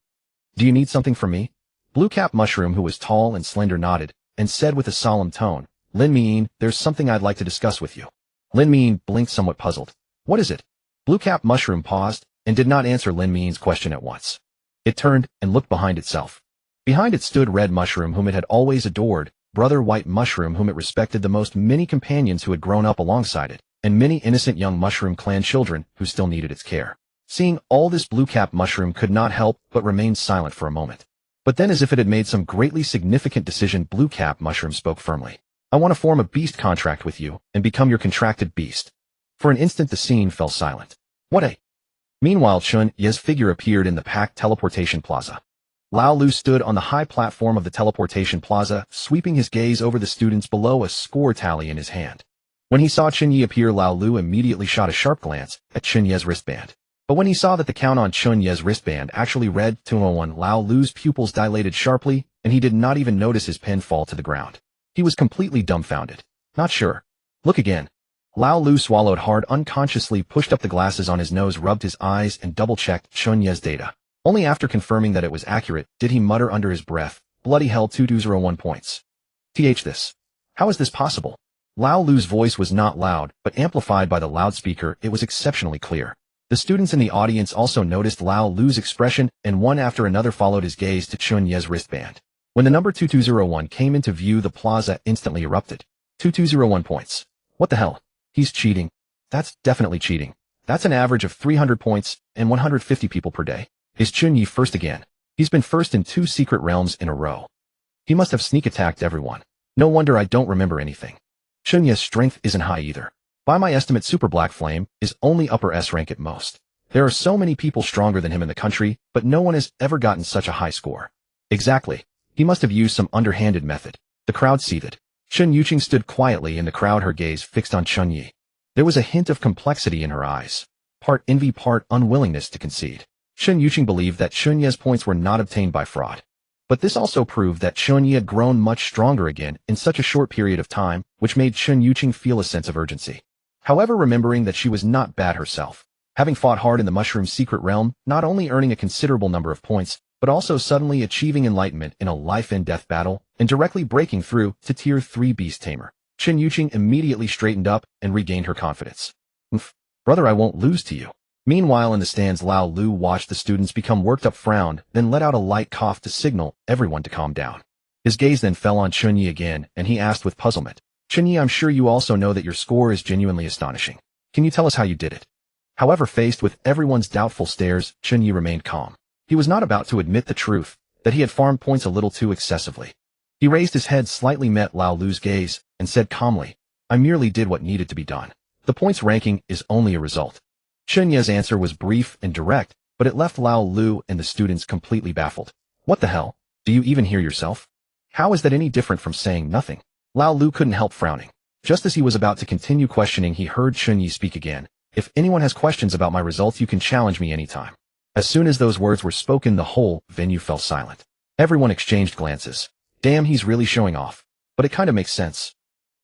do you need something from me? Blue Cap Mushroom, who was tall and slender, nodded and said with a solemn tone, Lin Miyin, there's something I'd like to discuss with you. Lin Miyin blinked, somewhat puzzled. What is it? Blue Cap Mushroom paused and did not answer Lin Miyin's question at once. It turned and looked behind itself. Behind it stood Red Mushroom, whom it had always adored, Brother White Mushroom, whom it respected the most, many companions who had grown up alongside it, and many innocent young Mushroom Clan children who still needed its care. Seeing all this, Blue Cap Mushroom could not help but remain silent for a moment. But then, as if it had made some greatly significant decision, Blue Cap Mushroom spoke firmly. I want to form a beast contract with you and become your contracted beast. For an instant, the scene fell silent. What a... Meanwhile, Chen Ye's figure appeared in the packed teleportation plaza. Lao Lu stood on the high platform of the teleportation plaza, sweeping his gaze over the students below, a score tally in his hand. When he saw Chen Ye appear, Lao Lu immediately shot a sharp glance at Chen Ye's wristband. But when he saw that the count on Chen Ye's wristband actually read 201, Lao Lu's pupils dilated sharply, and he did not even notice his pen fall to the ground. He was completely dumbfounded. Not sure. Look again. Lao Lu swallowed hard, unconsciously pushed up the glasses on his nose, rubbed his eyes, and double-checked Chen Ye's data. Only after confirming that it was accurate did he mutter under his breath, bloody hell, 2201 points. This. How is this possible? Lao Lu's voice was not loud, but amplified by the loudspeaker, it was exceptionally clear. The students in the audience also noticed Lao Lu's expression, and one after another followed his gaze to Chen Ye's wristband. When the number 2201 came into view, the plaza instantly erupted. 2201 points. What the hell? He's cheating. That's definitely cheating. That's an average of 300 points and 150 people per day. Is Chen Ye first again? He's been first in 2 secret realms in a row. He must have sneak attacked everyone. No wonder I don't remember anything. Chen Ye's strength isn't high either. By my estimate, Super Black Flame is only upper S rank at most. There are so many people stronger than him in the country, but no one has ever gotten such a high score. Exactly. He must have used some underhanded method. The crowd seethed. Chen Yuqing stood quietly in the crowd, her gaze fixed on Chen Ye. There was a hint of complexity in her eyes. Part envy, part unwillingness to concede. Chen Yuqing believed that Chen Ye's points were not obtained by fraud. But this also proved that Chen Ye had grown much stronger again in such a short period of time, which made Chen Yuqing feel a sense of urgency. However, remembering that she was not bad herself, having fought hard in the mushroom's secret realm, not only earning a considerable number of points, but also suddenly achieving enlightenment in a life-and-death battle and directly breaking through to Tier 3 Beast Tamer, Chen Yuqing immediately straightened up and regained her confidence. "Oof, brother, I won't lose to you." Meanwhile, in the stands, Lao Lu watched the students become worked up, frowned, then let out a light cough to signal everyone to calm down. His gaze then fell on Chen Ye again, and he asked with puzzlement, "Chen Ye, I'm sure you also know that your score is genuinely astonishing. Can you tell us how you did it?" However, faced with everyone's doubtful stares, Chen Ye remained calm. He was not about to admit the truth, that he had farmed points a little too excessively. He raised his head slightly, met Lao Lu's gaze, and said calmly, "I merely did what needed to be done. The points ranking is only a result." Chen Ye's answer was brief and direct, but it left Lao Lu and the students completely baffled. "What the hell? Do you even hear yourself? How is that any different from saying nothing?" Lao Lu couldn't help frowning. Just as he was about to continue questioning, he heard Chen Ye speak again. "If anyone has questions about my results, you can challenge me anytime." As soon as those words were spoken, the whole venue fell silent. Everyone exchanged glances. Damn, he's really showing off. But it kind of makes sense.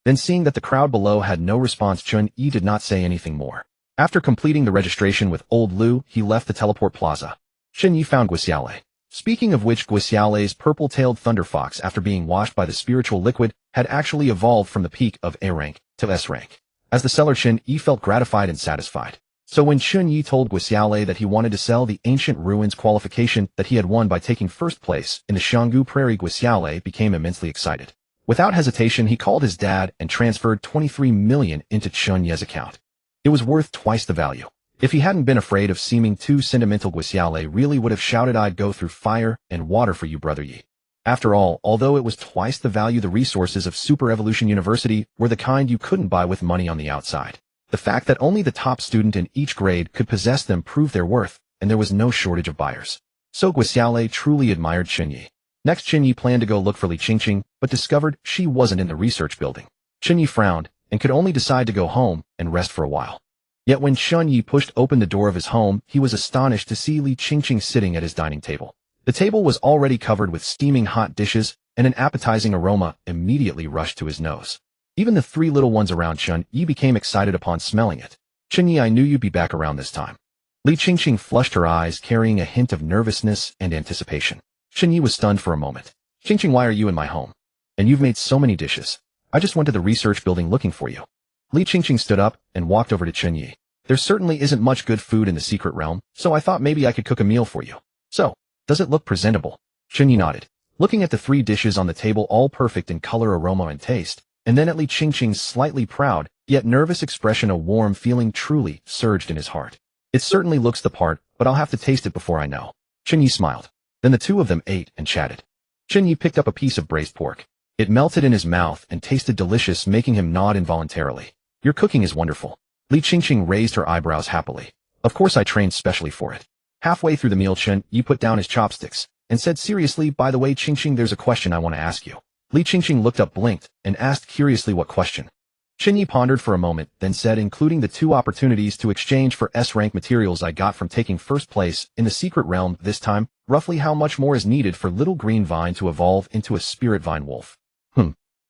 Then, seeing that the crowd below had no response, Chen Ye did not say anything more. After completing the registration with Old Lu, he left the teleport plaza. Chen Ye found Guixiaolei. Speaking of which, Guixiaolei's purple-tailed thunder fox, after being washed by the spiritual liquid, had actually evolved from the peak of A rank to S rank. As the seller, Chen Ye felt gratified and satisfied. So when Chen Ye told Guixiaolei that he wanted to sell the ancient ruins qualification that he had won by taking first place in the Xianggu Prairie, Guixiaolei became immensely excited. Without hesitation, he called his dad and transferred 23 million into Chen Ye's account. It was worth twice the value. If he hadn't been afraid of seeming too sentimental, Guixiaolei really would have shouted, "I'd go through fire and water for you, brother Ye." After all, although it was twice the value, the resources of Super Evolution University were the kind you couldn't buy with money on the outside. The fact that only the top student in each grade could possess them proved their worth, and there was no shortage of buyers. So Guixiaolei truly admired Chen Ye. Next, Chen Ye planned to go look for Li Qingqing, but discovered she wasn't in the research building. Chen Ye frowned, and could only decide to go home and rest for a while. Yet when Chen Ye pushed open the door of his home, he was astonished to see Li Qingqing sitting at his dining table. The table was already covered with steaming hot dishes, and an appetizing aroma immediately rushed to his nose. Even the three little ones around Chen Ye became excited upon smelling it. "Chen Ye, I knew you'd be back around this time." Li Qingqing flushed her eyes, carrying a hint of nervousness and anticipation. Chen Ye was stunned for a moment. "Qingqing, why are you in my home? And you've made so many dishes. I just went to the research building looking for you." Li Qingqing stood up and walked over to Chen Ye. "There certainly isn't much good food in the secret realm, so I thought maybe I could cook a meal for you. So, does it look presentable?" Chen Ye nodded, looking at the three dishes on the table, all perfect in color, aroma, and taste, and then at Li Qingqing's slightly proud, yet nervous expression. A warm feeling truly surged in his heart. "It certainly looks the part, but I'll have to taste it before I know." Chen Ye smiled. Then the two of them ate and chatted. Chen Ye picked up a piece of braised pork. It melted in his mouth and tasted delicious, making him nod involuntarily. "Your cooking is wonderful." Li Qingqing raised her eyebrows happily. "Of course, I trained specially for it." Halfway through the meal, Chen Ye put down his chopsticks and said seriously, "By the way, Qingqing, there's a question I want to ask you." Li Qingqing looked up, blinked, and asked curiously, "What question?" Chen Ye pondered for a moment, then said, "Including the 2 opportunities to exchange for S-rank materials I got from taking first place in the secret realm this time, roughly how much more is needed for Little Green Vine to evolve into a spirit vine wolf?"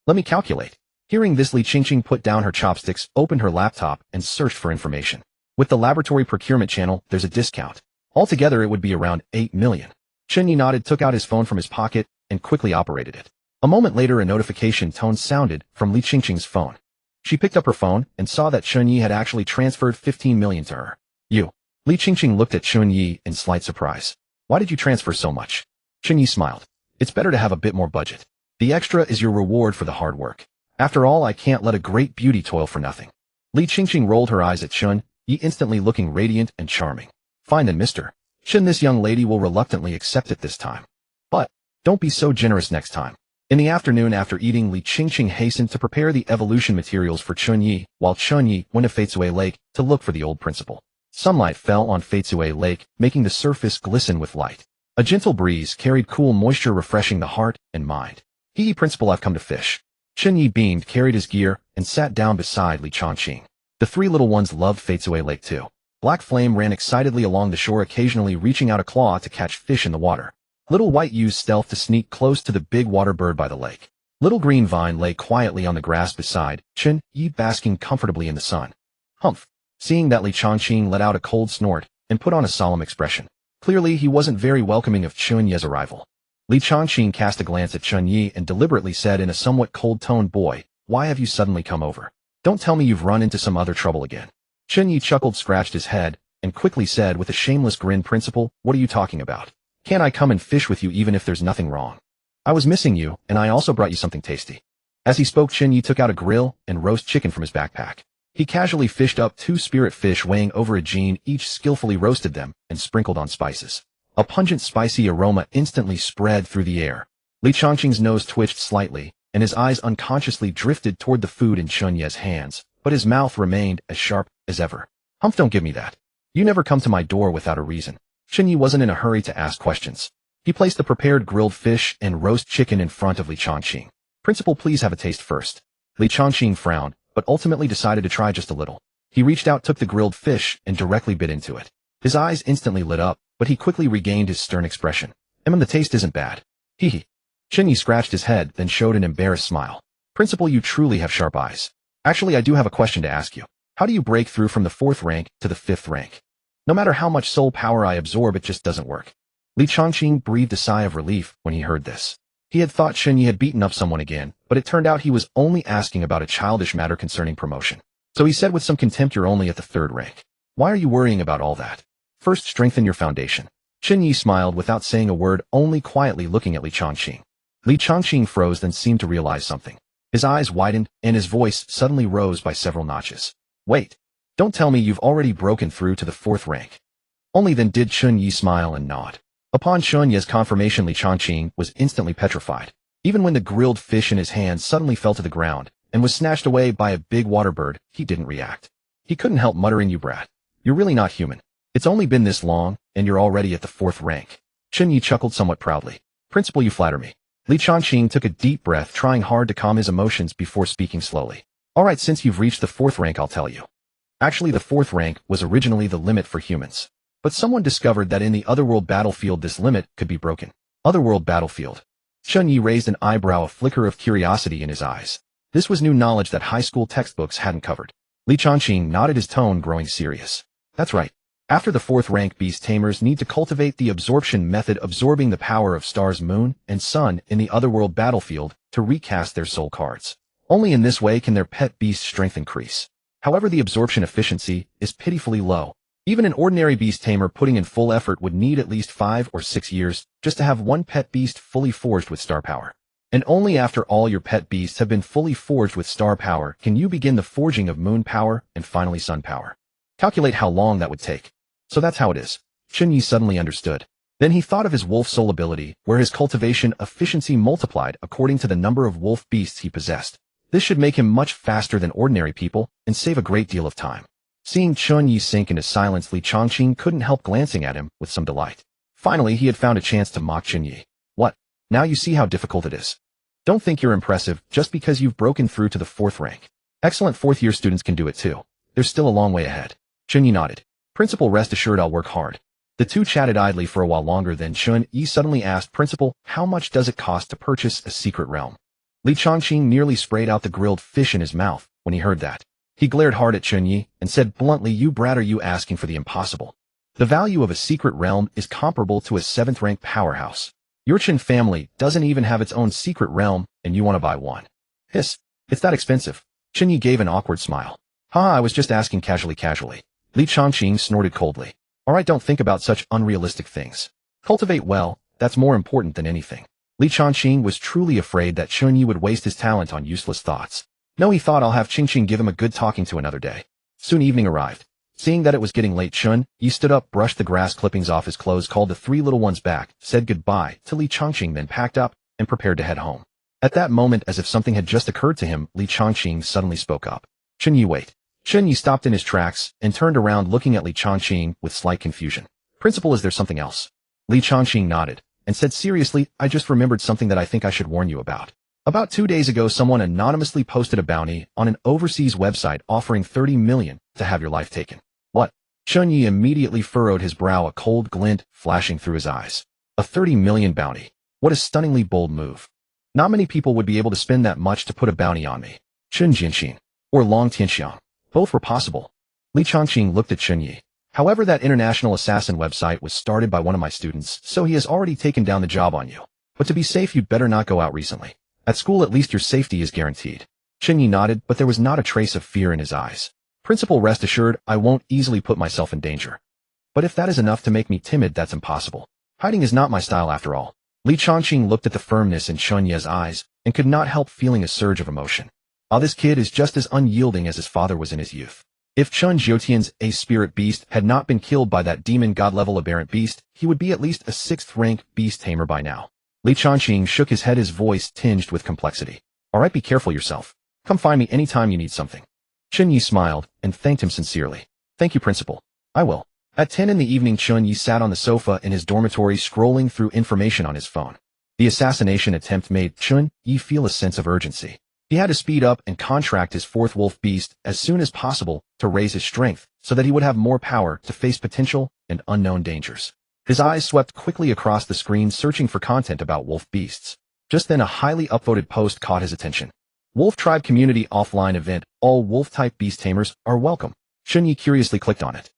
Let me calculate." Hearing this, Li Qingqing put down her chopsticks, opened her laptop, and searched for information. "With the laboratory procurement channel, there's a discount. Altogether, it would be around 8 million. Chen Ye nodded, took out his phone from his pocket, and quickly operated it. A moment later, a notification tone sounded from Li Qingqing's phone. She picked up her phone and saw that Chen Ye had actually transferred 15 million to her. "You?" Li Qingqing looked at Chen Ye in slight surprise. "Why did you transfer so much?" Chen Ye smiled. "It's better to have a bit more budget. The extra is your reward for the hard work. After all, I can't let a great beauty toil for nothing." Li Qingqing rolled her eyes at Chen Ye, instantly looking radiant and charming. "Fine then, Mr. Chen, this young lady will reluctantly accept it this time. But don't be so generous next time." In the afternoon, after eating, Li Qingqing hastened to prepare the evolution materials for Chen Ye, while Chen Ye went to Feitsue Lake to look for the old principal. Sunlight fell on Feitsue Lake, making the surface glisten with light. A gentle breeze carried cool moisture, refreshing the heart and mind. "He, principal, I've come to fish." Chen Ye beamed, carried his gear, and sat down beside Li Chongqing. The three little ones loved Feitsue Lake too. Black Flame ran excitedly along the shore, occasionally reaching out a claw to catch fish in the water. Little White used stealth to sneak close to the big water bird by the lake. Little Green Vine lay quietly on the grass beside Chen Ye, basking comfortably in the sun. Humph. Seeing that Li Changqing let out a cold snort and put on a solemn expression. Clearly he wasn't very welcoming of Chen Ye's arrival. Li Changqing cast a glance at Chen Ye and deliberately said in a somewhat cold tone, "Boy, why have you suddenly come over? Don't tell me you've run into some other trouble again." Chen Ye chuckled, scratched his head, and quickly said with a shameless grin, "Principal, what are you talking about? Can't I come and fish with you even if there's nothing wrong? I was missing you, and I also brought you something tasty." As he spoke, Chen Ye took out a grill and roast chicken from his backpack. He casually fished up 2 spirit fish weighing over a gene, each skillfully roasted them and sprinkled on spices. A pungent spicy aroma instantly spread through the air. Li Changqing's nose twitched slightly, and his eyes unconsciously drifted toward the food in Chen Ye's hands, but his mouth remained as sharp as ever. "Humph, don't give me that. You never come to my door without a reason." Chen Ye wasn't in a hurry to ask questions. He placed the prepared grilled fish and roast chicken in front of Li Changqing. "Principal, please have a taste first." Li Changqing frowned, but ultimately decided to try just a little. He reached out, took the grilled fish, and directly bit into it. His eyes instantly lit up, but he quickly regained his stern expression. The taste isn't bad." "Hee hee." Chen Ye scratched his head, then showed an embarrassed smile. "Principal, you truly have sharp eyes. Actually, I do have a question to ask you. How do you break through from the 4th rank to the 5th rank? No matter how much soul power I absorb, it just doesn't work." Li Changqing breathed a sigh of relief when he heard this. He had thought Chen Ye had beaten up someone again, but it turned out he was only asking about a childish matter concerning promotion. So he said with some contempt, "You're only at the 3rd rank. Why are you worrying about all that? First, strengthen your foundation." Chen Ye smiled without saying a word, only quietly looking at Li Changqing. Li Changqing froze, then seemed to realize something. His eyes widened, and his voice suddenly rose by several notches. "Wait. Don't tell me you've already broken through to the 4th rank." Only then did Chen Ye smile and nod. Upon Chen Ye's confirmation, Li Changqing was instantly petrified. Even when the grilled fish in his hand suddenly fell to the ground and was snatched away by a big water bird, he didn't react. He couldn't help muttering, "You brat. You're really not human. It's only been this long, and you're already at the 4th rank." Chen Ye chuckled somewhat proudly. "Principal, you flatter me." Li Changqing took a deep breath, trying hard to calm his emotions before speaking slowly. "All right, since you've reached the 4th rank, I'll tell you. Actually, the 4th rank was originally the limit for humans. But someone discovered that in the Otherworld battlefield this limit could be broken." "Otherworld battlefield?" Chen Ye raised an eyebrow, a flicker of curiosity in his eyes. This was new knowledge that high school textbooks hadn't covered. Li Changqing nodded, his tone growing serious. "That's right. After the 4th rank, beast tamers need to cultivate the absorption method, absorbing the power of stars, moon, and sun in the Otherworld battlefield to recast their soul cards. Only in this way can their pet beast's strength increase. However, the absorption efficiency is pitifully low. Even an ordinary beast tamer putting in full effort would need at least 5 or 6 years just to have one pet beast fully forged with star power. And only after all your pet beasts have been fully forged with star power can you begin the forging of moon power and finally sun power. Calculate how long that would take. So that's how it is." Chen Ye suddenly understood. Then he thought of his wolf soul ability, where his cultivation efficiency multiplied according to the number of wolf beasts he possessed. This should make him much faster than ordinary people and save a great deal of time. Seeing Chen Ye sink into silence, Li Changqing couldn't help glancing at him with some delight. Finally, he had found a chance to mock Chen Ye. "What? Now you see how difficult it is. Don't think you're impressive just because you've broken through to the 4th rank. Excellent 4th-year students can do it too. There's still a long way ahead." Chen Ye nodded. "Principal, rest assured I'll work hard." The two chatted idly for a while longer, then Chen Ye suddenly asked, "Principal, how much does it cost to purchase a secret realm?" Li Changqing nearly sprayed out the grilled fish in his mouth when he heard that. He glared hard at Chen Ye and said bluntly, "You brat, are you asking for the impossible? The value of a secret realm is comparable to a 7th rank powerhouse. Your Chen family doesn't even have its own secret realm, and you want to buy one. Hiss, it's that expensive." Chen Ye gave an awkward smile. "Ha, I was just asking casually." Li Changqing snorted coldly. "All right, don't think about such unrealistic things. Cultivate well, that's more important than anything." Li Changqing was truly afraid that Chen Ye would waste his talent on useless thoughts. No, he thought, I'll have Qingqing give him a good talking to another day. Soon evening arrived. Seeing that it was getting late, Chen Ye stood up, brushed the grass clippings off his clothes, called the 3 little ones back, said goodbye to Li Changqing, then packed up and prepared to head home. At that moment, as if something had just occurred to him, Li Changqing suddenly spoke up. "Chen Ye, wait." Chen Ye stopped in his tracks and turned around, looking at Li Changqing with slight confusion. "Principal, is there something else?" Li Changqing nodded and said seriously, "I just remembered something that I think I should warn you about. About 2 days ago, someone anonymously posted a bounty on an overseas website offering 30 million to have your life taken." "What?" Chen Ye immediately furrowed his brow, a cold glint flashing through his eyes. A 30 million bounty. What a stunningly bold move. Not many people would be able to spend that much to put a bounty on me. Chen Jianxin or Long Tianxiang. Both were possible. Li Changqing looked at Chen Ye. However, that international assassin website was started by one of my students, so he has already taken down the job on you. But to be safe, you'd better not go out recently. At school, at least your safety is guaranteed. Chen Ye nodded, but there was not a trace of fear in his eyes. Principal, rest assured, I won't easily put myself in danger. But if that is enough to make me timid, that's impossible. Hiding is not my style after all. Li Changqing looked at the firmness in Chen Ye's eyes and could not help feeling a surge of emotion. This kid is just as unyielding as his father was in his youth. If Chen Jiutian's ace spirit beast had not been killed by that demon god-level aberrant beast, he would be at least a 6th-rank beast tamer by now. Li Changqing shook his head, his voice tinged with complexity. Alright, be careful yourself. Come find me anytime you need something. Chen Ye smiled and thanked him sincerely. Thank you, Principal. I will. At 10 in the evening, Chen Ye sat on the sofa in his dormitory scrolling through information on his phone. The assassination attempt made Chen Ye feel a sense of urgency. He had to speed up and contract his 4th wolf beast as soon as possible to raise his strength so that he would have more power to face potential and unknown dangers. His eyes swept quickly across the screen searching for content about wolf beasts. Just then a highly upvoted post caught his attention. Wolf Tribe Community Offline Event. All wolf-type beast tamers are welcome. Chen Ye curiously clicked on it.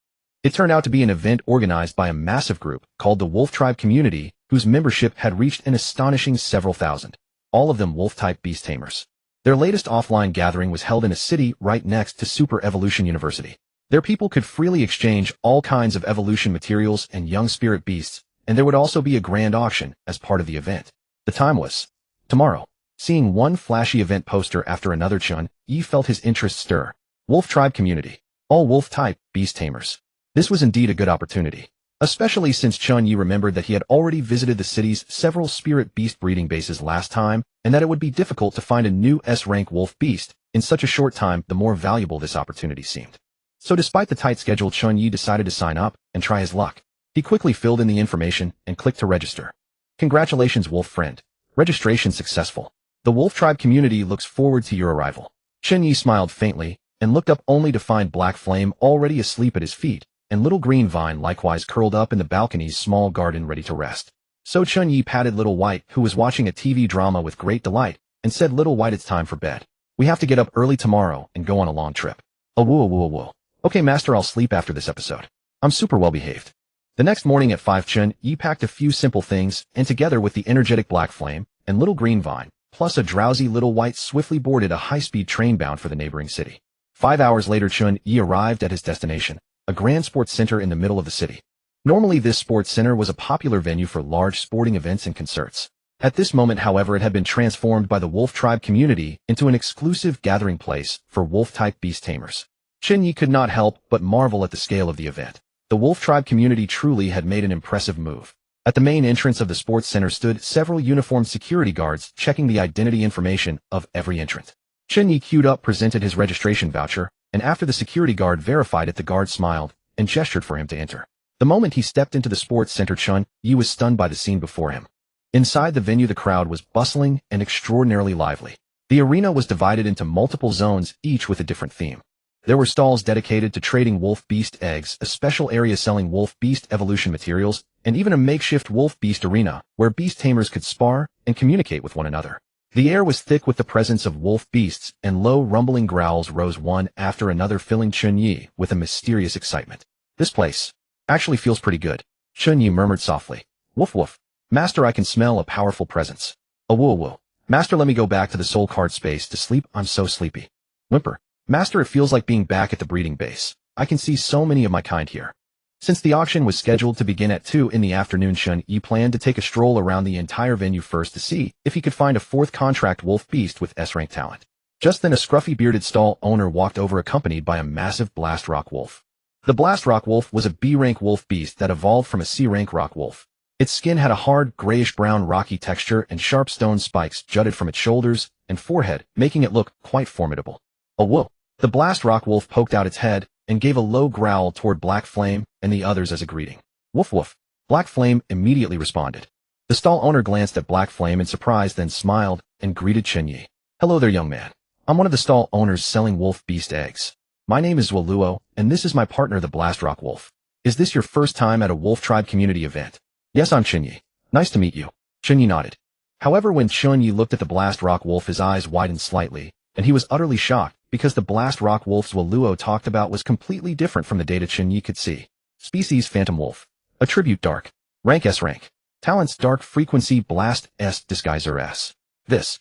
It turned out to be an event organized by a massive group called the Wolf Tribe Community, whose membership had reached an astonishing several thousand. All of them wolf-type beast tamers. Their latest offline gathering was held in a city right next to Super Evolution University. Their people could freely exchange all kinds of evolution materials and young spirit beasts, and there would also be a grand auction as part of the event. The time was tomorrow. Seeing one flashy event poster after another, Chen Ye felt his interest stir. Wolf Tribe Community. All wolf-type beast tamers. This was indeed a good opportunity, especially since Chen Ye remembered that he had already visited the city's several spirit beast breeding bases last time, and that it would be difficult to find a new S-rank wolf beast in such a short time. The more valuable this opportunity seemed. So despite the tight schedule, Chen Ye decided to sign up and try his luck. He quickly filled in the information and clicked to register. Congratulations, wolf friend. Registration successful. The Wolf Tribe Community looks forward to your arrival. Chen Ye smiled faintly and looked up only to find Black Flame already asleep at his feet, and Little Green Vine likewise curled up in the balcony's small garden ready to rest. So Chen Ye patted Little White, who was watching a TV drama with great delight, and said, Little White, it's time for bed. We have to get up early tomorrow and go on a long trip. Woo. Okay, master, I'll sleep after this episode. I'm super well behaved. The next morning at 5, Chen Ye packed a few simple things, and together with the energetic Black Flame and Little Green Vine, plus a drowsy Little White, swiftly boarded a high-speed train bound for the neighboring city. 5 hours later, Chen Ye arrived at his destination, a grand sports center in the middle of the city. Normally, this sports center was a popular venue for large sporting events and concerts. At this moment, however, it had been transformed by the Wolf Tribe Community into an exclusive gathering place for wolf-type beast tamers. Chen Ye could not help but marvel at the scale of the event. The Wolf Tribe Community truly had made an impressive move. At the main entrance of the sports center stood several uniformed security guards checking the identity information of every entrant. Chen Ye queued up, presented his registration voucher, and after the security guard verified it, the guard smiled and gestured for him to enter. The moment he stepped into the sports center, Chen Ye was stunned by the scene before him. Inside the venue, the crowd was bustling and extraordinarily lively. The arena was divided into multiple zones, each with a different theme. There were stalls dedicated to trading wolf beast eggs, a special area selling wolf beast evolution materials, and even a makeshift wolf beast arena where beast tamers could spar and communicate with one another. The air was thick with the presence of wolf beasts, and low rumbling growls rose one after another, filling Chen Ye with a mysterious excitement. This place actually feels pretty good, Chen Ye murmured softly. Woof woof. Master, I can smell a powerful presence. Woo. Master, let me go back to the soul card space to sleep. I'm so sleepy. Whimper. Master, it feels like being back at the breeding base. I can see so many of my kind here. Since the auction was scheduled to begin at 2 in the afternoon, Chen Ye planned to take a stroll around the entire venue first to see if he could find a 4th contract wolf beast with S-rank talent. Just then a scruffy bearded stall owner walked over, accompanied by a massive blast rock wolf. The blast rock wolf was a B-rank wolf beast that evolved from a C-rank rock wolf. Its skin had a hard, grayish-brown rocky texture, and sharp stone spikes jutted from its shoulders and forehead, making it look quite formidable. Whoa! The blast rock wolf poked out its head and gave a low growl toward Black Flame and the others as a greeting. Woof woof. Black Flame immediately responded. The stall owner glanced at Black Flame in surprise, then smiled and greeted Chen Ye. Hello there, young man. I'm one of the stall owners selling wolf beast eggs. My name is Luo, and this is my partner, the Blast Rock Wolf. Is this your first time at a Wolf Tribe Community event? Yes, I'm Chen Ye. Nice to meet you. Chen Ye nodded. However, when Chen Ye looked at the Blast Rock Wolf, his eyes widened slightly, and he was utterly shocked because the Blast Rock Wolf's Waluo talked about was completely different from the data Chen Ye could see. Species Phantom Wolf. Attribute Dark. Rank S rank. Talents Dark Frequency Blast S Disguiser S. This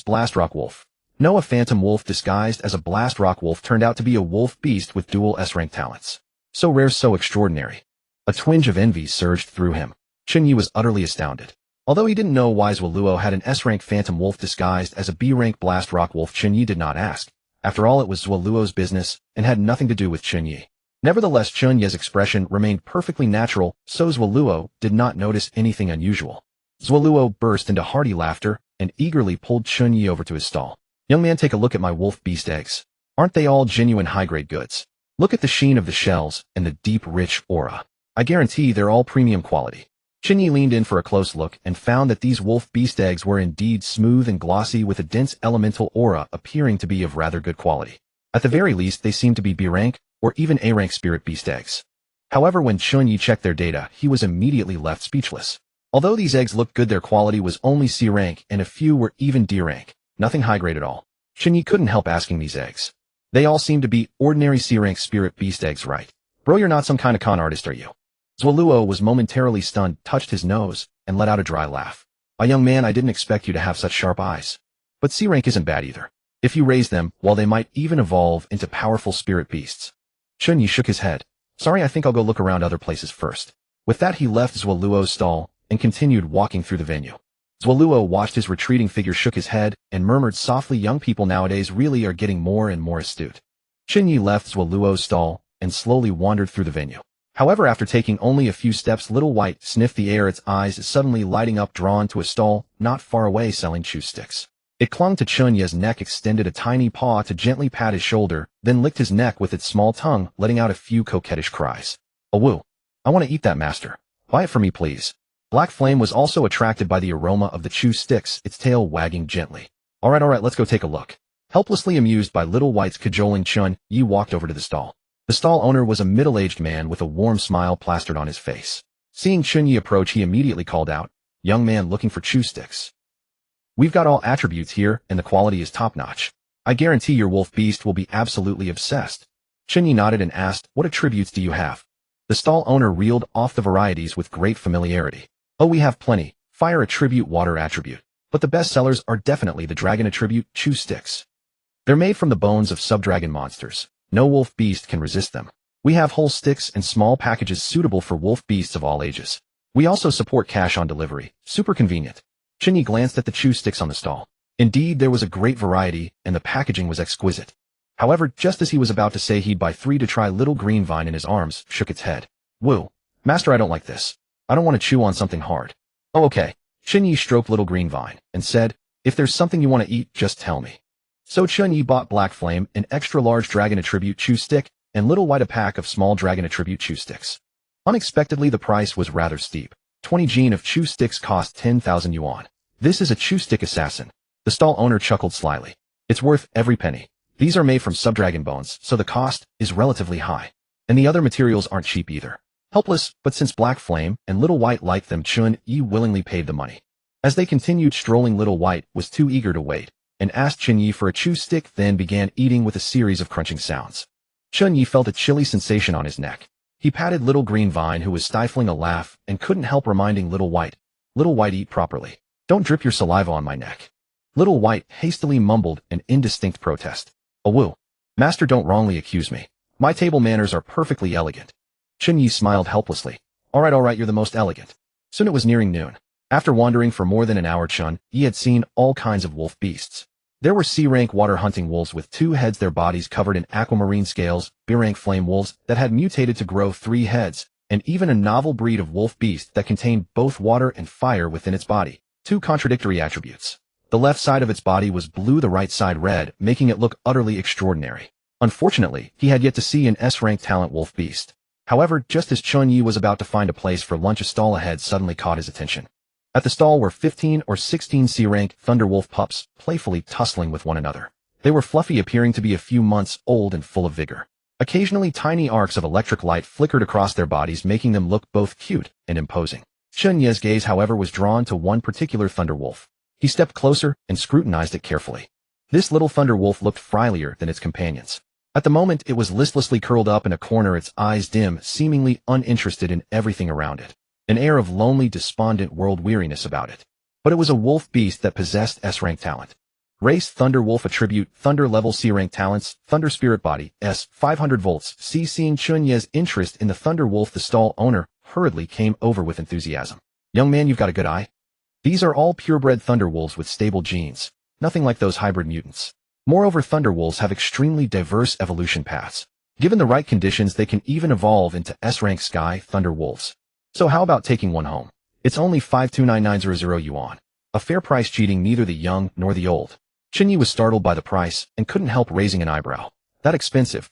Blast Rock Wolf. No, a Phantom Wolf disguised as a Blast Rock Wolf turned out to be a wolf beast with dual S-rank talents. So rare, so extraordinary. A twinge of envy surged through him. Chen Ye was utterly astounded. Although he didn't know why Waluo had an S-rank Phantom Wolf disguised as a B-rank Blast Rock Wolf, Chen Ye did not ask. After all, it was Waluo's business and had nothing to do with Chen Ye. Nevertheless, Chen Ye's expression remained perfectly natural, so Waluo did not notice anything unusual. Waluo burst into hearty laughter and eagerly pulled Chen Ye over to his stall. Young man, take a look at my wolf beast eggs. Aren't they all genuine high-grade goods? Look at the sheen of the shells and the deep, rich aura. I guarantee they're all premium quality. Chen Ye leaned in for a close look and found that these wolf beast eggs were indeed smooth and glossy with a dense elemental aura appearing to be of rather good quality. At the very least, they seemed to be B-rank or even A-rank spirit beast eggs. However, when Chen Ye checked their data, he was immediately left speechless. Although these eggs looked good, their quality was only C-rank and a few were even D-rank. Nothing high-grade at all. Chen Ye couldn't help asking these eggs. They all seemed to be ordinary C-rank spirit beast eggs, right? Bro, you're not some kind of con artist, are you? Waluo was momentarily stunned, touched his nose, and let out a dry laugh. Young man, I didn't expect you to have such sharp eyes. But C-rank isn't bad either. If you raise them, while they might even evolve into powerful spirit beasts. Chen Ye shook his head. Sorry, I think I'll go look around other places first. With that, he left Waluo's stall and continued walking through the venue. Waluo watched his retreating figure, shook his head, and murmured softly, young people nowadays really are getting more and more astute. Chen Ye left Waluo's stall and slowly wandered through the venue. However, after taking only a few steps, Little White sniffed the air, its eyes suddenly lighting up, drawn to a stall not far away selling chew sticks. It clung to Chen Ye's neck, extended a tiny paw to gently pat his shoulder, then licked his neck with its small tongue, letting out a few coquettish cries. Awoo. I want to eat that, master. Buy it for me, please. Black Flame was also attracted by the aroma of the chew sticks, its tail wagging gently. All right, let's go take a look. Helplessly amused by Little White's cajoling, Chen Ye walked over to the stall. The stall owner was a middle-aged man with a warm smile plastered on his face. Seeing Chen Ye approach, he immediately called out, young man looking for chew sticks. We've got all attributes here, and the quality is top-notch. I guarantee your wolf beast will be absolutely obsessed. Chen Ye nodded and asked, what attributes do you have? The stall owner reeled off the varieties with great familiarity. Oh, we have plenty. Fire attribute, water attribute. But the best sellers are definitely the dragon attribute, chew sticks. They're made from the bones of sub-dragon monsters. No wolf beast can resist them. We have whole sticks and small packages suitable for wolf beasts of all ages. We also support cash on delivery. Super convenient. Chen Ye glanced at the chew sticks on the stall. Indeed, there was a great variety, and the packaging was exquisite. However, just as he was about to say he'd buy 3 to try, Little Green Vine in his arms shook its head. Woo. Master, I don't like this. I don't want to chew on something hard. Oh, okay. Chen Ye stroked Little Green Vine and said, if there's something you want to eat, just tell me. So Chen Ye bought Black Flame, an extra-large dragon attribute chew stick, and Little White a pack of small dragon attribute chew sticks. Unexpectedly, the price was rather steep. 20 gene of chew sticks cost 10,000 yuan. This is a chew stick assassin. The stall owner chuckled slyly. It's worth every penny. These are made from sub-dragon bones, so the cost is relatively high. And the other materials aren't cheap either. Helpless, but since Black Flame and Little White liked them, Chen Ye willingly paid the money. As they continued strolling, Little White was too eager to wait, and asked Chen Ye for a chew stick, then began eating with a series of crunching sounds. Chen Ye felt a chilly sensation on his neck. He patted Little Green Vine, who was stifling a laugh, and couldn't help reminding Little White, eat properly. Don't drip your saliva on my neck. Little White hastily mumbled an indistinct protest. Awoo. Master, don't wrongly accuse me. My table manners are perfectly elegant. Chen Ye smiled helplessly. All right, you're the most elegant. Soon it was nearing noon. After wandering for more than an hour, Chen Ye had seen all kinds of wolf beasts. There were C-rank water-hunting wolves with 2 heads, their bodies covered in aquamarine scales, B-rank flame wolves that had mutated to grow 3 heads, and even a novel breed of wolf beast that contained both water and fire within its body, 2 contradictory attributes. The left side of its body was blue, the right side red, making it look utterly extraordinary. Unfortunately, he had yet to see an S-rank talent wolf beast. However, just as Chen Ye was about to find a place for lunch, a stall ahead suddenly caught his attention. At the stall were 15 or 16 C-rank thunderwolf pups, playfully tussling with one another. They were fluffy, appearing to be a few months old and full of vigor. Occasionally, tiny arcs of electric light flickered across their bodies, making them look both cute and imposing. Chen Ye's gaze, however, was drawn to one particular thunder wolf. He stepped closer and scrutinized it carefully. This little thunder wolf looked friendlier than its companions. At the moment, it was listlessly curled up in a corner, its eyes dim, seemingly uninterested in everything around it. An air of lonely, despondent world weariness about it. But it was a wolf beast that possessed S-rank talent. Race Thunder Wolf Attribute Thunder Level C-rank Talents Thunder Spirit Body S 500 volts C. Seeing Chen Ye's interest in the Thunder Wolf, the stall owner hurriedly came over with enthusiasm. Young man, you've got a good eye. These are all purebred Thunder Wolves with stable genes, nothing like those hybrid mutants. Moreover, Thunder Wolves have extremely diverse evolution paths. Given the right conditions, they can even evolve into S-rank Sky Thunder Wolves. So how about taking one home? It's only 529900 yuan. A fair price, cheating neither the young nor the old. Chen Ye was startled by the price and couldn't help raising an eyebrow. That expensive?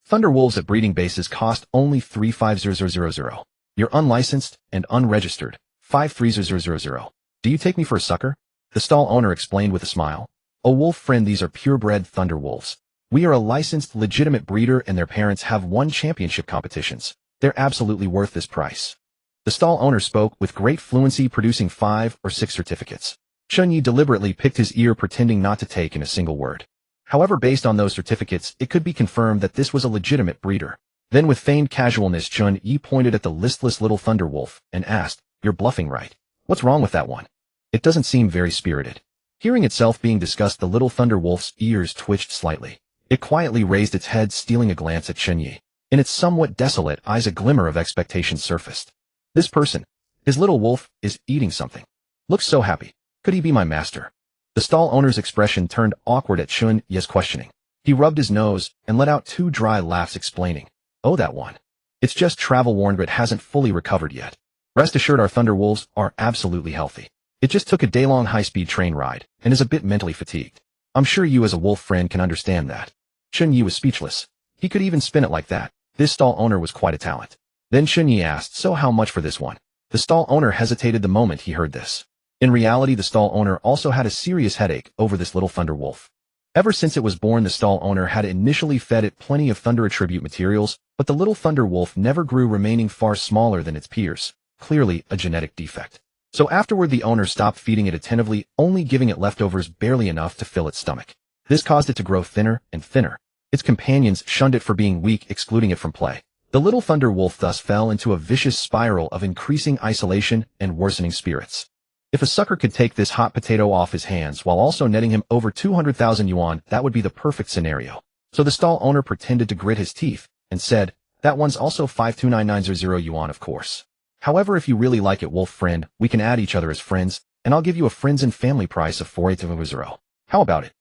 Thunder Wolves at breeding bases cost only 350000. You're unlicensed and unregistered. 53000. Do you take me for a sucker? The stall owner explained with a smile. Oh, wolf friend, these are purebred Thunder Wolves. We are a licensed, legitimate breeder and their parents have won championship competitions. They're absolutely worth this price. The stall owner spoke with great fluency, producing 5 or 6 certificates. Chen Ye deliberately picked his ear, pretending not to take in a single word. However, based on those certificates, it could be confirmed that this was a legitimate breeder. Then with feigned casualness, Chen Ye pointed at the listless little Thunder Wolf and asked, "You're bluffing, right? What's wrong with that one? It doesn't seem very spirited." Hearing itself being discussed, the little Thunder Wolf's ears twitched slightly. It quietly raised its head, stealing a glance at Chen Ye. In its somewhat desolate eyes, a glimmer of expectation surfaced. This person, his little wolf, is eating something. Looks so happy. Could he be my master? The stall owner's expression turned awkward at Chen Ye's questioning. He rubbed his nose and let out 2 dry laughs, explaining, "Oh, that one. It's just travel-worn but hasn't fully recovered yet. Rest assured, our Thunder Wolves are absolutely healthy. It just took a day-long high-speed train ride and is a bit mentally fatigued. I'm sure you as a wolf friend can understand that." Chen Ye was speechless. He could even spin it like that. This stall owner was quite a talent. Then Chen Ye asked, "So how much for this one?" The stall owner hesitated the moment he heard this. In reality, the stall owner also had a serious headache over this little Thunder Wolf. Ever since it was born, the stall owner had initially fed it plenty of Thunder attribute materials, but the little Thunder Wolf never grew, remaining far smaller than its peers. Clearly a genetic defect. So afterward, the owner stopped feeding it attentively, only giving it leftovers barely enough to fill its stomach. This caused it to grow thinner and thinner. Its companions shunned it for being weak, excluding it from play. The little Thunder Wolf thus fell into a vicious spiral of increasing isolation and worsening spirits. If a sucker could take this hot potato off his hands while also netting him over 200,000 yuan, that would be the perfect scenario. So the stall owner pretended to grit his teeth and said, "That one's also 529900 yuan, of course. However, if you really like it, wolf friend, we can add each other as friends, and I'll give you a friends and family price of 4800. How about it?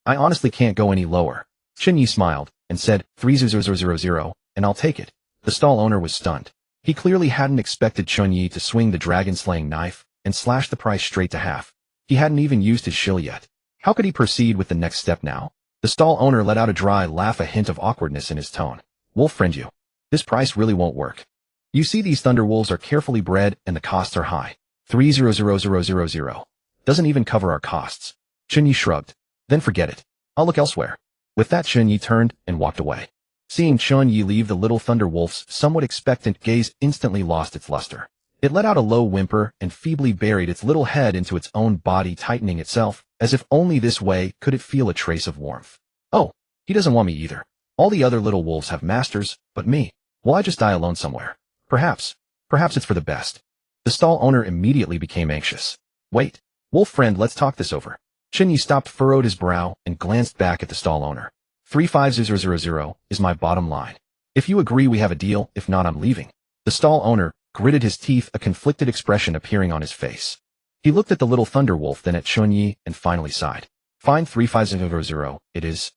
I honestly can't go any lower." Chen Ye smiled and said, 3000, and I'll take it. The stall owner was stunned. He clearly hadn't expected Chen Ye to swing the dragon-slaying knife and slash the price straight to half. He hadn't even used his shill yet. How could he proceed with the next step now? The stall owner let out a dry laugh, a hint of awkwardness in his tone. "Wolf friend, this price really won't work. You see, these Thunder Wolves are carefully bred and the costs are high. 300000 doesn't even cover our costs." Chen Ye shrugged. "Then forget it. I'll look elsewhere." With that, Chen Ye turned and walked away. Seeing Chen Ye leave, the little Thunder Wolf's somewhat expectant gaze instantly lost its luster. It let out a low whimper and feebly buried its little head into its own body, tightening itself, as if only this way could it feel a trace of warmth. "Oh, he doesn't want me either. All the other little wolves have masters, but me. Will I just die alone somewhere? Perhaps it's for the best." The stall owner immediately became anxious. "Wait, wolf friend, let's talk this over." Chen Ye stopped, furrowed his brow, and glanced back at the stall owner. 35000 is my bottom line. If you agree, we have a deal. If not, I'm leaving." The stall owner gritted his teeth, a conflicted expression appearing on his face. He looked at the little Thunder Wolf, then at Chen Ye, and finally sighed. "Fine, 35000 it is.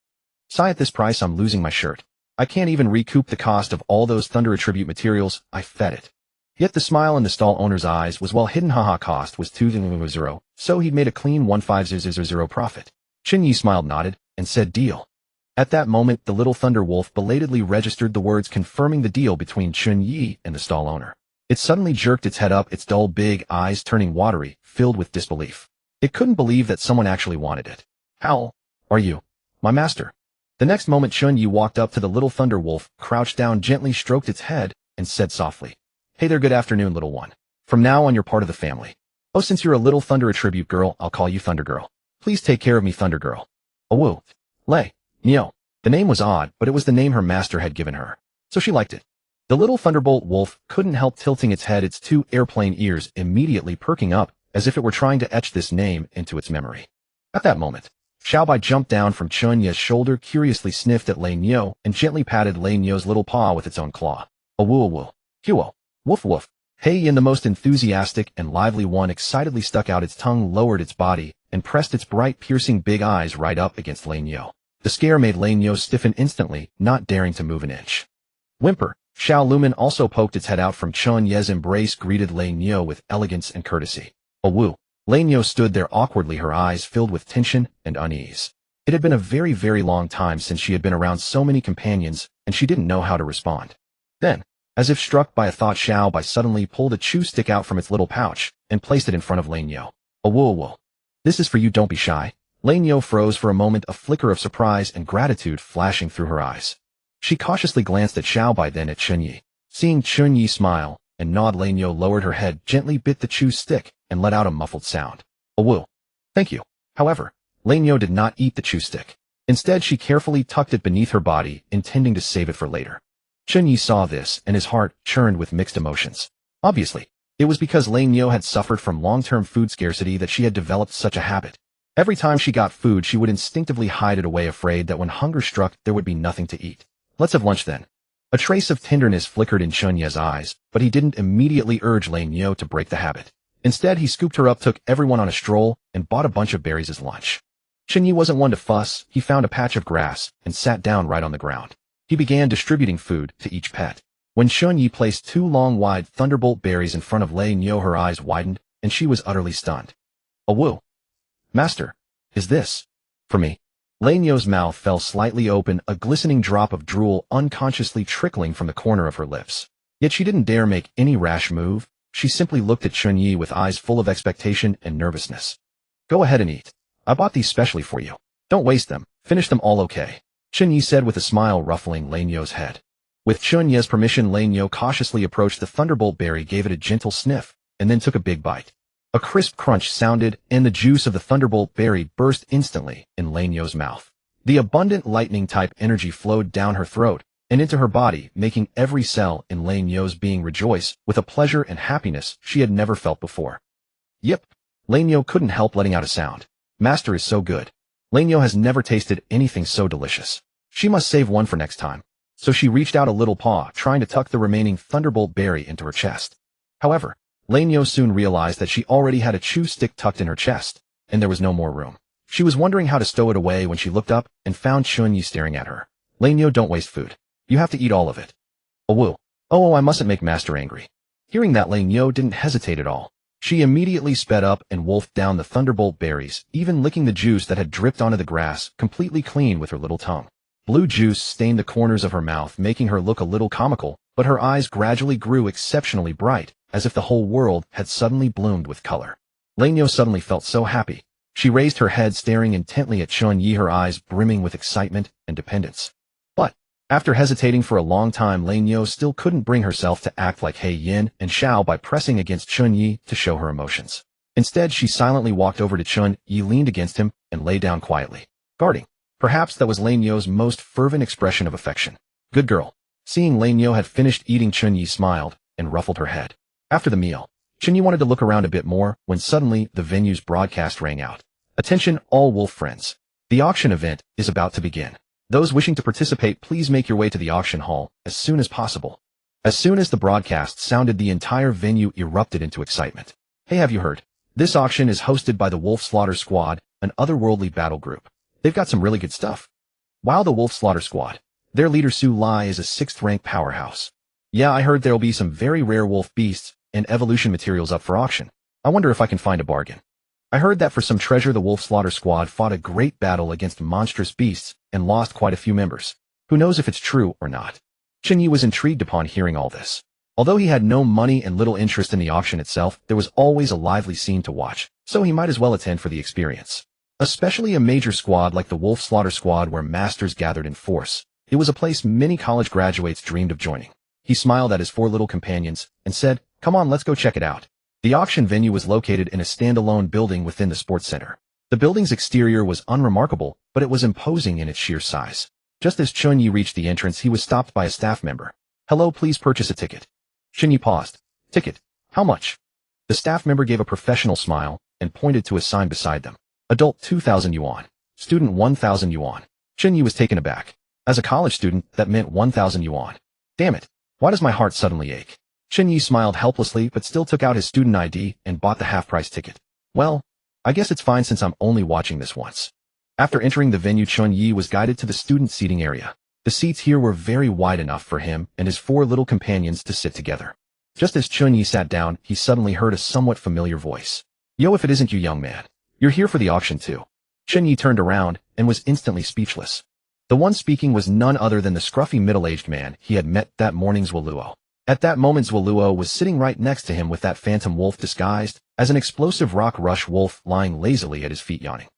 Sigh, at this price I'm losing my shirt. I can't even recoup the cost of all those Thunder attribute materials. I fed it." Yet the smile in the stall owner's eyes was well hidden. Haha, cost was 200, so he'd made a clean 1500 profit. Chen Ye smiled, nodded, and said, "Deal." At that moment, the little Thunder Wolf belatedly registered the words confirming the deal between Chen Ye and the stall owner. It suddenly jerked its head up, its dull big eyes turning watery, filled with disbelief. It couldn't believe that someone actually wanted it. "How are you, my master?" The next moment, Chen Ye walked up to the little Thunder Wolf, crouched down, gently stroked its head, and said softly, "Hey there, good afternoon, little one. From now on you're part of the family. Oh, since you're a little Thunder attribute girl, I'll call you Thunder Girl. Please take care of me, Thunder Girl. Awoo. Lei. Neo. The name was odd, but it was the name her master had given her. So she liked it. The little Thunderbolt wolf couldn't help tilting its head, its two airplane ears immediately perking up as if it were trying to etch this name into its memory. At that moment, Xiaobai jumped down from Chen Ye's shoulder, curiously sniffed at Lei Nio, and gently patted Lei Nio's little paw with its own claw. Awoo awoo. Huo. Woof woof. Hei Yin, the most enthusiastic and lively one, excitedly stuck out its tongue, lowered its body, and pressed its bright, piercing big eyes right up against Lei Nio. The scare made Lei Nio stiffen instantly, not daring to move an inch. Whimper. Xiao Lumen also poked its head out from Chen Ye's embrace, greeted Lei Nio with elegance and courtesy. Awoo. Lei Nio stood there awkwardly, her eyes filled with tension and unease. It had been a very, very long time since she had been around so many companions, and she didn't know how to respond. Then, as if struck by a thought, Xiaobai suddenly pulled a chew stick out from its little pouch and placed it in front of Lei Nio. Awoo awoo. This is for you, don't be shy. Lei Nio froze for a moment, a flicker of surprise and gratitude flashing through her eyes. She cautiously glanced at Xiaobai, then at Chen Ye. Seeing Chen Ye smile and nod, Lei Nio lowered her head, gently bit the chew stick, and let out a muffled sound. Awoo. Thank you. However, Lei Nio did not eat the chew stick. Instead, she carefully tucked it beneath her body, intending to save it for later. Chen Ye saw this, and his heart churned with mixed emotions. Obviously, it was because Lei Nio had suffered from long-term food scarcity that she had developed such a habit. Every time she got food, she would instinctively hide it away, afraid that when hunger struck, there would be nothing to eat. Let's have lunch then. A trace of tenderness flickered in Chen Ye's eyes, but he didn't immediately urge Lei Nio to break the habit. Instead, he scooped her up, took everyone on a stroll, and bought a bunch of berries as lunch. Chen Ye wasn't one to fuss. He found a patch of grass and sat down right on the ground. He began distributing food to each pet. When Chen Ye placed two long, wide thunderbolt berries in front of Lei Nio, her eyes widened, and she was utterly stunned. Awoo. Master, is this for me? Lei Nio's mouth fell slightly open, a glistening drop of drool unconsciously trickling from the corner of her lips. Yet she didn't dare make any rash move. She simply looked at Chen Ye with eyes full of expectation and nervousness. Go ahead and eat. I bought these specially for you. Don't waste them. Finish them all, okay? Chen Ye said with a smile, ruffling Lei Nio's head. With Chen Ye's permission, Lei Nio cautiously approached the thunderbolt berry, gave it a gentle sniff, and then took a big bite. A crisp crunch sounded, and the juice of the thunderbolt berry burst instantly in Lei Nio's mouth. The abundant lightning-type energy flowed down her throat and into her body, making every cell in Lei Nio's being rejoice with a pleasure and happiness she had never felt before. Yip! Lei Nio couldn't help letting out a sound. Master is so good. Lei Nio has never tasted anything so delicious. She must save one for next time. So she reached out a little paw, trying to tuck the remaining thunderbolt berry into her chest. However, Lei Nio soon realized that she already had a chew stick tucked in her chest, and there was no more room. She was wondering how to stow it away when she looked up and found Chen Ye staring at her. Lei Nio, don't waste food. You have to eat all of it. Awoo. Oh, I mustn't make Master angry. Hearing that, Lei Nio didn't hesitate at all. She immediately sped up and wolfed down the thunderbolt berries, even licking the juice that had dripped onto the grass completely clean with her little tongue. Blue juice stained the corners of her mouth, making her look a little comical, but her eyes gradually grew exceptionally bright, as if the whole world had suddenly bloomed with color. Lei Nio suddenly felt so happy. She raised her head, staring intently at Chen Ye, her eyes brimming with excitement and dependence. But, after hesitating for a long time, Lei Nio still couldn't bring herself to act like Hei Yin and Xiao by pressing against Chen Ye to show her emotions. Instead, she silently walked over to Chen Ye, leaned against him, and lay down quietly, guarding. Perhaps that was Lei Nio's most fervent expression of affection. Good girl. Seeing Lei Nio had finished eating, Chen Ye smiled and ruffled her head. After the meal, Chen Ye wanted to look around a bit more when suddenly the venue's broadcast rang out. Attention, all wolf friends. The auction event is about to begin. Those wishing to participate, please make your way to the auction hall as soon as possible. As soon as the broadcast sounded, the entire venue erupted into excitement. Hey, have you heard? This auction is hosted by the Wolf Slaughter Squad, an otherworldly battle group. They've got some really good stuff. While the Wolf Slaughter Squad, their leader Su Lai is a 6th-rank powerhouse. Yeah, I heard there'll be some very rare wolf beasts and evolution materials up for auction. I wonder if I can find a bargain. I heard that for some treasure, the Wolf Slaughter Squad fought a great battle against monstrous beasts and lost quite a few members. Who knows if it's true or not? Chen Ye was intrigued upon hearing all this. Although he had no money and little interest in the auction itself, there was always a lively scene to watch, so he might as well attend for the experience. Especially a major squad like the Wolf Slaughter Squad, where masters gathered in force. It was a place many college graduates dreamed of joining. He smiled at his 4 little companions and said, "Come on, let's go check it out." The auction venue was located in a standalone building within the sports center. The building's exterior was unremarkable, but it was imposing in its sheer size. Just as Chen Ye reached the entrance, he was stopped by a staff member. "Hello, please purchase a ticket." Chen Ye paused. "Ticket? How much?" The staff member gave a professional smile and pointed to a sign beside them. "Adult 2,000 yuan. Student 1,000 yuan." Chen Ye was taken aback. As a college student, that meant 1,000 yuan. Damn it. Why does my heart suddenly ache? Chen Ye smiled helplessly but still took out his student ID and bought the half-price ticket. Well, I guess it's fine since I'm only watching this once. After entering the venue, Chen Ye was guided to the student seating area. The seats here were very wide enough for him and his 4 little companions to sit together. Just as Chen Ye sat down, he suddenly heard a somewhat familiar voice. "Yo, if it isn't you, young man. You're here for the auction too." Chen Ye turned around and was instantly speechless. The one speaking was none other than the scruffy middle-aged man he had met that morning, Zwaluo. At that moment, Zwaluo was sitting right next to him with that phantom wolf disguised as an explosive rock rush wolf lying lazily at his feet yawning.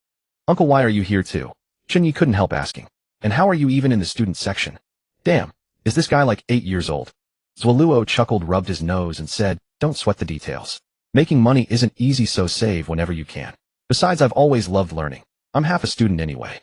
"Uncle, why are you here too?" Chen Ye couldn't help asking. "And how are you even in the student section? Damn, is this guy like 8 years old?" Zwaluo chuckled, rubbed his nose, and said, "Don't sweat the details. Making money isn't easy, so save whenever you can. Besides, I've always loved learning. I'm half a student anyway."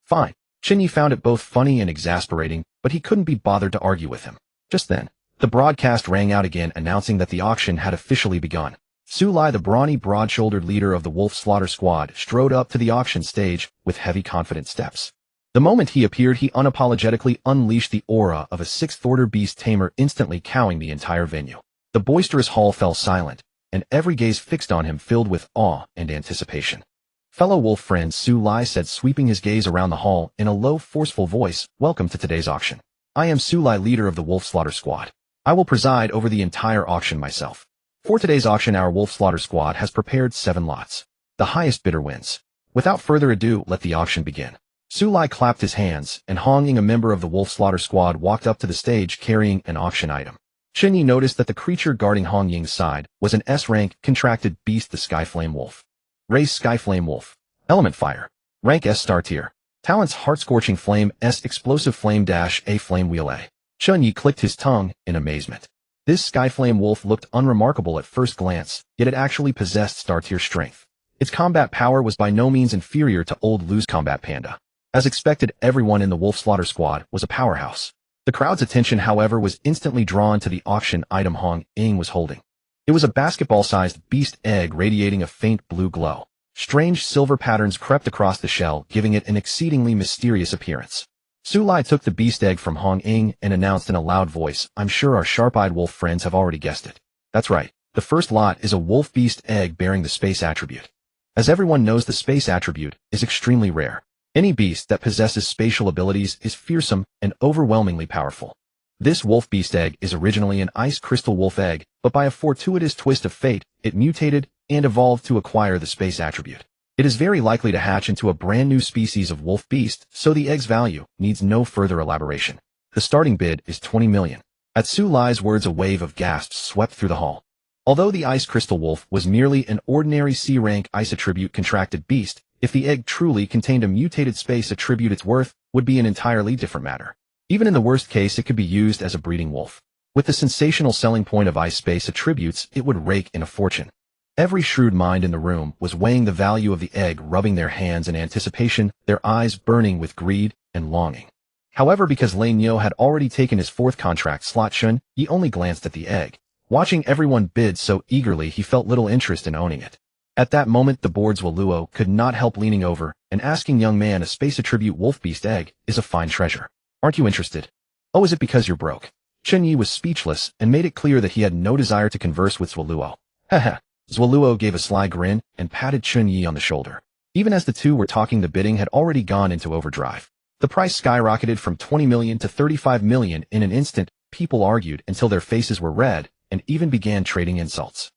"Fine." Chen Ye found it both funny and exasperating, but he couldn't be bothered to argue with him. Just then, the broadcast rang out again, announcing that the auction had officially begun. Su Lai, the brawny, broad-shouldered leader of the Wolf Slaughter Squad, strode up to the auction stage with heavy, confident steps. The moment he appeared, he unapologetically unleashed the aura of a 6th-order beast Tamer, instantly cowing the entire venue. The boisterous hall fell silent, and every gaze fixed on him filled with awe and anticipation. "Fellow wolf friends," Su Lai said, sweeping his gaze around the hall in a low, forceful voice, "welcome to today's auction. I am Su Lai, leader of the Wolf Slaughter Squad. I will preside over the entire auction myself. For today's auction, our Wolf Slaughter Squad has prepared 7 lots. The highest bidder wins. Without further ado, let the auction begin." Su Lai clapped his hands, and Hong Ying, a member of the Wolf Slaughter Squad, walked up to the stage carrying an auction item. Chen Ye noticed that the creature guarding Hong Ying's side was an S-rank contracted beast, the Skyflame Wolf. Race Skyflame Wolf. Element Fire. Rank S star tier. Talents Heart-Scorching Flame S, Explosive Flame - A, Flame Wheel A. Chen Ye clicked his tongue in amazement. This Skyflame Wolf looked unremarkable at first glance, yet it actually possessed star tier strength. Its combat power was by no means inferior to old Lu's Combat Panda. As expected, everyone in the Wolf Slaughter Squad was a powerhouse. The crowd's attention, however, was instantly drawn to the auction item Hong Ying was holding. It was a basketball-sized beast egg radiating a faint blue glow. Strange silver patterns crept across the shell, giving it an exceedingly mysterious appearance. Su Lai took the beast egg from Hong Ying and announced in a loud voice, "I'm sure our sharp-eyed wolf friends have already guessed it. That's right. The first lot is a wolf beast egg bearing the space attribute. As everyone knows, the space attribute is extremely rare. Any beast that possesses spatial abilities is fearsome and overwhelmingly powerful. This wolf beast egg is originally an ice crystal wolf egg, but by a fortuitous twist of fate, it mutated and evolved to acquire the space attribute. It is very likely to hatch into a brand new species of wolf beast, so the egg's value needs no further elaboration. The starting bid is 20 million. At Su Lai's words, a wave of gasps swept through the hall. Although the ice crystal wolf was merely an ordinary C-rank ice attribute contracted beast, if the egg truly contained a mutated space attribute, its worth would be an entirely different matter. Even in the worst case, it could be used as a breeding wolf. With the sensational selling point of ice space attributes, it would rake in a fortune. Every shrewd mind in the room was weighing the value of the egg, rubbing their hands in anticipation, their eyes burning with greed and longing. However, because Lane Yo had already taken his 4th contract slot, Chen Ye only glanced at the egg. Watching everyone bid so eagerly, he felt little interest in owning it. At that moment, the board's Zwaluo could not help leaning over and asking, "Young man, a space attribute wolf beast egg is a fine treasure. Aren't you interested?" "Oh, is it because you're broke?" Chen Ye was speechless and made it clear that he had no desire to converse with Zwaluo. Haha. Zwaluo gave a sly grin and patted Chen Ye on the shoulder. Even as the two were talking, the bidding had already gone into overdrive. The price skyrocketed from 20 million to 35 million in an instant. People argued until their faces were red and even began trading insults.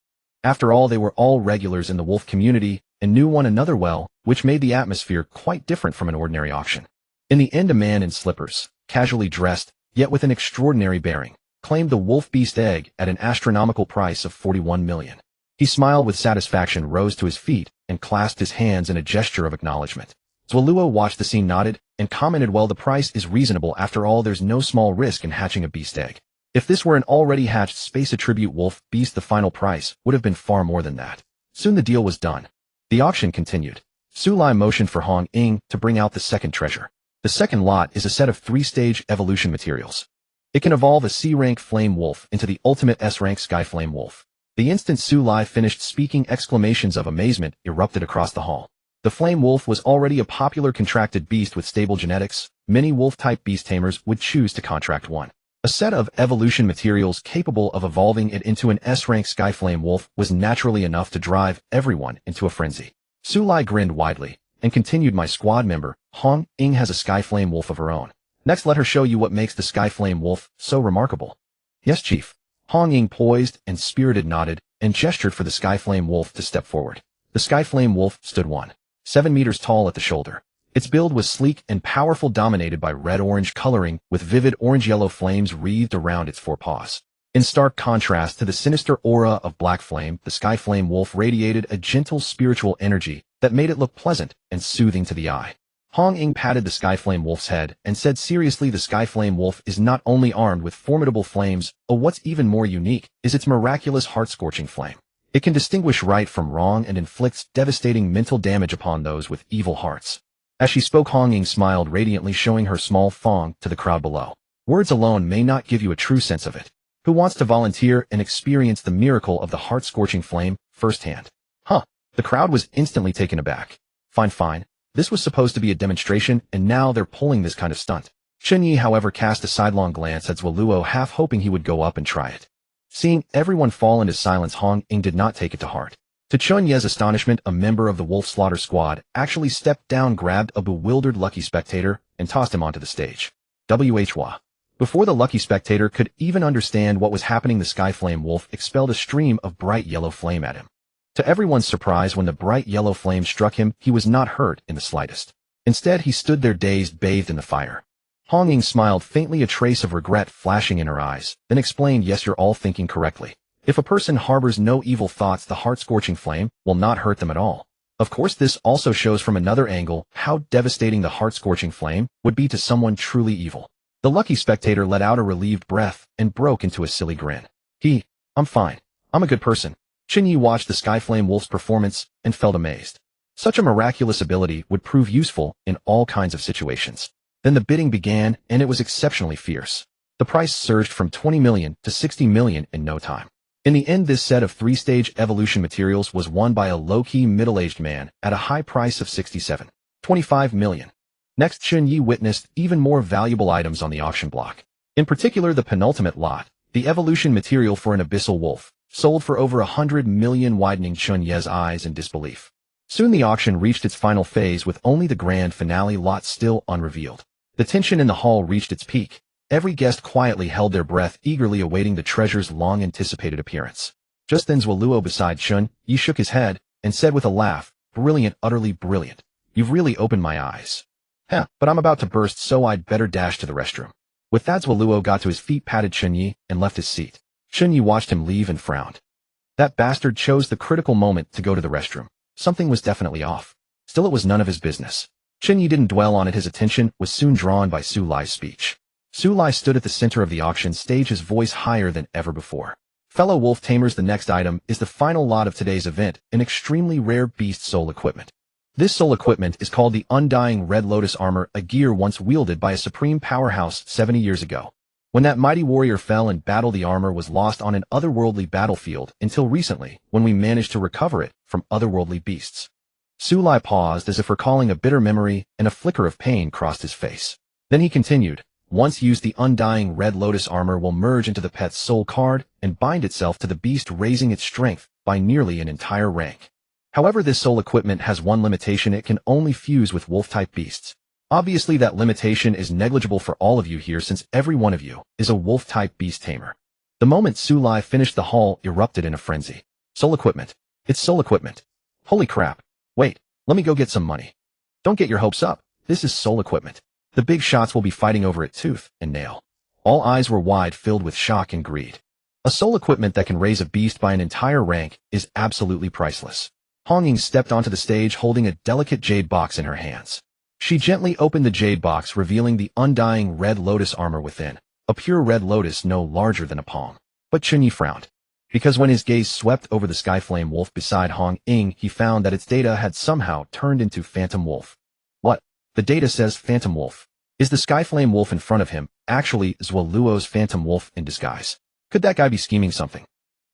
After all, they were all regulars in the wolf community and knew one another well, which made the atmosphere quite different from an ordinary auction. In the end, a man in slippers, casually dressed, yet with an extraordinary bearing, claimed the wolf beast egg at an astronomical price of 41 million. He smiled with satisfaction, rose to his feet, and clasped his hands in a gesture of acknowledgement. Zwaluo watched the scene, nodded, and commented, "Well, the price is reasonable. After all, there's no small risk in hatching a beast egg. If this were an already hatched space attribute wolf beast, the final price would have been far more than that. Soon the deal was done. The auction continued. Su Lai motioned for Hong Ying to bring out the second treasure. The second lot is a set of 3-stage evolution materials. It can evolve a C-rank flame wolf into the ultimate S-rank sky flame wolf. The instant Su Lai finished speaking, exclamations of amazement erupted across the hall. The flame wolf was already a popular contracted beast with stable genetics. Many wolf-type beast tamers would choose to contract one. A set of evolution materials capable of evolving it into an S-rank sky flame wolf was naturally enough to drive everyone into a frenzy. Su Lai grinned widely and continued, my squad member, Hong Ying, has a sky flame wolf of her own. Next, let her show you what makes the sky flame wolf so remarkable. Yes, Chief. Hong Ying poised and spirited nodded and gestured for the sky flame wolf to step forward. The sky flame wolf stood 1.7 meters tall at the shoulder. Its build was sleek and powerful, dominated by red-orange coloring with vivid orange-yellow flames wreathed around its forepaws. In stark contrast to the sinister aura of black flame, the sky flame wolf radiated a gentle spiritual energy that made it look pleasant and soothing to the eye. Hong Ying patted the sky flame wolf's head and said seriously, the sky flame wolf is not only armed with formidable flames, what's even more unique is its miraculous heart-scorching flame. It can distinguish right from wrong and inflicts devastating mental damage upon those with evil hearts. As she spoke, Hong Ying smiled radiantly, showing her small thong to the crowd below. Words alone may not give you a true sense of it. Who wants to volunteer and experience the miracle of the heart-scorching flame firsthand? Huh. The crowd was instantly taken aback. Fine. This was supposed to be a demonstration, and now they're pulling this kind of stunt. Chen Ye, however, cast a sidelong glance at Zhuoluo, half hoping he would go up and try it. Seeing everyone fall into silence, Hong Ying did not take it to heart. To Chen Ye's astonishment, a member of the wolf slaughter squad actually stepped down, grabbed a bewildered lucky spectator, and tossed him onto the stage. Whwa. Before the lucky spectator could even understand what was happening, the sky flame wolf expelled a stream of bright yellow flame at him. To everyone's surprise, when the bright yellow flame struck him, he was not hurt in the slightest. Instead, he stood there dazed, bathed in the fire. Hong Ying smiled faintly, a trace of regret flashing in her eyes, then explained, yes, you're all thinking correctly. If a person harbors no evil thoughts, the heart-scorching flame will not hurt them at all. Of course, this also shows from another angle how devastating the heart-scorching flame would be to someone truly evil. The lucky spectator let out a relieved breath and broke into a silly grin. I'm fine. I'm a good person. Chen Ye watched the sky flame wolf's performance and felt amazed. Such a miraculous ability would prove useful in all kinds of situations. Then the bidding began, and it was exceptionally fierce. The price surged from 20 million to 60 million in no time. In the end, this set of 3-stage evolution materials was won by a low-key middle-aged man at a high price of 67.25 million. Next, Chen Ye witnessed even more valuable items on the auction block. In particular, the penultimate lot, the evolution material for an abyssal wolf, sold for over 100 million, widening Chen Ye's eyes in disbelief. Soon the auction reached its final phase, with only the grand finale lot still unrevealed. The tension in the hall reached its peak. Every guest quietly held their breath, eagerly awaiting the treasure's long-anticipated appearance. Just then, Zhuoluo beside Chen Ye shook his head and said with a laugh, brilliant, utterly brilliant. You've really opened my eyes. But I'm about to burst, so I'd better dash to the restroom. With that, Zhuoluo got to his feet, patted Chen Ye, and left his seat. Chen Ye watched him leave and frowned. That bastard chose the critical moment to go to the restroom. Something was definitely off. Still, it was none of his business. Chen Ye didn't dwell on it. His attention was soon drawn by Su Lai's speech. Su Lai stood at the center of the auction stage, his voice higher than ever before. Fellow wolf tamers, the next item is the final lot of today's event, an extremely rare beast soul equipment. This soul equipment is called the Undying Red Lotus Armor, a gear once wielded by a supreme powerhouse 70 years ago. When that mighty warrior fell in battle, the armor was lost on an otherworldly battlefield until recently, when we managed to recover it from otherworldly beasts. Su Lai paused as if recalling a bitter memory, and a flicker of pain crossed his face. Then he continued, once used, the Undying Red Lotus Armor will merge into the pet's soul card and bind itself to the beast, raising its strength by nearly an entire rank. However, this soul equipment has one limitation: it can only fuse with wolf-type beasts. Obviously, that limitation is negligible for all of you here, since every one of you is a wolf-type beast tamer. The moment Su Lai finished, the hall erupted in a frenzy. Soul equipment. It's soul equipment. Holy crap. Wait, let me go get some money. Don't get your hopes up. This is soul equipment. The big shots will be fighting over it tooth and nail. All eyes were wide, filled with shock and greed. A soul equipment that can raise a beast by an entire rank is absolutely priceless. Hong Ying stepped onto the stage holding a delicate jade box in her hands. She gently opened the jade box, revealing the Undying Red Lotus Armor within. a pure red lotus no larger than a palm. But Chen Ye frowned, because when his gaze swept over the Skyflame Wolf beside Hong Ying, he found that its data had somehow turned into Phantom Wolf. What? The data says Phantom Wolf. Is the Skyflame Wolf in front of him actually Zhuoluo's Phantom Wolf in disguise? Could that guy be scheming something?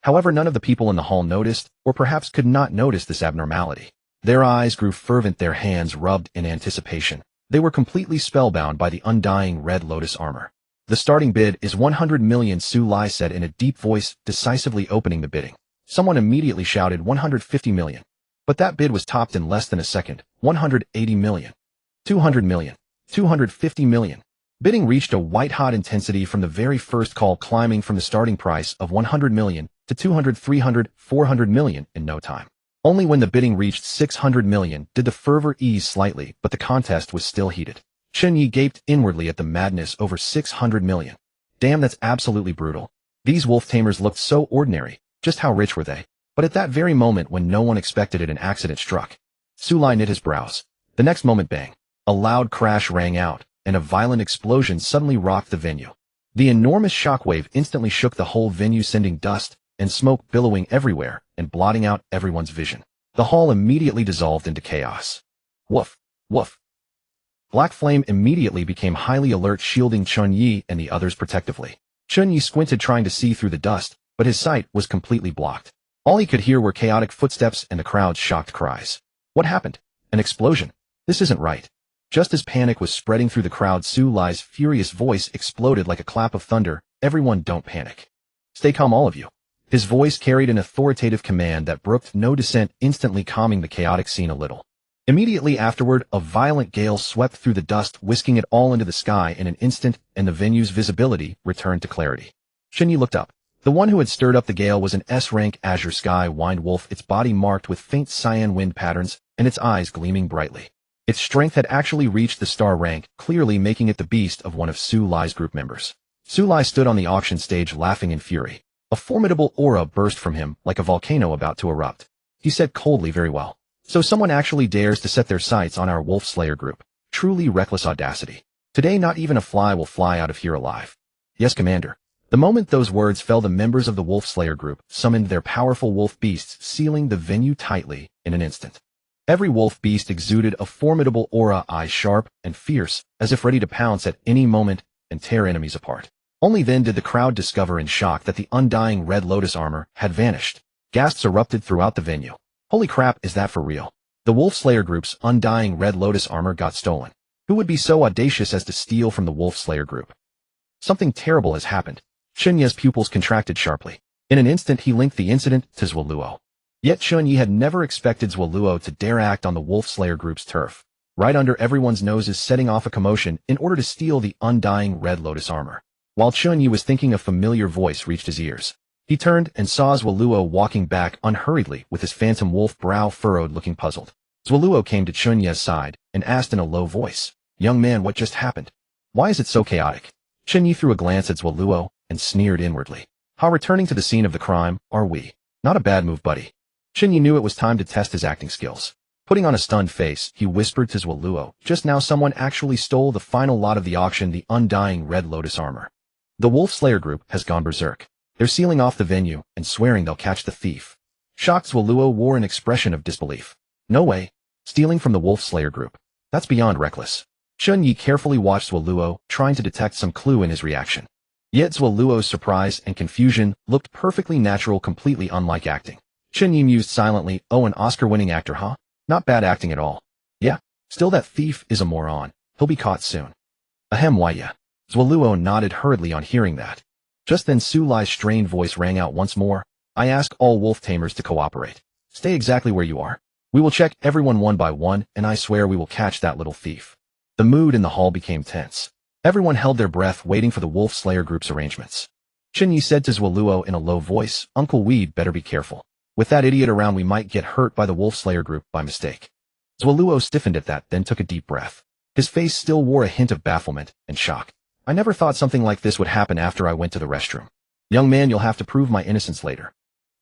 However, none of the people in the hall noticed, or perhaps could not notice this abnormality. Their eyes grew fervent, their hands rubbed in anticipation. They were completely spellbound by the undying red lotus armor. The starting bid is 100 million, Su Lai said in a deep voice, decisively opening the bidding. Someone immediately shouted 150 million. But that bid was topped in less than a second. 180 million. 200 million. 250 million. Bidding reached a white-hot intensity from the very first call, climbing from the starting price of 100 million to 200, 300, 400 million in no time. Only when the bidding reached 600 million did the fervor ease slightly, but the contest was still heated. Chen Ye gaped inwardly at the madness over 600 million. Damn, that's absolutely brutal. These wolf tamers looked so ordinary. Just how rich were they? But at that very moment when no one expected it, an accident struck. Su Lai knit his brows. The next moment, bang. A loud crash rang out, and a violent explosion suddenly rocked the venue. The enormous shockwave instantly shook the whole venue, sending dust and smoke billowing everywhere and blotting out everyone's vision. The hall immediately dissolved into chaos. Woof, woof. Black Flame immediately became highly alert, shielding Chen Ye and the others protectively. Chen Ye squinted, trying to see through the dust, but his sight was completely blocked. All he could hear were chaotic footsteps and the crowd's shocked cries. What happened? An explosion? This isn't right. Just as panic was spreading through the crowd, Su Lai's furious voice exploded like a clap of thunder. Everyone, don't panic. Stay calm, all of you. His voice carried an authoritative command that brooked no dissent, instantly calming the chaotic scene a little. Immediately afterward, a violent gale swept through the dust, whisking it all into the sky in an instant, and the venue's visibility returned to clarity. Chen Ye looked up. The one who had stirred up the gale was an S-rank azure sky wind wolf, its body marked with faint cyan wind patterns, and its eyes gleaming brightly. Its strength had actually reached the star rank, clearly making it the beast of one of Su Lai's group members. Su Lai stood on the auction stage, laughing in fury. A formidable aura burst from him, like a volcano about to erupt. He said coldly, very well. So someone actually dares to set their sights on our Wolf Slayer group. Truly reckless audacity. Today not even a fly will fly out of here alive. Yes, Commander. The moment those words fell, the members of the Wolf Slayer group summoned their powerful wolf beasts, sealing the venue tightly in an instant. Every wolf beast exuded a formidable aura, eyes sharp and fierce, as if ready to pounce at any moment and tear enemies apart. Only then did the crowd discover in shock that the undying red lotus armor had vanished. Gasps erupted throughout the venue. Holy crap, is that for real? The Wolf Slayer group's undying red lotus armor got stolen. Who would be so audacious as to steal from the Wolf Slayer group? Something terrible has happened. Chen Ye's pupils contracted sharply. In an instant he linked the incident to Zhuoluo. Yet Chen Ye had never expected Zhuoluo to dare act on the Wolf Slayer group's turf, right under everyone's noses, setting off a commotion in order to steal the undying red lotus armor. While Chen Ye was thinking, a familiar voice reached his ears. He turned and saw Zhuoluo walking back unhurriedly with his phantom wolf brow furrowed, looking puzzled. Zhuoluo came to Chen Ye's side and asked in a low voice, "Young man, what just happened? Why is it so chaotic?" Chen Ye threw a glance at Zhuoluo and sneered inwardly. "How returning to the scene of the crime, are we? Not a bad move, buddy." Chen Ye knew it was time to test his acting skills. Putting on a stunned face, he whispered to Zhuoluo, "Just now someone actually stole the final lot of the auction, the undying red lotus armor. The Wolf Slayer group has gone berserk. They're sealing off the venue and swearing they'll catch the thief." Shocked, Zhuoluo wore an expression of disbelief. "No way. Stealing from the Wolf Slayer group. That's beyond reckless." Chen Ye carefully watched Zhuoluo, trying to detect some clue in his reaction. Yet Zhuoluo's surprise and confusion looked perfectly natural, completely unlike acting. Chen Ye mused silently, "Oh, an Oscar-winning actor, huh? Not bad acting at all. Yeah, still that thief is a moron. He'll be caught soon." "Ahem, why yeah." Zhuoluo nodded hurriedly on hearing that. Just then Su Lai's strained voice rang out once more. "I ask all wolf tamers to cooperate. Stay exactly where you are. We will check everyone one by one, and I swear we will catch that little thief." The mood in the hall became tense. Everyone held their breath, waiting for the Wolf Slayer group's arrangements. Chen Ye said to Zhuoluo in a low voice, "Uncle, we'd better be careful. With that idiot around, we might get hurt by the Wolf Slayer group by mistake." Zhuoluo stiffened at that, then took a deep breath. His face still wore a hint of bafflement and shock. "I never thought something like this would happen after I went to the restroom. Young man, you'll have to prove my innocence later."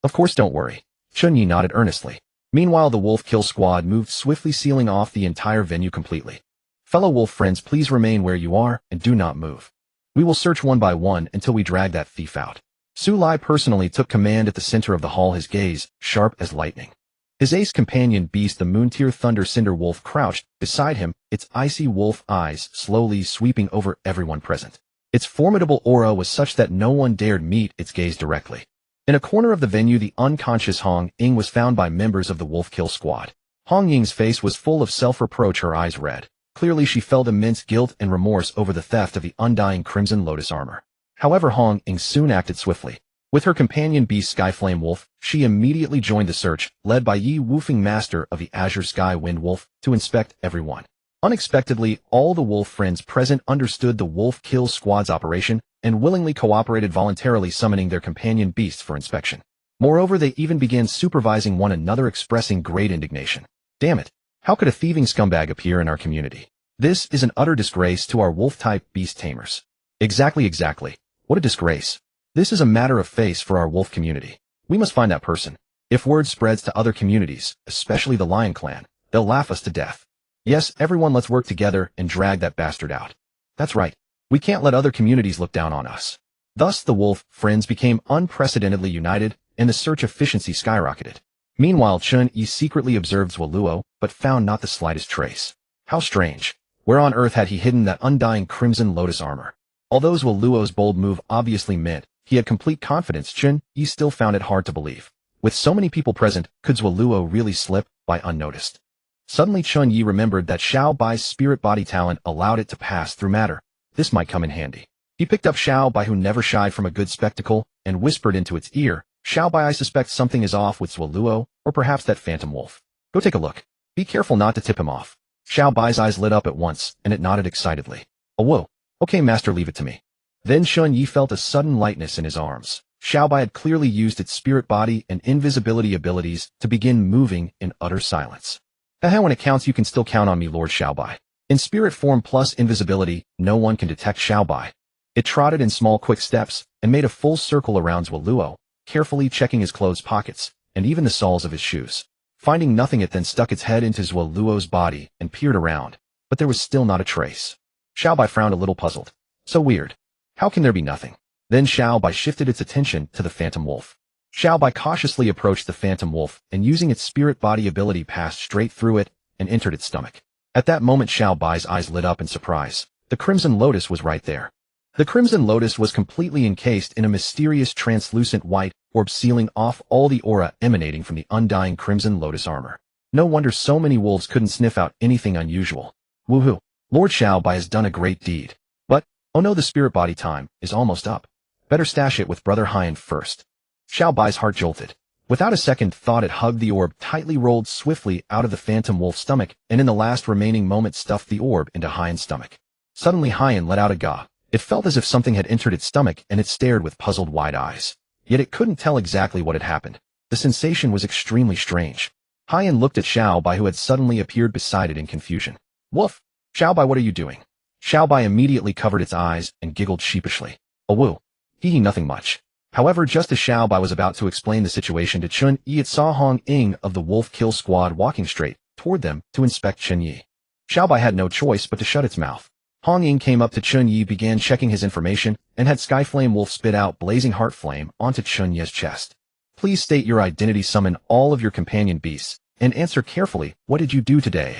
"Of course, don't worry." Chen Ye nodded earnestly. Meanwhile, the Wolf Kill Squad moved swiftly, sealing off the entire venue completely. "Fellow wolf friends, please remain where you are and do not move." We will search one by one until we drag that thief out. Su Lai personally took command at the center of the hall, his gaze sharp as lightning. His ace companion beast, the Moon-Tier Thunder Cinder Wolf, crouched beside him, its icy wolf eyes slowly sweeping over everyone present. Its formidable aura was such that no one dared meet its gaze directly. In a corner of the venue, the unconscious Hong Ying was found by members of the Wolf Kill Squad. Hong Ying's face was full of self-reproach, her eyes red. Clearly she felt immense guilt and remorse over the theft of the undying Crimson Lotus armor. However, Hong Ying soon acted swiftly. With her companion beast Skyflame Wolf, she immediately joined the search, led by Yi Woofing, master of the Azure Sky Wind Wolf, to inspect everyone. Unexpectedly, all the wolf friends present understood the Wolf Kill Squad's operation and willingly cooperated, voluntarily summoning their companion beasts for inspection. Moreover, they even began supervising one another, expressing great indignation. Damn it! How could a thieving scumbag appear in our community? This is an utter disgrace to our wolf-type beast tamers. Exactly. What a disgrace. This is a matter of face for our wolf community. We must find that person. If word spreads to other communities, especially the Lion Clan, they'll laugh us to death. Yes, everyone, let's work together and drag that bastard out. That's right. We can't let other communities look down on us. Thus, the wolf friends became unprecedentedly united, and the search efficiency skyrocketed. Meanwhile, Chen Ye secretly observed Zhuoluo, but found not the slightest trace. How strange. Where on earth had he hidden that undying Crimson Lotus armor? Although Zhuoluo's bold move obviously meant he had complete confidence, Chen Ye still found it hard to believe. With so many people present, could Zhuoluo really slip by unnoticed? Suddenly Chen Ye remembered that Xiao Bai's spirit body talent allowed it to pass through matter. This might come in handy. He picked up Xiao Bai, who never shied from a good spectacle, and whispered into its ear, "Xiao Bai, I suspect something is off with Zhuoluo, or perhaps that phantom wolf. Go take a look. Be careful not to tip him off." Xiao Bai's eyes lit up at once, and it nodded excitedly. "Oh, whoa. Okay, master, leave it to me." Then Chen Ye felt a sudden lightness in his arms. Xiao Bai had clearly used its spirit body and invisibility abilities to begin moving in utter silence. When it counts, you can still count on me, Lord Xiao Bai. In spirit form plus invisibility, no one can detect Xiao Bai. It trotted in small quick steps and made a full circle around Zhuoluo, carefully checking his clothes pockets and even the soles of his shoes. Finding nothing, it then stuck its head into Zhuoluo's body and peered around, but there was still not a trace. Xiao Bai frowned, a little puzzled. So weird. How can there be nothing? Then Xiao Bai shifted its attention to the phantom wolf. Xiao Bai cautiously approached the phantom wolf and, using its spirit body ability, passed straight through it and entered its stomach. At that moment, Xiao Bai's eyes lit up in surprise. The Crimson Lotus was right there. The Crimson Lotus was completely encased in a mysterious translucent white orb, sealing off all the aura emanating from the undying Crimson Lotus armor. No wonder so many wolves couldn't sniff out anything unusual. Woohoo! Lord Xiao Bai has done a great deed. But, oh no, the spirit body time is almost up. Better stash it with Brother Haiyan first. Xiao Bai's heart jolted. Without a second thought, it hugged the orb, tightly rolled swiftly out of the phantom wolf's stomach, and in the last remaining moment stuffed the orb into Haiyan's stomach. Suddenly Haiyan let out a gah. It felt as if something had entered its stomach, and it stared with puzzled wide eyes. Yet it couldn't tell exactly what had happened. The sensation was extremely strange. Haiyan looked at Xiao Bai, who had suddenly appeared beside it in confusion. "Woof! Xiao Bai, what are you doing?" Xiao Bai immediately covered its eyes and giggled sheepishly. "Oh woo. Hee, nothing much." However, just as Xiao Bai was about to explain the situation to Chen Ye, it saw Hong Ying of the Wolf Kill Squad walking straight toward them to inspect Chen Ye. Xiao Bai had no choice but to shut its mouth. Hong Ying came up to Chen Ye, began checking his information, and had Skyflame Wolf spit out Blazing Heart Flame onto Chen Ye's chest. "Please state your identity, summon all of your companion beasts, and answer carefully, what did you do today?"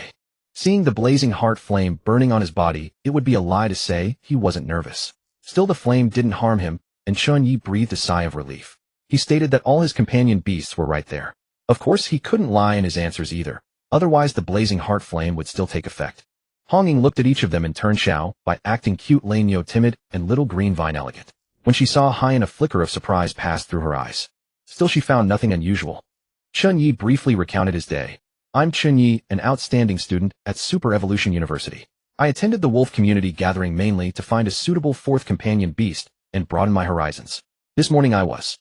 Seeing the Blazing Heart Flame burning on his body, it would be a lie to say he wasn't nervous. Still, the flame didn't harm him, and Chen Ye breathed a sigh of relief. He stated that all his companion beasts were right there. Of course, he couldn't lie in his answers either. Otherwise, the Blazing Heart Flame would still take effect. Hong Ying looked at each of them and turned Xiao by acting cute Lanyo timid and Little Green Vine elegant. When she saw Haiyan, a flicker of surprise passed through her eyes. Still, she found nothing unusual. Chen Ye briefly recounted his day. "I'm Chen Ye, an outstanding student at Super Evolution University. I attended the wolf community gathering mainly to find a suitable fourth companion beast and broaden my horizons. This morning I was."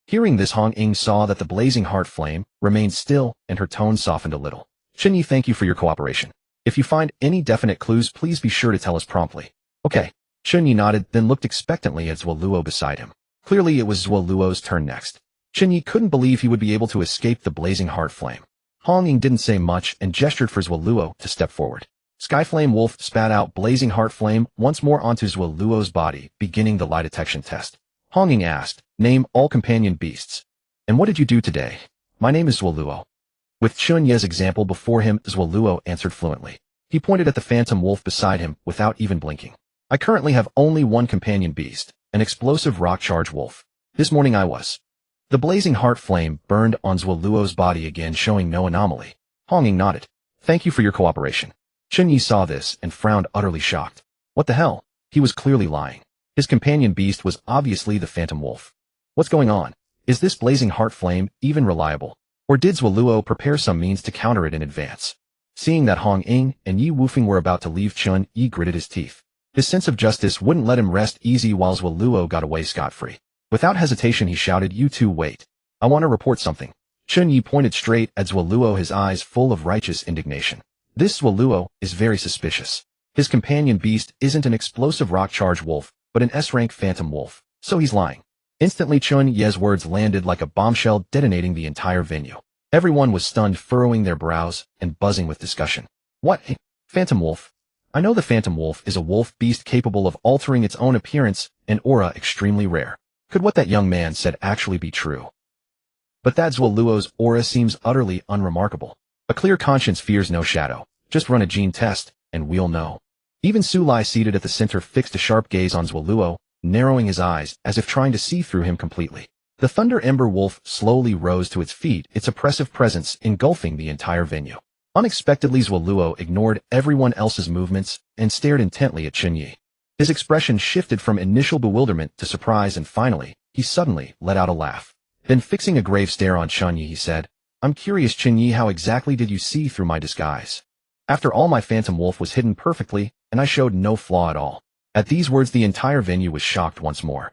Hearing this, Hong Ying saw that the Blazing Heart Flame remained still, and her tone softened a little. "Chen Ye, thank you for your cooperation. If you find any definite clues, please be sure to tell us promptly." "Okay." Chen Ye nodded, then looked expectantly at Zhuoluo beside him. Clearly it was Zhuoluo's turn next. Chen Ye couldn't believe he would be able to escape the Blazing Heart Flame. Hong Ying didn't say much and gestured for Zhuoluo to step forward. Skyflame Wolf spat out blazing heart flame once more onto Zwaluo's body, beginning the lie detection test. Honging asked, "Name all companion beasts." "And what did you do today?" "My name is Zwaluo." With Chen Ye's example before him, Zwaluo answered fluently. He pointed at the phantom wolf beside him without even blinking. "I currently have only one companion beast, an explosive rock-charged wolf. This morning I was." The blazing heart flame burned on Zwaluo's body again, showing no anomaly. Honging nodded. "Thank you for your cooperation." Chen Ye saw this and frowned, utterly shocked. What the hell? He was clearly lying. His companion beast was obviously the phantom wolf. What's going on? Is this blazing heart flame even reliable? Or did Zwaluo prepare some means to counter it in advance? Seeing that Hong Ying and Yi Wufeng were about to leave, Chen Ye gritted his teeth. His sense of justice wouldn't let him rest easy while Zwaluo got away scot-free. Without hesitation he shouted, "You two wait. I want to report something." Chen Ye pointed straight at Zwaluo, his eyes full of righteous indignation. This Zwaluo is very suspicious. His companion beast isn't an explosive rock-charged wolf, but an S-rank phantom wolf, so he's lying. Instantly Chen Ye's words landed like a bombshell, detonating the entire venue. Everyone was stunned, furrowing their brows and buzzing with discussion. What? Phantom wolf? I know the phantom wolf is a wolf beast capable of altering its own appearance and aura, extremely rare. Could what that young man said actually be true? But that Zwaluo's aura seems utterly unremarkable. A clear conscience fears no shadow. Just run a gene test, and we'll know. Even Su Lai, seated at the center, fixed a sharp gaze on Zwaluo, narrowing his eyes as if trying to see through him completely. The Thunder Ember Wolf slowly rose to its feet, its oppressive presence engulfing the entire venue. Unexpectedly, Zwaluo ignored everyone else's movements and stared intently at Chen Ye. His expression shifted from initial bewilderment to surprise, and finally, he suddenly let out a laugh. Then fixing a grave stare on Chen Ye, he said, "I'm curious, Chen Ye, how exactly did you see through my disguise? After all, my phantom wolf was hidden perfectly, and I showed no flaw at all." At these words, the entire venue was shocked once more.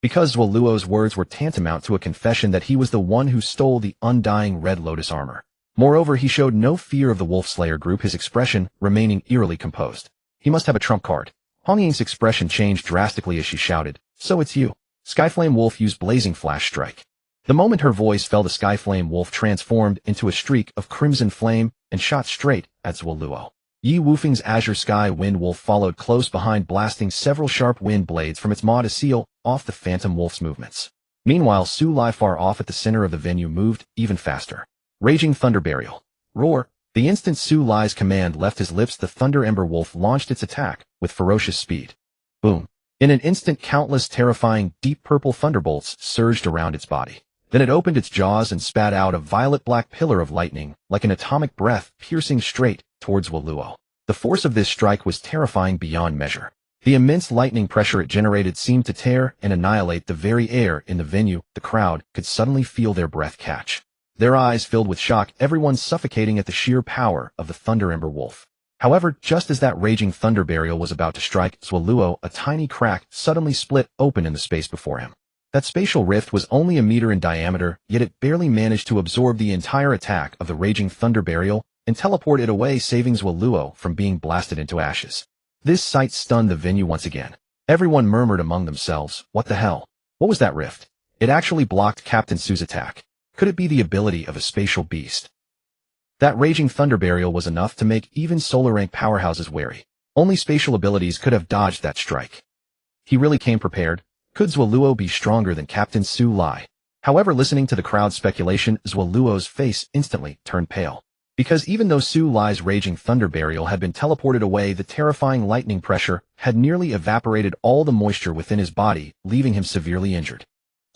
Because Zwaluo's words were tantamount to a confession that he was the one who stole the undying Red Lotus armor. Moreover, he showed no fear of the Wolf Slayer group, his expression remaining eerily composed. He must have a trump card. Hong Ying's expression changed drastically as she shouted, "So it's you." Skyflame Wolf used Blazing Flash Strike. The moment her voice fell, the Skyflame Wolf transformed into a streak of crimson flame and shot straight at Zwaluo. Yi Wufeng's Azure Sky Wind Wolf followed close behind, blasting several sharp wind blades from its maw to seal off the Phantom Wolf's movements. Meanwhile, Su Lai, far off at the center of the venue, moved even faster. Raging Thunder Burial. Roar. The instant Su Lai's command left his lips, the Thunder Ember Wolf launched its attack with ferocious speed. Boom. In an instant, countless terrifying deep purple thunderbolts surged around its body. Then it opened its jaws and spat out a violet-black pillar of lightning, like an atomic breath, piercing straight towards Zwaluo. The force of this strike was terrifying beyond measure. The immense lightning pressure it generated seemed to tear and annihilate the very air in the venue. The crowd could suddenly feel their breath catch. Their eyes filled with shock, everyone suffocating at the sheer power of the Thunder Ember Wolf. However, just as that raging thunder burial was about to strike Zwaluo, a tiny crack suddenly split open in the space before him. That spatial rift was only a meter in diameter, yet it barely managed to absorb the entire attack of the raging thunder burial and teleport it away, saving Zwaluo from being blasted into ashes. This sight stunned the venue once again. Everyone murmured among themselves, "What the hell? What was that rift?" It actually blocked Captain Su's attack. Could it be the ability of a spatial beast? That raging thunder burial was enough to make even solar-rank powerhouses wary. Only spatial abilities could have dodged that strike. He really came prepared. Could Zwaluo be stronger than Captain Su Lai? However, listening to the crowd's speculation, Zwaluo's face instantly turned pale. Because even though Su Lai's raging thunder burial had been teleported away, the terrifying lightning pressure had nearly evaporated all the moisture within his body, leaving him severely injured.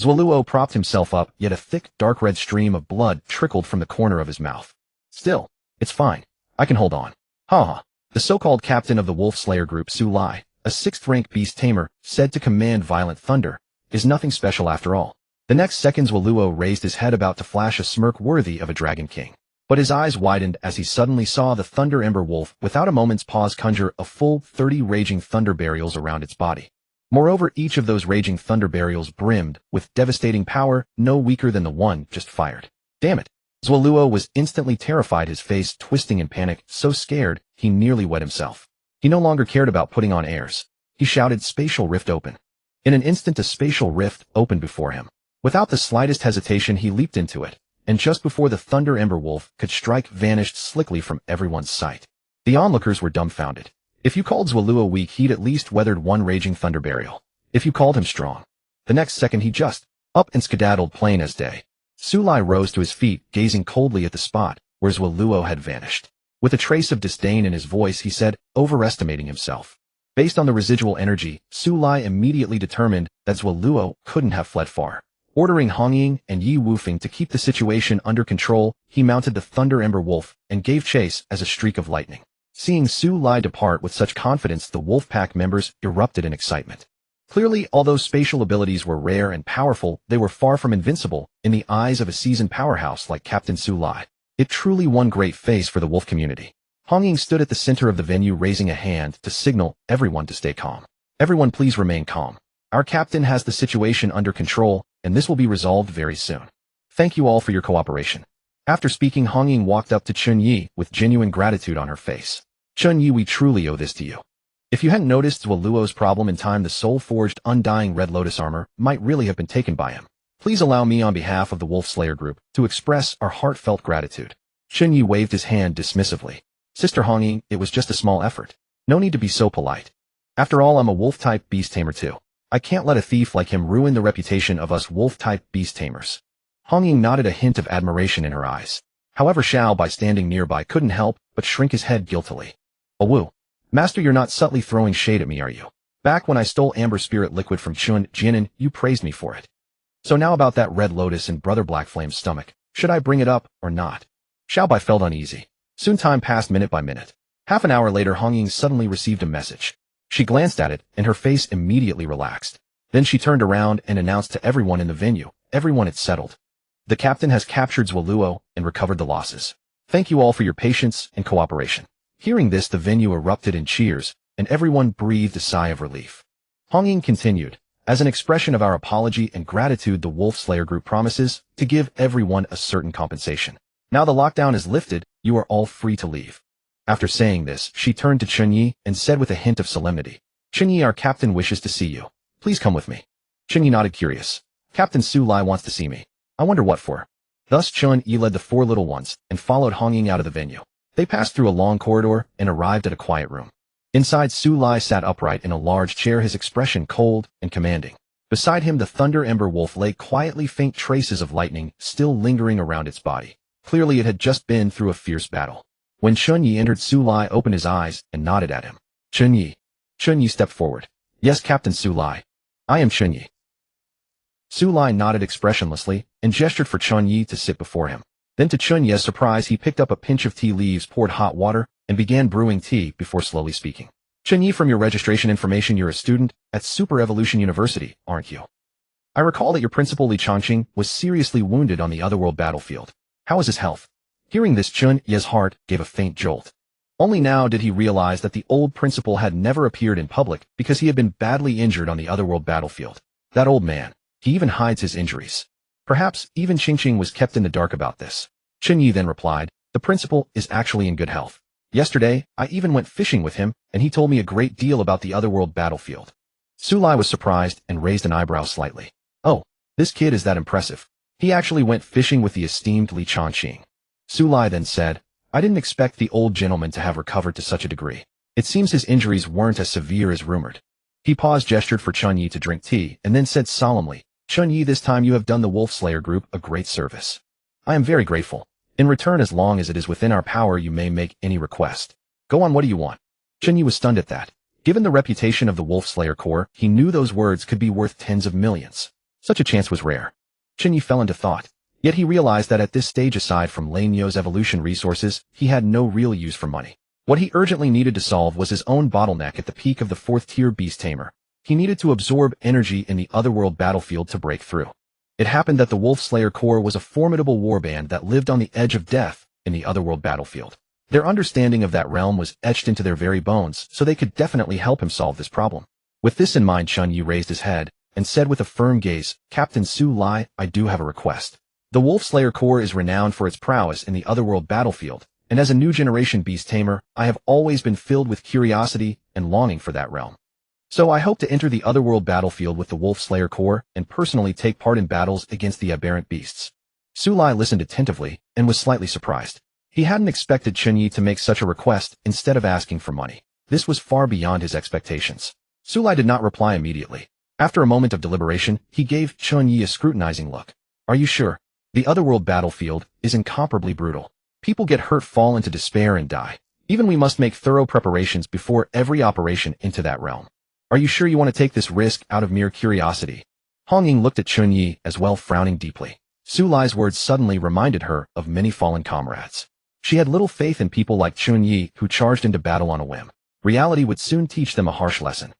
Zwaluo propped himself up, yet a thick, dark red stream of blood trickled from the corner of his mouth. "Still, it's fine. I can hold on." Ha. The so-called captain of the Wolf Slayer group, Su Lai, a 6th-rank beast tamer, said to command violent thunder, is nothing special after all. The next second, Zwaluo raised his head, about to flash a smirk worthy of a dragon king. But his eyes widened as he suddenly saw the Thunder Ember Wolf, without a moment's pause, conjure a full 30 raging thunder burials around its body. Moreover, each of those raging thunder burials brimmed with devastating power, no weaker than the one just fired. Damn it! Zwaluo was instantly terrified, his face twisting in panic, so scared he nearly wet himself. He no longer cared about putting on airs. He shouted, "Spatial rift open." In an instant, a spatial rift opened before him. Without the slightest hesitation, he leaped into it, and just before the Thunder Ember Wolf could strike, vanished slickly from everyone's sight. The onlookers were dumbfounded. If you called Zwaluo weak, he'd at least weathered one raging thunder burial. If you called him strong, the next second he just up and skedaddled plain as day. Sulai rose to his feet, gazing coldly at the spot where Zwaluo had vanished. With a trace of disdain in his voice, he said, overestimating himself. Based on the residual energy, Sulai immediately determined that Zwaluo couldn't have fled far. Ordering Hongying and Yi Wufeng to keep the situation under control, he mounted the Thunder Ember Wolf and gave chase as a streak of lightning. Seeing Sulai depart with such confidence, the wolf pack members erupted in excitement. Clearly, although spatial abilities were rare and powerful, they were far from invincible in the eyes of a seasoned powerhouse like Captain Sulai. It truly won great face for the wolf community. Hongying stood at the center of the venue, raising a hand to signal everyone to stay calm. Everyone please remain calm. Our captain has the situation under control, and this will be resolved very soon. Thank you all for your cooperation. After speaking, Hongying walked up to Chen Ye with genuine gratitude on her face. Chen Ye, we truly owe this to you. If you hadn't noticed Zwaluo's problem in time, the soul-forged undying Red Lotus armor might really have been taken by him. Please allow me on behalf of the Wolf Slayer group to express our heartfelt gratitude. Chen Ye waved his hand dismissively. Sister Hongying, it was just a small effort. No need to be so polite. After all, I'm a wolf-type beast tamer too. I can't let a thief like him ruin the reputation of us wolf-type beast tamers. Hongying nodded, a hint of admiration in her eyes. However, Xiao, by standing nearby, couldn't help but shrink his head guiltily. Oh woo. Master, you're not subtly throwing shade at me, are you? Back when I stole Amber Spirit Liquid from Chun Jinan, you praised me for it. So now about that Red Lotus and Brother Blackflame's stomach. Should I bring it up or not? Xiaobai felt uneasy. Soon time passed minute by minute. Half an hour later, Hongying suddenly received a message. She glanced at it, and her face immediately relaxed. Then she turned around and announced to everyone in the venue, everyone, it's settled. The captain has captured Zwaluo and recovered the losses. Thank you all for your patience and cooperation. Hearing this, the venue erupted in cheers, and everyone breathed a sigh of relief. Hongying continued. As an expression of our apology and gratitude, the Wolf Slayer group promises to give everyone a certain compensation. Now the lockdown is lifted, you are all free to leave. After saying this, she turned to Chen Ye and said with a hint of solemnity, Chen Ye, our captain wishes to see you. Please come with me. Chen Ye nodded, curious. Captain Sulai wants to see me. I wonder what for. Thus Chen Ye led the four little ones and followed Hongying out of the venue. They passed through a long corridor and arrived at a quiet room. Inside, Sulai sat upright in a large chair, his expression cold and commanding. Beside him, the Thunder Ember Wolf lay quietly, faint traces of lightning still lingering around its body. Clearly it had just been through a fierce battle. When Chen Ye entered, Sulai opened his eyes and nodded at him. Chen Ye. Chen Ye stepped forward. Yes, Captain Sulai. I am Chen Ye. Sulai nodded expressionlessly and gestured for Chen Ye to sit before him. Then, to Chen Ye's surprise, he picked up a pinch of tea leaves, poured hot water, and began brewing tea before slowly speaking. Chen Ye, from your registration information, you're a student at Super Evolution University, aren't you? I recall that your principal Li Changqing was seriously wounded on the Otherworld battlefield. How is his health? Hearing this, Chen Ye's heart gave a faint jolt. Only now did he realize that the old principal had never appeared in public because he had been badly injured on the Otherworld battlefield. That old man, he even hides his injuries. Perhaps even Qingqing was kept in the dark about this. Chen Ye then replied, the principal is actually in good health. Yesterday, I even went fishing with him, and he told me a great deal about the Otherworld battlefield. Sulai was surprised and raised an eyebrow slightly. Oh, this kid is that impressive. He actually went fishing with the esteemed Li Changqing. Sulai then said, I didn't expect the old gentleman to have recovered to such a degree. It seems his injuries weren't as severe as rumored. He paused, gestured for Chen Ye to drink tea, and then said solemnly, Chen Ye, this time you have done the Wolf Slayer group a great service. I am very grateful. In return, as long as it is within our power, you may make any request. Go on, what do you want? Chen Ye was stunned at that. Given the reputation of the Wolf Slayer Corps, he knew those words could be worth tens of millions. Such a chance was rare. Chen Ye fell into thought. Yet he realized that at this stage, aside from Lane Yo's evolution resources, he had no real use for money. What he urgently needed to solve was his own bottleneck at the peak of the 4th-tier beast tamer. He needed to absorb energy in the Otherworld battlefield to break through. It happened that the Wolf Slayer Corps was a formidable warband that lived on the edge of death in the Otherworld battlefield. Their understanding of that realm was etched into their very bones, so they could definitely help him solve this problem. With this in mind, Chen Ye raised his head and said with a firm gaze, Captain Sulai, I do have a request. The Wolf Slayer Corps is renowned for its prowess in the Otherworld battlefield, and as a new generation beast tamer, I have always been filled with curiosity and longing for that realm. So I hope to enter the Otherworld battlefield with the Wolf Slayer Corps and personally take part in battles against the aberrant beasts. Sulai listened attentively and was slightly surprised. He hadn't expected Chen Ye to make such a request instead of asking for money. This was far beyond his expectations. Sulai did not reply immediately. After a moment of deliberation, he gave Chen Ye a scrutinizing look. Are you sure? The otherworld battlefield is incomparably brutal. People get hurt, fall into despair, and die. Even we must make thorough preparations before every operation into that realm. Are you sure you want to take this risk out of mere curiosity? Hong Ying looked at Chen Ye as well, frowning deeply. Sulai's words suddenly reminded her of many fallen comrades. She had little faith in people like Chen Ye who charged into battle on a whim. Reality would soon teach them a harsh lesson.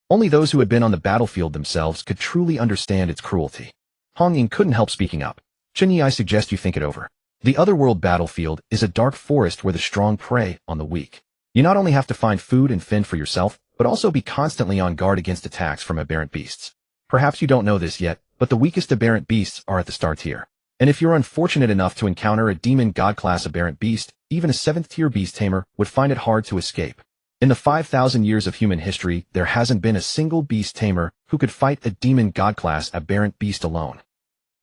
Only those who had been on the battlefield themselves could truly understand its cruelty. Hong Ying couldn't help speaking up. Chen Ye, I suggest you think it over. The otherworld battlefield is a dark forest where the strong prey on the weak. You not only have to find food and fend for yourself, but also be constantly on guard against attacks from aberrant beasts. Perhaps you don't know this yet, but the weakest aberrant beasts are at the star tier. And if you're unfortunate enough to encounter a demon god-class aberrant beast, even a 7th-tier beast tamer would find it hard to escape. In the 5,000 years of human history, there hasn't been a single beast tamer who could fight a demon god-class aberrant beast alone.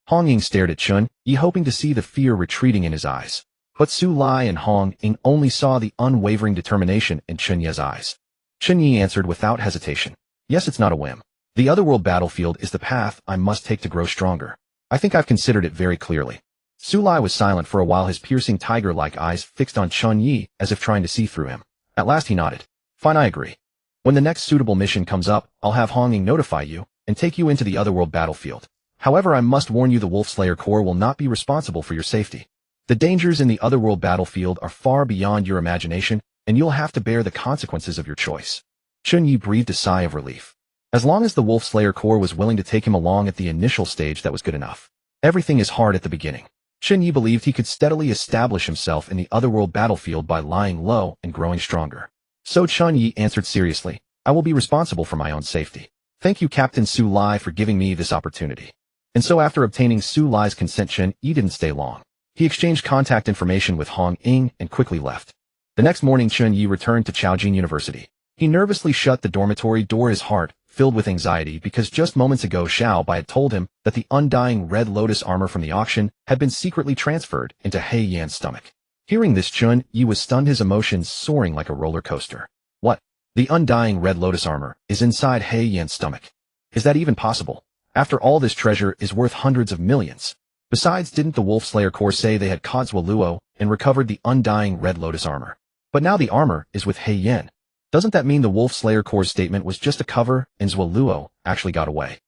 Hong Ying stared at Chen Ye, hoping to see the fear retreating in his eyes. But Sulai and Hong Ying only saw the unwavering determination in Chen Ye's eyes. Chen Ye answered without hesitation. Yes, it's not a whim. The otherworld battlefield is the path I must take to grow stronger. I think I've considered it very clearly. Sulai was silent for a while, his piercing tiger-like eyes fixed on Chen Ye as if trying to see through him. At last he nodded. Fine, I agree. When the next suitable mission comes up, I'll have Hong Ying notify you and take you into the otherworld battlefield. However, I must warn you, the Wolf Slayer Corps will not be responsible for your safety. The dangers in the otherworld battlefield are far beyond your imagination, and you'll have to bear the consequences of your choice. Chen Ye breathed a sigh of relief. As long as the Wolf Slayer Corps was willing to take him along at the initial stage, that was good enough. Everything is hard at the beginning. Chen Ye believed he could steadily establish himself in the otherworld battlefield by lying low and growing stronger. So Chen Ye answered seriously, I will be responsible for my own safety. Thank you, Captain Sulai, for giving me this opportunity. And so after obtaining Sulai's consent, Chen Ye didn't stay long. He exchanged contact information with Hong Ying and quickly left. The next morning, Chen Ye returned to Chaojin University. He nervously shut the dormitory door, his heart filled with anxiety because just moments ago Xiao Bai had told him that the undying red lotus armor from the auction had been secretly transferred into He Yan's stomach. Hearing this, Chen Ye was stunned, his emotions soaring like a roller coaster. What? The undying red lotus armor is inside He Yan's stomach. Is that even possible? After all, this treasure is worth hundreds of millions. Besides, didn't the Wolf Slayer Corps say they had caught Zhuoluo and recovered the undying red lotus armor? But now the armor is with He Yan. Doesn't that mean the Wolf Slayer Corps' statement was just a cover and Zhuoluo actually got away?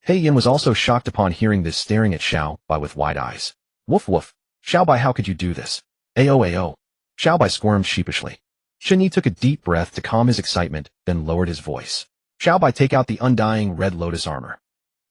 He Yan was also shocked upon hearing this, staring at Xiao Bai with wide eyes. Woof woof. Xiao Bai, how could you do this? Ao. Xiao Bai squirmed sheepishly. Chen Ye took a deep breath to calm his excitement, then lowered his voice. Xiao Bai, take out the undying red lotus armor.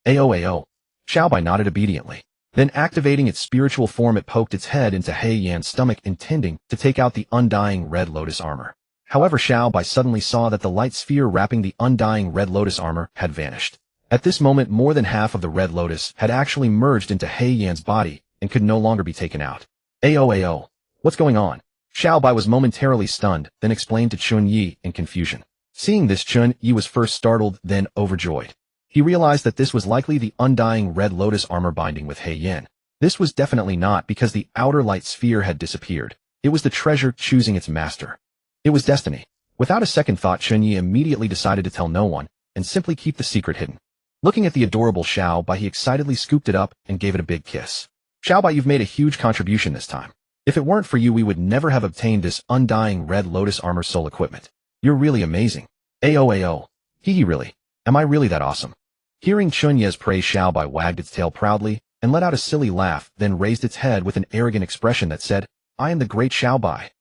Ao. Xiao Bai nodded obediently. Then activating its spiritual form, it poked its head into He Yan's stomach, intending to take out the undying red lotus armor. However, Xiao Bai suddenly saw that the light sphere wrapping the undying red lotus armor had vanished. At this moment, more than half of the red lotus had actually merged into He Yan's body and could no longer be taken out. Ao. What's going on? Xiao Bai was momentarily stunned, then explained to Chen Ye in confusion. Seeing this, Chen Ye was first startled, then overjoyed. He realized that this was likely the undying red lotus armor binding with He Yan. This was definitely not because the outer light sphere had disappeared. It was the treasure choosing its master. It was destiny. Without a second thought, Chen Ye immediately decided to tell no one and simply keep the secret hidden. Looking at the adorable Xiao Bai, he excitedly scooped it up and gave it a big kiss. Xiao Bai, you've made a huge contribution this time. If it weren't for you, we would never have obtained this undying red lotus armor soul equipment. You're really amazing. Ao. Hee really. Am I really that awesome? Hearing Chen Ye's praise, Xiao Bai wagged its tail proudly and let out a silly laugh, then raised its head with an arrogant expression that said, I am the great Xiao Bai.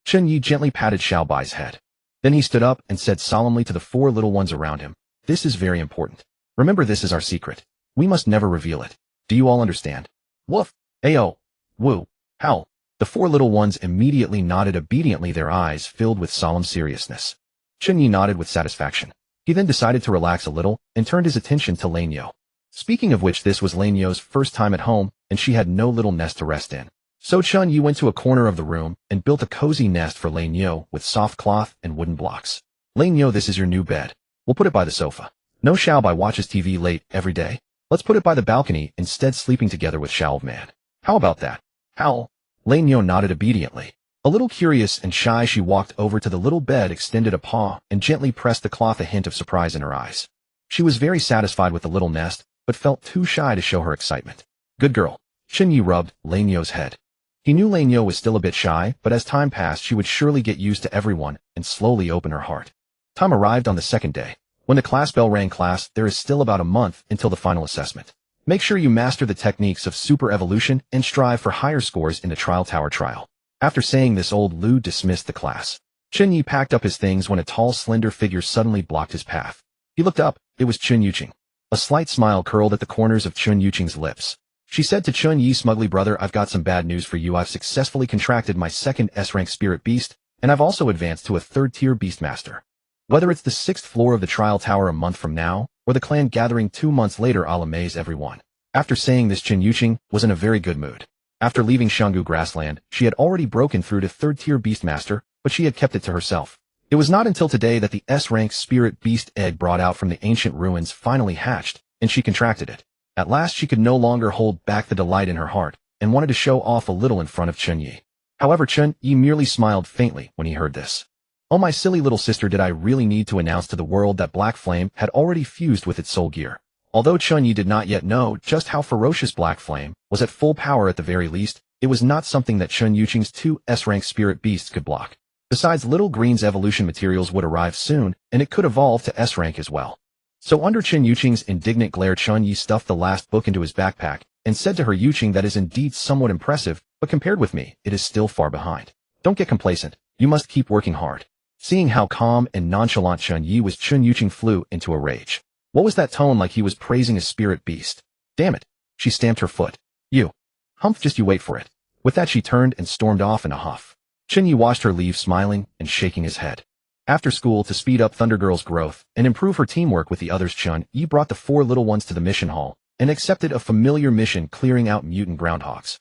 Chen Ye gently patted Xiao Bai's head. Then he stood up and said solemnly to the four little ones around him, this is very important. Remember, this is our secret. We must never reveal it. Do you all understand? Woof. Ao. Woo. Howl. The four little ones immediately nodded obediently, their eyes filled with solemn seriousness. Chen Ye nodded with satisfaction. He then decided to relax a little and turned his attention to Lan Yo. Speaking of which, this was Lan Yo's first time at home, and she had no little nest to rest in. So Chen Ye went to a corner of the room and built a cozy nest for Lan Yo with soft cloth and wooden blocks. Lan Yo, this is your new bed. We'll put it by the sofa. No, Xiao Bai watches TV late every day. Let's put it by the balcony instead, sleeping together with Xiao Man. How about that? Howl. Lan Yo nodded obediently. A little curious and shy, she walked over to the little bed, extended a paw, and gently pressed the cloth, a hint of surprise in her eyes. She was very satisfied with the little nest, but felt too shy to show her excitement. Good girl. Chen Ye rubbed Lanyo's head. He knew Lanyo was still a bit shy, but as time passed she would surely get used to everyone and slowly open her heart. Time arrived on the second day. When the class bell rang, class, there is still about a month until the final assessment. Make sure you master the techniques of super evolution and strive for higher scores in the trial tower trial. After saying this, old Lu dismissed the class. Chen Ye packed up his things when a tall, slender figure suddenly blocked his path. He looked up. It was Chen Yuqing. A slight smile curled at the corners of Chen Yuqing's lips. She said to Chen Ye smugly, brother, I've got some bad news for you. I've successfully contracted my second S-rank spirit beast, and I've also advanced to a third-tier beastmaster. Whether it's the 6th floor of the trial tower a month from now, or the clan gathering 2 months later, I'll amaze everyone. After saying this, Chen Yuqing was in a very good mood. After leaving Shanggu Grassland, she had already broken through to third-tier beastmaster, but she had kept it to herself. It was not until today that the S-rank spirit beast egg brought out from the ancient ruins finally hatched, and she contracted it. At last she could no longer hold back the delight in her heart, and wanted to show off a little in front of Chen Ye. However, Chen Ye merely smiled faintly when he heard this. Oh, my silly little sister, did I really need to announce to the world that Black Flame had already fused with its soul gear? Although Chen Ye did not yet know just how ferocious Black Flame was at full power, at the very least, it was not something that Chen Yuqing's 2 S-rank spirit beasts could block. Besides, Little Green's evolution materials would arrive soon, and it could evolve to S-rank as well. So under Chen Yuqing's indignant glare, Chen Ye stuffed the last book into his backpack and said to her, Yuqing, that is indeed somewhat impressive, but compared with me, it is still far behind. Don't get complacent. You must keep working hard. Seeing how calm and nonchalant Chen Ye was, Chen Yuqing flew into a rage. What was that tone, like he was praising a spirit beast? Damn it. She stamped her foot. You. Humph, just you wait for it. With that she turned and stormed off in a huff. Chen Ye watched her leave, smiling and shaking his head. After school, to speed up Thunder Girl's growth and improve her teamwork with the others, Chen Ye brought the 4 little ones to the mission hall and accepted a familiar mission, clearing out mutant groundhogs.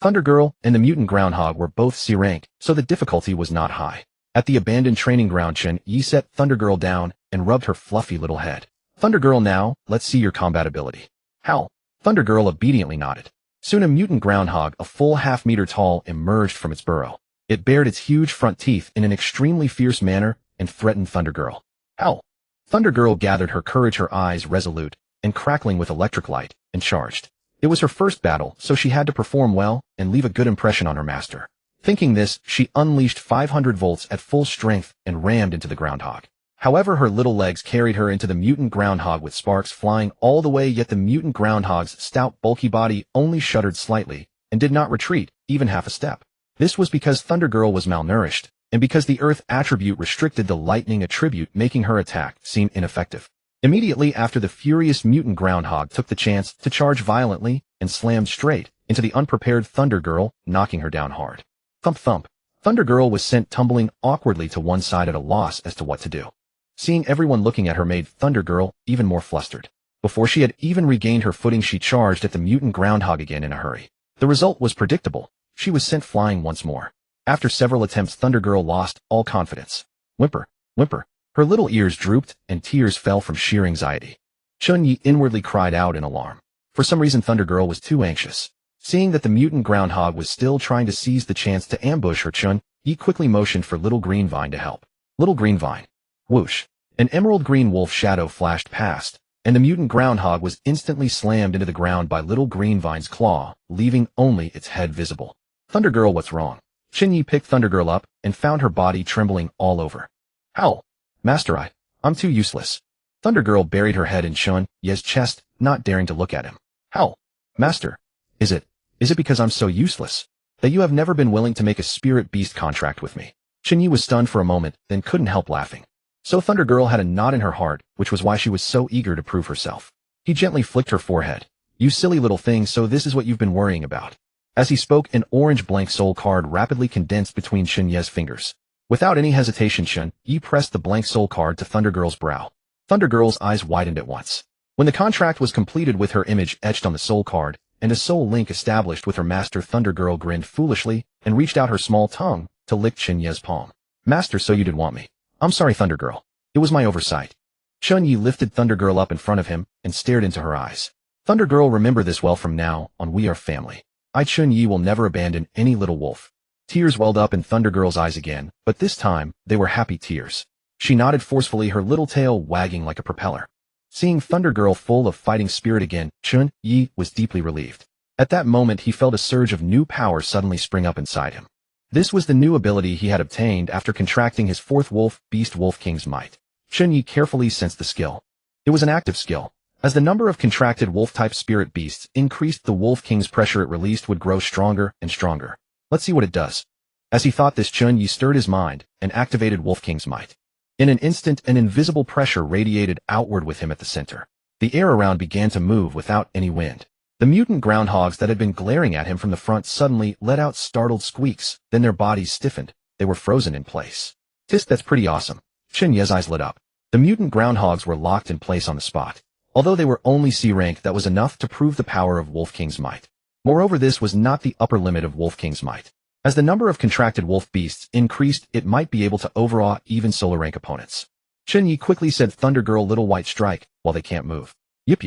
Thunder Girl and the mutant groundhog were both C rank, so the difficulty was not high. At the abandoned training ground, Chen Ye set Thunder Girl down and rubbed her fluffy little head. Thunder Girl, now, let's see your combat ability. Howl. Thunder Girl obediently nodded. Soon a mutant groundhog, a full half-meter tall, emerged from its burrow. It bared its huge front teeth in an extremely fierce manner and threatened Thunder Girl. Howl. Thunder Girl gathered her courage, her eyes resolute and crackling with electric light, and charged. It was her first battle, so she had to perform well and leave a good impression on her master. Thinking this, she unleashed 500 volts at full strength and rammed into the groundhog. However, her little legs carried her into the mutant groundhog with sparks flying all the way, yet the mutant groundhog's stout, bulky body only shuddered slightly and did not retreat even half a step. This was because Thunder Girl was malnourished, and because the earth attribute restricted the lightning attribute, making her attack seem ineffective. Immediately after, the furious mutant groundhog took the chance to charge violently and slammed straight into the unprepared Thunder Girl, knocking her down hard. Thump thump. Thunder Girl was sent tumbling awkwardly to one side at a loss as to what to do. Seeing everyone looking at her made Thunder Girl even more flustered. Before she had even regained her footing, she charged at the mutant groundhog again in a hurry. The result was predictable. She was sent flying once more. After several attempts, Thunder Girl lost all confidence. Whimper, whimper. Her little ears drooped and tears fell from sheer anxiety. Chen Ye inwardly cried out in alarm. For some reason, Thunder Girl was too anxious. Seeing that the mutant groundhog was still trying to seize the chance to ambush her, Chen Ye quickly motioned for Little Green Vine to help. Little Green Vine. Whoosh. An emerald green wolf shadow flashed past, and the mutant groundhog was instantly slammed into the ground by Little Green Vine's claw, leaving only its head visible. Thunder Girl, what's wrong? Chen Ye picked Thunder Girl up and found her body trembling all over. Howl. Master, I'm too useless. Thunder Girl buried her head in Chen Ye's chest, not daring to look at him. Howl. Master, is it because I'm so useless that you have never been willing to make a spirit beast contract with me? Chen Ye was stunned for a moment, then couldn't help laughing. So Thunder Girl had a knot in her heart, which was why she was so eager to prove herself. He gently flicked her forehead. You silly little thing, so this is what you've been worrying about. As he spoke, an orange blank soul card rapidly condensed between Chen Ye's fingers. Without any hesitation, Chen Ye pressed the blank soul card to Thunder Girl's brow. Thunder Girl's eyes widened at once. When the contract was completed with her image etched on the soul card, and a soul link established with her master, Thunder Girl grinned foolishly and reached out her small tongue to lick Chen Ye's palm. Master, so you did want me. I'm sorry, Thunder Girl. It was my oversight. Chen Ye lifted Thunder Girl up in front of him and stared into her eyes. Thunder Girl, remember this well, from now on we are family. I, Chen Ye, will never abandon any little wolf. Tears welled up in Thunder Girl's eyes again, but this time, they were happy tears. She nodded forcefully, her little tail wagging like a propeller. Seeing Thunder Girl full of fighting spirit again, Chen Ye was deeply relieved. At that moment he felt a surge of new power suddenly spring up inside him. This was the new ability he had obtained after contracting his fourth wolf beast Wolf King's might. Chen Ye carefully sensed the skill. It was an active skill. As the number of contracted wolf-type spirit beasts increased, the Wolf King's pressure it released would grow stronger and stronger. Let's see what it does. As he thought this, Chen Ye stirred his mind and activated Wolf King's might. In an instant, an invisible pressure radiated outward with him at the center. The air around began to move without any wind. The mutant groundhogs that had been glaring at him from the front suddenly let out startled squeaks, then their bodies stiffened. They were frozen in place. Tisk, that's pretty awesome. Chen Ye's eyes lit up. The mutant groundhogs were locked in place on the spot. Although they were only C rank, that was enough to prove the power of Wolf King's might. Moreover, this was not the upper limit of Wolf King's might. As the number of contracted wolf beasts increased, it might be able to overawe even solar rank opponents. Chen Ye quickly said, Thunder Girl, Little White, strike, while they can't move. Yip,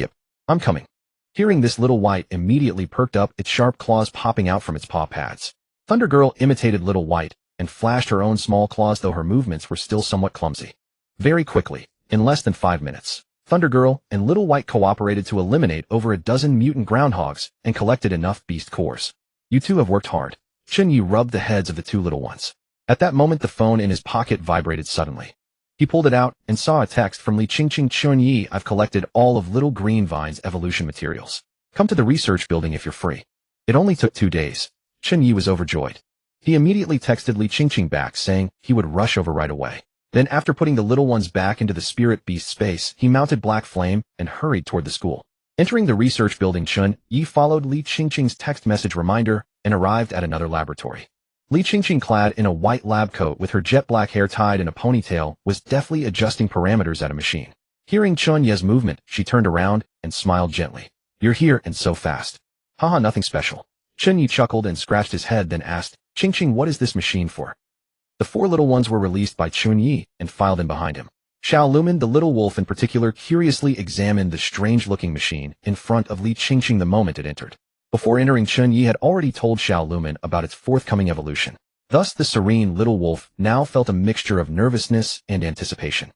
I'm coming. Hearing this, Little White immediately perked up, its sharp claws popping out from its paw pads. Thunder Girl imitated Little White and flashed her own small claws, though her movements were still somewhat clumsy. Very quickly, in less than 5 minutes, Thunder Girl and Little White cooperated to eliminate over a dozen mutant groundhogs and collected enough beast cores. You two have worked hard. Chen Ye rubbed the heads of the two little ones. At that moment, the phone in his pocket vibrated suddenly. He pulled it out and saw a text from Li Qingqing. Chen Ye, I've collected all of Little Green Vine's evolution materials. Come to the research building if you're free. It only took 2 days. Chen Ye was overjoyed. He immediately texted Li Qingqing back saying he would rush over right away. Then after putting the little ones back into the spirit beast space, he mounted Black Flame and hurried toward the school. Entering the research building, Chen Ye followed Li Qingqing's text message reminder and arrived at another laboratory. Li Qingqing, clad in a white lab coat with her jet black hair tied in a ponytail, was deftly adjusting parameters at a machine. Hearing Chen Ye's movement, she turned around and smiled gently. You're here, and so fast. Haha, nothing special. Chen Ye chuckled and scratched his head, then asked, Qingqing, what is this machine for? The 4 little ones were released by Chen Ye and filed in behind him. Xiao Lumen, the little wolf in particular, curiously examined the strange-looking machine in front of Li Qingqing the moment it entered. Before entering, Chen Ye had already told Xiao Lumen about its forthcoming evolution. Thus, the serene little wolf now felt a mixture of nervousness and anticipation.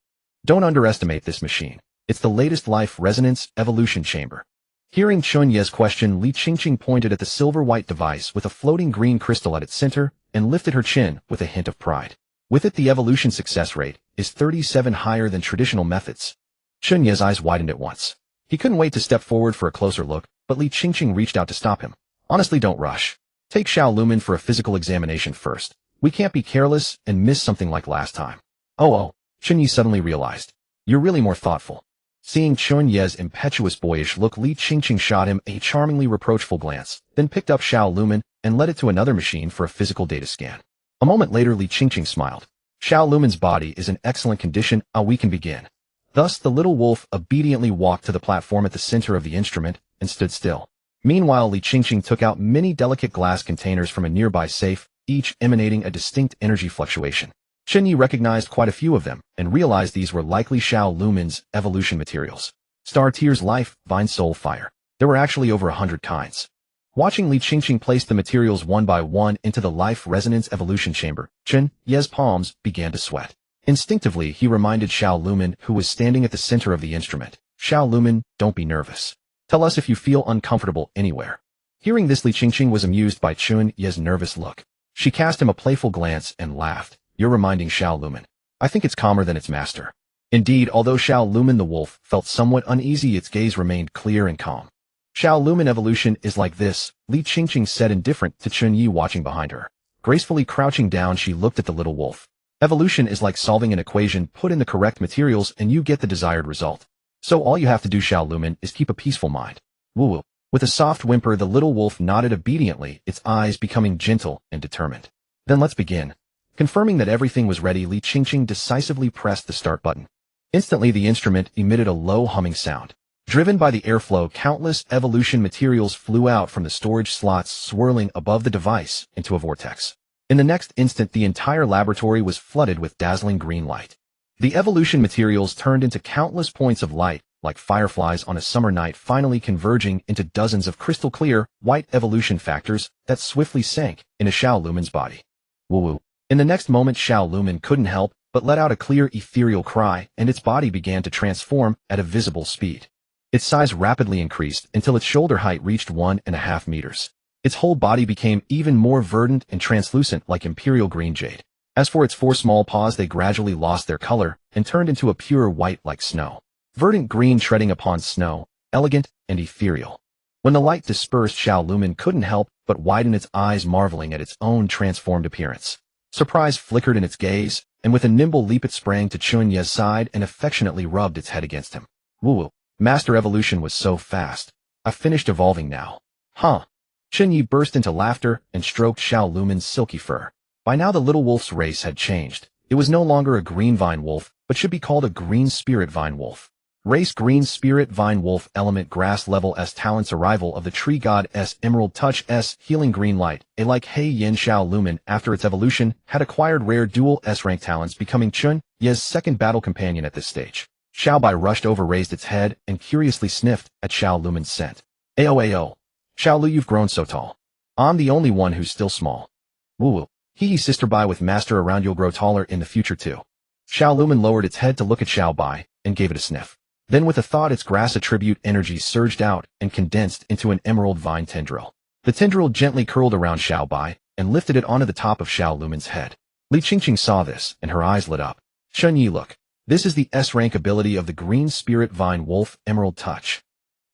Don't underestimate this machine. It's the latest life resonance evolution chamber. Hearing Chen Ye's question, Li Qingqing pointed at the silver-white device with a floating green crystal at its center and lifted her chin with a hint of pride. With it, the evolution success rate is 37 higher than traditional methods. Chen Ye's eyes widened at once. He couldn't wait to step forward for a closer look, but Li Qingqing reached out to stop him. Honestly, don't rush. Take Xiao Lumen for a physical examination first. We can't be careless and miss something like last time. Oh, Chen Ye suddenly realized. You're really more thoughtful. Seeing Chen Ye's impetuous boyish look, Li Qingqing shot him a charmingly reproachful glance, then picked up Xiao Lumen and led it to another machine for a physical data scan. A moment later, Li Qingqing smiled. Xiao Lumen's body is in excellent condition, we can begin. Thus, the little wolf obediently walked to the platform at the center of the instrument and stood still. Meanwhile, Li Qingqing took out many delicate glass containers from a nearby safe, each emanating a distinct energy fluctuation. Chen Ye recognized quite a few of them and realized these were likely Xiao Lumen's evolution materials. Star Tears, Life, Vine, Soul, Fire. There were actually over 100 kinds. Watching Li Qingqing place the materials one by one into the life resonance evolution chamber, Chen Ye's palms began to sweat. Instinctively, he reminded Xiao Lumen, who was standing at the center of the instrument. Xiao Lumen, don't be nervous. Tell us if you feel uncomfortable anywhere. Hearing this, Li Qingqing was amused by Chen Ye's nervous look. She cast him a playful glance and laughed. You're reminding Xiao Lumen. I think it's calmer than its master. Indeed, although Xiao Lumen the wolf felt somewhat uneasy, its gaze remained clear and calm. Xiao Lumen evolution is like this, Li Qingqing said, indifferent to Chen Ye watching behind her. Gracefully crouching down, she looked at the little wolf. Evolution is like solving an equation. Put in the correct materials and you get the desired result. So all you have to do, Xiao Lumen, is keep a peaceful mind. Woo-woo. With a soft whimper, the little wolf nodded obediently, its eyes becoming gentle and determined. Then let's begin. Confirming that everything was ready, Li Qingqing decisively pressed the start button. Instantly, the instrument emitted a low humming sound. Driven by the airflow, countless evolution materials flew out from the storage slots, swirling above the device into a vortex. In the next instant, the entire laboratory was flooded with dazzling green light. The evolution materials turned into countless points of light, like fireflies on a summer night, finally converging into dozens of crystal-clear, white evolution factors that swiftly sank into Xiao Lumen's body. Woo-woo. In the next moment, Xiao Lumen couldn't help but let out a clear ethereal cry, and its body began to transform at a visible speed. Its size rapidly increased until its shoulder height reached 1.5 meters. Its whole body became even more verdant and translucent like imperial green jade. As for its 4 small paws, they gradually lost their color and turned into a pure white like snow. Verdant green treading upon snow, elegant and ethereal. When the light dispersed, Xiao Lumen couldn't help but widen its eyes, marveling at its own transformed appearance. Surprise flickered in its gaze, and with a nimble leap it sprang to Chen Ye's side and affectionately rubbed its head against him. Woo! Master evolution was so fast. I finished evolving now. Huh? Chen Ye burst into laughter and stroked Xiao Lumen's silky fur. By now the little wolf's race had changed. It was no longer a green vine wolf, but should be called a green spirit vine wolf. Race green spirit vine wolf, element grass, level S, talents arrival of the tree god S, emerald touch S, healing green light. A like Hei Yin, Xiao Lumen after its evolution had acquired rare dual S rank talents, becoming Chen Ye's second battle companion at this stage. Xiao Bai rushed over, raised its head, and curiously sniffed at Xiao Lumen's scent. Ao. Xiao Lu, you've grown so tall. I'm the only one who's still small. Woo. Hee sister Bai, with master around you'll grow taller in the future too. Xiao Lumen lowered its head to look at Xiao Bai and gave it a sniff. Then with a thought, its grass attribute energy surged out and condensed into an emerald vine tendril. The tendril gently curled around Xiao Bai and lifted it onto the top of Xiao Lumen's head. Li Qingqing saw this, and her eyes lit up. Chen Ye, look. This is the S-rank ability of the green spirit vine wolf, Emerald Touch.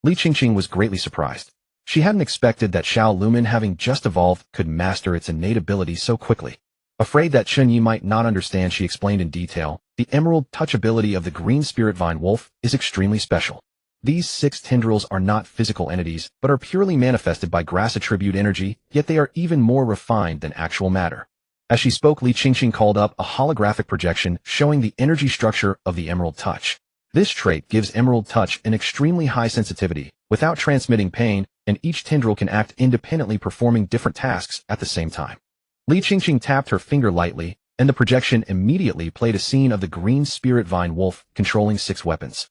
Li Qingqing was greatly surprised. She hadn't expected that Xiao Lumen, having just evolved, could master its innate ability so quickly. Afraid that Chen Ye might not understand, she explained in detail. The Emerald Touch ability of the green spirit vine wolf is extremely special. These 6 tendrils are not physical entities, but are purely manifested by grass attribute energy, yet they are even more refined than actual matter. As she spoke, Li Qingqing called up a holographic projection showing the energy structure of the Emerald Touch. This trait gives Emerald Touch an extremely high sensitivity, without transmitting pain, and each tendril can act independently, performing different tasks at the same time. Li Qingqing tapped her finger lightly, and the projection immediately played a scene of the green spirit vine wolf controlling 6 weapons.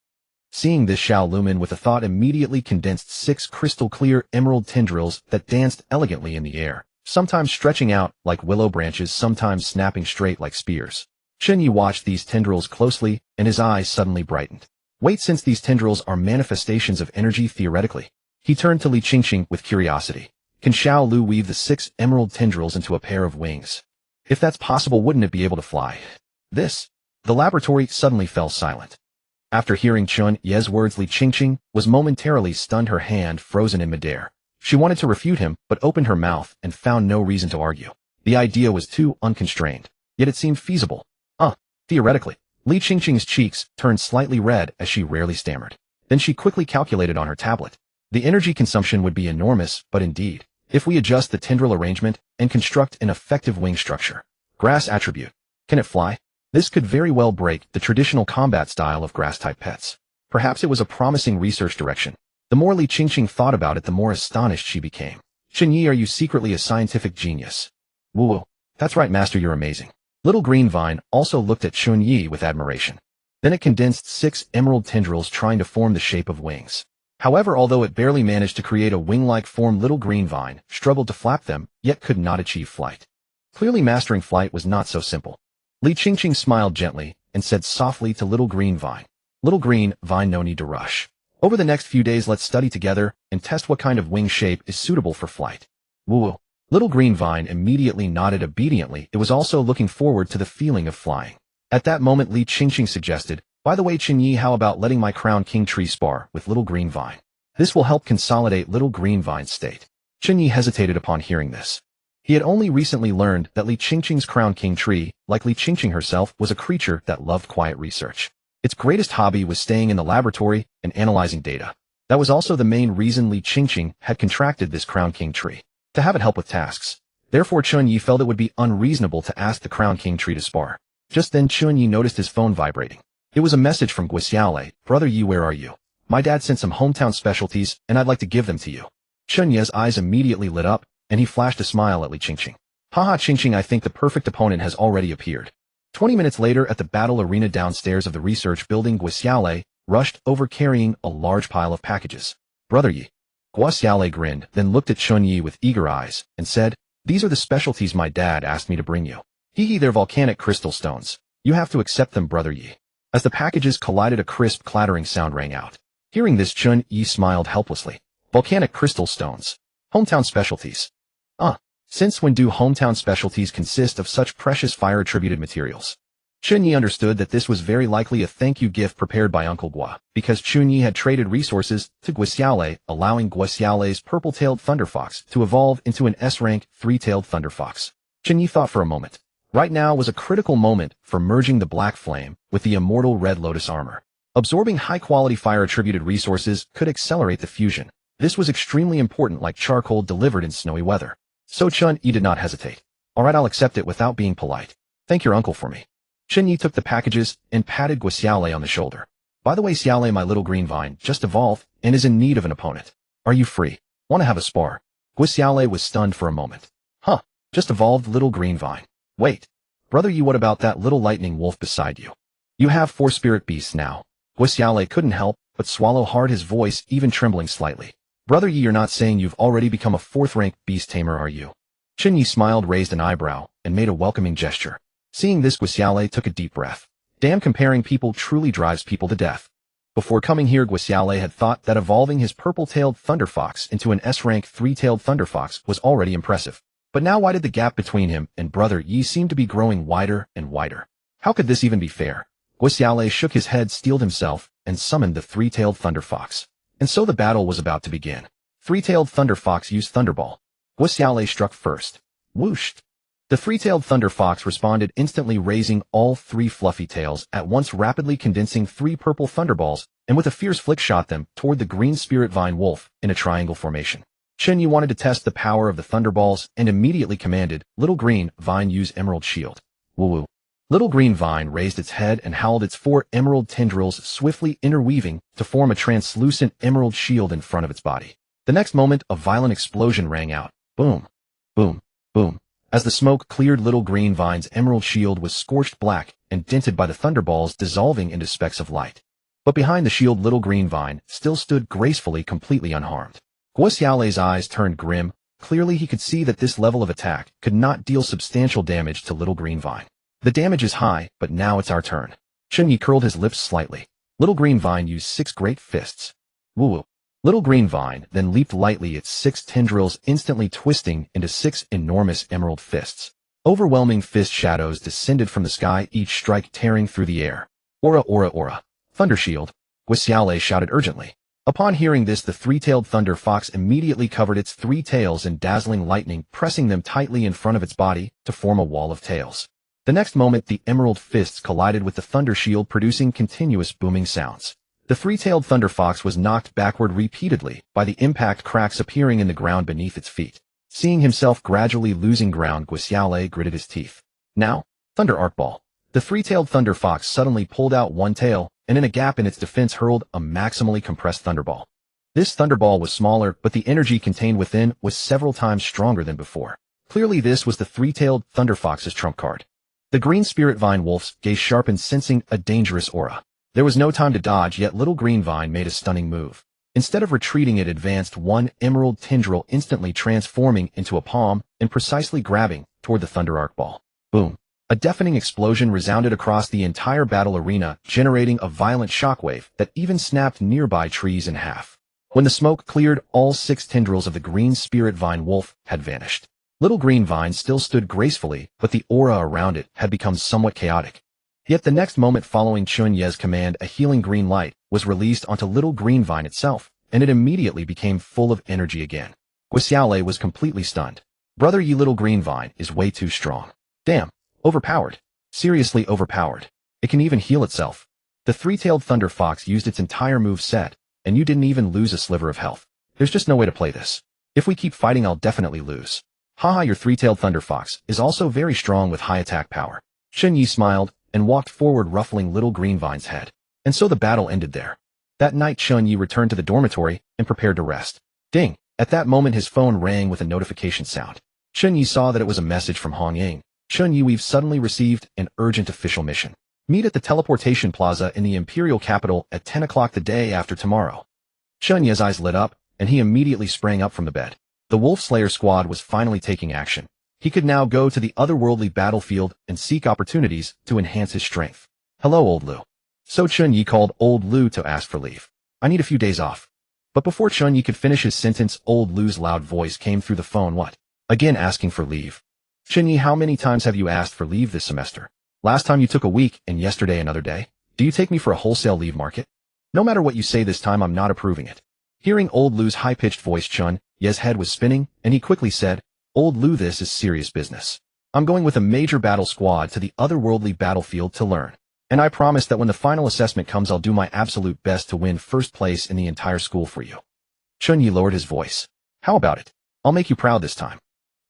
Seeing this, Xiao Lumen with a thought immediately condensed 6 crystal clear emerald tendrils that danced elegantly in the air, sometimes stretching out like willow branches, sometimes snapping straight like spears. Chen Ye watched these tendrils closely, and his eyes suddenly brightened. Wait, since these tendrils are manifestations of energy theoretically? He turned to Li Qingqing with curiosity. Can Xiao Lu weave the 6 emerald tendrils into a pair of wings? If that's possible, wouldn't it be able to fly? The laboratory suddenly fell silent. After hearing Chen Ye's words, Li Qingqing was momentarily stunned, her hand frozen in midair. She wanted to refute him, but opened her mouth and found no reason to argue. The idea was too unconstrained, yet it seemed feasible. Theoretically. Li Qingqing's cheeks turned slightly red as she rarely stammered. Then she quickly calculated on her tablet. The energy consumption would be enormous, but indeed, if we adjust the tendril arrangement and construct an effective wing structure. Grass attribute. Can it fly? This could very well break the traditional combat style of grass-type pets. Perhaps it was a promising research direction. The more Li Qingqing thought about it, the more astonished she became. Chen Ye, are you secretly a scientific genius? Woo. That's right, master, you're amazing. Little Green Vine also looked at Chen Ye with admiration. Then it condensed 6 emerald tendrils, trying to form the shape of wings. However, although it barely managed to create a wing-like form, Little Green Vine struggled to flap them, yet could not achieve flight. Clearly mastering flight was not so simple. Li Qingqing smiled gently and said softly to Little Green Vine, Little Green Vine, no need to rush. Over the next few days, let's study together and test what kind of wing shape is suitable for flight. Woo. Little Green Vine immediately nodded obediently. It was also looking forward to the feeling of flying. At that moment, Li Qingqing suggested, by the way, Chen Ye, how about letting my Crown King tree spar with Little Green Vine? This will help consolidate Little Green Vine's state. Chen Ye hesitated upon hearing this. He had only recently learned that Li Qingqing's Crown King tree, like Li Qingqing herself, was a creature that loved quiet research. Its greatest hobby was staying in the laboratory and analyzing data. That was also the main reason Li Qingqing had contracted this Crown King tree, to have it help with tasks. Therefore, Chen Ye felt it would be unreasonable to ask the Crown King tree to spar. Just then, Chen Ye noticed his phone vibrating. It was a message from Guixiaolei. Brother Yi, where are you? My dad sent some hometown specialties, and I'd like to give them to you. Chen Ye's eyes immediately lit up, and he flashed a smile at Li Qingqing. Haha, Qingqing, I think the perfect opponent has already appeared. 20 minutes later, at the battle arena downstairs of the research building, Guixiaolei rushed over carrying a large pile of packages. Brother Yi. Guixiaolei grinned, then looked at Chen Ye with eager eyes, and said, These are the specialties my dad asked me to bring you. They're volcanic crystal stones. You have to accept them, Brother Yi. As the packages collided, a crisp clattering sound rang out. Hearing this, Chen Ye smiled helplessly. Volcanic crystal stones. Hometown specialties. Since when do hometown specialties consist of such precious fire-attributed materials? Chen Ye understood that this was very likely a thank you gift prepared by Uncle Gua, because Chen Ye had traded resources to Guo, allowing Guo's purple-tailed thunderfox to evolve into an S-rank three-tailed thunderfox. Chen Ye thought for a moment. Right now was a critical moment for merging the Black Flame with the immortal Red Lotus armor. Absorbing high-quality fire-attributed resources could accelerate the fusion. This was extremely important, like charcoal delivered in snowy weather. So Chen Ye did not hesitate. Alright, I'll accept it without being polite. Thank your uncle for me. Chen Ye took the packages and patted Guo on the shoulder. By the way, Xiaolei, my little green vine, just evolved and is in need of an opponent. Are you free? Want to have a spar? Guo was stunned for a moment. Just evolved little green vine. Wait. Brother Yi, what about that little lightning wolf beside you? You have 4 spirit beasts now. Guo couldn't help but swallow hard, his voice even trembling slightly. Brother Yi, you're not saying you've already become a 4th-rank beast tamer, are you? Chen Ye smiled, raised an eyebrow, and made a welcoming gesture. Seeing this, Guo took a deep breath. Damn, comparing people truly drives people to death. Before coming here, Guo had thought that evolving his purple-tailed thunderfox into an S-rank 3-tailed thunderfox was already impressive. But now why did the gap between him and Brother Yi seem to be growing wider and wider? How could this even be fair? Guo shook his head, steeled himself, and summoned the 3-tailed thunderfox. And so the battle was about to begin. 3-tailed thunderfox used thunderball. Guo struck first. Whooshed. The 3-tailed thunderfox responded instantly, raising all 3 fluffy tails at once, rapidly condensing 3 purple thunderballs, and with a fierce flick shot them toward the green spirit vine wolf in a triangle formation. Chen Ye wanted to test the power of the thunderballs and immediately commanded, Little Green Vine, use Emerald Shield. Woo-woo. Little Green Vine raised its head and howled, its 4 emerald tendrils swiftly interweaving to form a translucent emerald shield in front of its body. The next moment, a violent explosion rang out. Boom. Boom. Boom. As the smoke cleared, Little Green Vine's emerald shield was scorched black and dented by the thunderballs, dissolving into specks of light. But behind the shield, Little Green Vine still stood gracefully, completely unharmed. Guo eyes turned grim. Clearly he could see that this level of attack could not deal substantial damage to Little Green Vine. The damage is high, but now it's our turn. Chen Ye curled his lips slightly. Little Green Vine used 6 great fists. Woo-woo. Little Green Vine then leaped lightly, its 6 tendrils instantly twisting into 6 enormous emerald fists. Overwhelming fist shadows descended from the sky, each strike tearing through the air. Aura, aura, aura. Thunder Shield. Guo shouted urgently. Upon hearing this, the 3-tailed thunder fox immediately covered its 3 tails in dazzling lightning, pressing them tightly in front of its body to form a wall of tails. The next moment, the emerald fists collided with the thunder shield, producing continuous booming sounds. The 3-tailed thunder fox was knocked backward repeatedly by the impact, cracks appearing in the ground beneath its feet. Seeing himself gradually losing ground, Guo gritted his teeth. Now, Thunder Arc Ball. The 3-tailed thunder fox suddenly pulled out one tail, and in a gap in its defense hurled a maximally compressed thunderball. This thunderball was smaller, but the energy contained within was several times stronger than before. Clearly this was the 3-tailed thunder fox's trump card. The green spirit vine wolf's gaze sharpened, sensing a dangerous aura. There was no time to dodge, yet Little Green Vine made a stunning move. Instead of retreating, it advanced, one emerald tendril instantly transforming into a palm and precisely grabbing toward the Thunder Arc Ball. Boom. A deafening explosion resounded across the entire battle arena, generating a violent shockwave that even snapped nearby trees in half. When the smoke cleared, all 6 tendrils of the green spirit vine wolf had vanished. Little Green Vine still stood gracefully, but the aura around it had become somewhat chaotic. Yet the next moment, following Chen Ye's command, a healing green light was released onto Little Green Vine itself, and it immediately became full of energy again. Guo was completely stunned. Brother Yi, Little Green Vine is way too strong. Damn. Overpowered. Seriously overpowered. It can even heal itself. The 3-tailed thunder fox used its entire move set, and you didn't even lose a sliver of health. There's just no way to play this. If we keep fighting, I'll definitely lose. Haha, your 3-tailed thunder fox is also very strong with high attack power. Chen Ye smiled and walked forward, ruffling Little Green Vine's head. And so the battle ended there. That night, Chen Ye returned to the dormitory and prepared to rest. Ding! At that moment, his phone rang with a notification sound. Chen Ye saw that it was a message from Hong Ying. Chen Ye, we've suddenly received an urgent official mission. Meet at the teleportation plaza in the imperial capital at 10 o'clock the day after tomorrow. Chen Ye's eyes lit up, and he immediately sprang up from the bed. The Wolf Slayer squad was finally taking action, He could now go to the otherworldly battlefield and seek opportunities to enhance his strength. Hello, Old Lu. So Chen Ye called Old Lu to ask for leave. I need a few days off. But before Chen Ye could finish his sentence, Old Lu's loud voice came through the phone. What? Again asking for leave. Chen Ye, how many times have you asked for leave this semester? Last time you took a week, and yesterday another day. Do you take me for a wholesale leave market? No matter what you say this time, I'm not approving it. Hearing Old Lu's high-pitched voice, Chen Ye's head was spinning, and he quickly said, Old Lu, this is serious business. I'm going with a major battle squad to the otherworldly battlefield to learn. And I promise that when the final assessment comes, I'll do my absolute best to win first place in the entire school for you. Chen Ye lowered his voice. How about it? I'll make you proud this time.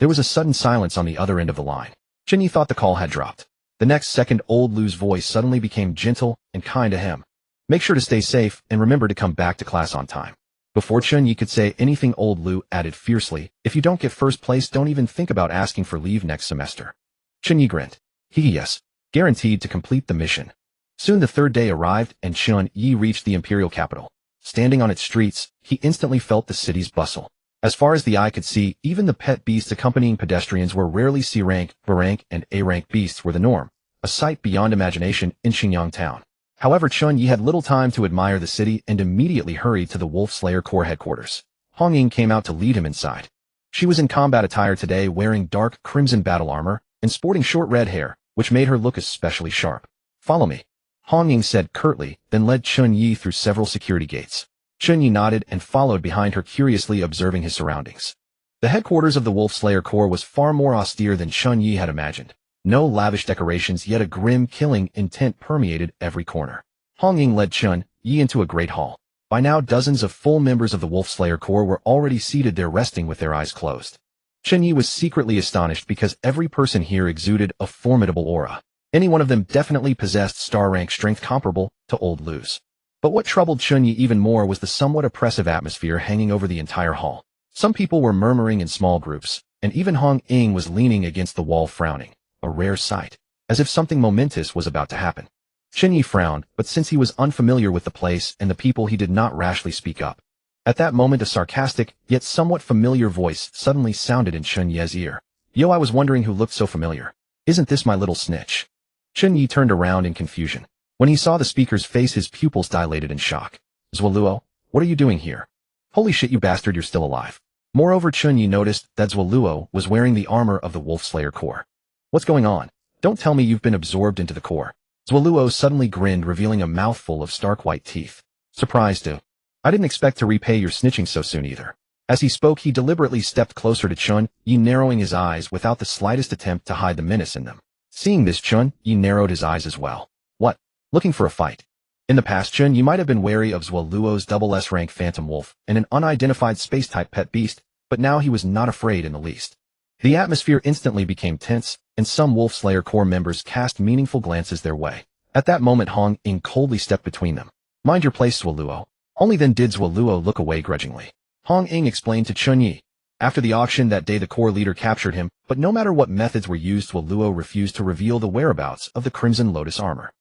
There was a sudden silence on the other end of the line. Chen Ye thought the call had dropped. The next second, Old Lu's voice suddenly became gentle and kind to him. Make sure to stay safe and remember to come back to class on time. Before Chen Ye could say anything, Old Lu added fiercely, if you don't get first place, don't even think about asking for leave next semester. Chen Ye grinned. Yes. Guaranteed to complete the mission. Soon the third day arrived and Chen Ye reached the imperial capital. Standing on its streets, he instantly felt the city's bustle. As far as the eye could see, even the pet beasts accompanying pedestrians were rarely C-rank, B-rank, and A-rank beasts were the norm, a sight beyond imagination in Xinjiang town. However, Chen Ye had little time to admire the city and immediately hurried to the Wolf Slayer Corps headquarters. Hong Ying came out to lead him inside. She was in combat attire today, wearing dark crimson battle armor and sporting short red hair, which made her look especially sharp. Follow me, Hong Ying said curtly, then led Chen Ye through several security gates. Chen Ye nodded and followed behind her, curiously observing his surroundings. The headquarters of the Wolf Slayer Corps was far more austere than Chen Ye had imagined. No lavish decorations, yet a grim, killing intent permeated every corner. Hong Ying led Chen Ye into a great hall. By now, dozens of full members of the Wolf Slayer Corps were already seated there, resting with their eyes closed. Chen Ye was secretly astonished because every person here exuded a formidable aura. Any one of them definitely possessed star-rank strength comparable to Old Lu's. But what troubled Chen Ye even more was the somewhat oppressive atmosphere hanging over the entire hall. Some people were murmuring in small groups, and even Hong Ying was leaning against the wall frowning, a rare sight, as if something momentous was about to happen. Chen Ye frowned, but since he was unfamiliar with the place and the people, he did not rashly speak up. At that moment, a sarcastic, yet somewhat familiar voice suddenly sounded in Chen Ye's ear. Yo, I was wondering who looked so familiar. Isn't this my little snitch? Chen Ye turned around in confusion. When he saw the speaker's face, his pupils dilated in shock. Zhuoluo, what are you doing here? Holy shit, you bastard, you're still alive. Moreover, Chen Ye noticed that Zhuoluo was wearing the armor of the Wolf Slayer Corps. What's going on? Don't tell me you've been absorbed into the Corps. Zhuoluo suddenly grinned, revealing a mouthful of stark white teeth. Surprised, too. I didn't expect to repay your snitching so soon either. As he spoke, he deliberately stepped closer to Chen Ye, narrowing his eyes without the slightest attempt to hide the menace in them. Seeing this, Chen Ye narrowed his eyes as well. What? Looking for a fight? In the past, Chen Ye might have been wary of Zhuoluo's double S-rank phantom wolf and an unidentified space-type pet beast, but now he was not afraid in the least. The atmosphere instantly became tense, and some Wolf Slayer Corps members cast meaningful glances their way. At that moment, Hong Ying coldly stepped between them. Mind your place, Zhuoluo. Only then did Zhuoluo look away grudgingly. Hong Ying explained to Chen Ye. After the auction that day, the Corps leader captured him, but no matter what methods were used, Zhuoluo refused to reveal the whereabouts of the Crimson Lotus armor.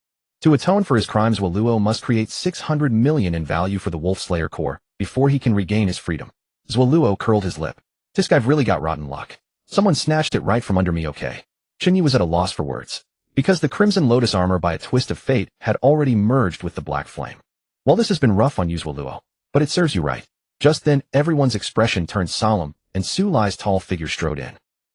To atone for his crimes, Zhuoluo must create 600 million in value for the Wolf Slayer Corps before he can regain his freedom. Zhuoluo curled his lip. This guy've really got rotten luck. Someone snatched it right from under me, okay? Chen Ye was at a loss for words, because the Crimson Lotus armor, by a twist of fate, had already merged with the Black Flame. Well, this has been rough on you, Zhuoluo, but it serves you right. Just then, everyone's expression turned solemn, and Su Lai's tall figure strode in.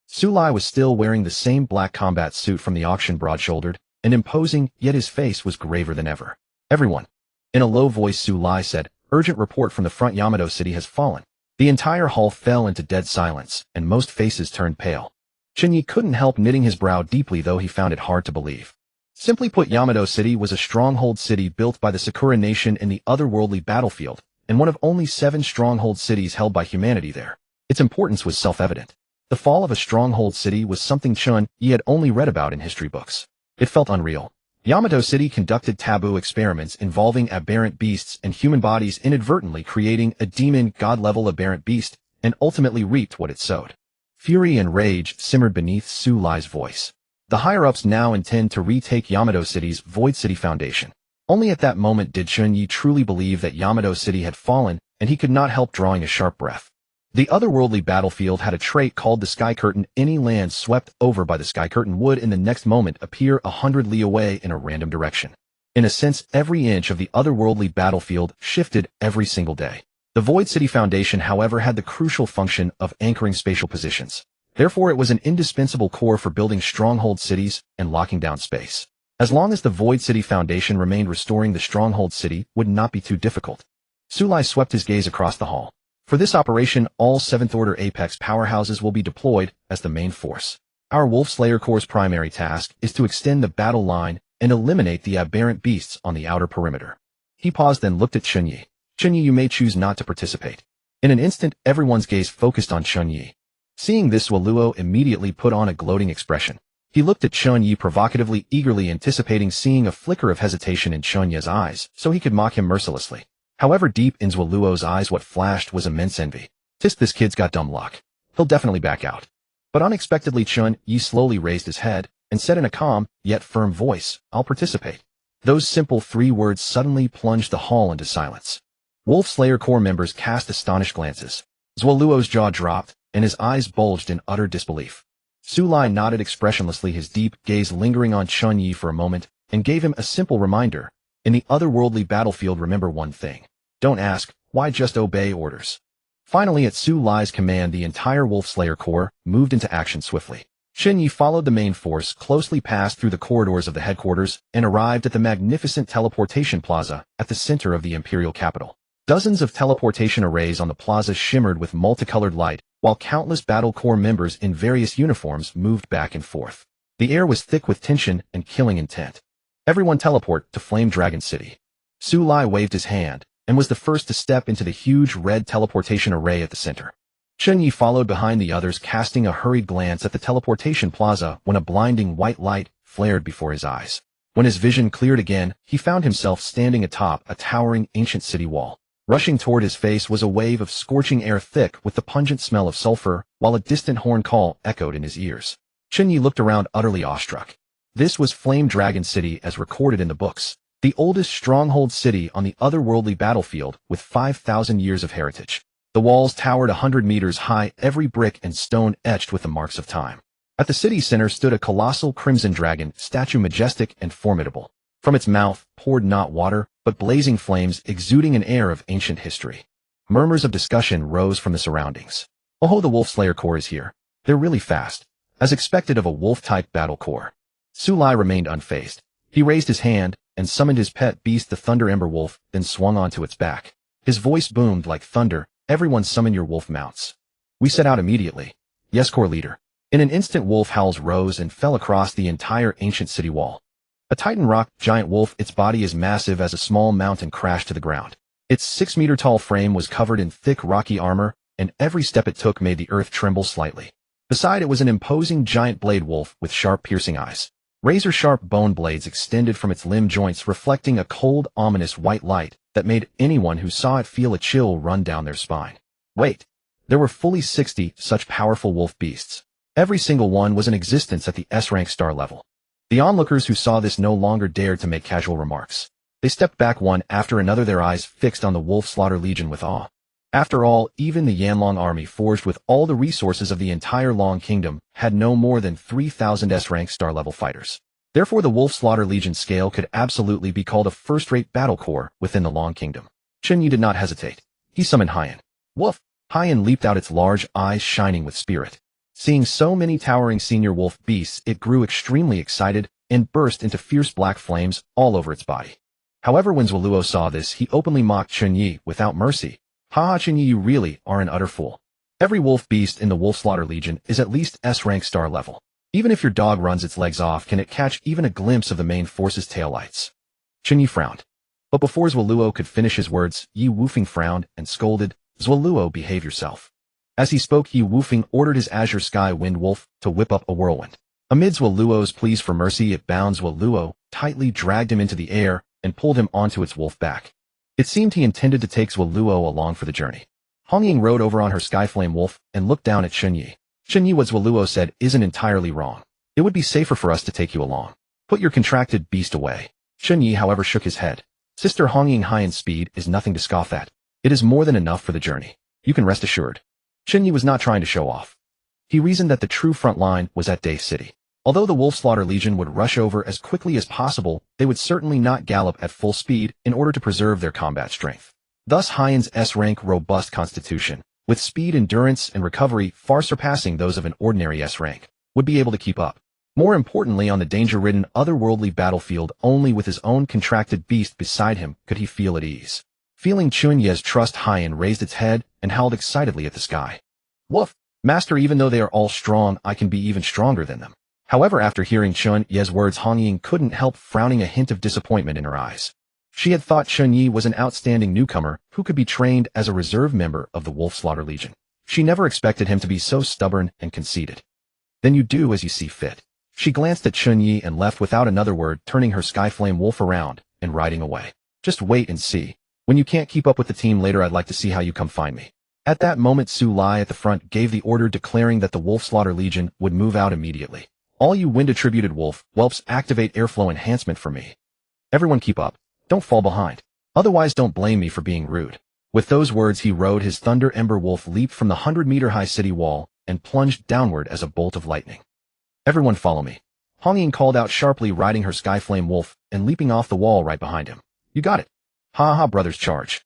Su Lai was still wearing the same black combat suit from the auction, broad-shouldered and imposing, yet his face was graver than ever. Everyone. In a low voice, Su Lai said, urgent report from the front, Yamato City has fallen. The entire hall fell into dead silence, and most faces turned pale. Chen Ye couldn't help knitting his brow deeply, though he found it hard to believe. Simply put, Yamato City was a stronghold city built by the Sakura Nation in the otherworldly battlefield, and one of only 7 stronghold cities held by humanity there. Its importance was self-evident. The fall of a stronghold city was something Chen Ye had only read about in history books. It felt unreal. Yamato City conducted taboo experiments involving aberrant beasts and human bodies, inadvertently creating a demon god-level aberrant beast, and ultimately reaped what it sowed. Fury and rage simmered beneath Su Lai's voice. The higher-ups now intend to retake Yamato City's Void City Foundation. Only at that moment did Chen Ye truly believe that Yamato City had fallen, and he could not help drawing a sharp breath. The otherworldly battlefield had a trait called the Sky Curtain. Any land swept over by the Sky Curtain would in the next moment appear 100 li away in a random direction. In a sense, every inch of the otherworldly battlefield shifted every single day. The Void City Foundation, however, had the crucial function of anchoring spatial positions. Therefore, it was an indispensable core for building stronghold cities and locking down space. As long as the Void City Foundation remained, restoring the stronghold city would not be too difficult. Sulai swept his gaze across the hall. For this operation, all 7th Order Apex powerhouses will be deployed as the main force. Our Wolf Slayer Corps' primary task is to extend the battle line and eliminate the aberrant beasts on the outer perimeter. He paused, then looked at Chen Ye. Chen Ye, you may choose not to participate. In an instant, everyone's gaze focused on Chen Ye. Seeing this, Waluo immediately put on a gloating expression. He looked at Chen Ye provocatively, eagerly anticipating seeing a flicker of hesitation in Chen Ye's eyes, so he could mock him mercilessly. However, deep in Waluo's eyes what flashed was immense envy. This kid's got dumb luck. He'll definitely back out. But unexpectedly, Chen Ye slowly raised his head and said in a calm, yet firm voice, I'll participate. Those simple 3 words suddenly plunged the hall into silence. Wolf Slayer Corps members cast astonished glances. Waluo's jaw dropped, and his eyes bulged in utter disbelief. Sulai nodded expressionlessly, his deep gaze lingering on Chen Ye for a moment, and gave him a simple reminder. In the otherworldly battlefield, remember one thing. Don't ask, why, just obey orders. Finally, at Sulai's command, the entire Wolf Slayer Corps moved into action swiftly. Chen Ye followed the main force, closely passed through the corridors of the headquarters, and arrived at the magnificent teleportation plaza at the center of the imperial capital. Dozens of teleportation arrays on the plaza shimmered with multicolored light, while countless Battle Corps members in various uniforms moved back and forth. The air was thick with tension and killing intent. Everyone teleport to Flame Dragon City. Sulai waved his hand, and was the first to step into the huge red teleportation array at the center. Chen Ye followed behind the others, casting a hurried glance at the teleportation plaza when a blinding white light flared before his eyes. When his vision cleared again, he found himself standing atop a towering ancient city wall. Rushing toward his face was a wave of scorching air thick with the pungent smell of sulfur, while a distant horn call echoed in his ears. Chen Ye looked around, utterly awestruck. This was Flame Dragon City as recorded in the books, the oldest stronghold city on the otherworldly battlefield with 5,000 years of heritage. The walls towered 100 meters high, every brick and stone etched with the marks of time. At the city center stood a colossal crimson dragon, statue majestic and formidable. From its mouth poured not water, but blazing flames exuding an air of ancient history. Murmurs of discussion rose from the surroundings. Oh, the Wolf Slayer Corps is here. They're really fast. As expected of a wolf-type battle corps. Sulai remained unfazed. He raised his hand and summoned his pet beast, the Thunder Ember Wolf, then swung onto its back. His voice boomed like thunder. Everyone summon your wolf mounts. We set out immediately. Yes, Corps leader. In an instant, wolf howls rose and fell across the entire ancient city wall. A Titan rock giant wolf, its body as massive as a small mountain, crashed to the ground. Its 6-meter-tall frame was covered in thick rocky armor, and every step it took made the earth tremble slightly. Beside it was an imposing giant blade wolf with sharp piercing eyes. Razor-sharp bone blades extended from its limb joints, reflecting a cold, ominous white light that made anyone who saw it feel a chill run down their spine. Wait, there were fully 60 such powerful wolf beasts. Every single one was in existence at the S-rank star level. The onlookers who saw this no longer dared to make casual remarks. They stepped back one after another, their eyes fixed on the Wolf Slaughter Legion with awe. After all, even the Yanlong army, forged with all the resources of the entire Long Kingdom, had no more than 3,000 S-rank star-level fighters. Therefore, the Wolf Slaughter Legion scale could absolutely be called a first-rate battle corps within the Long Kingdom. Chen Ye did not hesitate. He summoned Haiyan. Woof! Haiyan leaped out, its large eyes shining with spirit. Seeing so many towering senior wolf beasts, it grew extremely excited and burst into fierce black flames all over its body. However, when Waluo saw this, he openly mocked Chen Ye without mercy. Ha, Chen Ye, you really are an utter fool. Every wolf beast in the Wolf Slaughter Legion is at least S-rank star level. Even if your dog runs its legs off, can it catch even a glimpse of the main force's taillights? Chen Ye frowned. But before Zwaluo could finish his words, Yi Wufeng frowned and scolded, Zwaluo, behave yourself. As he spoke, Yi Wufeng ordered his Azure Sky Wind Wolf to whip up a whirlwind. Amid Zwaluo's pleas for mercy, it bound Zwaluo, tightly dragged him into the air, and pulled him onto its wolf back. It seemed he intended to take Zwaluo along for the journey. Hongying rode over on her Skyflame Wolf and looked down at Chen Ye. Chen Ye, what Zwaluo said isn't entirely wrong. It would be safer for us to take you along. Put your contracted beast away. Chen Ye, however, shook his head. Sister Hongying Haiyan's speed is nothing to scoff at. It is more than enough for the journey. You can rest assured. Chen Ye was not trying to show off. He reasoned that the true front line was at Day City. Although the Wolf Slaughter Legion would rush over as quickly as possible, they would certainly not gallop at full speed in order to preserve their combat strength. Thus Haiyan's S-rank robust constitution, with speed, endurance, and recovery far surpassing those of an ordinary S-rank, would be able to keep up. More importantly, on the danger-ridden otherworldly battlefield, only with his own contracted beast beside him could he feel at ease. Feeling Chen Ye's trust, Haiyan raised its head and howled excitedly at the sky. Woof! Master, even though they are all strong, I can be even stronger than them. However, after hearing Chen Ye's words, Hong Ying couldn't help frowning, a hint of disappointment in her eyes. She had thought Chen Ye was an outstanding newcomer who could be trained as a reserve member of the Wolf Slaughter Legion. She never expected him to be so stubborn and conceited. Then you do as you see fit. She glanced at Chen Ye and left without another word, turning her Skyflame Wolf around and riding away. Just wait and see. When you can't keep up with the team later, I'd like to see how you come find me. At that moment, Su Lai at the front gave the order, declaring that the Wolf Slaughter Legion would move out immediately. All you wind-attributed wolf whelps, activate airflow enhancement for me. Everyone keep up. Don't fall behind. Otherwise, don't blame me for being rude. With those words, he rode his Thunder Ember Wolf, leaped from the 100-meter-high city wall, and plunged downward as a bolt of lightning. Everyone follow me. Hong Ying called out sharply, riding her Skyflame Wolf and leaping off the wall right behind him. You got it. Ha ha, brothers, charge.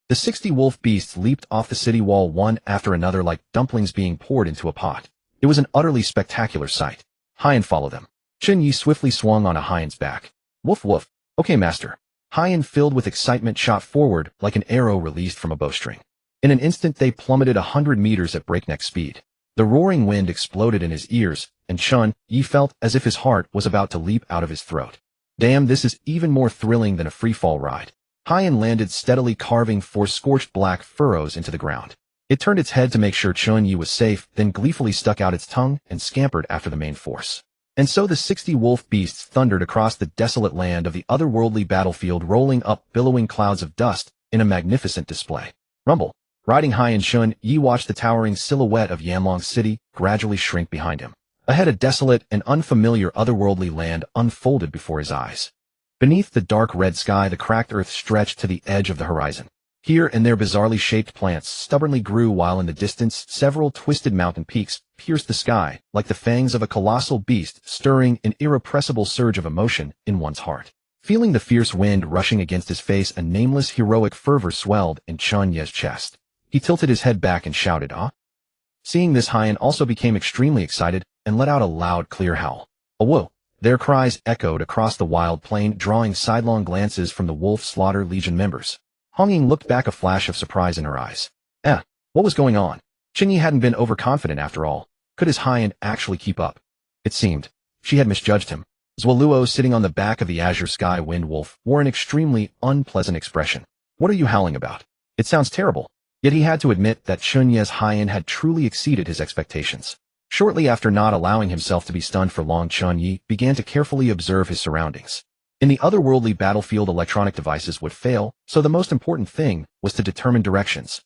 The 60 wolf beasts leaped off the city wall one after another like dumplings being poured into a pot. It was an utterly spectacular sight. Haiyan followed them. Chen Ye swiftly swung on a Haiyan's back. Woof woof. Okay, master. Haiyan, filled with excitement, shot forward like an arrow released from a bowstring. In an instant, they plummeted 100 meters at breakneck speed. The roaring wind exploded in his ears, and Chen Ye felt as if his heart was about to leap out of his throat. Damn, this is even more thrilling than a free-fall ride. Haiyan landed steadily, carving 4 scorched black furrows into the ground. It turned its head to make sure Chen Ye was safe, then gleefully stuck out its tongue and scampered after the main force. And so the 60 wolf beasts thundered across the desolate land of the otherworldly battlefield, rolling up billowing clouds of dust in a magnificent display. Rumble. Riding high, and Chen Ye watched the towering silhouette of Yanlong City gradually shrink behind him. Ahead, a desolate and unfamiliar otherworldly land unfolded before his eyes. Beneath the dark red sky, the cracked earth stretched to the edge of the horizon. Here and there, bizarrely shaped plants stubbornly grew, while in the distance, several twisted mountain peaks pierced the sky like the fangs of a colossal beast, stirring an irrepressible surge of emotion in one's heart. Feeling the fierce wind rushing against his face, a nameless heroic fervor swelled in Chen Ye's chest. He tilted his head back and shouted, "Ah!" Seeing this, Haiyan also became extremely excited and let out a loud, clear howl. A whoa! Their cries echoed across the wild plain, drawing sidelong glances from the Wolf Slaughter Legion members. Hong Ying looked back, a flash of surprise in her eyes. What was going on? Chen Ye hadn't been overconfident after all. Could his Haiyan actually keep up? It seemed she had misjudged him. Zwaluo, sitting on the back of the Azure Sky Wind Wolf, wore an extremely unpleasant expression. What are you howling about? It sounds terrible. Yet he had to admit that Chen Ye's Haiyan had truly exceeded his expectations. Shortly after, not allowing himself to be stunned for long, Chen Ye began to carefully observe his surroundings. In the otherworldly battlefield, electronic devices would fail, so the most important thing was to determine directions.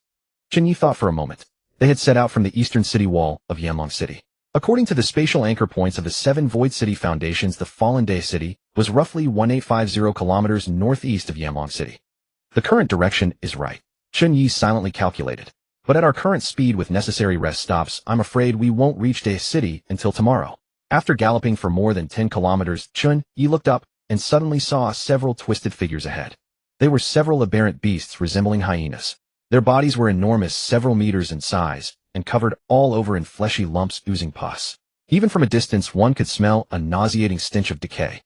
Chen Ye thought for a moment. They had set out from the eastern city wall of Yanlong City. According to the spatial anchor points of the 7 Void City Foundations, the fallen Day City was roughly 1850 kilometers northeast of Yanlong City. The current direction is right, Chen Ye silently calculated. But at our current speed, with necessary rest stops, I'm afraid we won't reach Day City until tomorrow. After galloping for more than 10 kilometers, Chen Ye looked up and suddenly saw several twisted figures ahead. They were several aberrant beasts resembling hyenas. Their bodies were enormous, several meters in size, and covered all over in fleshy lumps oozing pus. Even from a distance, one could smell a nauseating stench of decay.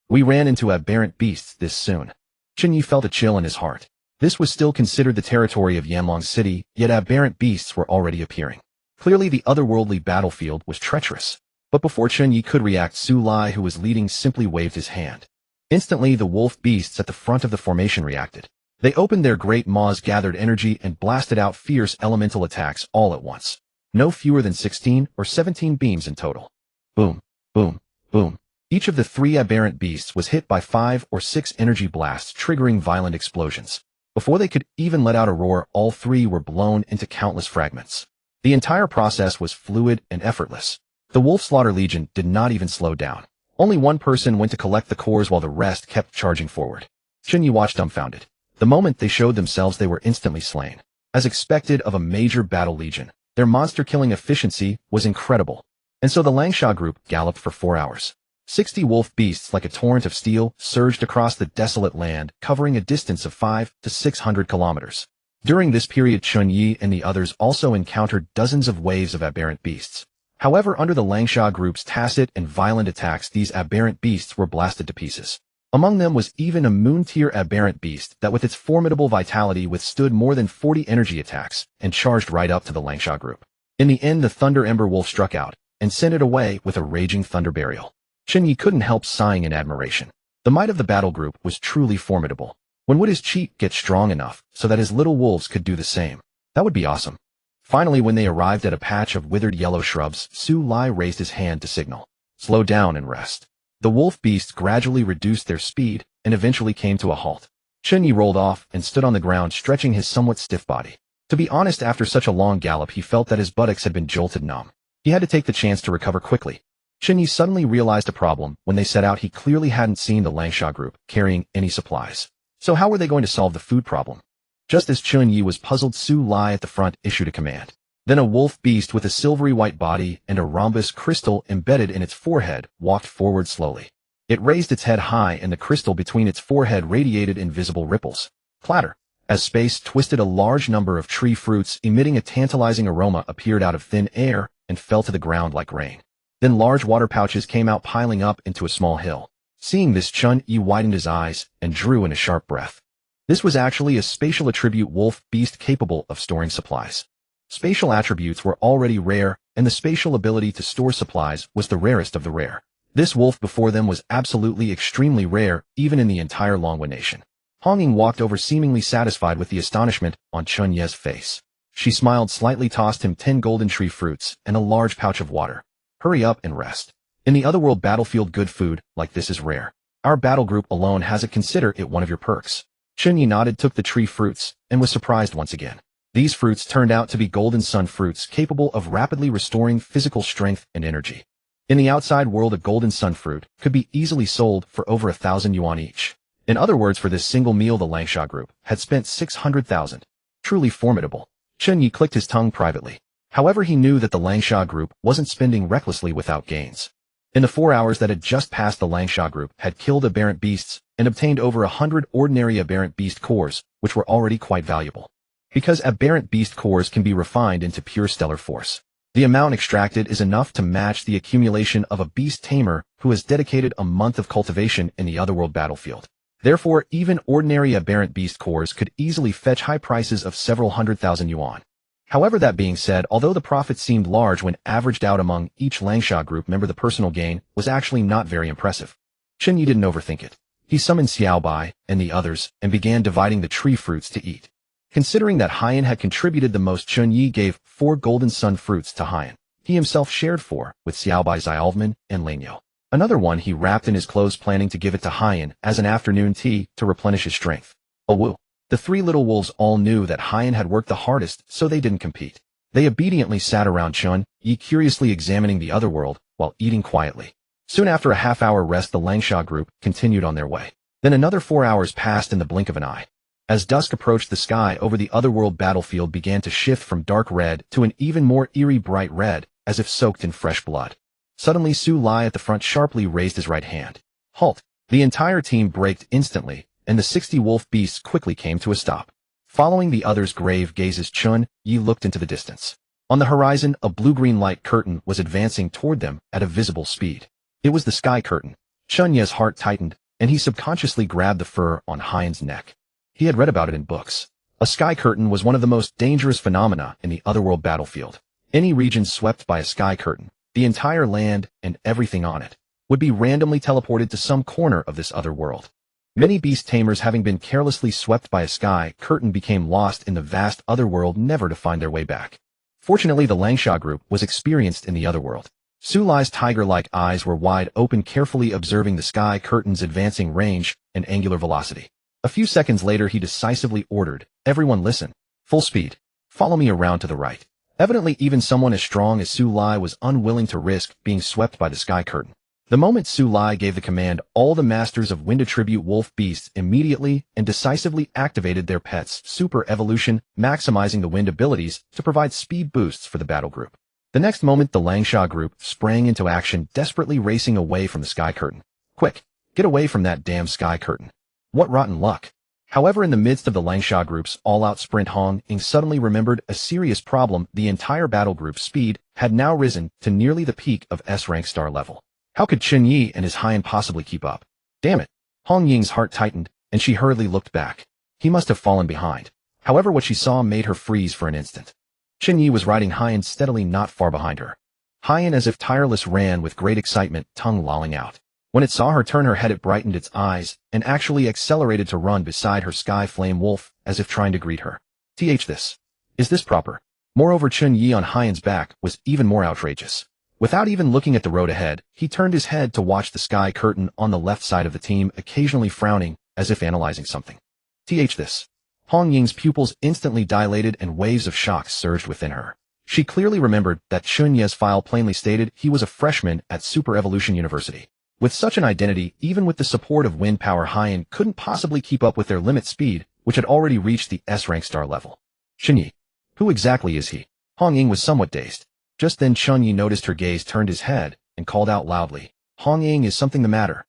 We ran into aberrant beasts this soon. Chen Ye felt a chill in his heart. This was still considered the territory of Yanlong City, yet aberrant beasts were already appearing. Clearly the otherworldly battlefield was treacherous. But before Chen Ye could react, Su Lai, who was leading, simply waved his hand. Instantly, the wolf beasts at the front of the formation reacted. They opened their great maws, gathered energy, and blasted out fierce elemental attacks all at once. No fewer than 16 or 17 beams in total. Boom, boom, boom. Each of the 3 aberrant beasts was hit by 5 or 6 energy blasts, triggering violent explosions. Before they could even let out a roar, all 3 were blown into countless fragments. The entire process was fluid and effortless. The Wolf Slaughter Legion did not even slow down. Only one person went to collect the cores while the rest kept charging forward. Chen Ye watched dumbfounded. The moment they showed themselves, they were instantly slain. As expected of a major battle legion, Their monster-killing efficiency was incredible. And so the Langsha group galloped for 4 hours. 60 wolf beasts like a torrent of steel surged across the desolate land, covering a distance of 500 to 600 kilometers. During this period, Chen Ye and the others also encountered dozens of waves of aberrant beasts. However, under the Langsha group's tacit and violent attacks, these aberrant beasts were blasted to pieces. Among them was even a moon-tier aberrant beast that with its formidable vitality withstood more than 40 energy attacks and charged right up to the Langsha group. In the end, the Thunder Ember Wolf struck out and sent it away with a raging thunder burial. Chen Ye couldn't help sighing in admiration. The might of the battle group was truly formidable. When would his chi get strong enough so that his little wolves could do the same? That would be awesome. Finally, when they arrived at a patch of withered yellow shrubs, Su Lai raised his hand to signal. Slow down and rest. The wolf beasts gradually reduced their speed and eventually came to a halt. Chen Ye rolled off and stood on the ground, stretching his somewhat stiff body. To be honest, after such a long gallop, he felt that his buttocks had been jolted numb. He had to take the chance to recover quickly. Chen Ye suddenly realized a problem. When they set out, he clearly hadn't seen the Langsha group carrying any supplies. So how were they going to solve the food problem? Just as Chen Ye was puzzled, Su Lai at the front issued a command. Then a wolf beast with a silvery white body and a rhombus crystal embedded in its forehead walked forward slowly. It raised its head high, and the crystal between its forehead radiated invisible ripples. Clatter. As space twisted, a large number of tree fruits emitting a tantalizing aroma appeared out of thin air and fell to the ground like rain. Then large water pouches came out, piling up into a small hill. Seeing this, Chen Ye widened his eyes and drew in a sharp breath. This was actually a spatial attribute wolf beast capable of storing supplies. Spatial attributes were already rare, and the spatial ability to store supplies was the rarest of the rare. This wolf before them was absolutely extremely rare, even in the entire Longwa nation. Hong Ying walked over, seemingly satisfied with the astonishment on Chen Ye's face. She smiled slightly, tossed him 10 golden tree fruits and a large pouch of water. Hurry up and rest. In the otherworld battlefield, good food like this is rare. Our battle group alone has it. Consider it one of your perks. Chen Ye nodded, took the tree fruits, and was surprised once again. These fruits turned out to be golden sun fruits capable of rapidly restoring physical strength and energy. In the outside world, a golden sun fruit could be easily sold for over 1,000 yuan each. In other words, for this single meal, the Langsha group had spent 600,000. Truly formidable. Chen Ye clicked his tongue privately. However, he knew that the Langsha group wasn't spending recklessly without gains. In the 4 hours that had just passed, the Langsha group had killed aberrant beasts and obtained over 100 ordinary aberrant beast cores, which were already quite valuable. Because aberrant beast cores can be refined into pure stellar force, the amount extracted is enough to match the accumulation of a beast tamer who has dedicated a month of cultivation in the otherworld battlefield. Therefore, even ordinary aberrant beast cores could easily fetch high prices of several 100,000 yuan. However, that being said, although the profit seemed large when averaged out among each Langsha group member, the personal gain was actually not very impressive. Chen Ye didn't overthink it. He summoned Xiao Bai and the others and began dividing the tree fruits to eat. Considering that Haiyan had contributed the most, Chen Ye gave 4 golden sun fruits to Haiyan. He himself shared 4 with Xiao Bai, Xiaolvman, and Lanyo. Another one he wrapped in his clothes, planning to give it to Haiyan as an afternoon tea to replenish his strength. Oh woo. The 3 little wolves all knew that Haiyan had worked the hardest, so they didn't compete. They obediently sat around Chen Ye, curiously examining the other world while eating quietly. Soon after a half-hour rest, the Langsha group continued on their way. Then another 4 hours passed in the blink of an eye. As dusk approached, the sky over the otherworld battlefield began to shift from dark red to an even more eerie bright red, as if soaked in fresh blood. Suddenly, Su Lai at the front sharply raised his right hand. Halt! The entire team braked instantly, and the 60 wolf beasts quickly came to a stop. Following the others' grave gazes, Chen Ye looked into the distance. On the horizon, a blue-green light curtain was advancing toward them at a visible speed. It was the sky curtain. Chen Ye's heart tightened, and he subconsciously grabbed the fur on Haiyan's neck. He had read about it in books. A sky curtain was one of the most dangerous phenomena in the otherworld battlefield. Any region swept by a sky curtain, the entire land and everything on it, would be randomly teleported to some corner of this other world. Many beast tamers, having been carelessly swept by a sky curtain, became lost in the vast otherworld, never to find their way back. Fortunately, the Langsha group was experienced in the otherworld. Su Lai's tiger-like eyes were wide open, carefully observing the sky curtain's advancing range and angular velocity. A few seconds later, he decisively ordered, "Everyone listen. Full speed. Follow me around to the right." Evidently, even someone as strong as Su Lai was unwilling to risk being swept by the sky curtain. The moment Su Lai gave the command, all the masters of wind attribute wolf beasts immediately and decisively activated their pets' super evolution, maximizing the wind abilities to provide speed boosts for the battle group. The next moment, the Langsha group sprang into action, desperately racing away from the sky curtain. Quick, get away from that damn sky curtain. What rotten luck. However, in the midst of the Langsha group's all-out sprint, Hong Ying suddenly remembered a serious problem. The entire battle group's speed had now risen to nearly the peak of S-rank star level. How could Chen Ye and his Haiyan possibly keep up? Damn it. Hong Ying's heart tightened, and she hurriedly looked back. He must have fallen behind. However, what she saw made her freeze for an instant. Chen Ye was riding Haiyan steadily not far behind her. Haiyan, as if tireless, ran with great excitement, tongue lolling out. When it saw her turn her head, it brightened its eyes and actually accelerated to run beside her sky flame wolf, as if trying to greet her. This. Is this proper? Moreover, Chen Ye on Haiyan's back was even more outrageous. Without even looking at the road ahead, he turned his head to watch the sky curtain on the left side of the team, occasionally frowning, as if analyzing something. This. Hong Ying's pupils instantly dilated and waves of shock surged within her. She clearly remembered that Chen Ye's file plainly stated he was a freshman at Super Evolution University. With such an identity, even with the support of wind power, Haiyan couldn't possibly keep up with their limit speed, which had already reached the S-rank star level. Chen Ye. Who exactly is he? Hong Ying was somewhat dazed. Just then Chen Ye noticed her gaze, turned his head, and called out loudly, Hong Ying, is something the matter?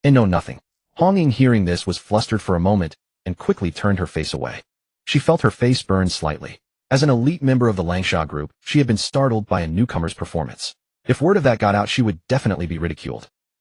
And no, nothing. Hong Ying, hearing this, was flustered for a moment and quickly turned her face away. She felt her face burn slightly. As an elite member of the Langsha group, she had been startled by a newcomer's performance. If word of that got out, she would definitely be ridiculed.